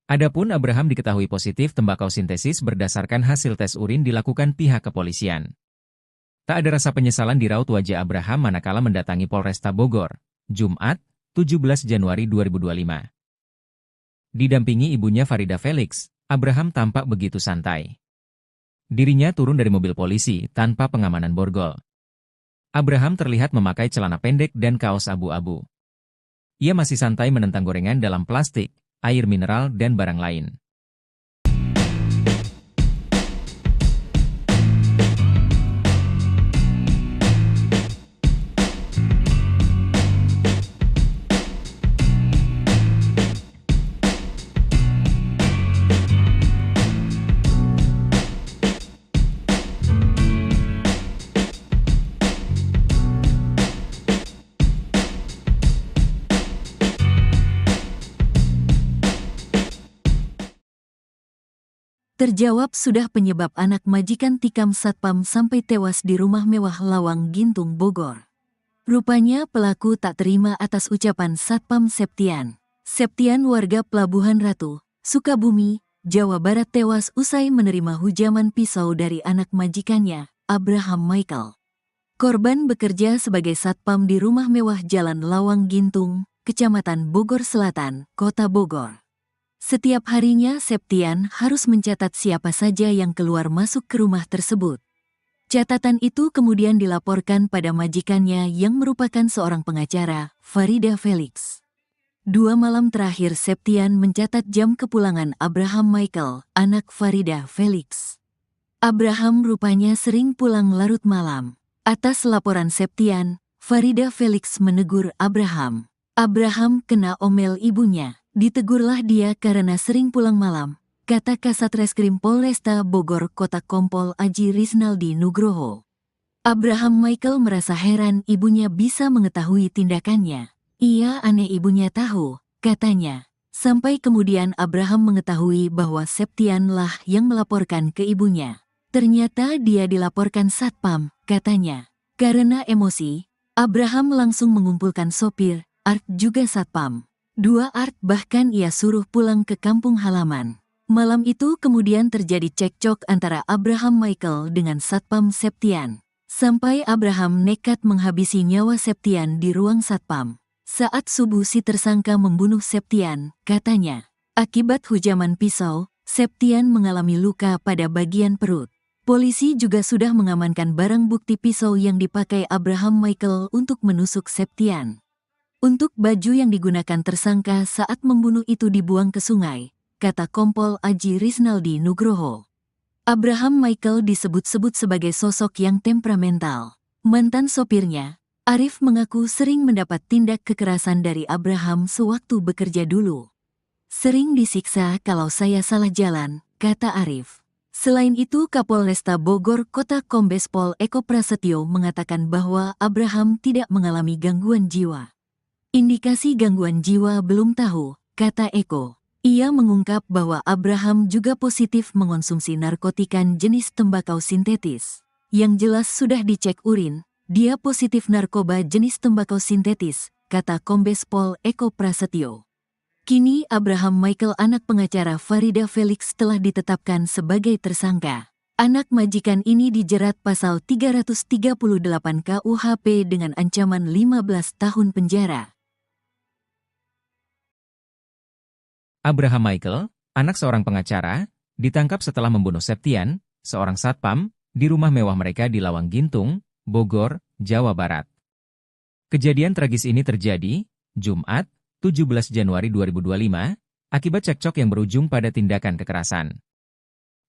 Adapun Abraham diketahui positif tembakau sintesis berdasarkan hasil tes urin dilakukan pihak kepolisian. Tak ada rasa penyesalan di raut wajah Abraham manakala mendatangi Polresta Bogor, Jumat, 17 Januari 2025. Didampingi ibunya Farida Felix, Abraham tampak begitu santai. Dirinya turun dari mobil polisi tanpa pengamanan borgol. Abraham terlihat memakai celana pendek dan kaos abu-abu. Ia masih santai menentang gorengan dalam plastik, air mineral dan barang lain. Terjawab sudah penyebab anak majikan tikam satpam sampai tewas di rumah mewah Lawang Gintung Bogor. Rupanya pelaku tak terima atas ucapan Satpam Septian. Septian warga Pelabuhan Ratu, Sukabumi, Jawa Barat tewas usai menerima hujaman pisau dari anak majikannya, Abraham Michael. Korban bekerja sebagai satpam di rumah mewah Jalan Lawang Gintung, Kecamatan Bogor Selatan, Kota Bogor. Setiap harinya Septian harus mencatat siapa saja yang keluar masuk ke rumah tersebut. Catatan itu kemudian dilaporkan pada majikannya yang merupakan seorang pengacara, Farida Felix. 2 malam terakhir Septian mencatat jam kepulangan Abraham Michael, anak Farida Felix. Abraham rupanya sering pulang larut malam. Atas laporan Septian, Farida Felix menegur Abraham. Abraham kena omel ibunya. Ditegurlah dia karena sering pulang malam, kata Kasat Reskrim Polresta Bogor Kota Kompol Aji Risnaldi Nugroho. Abraham Michael merasa heran ibunya bisa mengetahui tindakannya. Ia aneh ibunya tahu, katanya. Sampai kemudian Abraham mengetahui bahwa Septianlah yang melaporkan ke ibunya. Ternyata dia dilaporkan satpam, katanya. Karena emosi, Abraham langsung mengumpulkan sopir, Art juga satpam. 2 Art bahkan ia suruh pulang ke kampung halaman. Malam itu kemudian terjadi cekcok antara Abraham Michael dengan Satpam Septian. Sampai Abraham nekat menghabisi nyawa Septian di ruang satpam. Saat subuh si tersangka membunuh Septian, katanya. Akibat hujaman pisau, Septian mengalami luka pada bagian perut. Polisi juga sudah mengamankan barang bukti pisau yang dipakai Abraham Michael untuk menusuk Septian. Untuk baju yang digunakan tersangka saat membunuh itu dibuang ke sungai, kata Kompol Aji Risnaldi Nugroho. Abraham Michael disebut-sebut sebagai sosok yang temperamental. Mantan sopirnya, Arif mengaku sering mendapat tindak kekerasan dari Abraham sewaktu bekerja dulu. Sering disiksa kalau saya salah jalan, kata Arif. Selain itu Kapolresta Bogor Kota Kombes Pol Eko Prasetyo mengatakan bahwa Abraham tidak mengalami gangguan jiwa. Indikasi gangguan jiwa belum tahu, kata Eko. Ia mengungkap bahwa Abraham juga positif mengonsumsi narkotika jenis tembakau sintetis. Yang jelas sudah dicek urin, dia positif narkoba jenis tembakau sintetis, kata Kombes Pol Eko Prasetyo. Kini Abraham Michael anak pengacara Farida Felix telah ditetapkan sebagai tersangka. Anak majikan ini dijerat pasal 338 KUHP dengan ancaman 15 tahun penjara. Abraham Michael, anak seorang pengacara, ditangkap setelah membunuh Septian, seorang satpam, di rumah mewah mereka di Lawang Gintung, Bogor, Jawa Barat. Kejadian tragis ini terjadi, Jumat, 17 Januari 2025, akibat cekcok yang berujung pada tindakan kekerasan.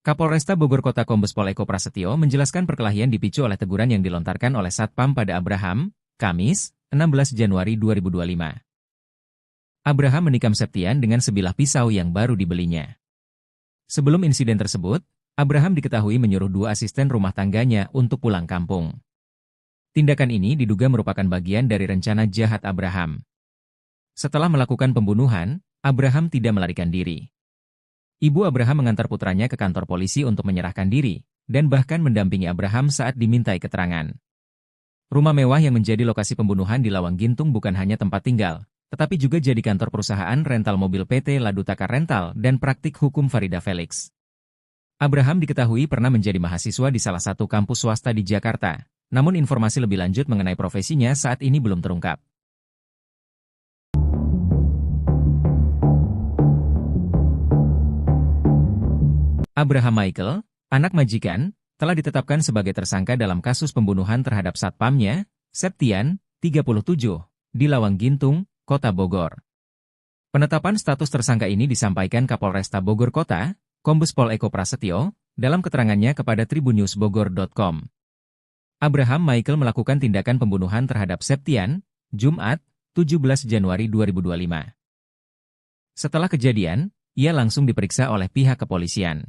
Kapolresta Bogor Kota Kombes Pol Eko Prasetyo menjelaskan perkelahian dipicu oleh teguran yang dilontarkan oleh satpam pada Abraham, Kamis, 16 Januari 2025. Abraham menikam Septian dengan sebilah pisau yang baru dibelinya. Sebelum insiden tersebut, Abraham diketahui menyuruh 2 asisten rumah tangganya untuk pulang kampung. Tindakan ini diduga merupakan bagian dari rencana jahat Abraham. Setelah melakukan pembunuhan, Abraham tidak melarikan diri. Ibu Abraham mengantar putranya ke kantor polisi untuk menyerahkan diri, dan bahkan mendampingi Abraham saat dimintai keterangan. Rumah mewah yang menjadi lokasi pembunuhan di Lawang Gintung bukan hanya tempat tinggal, tetapi juga jadi kantor perusahaan rental mobil PT Ladutaka Rental dan praktik hukum Farida Felix. Abraham diketahui pernah menjadi mahasiswa di salah satu kampus swasta di Jakarta, namun informasi lebih lanjut mengenai profesinya saat ini belum terungkap. Abraham Michael, anak majikan, telah ditetapkan sebagai tersangka dalam kasus pembunuhan terhadap satpamnya, Septian, 37, di Lawang Gintung, Kota Bogor. Penetapan status tersangka ini disampaikan Kapolresta Bogor Kota, Kombes Pol Eko Prasetyo, dalam keterangannya kepada tribunnews.bogor.com. Abraham Michael melakukan tindakan pembunuhan terhadap Septian, Jumat, 17 Januari 2025. Setelah kejadian, ia langsung diperiksa oleh pihak kepolisian.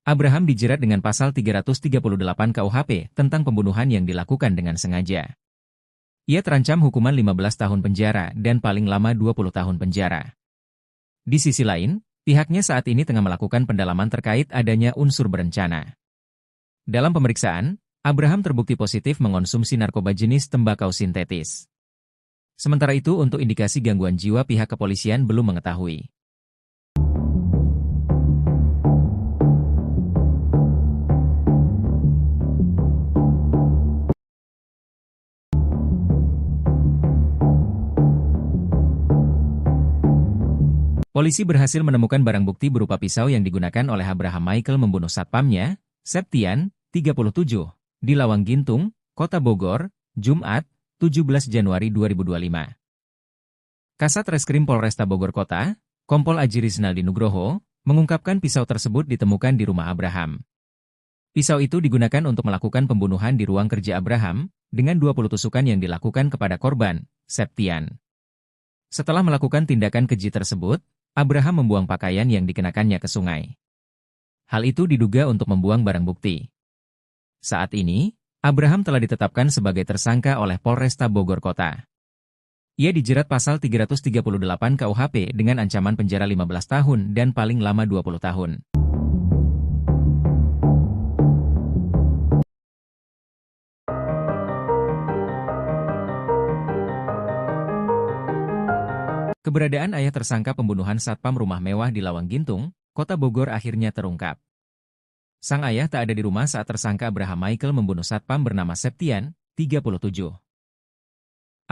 Abraham dijerat dengan pasal 338 KUHP tentang pembunuhan yang dilakukan dengan sengaja. Ia terancam hukuman 15 tahun penjara dan paling lama 20 tahun penjara. Di sisi lain, pihaknya saat ini tengah melakukan pendalaman terkait adanya unsur berencana. Dalam pemeriksaan, Abraham terbukti positif mengonsumsi narkoba jenis tembakau sintetis. Sementara itu untuk indikasi gangguan jiwa pihak kepolisian belum mengetahui. Polisi berhasil menemukan barang bukti berupa pisau yang digunakan oleh Abraham Michael membunuh satpamnya, Septian, 37, di Lawang Gintung, Kota Bogor, Jumat, 17 Januari 2025. Kasat Reskrim Polresta Bogor Kota, Kompol Aji Rizaldi Nugroho, mengungkapkan pisau tersebut ditemukan di rumah Abraham. Pisau itu digunakan untuk melakukan pembunuhan di ruang kerja Abraham, dengan 20 tusukan yang dilakukan kepada korban, Septian. Setelah melakukan tindakan keji tersebut, Abraham membuang pakaian yang dikenakannya ke sungai. Hal itu diduga untuk membuang barang bukti. Saat ini, Abraham telah ditetapkan sebagai tersangka oleh Polresta Bogor Kota. Ia dijerat pasal 338 KUHP dengan ancaman penjara 15 tahun dan paling lama 20 tahun. Keberadaan ayah tersangka pembunuhan satpam rumah mewah di Lawang Gintung, Kota Bogor akhirnya terungkap. Sang ayah tak ada di rumah saat tersangka Abraham Michael membunuh satpam bernama Septian, 37.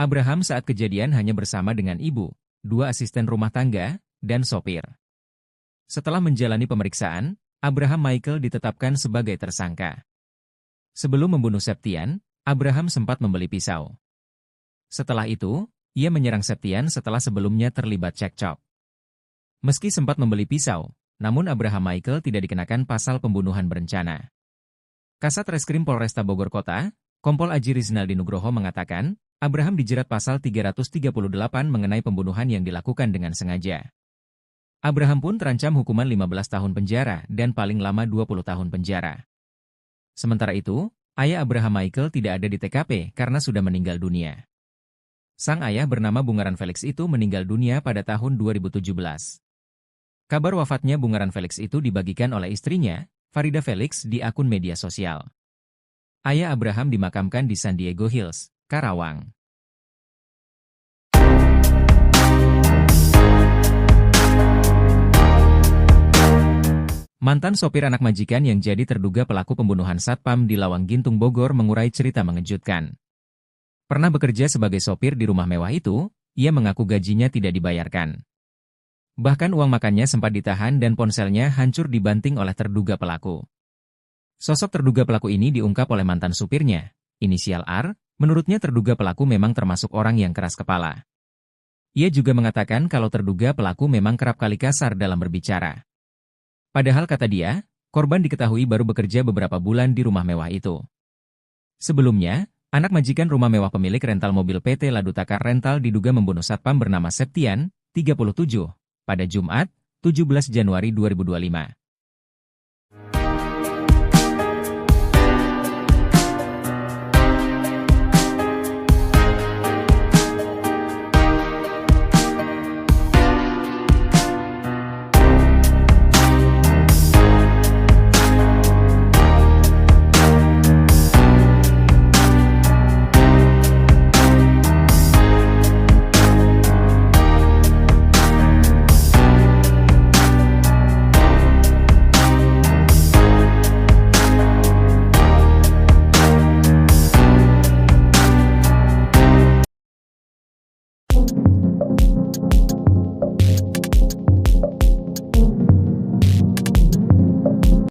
Abraham saat kejadian hanya bersama dengan ibu, 2 asisten rumah tangga, dan sopir. Setelah menjalani pemeriksaan, Abraham Michael ditetapkan sebagai tersangka. Sebelum membunuh Septian, Abraham sempat membeli pisau. Setelah itu, ia menyerang Septian setelah sebelumnya terlibat cekcok. Meski sempat membeli pisau, namun Abraham Michael tidak dikenakan pasal pembunuhan berencana. Kasat Reskrim Polresta Bogor Kota, Kompol Aji Rizaldi Nugroho mengatakan, Abraham dijerat pasal 338 mengenai pembunuhan yang dilakukan dengan sengaja. Abraham pun terancam hukuman 15 tahun penjara dan paling lama 20 tahun penjara. Sementara itu, ayah Abraham Michael tidak ada di TKP karena sudah meninggal dunia. Sang ayah bernama Bungaran Felix itu meninggal dunia pada tahun 2017. Kabar wafatnya Bungaran Felix itu dibagikan oleh istrinya, Farida Felix, di akun media sosial. Ayah Abraham dimakamkan di San Diego Hills, Karawang. Mantan sopir anak majikan yang jadi terduga pelaku pembunuhan satpam di Lawang Gintung Bogor mengurai cerita mengejutkan. Pernah bekerja sebagai sopir di rumah mewah itu, ia mengaku gajinya tidak dibayarkan. Bahkan uang makannya sempat ditahan dan ponselnya hancur dibanting oleh terduga pelaku. Sosok terduga pelaku ini diungkap oleh mantan supirnya, inisial R, menurutnya terduga pelaku memang termasuk orang yang keras kepala. Ia juga mengatakan kalau terduga pelaku memang kerap kali kasar dalam berbicara. Padahal kata dia, korban diketahui baru bekerja beberapa bulan di rumah mewah itu. Sebelumnya, anak majikan rumah mewah pemilik rental mobil PT Ladutakar Rental diduga membunuh satpam bernama Septian, 37, pada Jumat, 17 Januari 2025.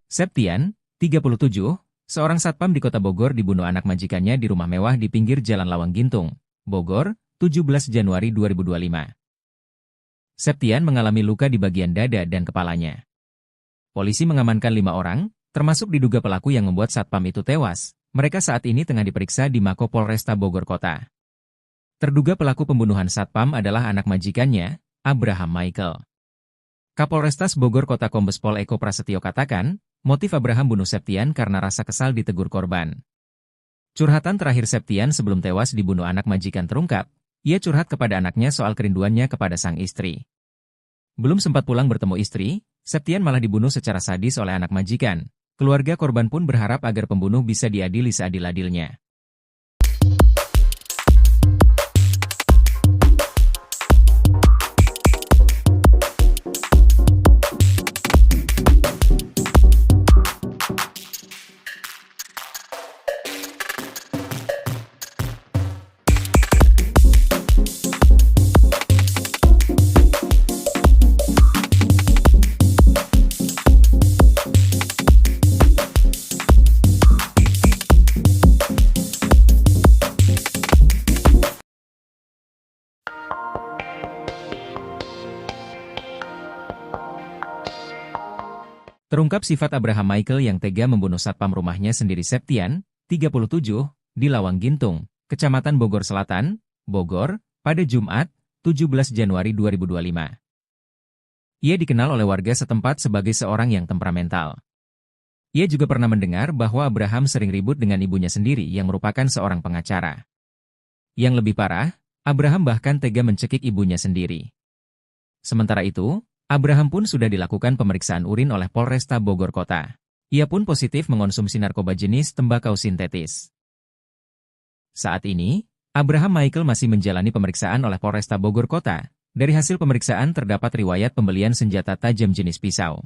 Septian, 37, seorang satpam di Kota Bogor dibunuh anak majikannya di rumah mewah di pinggir Jalan Lawang Gintung, Bogor, 17 Januari 2025. Septian mengalami luka di bagian dada dan kepalanya. Polisi mengamankan 5 orang, termasuk diduga pelaku yang membuat satpam itu tewas. Mereka saat ini tengah diperiksa di Mako Polresta Bogor Kota. Terduga pelaku pembunuhan satpam adalah anak majikannya, Abraham Michael. Kapolrestas Bogor Kota Kombes Pol Eko Prasetyo katakan, motif Abraham bunuh Septian karena rasa kesal ditegur korban. Curhatan terakhir Septian sebelum tewas dibunuh anak majikan terungkap, ia curhat kepada anaknya soal kerinduannya kepada sang istri. Belum sempat pulang bertemu istri, Septian malah dibunuh secara sadis oleh anak majikan. Keluarga korban pun berharap agar pembunuh bisa diadili seadil-adilnya. Terungkap sifat Abraham Michael yang tega membunuh satpam rumahnya sendiri Septian, 37, di Lawang Gintung, Kecamatan Bogor Selatan, Bogor, pada Jumat, 17 Januari 2025. Ia dikenal oleh warga setempat sebagai seorang yang temperamental. Ia juga pernah mendengar bahwa Abraham sering ribut dengan ibunya sendiri yang merupakan seorang pengacara. Yang lebih parah, Abraham bahkan tega mencekik ibunya sendiri. Sementara itu, Abraham pun sudah dilakukan pemeriksaan urin oleh Polresta Bogor Kota. Ia pun positif mengonsumsi narkoba jenis tembakau sintetis. Saat ini, Abraham Michael masih menjalani pemeriksaan oleh Polresta Bogor Kota. Dari hasil pemeriksaan terdapat riwayat pembelian senjata tajam jenis pisau.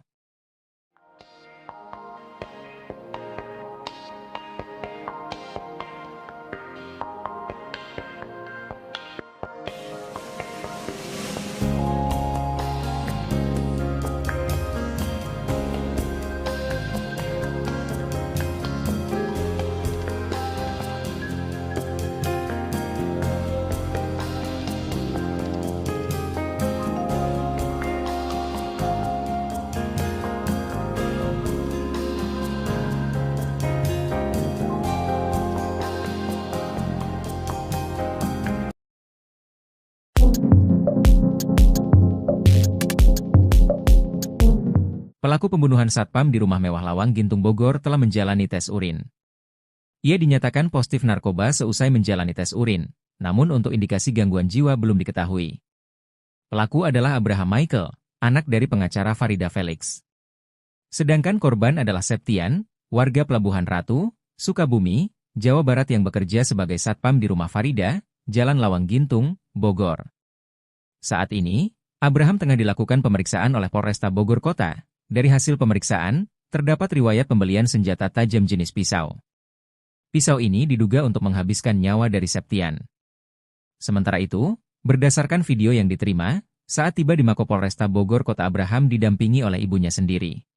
Pelaku pembunuhan satpam di rumah mewah Lawang Gintung Bogor telah menjalani tes urin. Ia dinyatakan positif narkoba seusai menjalani tes urin, namun untuk indikasi gangguan jiwa belum diketahui. Pelaku adalah Abraham Michael, anak dari pengacara Farida Felix. Sedangkan korban adalah Septian, warga Pelabuhan Ratu, Sukabumi, Jawa Barat yang bekerja sebagai satpam di rumah Farida, Jalan Lawang Gintung, Bogor. Saat ini, Abraham tengah dilakukan pemeriksaan oleh Polresta Bogor Kota. Dari hasil pemeriksaan, terdapat riwayat pembelian senjata tajam jenis pisau. Pisau ini diduga untuk menghabiskan nyawa dari Septian. Sementara itu, berdasarkan video yang diterima, saat tiba di Mako Polresta Bogor Kota Abraham didampingi oleh ibunya sendiri.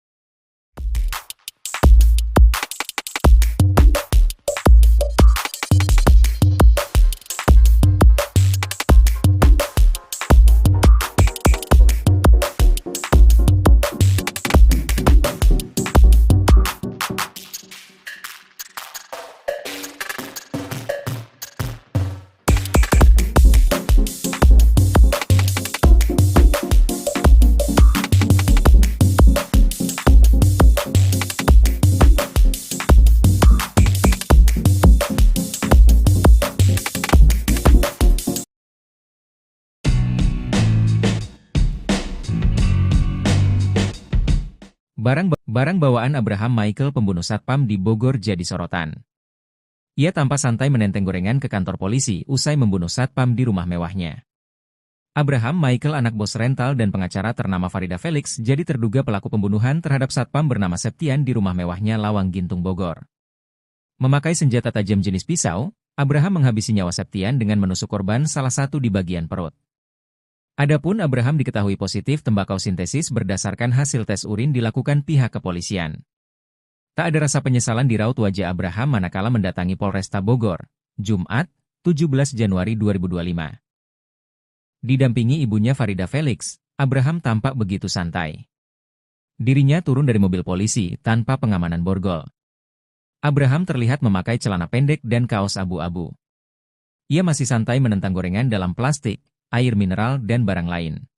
Barang bawaan Abraham Michael pembunuh satpam di Bogor jadi sorotan. Ia tanpa santai menenteng gorengan ke kantor polisi usai membunuh satpam di rumah mewahnya. Abraham Michael anak bos rental dan pengacara ternama Farida Felix jadi terduga pelaku pembunuhan terhadap satpam bernama Septian di rumah mewahnya Lawang Gintung Bogor. Memakai senjata tajam jenis pisau, Abraham menghabisi nyawa Septian dengan menusuk korban salah satu di bagian perut. Adapun Abraham diketahui positif tembakau sintesis berdasarkan hasil tes urin dilakukan pihak kepolisian. Tak ada rasa penyesalan di raut wajah Abraham manakala mendatangi Polresta Bogor, Jumat, 17 Januari 2025. Didampingi ibunya Farida Felix, Abraham tampak begitu santai. Dirinya turun dari mobil polisi tanpa pengamanan borgol. Abraham terlihat memakai celana pendek dan kaos abu-abu. Ia masih santai menentang gorengan dalam plastik, air mineral, dan barang lain.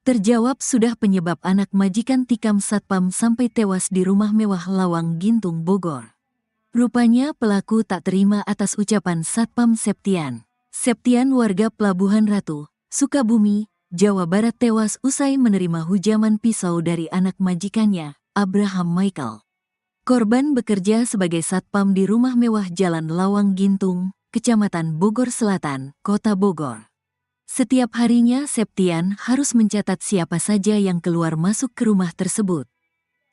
Terjawab sudah penyebab anak majikan tikam satpam sampai tewas di rumah mewah Lawang Gintung Bogor. Rupanya pelaku tak terima atas ucapan Satpam Septian. Septian warga Pelabuhan Ratu, Sukabumi, Jawa Barat tewas usai menerima hujaman pisau dari anak majikannya, Abraham Michael. Korban bekerja sebagai satpam di rumah mewah Jalan Lawang Gintung, Kecamatan Bogor Selatan, Kota Bogor. Setiap harinya Septian harus mencatat siapa saja yang keluar masuk ke rumah tersebut.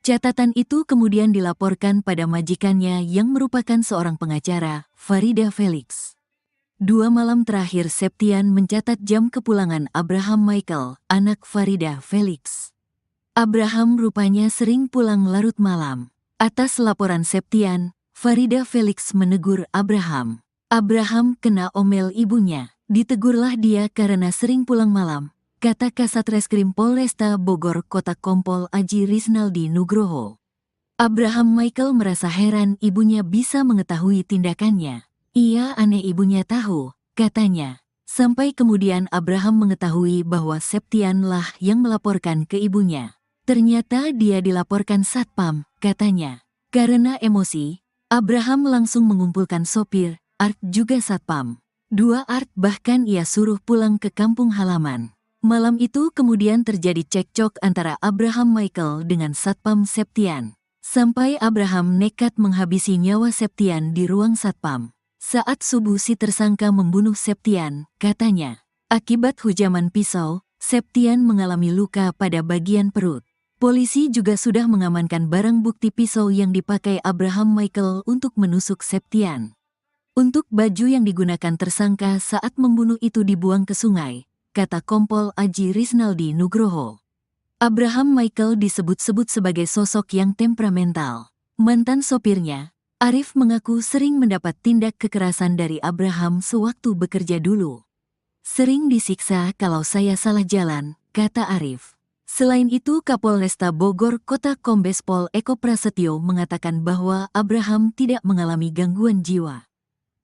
Catatan itu kemudian dilaporkan pada majikannya yang merupakan seorang pengacara, Farida Felix. 2 malam terakhir Septian mencatat jam kepulangan Abraham Michael, anak Farida Felix. Abraham rupanya sering pulang larut malam. Atas laporan Septian, Farida Felix menegur Abraham. Abraham kena omel ibunya. Ditegurlah dia karena sering pulang malam, kata Kasat Reskrim Polresta Bogor Kota Kompol Aji Risnaldi Nugroho. Abraham Michael merasa heran ibunya bisa mengetahui tindakannya. Ia aneh ibunya tahu, katanya. Sampai kemudian Abraham mengetahui bahwa Septianlah yang melaporkan ke ibunya. Ternyata dia dilaporkan satpam, katanya. Karena emosi, Abraham langsung mengumpulkan sopir, Art juga satpam. 2 Art bahkan ia suruh pulang ke kampung halaman. Malam itu kemudian terjadi cekcok antara Abraham Michael dengan Satpam Septian. Sampai Abraham nekat menghabisi nyawa Septian di ruang satpam. Saat subuh si tersangka membunuh Septian, katanya. Akibat hujaman pisau, Septian mengalami luka pada bagian perut. Polisi juga sudah mengamankan barang bukti pisau yang dipakai Abraham Michael untuk menusuk Septian. Untuk baju yang digunakan tersangka saat membunuh itu dibuang ke sungai, kata Kompol Aji Risnaldi Nugroho. Abraham Michael disebut-sebut sebagai sosok yang temperamental. Mantan sopirnya, Arif mengaku sering mendapat tindak kekerasan dari Abraham sewaktu bekerja dulu. Sering disiksa kalau saya salah jalan, kata Arif. Selain itu Kapolresta Bogor Kota Kombes Pol Eko Prasetyo mengatakan bahwa Abraham tidak mengalami gangguan jiwa.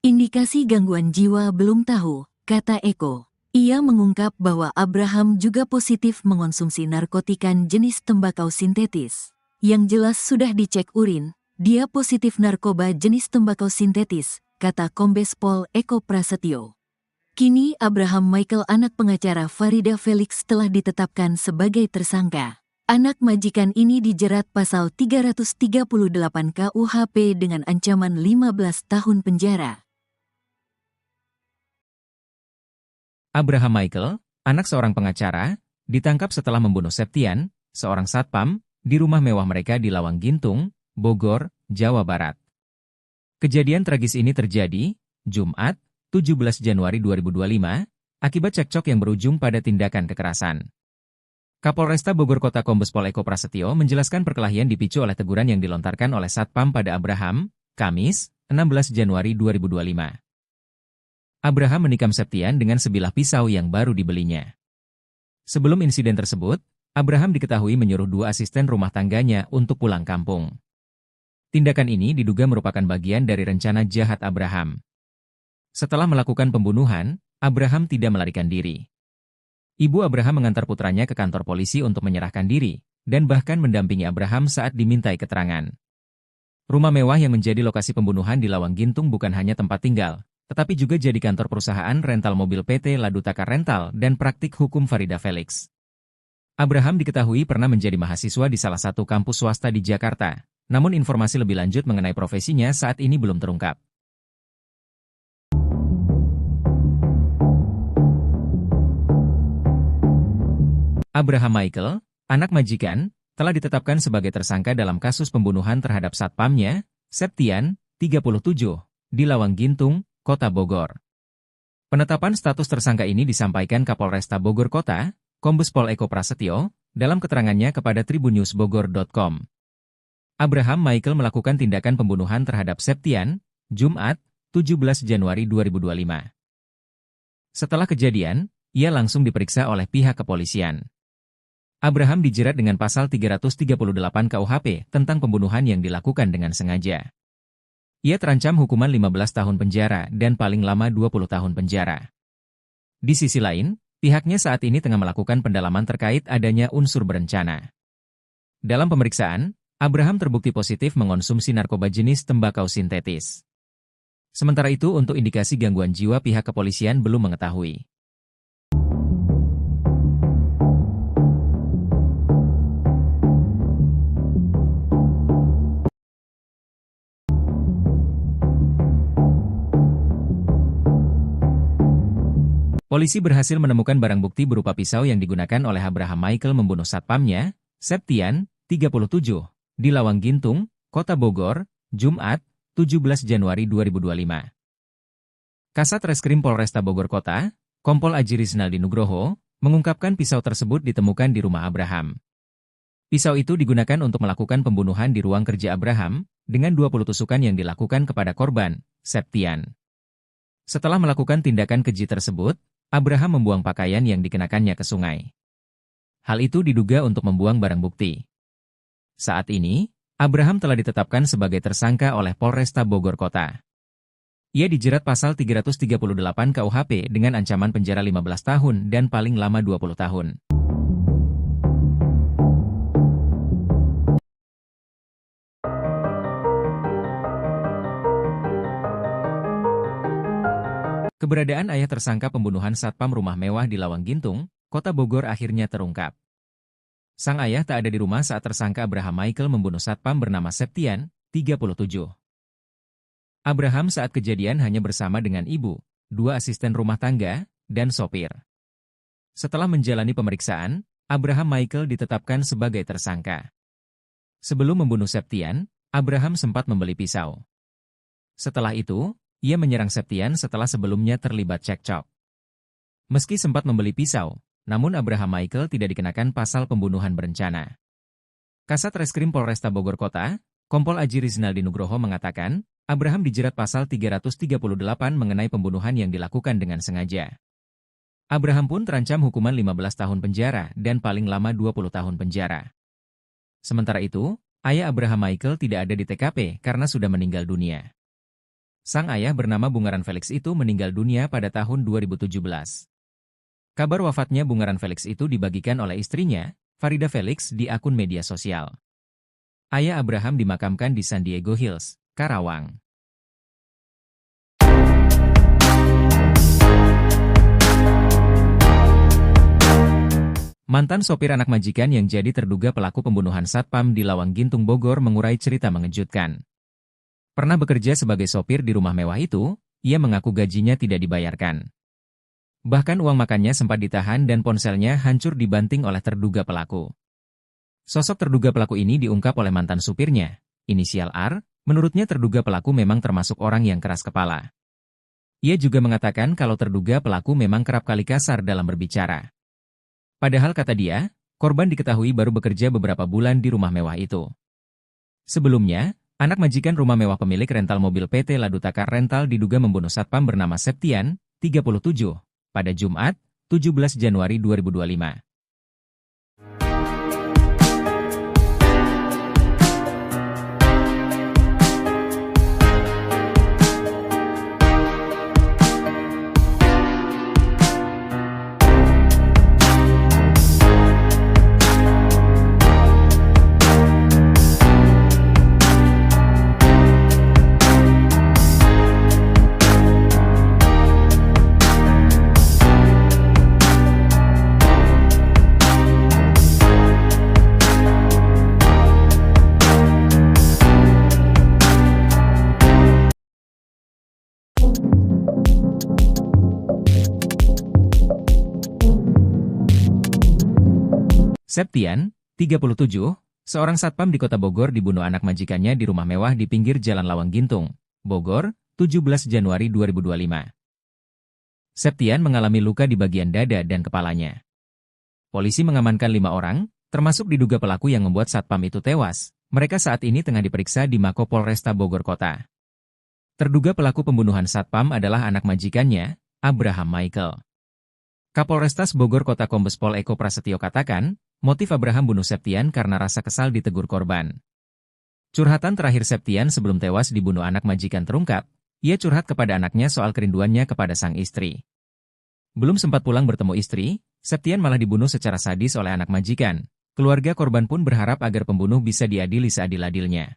Indikasi gangguan jiwa belum tahu, kata Eko. Ia mengungkap bahwa Abraham juga positif mengonsumsi narkotika jenis tembakau sintetis. Yang jelas sudah dicek urin, dia positif narkoba jenis tembakau sintetis, kata Kombes Pol Eko Prasetyo. Kini Abraham Michael anak pengacara Farida Felix telah ditetapkan sebagai tersangka. Anak majikan ini dijerat pasal 338 KUHP dengan ancaman 15 tahun penjara. Abraham Michael, anak seorang pengacara, ditangkap setelah membunuh Septian, seorang satpam, di rumah mewah mereka di Lawang Gintung, Bogor, Jawa Barat. Kejadian tragis ini terjadi, Jumat, 17 Januari 2025, akibat cekcok yang berujung pada tindakan kekerasan. Kapolresta Bogor Kota Kombes Pol Eko Prasetyo menjelaskan perkelahian dipicu oleh teguran yang dilontarkan oleh satpam pada Abraham, Kamis, 16 Januari 2025. Abraham menikam Septian dengan sebilah pisau yang baru dibelinya. Sebelum insiden tersebut, Abraham diketahui menyuruh 2 asisten rumah tangganya untuk pulang kampung. Tindakan ini diduga merupakan bagian dari rencana jahat Abraham. Setelah melakukan pembunuhan, Abraham tidak melarikan diri. Ibu Abraham mengantar putranya ke kantor polisi untuk menyerahkan diri, dan bahkan mendampingi Abraham saat dimintai keterangan. Rumah mewah yang menjadi lokasi pembunuhan di Lawang Gintung bukan hanya tempat tinggal, tetapi juga jadi kantor perusahaan rental mobil PT Ladutaka Rental dan praktik hukum Farida Felix. Abraham diketahui pernah menjadi mahasiswa di salah satu kampus swasta di Jakarta, namun informasi lebih lanjut mengenai profesinya saat ini belum terungkap. Abraham Michael, anak majikan, telah ditetapkan sebagai tersangka dalam kasus pembunuhan terhadap satpamnya, Septian, 37, di Lawang Gintung, Kota Bogor. Penetapan status tersangka ini disampaikan Kapolresta Bogor Kota, Kombes Pol Eko Prasetyo, dalam keterangannya kepada tribunnews.bogor.com. Abraham Michael melakukan tindakan pembunuhan terhadap Septian, Jumat, 17 Januari 2025. Setelah kejadian, ia langsung diperiksa oleh pihak kepolisian. Abraham dijerat dengan pasal 338 KUHP tentang pembunuhan yang dilakukan dengan sengaja. Ia terancam hukuman 15 tahun penjara dan paling lama 20 tahun penjara. Di sisi lain, pihaknya saat ini tengah melakukan pendalaman terkait adanya unsur berencana. Dalam pemeriksaan, Abraham terbukti positif mengonsumsi narkoba jenis tembakau sintetis. Sementara itu untuk indikasi gangguan jiwa pihak kepolisian belum mengetahui. Polisi berhasil menemukan barang bukti berupa pisau yang digunakan oleh Abraham Michael membunuh satpamnya, Septian, 37, di Lawang Gintung, Kota Bogor, Jumat, 17 Januari 2025. Kasat Reskrim Polresta Bogor Kota, Kompol Aji Rizaldi Nugroho, mengungkapkan pisau tersebut ditemukan di rumah Abraham. Pisau itu digunakan untuk melakukan pembunuhan di ruang kerja Abraham, dengan 20 tusukan yang dilakukan kepada korban, Septian. Setelah melakukan tindakan keji tersebut, Abraham membuang pakaian yang dikenakannya ke sungai. Hal itu diduga untuk membuang barang bukti. Saat ini, Abraham telah ditetapkan sebagai tersangka oleh Polresta Bogor Kota. Ia dijerat pasal 338 KUHP dengan ancaman penjara 15 tahun dan paling lama 20 tahun. Keberadaan ayah tersangka pembunuhan satpam rumah mewah di Lawang Gintung, Kota Bogor akhirnya terungkap. Sang ayah tak ada di rumah saat tersangka Abraham Michael membunuh satpam bernama Septian, 37. Abraham saat kejadian hanya bersama dengan ibu, 2 asisten rumah tangga, dan sopir. Setelah menjalani pemeriksaan, Abraham Michael ditetapkan sebagai tersangka. Sebelum membunuh Septian, Abraham sempat membeli pisau. Setelah itu, ia menyerang Septian setelah sebelumnya terlibat cekcok. Meski sempat membeli pisau, namun Abraham Michael tidak dikenakan pasal pembunuhan berencana. Kasat Reskrim Polresta Bogor Kota, Kompol Aji Rizaldi Nugroho mengatakan, Abraham dijerat pasal 338 mengenai pembunuhan yang dilakukan dengan sengaja. Abraham pun terancam hukuman 15 tahun penjara dan paling lama 20 tahun penjara. Sementara itu, ayah Abraham Michael tidak ada di TKP karena sudah meninggal dunia. Sang ayah bernama Bungaran Felix itu meninggal dunia pada tahun 2017. Kabar wafatnya Bungaran Felix itu dibagikan oleh istrinya, Farida Felix, di akun media sosial. Ayah Abraham dimakamkan di San Diego Hills, Karawang. Mantan sopir anak majikan yang jadi terduga pelaku pembunuhan satpam di Lawang Gintung Bogor mengurai cerita mengejutkan. Pernah bekerja sebagai sopir di rumah mewah itu, ia mengaku gajinya tidak dibayarkan. Bahkan uang makannya sempat ditahan dan ponselnya hancur dibanting oleh terduga pelaku. Sosok terduga pelaku ini diungkap oleh mantan supirnya, inisial R, menurutnya terduga pelaku memang termasuk orang yang keras kepala. Ia juga mengatakan kalau terduga pelaku memang kerap kali kasar dalam berbicara. Padahal kata dia, korban diketahui baru bekerja beberapa bulan di rumah mewah itu. Sebelumnya, anak majikan rumah mewah pemilik rental mobil PT Ladutaka Rental diduga membunuh satpam bernama Septian, 37, pada Jumat, 17 Januari 2025. Septian, 37, seorang satpam di kota Bogor dibunuh anak majikannya di rumah mewah di pinggir Jalan Lawang Gintung, Bogor, 17 Januari 2025. Septian mengalami luka di bagian dada dan kepalanya. Polisi mengamankan 5 orang, termasuk diduga pelaku yang membuat satpam itu tewas. Mereka saat ini tengah diperiksa di Mako Polresta Bogor Kota. Terduga pelaku pembunuhan satpam adalah anak majikannya, Abraham Michael. Kapolrestas Bogor Kota Kombes Pol Eko Prasetyo katakan, motif Abraham bunuh Septian karena rasa kesal ditegur korban. Curhatan terakhir Septian sebelum tewas dibunuh anak majikan terungkap, ia curhat kepada anaknya soal kerinduannya kepada sang istri. Belum sempat pulang bertemu istri, Septian malah dibunuh secara sadis oleh anak majikan. Keluarga korban pun berharap agar pembunuh bisa diadili seadil-adilnya.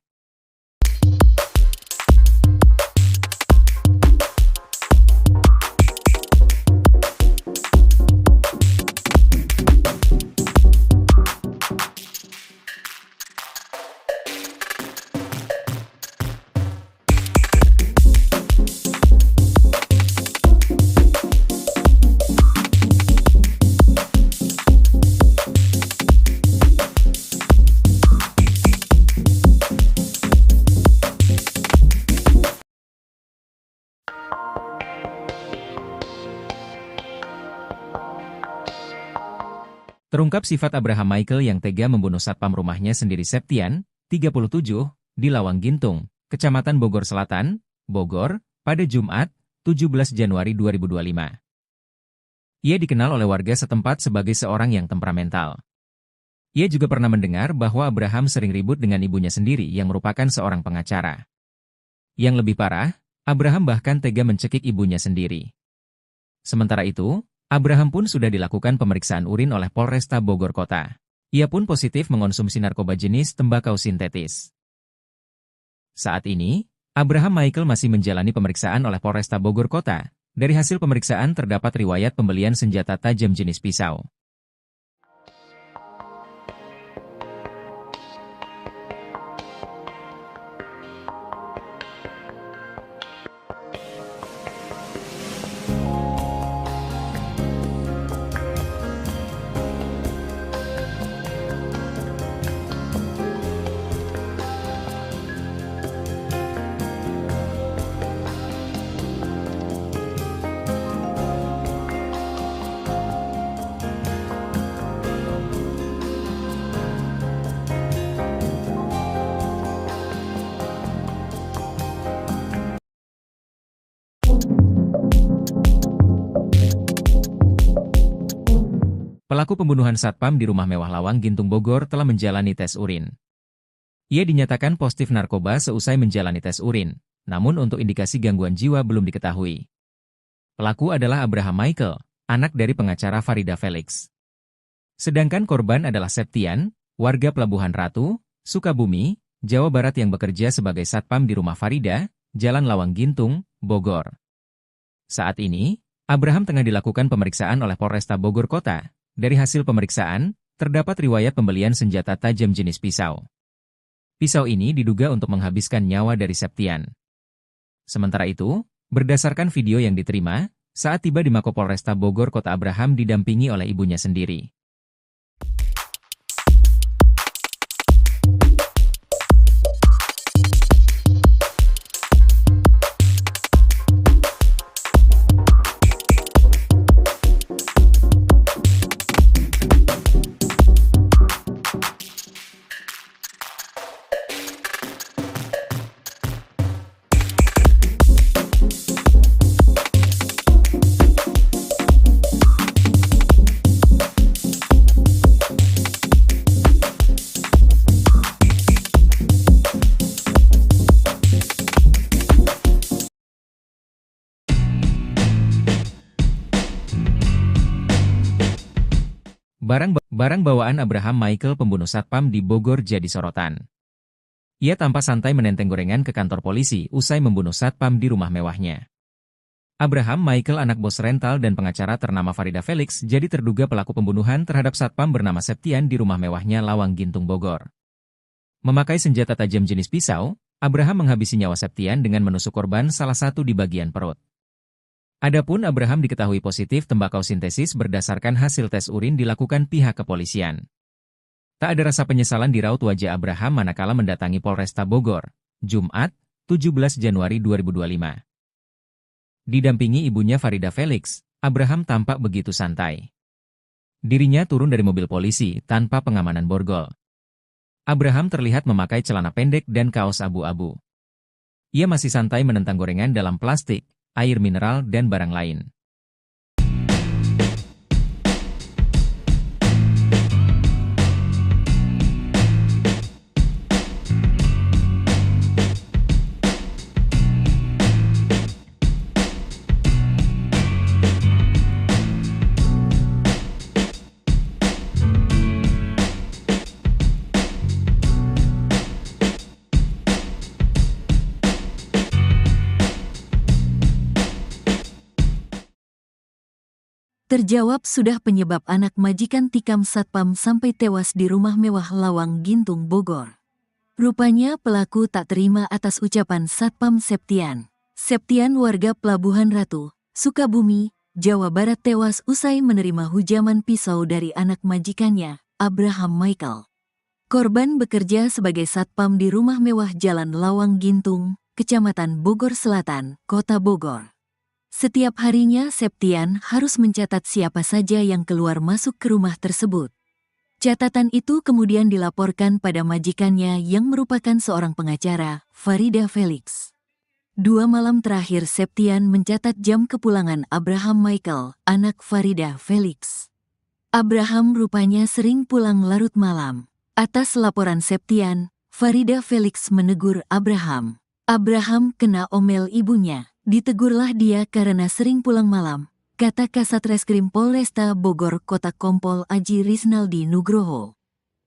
Terungkap sifat Abraham Michael yang tega membunuh satpam rumahnya sendiri Septian, 37, di Lawang Gintung, Kecamatan Bogor Selatan, Bogor, pada Jumat, 17 Januari 2025. Ia dikenal oleh warga setempat sebagai seorang yang temperamental. Ia juga pernah mendengar bahwa Abraham sering ribut dengan ibunya sendiri yang merupakan seorang pengacara. Yang lebih parah, Abraham bahkan tega mencekik ibunya sendiri. Sementara itu, Abraham pun sudah dilakukan pemeriksaan urin oleh Polresta Bogor Kota. Ia pun positif mengonsumsi narkoba jenis tembakau sintetis. Saat ini, Abraham Michael masih menjalani pemeriksaan oleh Polresta Bogor Kota. Dari hasil pemeriksaan terdapat riwayat pembelian senjata tajam jenis pisau. Pelaku pembunuhan satpam di rumah mewah Lawang Gintung Bogor telah menjalani tes urin. Ia dinyatakan positif narkoba seusai menjalani tes urin, namun untuk indikasi gangguan jiwa belum diketahui. Pelaku adalah Abraham Michael, anak dari pengacara Farida Felix. Sedangkan korban adalah Septian, warga Pelabuhan Ratu, Sukabumi, Jawa Barat yang bekerja sebagai satpam di rumah Farida, Jalan Lawang Gintung, Bogor. Saat ini, Abraham tengah dilakukan pemeriksaan oleh Polresta Bogor Kota. Dari hasil pemeriksaan, terdapat riwayat pembelian senjata tajam jenis pisau. Pisau ini diduga untuk menghabiskan nyawa dari Septian. Sementara itu, berdasarkan video yang diterima, saat tiba di Mako Polresta Bogor Kota Abraham didampingi oleh ibunya sendiri. Barang bawaan Abraham Michael pembunuh satpam di Bogor jadi sorotan. Ia tanpa santai menenteng gorengan ke kantor polisi usai membunuh satpam di rumah mewahnya. Abraham Michael anak bos rental dan pengacara ternama Farida Felix jadi terduga pelaku pembunuhan terhadap satpam bernama Septian di rumah mewahnya Lawang Gintung Bogor. Memakai senjata tajam jenis pisau, Abraham menghabisi nyawa Septian dengan menusuk korban salah satu di bagian perut. Adapun Abraham diketahui positif tembakau sintesis berdasarkan hasil tes urin dilakukan pihak kepolisian. Tak ada rasa penyesalan di raut wajah Abraham manakala mendatangi Polresta Bogor, Jumat, 17 Januari 2025. Didampingi ibunya Farida Felix, Abraham tampak begitu santai. Dirinya turun dari mobil polisi tanpa pengamanan borgol. Abraham terlihat memakai celana pendek dan kaos abu-abu. Ia masih santai menentang gorengan dalam plastik, air mineral dan barang lain. Terjawab sudah penyebab anak majikan tikam satpam sampai tewas di rumah mewah Lawang Gintung, Bogor. Rupanya pelaku tak terima atas ucapan Satpam Septian. Septian warga Pelabuhan Ratu, Sukabumi, Jawa Barat tewas usai menerima hujaman pisau dari anak majikannya, Abraham Michael. Korban bekerja sebagai satpam di rumah mewah Jalan Lawang Gintung, Kecamatan Bogor Selatan, Kota Bogor. Setiap harinya Septian harus mencatat siapa saja yang keluar masuk ke rumah tersebut. Catatan itu kemudian dilaporkan pada majikannya yang merupakan seorang pengacara, Farida Felix. 2 malam terakhir Septian mencatat jam kepulangan Abraham Michael, anak Farida Felix. Abraham rupanya sering pulang larut malam. Atas laporan Septian, Farida Felix menegur Abraham. Abraham kena omel ibunya. Ditegurlah dia karena sering pulang malam, kata Kasat Reskrim Polresta Bogor Kota Kompol Aji Risnaldi Nugroho.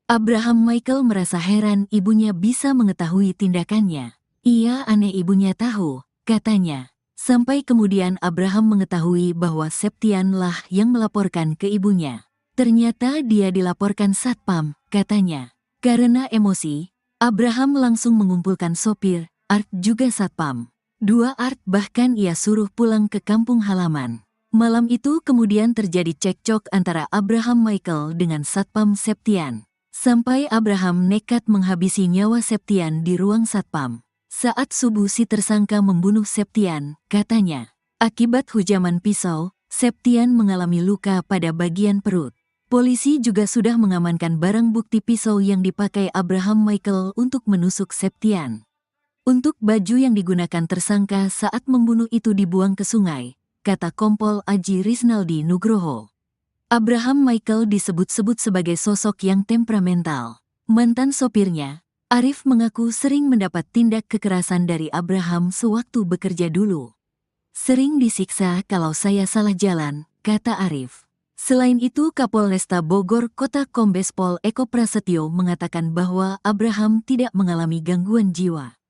Abraham Michael merasa heran ibunya bisa mengetahui tindakannya. Ia aneh ibunya tahu, katanya. Sampai kemudian Abraham mengetahui bahwa Septian lah yang melaporkan ke ibunya. Ternyata dia dilaporkan satpam, katanya. Karena emosi, Abraham langsung mengumpulkan sopir, Art juga satpam. 2 Art bahkan ia suruh pulang ke kampung halaman. Malam itu kemudian terjadi cekcok antara Abraham Michael dengan Satpam Septian. Sampai Abraham nekat menghabisi nyawa Septian di ruang satpam. Saat subuh si tersangka membunuh Septian, katanya. Akibat hujaman pisau, Septian mengalami luka pada bagian perut. Polisi juga sudah mengamankan barang bukti pisau yang dipakai Abraham Michael untuk menusuk Septian. Untuk baju yang digunakan tersangka saat membunuh itu dibuang ke sungai, kata Kompol Aji Risnaldi Nugroho. Abraham Michael disebut-sebut sebagai sosok yang temperamental. Mantan sopirnya, Arif mengaku sering mendapat tindak kekerasan dari Abraham sewaktu bekerja dulu. Sering disiksa kalau saya salah jalan, kata Arif. Selain itu Kapolresta Bogor Kota Kombes Pol Eko Prasetyo mengatakan bahwa Abraham tidak mengalami gangguan jiwa.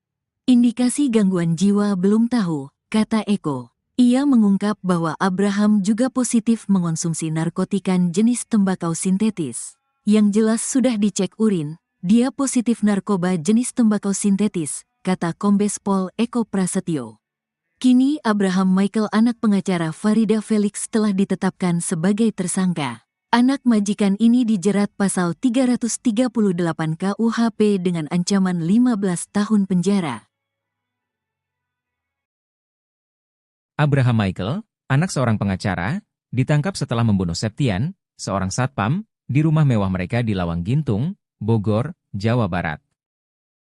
Indikasi gangguan jiwa belum tahu, kata Eko. Ia mengungkap bahwa Abraham juga positif mengonsumsi narkotika jenis tembakau sintetis. Yang jelas sudah dicek urin, dia positif narkoba jenis tembakau sintetis, kata Kombes Pol Eko Prasetyo. Kini Abraham Michael anak pengacara Farida Felix telah ditetapkan sebagai tersangka. Anak majikan ini dijerat pasal 338 KUHP dengan ancaman 15 tahun penjara. Abraham Michael, anak seorang pengacara, ditangkap setelah membunuh Septian, seorang satpam, di rumah mewah mereka di Lawang Gintung, Bogor, Jawa Barat.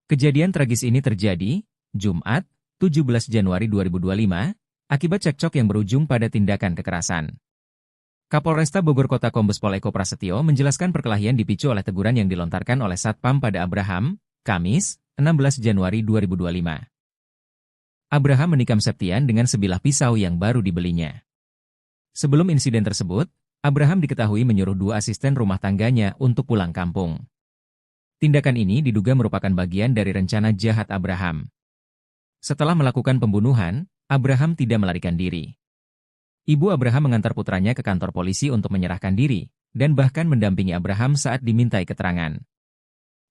Kejadian tragis ini terjadi, Jumat, 17 Januari 2025, akibat cekcok yang berujung pada tindakan kekerasan. Kapolresta Bogor Kota Kombes Pol Eko Prasetyo menjelaskan perkelahian dipicu oleh teguran yang dilontarkan oleh satpam pada Abraham, Kamis, 16 Januari 2025. Abraham menikam Septian dengan sebilah pisau yang baru dibelinya. Sebelum insiden tersebut, Abraham diketahui menyuruh 2 asisten rumah tangganya untuk pulang kampung. Tindakan ini diduga merupakan bagian dari rencana jahat Abraham. Setelah melakukan pembunuhan, Abraham tidak melarikan diri. Ibu Abraham mengantar putranya ke kantor polisi untuk menyerahkan diri, dan bahkan mendampingi Abraham saat dimintai keterangan.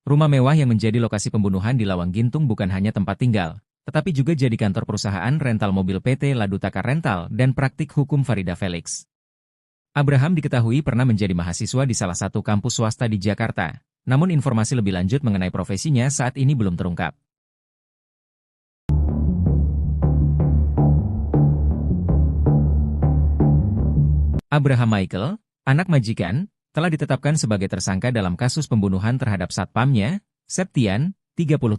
Rumah mewah yang menjadi lokasi pembunuhan di Lawang Gintung bukan hanya tempat tinggal, tetapi juga jadi kantor perusahaan rental mobil PT Ladutaka Rental dan praktik hukum Farida Felix. Abraham diketahui pernah menjadi mahasiswa di salah satu kampus swasta di Jakarta, namun informasi lebih lanjut mengenai profesinya saat ini belum terungkap. Abraham Michael, anak majikan, telah ditetapkan sebagai tersangka dalam kasus pembunuhan terhadap satpamnya, Septian, 37,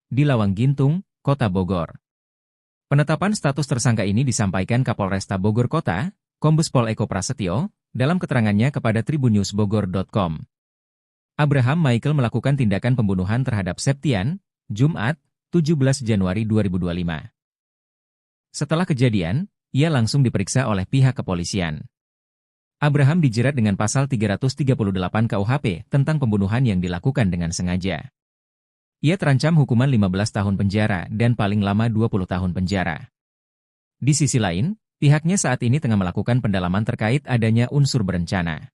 di Lawang Gintung, Kota Bogor. Penetapan status tersangka ini disampaikan Kapolresta Bogor Kota, Kombes Pol Eko Prasetyo, dalam keterangannya kepada tribunnews.bogor.com. Abraham Michael melakukan tindakan pembunuhan terhadap Septian, Jumat, 17 Januari 2025. Setelah kejadian, ia langsung diperiksa oleh pihak kepolisian. Abraham dijerat dengan pasal 338 KUHP tentang pembunuhan yang dilakukan dengan sengaja. Ia terancam hukuman 15 tahun penjara dan paling lama 20 tahun penjara. Di sisi lain, pihaknya saat ini tengah melakukan pendalaman terkait adanya unsur berencana.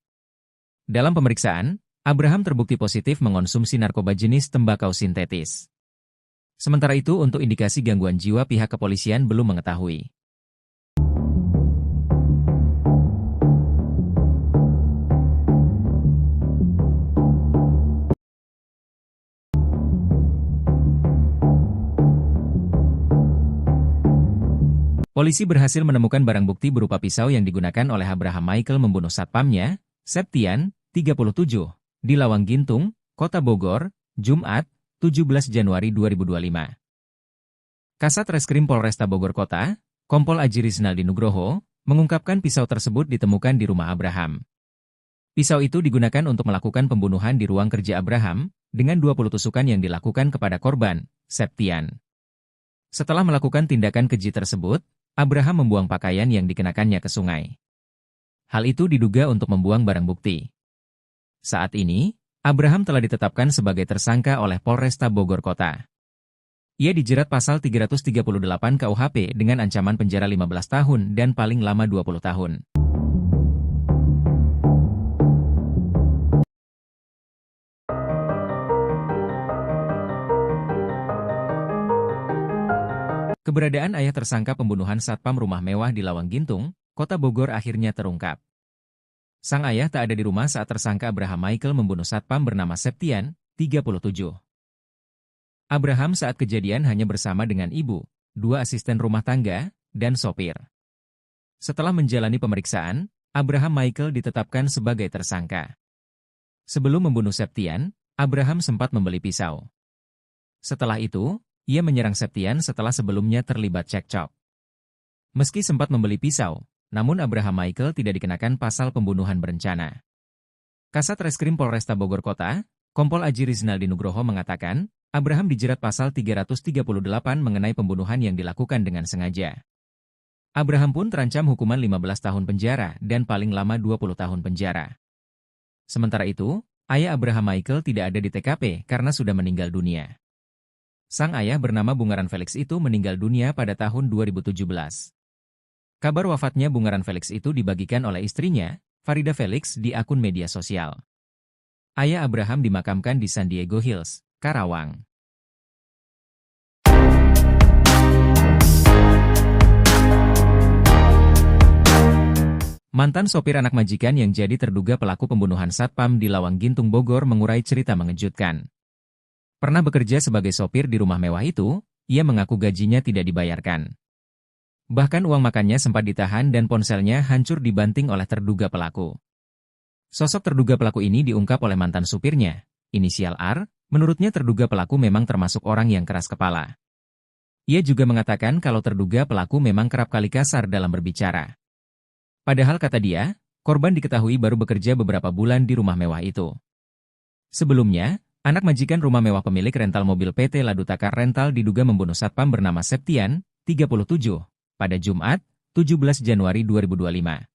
Dalam pemeriksaan, Abraham terbukti positif mengonsumsi narkoba jenis tembakau sintetis. Sementara itu untuk indikasi gangguan jiwa pihak kepolisian belum mengetahui. Polisi berhasil menemukan barang bukti berupa pisau yang digunakan oleh Abraham Michael membunuh satpamnya, Septian, 37, di Lawang Gintung, Kota Bogor, Jumat, 17 Januari 2025. Kasat Reskrim Polresta Bogor Kota, Kompol Aji Rizaldi Nugroho, mengungkapkan pisau tersebut ditemukan di rumah Abraham. Pisau itu digunakan untuk melakukan pembunuhan di ruang kerja Abraham, dengan 20 tusukan yang dilakukan kepada korban, Septian. Setelah melakukan tindakan keji tersebut, Abraham membuang pakaian yang dikenakannya ke sungai. Hal itu diduga untuk membuang barang bukti. Saat ini, Abraham telah ditetapkan sebagai tersangka oleh Polresta Bogor Kota. Ia dijerat pasal 338 KUHP dengan ancaman penjara 15 tahun dan paling lama 20 tahun. Keberadaan ayah tersangka pembunuhan satpam rumah mewah di Lawang Gintung, Kota Bogor akhirnya terungkap. Sang ayah tak ada di rumah saat tersangka Abraham Michael membunuh satpam bernama Septian, 37. Abraham saat kejadian hanya bersama dengan ibu, 2 asisten rumah tangga, dan sopir. Setelah menjalani pemeriksaan, Abraham Michael ditetapkan sebagai tersangka. Sebelum membunuh Septian, Abraham sempat membeli pisau. Setelah itu, ia menyerang Septian setelah sebelumnya terlibat cekcok. Meski sempat membeli pisau, namun Abraham Michael tidak dikenakan pasal pembunuhan berencana. Kasat Reskrim Polresta Bogor Kota, Kompol Aji Rizaldi Nugroho mengatakan, Abraham dijerat pasal 338 mengenai pembunuhan yang dilakukan dengan sengaja. Abraham pun terancam hukuman 15 tahun penjara dan paling lama 20 tahun penjara. Sementara itu, ayah Abraham Michael tidak ada di TKP karena sudah meninggal dunia. Sang ayah bernama Bungaran Felix itu meninggal dunia pada tahun 2017. Kabar wafatnya Bungaran Felix itu dibagikan oleh istrinya, Farida Felix, di akun media sosial. Ayah Abraham dimakamkan di San Diego Hills, Karawang. Mantan sopir anak majikan yang jadi terduga pelaku pembunuhan satpam di Lawang Gintung Bogor mengurai cerita mengejutkan. Pernah bekerja sebagai sopir di rumah mewah itu, ia mengaku gajinya tidak dibayarkan. Bahkan uang makannya sempat ditahan dan ponselnya hancur dibanting oleh terduga pelaku. Sosok terduga pelaku ini diungkap oleh mantan supirnya, inisial R, menurutnya terduga pelaku memang termasuk orang yang keras kepala. Ia juga mengatakan kalau terduga pelaku memang kerap kali kasar dalam berbicara. Padahal kata dia, korban diketahui baru bekerja beberapa bulan di rumah mewah itu. Sebelumnya, anak majikan rumah mewah pemilik rental mobil PT Ladutakar Rental diduga membunuh satpam bernama Septian, 37, pada Jumat, 17 Januari 2025.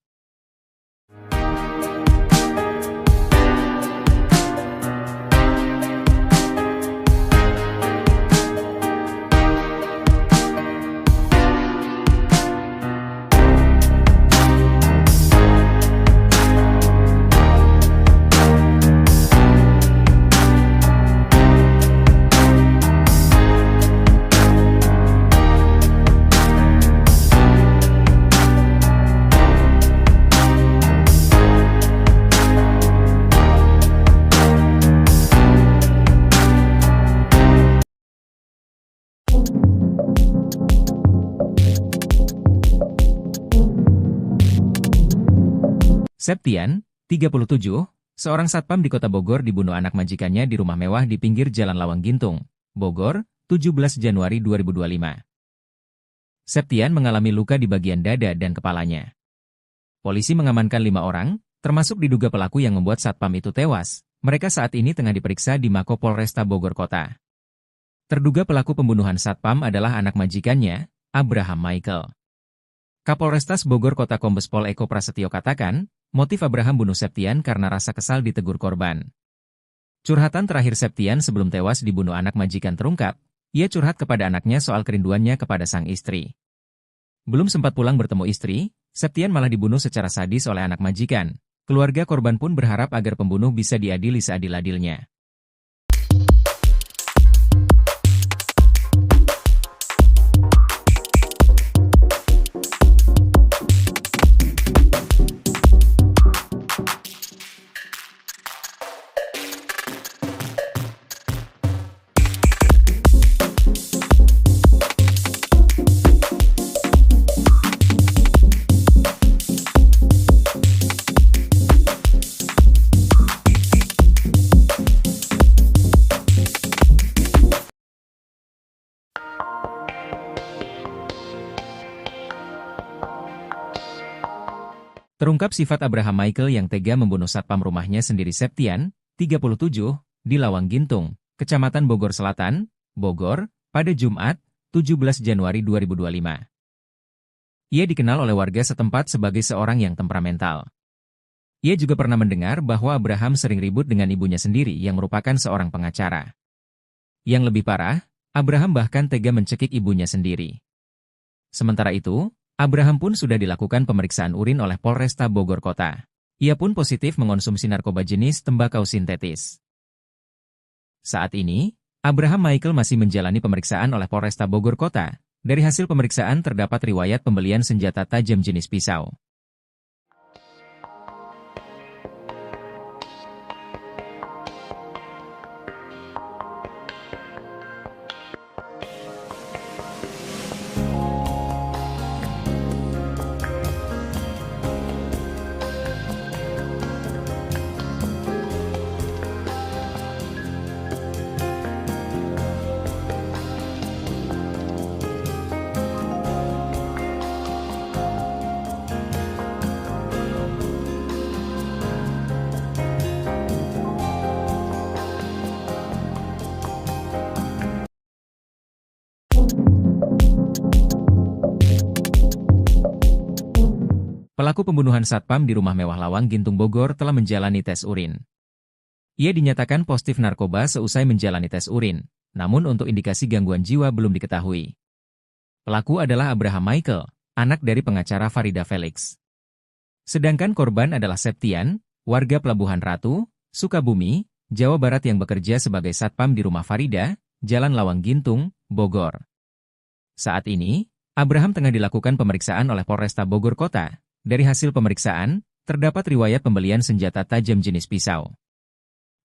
Septian, 37, seorang satpam di kota Bogor dibunuh anak majikannya di rumah mewah di pinggir Jalan Lawang Gintung, Bogor, 17 Januari 2025. Septian mengalami luka di bagian dada dan kepalanya. Polisi mengamankan 5 orang, termasuk diduga pelaku yang membuat satpam itu tewas. Mereka saat ini tengah diperiksa di Mako Polresta Bogor Kota. Terduga pelaku pembunuhan satpam adalah anak majikannya, Abraham Michael. Kapolrestas Bogor Kota Kombes Pol Eko Prasetyo katakan, motif Abraham bunuh Septian karena rasa kesal ditegur korban. Curhatan terakhir Septian sebelum tewas dibunuh anak majikan terungkap, ia curhat kepada anaknya soal kerinduannya kepada sang istri. Belum sempat pulang bertemu istri, Septian malah dibunuh secara sadis oleh anak majikan. Keluarga korban pun berharap agar pembunuh bisa diadili seadil-adilnya. Terungkap sifat Abraham Michael yang tega membunuh satpam rumahnya sendiri Septian, 37, di Lawang Gintung, Kecamatan Bogor Selatan, Bogor, pada Jumat, 17 Januari 2025. Ia dikenal oleh warga setempat sebagai seorang yang temperamental. Ia juga pernah mendengar bahwa Abraham sering ribut dengan ibunya sendiri yang merupakan seorang pengacara. Yang lebih parah, Abraham bahkan tega mencekik ibunya sendiri. Sementara itu, Abraham pun sudah dilakukan pemeriksaan urin oleh Polresta Bogor Kota. Ia pun positif mengonsumsi narkoba jenis tembakau sintetis. Saat ini, Abraham Michael masih menjalani pemeriksaan oleh Polresta Bogor Kota. Dari hasil pemeriksaan terdapat riwayat pembelian senjata tajam jenis pisau. Pelaku pembunuhan satpam di rumah mewah Lawang Gintung Bogor telah menjalani tes urin. Ia dinyatakan positif narkoba seusai menjalani tes urin, namun untuk indikasi gangguan jiwa belum diketahui. Pelaku adalah Abraham Michael, anak dari pengacara Farida Felix. Sedangkan korban adalah Septian, warga Pelabuhan Ratu, Sukabumi, Jawa Barat yang bekerja sebagai satpam di rumah Farida, Jalan Lawang Gintung, Bogor. Saat ini, Abraham tengah dilakukan pemeriksaan oleh Polresta Bogor Kota. Dari hasil pemeriksaan, terdapat riwayat pembelian senjata tajam jenis pisau.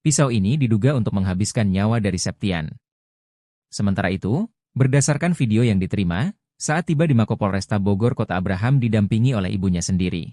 Pisau ini diduga untuk menghabiskan nyawa dari Septian. Sementara itu, berdasarkan video yang diterima, saat tiba di Mako Polresta Bogor Kota Abraham didampingi oleh ibunya sendiri.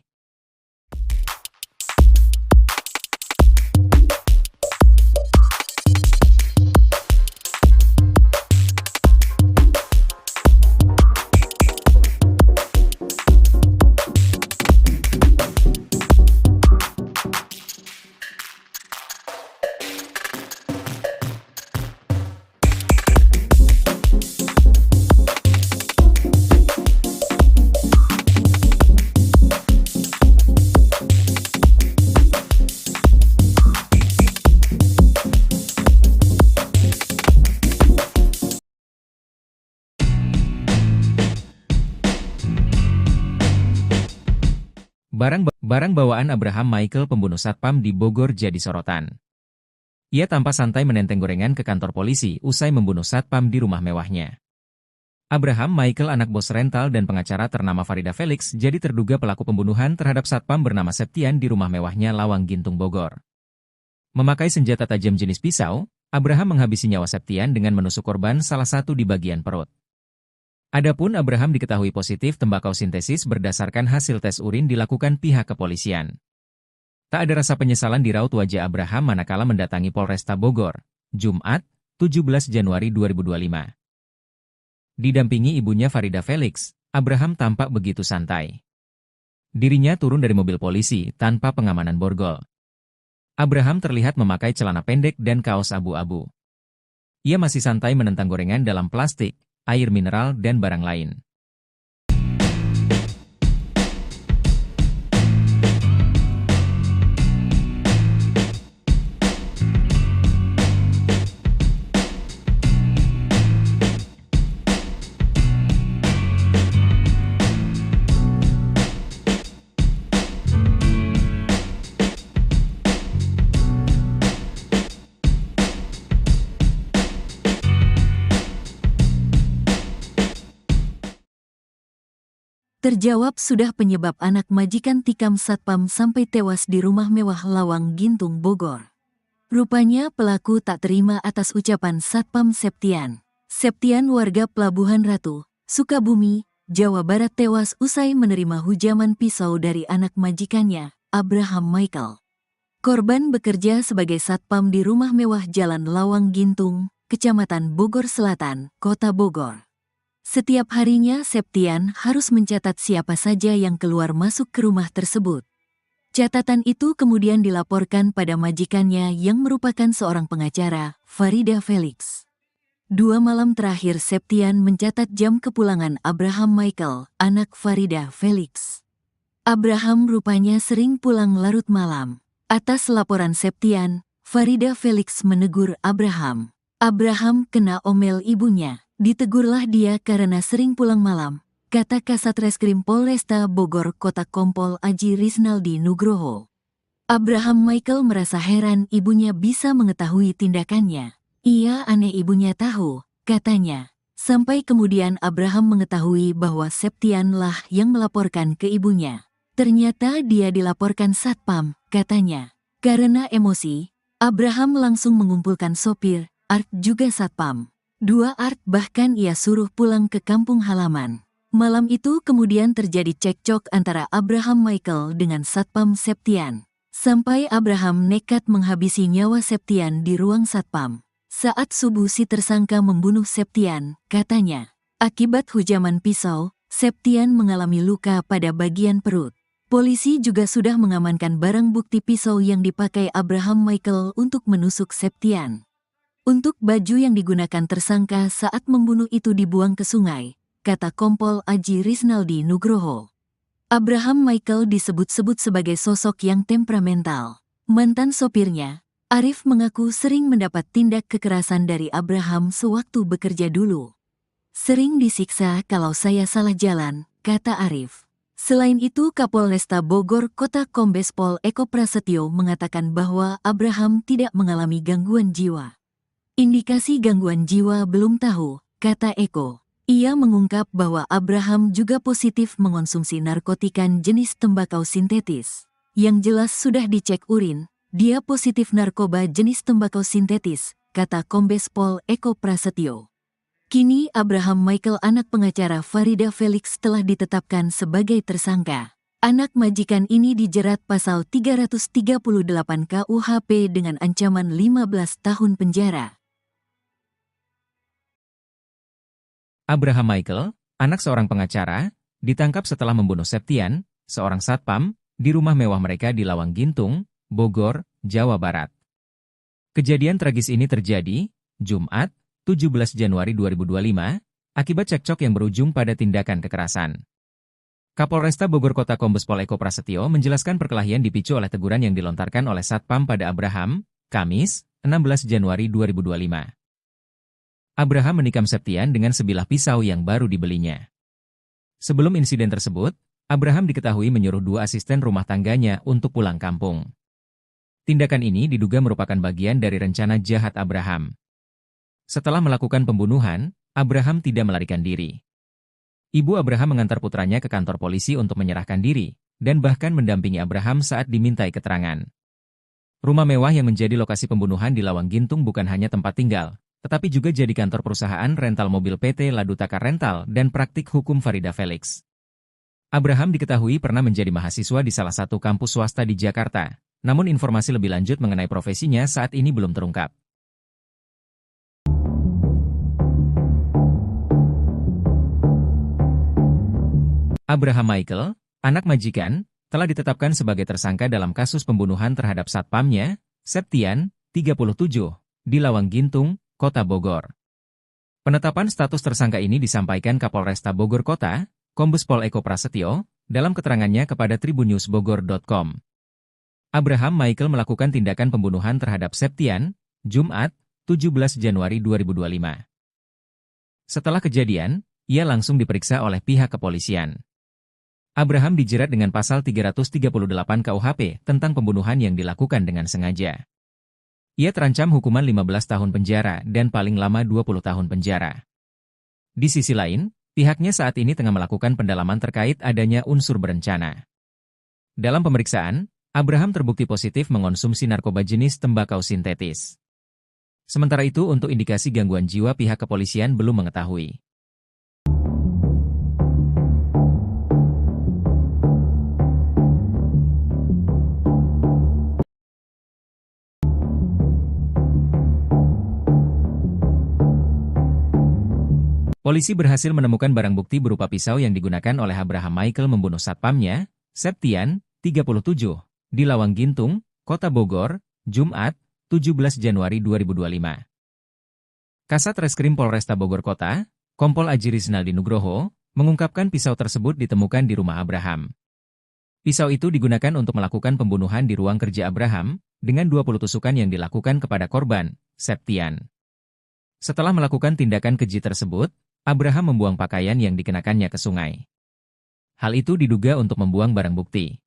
Barang bawaan Abraham Michael pembunuh satpam di Bogor jadi sorotan. Ia tampak santai menenteng gorengan ke kantor polisi usai membunuh satpam di rumah mewahnya. Abraham Michael anak bos rental dan pengacara ternama Farida Felix jadi terduga pelaku pembunuhan terhadap satpam bernama Septian di rumah mewahnya Lawang Gintung Bogor. Memakai senjata tajam jenis pisau, Abraham menghabisi nyawa Septian dengan menusuk korban salah satu di bagian perut. Adapun Abraham diketahui positif tembakau sintesis berdasarkan hasil tes urin dilakukan pihak kepolisian. Tak ada rasa penyesalan di raut wajah Abraham manakala mendatangi Polresta Bogor, Jumat, 17 Januari 2025. Didampingi ibunya Farida Felix, Abraham tampak begitu santai. Dirinya turun dari mobil polisi tanpa pengamanan borgol. Abraham terlihat memakai celana pendek dan kaos abu-abu. Ia masih santai menentang gorengan dalam plastik, air mineral dan barang lain. Terjawab sudah penyebab anak majikan tikam satpam sampai tewas di rumah mewah Lawang Gintung Bogor. Rupanya pelaku tak terima atas ucapan Satpam Septian. Septian warga Pelabuhan Ratu, Sukabumi, Jawa Barat tewas usai menerima hujaman pisau dari anak majikannya, Abraham Michael. Korban bekerja sebagai satpam di rumah mewah Jalan Lawang Gintung, Kecamatan Bogor Selatan, Kota Bogor. Setiap harinya Septian harus mencatat siapa saja yang keluar masuk ke rumah tersebut. Catatan itu kemudian dilaporkan pada majikannya yang merupakan seorang pengacara, Farida Felix. 2 malam terakhir Septian mencatat jam kepulangan Abraham Michael, anak Farida Felix. Abraham rupanya sering pulang larut malam. Atas laporan Septian, Farida Felix menegur Abraham. Abraham kena omel ibunya. Ditegurlah dia karena sering pulang malam, kata Kasat Reskrim Polresta Bogor Kota Kompol Aji Risnaldi Nugroho. Abraham Michael merasa heran ibunya bisa mengetahui tindakannya. Ia aneh ibunya tahu, katanya. Sampai kemudian Abraham mengetahui bahwa Septian lah yang melaporkan ke ibunya. Ternyata dia dilaporkan satpam, katanya. Karena emosi, Abraham langsung mengumpulkan sopir, Art juga satpam. 2 Art bahkan ia suruh pulang ke kampung halaman. Malam itu kemudian terjadi cekcok antara Abraham Michael dengan Satpam Septian. Sampai Abraham nekat menghabisi nyawa Septian di ruang satpam. Saat subuh si tersangka membunuh Septian, katanya. Akibat hujaman pisau, Septian mengalami luka pada bagian perut. Polisi juga sudah mengamankan barang bukti pisau yang dipakai Abraham Michael untuk menusuk Septian. Untuk baju yang digunakan tersangka saat membunuh itu dibuang ke sungai, kata Kompol Aji Risnaldi Nugroho. Abraham Michael disebut-sebut sebagai sosok yang temperamental. Mantan sopirnya, Arif mengaku sering mendapat tindak kekerasan dari Abraham sewaktu bekerja dulu. Sering disiksa kalau saya salah jalan, kata Arif. Selain itu Kapolresta Bogor Kota Kombes Pol Eko Prasetyo mengatakan bahwa Abraham tidak mengalami gangguan jiwa. Indikasi gangguan jiwa belum tahu, kata Eko. Ia mengungkap bahwa Abraham juga positif mengonsumsi narkotika jenis tembakau sintetis. Yang jelas sudah dicek urin, dia positif narkoba jenis tembakau sintetis, kata Kombes Pol Eko Prasetyo. Kini Abraham Michael anak pengacara Farida Felix telah ditetapkan sebagai tersangka. Anak majikan ini dijerat pasal 338 KUHP dengan ancaman 15 tahun penjara. Abraham Michael, anak seorang pengacara, ditangkap setelah membunuh Septian, seorang satpam, di rumah mewah mereka di Lawang Gintung, Bogor, Jawa Barat. Kejadian tragis ini terjadi, Jumat, 17 Januari 2025, akibat cekcok yang berujung pada tindakan kekerasan. Kapolresta Bogor Kota Kombes Pol Eko Prasetyo menjelaskan perkelahian dipicu oleh teguran yang dilontarkan oleh satpam pada Abraham, Kamis, 16 Januari 2025. Abraham menikam Septian dengan sebilah pisau yang baru dibelinya. Sebelum insiden tersebut, Abraham diketahui menyuruh 2 asisten rumah tangganya untuk pulang kampung. Tindakan ini diduga merupakan bagian dari rencana jahat Abraham. Setelah melakukan pembunuhan, Abraham tidak melarikan diri. Ibu Abraham mengantar putranya ke kantor polisi untuk menyerahkan diri, dan bahkan mendampingi Abraham saat dimintai keterangan. Rumah mewah yang menjadi lokasi pembunuhan di Lawang Gintung bukan hanya tempat tinggal, tetapi juga jadi kantor perusahaan rental mobil PT Ladutaka Rental dan praktik hukum Farida Felix. Abraham diketahui pernah menjadi mahasiswa di salah satu kampus swasta di Jakarta, namun informasi lebih lanjut mengenai profesinya saat ini belum terungkap. Abraham Michael, anak majikan, telah ditetapkan sebagai tersangka dalam kasus pembunuhan terhadap satpamnya, Septian, 37, di Lawang Gintung, Kota Bogor. Penetapan status tersangka ini disampaikan Kapolresta Bogor Kota, Kombes Pol Eko Prasetyo, dalam keterangannya kepada tribunnews.bogor.com. Abraham Michael melakukan tindakan pembunuhan terhadap Septian, Jumat, 17 Januari 2025. Setelah kejadian, ia langsung diperiksa oleh pihak kepolisian. Abraham dijerat dengan pasal 338 KUHP tentang pembunuhan yang dilakukan dengan sengaja. Ia terancam hukuman 15 tahun penjara dan paling lama 20 tahun penjara. Di sisi lain, pihaknya saat ini tengah melakukan pendalaman terkait adanya unsur berencana. Dalam pemeriksaan, Abraham terbukti positif mengonsumsi narkoba jenis tembakau sintetis. Sementara itu untuk indikasi gangguan jiwa pihak kepolisian belum mengetahui. Polisi berhasil menemukan barang bukti berupa pisau yang digunakan oleh Abraham Michael membunuh satpamnya, Septian, 37, di Lawang Gintung, Kota Bogor, Jumat, 17 Januari 2025. Kasat Reskrim Polresta Bogor Kota, Kompol Aji Rizaldi Nugroho, mengungkapkan pisau tersebut ditemukan di rumah Abraham. Pisau itu digunakan untuk melakukan pembunuhan di ruang kerja Abraham, dengan 20 tusukan yang dilakukan kepada korban, Septian. Setelah melakukan tindakan keji tersebut, Abraham membuang pakaian yang dikenakannya ke sungai. Hal itu diduga untuk membuang barang bukti.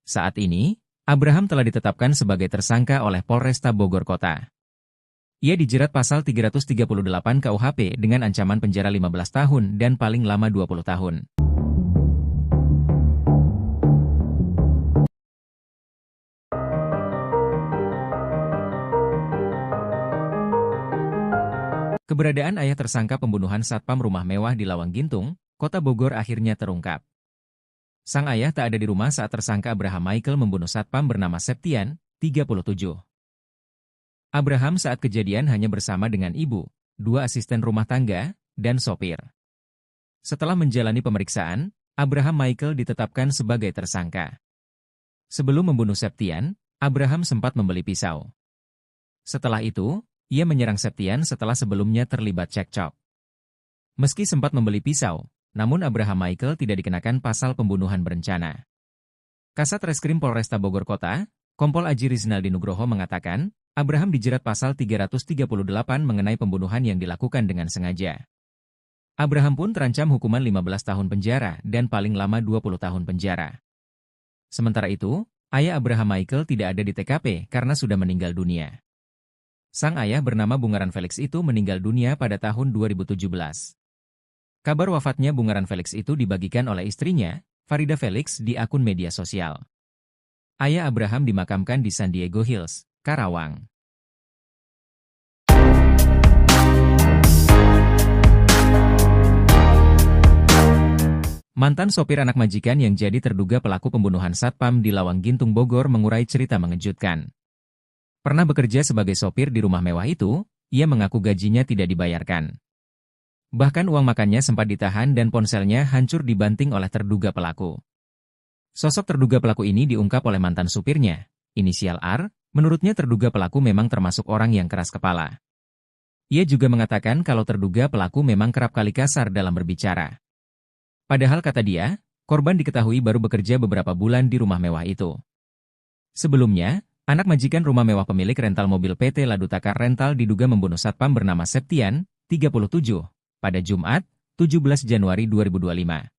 Saat ini, Abraham telah ditetapkan sebagai tersangka oleh Polresta Bogor Kota. Ia dijerat pasal 338 KUHP dengan ancaman penjara 15 tahun dan paling lama 20 tahun. Keberadaan ayah tersangka pembunuhan satpam rumah mewah di Lawang Gintung, Kota Bogor akhirnya terungkap. Sang ayah tak ada di rumah saat tersangka Abraham Michael membunuh satpam bernama Septian, 37. Abraham saat kejadian hanya bersama dengan ibu, 2 asisten rumah tangga, dan sopir. Setelah menjalani pemeriksaan, Abraham Michael ditetapkan sebagai tersangka. Sebelum membunuh Septian, Abraham sempat membeli pisau. Setelah itu, ia menyerang Septian setelah sebelumnya terlibat cekcok. Meski sempat membeli pisau, namun Abraham Michael tidak dikenakan pasal pembunuhan berencana. Kasat Reskrim Polresta Bogor Kota, Kompol Aji Rizaldi Nugroho mengatakan, Abraham dijerat pasal 338 mengenai pembunuhan yang dilakukan dengan sengaja. Abraham pun terancam hukuman 15 tahun penjara dan paling lama 20 tahun penjara. Sementara itu, ayah Abraham Michael tidak ada di TKP karena sudah meninggal dunia. Sang ayah bernama Bungaran Felix itu meninggal dunia pada tahun 2017. Kabar wafatnya Bungaran Felix itu dibagikan oleh istrinya, Farida Felix, di akun media sosial. Ayah Abraham dimakamkan di San Diego Hills, Karawang. Mantan sopir anak majikan yang jadi terduga pelaku pembunuhan satpam di Lawang Gintung Bogor mengurai cerita mengejutkan. Pernah bekerja sebagai sopir di rumah mewah itu, ia mengaku gajinya tidak dibayarkan. Bahkan uang makannya sempat ditahan dan ponselnya hancur dibanting oleh terduga pelaku. Sosok terduga pelaku ini diungkap oleh mantan supirnya, inisial R, menurutnya terduga pelaku memang termasuk orang yang keras kepala. Ia juga mengatakan kalau terduga pelaku memang kerap kali kasar dalam berbicara. Padahal kata dia, korban diketahui baru bekerja beberapa bulan di rumah mewah itu. Sebelumnya, anak majikan rumah mewah pemilik rental mobil PT Ladutakar Rental diduga membunuh satpam bernama Septian, 37, pada Jumat, 17 Januari 2025.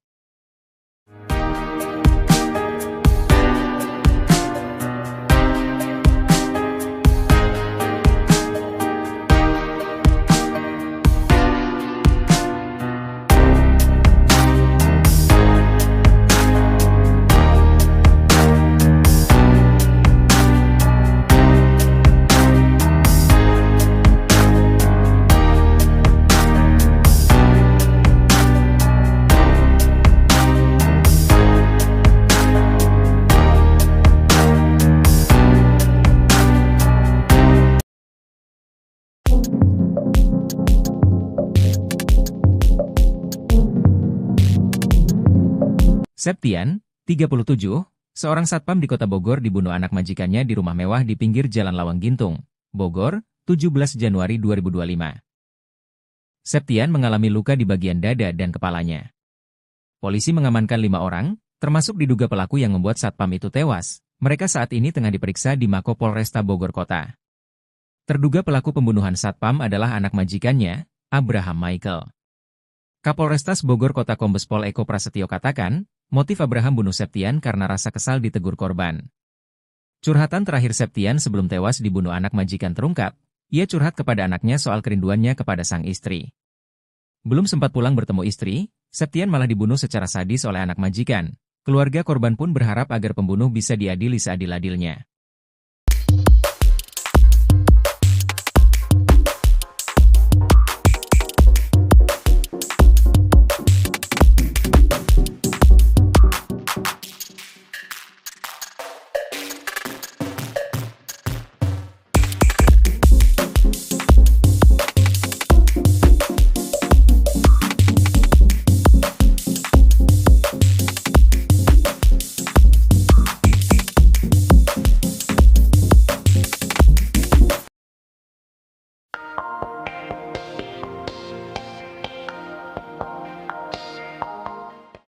Septian, 37, seorang satpam di kota Bogor dibunuh anak majikannya di rumah mewah di pinggir Jalan Lawang Gintung, Bogor, 17 Januari 2025. Septian mengalami luka di bagian dada dan kepalanya. Polisi mengamankan 5 orang, termasuk diduga pelaku yang membuat satpam itu tewas. Mereka saat ini tengah diperiksa di Mako Polresta Bogor Kota. Terduga pelaku pembunuhan satpam adalah anak majikannya, Abraham Michael. Kapolrestas Bogor Kota Kombes Pol Eko Prasetyo katakan, motif Abraham bunuh Septian karena rasa kesal ditegur korban. Curhatan terakhir Septian sebelum tewas dibunuh anak majikan terungkap, ia curhat kepada anaknya soal kerinduannya kepada sang istri. Belum sempat pulang bertemu istri, Septian malah dibunuh secara sadis oleh anak majikan. Keluarga korban pun berharap agar pembunuh bisa diadili seadil-adilnya.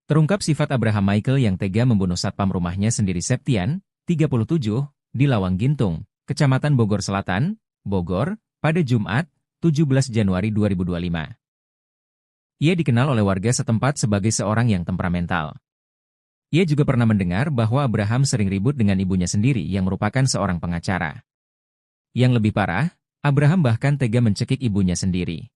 Terungkap sifat Abraham Michael yang tega membunuh satpam rumahnya sendiri Septian, 37, di Lawang Gintung, Kecamatan Bogor Selatan, Bogor, pada Jumat, 17 Januari 2025. Ia dikenal oleh warga setempat sebagai seorang yang temperamental. Ia juga pernah mendengar bahwa Abraham sering ribut dengan ibunya sendiri yang merupakan seorang pengacara. Yang lebih parah, Abraham bahkan tega mencekik ibunya sendiri.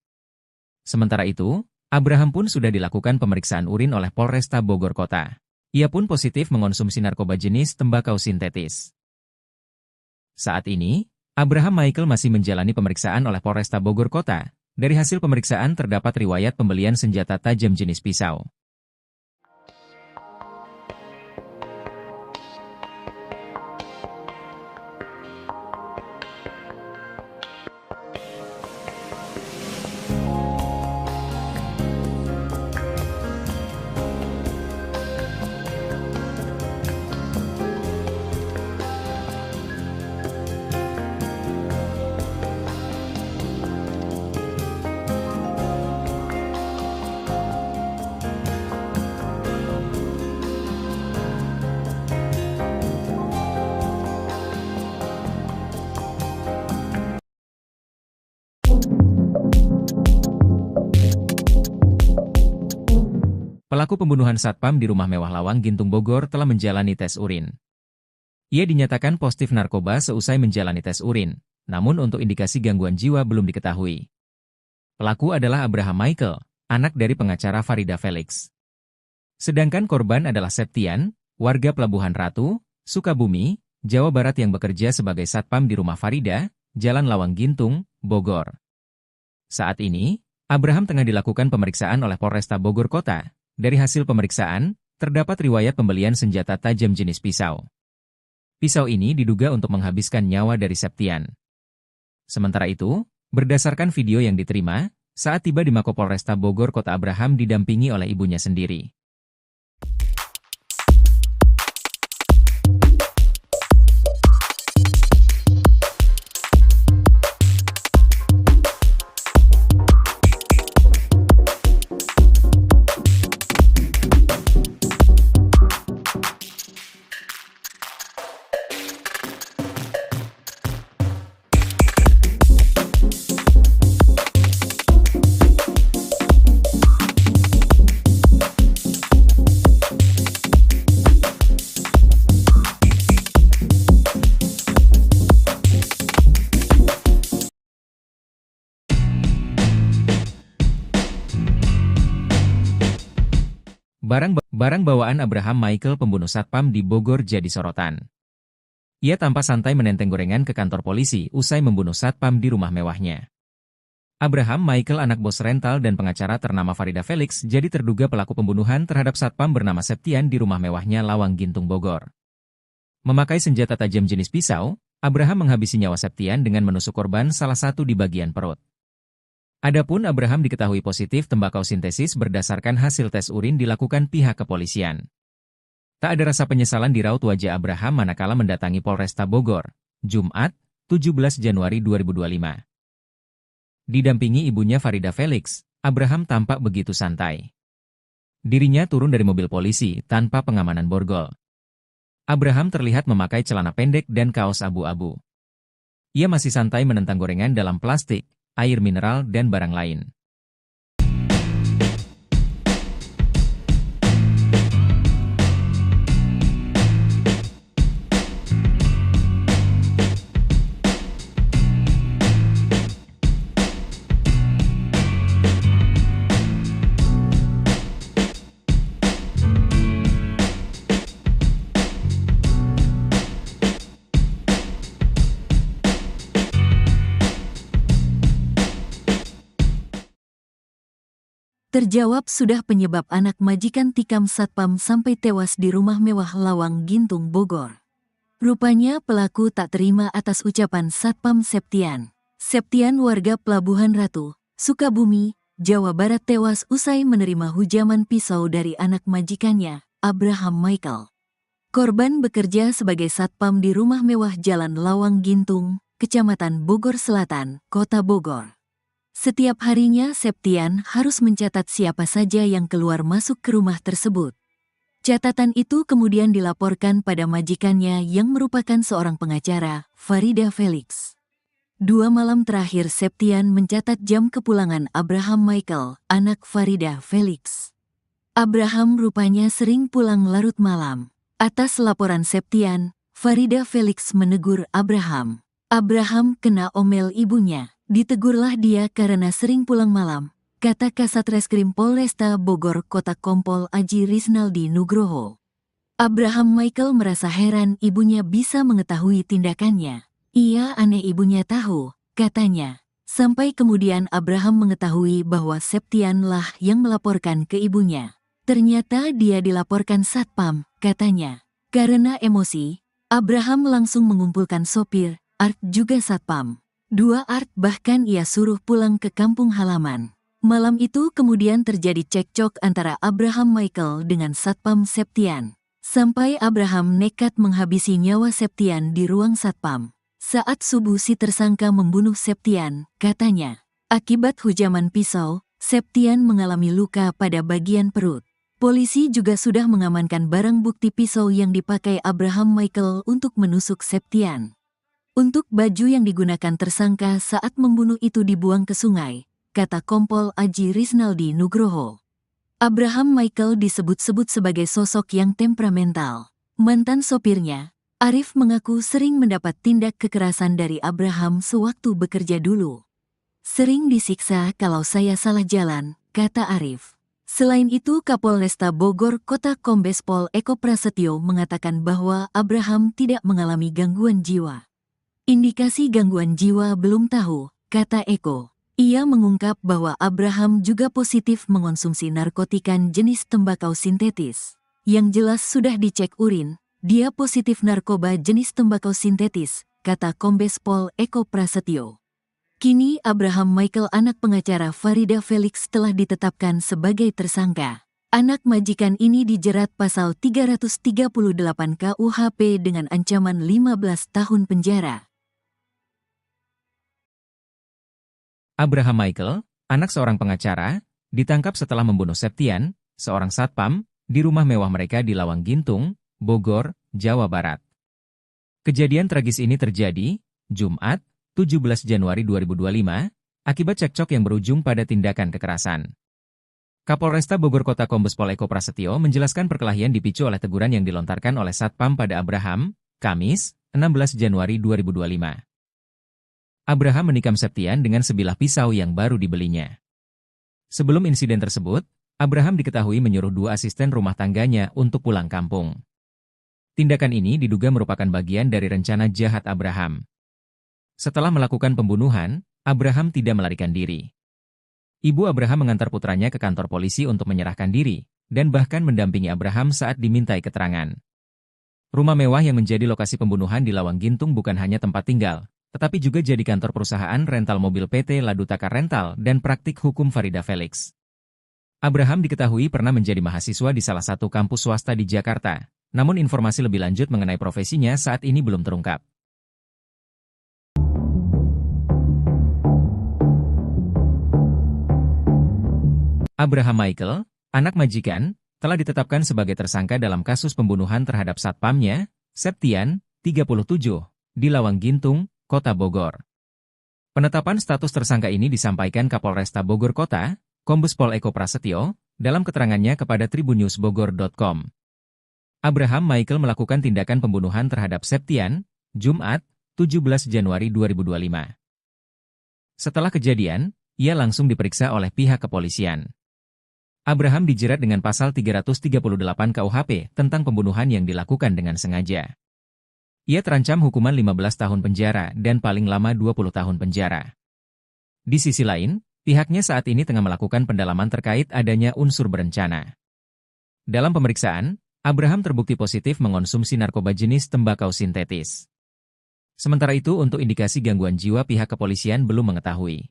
Sementara itu, Abraham pun sudah dilakukan pemeriksaan urin oleh Polresta Bogor Kota. Ia pun positif mengonsumsi narkoba jenis tembakau sintetis. Saat ini, Abraham Michael masih menjalani pemeriksaan oleh Polresta Bogor Kota. Dari hasil pemeriksaan terdapat riwayat pembelian senjata tajam jenis pisau. Pelaku pembunuhan satpam di rumah mewah Lawang Gintung Bogor telah menjalani tes urin. Ia dinyatakan positif narkoba seusai menjalani tes urin, namun untuk indikasi gangguan jiwa belum diketahui. Pelaku adalah Abraham Michael, anak dari pengacara Farida Felix. Sedangkan korban adalah Septian, warga Pelabuhan Ratu, Sukabumi, Jawa Barat yang bekerja sebagai satpam di rumah Farida, Jalan Lawang Gintung, Bogor. Saat ini, Abraham tengah dilakukan pemeriksaan oleh Polresta Bogor Kota. Dari hasil pemeriksaan, terdapat riwayat pembelian senjata tajam jenis pisau. Pisau ini diduga untuk menghabiskan nyawa dari Septian. Sementara itu, berdasarkan video yang diterima, saat tiba di Mako Polresta Bogor Kota Abraham didampingi oleh ibunya sendiri. Barang bawaan Abraham Michael pembunuh satpam di Bogor jadi sorotan. Ia tampak santai menenteng gorengan ke kantor polisi usai membunuh satpam di rumah mewahnya. Abraham Michael anak bos rental dan pengacara ternama Farida Felix jadi terduga pelaku pembunuhan terhadap satpam bernama Septian di rumah mewahnya Lawang Gintung Bogor. Memakai senjata tajam jenis pisau, Abraham menghabisi nyawa Septian dengan menusuk korban salah satu di bagian perut. Adapun Abraham diketahui positif tembakau sintesis berdasarkan hasil tes urin dilakukan pihak kepolisian. Tak ada rasa penyesalan di raut wajah Abraham manakala mendatangi Polresta Bogor, Jumat, 17 Januari 2025. Didampingi ibunya Farida Felix, Abraham tampak begitu santai. Dirinya turun dari mobil polisi tanpa pengamanan borgol. Abraham terlihat memakai celana pendek dan kaos abu-abu. Ia masih santai menentang gorengan dalam plastik, air mineral dan barang lain. Terjawab sudah penyebab anak majikan tikam satpam sampai tewas di rumah mewah Lawang Gintung Bogor. Rupanya pelaku tak terima atas ucapan Satpam Septian. Septian warga Pelabuhan Ratu, Sukabumi, Jawa Barat tewas usai menerima hujaman pisau dari anak majikannya, Abraham Michael. Korban bekerja sebagai satpam di rumah mewah Jalan Lawang Gintung, Kecamatan Bogor Selatan, Kota Bogor. Setiap harinya Septian harus mencatat siapa saja yang keluar masuk ke rumah tersebut. Catatan itu kemudian dilaporkan pada majikannya yang merupakan seorang pengacara, Farida Felix. 2 malam terakhir Septian mencatat jam kepulangan Abraham Michael, anak Farida Felix. Abraham rupanya sering pulang larut malam. Atas laporan Septian, Farida Felix menegur Abraham. Abraham kena omel ibunya. Ditegurlah dia karena sering pulang malam, kata Kasat Reskrim Polresta Bogor Kota Kompol Aji Risnaldi Nugroho. Abraham Michael merasa heran ibunya bisa mengetahui tindakannya. Ia aneh ibunya tahu, katanya. Sampai kemudian Abraham mengetahui bahwa Septian lah yang melaporkan ke ibunya. Ternyata dia dilaporkan satpam, katanya. Karena emosi, Abraham langsung mengumpulkan sopir, Art juga satpam. 2 Art bahkan ia suruh pulang ke kampung halaman. Malam itu kemudian terjadi cekcok antara Abraham Michael dengan Satpam Septian. Sampai Abraham nekat menghabisi nyawa Septian di ruang satpam. Saat subuh si tersangka membunuh Septian, katanya. Akibat hujaman pisau, Septian mengalami luka pada bagian perut. Polisi juga sudah mengamankan barang bukti pisau yang dipakai Abraham Michael untuk menusuk Septian. Untuk baju yang digunakan tersangka saat membunuh itu dibuang ke sungai, kata Kompol Aji Risnaldi Nugroho. Abraham Michael disebut-sebut sebagai sosok yang temperamental. Mantan sopirnya, Arif mengaku sering mendapat tindak kekerasan dari Abraham sewaktu bekerja dulu. Sering disiksa kalau saya salah jalan, kata Arif. Selain itu Kapolresta Bogor Kota Kombes Pol Eko Prasetyo mengatakan bahwa Abraham tidak mengalami gangguan jiwa. Indikasi gangguan jiwa belum tahu, kata Eko. Ia mengungkap bahwa Abraham juga positif mengonsumsi narkotika jenis tembakau sintetis. Yang jelas sudah dicek urin, dia positif narkoba jenis tembakau sintetis, kata Kombes Pol Eko Prasetyo. Kini Abraham Michael anak pengacara Farida Felix telah ditetapkan sebagai tersangka. Anak majikan ini dijerat pasal 338 KUHP dengan ancaman 15 tahun penjara. Abraham Michael, anak seorang pengacara, ditangkap setelah membunuh Septian, seorang satpam, di rumah mewah mereka di Lawang Gintung, Bogor, Jawa Barat. Kejadian tragis ini terjadi, Jumat, 17 Januari 2025, akibat cekcok yang berujung pada tindakan kekerasan. Kapolresta Bogor Kota Kombes Pol Eko Prasetyo menjelaskan perkelahian dipicu oleh teguran yang dilontarkan oleh satpam pada Abraham, Kamis, 16 Januari 2025. Abraham menikam Septian dengan sebilah pisau yang baru dibelinya. Sebelum insiden tersebut, Abraham diketahui menyuruh 2 asisten rumah tangganya untuk pulang kampung. Tindakan ini diduga merupakan bagian dari rencana jahat Abraham. Setelah melakukan pembunuhan, Abraham tidak melarikan diri. Ibu Abraham mengantar putranya ke kantor polisi untuk menyerahkan diri, dan bahkan mendampingi Abraham saat dimintai keterangan. Rumah mewah yang menjadi lokasi pembunuhan di Lawang Gintung bukan hanya tempat tinggal, tetapi juga jadi kantor perusahaan rental mobil PT Ladutaka Rental dan praktik hukum Farida Felix. Abraham diketahui pernah menjadi mahasiswa di salah satu kampus swasta di Jakarta, namun informasi lebih lanjut mengenai profesinya saat ini belum terungkap. Abraham Michael, anak majikan, telah ditetapkan sebagai tersangka dalam kasus pembunuhan terhadap satpamnya, Septian, 37, di Lawang Gintung, Kota Bogor. Penetapan status tersangka ini disampaikan Kapolresta Bogor Kota, Kombes Pol Eko Prasetyo, dalam keterangannya kepada tribunnewsbogor.com. Abraham Michael melakukan tindakan pembunuhan terhadap Septian, Jumat, 17 Januari 2025. Setelah kejadian, ia langsung diperiksa oleh pihak kepolisian. Abraham dijerat dengan pasal 338 KUHP tentang pembunuhan yang dilakukan dengan sengaja. Ia terancam hukuman 15 tahun penjara dan paling lama 20 tahun penjara. Di sisi lain, pihaknya saat ini tengah melakukan pendalaman terkait adanya unsur berencana. Dalam pemeriksaan, Abraham terbukti positif mengonsumsi narkoba jenis tembakau sintetis. Sementara itu untuk indikasi gangguan jiwa pihak kepolisian belum mengetahui.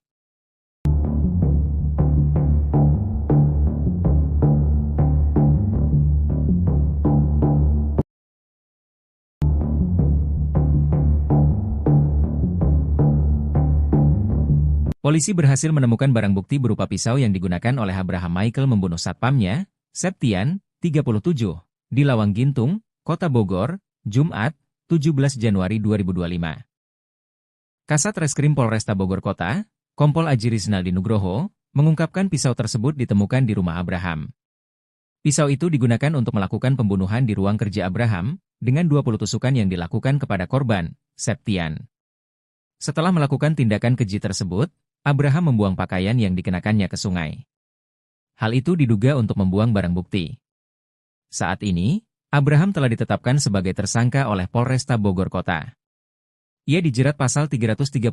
Polisi berhasil menemukan barang bukti berupa pisau yang digunakan oleh Abraham Michael membunuh satpamnya, Septian, 37, di Lawang Gintung, Kota Bogor, Jumat, 17 Januari 2025. Kasat Reskrim Polresta Bogor Kota, Kompol Aji Rizaldi Nugroho, mengungkapkan pisau tersebut ditemukan di rumah Abraham. Pisau itu digunakan untuk melakukan pembunuhan di ruang kerja Abraham, dengan 20 tusukan yang dilakukan kepada korban, Septian. Setelah melakukan tindakan keji tersebut, Abraham membuang pakaian yang dikenakannya ke sungai. Hal itu diduga untuk membuang barang bukti. Saat ini, Abraham telah ditetapkan sebagai tersangka oleh Polresta Bogor Kota. Ia dijerat pasal 338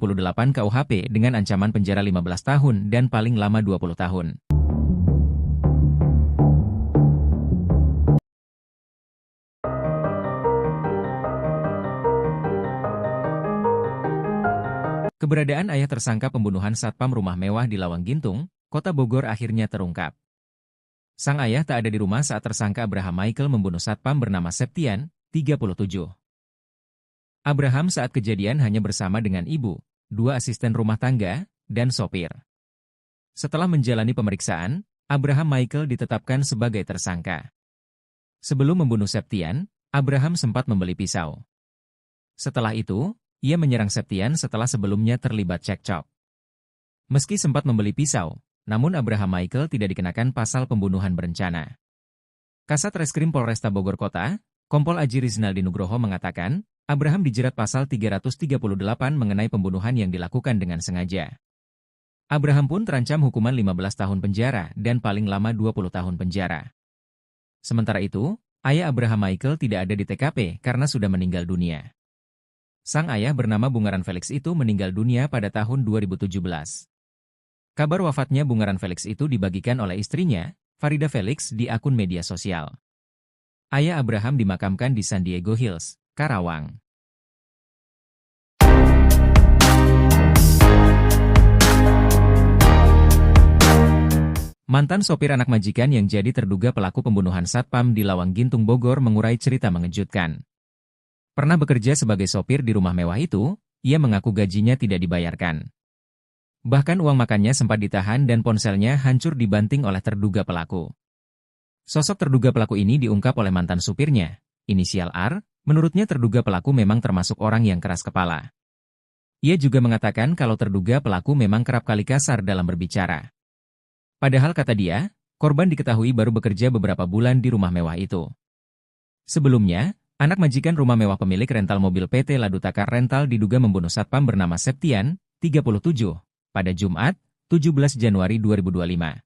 KUHP dengan ancaman penjara 15 tahun dan paling lama 20 tahun. Keberadaan ayah tersangka pembunuhan satpam rumah mewah di Lawang Gintung, Kota Bogor akhirnya terungkap. Sang ayah tak ada di rumah saat tersangka Abraham Michael membunuh satpam bernama Septian, 37. Abraham saat kejadian hanya bersama dengan ibu, 2 asisten rumah tangga, dan sopir. Setelah menjalani pemeriksaan, Abraham Michael ditetapkan sebagai tersangka. Sebelum membunuh Septian, Abraham sempat membeli pisau. Setelah itu, ia menyerang Septian setelah sebelumnya terlibat cekcok. Meski sempat membeli pisau, namun Abraham Michael tidak dikenakan pasal pembunuhan berencana. Kasat Reskrim Polresta Bogor Kota, Kompol Aji Rizaldi Nugroho mengatakan, Abraham dijerat pasal 338 mengenai pembunuhan yang dilakukan dengan sengaja. Abraham pun terancam hukuman 15 tahun penjara dan paling lama 20 tahun penjara. Sementara itu, ayah Abraham Michael tidak ada di TKP karena sudah meninggal dunia. Sang ayah bernama Bungaran Felix itu meninggal dunia pada tahun 2017. Kabar wafatnya Bungaran Felix itu dibagikan oleh istrinya, Farida Felix, di akun media sosial. Ayah Abraham dimakamkan di San Diego Hills, Karawang. Mantan sopir anak majikan yang jadi terduga pelaku pembunuhan satpam di Lawang Gintung Bogor mengurai cerita mengejutkan. Pernah bekerja sebagai sopir di rumah mewah itu, ia mengaku gajinya tidak dibayarkan. Bahkan uang makannya sempat ditahan dan ponselnya hancur dibanting oleh terduga pelaku. Sosok terduga pelaku ini diungkap oleh mantan supirnya, inisial R, menurutnya terduga pelaku memang termasuk orang yang keras kepala. Ia juga mengatakan kalau terduga pelaku memang kerap kali kasar dalam berbicara. Padahal kata dia, korban diketahui baru bekerja beberapa bulan di rumah mewah itu. Sebelumnya, anak majikan rumah mewah pemilik rental mobil PT Ladutakar Rental diduga membunuh satpam bernama Septian, 37, pada Jumat, 17 Januari 2025.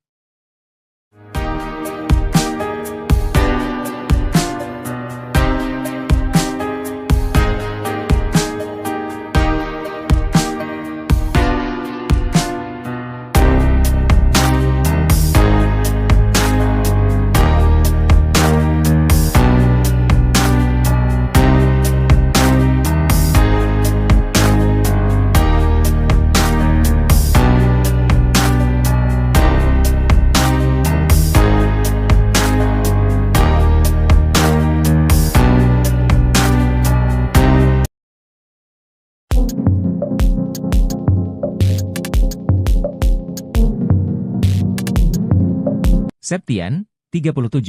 Septian, 37,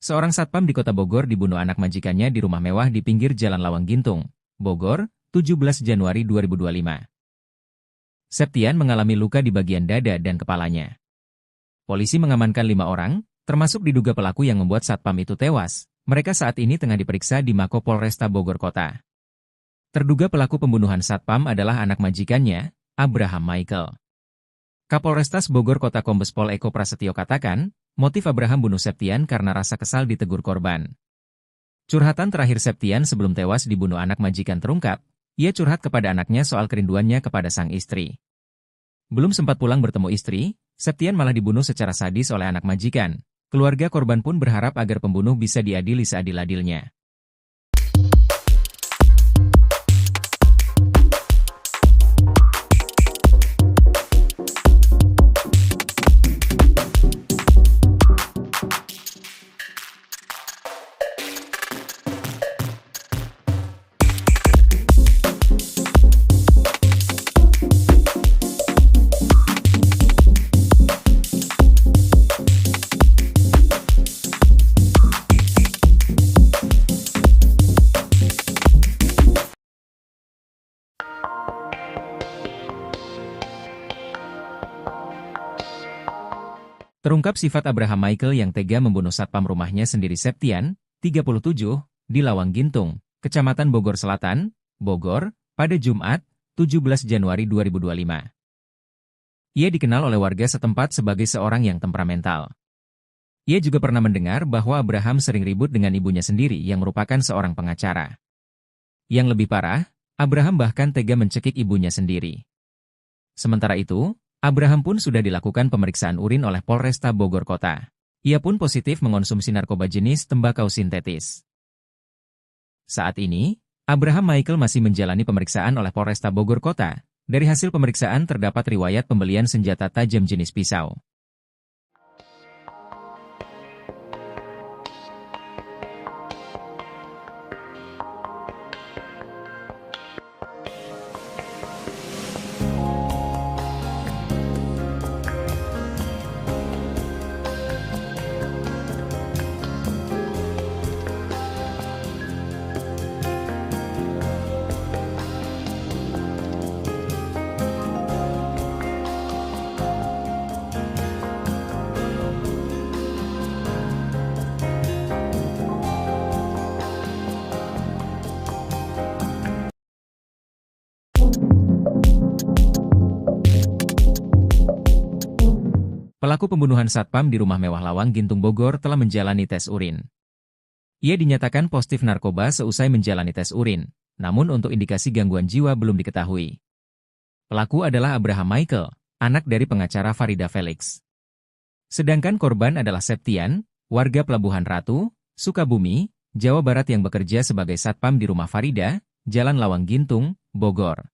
seorang satpam di kota Bogor dibunuh anak majikannya di rumah mewah di pinggir Jalan Lawang Gintung, Bogor, 17 Januari 2025. Septian mengalami luka di bagian dada dan kepalanya. Polisi mengamankan 5 orang, termasuk diduga pelaku yang membuat satpam itu tewas. Mereka saat ini tengah diperiksa di Mako Polresta Bogor Kota. Terduga pelaku pembunuhan satpam adalah anak majikannya, Abraham Michael. Kapolrestas Bogor Kota Kombes Pol Eko Prasetyo katakan, motif Abraham bunuh Septian karena rasa kesal ditegur korban. Curhatan terakhir Septian sebelum tewas dibunuh anak majikan terungkap, ia curhat kepada anaknya soal kerinduannya kepada sang istri. Belum sempat pulang bertemu istri, Septian malah dibunuh secara sadis oleh anak majikan. Keluarga korban pun berharap agar pembunuh bisa diadili seadil-adilnya. Terungkap sifat Abraham Michael yang tega membunuh satpam rumahnya sendiri Septian, 37, di Lawang Gintung, Kecamatan Bogor Selatan, Bogor, pada Jumat, 17 Januari 2025. Ia dikenal oleh warga setempat sebagai seorang yang temperamental. Ia juga pernah mendengar bahwa Abraham sering ribut dengan ibunya sendiri yang merupakan seorang pengacara. Yang lebih parah, Abraham bahkan tega mencekik ibunya sendiri. Sementara itu, Abraham pun sudah dilakukan pemeriksaan urin oleh Polresta Bogor Kota. Ia pun positif mengonsumsi narkoba jenis tembakau sintetis. Saat ini, Abraham Michael masih menjalani pemeriksaan oleh Polresta Bogor Kota. Dari hasil pemeriksaan terdapat riwayat pembelian senjata tajam jenis pisau. Pelaku pembunuhan satpam di rumah mewah Lawang Gintung Bogor telah menjalani tes urin. Ia dinyatakan positif narkoba seusai menjalani tes urin, namun untuk indikasi gangguan jiwa belum diketahui. Pelaku adalah Abraham Michael, anak dari pengacara Farida Felix. Sedangkan korban adalah Septian, warga Pelabuhan Ratu, Sukabumi, Jawa Barat yang bekerja sebagai satpam di rumah Farida, Jalan Lawang Gintung, Bogor.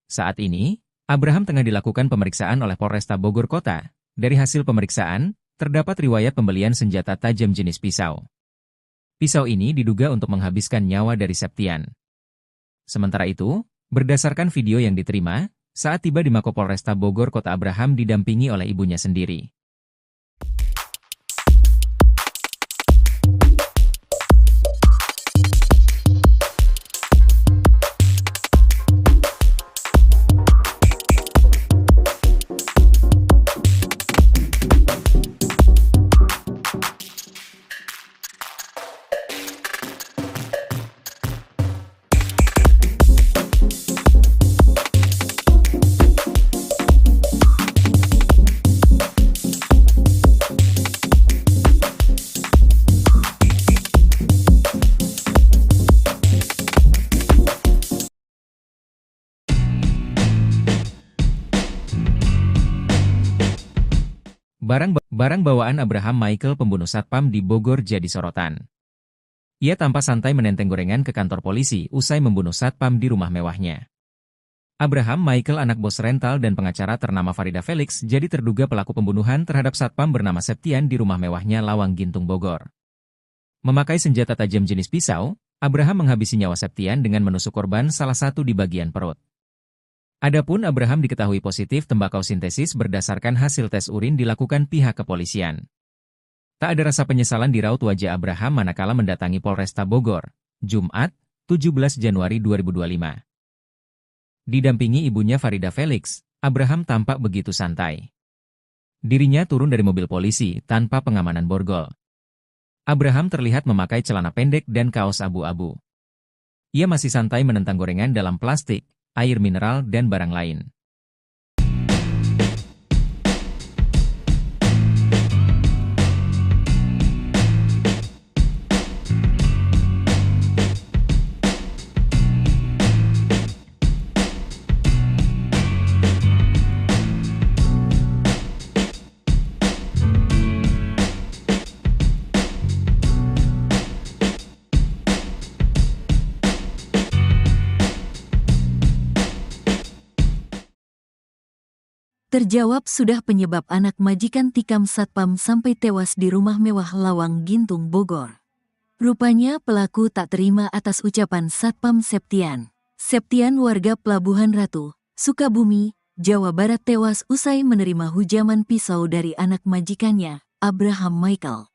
Saat ini, Abraham tengah dilakukan pemeriksaan oleh Polresta Bogor Kota. Dari hasil pemeriksaan, terdapat riwayat pembelian senjata tajam jenis pisau. Pisau ini diduga untuk menghabiskan nyawa dari Septian. Sementara itu, berdasarkan video yang diterima, saat tiba di Mako Polresta Bogor Kota Abraham didampingi oleh ibunya sendiri. Barang bawaan Abraham Michael pembunuh satpam di Bogor jadi sorotan. Ia tampak santai menenteng gorengan ke kantor polisi usai membunuh satpam di rumah mewahnya. Abraham Michael anak bos rental dan pengacara ternama Farida Felix jadi terduga pelaku pembunuhan terhadap satpam bernama Septian di rumah mewahnya Lawang Gintung Bogor. Memakai senjata tajam jenis pisau, Abraham menghabisi nyawa Septian dengan menusuk korban salah satu di bagian perut. Adapun Abraham diketahui positif tembakau sintesis berdasarkan hasil tes urin dilakukan pihak kepolisian. Tak ada rasa penyesalan di raut wajah Abraham manakala mendatangi Polresta Bogor, Jumat, 17 Januari 2025. Didampingi ibunya Farida Felix, Abraham tampak begitu santai. Dirinya turun dari mobil polisi tanpa pengamanan borgol. Abraham terlihat memakai celana pendek dan kaos abu-abu. Ia masih santai menentang gorengan dalam plastik, air mineral dan barang lain. Terjawab sudah penyebab anak majikan tikam satpam sampai tewas di rumah mewah Lawang Gintung Bogor. Rupanya pelaku tak terima atas ucapan Satpam Septian. Septian warga Pelabuhan Ratu, Sukabumi, Jawa Barat tewas usai menerima hujaman pisau dari anak majikannya, Abraham Michael.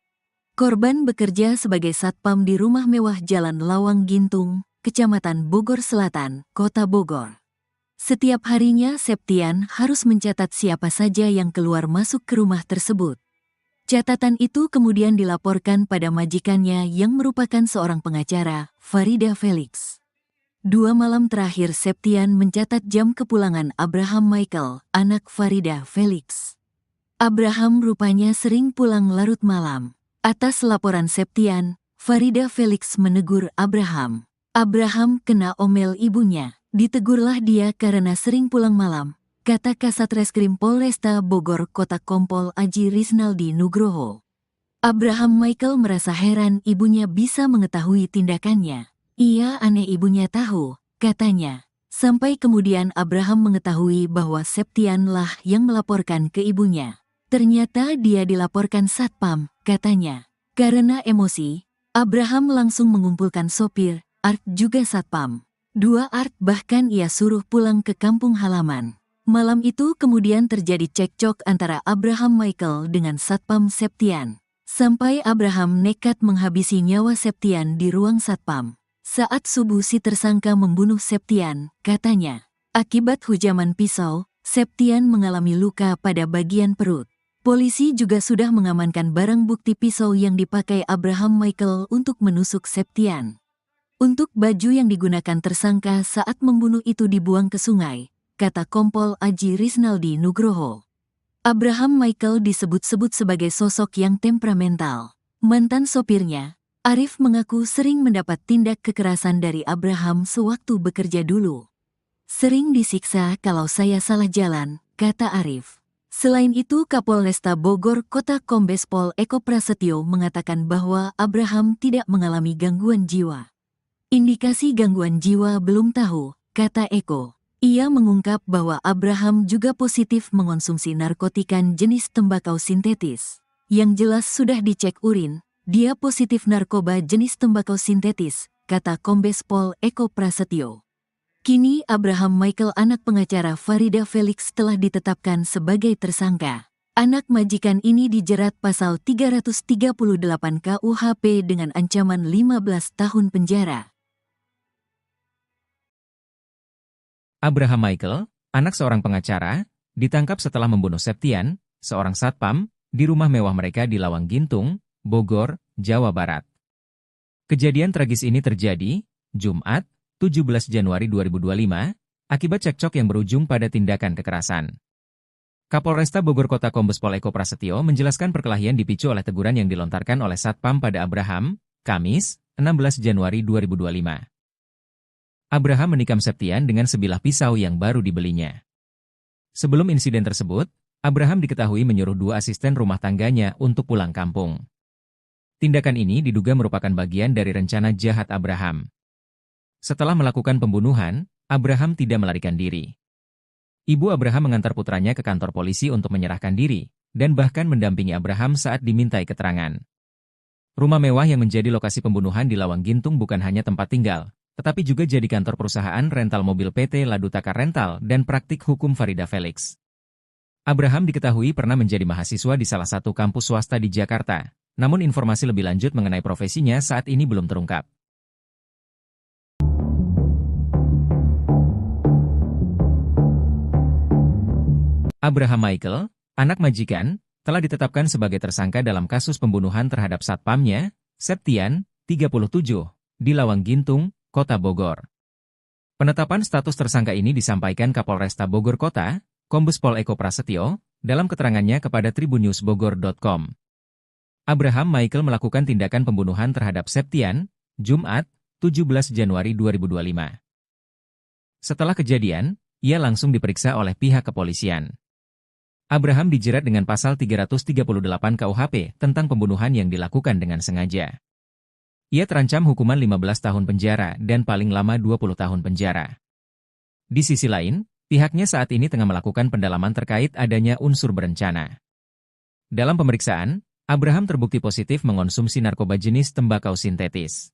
Korban bekerja sebagai satpam di rumah mewah Jalan Lawang Gintung, Kecamatan Bogor Selatan, Kota Bogor. Setiap harinya Septian harus mencatat siapa saja yang keluar masuk ke rumah tersebut. Catatan itu kemudian dilaporkan pada majikannya yang merupakan seorang pengacara, Farida Felix. 2 malam terakhir Septian mencatat jam kepulangan Abraham Michael, anak Farida Felix. Abraham rupanya sering pulang larut malam. Atas laporan Septian, Farida Felix menegur Abraham. Abraham kena omel ibunya. Ditegurlah dia karena sering pulang malam, kata Kasat Reskrim Polresta Bogor Kota Kompol Aji Risnaldi Nugroho. Abraham Michael merasa heran ibunya bisa mengetahui tindakannya. Ia aneh ibunya tahu, katanya. Sampai kemudian Abraham mengetahui bahwa Septian lah yang melaporkan ke ibunya. Ternyata dia dilaporkan satpam, katanya. Karena emosi, Abraham langsung mengumpulkan sopir, Art juga satpam. 2 Art bahkan ia suruh pulang ke kampung halaman. Malam itu kemudian terjadi cekcok antara Abraham Michael dengan Satpam Septian. Sampai Abraham nekat menghabisi nyawa Septian di ruang satpam. Saat subuh si tersangka membunuh Septian, katanya. Akibat hujaman pisau, Septian mengalami luka pada bagian perut. Polisi juga sudah mengamankan barang bukti pisau yang dipakai Abraham Michael untuk menusuk Septian. Untuk baju yang digunakan tersangka saat membunuh itu dibuang ke sungai, kata Kompol Aji Risnaldi Nugroho. Abraham Michael disebut-sebut sebagai sosok yang temperamental. Mantan sopirnya, Arif mengaku sering mendapat tindak kekerasan dari Abraham sewaktu bekerja dulu. Sering disiksa kalau saya salah jalan, kata Arif. Selain itu Kapolresta Bogor Kota Kombes Pol Eko Prasetyo mengatakan bahwa Abraham tidak mengalami gangguan jiwa. Indikasi gangguan jiwa belum tahu, kata Eko. Ia mengungkap bahwa Abraham juga positif mengonsumsi narkotika jenis tembakau sintetis. Yang jelas sudah dicek urin, dia positif narkoba jenis tembakau sintetis, kata Kombes Pol Eko Prasetyo. Kini Abraham Michael anak pengacara Farida Felix telah ditetapkan sebagai tersangka. Anak majikan ini dijerat pasal 338 KUHP dengan ancaman 15 tahun penjara. Abraham Michael, anak seorang pengacara, ditangkap setelah membunuh Septian, seorang satpam, di rumah mewah mereka di Lawang Gintung, Bogor, Jawa Barat. Kejadian tragis ini terjadi, Jumat, 17 Januari 2025, akibat cekcok yang berujung pada tindakan kekerasan. Kapolresta Bogor Kota Kombes Pol Eko Prasetyo menjelaskan perkelahian dipicu oleh teguran yang dilontarkan oleh satpam pada Abraham, Kamis, 16 Januari 2025. Abraham menikam Septian dengan sebilah pisau yang baru dibelinya. Sebelum insiden tersebut, Abraham diketahui menyuruh 2 asisten rumah tangganya untuk pulang kampung. Tindakan ini diduga merupakan bagian dari rencana jahat Abraham. Setelah melakukan pembunuhan, Abraham tidak melarikan diri. Ibu Abraham mengantar putranya ke kantor polisi untuk menyerahkan diri, dan bahkan mendampingi Abraham saat dimintai keterangan. Rumah mewah yang menjadi lokasi pembunuhan di Lawang Gintung bukan hanya tempat tinggal, tetapi juga jadi kantor perusahaan rental mobil PT Ladutaka Rental dan praktik hukum Farida Felix. Abraham diketahui pernah menjadi mahasiswa di salah satu kampus swasta di Jakarta, namun informasi lebih lanjut mengenai profesinya saat ini belum terungkap. Abraham Michael, anak majikan, telah ditetapkan sebagai tersangka dalam kasus pembunuhan terhadap satpamnya, Septian, 37, di Lawang Gintung, Kota Bogor. Penetapan status tersangka ini disampaikan Kapolresta Bogor Kota, Kombes Pol Eko Prasetyo, dalam keterangannya kepada tribunnewsbogor.com. Abraham Michael melakukan tindakan pembunuhan terhadap Septian, Jumat, 17 Januari 2025. Setelah kejadian, ia langsung diperiksa oleh pihak kepolisian. Abraham dijerat dengan pasal 338 KUHP tentang pembunuhan yang dilakukan dengan sengaja. Ia terancam hukuman 15 tahun penjara dan paling lama 20 tahun penjara. Di sisi lain, pihaknya saat ini tengah melakukan pendalaman terkait adanya unsur berencana. Dalam pemeriksaan, Abraham terbukti positif mengonsumsi narkoba jenis tembakau sintetis.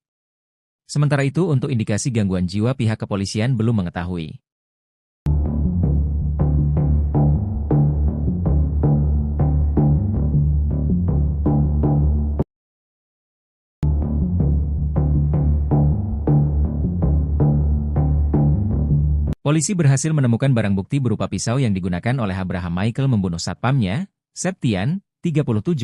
Sementara itu untuk indikasi gangguan jiwa pihak kepolisian belum mengetahui. Polisi berhasil menemukan barang bukti berupa pisau yang digunakan oleh Abraham Michael membunuh satpamnya, Septian, 37,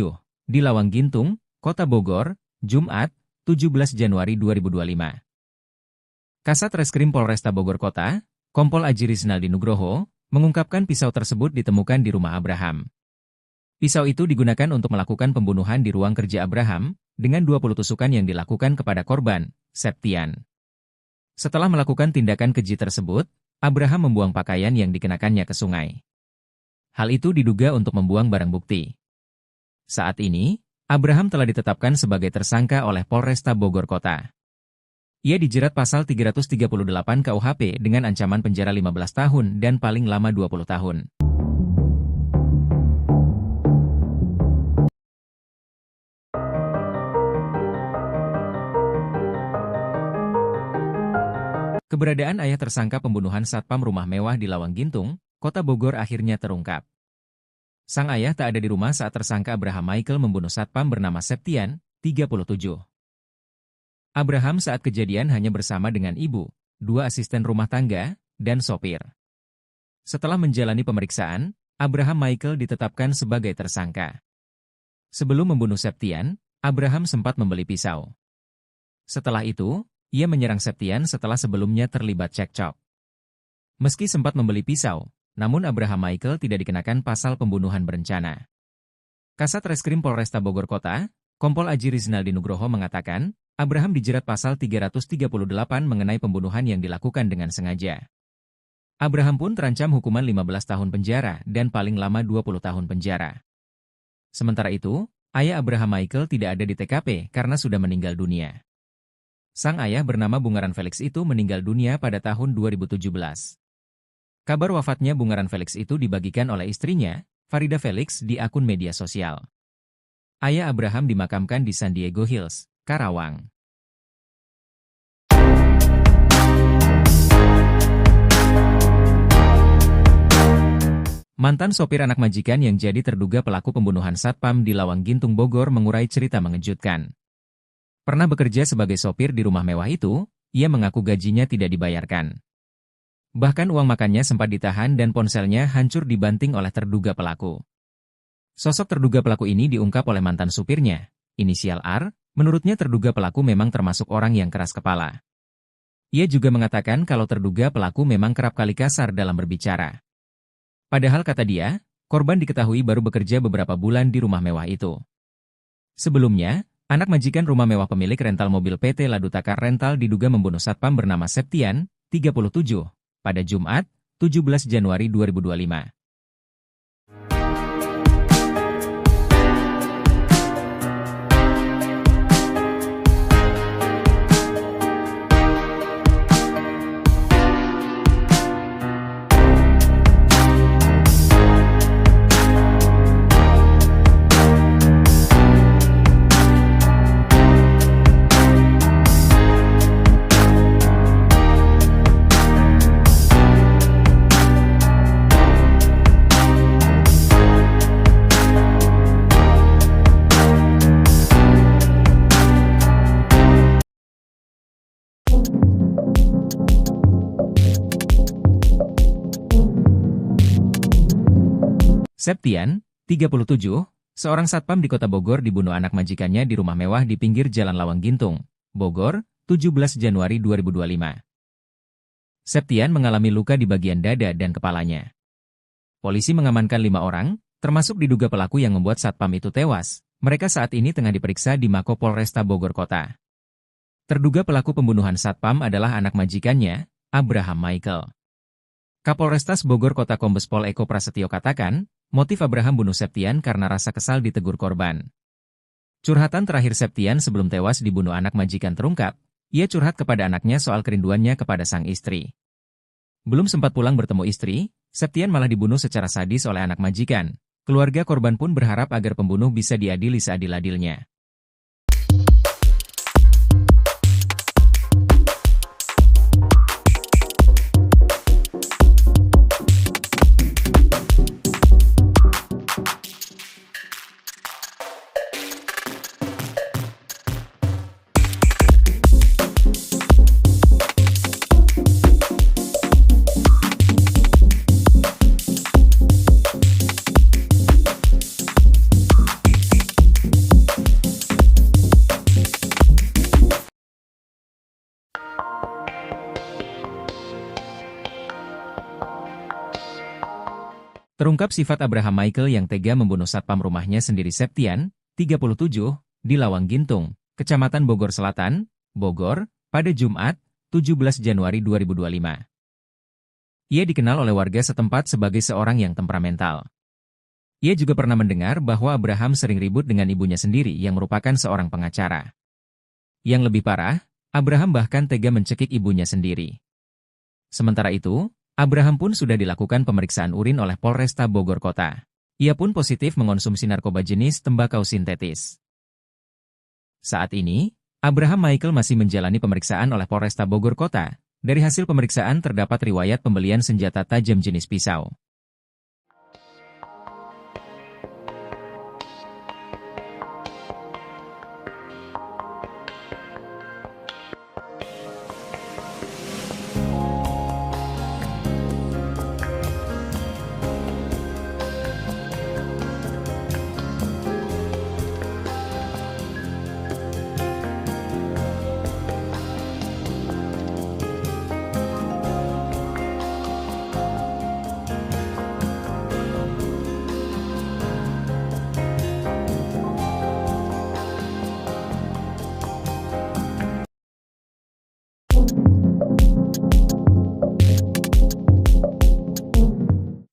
di Lawang Gintung, Kota Bogor, Jumat, 17 Januari 2025. Kasat Reskrim Polresta Bogor Kota, Kompol Aji Rizaldi Nugroho, mengungkapkan pisau tersebut ditemukan di rumah Abraham. Pisau itu digunakan untuk melakukan pembunuhan di ruang kerja Abraham, dengan 20 tusukan yang dilakukan kepada korban, Septian. Setelah melakukan tindakan keji tersebut, Abraham membuang pakaian yang dikenakannya ke sungai. Hal itu diduga untuk membuang barang bukti. Saat ini, Abraham telah ditetapkan sebagai tersangka oleh Polresta Bogor Kota. Ia dijerat pasal 338 KUHP dengan ancaman penjara 15 tahun dan paling lama 20 tahun. Keberadaan ayah tersangka pembunuhan satpam rumah mewah di Lawang Gintung, Kota Bogor akhirnya terungkap. Sang ayah tak ada di rumah saat tersangka Abraham Michael membunuh satpam bernama Septian, 37. Abraham saat kejadian hanya bersama dengan ibu, 2 asisten rumah tangga, dan sopir. Setelah menjalani pemeriksaan, Abraham Michael ditetapkan sebagai tersangka. Sebelum membunuh Septian, Abraham sempat membeli pisau. Setelah itu, ia menyerang Septian setelah sebelumnya terlibat cekcok. Meski sempat membeli pisau, namun Abraham Michael tidak dikenakan pasal pembunuhan berencana. Kasat Reskrim Polresta Bogor Kota, Kompol Aji Rizaldi Nugroho mengatakan, Abraham dijerat pasal 338 mengenai pembunuhan yang dilakukan dengan sengaja. Abraham pun terancam hukuman 15 tahun penjara dan paling lama 20 tahun penjara. Sementara itu, ayah Abraham Michael tidak ada di TKP karena sudah meninggal dunia. Sang ayah bernama Bungaran Felix itu meninggal dunia pada tahun 2017. Kabar wafatnya Bungaran Felix itu dibagikan oleh istrinya, Farida Felix, di akun media sosial. Ayah Abraham dimakamkan di San Diego Hills, Karawang. Mantan sopir anak majikan yang jadi terduga pelaku pembunuhan satpam di Lawang Gintung Bogor mengurai cerita mengejutkan. Pernah bekerja sebagai sopir di rumah mewah itu, ia mengaku gajinya tidak dibayarkan. Bahkan uang makannya sempat ditahan dan ponselnya hancur dibanting oleh terduga pelaku. Sosok terduga pelaku ini diungkap oleh mantan supirnya, inisial R, menurutnya terduga pelaku memang termasuk orang yang keras kepala. Ia juga mengatakan kalau terduga pelaku memang kerap kali kasar dalam berbicara. Padahal kata dia, korban diketahui baru bekerja beberapa bulan di rumah mewah itu. Sebelumnya, anak majikan rumah mewah pemilik rental mobil PT Ladutakar Rental diduga membunuh satpam bernama Septian, 37, pada Jumat, 17 Januari 2025. Septian, 37, seorang satpam di kota Bogor dibunuh anak majikannya di rumah mewah di pinggir Jalan Lawang Gintung, Bogor, 17 Januari 2025. Septian mengalami luka di bagian dada dan kepalanya. Polisi mengamankan 5 orang, termasuk diduga pelaku yang membuat satpam itu tewas. Mereka saat ini tengah diperiksa di Mako Polresta Bogor Kota. Terduga pelaku pembunuhan satpam adalah anak majikannya, Abraham Michael. Kapolrestas Bogor Kota Kombes Pol Eko Prasetyo katakan, motif Abraham bunuh Septian karena rasa kesal ditegur korban. Curhatan terakhir Septian sebelum tewas dibunuh anak majikan terungkap. Ia curhat kepada anaknya soal kerinduannya kepada sang istri. Belum sempat pulang bertemu istri, Septian malah dibunuh secara sadis oleh anak majikan. Keluarga korban pun berharap agar pembunuh bisa diadili seadil-adilnya. Terungkap sifat Abraham Michael yang tega membunuh satpam rumahnya sendiri Septian, 37, di Lawang Gintung, Kecamatan Bogor Selatan, Bogor, pada Jumat, 17 Januari 2025. Ia dikenal oleh warga setempat sebagai seorang yang temperamental. Ia juga pernah mendengar bahwa Abraham sering ribut dengan ibunya sendiri yang merupakan seorang pengacara. Yang lebih parah, Abraham bahkan tega mencekik ibunya sendiri. Sementara itu, Abraham pun sudah dilakukan pemeriksaan urin oleh Polresta Bogor Kota. Ia pun positif mengonsumsi narkoba jenis tembakau sintetis. Saat ini, Abraham Michael masih menjalani pemeriksaan oleh Polresta Bogor Kota. Dari hasil pemeriksaan terdapat riwayat pembelian senjata tajam jenis pisau.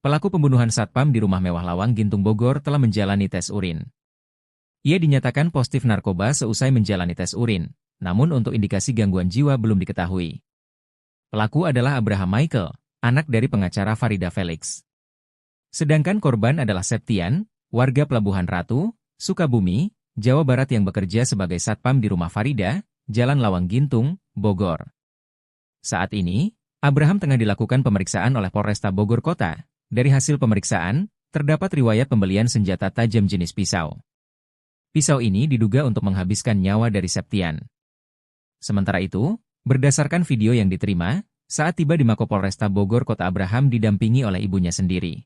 Pelaku pembunuhan satpam di rumah mewah Lawang Gintung Bogor telah menjalani tes urin. Ia dinyatakan positif narkoba seusai menjalani tes urin, namun untuk indikasi gangguan jiwa belum diketahui. Pelaku adalah Abraham Michael, anak dari pengacara Farida Felix. Sedangkan korban adalah Septian, warga Pelabuhan Ratu, Sukabumi, Jawa Barat yang bekerja sebagai satpam di rumah Farida, Jalan Lawang Gintung, Bogor. Saat ini, Abraham tengah dilakukan pemeriksaan oleh Polresta Bogor Kota. Dari hasil pemeriksaan, terdapat riwayat pembelian senjata tajam jenis pisau. Pisau ini diduga untuk menghabiskan nyawa dari Septian. Sementara itu, berdasarkan video yang diterima, saat tiba di Mako Polresta Bogor Kota Abraham didampingi oleh ibunya sendiri.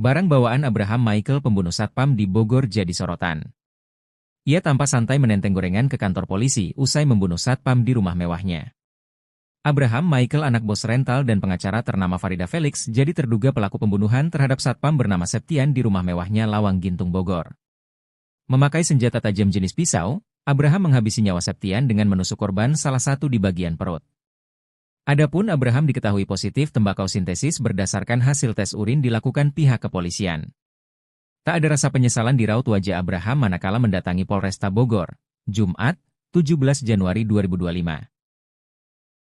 Barang bawaan Abraham Michael pembunuh satpam di Bogor jadi sorotan. Ia tampak santai menenteng gorengan ke kantor polisi usai membunuh satpam di rumah mewahnya. Abraham Michael anak bos rental dan pengacara ternama Farida Felix jadi terduga pelaku pembunuhan terhadap satpam bernama Septian di rumah mewahnya Lawang Gintung Bogor. Memakai senjata tajam jenis pisau, Abraham menghabisi nyawa Septian dengan menusuk korban salah satu di bagian perut. Adapun Abraham diketahui positif tembakau sintesis berdasarkan hasil tes urin dilakukan pihak kepolisian. Tak ada rasa penyesalan di raut wajah Abraham manakala mendatangi Polresta Bogor, Jumat, 17 Januari 2025.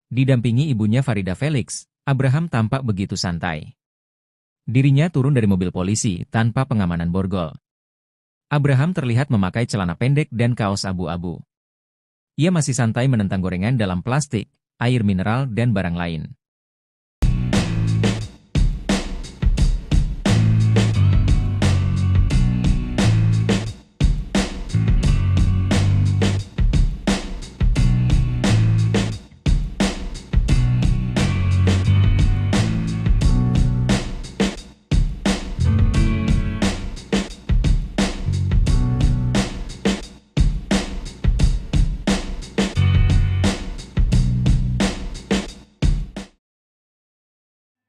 Didampingi ibunya Farida Felix, Abraham tampak begitu santai. Dirinya turun dari mobil polisi tanpa pengamanan borgol. Abraham terlihat memakai celana pendek dan kaos abu-abu. Ia masih santai menentang gorengan dalam plastik, air mineral dan barang lain.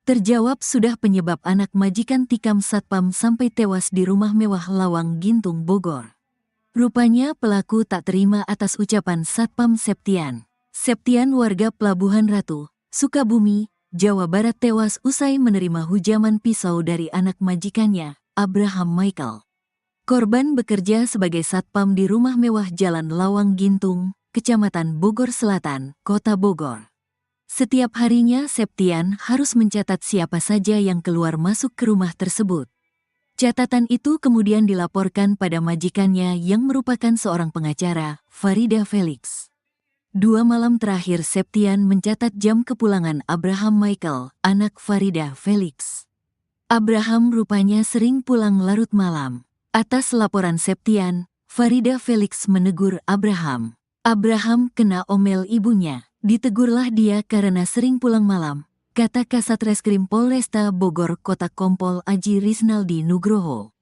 Terjawab sudah penyebab anak majikan tikam satpam sampai tewas di rumah mewah Lawang Gintung Bogor. Rupanya pelaku tak terima atas ucapan Satpam Septian. Septian warga Pelabuhan Ratu, Sukabumi, Jawa Barat tewas usai menerima hujaman pisau dari anak majikannya, Abraham Michael. Korban bekerja sebagai satpam di rumah mewah Jalan Lawang Gintung, Kecamatan Bogor Selatan, Kota Bogor. Setiap harinya Septian harus mencatat siapa saja yang keluar masuk ke rumah tersebut. Catatan itu kemudian dilaporkan pada majikannya yang merupakan seorang pengacara, Farida Felix. 2 malam terakhir Septian mencatat jam kepulangan Abraham Michael, anak Farida Felix. Abraham rupanya sering pulang larut malam. Atas laporan Septian, Farida Felix menegur Abraham. Abraham kena omel ibunya. Ditegurlah dia karena sering pulang malam, kata Kasat Reskrim Polresta Bogor Kota Kompol Aji Risnaldi Nugroho.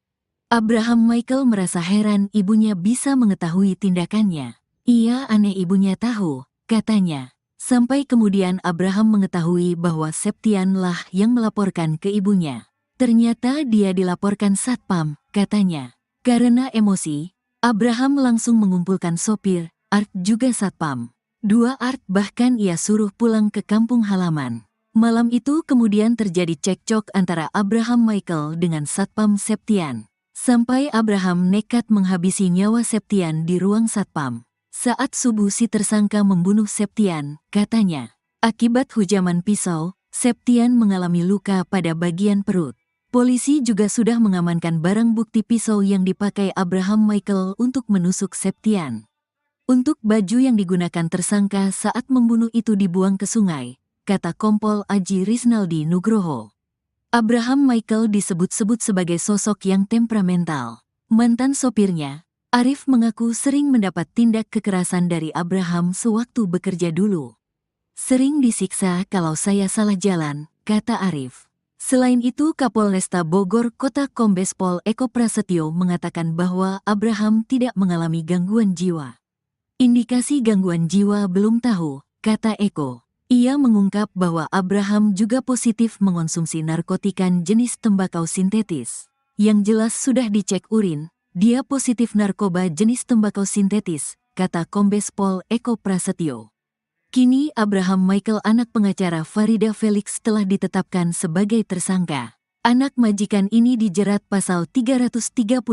Abraham Michael merasa heran ibunya bisa mengetahui tindakannya. Ia aneh ibunya tahu, katanya. Sampai kemudian Abraham mengetahui bahwa Septian lah yang melaporkan ke ibunya. Ternyata dia dilaporkan satpam, katanya. Karena emosi, Abraham langsung mengumpulkan sopir, Art juga satpam. 2 Art bahkan ia suruh pulang ke kampung halaman. Malam itu kemudian terjadi cekcok antara Abraham Michael dengan Satpam Septian. Sampai Abraham nekat menghabisi nyawa Septian di ruang satpam. Saat subuh si tersangka membunuh Septian, katanya. Akibat hujaman pisau, Septian mengalami luka pada bagian perut. Polisi juga sudah mengamankan barang bukti pisau yang dipakai Abraham Michael untuk menusuk Septian. Untuk baju yang digunakan tersangka saat membunuh itu dibuang ke sungai, kata Kompol Aji Risnaldi Nugroho. Abraham Michael disebut-sebut sebagai sosok yang temperamental. Mantan sopirnya, Arif mengaku sering mendapat tindak kekerasan dari Abraham sewaktu bekerja dulu. Sering disiksa kalau saya salah jalan, kata Arif. Selain itu Kapolresta Bogor Kota Kombes Pol Eko Prasetyo mengatakan bahwa Abraham tidak mengalami gangguan jiwa. Indikasi gangguan jiwa belum tahu, kata Eko. Ia mengungkap bahwa Abraham juga positif mengonsumsi narkotika jenis tembakau sintetis. Yang jelas sudah dicek urin, dia positif narkoba jenis tembakau sintetis, kata Kombes Pol Eko Prasetyo. Kini Abraham Michael anak pengacara Farida Felix telah ditetapkan sebagai tersangka. Anak majikan ini dijerat pasal 338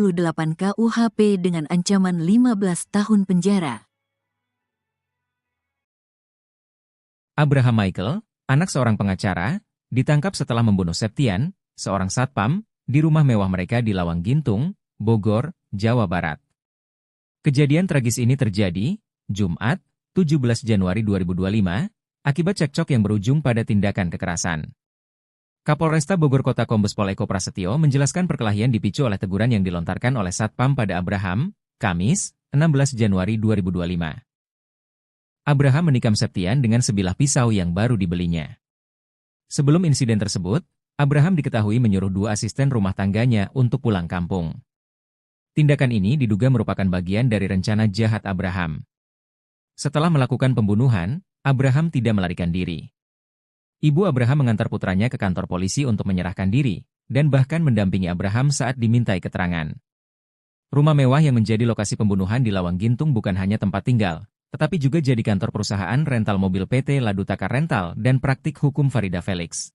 KUHP dengan ancaman 15 tahun penjara. Abraham Michael, anak seorang pengacara, ditangkap setelah membunuh Septian, seorang satpam, di rumah mewah mereka di Lawang Gintung, Bogor, Jawa Barat. Kejadian tragis ini terjadi, Jumat, 17 Januari 2025, akibat cekcok yang berujung pada tindakan kekerasan. Kapolresta Bogor Kota Kombes Pol Eko Prasetyo menjelaskan perkelahian dipicu oleh teguran yang dilontarkan oleh satpam pada Abraham, Kamis, 16 Januari 2025. Abraham menikam Septian dengan sebilah pisau yang baru dibelinya. Sebelum insiden tersebut, Abraham diketahui menyuruh 2 asisten rumah tangganya untuk pulang kampung. Tindakan ini diduga merupakan bagian dari rencana jahat Abraham. Setelah melakukan pembunuhan, Abraham tidak melarikan diri. Ibu Abraham mengantar putranya ke kantor polisi untuk menyerahkan diri, dan bahkan mendampingi Abraham saat dimintai keterangan. Rumah mewah yang menjadi lokasi pembunuhan di Lawang Gintung bukan hanya tempat tinggal, tetapi juga jadi kantor perusahaan rental mobil PT Ladutaka Rental dan praktik hukum Farida Felix.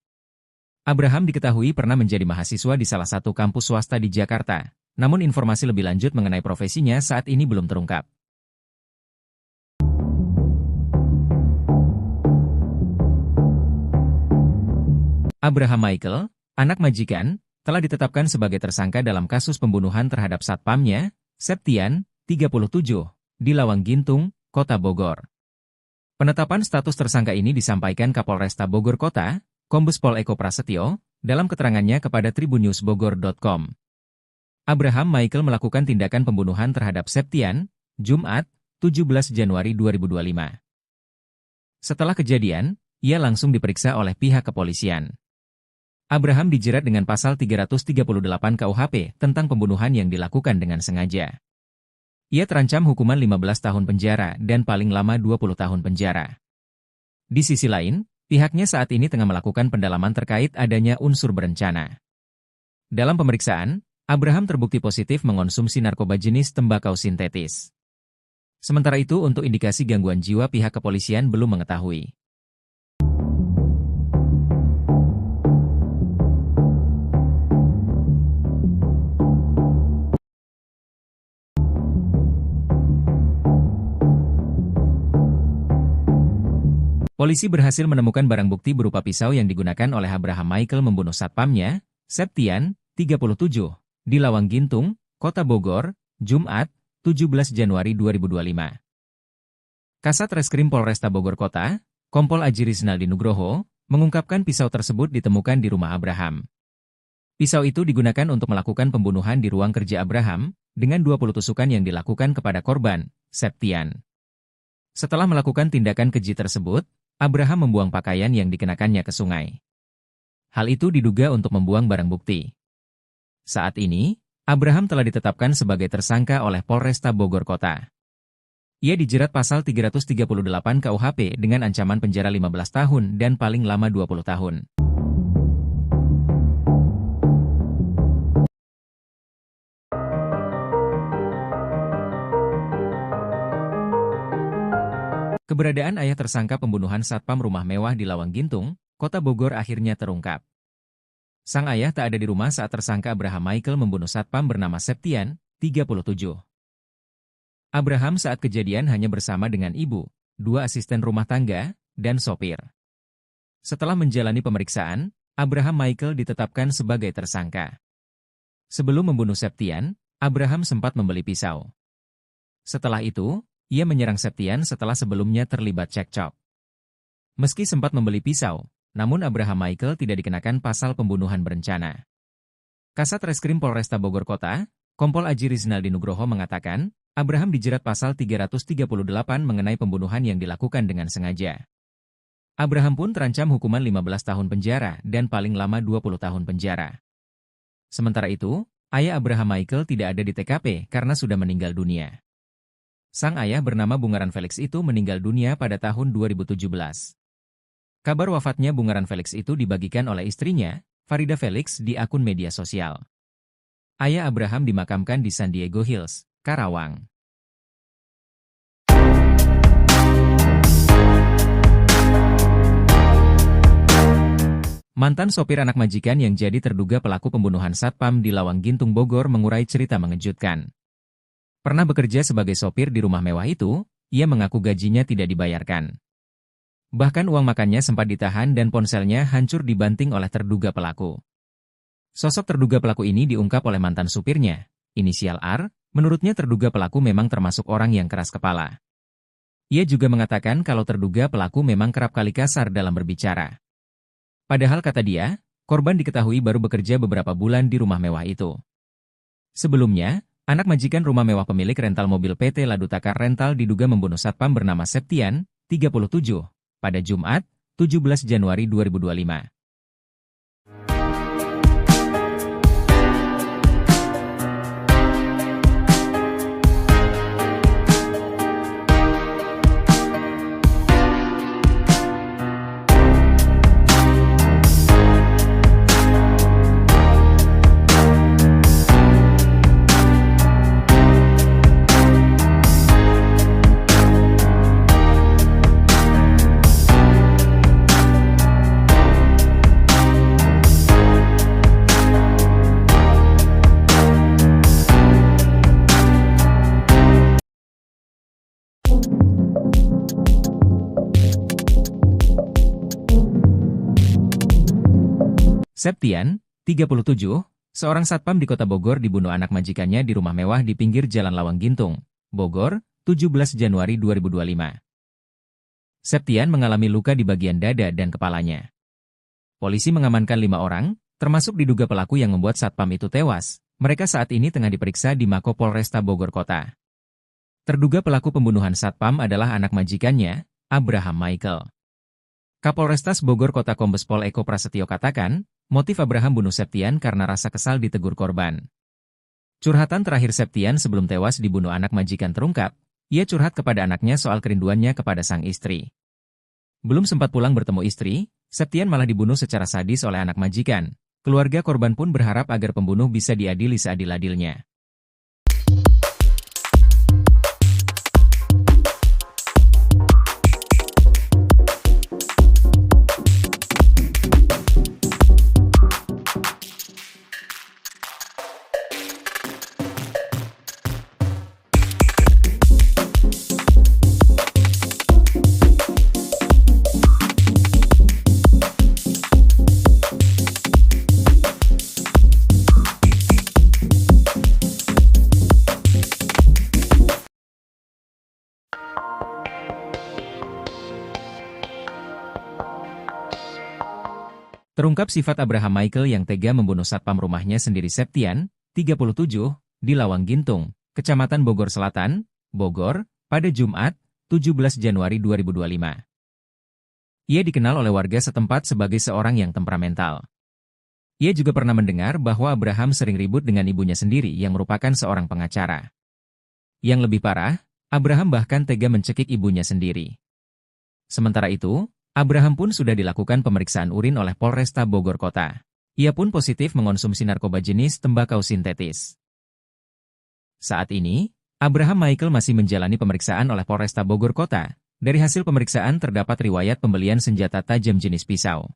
Abraham diketahui pernah menjadi mahasiswa di salah satu kampus swasta di Jakarta, namun informasi lebih lanjut mengenai profesinya saat ini belum terungkap. Abraham Michael, anak majikan, telah ditetapkan sebagai tersangka dalam kasus pembunuhan terhadap satpamnya, Septian, 37, di Lawang Gintung, Kota Bogor. Penetapan status tersangka ini disampaikan Kapolresta Bogor Kota, Kombes Pol Eko Prasetyo, dalam keterangannya kepada tribunnews.bogor.com. Abraham Michael melakukan tindakan pembunuhan terhadap Septian, Jumat, 17 Januari 2025. Setelah kejadian, ia langsung diperiksa oleh pihak kepolisian. Abraham dijerat dengan pasal 338 KUHP tentang pembunuhan yang dilakukan dengan sengaja. Ia terancam hukuman 15 tahun penjara dan paling lama 20 tahun penjara. Di sisi lain, pihaknya saat ini tengah melakukan pendalaman terkait adanya unsur berencana. Dalam pemeriksaan, Abraham terbukti positif mengonsumsi narkoba jenis tembakau sintetis. Sementara itu untuk indikasi gangguan jiwa pihak kepolisian belum mengetahui. Polisi berhasil menemukan barang bukti berupa pisau yang digunakan oleh Abraham Michael membunuh satpamnya, Septian, 37, di Lawang Gintung, Kota Bogor, Jumat, 17 Januari 2025. Kasat Reskrim Polresta Bogor Kota, Kompol Aji Rizaldi Nugroho, mengungkapkan pisau tersebut ditemukan di rumah Abraham. Pisau itu digunakan untuk melakukan pembunuhan di ruang kerja Abraham, dengan 20 tusukan yang dilakukan kepada korban, Septian. Setelah melakukan tindakan keji tersebut, Abraham membuang pakaian yang dikenakannya ke sungai. Hal itu diduga untuk membuang barang bukti. Saat ini, Abraham telah ditetapkan sebagai tersangka oleh Polresta Bogor Kota. Ia dijerat pasal 338 KUHP dengan ancaman penjara 15 tahun dan paling lama 20 tahun. Keberadaan ayah tersangka pembunuhan satpam rumah mewah di Lawang Gintung, Kota Bogor akhirnya terungkap. Sang ayah tak ada di rumah saat tersangka Abraham Michael membunuh satpam bernama Septian, 37. Abraham saat kejadian hanya bersama dengan ibu, 2 asisten rumah tangga, dan sopir. Setelah menjalani pemeriksaan, Abraham Michael ditetapkan sebagai tersangka. Sebelum membunuh Septian, Abraham sempat membeli pisau. Setelah itu, ia menyerang Septian setelah sebelumnya terlibat cekcok. Meski sempat membeli pisau, namun Abraham Michael tidak dikenakan pasal pembunuhan berencana. Kasat Reskrim Polresta Bogor Kota, Kompol Aji Rizaldi Nugroho mengatakan, Abraham dijerat pasal 338 mengenai pembunuhan yang dilakukan dengan sengaja. Abraham pun terancam hukuman 15 tahun penjara dan paling lama 20 tahun penjara. Sementara itu, ayah Abraham Michael tidak ada di TKP karena sudah meninggal dunia. Sang ayah bernama Bungaran Felix itu meninggal dunia pada tahun 2017. Kabar wafatnya Bungaran Felix itu dibagikan oleh istrinya, Farida Felix, di akun media sosial. Ayah Abraham dimakamkan di San Diego Hills, Karawang. Mantan sopir anak majikan yang jadi terduga pelaku pembunuhan satpam di Lawang Gintung Bogor mengurai cerita mengejutkan. Pernah bekerja sebagai sopir di rumah mewah itu, ia mengaku gajinya tidak dibayarkan. Bahkan uang makannya sempat ditahan dan ponselnya hancur dibanting oleh terduga pelaku. Sosok terduga pelaku ini diungkap oleh mantan supirnya, inisial R, menurutnya terduga pelaku memang termasuk orang yang keras kepala. Ia juga mengatakan kalau terduga pelaku memang kerap kali kasar dalam berbicara. Padahal kata dia, korban diketahui baru bekerja beberapa bulan di rumah mewah itu. Sebelumnya, anak majikan rumah mewah pemilik rental mobil PT Ladutakar Rental diduga membunuh satpam bernama Septian, 37, pada Jumat, 17 Januari 2025. Septian, 37, seorang satpam di kota Bogor dibunuh anak majikannya di rumah mewah di pinggir Jalan Lawang Gintung, Bogor, 17 Januari 2025. Septian mengalami luka di bagian dada dan kepalanya. Polisi mengamankan 5 orang, termasuk diduga pelaku yang membuat satpam itu tewas. Mereka saat ini tengah diperiksa di Mako Polresta Bogor Kota. Terduga pelaku pembunuhan satpam adalah anak majikannya, Abraham Michael. Kapolrestas Bogor Kota Kombes Pol Eko Prasetyo katakan, motif Abraham bunuh Septian karena rasa kesal ditegur korban. Curhatan terakhir Septian sebelum tewas dibunuh anak majikan terungkap, ia curhat kepada anaknya soal kerinduannya kepada sang istri. Belum sempat pulang bertemu istri, Septian malah dibunuh secara sadis oleh anak majikan. Keluarga korban pun berharap agar pembunuh bisa diadili seadil-adilnya. Terungkap sifat Abraham Michael yang tega membunuh satpam rumahnya sendiri Septian, 37, di Lawang Gintung, Kecamatan Bogor Selatan, Bogor, pada Jumat, 17 Januari 2025. Ia dikenal oleh warga setempat sebagai seorang yang temperamental. Ia juga pernah mendengar bahwa Abraham sering ribut dengan ibunya sendiri yang merupakan seorang pengacara. Yang lebih parah, Abraham bahkan tega mencekik ibunya sendiri. Sementara itu, Abraham pun sudah dilakukan pemeriksaan urin oleh Polresta Bogor Kota. Ia pun positif mengonsumsi narkoba jenis tembakau sintetis. Saat ini, Abraham Michael masih menjalani pemeriksaan oleh Polresta Bogor Kota. Dari hasil pemeriksaan terdapat riwayat pembelian senjata tajam jenis pisau.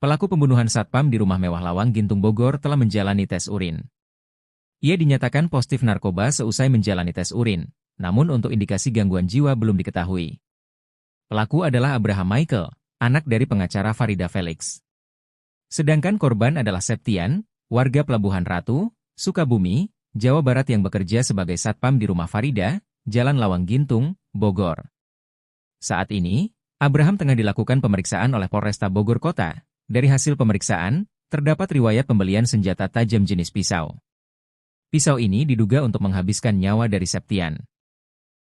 Pelaku pembunuhan satpam di rumah mewah Lawang Gintung Bogor telah menjalani tes urin. Ia dinyatakan positif narkoba seusai menjalani tes urin, namun untuk indikasi gangguan jiwa belum diketahui. Pelaku adalah Abraham Michael, anak dari pengacara Farida Felix. Sedangkan korban adalah Septian, warga Pelabuhan Ratu, Sukabumi, Jawa Barat yang bekerja sebagai satpam di rumah Farida, Jalan Lawang Gintung, Bogor. Saat ini, Abraham tengah dilakukan pemeriksaan oleh Polresta Bogor Kota. Dari hasil pemeriksaan, terdapat riwayat pembelian senjata tajam jenis pisau. Pisau ini diduga untuk menghabiskan nyawa dari Septian.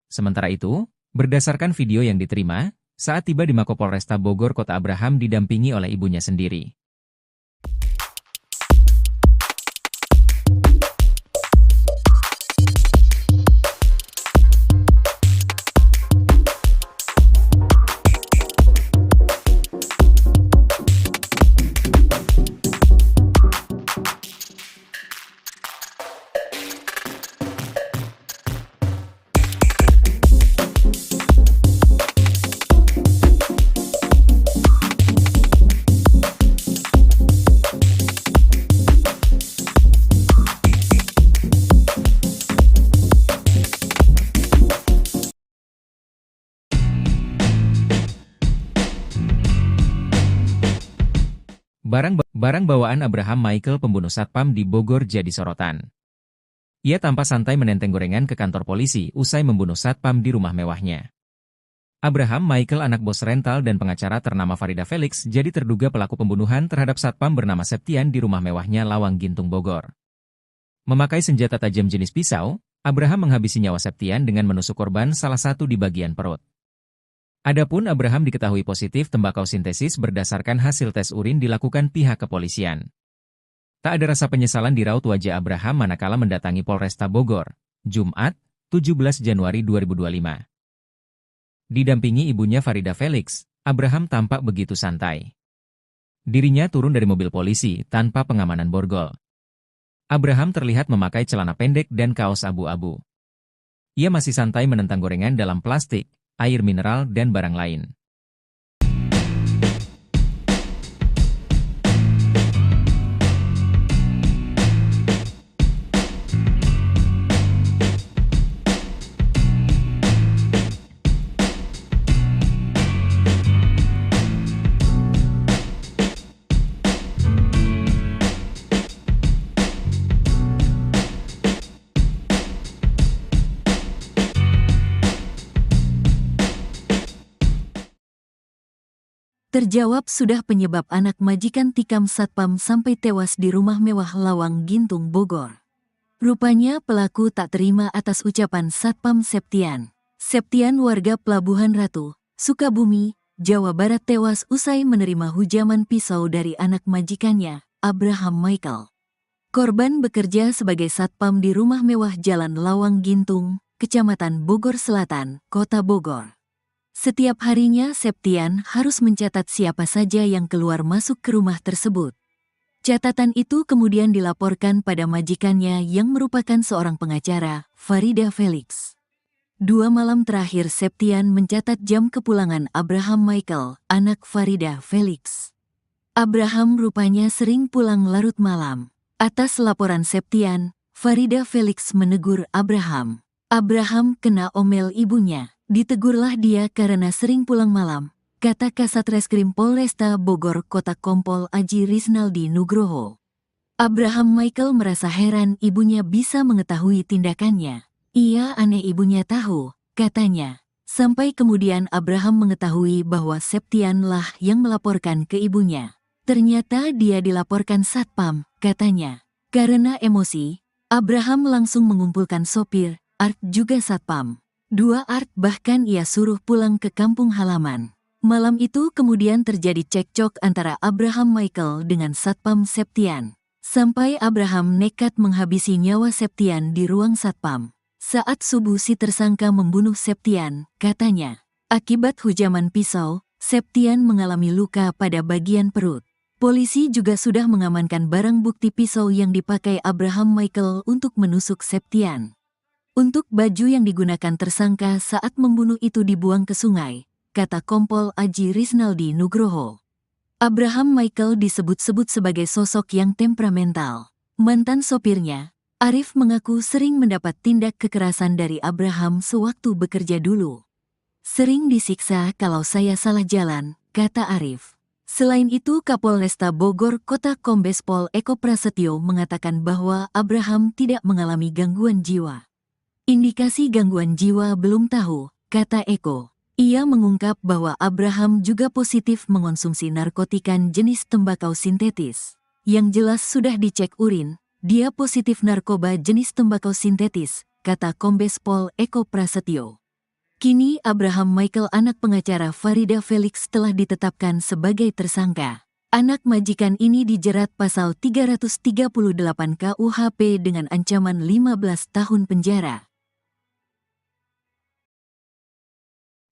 Sementara itu, berdasarkan video yang diterima, saat tiba di Mako Polresta Bogor Kota Abraham didampingi oleh ibunya sendiri. Barang bawaan Abraham Michael pembunuh satpam di Bogor jadi sorotan. Ia tampak santai menenteng gorengan ke kantor polisi usai membunuh satpam di rumah mewahnya. Abraham Michael anak bos rental dan pengacara ternama Farida Felix jadi terduga pelaku pembunuhan terhadap satpam bernama Septian di rumah mewahnya Lawang Gintung Bogor. Memakai senjata tajam jenis pisau, Abraham menghabisi nyawa Septian dengan menusuk korban salah satu di bagian perut. Adapun Abraham diketahui positif tembakau sintesis berdasarkan hasil tes urin dilakukan pihak kepolisian. Tak ada rasa penyesalan di raut wajah Abraham manakala mendatangi Polresta Bogor, Jumat, 17 Januari 2025. Didampingi ibunya Farida Felix, Abraham tampak begitu santai. Dirinya turun dari mobil polisi tanpa pengamanan borgol. Abraham terlihat memakai celana pendek dan kaos abu-abu. Ia masih santai menentang gorengan dalam plastik, air mineral dan barang lain. Terjawab sudah penyebab anak majikan tikam satpam sampai tewas di rumah mewah Lawang Gintung, Bogor. Rupanya pelaku tak terima atas ucapan Satpam Septian. Septian warga Pelabuhan Ratu, Sukabumi, Jawa Barat tewas usai menerima hujaman pisau dari anak majikannya, Abraham Michael. Korban bekerja sebagai satpam di rumah mewah Jalan Lawang Gintung, Kecamatan Bogor Selatan, Kota Bogor. Setiap harinya Septian harus mencatat siapa saja yang keluar masuk ke rumah tersebut. Catatan itu kemudian dilaporkan pada majikannya yang merupakan seorang pengacara, Farida Felix. 2 malam terakhir Septian mencatat jam kepulangan Abraham Michael, anak Farida Felix. Abraham rupanya sering pulang larut malam. Atas laporan Septian, Farida Felix menegur Abraham. Abraham kena omel ibunya. Ditegurlah dia karena sering pulang malam, kata Kasat Reskrim Polresta Bogor Kota Kompol Aji Risnaldi Nugroho. Abraham Michael merasa heran ibunya bisa mengetahui tindakannya. Ia aneh ibunya tahu, katanya. Sampai kemudian Abraham mengetahui bahwa Septianlah yang melaporkan ke ibunya. Ternyata dia dilaporkan satpam, katanya. Karena emosi, Abraham langsung mengumpulkan sopir, Art juga satpam. 2 Art bahkan ia suruh pulang ke kampung halaman. Malam itu kemudian terjadi cekcok antara Abraham Michael dengan Satpam Septian. Sampai Abraham nekat menghabisi nyawa Septian di ruang satpam. Saat subuh si tersangka membunuh Septian, katanya. Akibat hujaman pisau, Septian mengalami luka pada bagian perut. Polisi juga sudah mengamankan barang bukti pisau yang dipakai Abraham Michael untuk menusuk Septian. Untuk baju yang digunakan tersangka saat membunuh itu dibuang ke sungai, kata Kompol Aji Risnaldi Nugroho. Abraham Michael disebut-sebut sebagai sosok yang temperamental. Mantan sopirnya, Arif mengaku sering mendapat tindak kekerasan dari Abraham sewaktu bekerja dulu. Sering disiksa kalau saya salah jalan, kata Arif. Selain itu Kapolresta Bogor Kota Kombes Pol Eko Prasetyo mengatakan bahwa Abraham tidak mengalami gangguan jiwa. Indikasi gangguan jiwa belum tahu, kata Eko. Ia mengungkap bahwa Abraham juga positif mengonsumsi narkotika jenis tembakau sintetis. Yang jelas sudah dicek urin, dia positif narkoba jenis tembakau sintetis, kata Kombes Pol Eko Prasetyo. Kini Abraham Michael anak pengacara Farida Felix telah ditetapkan sebagai tersangka. Anak majikan ini dijerat pasal 338 KUHP dengan ancaman 15 tahun penjara.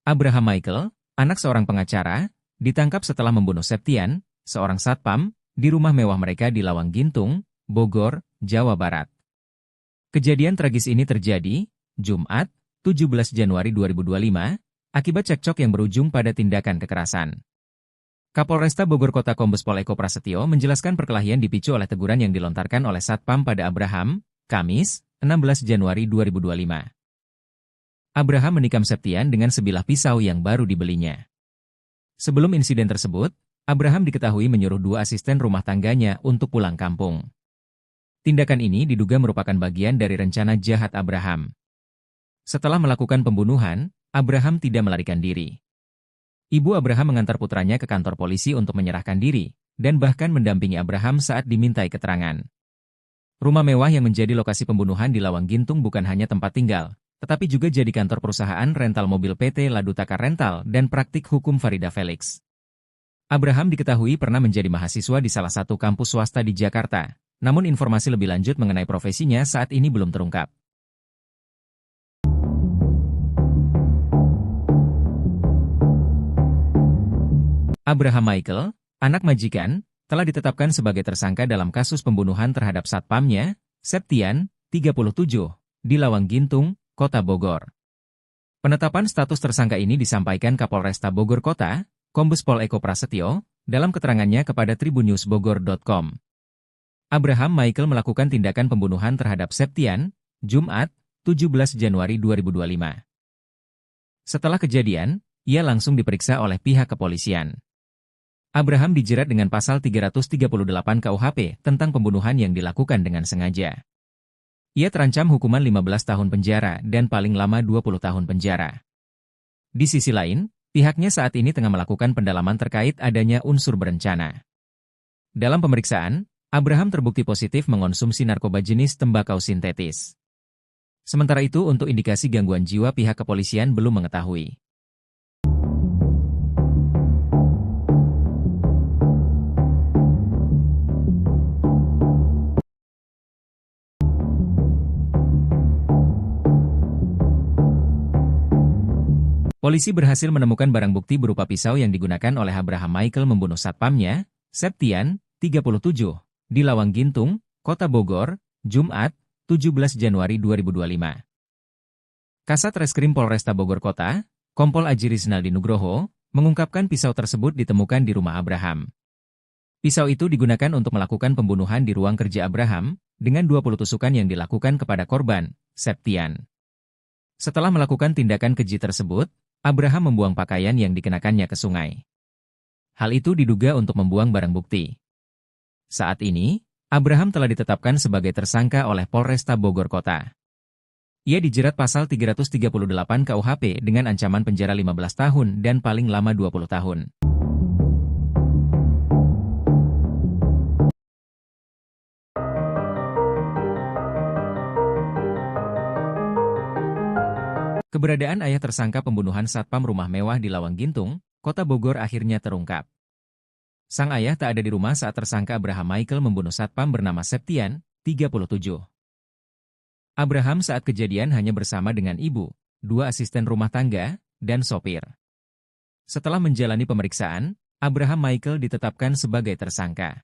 Abraham Michael, anak seorang pengacara, ditangkap setelah membunuh Septian, seorang satpam, di rumah mewah mereka di Lawang Gintung, Bogor, Jawa Barat. Kejadian tragis ini terjadi, Jumat, 17 Januari 2025, akibat cekcok yang berujung pada tindakan kekerasan. Kapolresta Bogor Kota Kombes Pol Eko Prasetyo menjelaskan perkelahian dipicu oleh teguran yang dilontarkan oleh satpam pada Abraham, Kamis, 16 Januari 2025. Abraham menikam Septian dengan sebilah pisau yang baru dibelinya. Sebelum insiden tersebut, Abraham diketahui menyuruh 2 asisten rumah tangganya untuk pulang kampung. Tindakan ini diduga merupakan bagian dari rencana jahat Abraham. Setelah melakukan pembunuhan, Abraham tidak melarikan diri. Ibu Abraham mengantar putranya ke kantor polisi untuk menyerahkan diri, dan bahkan mendampingi Abraham saat dimintai keterangan. Rumah mewah yang menjadi lokasi pembunuhan di Lawang Gintung bukan hanya tempat tinggal, tetapi juga jadi kantor perusahaan rental mobil PT Ladutaka Rental dan praktik hukum Farida Felix. Abraham diketahui pernah menjadi mahasiswa di salah satu kampus swasta di Jakarta, namun informasi lebih lanjut mengenai profesinya saat ini belum terungkap. Abraham Michael, anak majikan, telah ditetapkan sebagai tersangka dalam kasus pembunuhan terhadap satpamnya, Septian, 37, di Lawang Gintung, Kota Bogor. Penetapan status tersangka ini disampaikan Kapolresta Bogor Kota, Kombes Pol Eko Prasetyo, dalam keterangannya kepada tribunnewsbogor.com. Abraham Michael melakukan tindakan pembunuhan terhadap Septian, Jumat, 17 Januari 2025. Setelah kejadian, ia langsung diperiksa oleh pihak kepolisian. Abraham dijerat dengan pasal 338 KUHP tentang pembunuhan yang dilakukan dengan sengaja. Ia terancam hukuman 15 tahun penjara dan paling lama 20 tahun penjara. Di sisi lain, pihaknya saat ini tengah melakukan pendalaman terkait adanya unsur berencana. Dalam pemeriksaan, Abraham terbukti positif mengonsumsi narkoba jenis tembakau sintetis. Sementara itu untuk indikasi gangguan jiwa pihak kepolisian belum mengetahui. Polisi berhasil menemukan barang bukti berupa pisau yang digunakan oleh Abraham Michael membunuh satpamnya, Septian, 37, di Lawang Gintung, Kota Bogor, Jumat, 17 Januari 2025. Kasat Reskrim Polresta Bogor Kota, Kompol Aji Rizaldi Nugroho, mengungkapkan pisau tersebut ditemukan di rumah Abraham. Pisau itu digunakan untuk melakukan pembunuhan di ruang kerja Abraham, dengan 20 tusukan yang dilakukan kepada korban, Septian. Setelah melakukan tindakan keji tersebut, Abraham membuang pakaian yang dikenakannya ke sungai. Hal itu diduga untuk membuang barang bukti. Saat ini, Abraham telah ditetapkan sebagai tersangka oleh Polresta Bogor Kota. Ia dijerat pasal 338 KUHP dengan ancaman penjara 15 tahun dan paling lama 20 tahun. Keberadaan ayah tersangka pembunuhan satpam rumah mewah di Lawang Gintung, Kota Bogor akhirnya terungkap. Sang ayah tak ada di rumah saat tersangka Abraham Michael membunuh satpam bernama Septian, 37. Abraham saat kejadian hanya bersama dengan ibu, 2 asisten rumah tangga, dan sopir. Setelah menjalani pemeriksaan, Abraham Michael ditetapkan sebagai tersangka.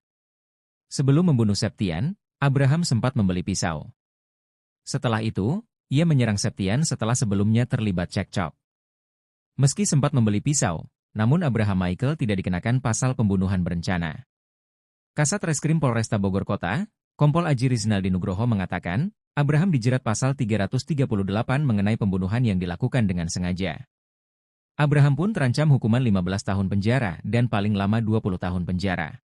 Sebelum membunuh Septian, Abraham sempat membeli pisau. Setelah itu, ia menyerang Septian setelah sebelumnya terlibat cekcok. Meski sempat membeli pisau, namun Abraham Michael tidak dikenakan pasal pembunuhan berencana. Kasat Reskrim Polresta Bogor Kota, Kompol Aji Rizaldi Nugroho mengatakan, Abraham dijerat pasal 338 mengenai pembunuhan yang dilakukan dengan sengaja. Abraham pun terancam hukuman 15 tahun penjara dan paling lama 20 tahun penjara.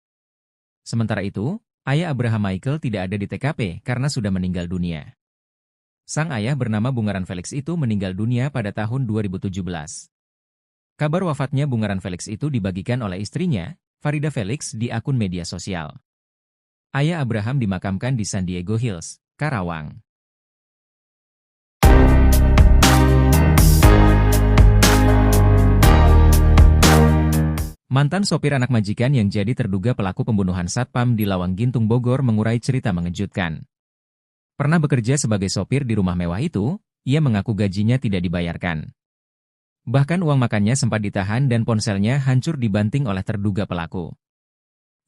Sementara itu, ayah Abraham Michael tidak ada di TKP karena sudah meninggal dunia. Sang ayah bernama Bungaran Felix itu meninggal dunia pada tahun 2017. Kabar wafatnya Bungaran Felix itu dibagikan oleh istrinya, Farida Felix, di akun media sosial. Ayah Abraham dimakamkan di San Diego Hills, Karawang. Mantan sopir anak majikan yang jadi terduga pelaku pembunuhan satpam di Lawang Gintung Bogor mengurai cerita mengejutkan. Pernah bekerja sebagai sopir di rumah mewah itu, ia mengaku gajinya tidak dibayarkan. Bahkan uang makannya sempat ditahan dan ponselnya hancur dibanting oleh terduga pelaku.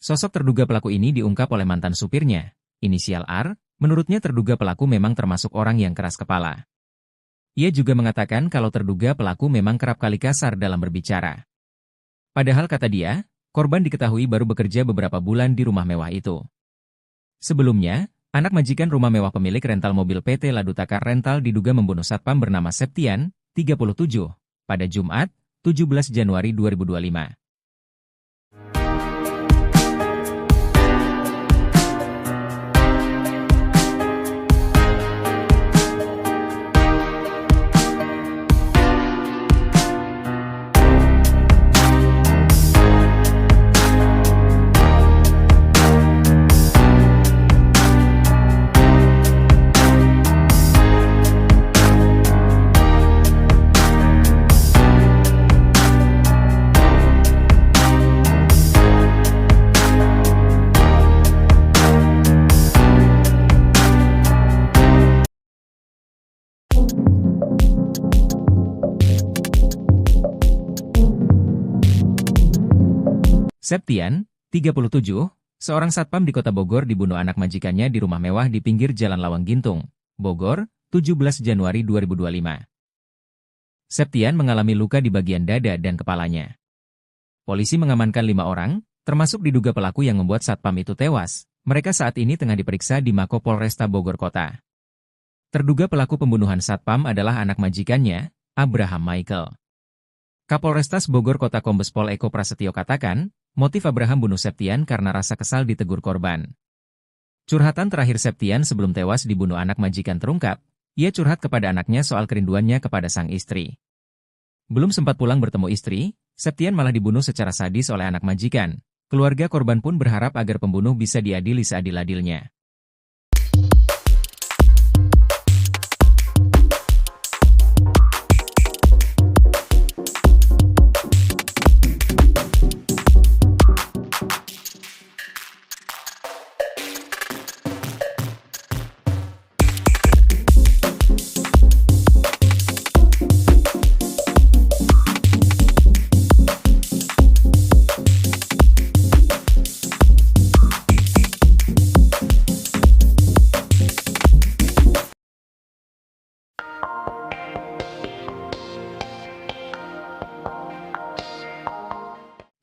Sosok terduga pelaku ini diungkap oleh mantan supirnya, inisial R, menurutnya terduga pelaku memang termasuk orang yang keras kepala. Ia juga mengatakan kalau terduga pelaku memang kerap kali kasar dalam berbicara. Padahal kata dia, korban diketahui baru bekerja beberapa bulan di rumah mewah itu. Sebelumnya, anak majikan rumah mewah pemilik rental mobil PT Ladutaka Rental diduga membunuh satpam bernama Septian, 37, pada Jumat, 17 Januari 2025. Septian, 37, seorang satpam di kota Bogor dibunuh anak majikannya di rumah mewah di pinggir Jalan Lawang Gintung, Bogor, 17 Januari 2025. Septian mengalami luka di bagian dada dan kepalanya. Polisi mengamankan 5 orang, termasuk diduga pelaku yang membuat satpam itu tewas. Mereka saat ini tengah diperiksa di Mako Polresta Bogor Kota. Terduga pelaku pembunuhan satpam adalah anak majikannya, Abraham Michael. Kapolrestas Bogor Kota Kombes Pol Eko Prasetyo katakan, motif Abraham bunuh Septian karena rasa kesal ditegur korban. Curhatan terakhir Septian sebelum tewas dibunuh anak majikan terungkap, ia curhat kepada anaknya soal kerinduannya kepada sang istri. Belum sempat pulang bertemu istri, Septian malah dibunuh secara sadis oleh anak majikan. Keluarga korban pun berharap agar pembunuh bisa diadili seadil-adilnya.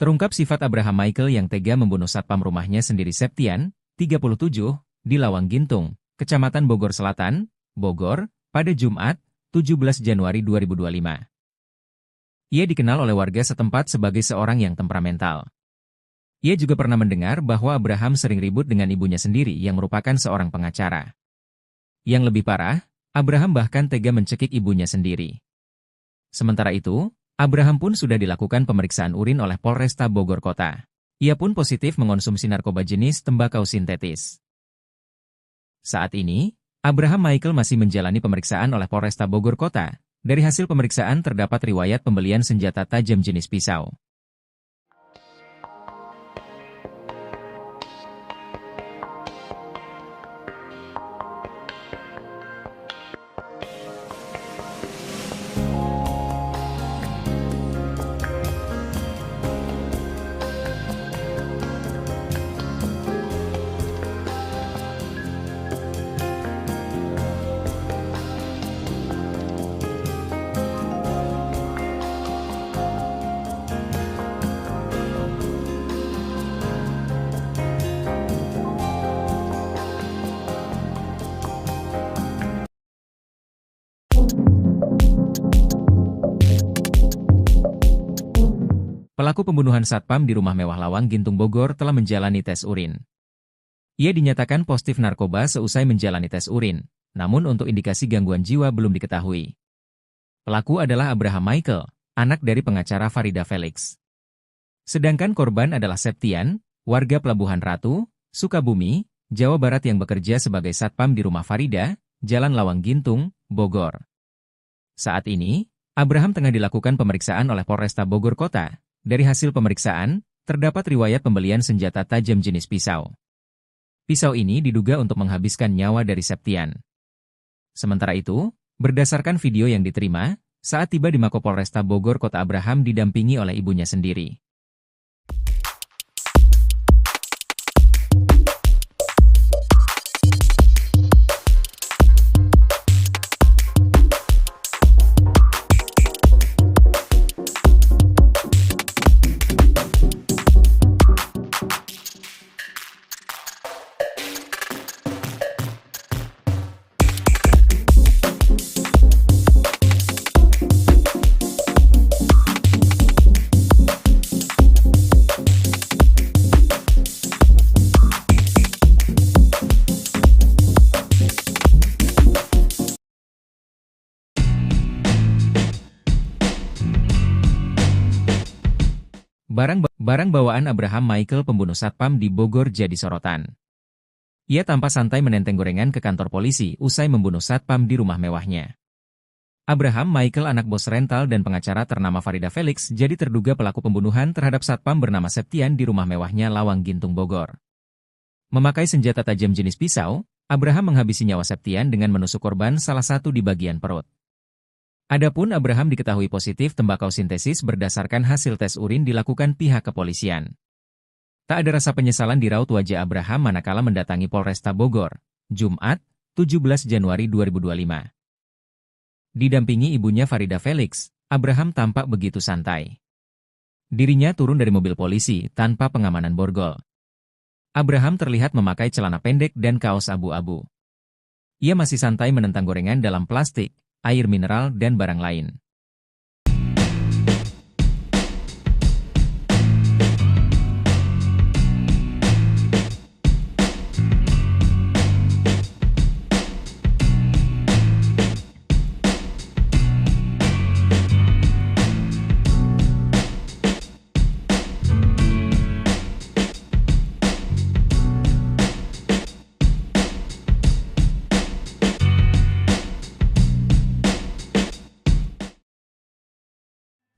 Terungkap sifat Abraham Michael yang tega membunuh satpam rumahnya sendiri Septian, 37, di Lawang Gintung, Kecamatan Bogor Selatan, Bogor, pada Jumat, 17 Januari 2025. Ia dikenal oleh warga setempat sebagai seorang yang temperamental. Ia juga pernah mendengar bahwa Abraham sering ribut dengan ibunya sendiri yang merupakan seorang pengacara. Yang lebih parah, Abraham bahkan tega mencekik ibunya sendiri. Sementara itu, Abraham pun sudah dilakukan pemeriksaan urin oleh Polresta Bogor Kota. Ia pun positif mengonsumsi narkoba jenis tembakau sintetis. Saat ini, Abraham Michael masih menjalani pemeriksaan oleh Polresta Bogor Kota. Dari hasil pemeriksaan terdapat riwayat pembelian senjata tajam jenis pisau. Pelaku pembunuhan satpam di rumah mewah Lawang Gintung Bogor telah menjalani tes urin. Ia dinyatakan positif narkoba seusai menjalani tes urin, namun untuk indikasi gangguan jiwa belum diketahui. Pelaku adalah Abraham Michael, anak dari pengacara Farida Felix. Sedangkan korban adalah Septian, warga Pelabuhan Ratu, Sukabumi, Jawa Barat yang bekerja sebagai satpam di rumah Farida, Jalan Lawang Gintung, Bogor. Saat ini, Abraham tengah dilakukan pemeriksaan oleh Polresta Bogor Kota. Dari hasil pemeriksaan, terdapat riwayat pembelian senjata tajam jenis pisau. Pisau ini diduga untuk menghabiskan nyawa dari Septian. Sementara itu, berdasarkan video yang diterima, saat tiba di Mako Polresta Bogor Kota Abraham didampingi oleh ibunya sendiri. Barang bawaan Abraham Michael pembunuh satpam di Bogor jadi sorotan. Ia tampak santai menenteng gorengan ke kantor polisi usai membunuh satpam di rumah mewahnya. Abraham Michael anak bos rental dan pengacara ternama Farida Felix jadi terduga pelaku pembunuhan terhadap satpam bernama Septian di rumah mewahnya Lawang Gintung Bogor. Memakai senjata tajam jenis pisau, Abraham menghabisi nyawa Septian dengan menusuk korban salah satu di bagian perut. Adapun Abraham diketahui positif tembakau sintesis berdasarkan hasil tes urin dilakukan pihak kepolisian. Tak ada rasa penyesalan di raut wajah Abraham manakala mendatangi Polresta Bogor, Jumat, 17 Januari 2025. Didampingi ibunya Farida Felix, Abraham tampak begitu santai. Dirinya turun dari mobil polisi tanpa pengamanan borgol. Abraham terlihat memakai celana pendek dan kaos abu-abu. Ia masih santai menentang gorengan dalam plastik, air mineral dan barang lain.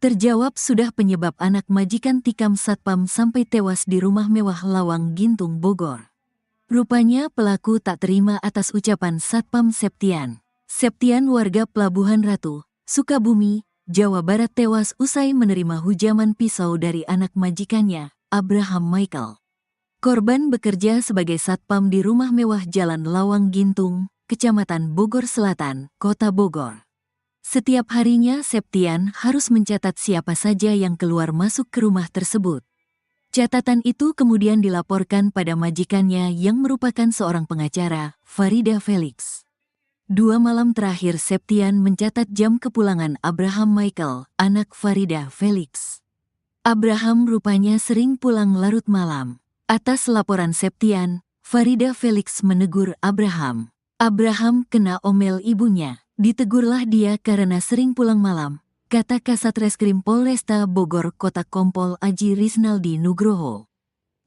Terjawab sudah penyebab anak majikan tikam satpam sampai tewas di rumah mewah Lawang Gintung, Bogor. Rupanya pelaku tak terima atas ucapan Satpam Septian. Septian warga Pelabuhan Ratu, Sukabumi, Jawa Barat tewas usai menerima hujaman pisau dari anak majikannya, Abraham Michael. Korban bekerja sebagai satpam di rumah mewah Jalan Lawang Gintung, Kecamatan Bogor Selatan, Kota Bogor. Setiap harinya Septian harus mencatat siapa saja yang keluar masuk ke rumah tersebut. Catatan itu kemudian dilaporkan pada majikannya yang merupakan seorang pengacara, Farida Felix. 2 malam terakhir Septian mencatat jam kepulangan Abraham Michael, anak Farida Felix. Abraham rupanya sering pulang larut malam. Atas laporan Septian, Farida Felix menegur Abraham. Abraham kena omel ibunya. Ditegurlah dia karena sering pulang malam, kata Kasat Reskrim Polresta Bogor Kota Kompol Aji Riznaldi Nugroho.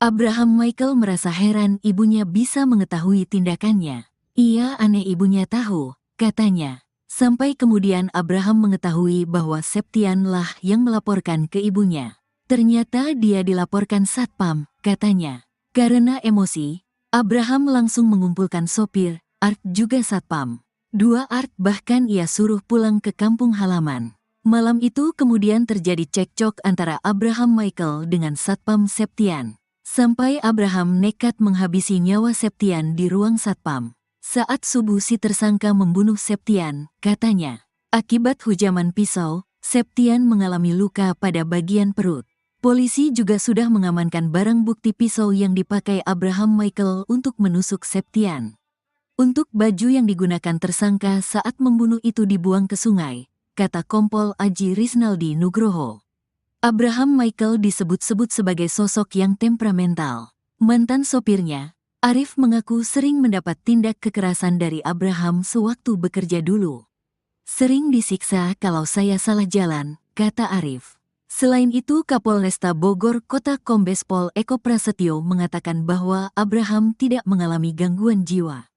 Abraham Michael merasa heran ibunya bisa mengetahui tindakannya. Ia aneh ibunya tahu, katanya. Sampai kemudian Abraham mengetahui bahwa Septian lah yang melaporkan ke ibunya. Ternyata dia dilaporkan satpam, katanya. Karena emosi, Abraham langsung mengumpulkan sopir, Art juga satpam. 2 Art bahkan ia suruh pulang ke kampung halaman. Malam itu kemudian terjadi cekcok antara Abraham Michael dengan Satpam Septian. Sampai Abraham nekat menghabisi nyawa Septian di ruang satpam. Saat subuh si tersangka membunuh Septian, katanya. Akibat hujaman pisau, Septian mengalami luka pada bagian perut. Polisi juga sudah mengamankan barang bukti pisau yang dipakai Abraham Michael untuk menusuk Septian. Untuk baju yang digunakan tersangka saat membunuh itu dibuang ke sungai, kata Kompol Aji Riznaldi Nugroho. Abraham Michael disebut-sebut sebagai sosok yang temperamental. Mantan sopirnya, Arif mengaku sering mendapat tindak kekerasan dari Abraham sewaktu bekerja dulu. Sering disiksa kalau saya salah jalan, kata Arif. Selain itu Kapolresta Bogor Kota Kombes Pol Eko Prasetyo mengatakan bahwa Abraham tidak mengalami gangguan jiwa.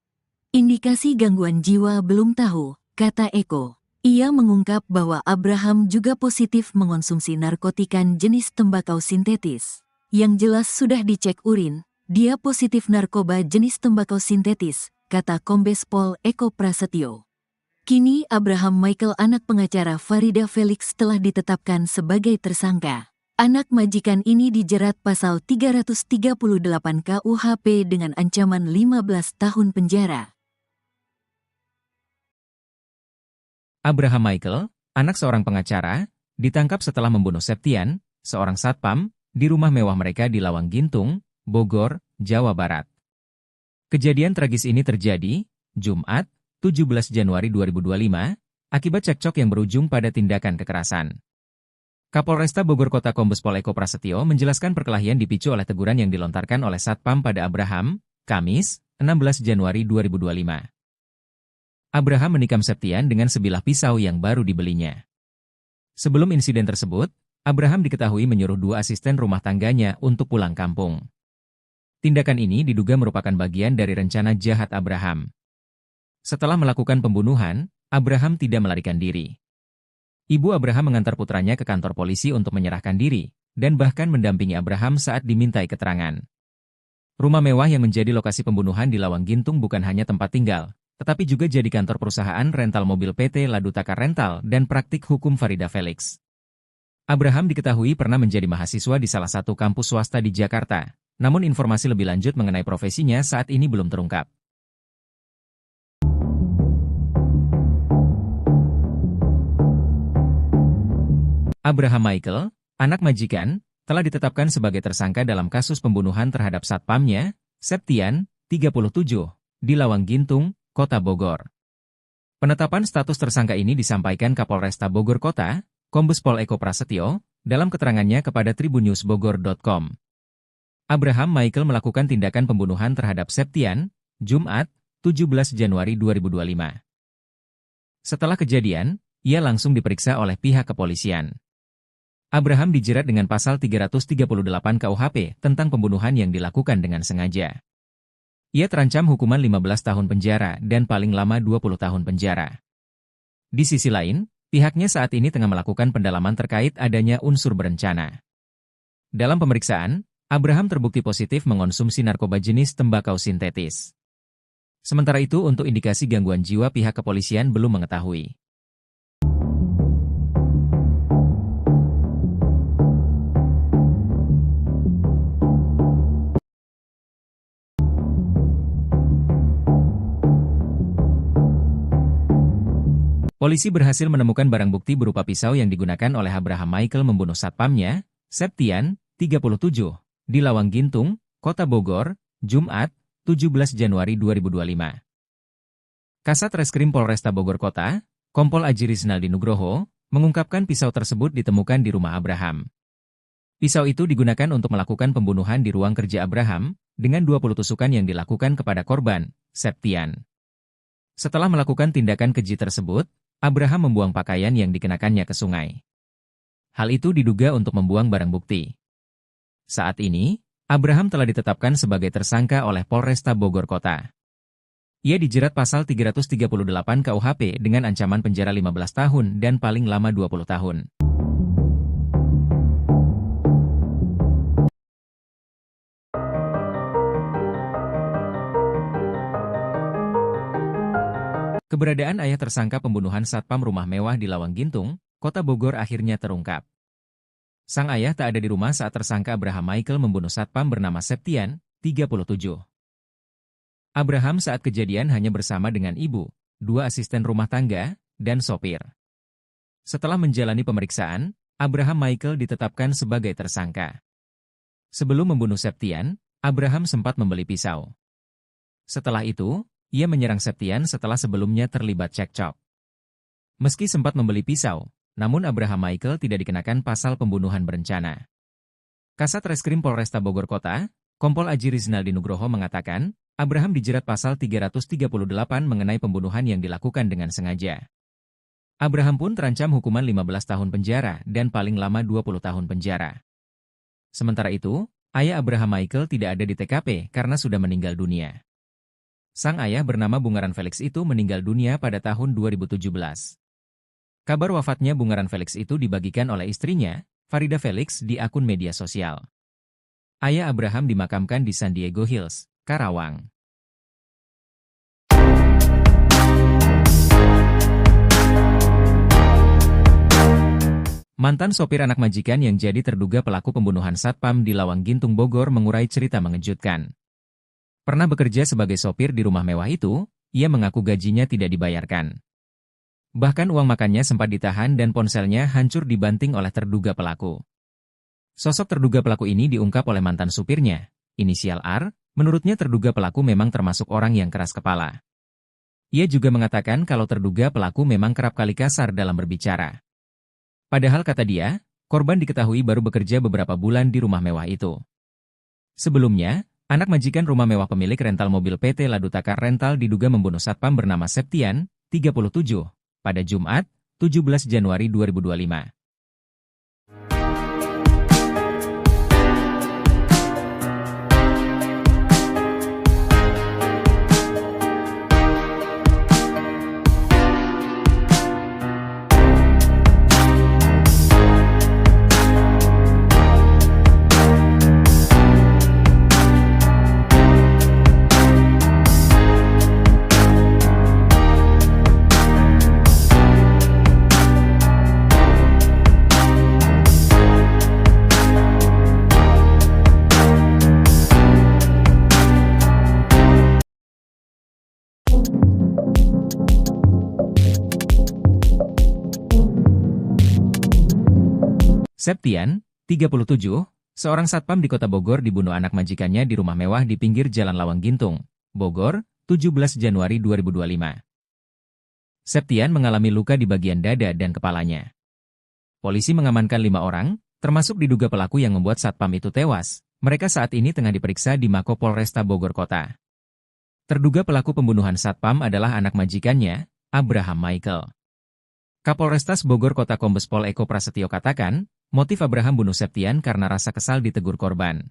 Indikasi gangguan jiwa belum tahu, kata Eko. Ia mengungkap bahwa Abraham juga positif mengonsumsi narkotika jenis tembakau sintetis. Yang jelas sudah dicek urin, dia positif narkoba jenis tembakau sintetis, kata Kombes Pol Eko Prasetyo. Kini Abraham Michael anak pengacara Farida Felix telah ditetapkan sebagai tersangka. Anak majikan ini dijerat pasal 338 KUHP dengan ancaman 15 tahun penjara. Abraham Michael, anak seorang pengacara, ditangkap setelah membunuh Septian, seorang satpam, di rumah mewah mereka di Lawang Gintung, Bogor, Jawa Barat. Kejadian tragis ini terjadi, Jumat, 17 Januari 2025, akibat cekcok yang berujung pada tindakan kekerasan. Kapolresta Bogor Kota Kombes Pol Eko Prasetyo menjelaskan perkelahian dipicu oleh teguran yang dilontarkan oleh satpam pada Abraham, Kamis, 16 Januari 2025. Abraham menikam Septian dengan sebilah pisau yang baru dibelinya. Sebelum insiden tersebut, Abraham diketahui menyuruh 2 asisten rumah tangganya untuk pulang kampung. Tindakan ini diduga merupakan bagian dari rencana jahat Abraham. Setelah melakukan pembunuhan, Abraham tidak melarikan diri. Ibu Abraham mengantar putranya ke kantor polisi untuk menyerahkan diri, dan bahkan mendampingi Abraham saat dimintai keterangan. Rumah mewah yang menjadi lokasi pembunuhan di Lawang Gintung bukan hanya tempat tinggal, tetapi juga jadi kantor perusahaan rental mobil PT Ladutaka Rental dan praktik hukum Farida Felix. Abraham diketahui pernah menjadi mahasiswa di salah satu kampus swasta di Jakarta, namun informasi lebih lanjut mengenai profesinya saat ini belum terungkap. Abraham Michael, anak majikan, telah ditetapkan sebagai tersangka dalam kasus pembunuhan terhadap satpamnya, Septian, 37, di Lawang Gintung, Kota Bogor. Penetapan status tersangka ini disampaikan Kapolresta Bogor Kota, Kombes Pol Eko Prasetyo, dalam keterangannya kepada tribunnewsbogor.com. Abraham Michael melakukan tindakan pembunuhan terhadap Septian, Jumat, 17 Januari 2025. Setelah kejadian, ia langsung diperiksa oleh pihak kepolisian. Abraham dijerat dengan pasal 338 KUHP tentang pembunuhan yang dilakukan dengan sengaja. Ia terancam hukuman 15 tahun penjara dan paling lama 20 tahun penjara. Di sisi lain, pihaknya saat ini tengah melakukan pendalaman terkait adanya unsur berencana. Dalam pemeriksaan, Abraham terbukti positif mengonsumsi narkoba jenis tembakau sintetis. Sementara itu untuk indikasi gangguan jiwa pihak kepolisian belum mengetahui. Polisi berhasil menemukan barang bukti berupa pisau yang digunakan oleh Abraham Michael membunuh satpamnya, Septian, 37, di Lawang Gintung, Kota Bogor, Jumat, 17 Januari 2025. Kasat Reskrim Polresta Bogor Kota, Kompol Aji Rizaldi Nugroho, mengungkapkan pisau tersebut ditemukan di rumah Abraham. Pisau itu digunakan untuk melakukan pembunuhan di ruang kerja Abraham, dengan 20 tusukan yang dilakukan kepada korban, Septian. Setelah melakukan tindakan keji tersebut, Abraham membuang pakaian yang dikenakannya ke sungai. Hal itu diduga untuk membuang barang bukti. Saat ini, Abraham telah ditetapkan sebagai tersangka oleh Polresta Bogor Kota. Ia dijerat pasal 338 KUHP dengan ancaman penjara 15 tahun dan paling lama 20 tahun. Keberadaan ayah tersangka pembunuhan satpam rumah mewah di Lawang Gintung, Kota Bogor akhirnya terungkap. Sang ayah tak ada di rumah saat tersangka Abraham Michael membunuh satpam bernama Septian, 37. Abraham saat kejadian hanya bersama dengan ibu, 2 asisten rumah tangga, dan sopir. Setelah menjalani pemeriksaan, Abraham Michael ditetapkan sebagai tersangka. Sebelum membunuh Septian, Abraham sempat membeli pisau. Setelah itu, ia menyerang Septian setelah sebelumnya terlibat cekcok. Meski sempat membeli pisau, namun Abraham Michael tidak dikenakan pasal pembunuhan berencana. Kasat Reskrim Polresta Bogor Kota, Kompol Aji Rizaldi Nugroho mengatakan, Abraham dijerat pasal 338 mengenai pembunuhan yang dilakukan dengan sengaja. Abraham pun terancam hukuman 15 tahun penjara dan paling lama 20 tahun penjara. Sementara itu, ayah Abraham Michael tidak ada di TKP karena sudah meninggal dunia. Sang ayah bernama Bungaran Felix itu meninggal dunia pada tahun 2017. Kabar wafatnya Bungaran Felix itu dibagikan oleh istrinya, Farida Felix, di akun media sosial. Ayah Abraham dimakamkan di San Diego Hills, Karawang. Mantan sopir anak majikan yang jadi terduga pelaku pembunuhan satpam di Lawang Gintung Bogor mengurai cerita mengejutkan. Pernah bekerja sebagai sopir di rumah mewah itu, ia mengaku gajinya tidak dibayarkan. Bahkan uang makannya sempat ditahan dan ponselnya hancur dibanting oleh terduga pelaku. Sosok terduga pelaku ini diungkap oleh mantan supirnya, inisial R, menurutnya terduga pelaku memang termasuk orang yang keras kepala. Ia juga mengatakan kalau terduga pelaku memang kerap kali kasar dalam berbicara. Padahal kata dia, korban diketahui baru bekerja beberapa bulan di rumah mewah itu. Sebelumnya, anak majikan rumah mewah pemilik rental mobil PT Ladutaka Rental diduga membunuh satpam bernama Septian, 37, pada Jumat, 17 Januari 2025. Septian, 37, seorang satpam di kota Bogor dibunuh anak majikannya di rumah mewah di pinggir Jalan Lawang Gintung, Bogor, 17 Januari 2025. Septian mengalami luka di bagian dada dan kepalanya. Polisi mengamankan 5 orang, termasuk diduga pelaku yang membuat satpam itu tewas. Mereka saat ini tengah diperiksa di Mako Polresta Bogor Kota. Terduga pelaku pembunuhan satpam adalah anak majikannya, Abraham Michael. Kapolrestas Bogor Kota Kombes Pol Eko Prasetyo katakan, motif Abraham bunuh Septian karena rasa kesal ditegur korban.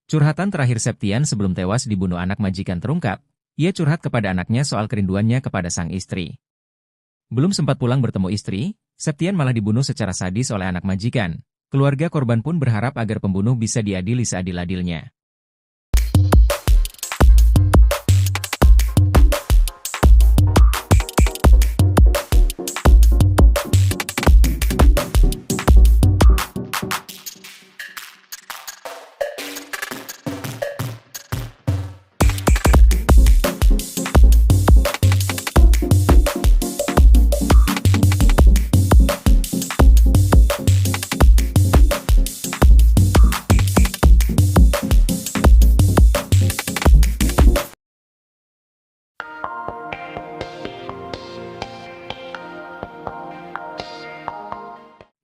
Curhatan terakhir Septian sebelum tewas dibunuh anak majikan terungkap. Ia curhat kepada anaknya soal kerinduannya kepada sang istri. Belum sempat pulang bertemu istri, Septian malah dibunuh secara sadis oleh anak majikan. Keluarga korban pun berharap agar pembunuh bisa diadili seadil-adilnya.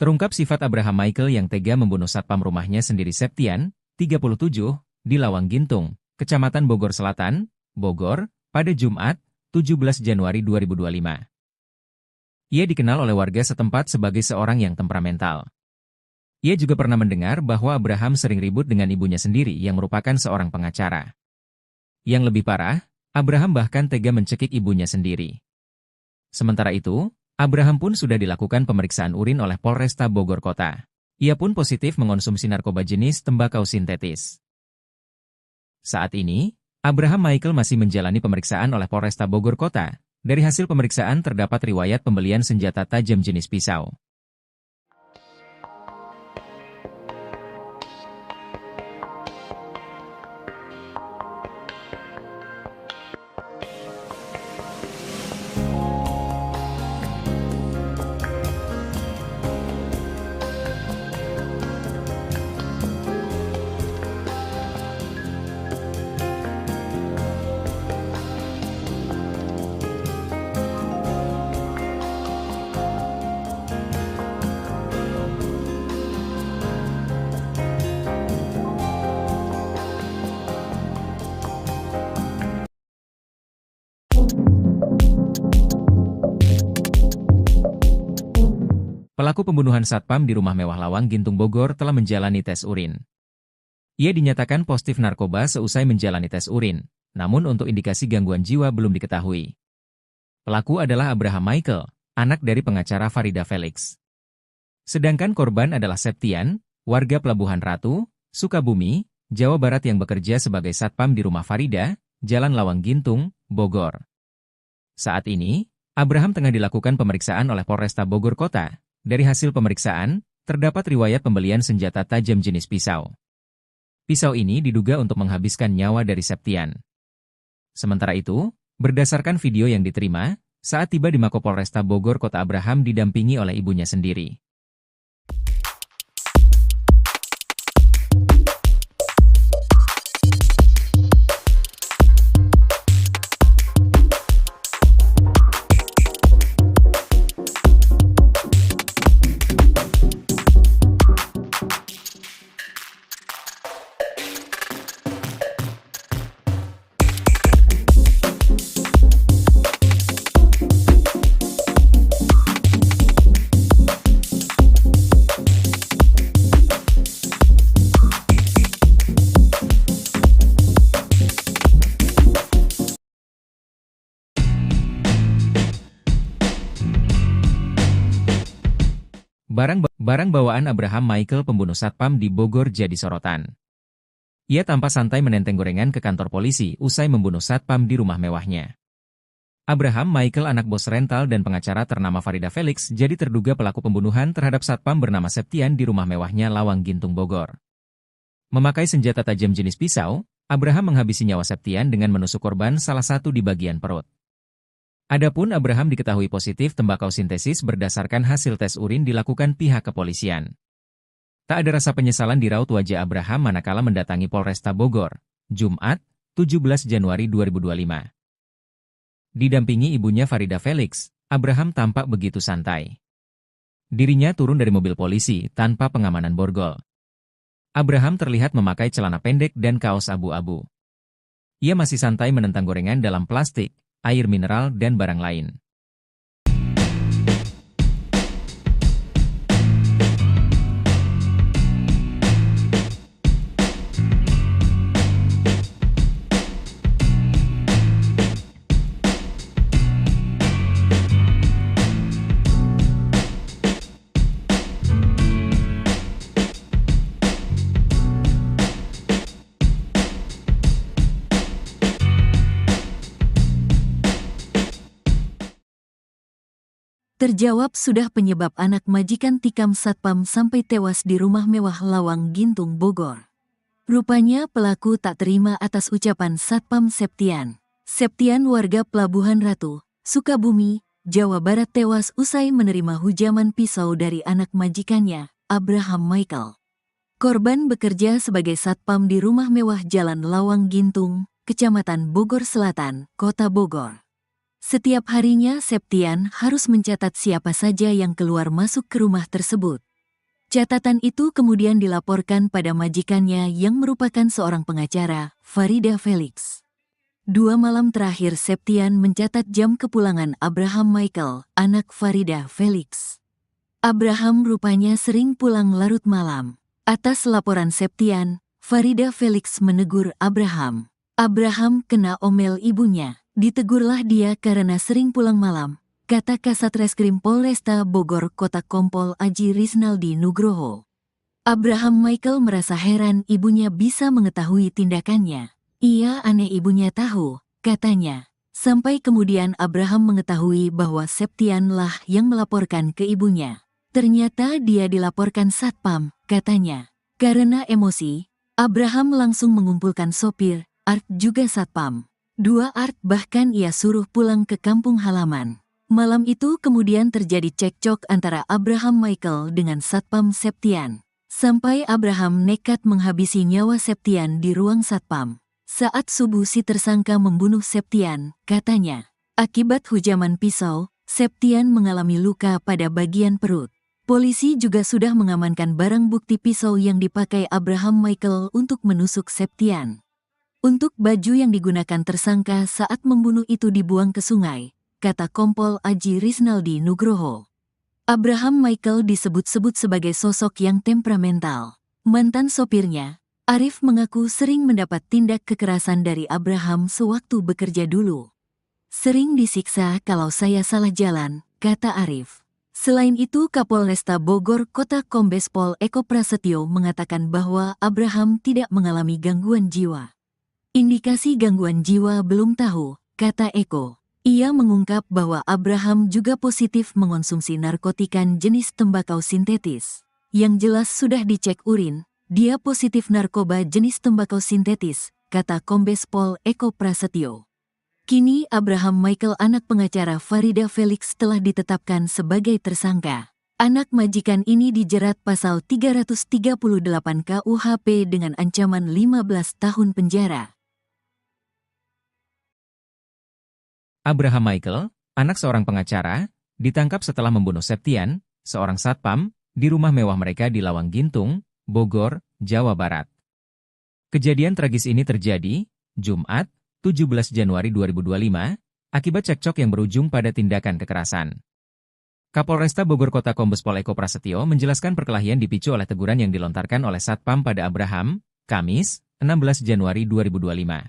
Terungkap sifat Abraham Michael yang tega membunuh satpam rumahnya sendiri Septian, 37, di Lawang Gintung, Kecamatan Bogor Selatan, Bogor, pada Jumat, 17 Januari 2025. Ia dikenal oleh warga setempat sebagai seorang yang temperamental. Ia juga pernah mendengar bahwa Abraham sering ribut dengan ibunya sendiri yang merupakan seorang pengacara. Yang lebih parah, Abraham bahkan tega mencekik ibunya sendiri. Sementara itu, Abraham pun sudah dilakukan pemeriksaan urin oleh Polresta Bogor Kota. Ia pun positif mengonsumsi narkoba jenis tembakau sintetis. Saat ini, Abraham Michael masih menjalani pemeriksaan oleh Polresta Bogor Kota. Dari hasil pemeriksaan terdapat riwayat pembelian senjata tajam jenis pisau. Pelaku pembunuhan satpam di rumah mewah Lawang Gintung Bogor telah menjalani tes urin. Ia dinyatakan positif narkoba seusai menjalani tes urin, namun untuk indikasi gangguan jiwa belum diketahui. Pelaku adalah Abraham Michael, anak dari pengacara Farida Felix. Sedangkan korban adalah Septian, warga Pelabuhan Ratu, Sukabumi, Jawa Barat yang bekerja sebagai satpam di rumah Farida, Jalan Lawang Gintung, Bogor. Saat ini, Abraham tengah dilakukan pemeriksaan oleh Polresta Bogor Kota. Dari hasil pemeriksaan, terdapat riwayat pembelian senjata tajam jenis pisau. Pisau ini diduga untuk menghabiskan nyawa dari Septian. Sementara itu, berdasarkan video yang diterima, saat tiba di Mako Polresta Bogor Kota Abraham didampingi oleh ibunya sendiri. Barang bawaan Abraham Michael pembunuh satpam di Bogor jadi sorotan. Ia tampak santai menenteng gorengan ke kantor polisi usai membunuh satpam di rumah mewahnya. Abraham Michael anak bos rental dan pengacara ternama Farida Felix jadi terduga pelaku pembunuhan terhadap satpam bernama Septian di rumah mewahnya Lawang Gintung Bogor. Memakai senjata tajam jenis pisau, Abraham menghabisi nyawa Septian dengan menusuk korban salah satu di bagian perut. Adapun Abraham diketahui positif tembakau sintesis berdasarkan hasil tes urin dilakukan pihak kepolisian. Tak ada rasa penyesalan di raut wajah Abraham manakala mendatangi Polresta Bogor, Jumat, 17 Januari 2025. Didampingi ibunya Farida Felix, Abraham tampak begitu santai. Dirinya turun dari mobil polisi tanpa pengamanan borgol. Abraham terlihat memakai celana pendek dan kaos abu-abu. Ia masih santai menentang gorengan dalam plastik, air mineral dan barang lain. Terjawab sudah penyebab anak majikan tikam satpam sampai tewas di rumah mewah Lawang Gintung, Bogor. Rupanya pelaku tak terima atas ucapan Satpam Septian. Septian warga Pelabuhan Ratu, Sukabumi, Jawa Barat tewas usai menerima hujaman pisau dari anak majikannya, Abraham Michael. Korban bekerja sebagai satpam di rumah mewah Jalan Lawang Gintung, Kecamatan Bogor Selatan, Kota Bogor. Setiap harinya Septian harus mencatat siapa saja yang keluar masuk ke rumah tersebut. Catatan itu kemudian dilaporkan pada majikannya yang merupakan seorang pengacara, Farida Felix. 2 malam terakhir Septian mencatat jam kepulangan Abraham Michael, anak Farida Felix. Abraham rupanya sering pulang larut malam. Atas laporan Septian, Farida Felix menegur Abraham. Abraham kena omel ibunya. Ditegurlah dia karena sering pulang malam, kata Kasat Reskrim Polresta Bogor Kota Kompol Aji Riznaldi Nugroho. Abraham Michael merasa heran ibunya bisa mengetahui tindakannya. Ia aneh ibunya tahu, katanya. Sampai kemudian Abraham mengetahui bahwa Septian lah yang melaporkan ke ibunya. Ternyata dia dilaporkan satpam, katanya. Karena emosi, Abraham langsung mengumpulkan sopir, Art juga satpam. 2 Art bahkan ia suruh pulang ke kampung halaman. Malam itu kemudian terjadi cekcok antara Abraham Michael dengan Satpam Septian. Sampai Abraham nekat menghabisi nyawa Septian di ruang satpam. Saat subuh si tersangka membunuh Septian, katanya. Akibat hujaman pisau, Septian mengalami luka pada bagian perut. Polisi juga sudah mengamankan barang bukti pisau yang dipakai Abraham Michael untuk menusuk Septian. Untuk baju yang digunakan tersangka saat membunuh itu dibuang ke sungai, kata Kompol Aji Riznaldi Nugroho. Abraham Michael disebut-sebut sebagai sosok yang temperamental. Mantan sopirnya, Arif mengaku sering mendapat tindak kekerasan dari Abraham sewaktu bekerja dulu. Sering disiksa kalau saya salah jalan, kata Arif. Selain itu Kapolresta Bogor Kota Kombes Pol Eko Prasetyo mengatakan bahwa Abraham tidak mengalami gangguan jiwa. Indikasi gangguan jiwa belum tahu, kata Eko. Ia mengungkap bahwa Abraham juga positif mengonsumsi narkotika jenis tembakau sintetis. Yang jelas sudah dicek urin, dia positif narkoba jenis tembakau sintetis, kata Kombes Pol Eko Prasetyo. Kini Abraham Michael anak pengacara Farida Felix telah ditetapkan sebagai tersangka. Anak majikan ini dijerat pasal 338 KUHP dengan ancaman 15 tahun penjara. Abraham Michael, anak seorang pengacara, ditangkap setelah membunuh Septian, seorang satpam, di rumah mewah mereka di Lawang Gintung, Bogor, Jawa Barat. Kejadian tragis ini terjadi, Jumat, 17 Januari 2025, akibat cekcok yang berujung pada tindakan kekerasan. Kapolresta Bogor Kota Kombes Pol Eko Prasetyo menjelaskan perkelahian dipicu oleh teguran yang dilontarkan oleh satpam pada Abraham, Kamis, 16 Januari 2025.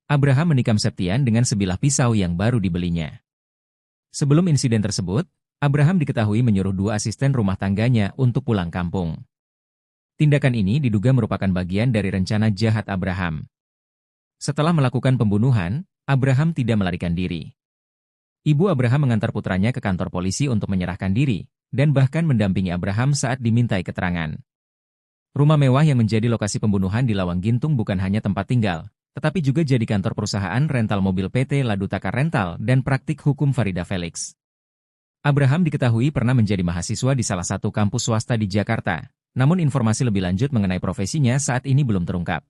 Abraham menikam Septian dengan sebilah pisau yang baru dibelinya. Sebelum insiden tersebut, Abraham diketahui menyuruh 2 asisten rumah tangganya untuk pulang kampung. Tindakan ini diduga merupakan bagian dari rencana jahat Abraham. Setelah melakukan pembunuhan, Abraham tidak melarikan diri. Ibu Abraham mengantar putranya ke kantor polisi untuk menyerahkan diri, dan bahkan mendampingi Abraham saat dimintai keterangan. Rumah mewah yang menjadi lokasi pembunuhan di Lawang Gintung bukan hanya tempat tinggal, tetapi juga jadi kantor perusahaan rental mobil PT Ladutaka Rental dan praktik hukum Farida Felix. Abraham diketahui pernah menjadi mahasiswa di salah satu kampus swasta di Jakarta, namun informasi lebih lanjut mengenai profesinya saat ini belum terungkap.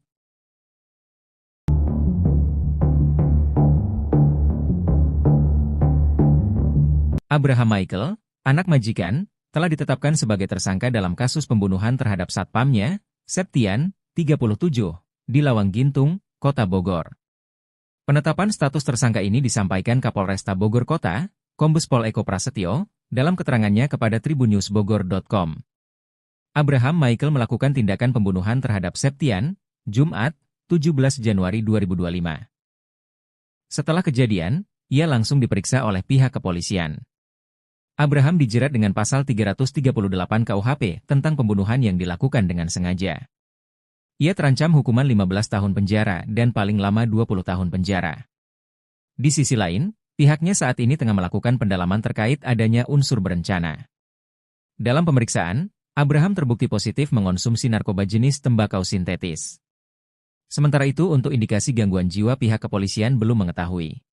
Abraham Michael, anak majikan, telah ditetapkan sebagai tersangka dalam kasus pembunuhan terhadap satpamnya, Septian, 37, di Lawang Gintung, Kota Bogor. Penetapan status tersangka ini disampaikan Kapolresta Bogor Kota, Kombes Pol Eko Prasetyo, dalam keterangannya kepada tribunnewsbogor.com. Abraham Michael melakukan tindakan pembunuhan terhadap Septian, Jumat, 17 Januari 2025. Setelah kejadian, ia langsung diperiksa oleh pihak kepolisian. Abraham dijerat dengan pasal 338 KUHP tentang pembunuhan yang dilakukan dengan sengaja. Ia terancam hukuman 15 tahun penjara dan paling lama 20 tahun penjara. Di sisi lain, pihaknya saat ini tengah melakukan pendalaman terkait adanya unsur berencana. Dalam pemeriksaan, Abraham terbukti positif mengonsumsi narkoba jenis tembakau sintetis. Sementara itu untuk indikasi gangguan jiwa pihak kepolisian belum mengetahui.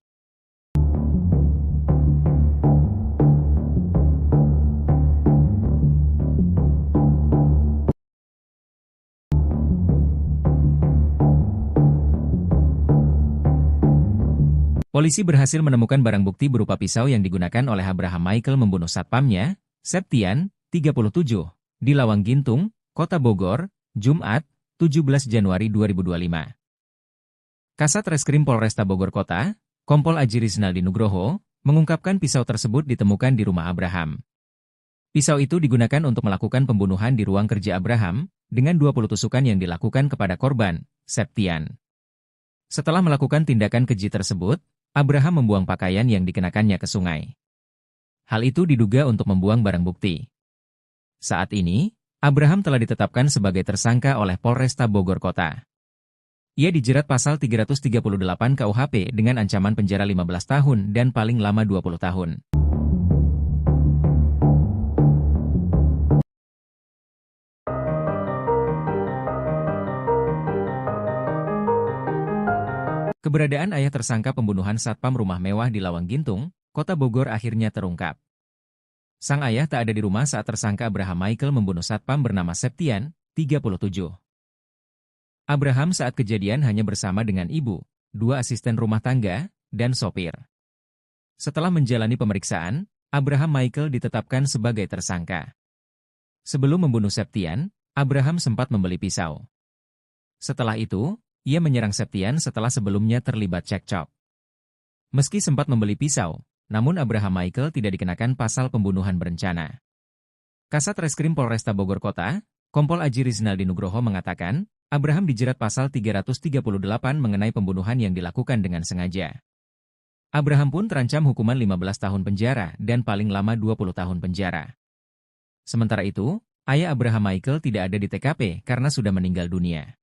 Polisi berhasil menemukan barang bukti berupa pisau yang digunakan oleh Abraham Michael membunuh satpamnya, Septian, 37, di Lawang Gintung, Kota Bogor, Jumat, 17 Januari 2025. Kasat Reskrim Polresta Bogor Kota, Kompol Aji Rizaldi Nugroho, mengungkapkan pisau tersebut ditemukan di rumah Abraham. Pisau itu digunakan untuk melakukan pembunuhan di ruang kerja Abraham, dengan 20 tusukan yang dilakukan kepada korban, Septian. Setelah melakukan tindakan keji tersebut, Abraham membuang pakaian yang dikenakannya ke sungai. Hal itu diduga untuk membuang barang bukti. Saat ini, Abraham telah ditetapkan sebagai tersangka oleh Polresta Bogor Kota. Ia dijerat pasal 338 KUHP dengan ancaman penjara 15 tahun dan paling lama 20 tahun. Keberadaan ayah tersangka pembunuhan satpam rumah mewah di Lawang Gintung, Kota Bogor akhirnya terungkap. Sang ayah tak ada di rumah saat tersangka Abraham Michael membunuh satpam bernama Septian, 37. Abraham saat kejadian hanya bersama dengan ibu, 2 asisten rumah tangga, dan sopir. Setelah menjalani pemeriksaan, Abraham Michael ditetapkan sebagai tersangka. Sebelum membunuh Septian, Abraham sempat membeli pisau. Setelah itu, ia menyerang Septian setelah sebelumnya terlibat cekcok. Meski sempat membeli pisau, namun Abraham Michael tidak dikenakan pasal pembunuhan berencana. Kasat Reskrim Polresta Bogor Kota, Kompol Aji Rizaldi Nugroho mengatakan, Abraham dijerat pasal 338 mengenai pembunuhan yang dilakukan dengan sengaja. Abraham pun terancam hukuman 15 tahun penjara dan paling lama 20 tahun penjara. Sementara itu, ayah Abraham Michael tidak ada di TKP karena sudah meninggal dunia.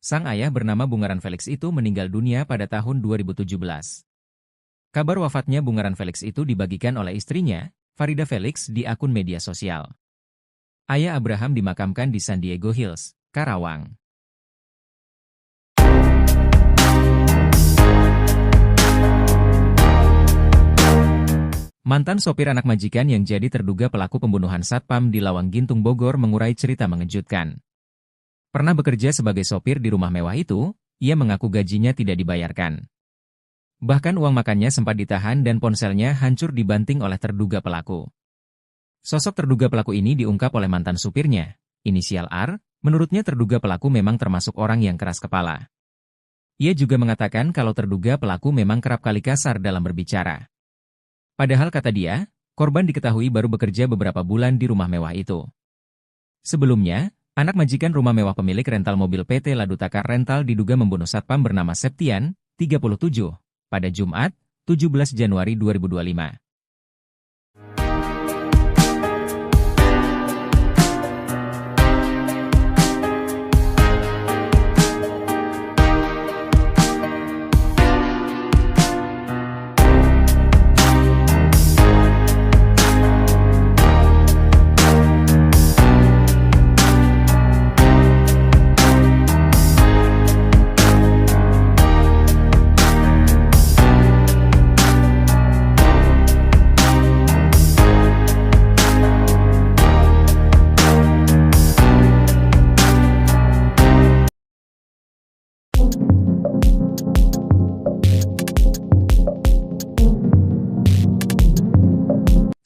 Sang ayah bernama Bungaran Felix itu meninggal dunia pada tahun 2017. Kabar wafatnya Bungaran Felix itu dibagikan oleh istrinya, Farida Felix, di akun media sosial. Ayah Abraham dimakamkan di San Diego Hills, Karawang. Mantan sopir anak majikan yang jadi terduga pelaku pembunuhan satpam di Lawang Gintung Bogor mengurai cerita mengejutkan. Pernah bekerja sebagai sopir di rumah mewah itu, ia mengaku gajinya tidak dibayarkan. Bahkan uang makannya sempat ditahan dan ponselnya hancur dibanting oleh terduga pelaku. Sosok terduga pelaku ini diungkap oleh mantan supirnya, inisial R, menurutnya terduga pelaku memang termasuk orang yang keras kepala. Ia juga mengatakan kalau terduga pelaku memang kerap kali kasar dalam berbicara. Padahal kata dia, korban diketahui baru bekerja beberapa bulan di rumah mewah itu. Sebelumnya, anak majikan rumah mewah pemilik rental mobil PT Ladutaka Rental diduga membunuh satpam bernama Septian, 37, pada Jumat, 17 Januari 2025.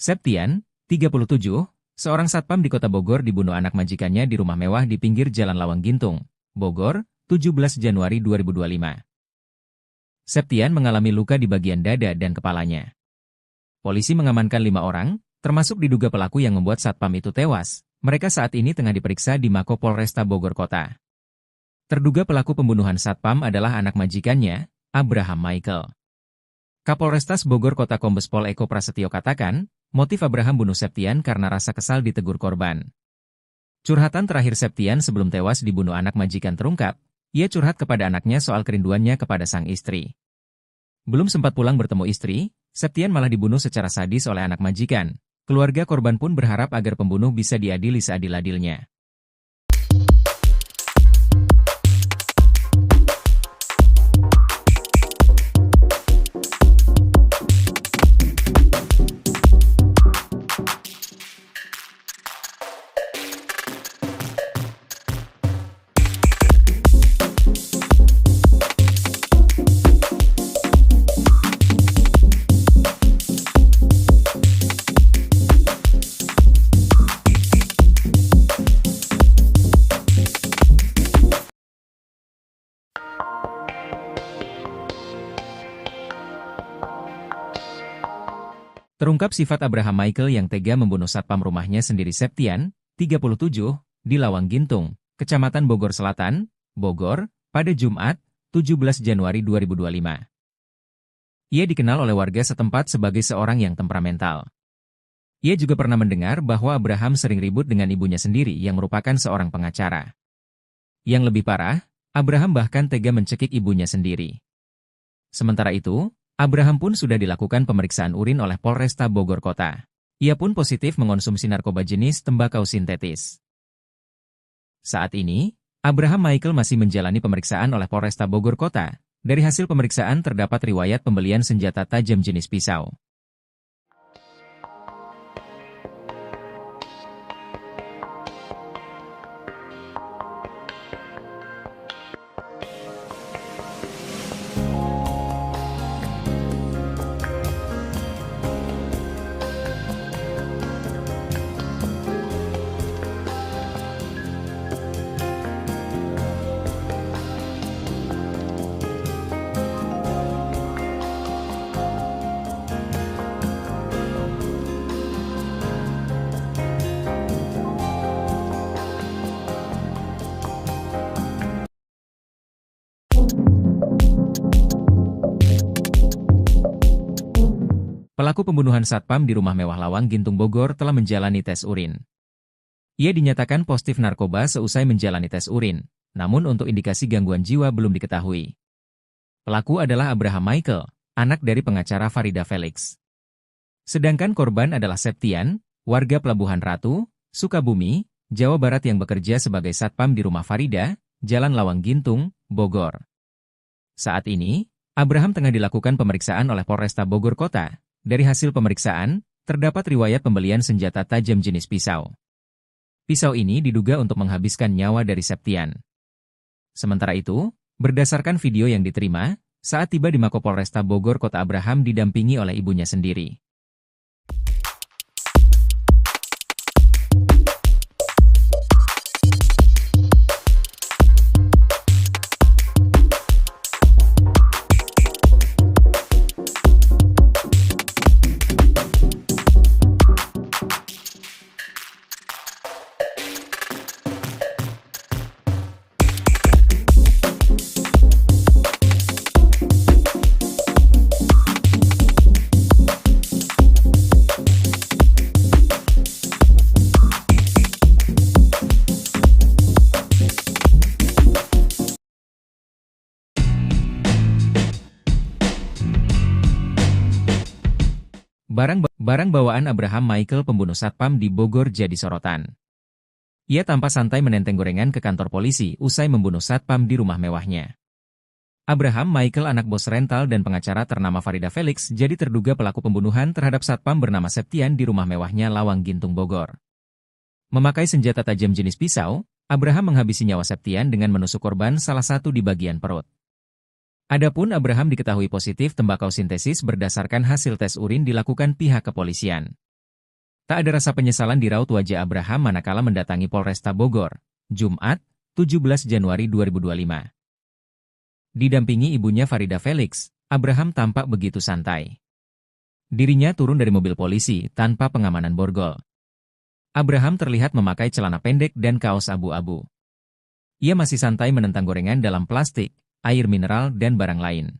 Septian, 37, seorang satpam di kota Bogor dibunuh anak majikannya di rumah mewah di pinggir Jalan Lawang Gintung, Bogor, 17 Januari 2025. Septian mengalami luka di bagian dada dan kepalanya. Polisi mengamankan 5 orang, termasuk diduga pelaku yang membuat satpam itu tewas. Mereka saat ini tengah diperiksa di Mako Polresta Bogor Kota. Terduga pelaku pembunuhan satpam adalah anak majikannya, Abraham Michael. Kapolrestas Bogor Kota Kombes Pol Eko Prasetyo katakan, motif Abraham bunuh Septian karena rasa kesal ditegur korban. Curhatan terakhir Septian sebelum tewas dibunuh anak majikan terungkap, ia curhat kepada anaknya soal kerinduannya kepada sang istri. Belum sempat pulang bertemu istri, Septian malah dibunuh secara sadis oleh anak majikan. Keluarga korban pun berharap agar pembunuh bisa diadili seadil-adilnya. Terungkap sifat Abraham Michael yang tega membunuh satpam rumahnya sendiri Septian, 37, di Lawang Gintung, Kecamatan Bogor Selatan, Bogor, pada Jumat, 17 Januari 2025. Ia dikenal oleh warga setempat sebagai seorang yang temperamental. Ia juga pernah mendengar bahwa Abraham sering ribut dengan ibunya sendiri yang merupakan seorang pengacara. Yang lebih parah, Abraham bahkan tega mencekik ibunya sendiri. Sementara itu, Abraham pun sudah dilakukan pemeriksaan urin oleh Polresta Bogor Kota. Ia pun positif mengonsumsi narkoba jenis tembakau sintetis. Saat ini, Abraham Michael masih menjalani pemeriksaan oleh Polresta Bogor Kota. Dari hasil pemeriksaan terdapat riwayat pembelian senjata tajam jenis pisau. Pelaku pembunuhan satpam di rumah mewah Lawang Gintung Bogor telah menjalani tes urin. Ia dinyatakan positif narkoba seusai menjalani tes urin, namun untuk indikasi gangguan jiwa belum diketahui. Pelaku adalah Abraham Michael, anak dari pengacara Farida Felix. Sedangkan korban adalah Septian, warga Pelabuhan Ratu, Sukabumi, Jawa Barat yang bekerja sebagai satpam di rumah Farida, Jalan Lawang Gintung, Bogor. Saat ini, Abraham tengah dilakukan pemeriksaan oleh Polresta Bogor Kota. Dari hasil pemeriksaan, terdapat riwayat pembelian senjata tajam jenis pisau. Pisau ini diduga untuk menghabiskan nyawa dari Septian. Sementara itu, berdasarkan video yang diterima, saat tiba di Mako Polresta Bogor Kota Abraham didampingi oleh ibunya sendiri. Barang bawaan Abraham Michael pembunuh satpam di Bogor jadi sorotan. Ia tampak santai menenteng gorengan ke kantor polisi usai membunuh satpam di rumah mewahnya. Abraham Michael anak bos rental dan pengacara ternama Farida Felix jadi terduga pelaku pembunuhan terhadap satpam bernama Septian di rumah mewahnya Lawang Gintung Bogor. Memakai senjata tajam jenis pisau, Abraham menghabisi nyawa Septian dengan menusuk korban salah satu di bagian perut. Adapun Abraham diketahui positif tembakau sintesis berdasarkan hasil tes urin dilakukan pihak kepolisian. Tak ada rasa penyesalan di raut wajah Abraham manakala mendatangi Polresta Bogor, Jumat, 17 Januari 2025. Didampingi ibunya Farida Felix, Abraham tampak begitu santai. Dirinya turun dari mobil polisi tanpa pengamanan borgol. Abraham terlihat memakai celana pendek dan kaos abu-abu. Ia masih santai menentang gorengan dalam plastik, air mineral dan barang lain.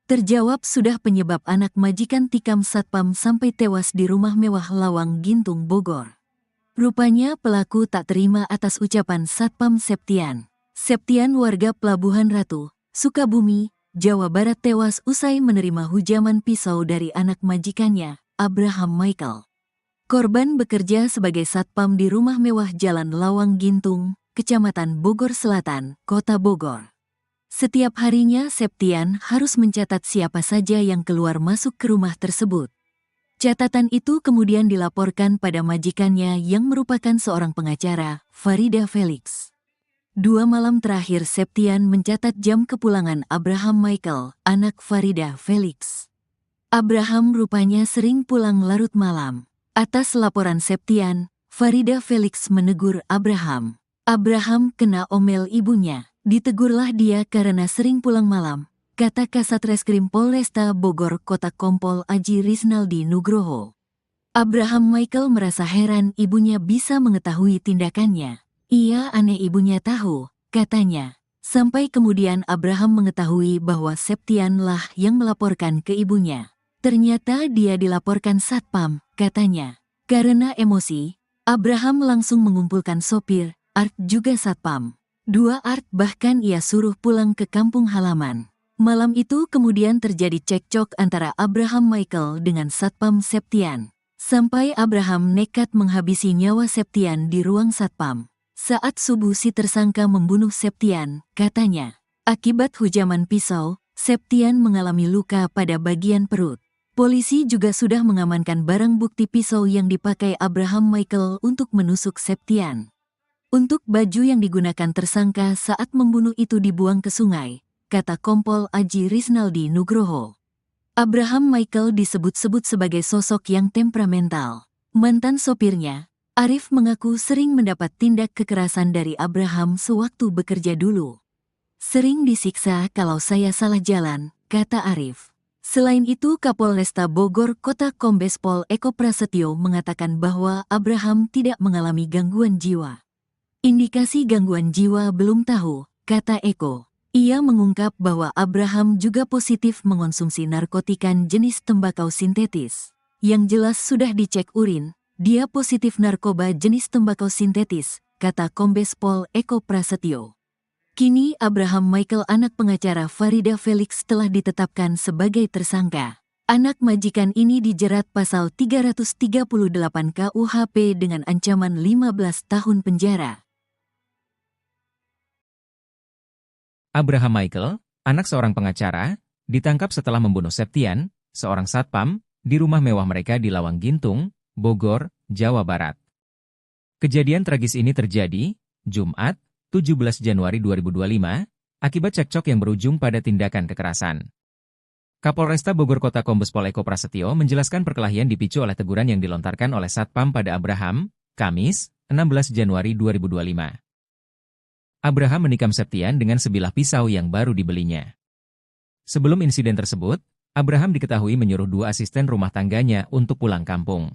Terjawab sudah penyebab anak majikan tikam satpam sampai tewas di rumah mewah Lawang Gintung, Bogor. Rupanya pelaku tak terima atas ucapan Satpam Septian. Septian warga Pelabuhan Ratu, Sukabumi, Jawa Barat tewas usai menerima hujaman pisau dari anak majikannya, Abraham Michael. Korban bekerja sebagai satpam di rumah mewah Jalan Lawang Gintung, Kecamatan Bogor Selatan, Kota Bogor. Setiap harinya Septian harus mencatat siapa saja yang keluar masuk ke rumah tersebut. Catatan itu kemudian dilaporkan pada majikannya yang merupakan seorang pengacara, Farida Felix. 2 malam terakhir Septian mencatat jam kepulangan Abraham Michael, anak Farida Felix. Abraham rupanya sering pulang larut malam. Atas laporan Septian, Farida Felix menegur Abraham. Abraham kena omel ibunya. Ditegurlah dia karena sering pulang malam, kata Kasat Reskrim Polresta Bogor Kota Kompol Aji Risnaldi Nugroho. Abraham Michael merasa heran ibunya bisa mengetahui tindakannya. Ia aneh ibunya tahu, katanya. Sampai kemudian Abraham mengetahui bahwa Septian lah yang melaporkan ke ibunya. Ternyata dia dilaporkan satpam, katanya. Karena emosi, Abraham langsung mengumpulkan sopir, Art juga satpam. 2 Art bahkan ia suruh pulang ke kampung halaman. Malam itu kemudian terjadi cekcok antara Abraham Michael dengan Satpam Septian. Sampai Abraham nekat menghabisi nyawa Septian di ruang satpam. Saat subuh si tersangka membunuh Septian, katanya. Akibat hujaman pisau, Septian mengalami luka pada bagian perut. Polisi juga sudah mengamankan barang bukti pisau yang dipakai Abraham Michael untuk menusuk Septian. Untuk baju yang digunakan tersangka saat membunuh itu dibuang ke sungai, kata Kompol Aji Risnaldi Nugroho. Abraham Michael disebut-sebut sebagai sosok yang temperamental. Mantan sopirnya, Arif mengaku sering mendapat tindak kekerasan dari Abraham sewaktu bekerja dulu. Sering disiksa kalau saya salah jalan, kata Arif. Selain itu Kapolresta Bogor Kota Kombes Pol Eko Prasetyo mengatakan bahwa Abraham tidak mengalami gangguan jiwa. Indikasi gangguan jiwa belum tahu, kata Eko. Ia mengungkap bahwa Abraham juga positif mengonsumsi narkotika jenis tembakau sintetis. Yang jelas sudah dicek urin, dia positif narkoba jenis tembakau sintetis, kata Kombes Pol Eko Prasetyo. Kini Abraham Michael anak pengacara Farida Felix telah ditetapkan sebagai tersangka. Anak majikan ini dijerat pasal 338 KUHP dengan ancaman 15 tahun penjara. Abraham Michael, anak seorang pengacara, ditangkap setelah membunuh Septian, seorang satpam, di rumah mewah mereka di Lawang Gintung, Bogor, Jawa Barat. Kejadian tragis ini terjadi, Jumat, 17 Januari 2025, akibat cekcok yang berujung pada tindakan kekerasan. Kapolresta Bogor Kota Kombes Pol Eko Prasetyo menjelaskan perkelahian dipicu oleh teguran yang dilontarkan oleh satpam pada Abraham, Kamis, 16 Januari 2025. Abraham menikam Septian dengan sebilah pisau yang baru dibelinya. Sebelum insiden tersebut, Abraham diketahui menyuruh 2 asisten rumah tangganya untuk pulang kampung.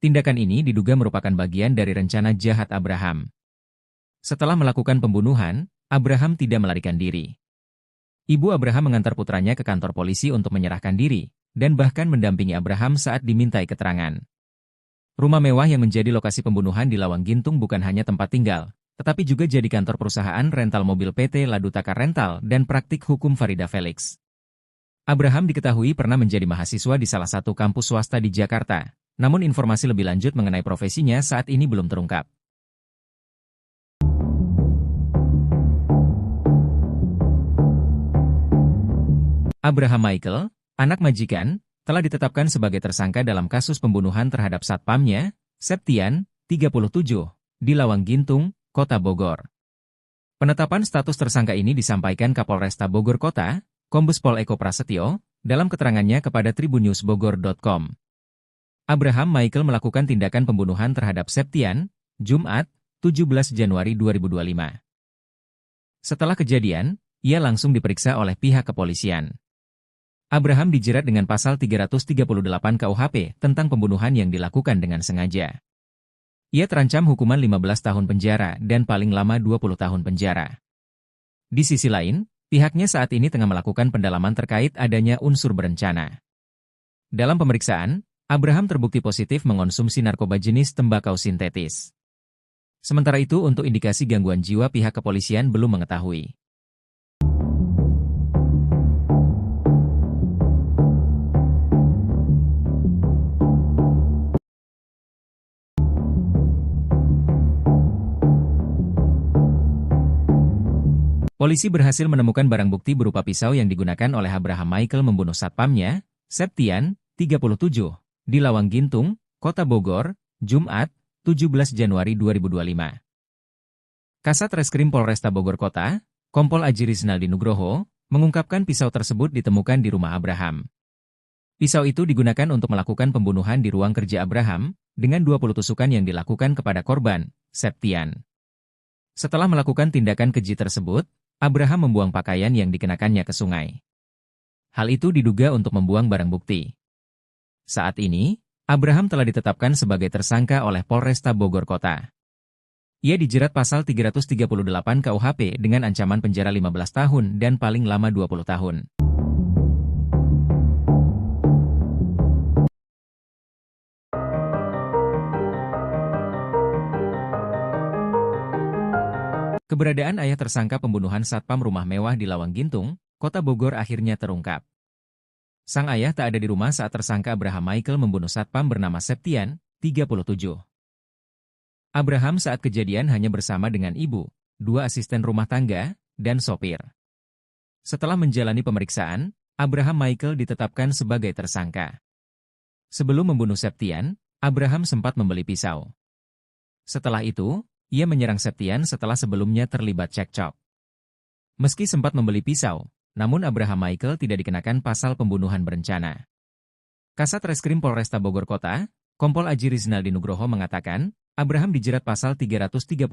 Tindakan ini diduga merupakan bagian dari rencana jahat Abraham. Setelah melakukan pembunuhan, Abraham tidak melarikan diri. Ibu Abraham mengantar putranya ke kantor polisi untuk menyerahkan diri, dan bahkan mendampingi Abraham saat dimintai keterangan. Rumah mewah yang menjadi lokasi pembunuhan di Lawang Gintung bukan hanya tempat tinggal, tetapi juga jadi kantor perusahaan rental mobil PT Ladutaka Rental dan praktik hukum Farida Felix. Abraham diketahui pernah menjadi mahasiswa di salah satu kampus swasta di Jakarta, namun informasi lebih lanjut mengenai profesinya saat ini belum terungkap. Abraham Michael, anak majikan, telah ditetapkan sebagai tersangka dalam kasus pembunuhan terhadap satpamnya, Septian, 37, di Lawang Gintung, Kota Bogor. Penetapan status tersangka ini disampaikan Kapolresta Bogor Kota, Kombes Pol Eko Prasetyo, dalam keterangannya kepada tribunnewsbogor.com. Abraham Michael melakukan tindakan pembunuhan terhadap Septian, Jumat, 17 Januari 2025. Setelah kejadian, ia langsung diperiksa oleh pihak kepolisian. Abraham dijerat dengan pasal 338 KUHP tentang pembunuhan yang dilakukan dengan sengaja. Ia terancam hukuman 15 tahun penjara dan paling lama 20 tahun penjara. Di sisi lain, pihaknya saat ini tengah melakukan pendalaman terkait adanya unsur berencana. Dalam pemeriksaan, Abraham terbukti positif mengonsumsi narkoba jenis tembakau sintetis. Sementara itu untuk indikasi gangguan jiwa pihak kepolisian belum mengetahui. Polisi berhasil menemukan barang bukti berupa pisau yang digunakan oleh Abraham Michael membunuh satpamnya, Septian, 37, di Lawang Gintung, Kota Bogor, Jumat, 17 Januari 2025. Kasat Reskrim Polresta Bogor Kota, Kompol Aji Rizaldi Nugroho, mengungkapkan pisau tersebut ditemukan di rumah Abraham. Pisau itu digunakan untuk melakukan pembunuhan di ruang kerja Abraham, dengan 20 tusukan yang dilakukan kepada korban, Septian. Setelah melakukan tindakan keji tersebut, Abraham membuang pakaian yang dikenakannya ke sungai. Hal itu diduga untuk membuang barang bukti. Saat ini, Abraham telah ditetapkan sebagai tersangka oleh Polresta Bogor Kota. Ia dijerat pasal 338 KUHP dengan ancaman penjara 15 tahun dan paling lama 20 tahun. Keberadaan ayah tersangka pembunuhan satpam rumah mewah di Lawang Gintung, Kota Bogor akhirnya terungkap. Sang ayah tak ada di rumah saat tersangka Abraham Michael membunuh satpam bernama Septian, 37. Abraham saat kejadian hanya bersama dengan ibu, 2 asisten rumah tangga, dan sopir. Setelah menjalani pemeriksaan, Abraham Michael ditetapkan sebagai tersangka. Sebelum membunuh Septian, Abraham sempat membeli pisau. Setelah itu, ia menyerang Septian setelah sebelumnya terlibat cekcok. Meski sempat membeli pisau, namun Abraham Michael tidak dikenakan pasal pembunuhan berencana. Kasat Reskrim Polresta Bogor Kota, Kompol Aji Rizaldi Nugroho mengatakan, Abraham dijerat pasal 338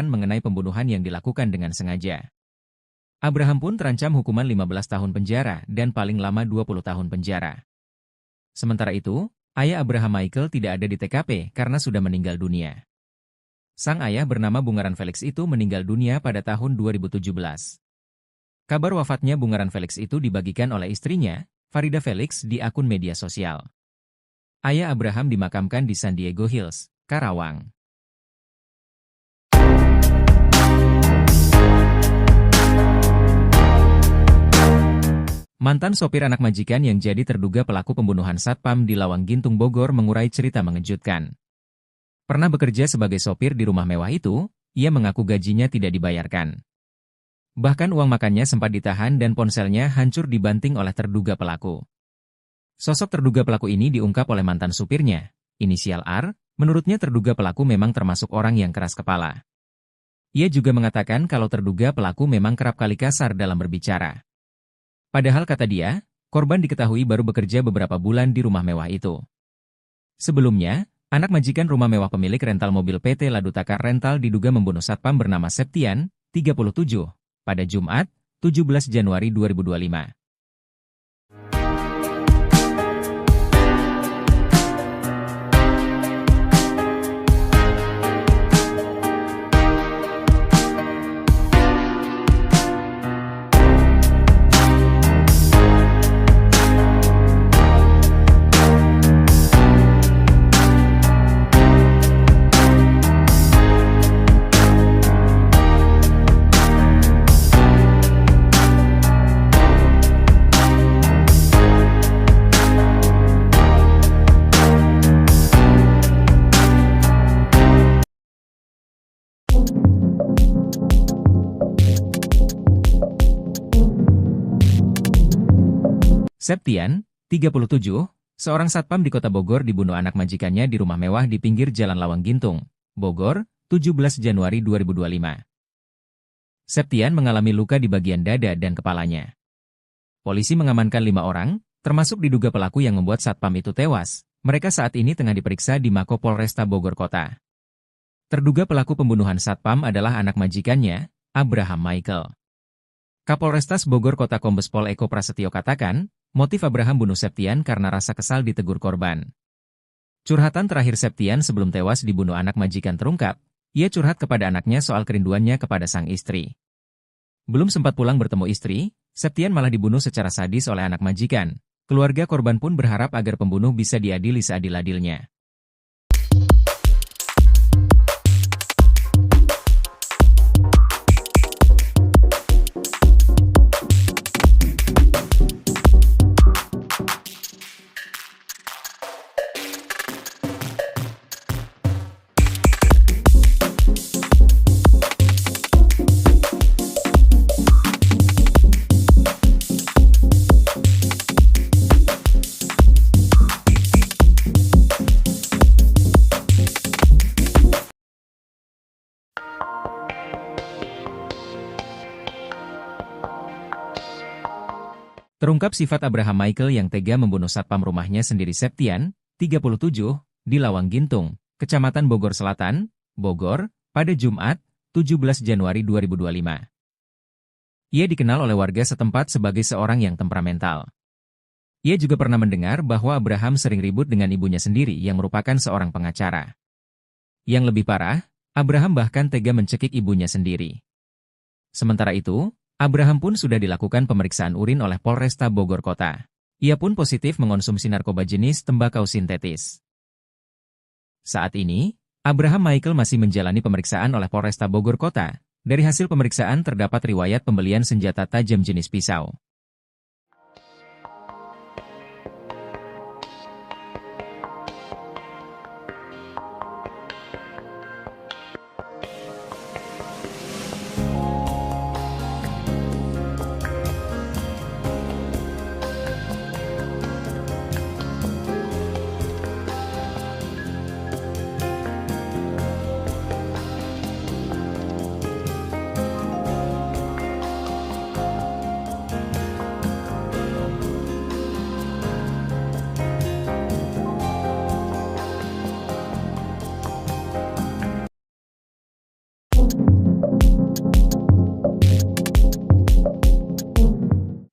mengenai pembunuhan yang dilakukan dengan sengaja. Abraham pun terancam hukuman 15 tahun penjara dan paling lama 20 tahun penjara. Sementara itu, ayah Abraham Michael tidak ada di TKP karena sudah meninggal dunia. Sang ayah bernama Bungaran Felix itu meninggal dunia pada tahun 2017. Kabar wafatnya Bungaran Felix itu dibagikan oleh istrinya, Farida Felix, di akun media sosial. Ayah Abraham dimakamkan di San Diego Hills, Karawang. Mantan sopir anak majikan yang jadi terduga pelaku pembunuhan satpam di Lawang Gintung Bogor mengurai cerita mengejutkan. Pernah bekerja sebagai sopir di rumah mewah itu, ia mengaku gajinya tidak dibayarkan. Bahkan uang makannya sempat ditahan dan ponselnya hancur dibanting oleh terduga pelaku. Sosok terduga pelaku ini diungkap oleh mantan supirnya, inisial R, menurutnya terduga pelaku memang termasuk orang yang keras kepala. Ia juga mengatakan kalau terduga pelaku memang kerap kali kasar dalam berbicara. Padahal kata dia, korban diketahui baru bekerja beberapa bulan di rumah mewah itu. Sebelumnya, anak majikan rumah mewah pemilik rental mobil PT Ladutaka Rental diduga membunuh satpam bernama Septian, 37, pada Jumat, 17 Januari 2025. Septian, 37, seorang satpam di kota Bogor dibunuh anak majikannya di rumah mewah di pinggir Jalan Lawang Gintung, Bogor, 17 Januari 2025. Septian mengalami luka di bagian dada dan kepalanya. Polisi mengamankan 5 orang, termasuk diduga pelaku yang membuat satpam itu tewas. Mereka saat ini tengah diperiksa di Mako Polresta Bogor Kota. Terduga pelaku pembunuhan satpam adalah anak majikannya, Abraham Michael. Kapolrestas Bogor Kota Kombes Pol Eko Prasetyo katakan, motif Abraham bunuh Septian karena rasa kesal ditegur korban. Curhatan terakhir Septian sebelum tewas dibunuh anak majikan terungkap, ia curhat kepada anaknya soal kerinduannya kepada sang istri. Belum sempat pulang bertemu istri, Septian malah dibunuh secara sadis oleh anak majikan. Keluarga korban pun berharap agar pembunuh bisa diadili seadil-adilnya. Terungkap sifat Abraham Michael yang tega membunuh satpam rumahnya sendiri Septian, 37, di Lawang Gintung, Kecamatan Bogor Selatan, Bogor, pada Jumat, 17 Januari 2025. Ia dikenal oleh warga setempat sebagai seorang yang temperamental. Ia juga pernah mendengar bahwa Abraham sering ribut dengan ibunya sendiri yang merupakan seorang pengacara. Yang lebih parah, Abraham bahkan tega mencekik ibunya sendiri. Sementara itu, Abraham pun sudah dilakukan pemeriksaan urin oleh Polresta Bogor Kota. Ia pun positif mengonsumsi narkoba jenis tembakau sintetis. Saat ini, Abraham Michael masih menjalani pemeriksaan oleh Polresta Bogor Kota. Dari hasil pemeriksaan terdapat riwayat pembelian senjata tajam jenis pisau.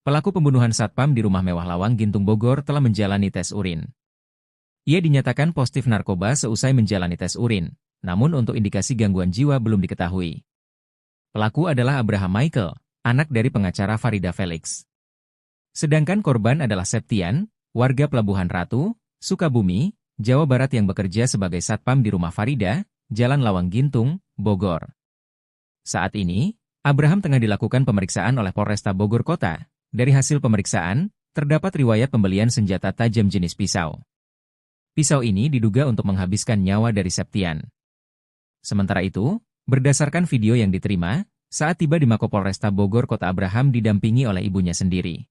Pelaku pembunuhan satpam di rumah mewah Lawang Gintung Bogor telah menjalani tes urin. Ia dinyatakan positif narkoba seusai menjalani tes urin, namun untuk indikasi gangguan jiwa belum diketahui. Pelaku adalah Abraham Michael, anak dari pengacara Farida Felix. Sedangkan korban adalah Septian, warga Pelabuhan Ratu, Sukabumi, Jawa Barat yang bekerja sebagai satpam di rumah Farida, Jalan Lawang Gintung, Bogor. Saat ini, Abraham tengah dilakukan pemeriksaan oleh Polresta Bogor Kota. Dari hasil pemeriksaan, terdapat riwayat pembelian senjata tajam jenis pisau. Pisau ini diduga untuk menghabiskan nyawa dari Septian. Sementara itu, berdasarkan video yang diterima, saat tiba di Mako Polresta Bogor Kota Abraham didampingi oleh ibunya sendiri.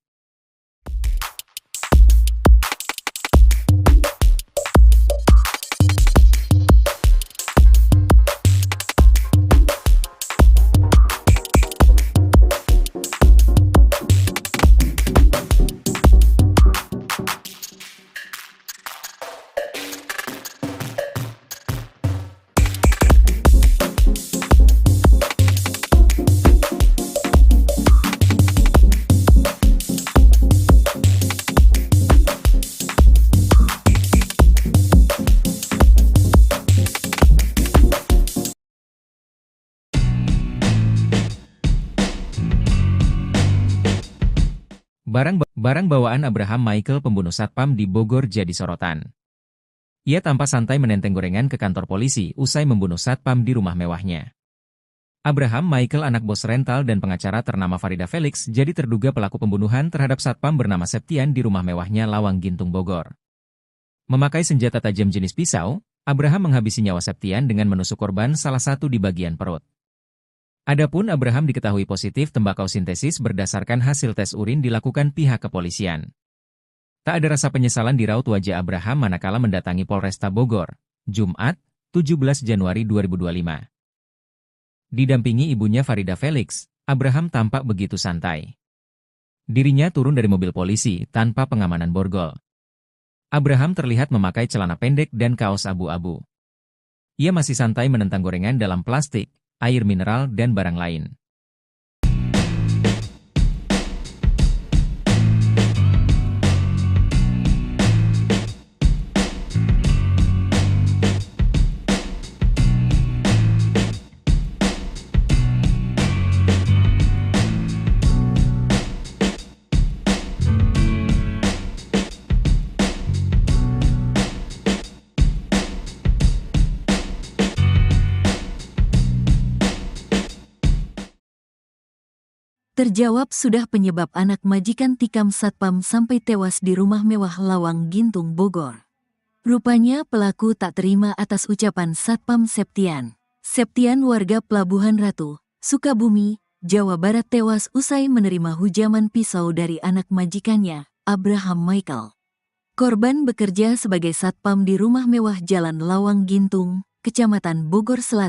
Barang bawaan Abraham Michael pembunuh satpam di Bogor jadi sorotan. Ia tampak santai menenteng gorengan ke kantor polisi usai membunuh satpam di rumah mewahnya. Abraham Michael anak bos rental dan pengacara ternama Farida Felix jadi terduga pelaku pembunuhan terhadap satpam bernama Septian di rumah mewahnya Lawang Gintung Bogor. Memakai senjata tajam jenis pisau, Abraham menghabisi nyawa Septian dengan menusuk korban salah satu di bagian perut. Adapun Abraham diketahui positif tembakau sintesis berdasarkan hasil tes urin dilakukan pihak kepolisian. Tak ada rasa penyesalan di raut wajah Abraham manakala mendatangi Polresta Bogor, Jumat, 17 Januari 2025. Didampingi ibunya Farida Felix, Abraham tampak begitu santai. Dirinya turun dari mobil polisi tanpa pengamanan borgol. Abraham terlihat memakai celana pendek dan kaos abu-abu. Ia masih santai menentang gorengan dalam plastik, air mineral dan barang lain. Terjawab sudah penyebab anak majikan tikam satpam sampai tewas di rumah mewah Lawang Gintung Bogor. Rupanya pelaku tak terima atas ucapan Satpam Septian. Septian warga Pelabuhan Ratu, Sukabumi, Jawa Barat tewas usai menerima hujaman pisau dari anak majikannya, Abraham Michael. Korban bekerja sebagai satpam di rumah mewah Jalan Lawang Gintung, Kecamatan Bogor Selatan.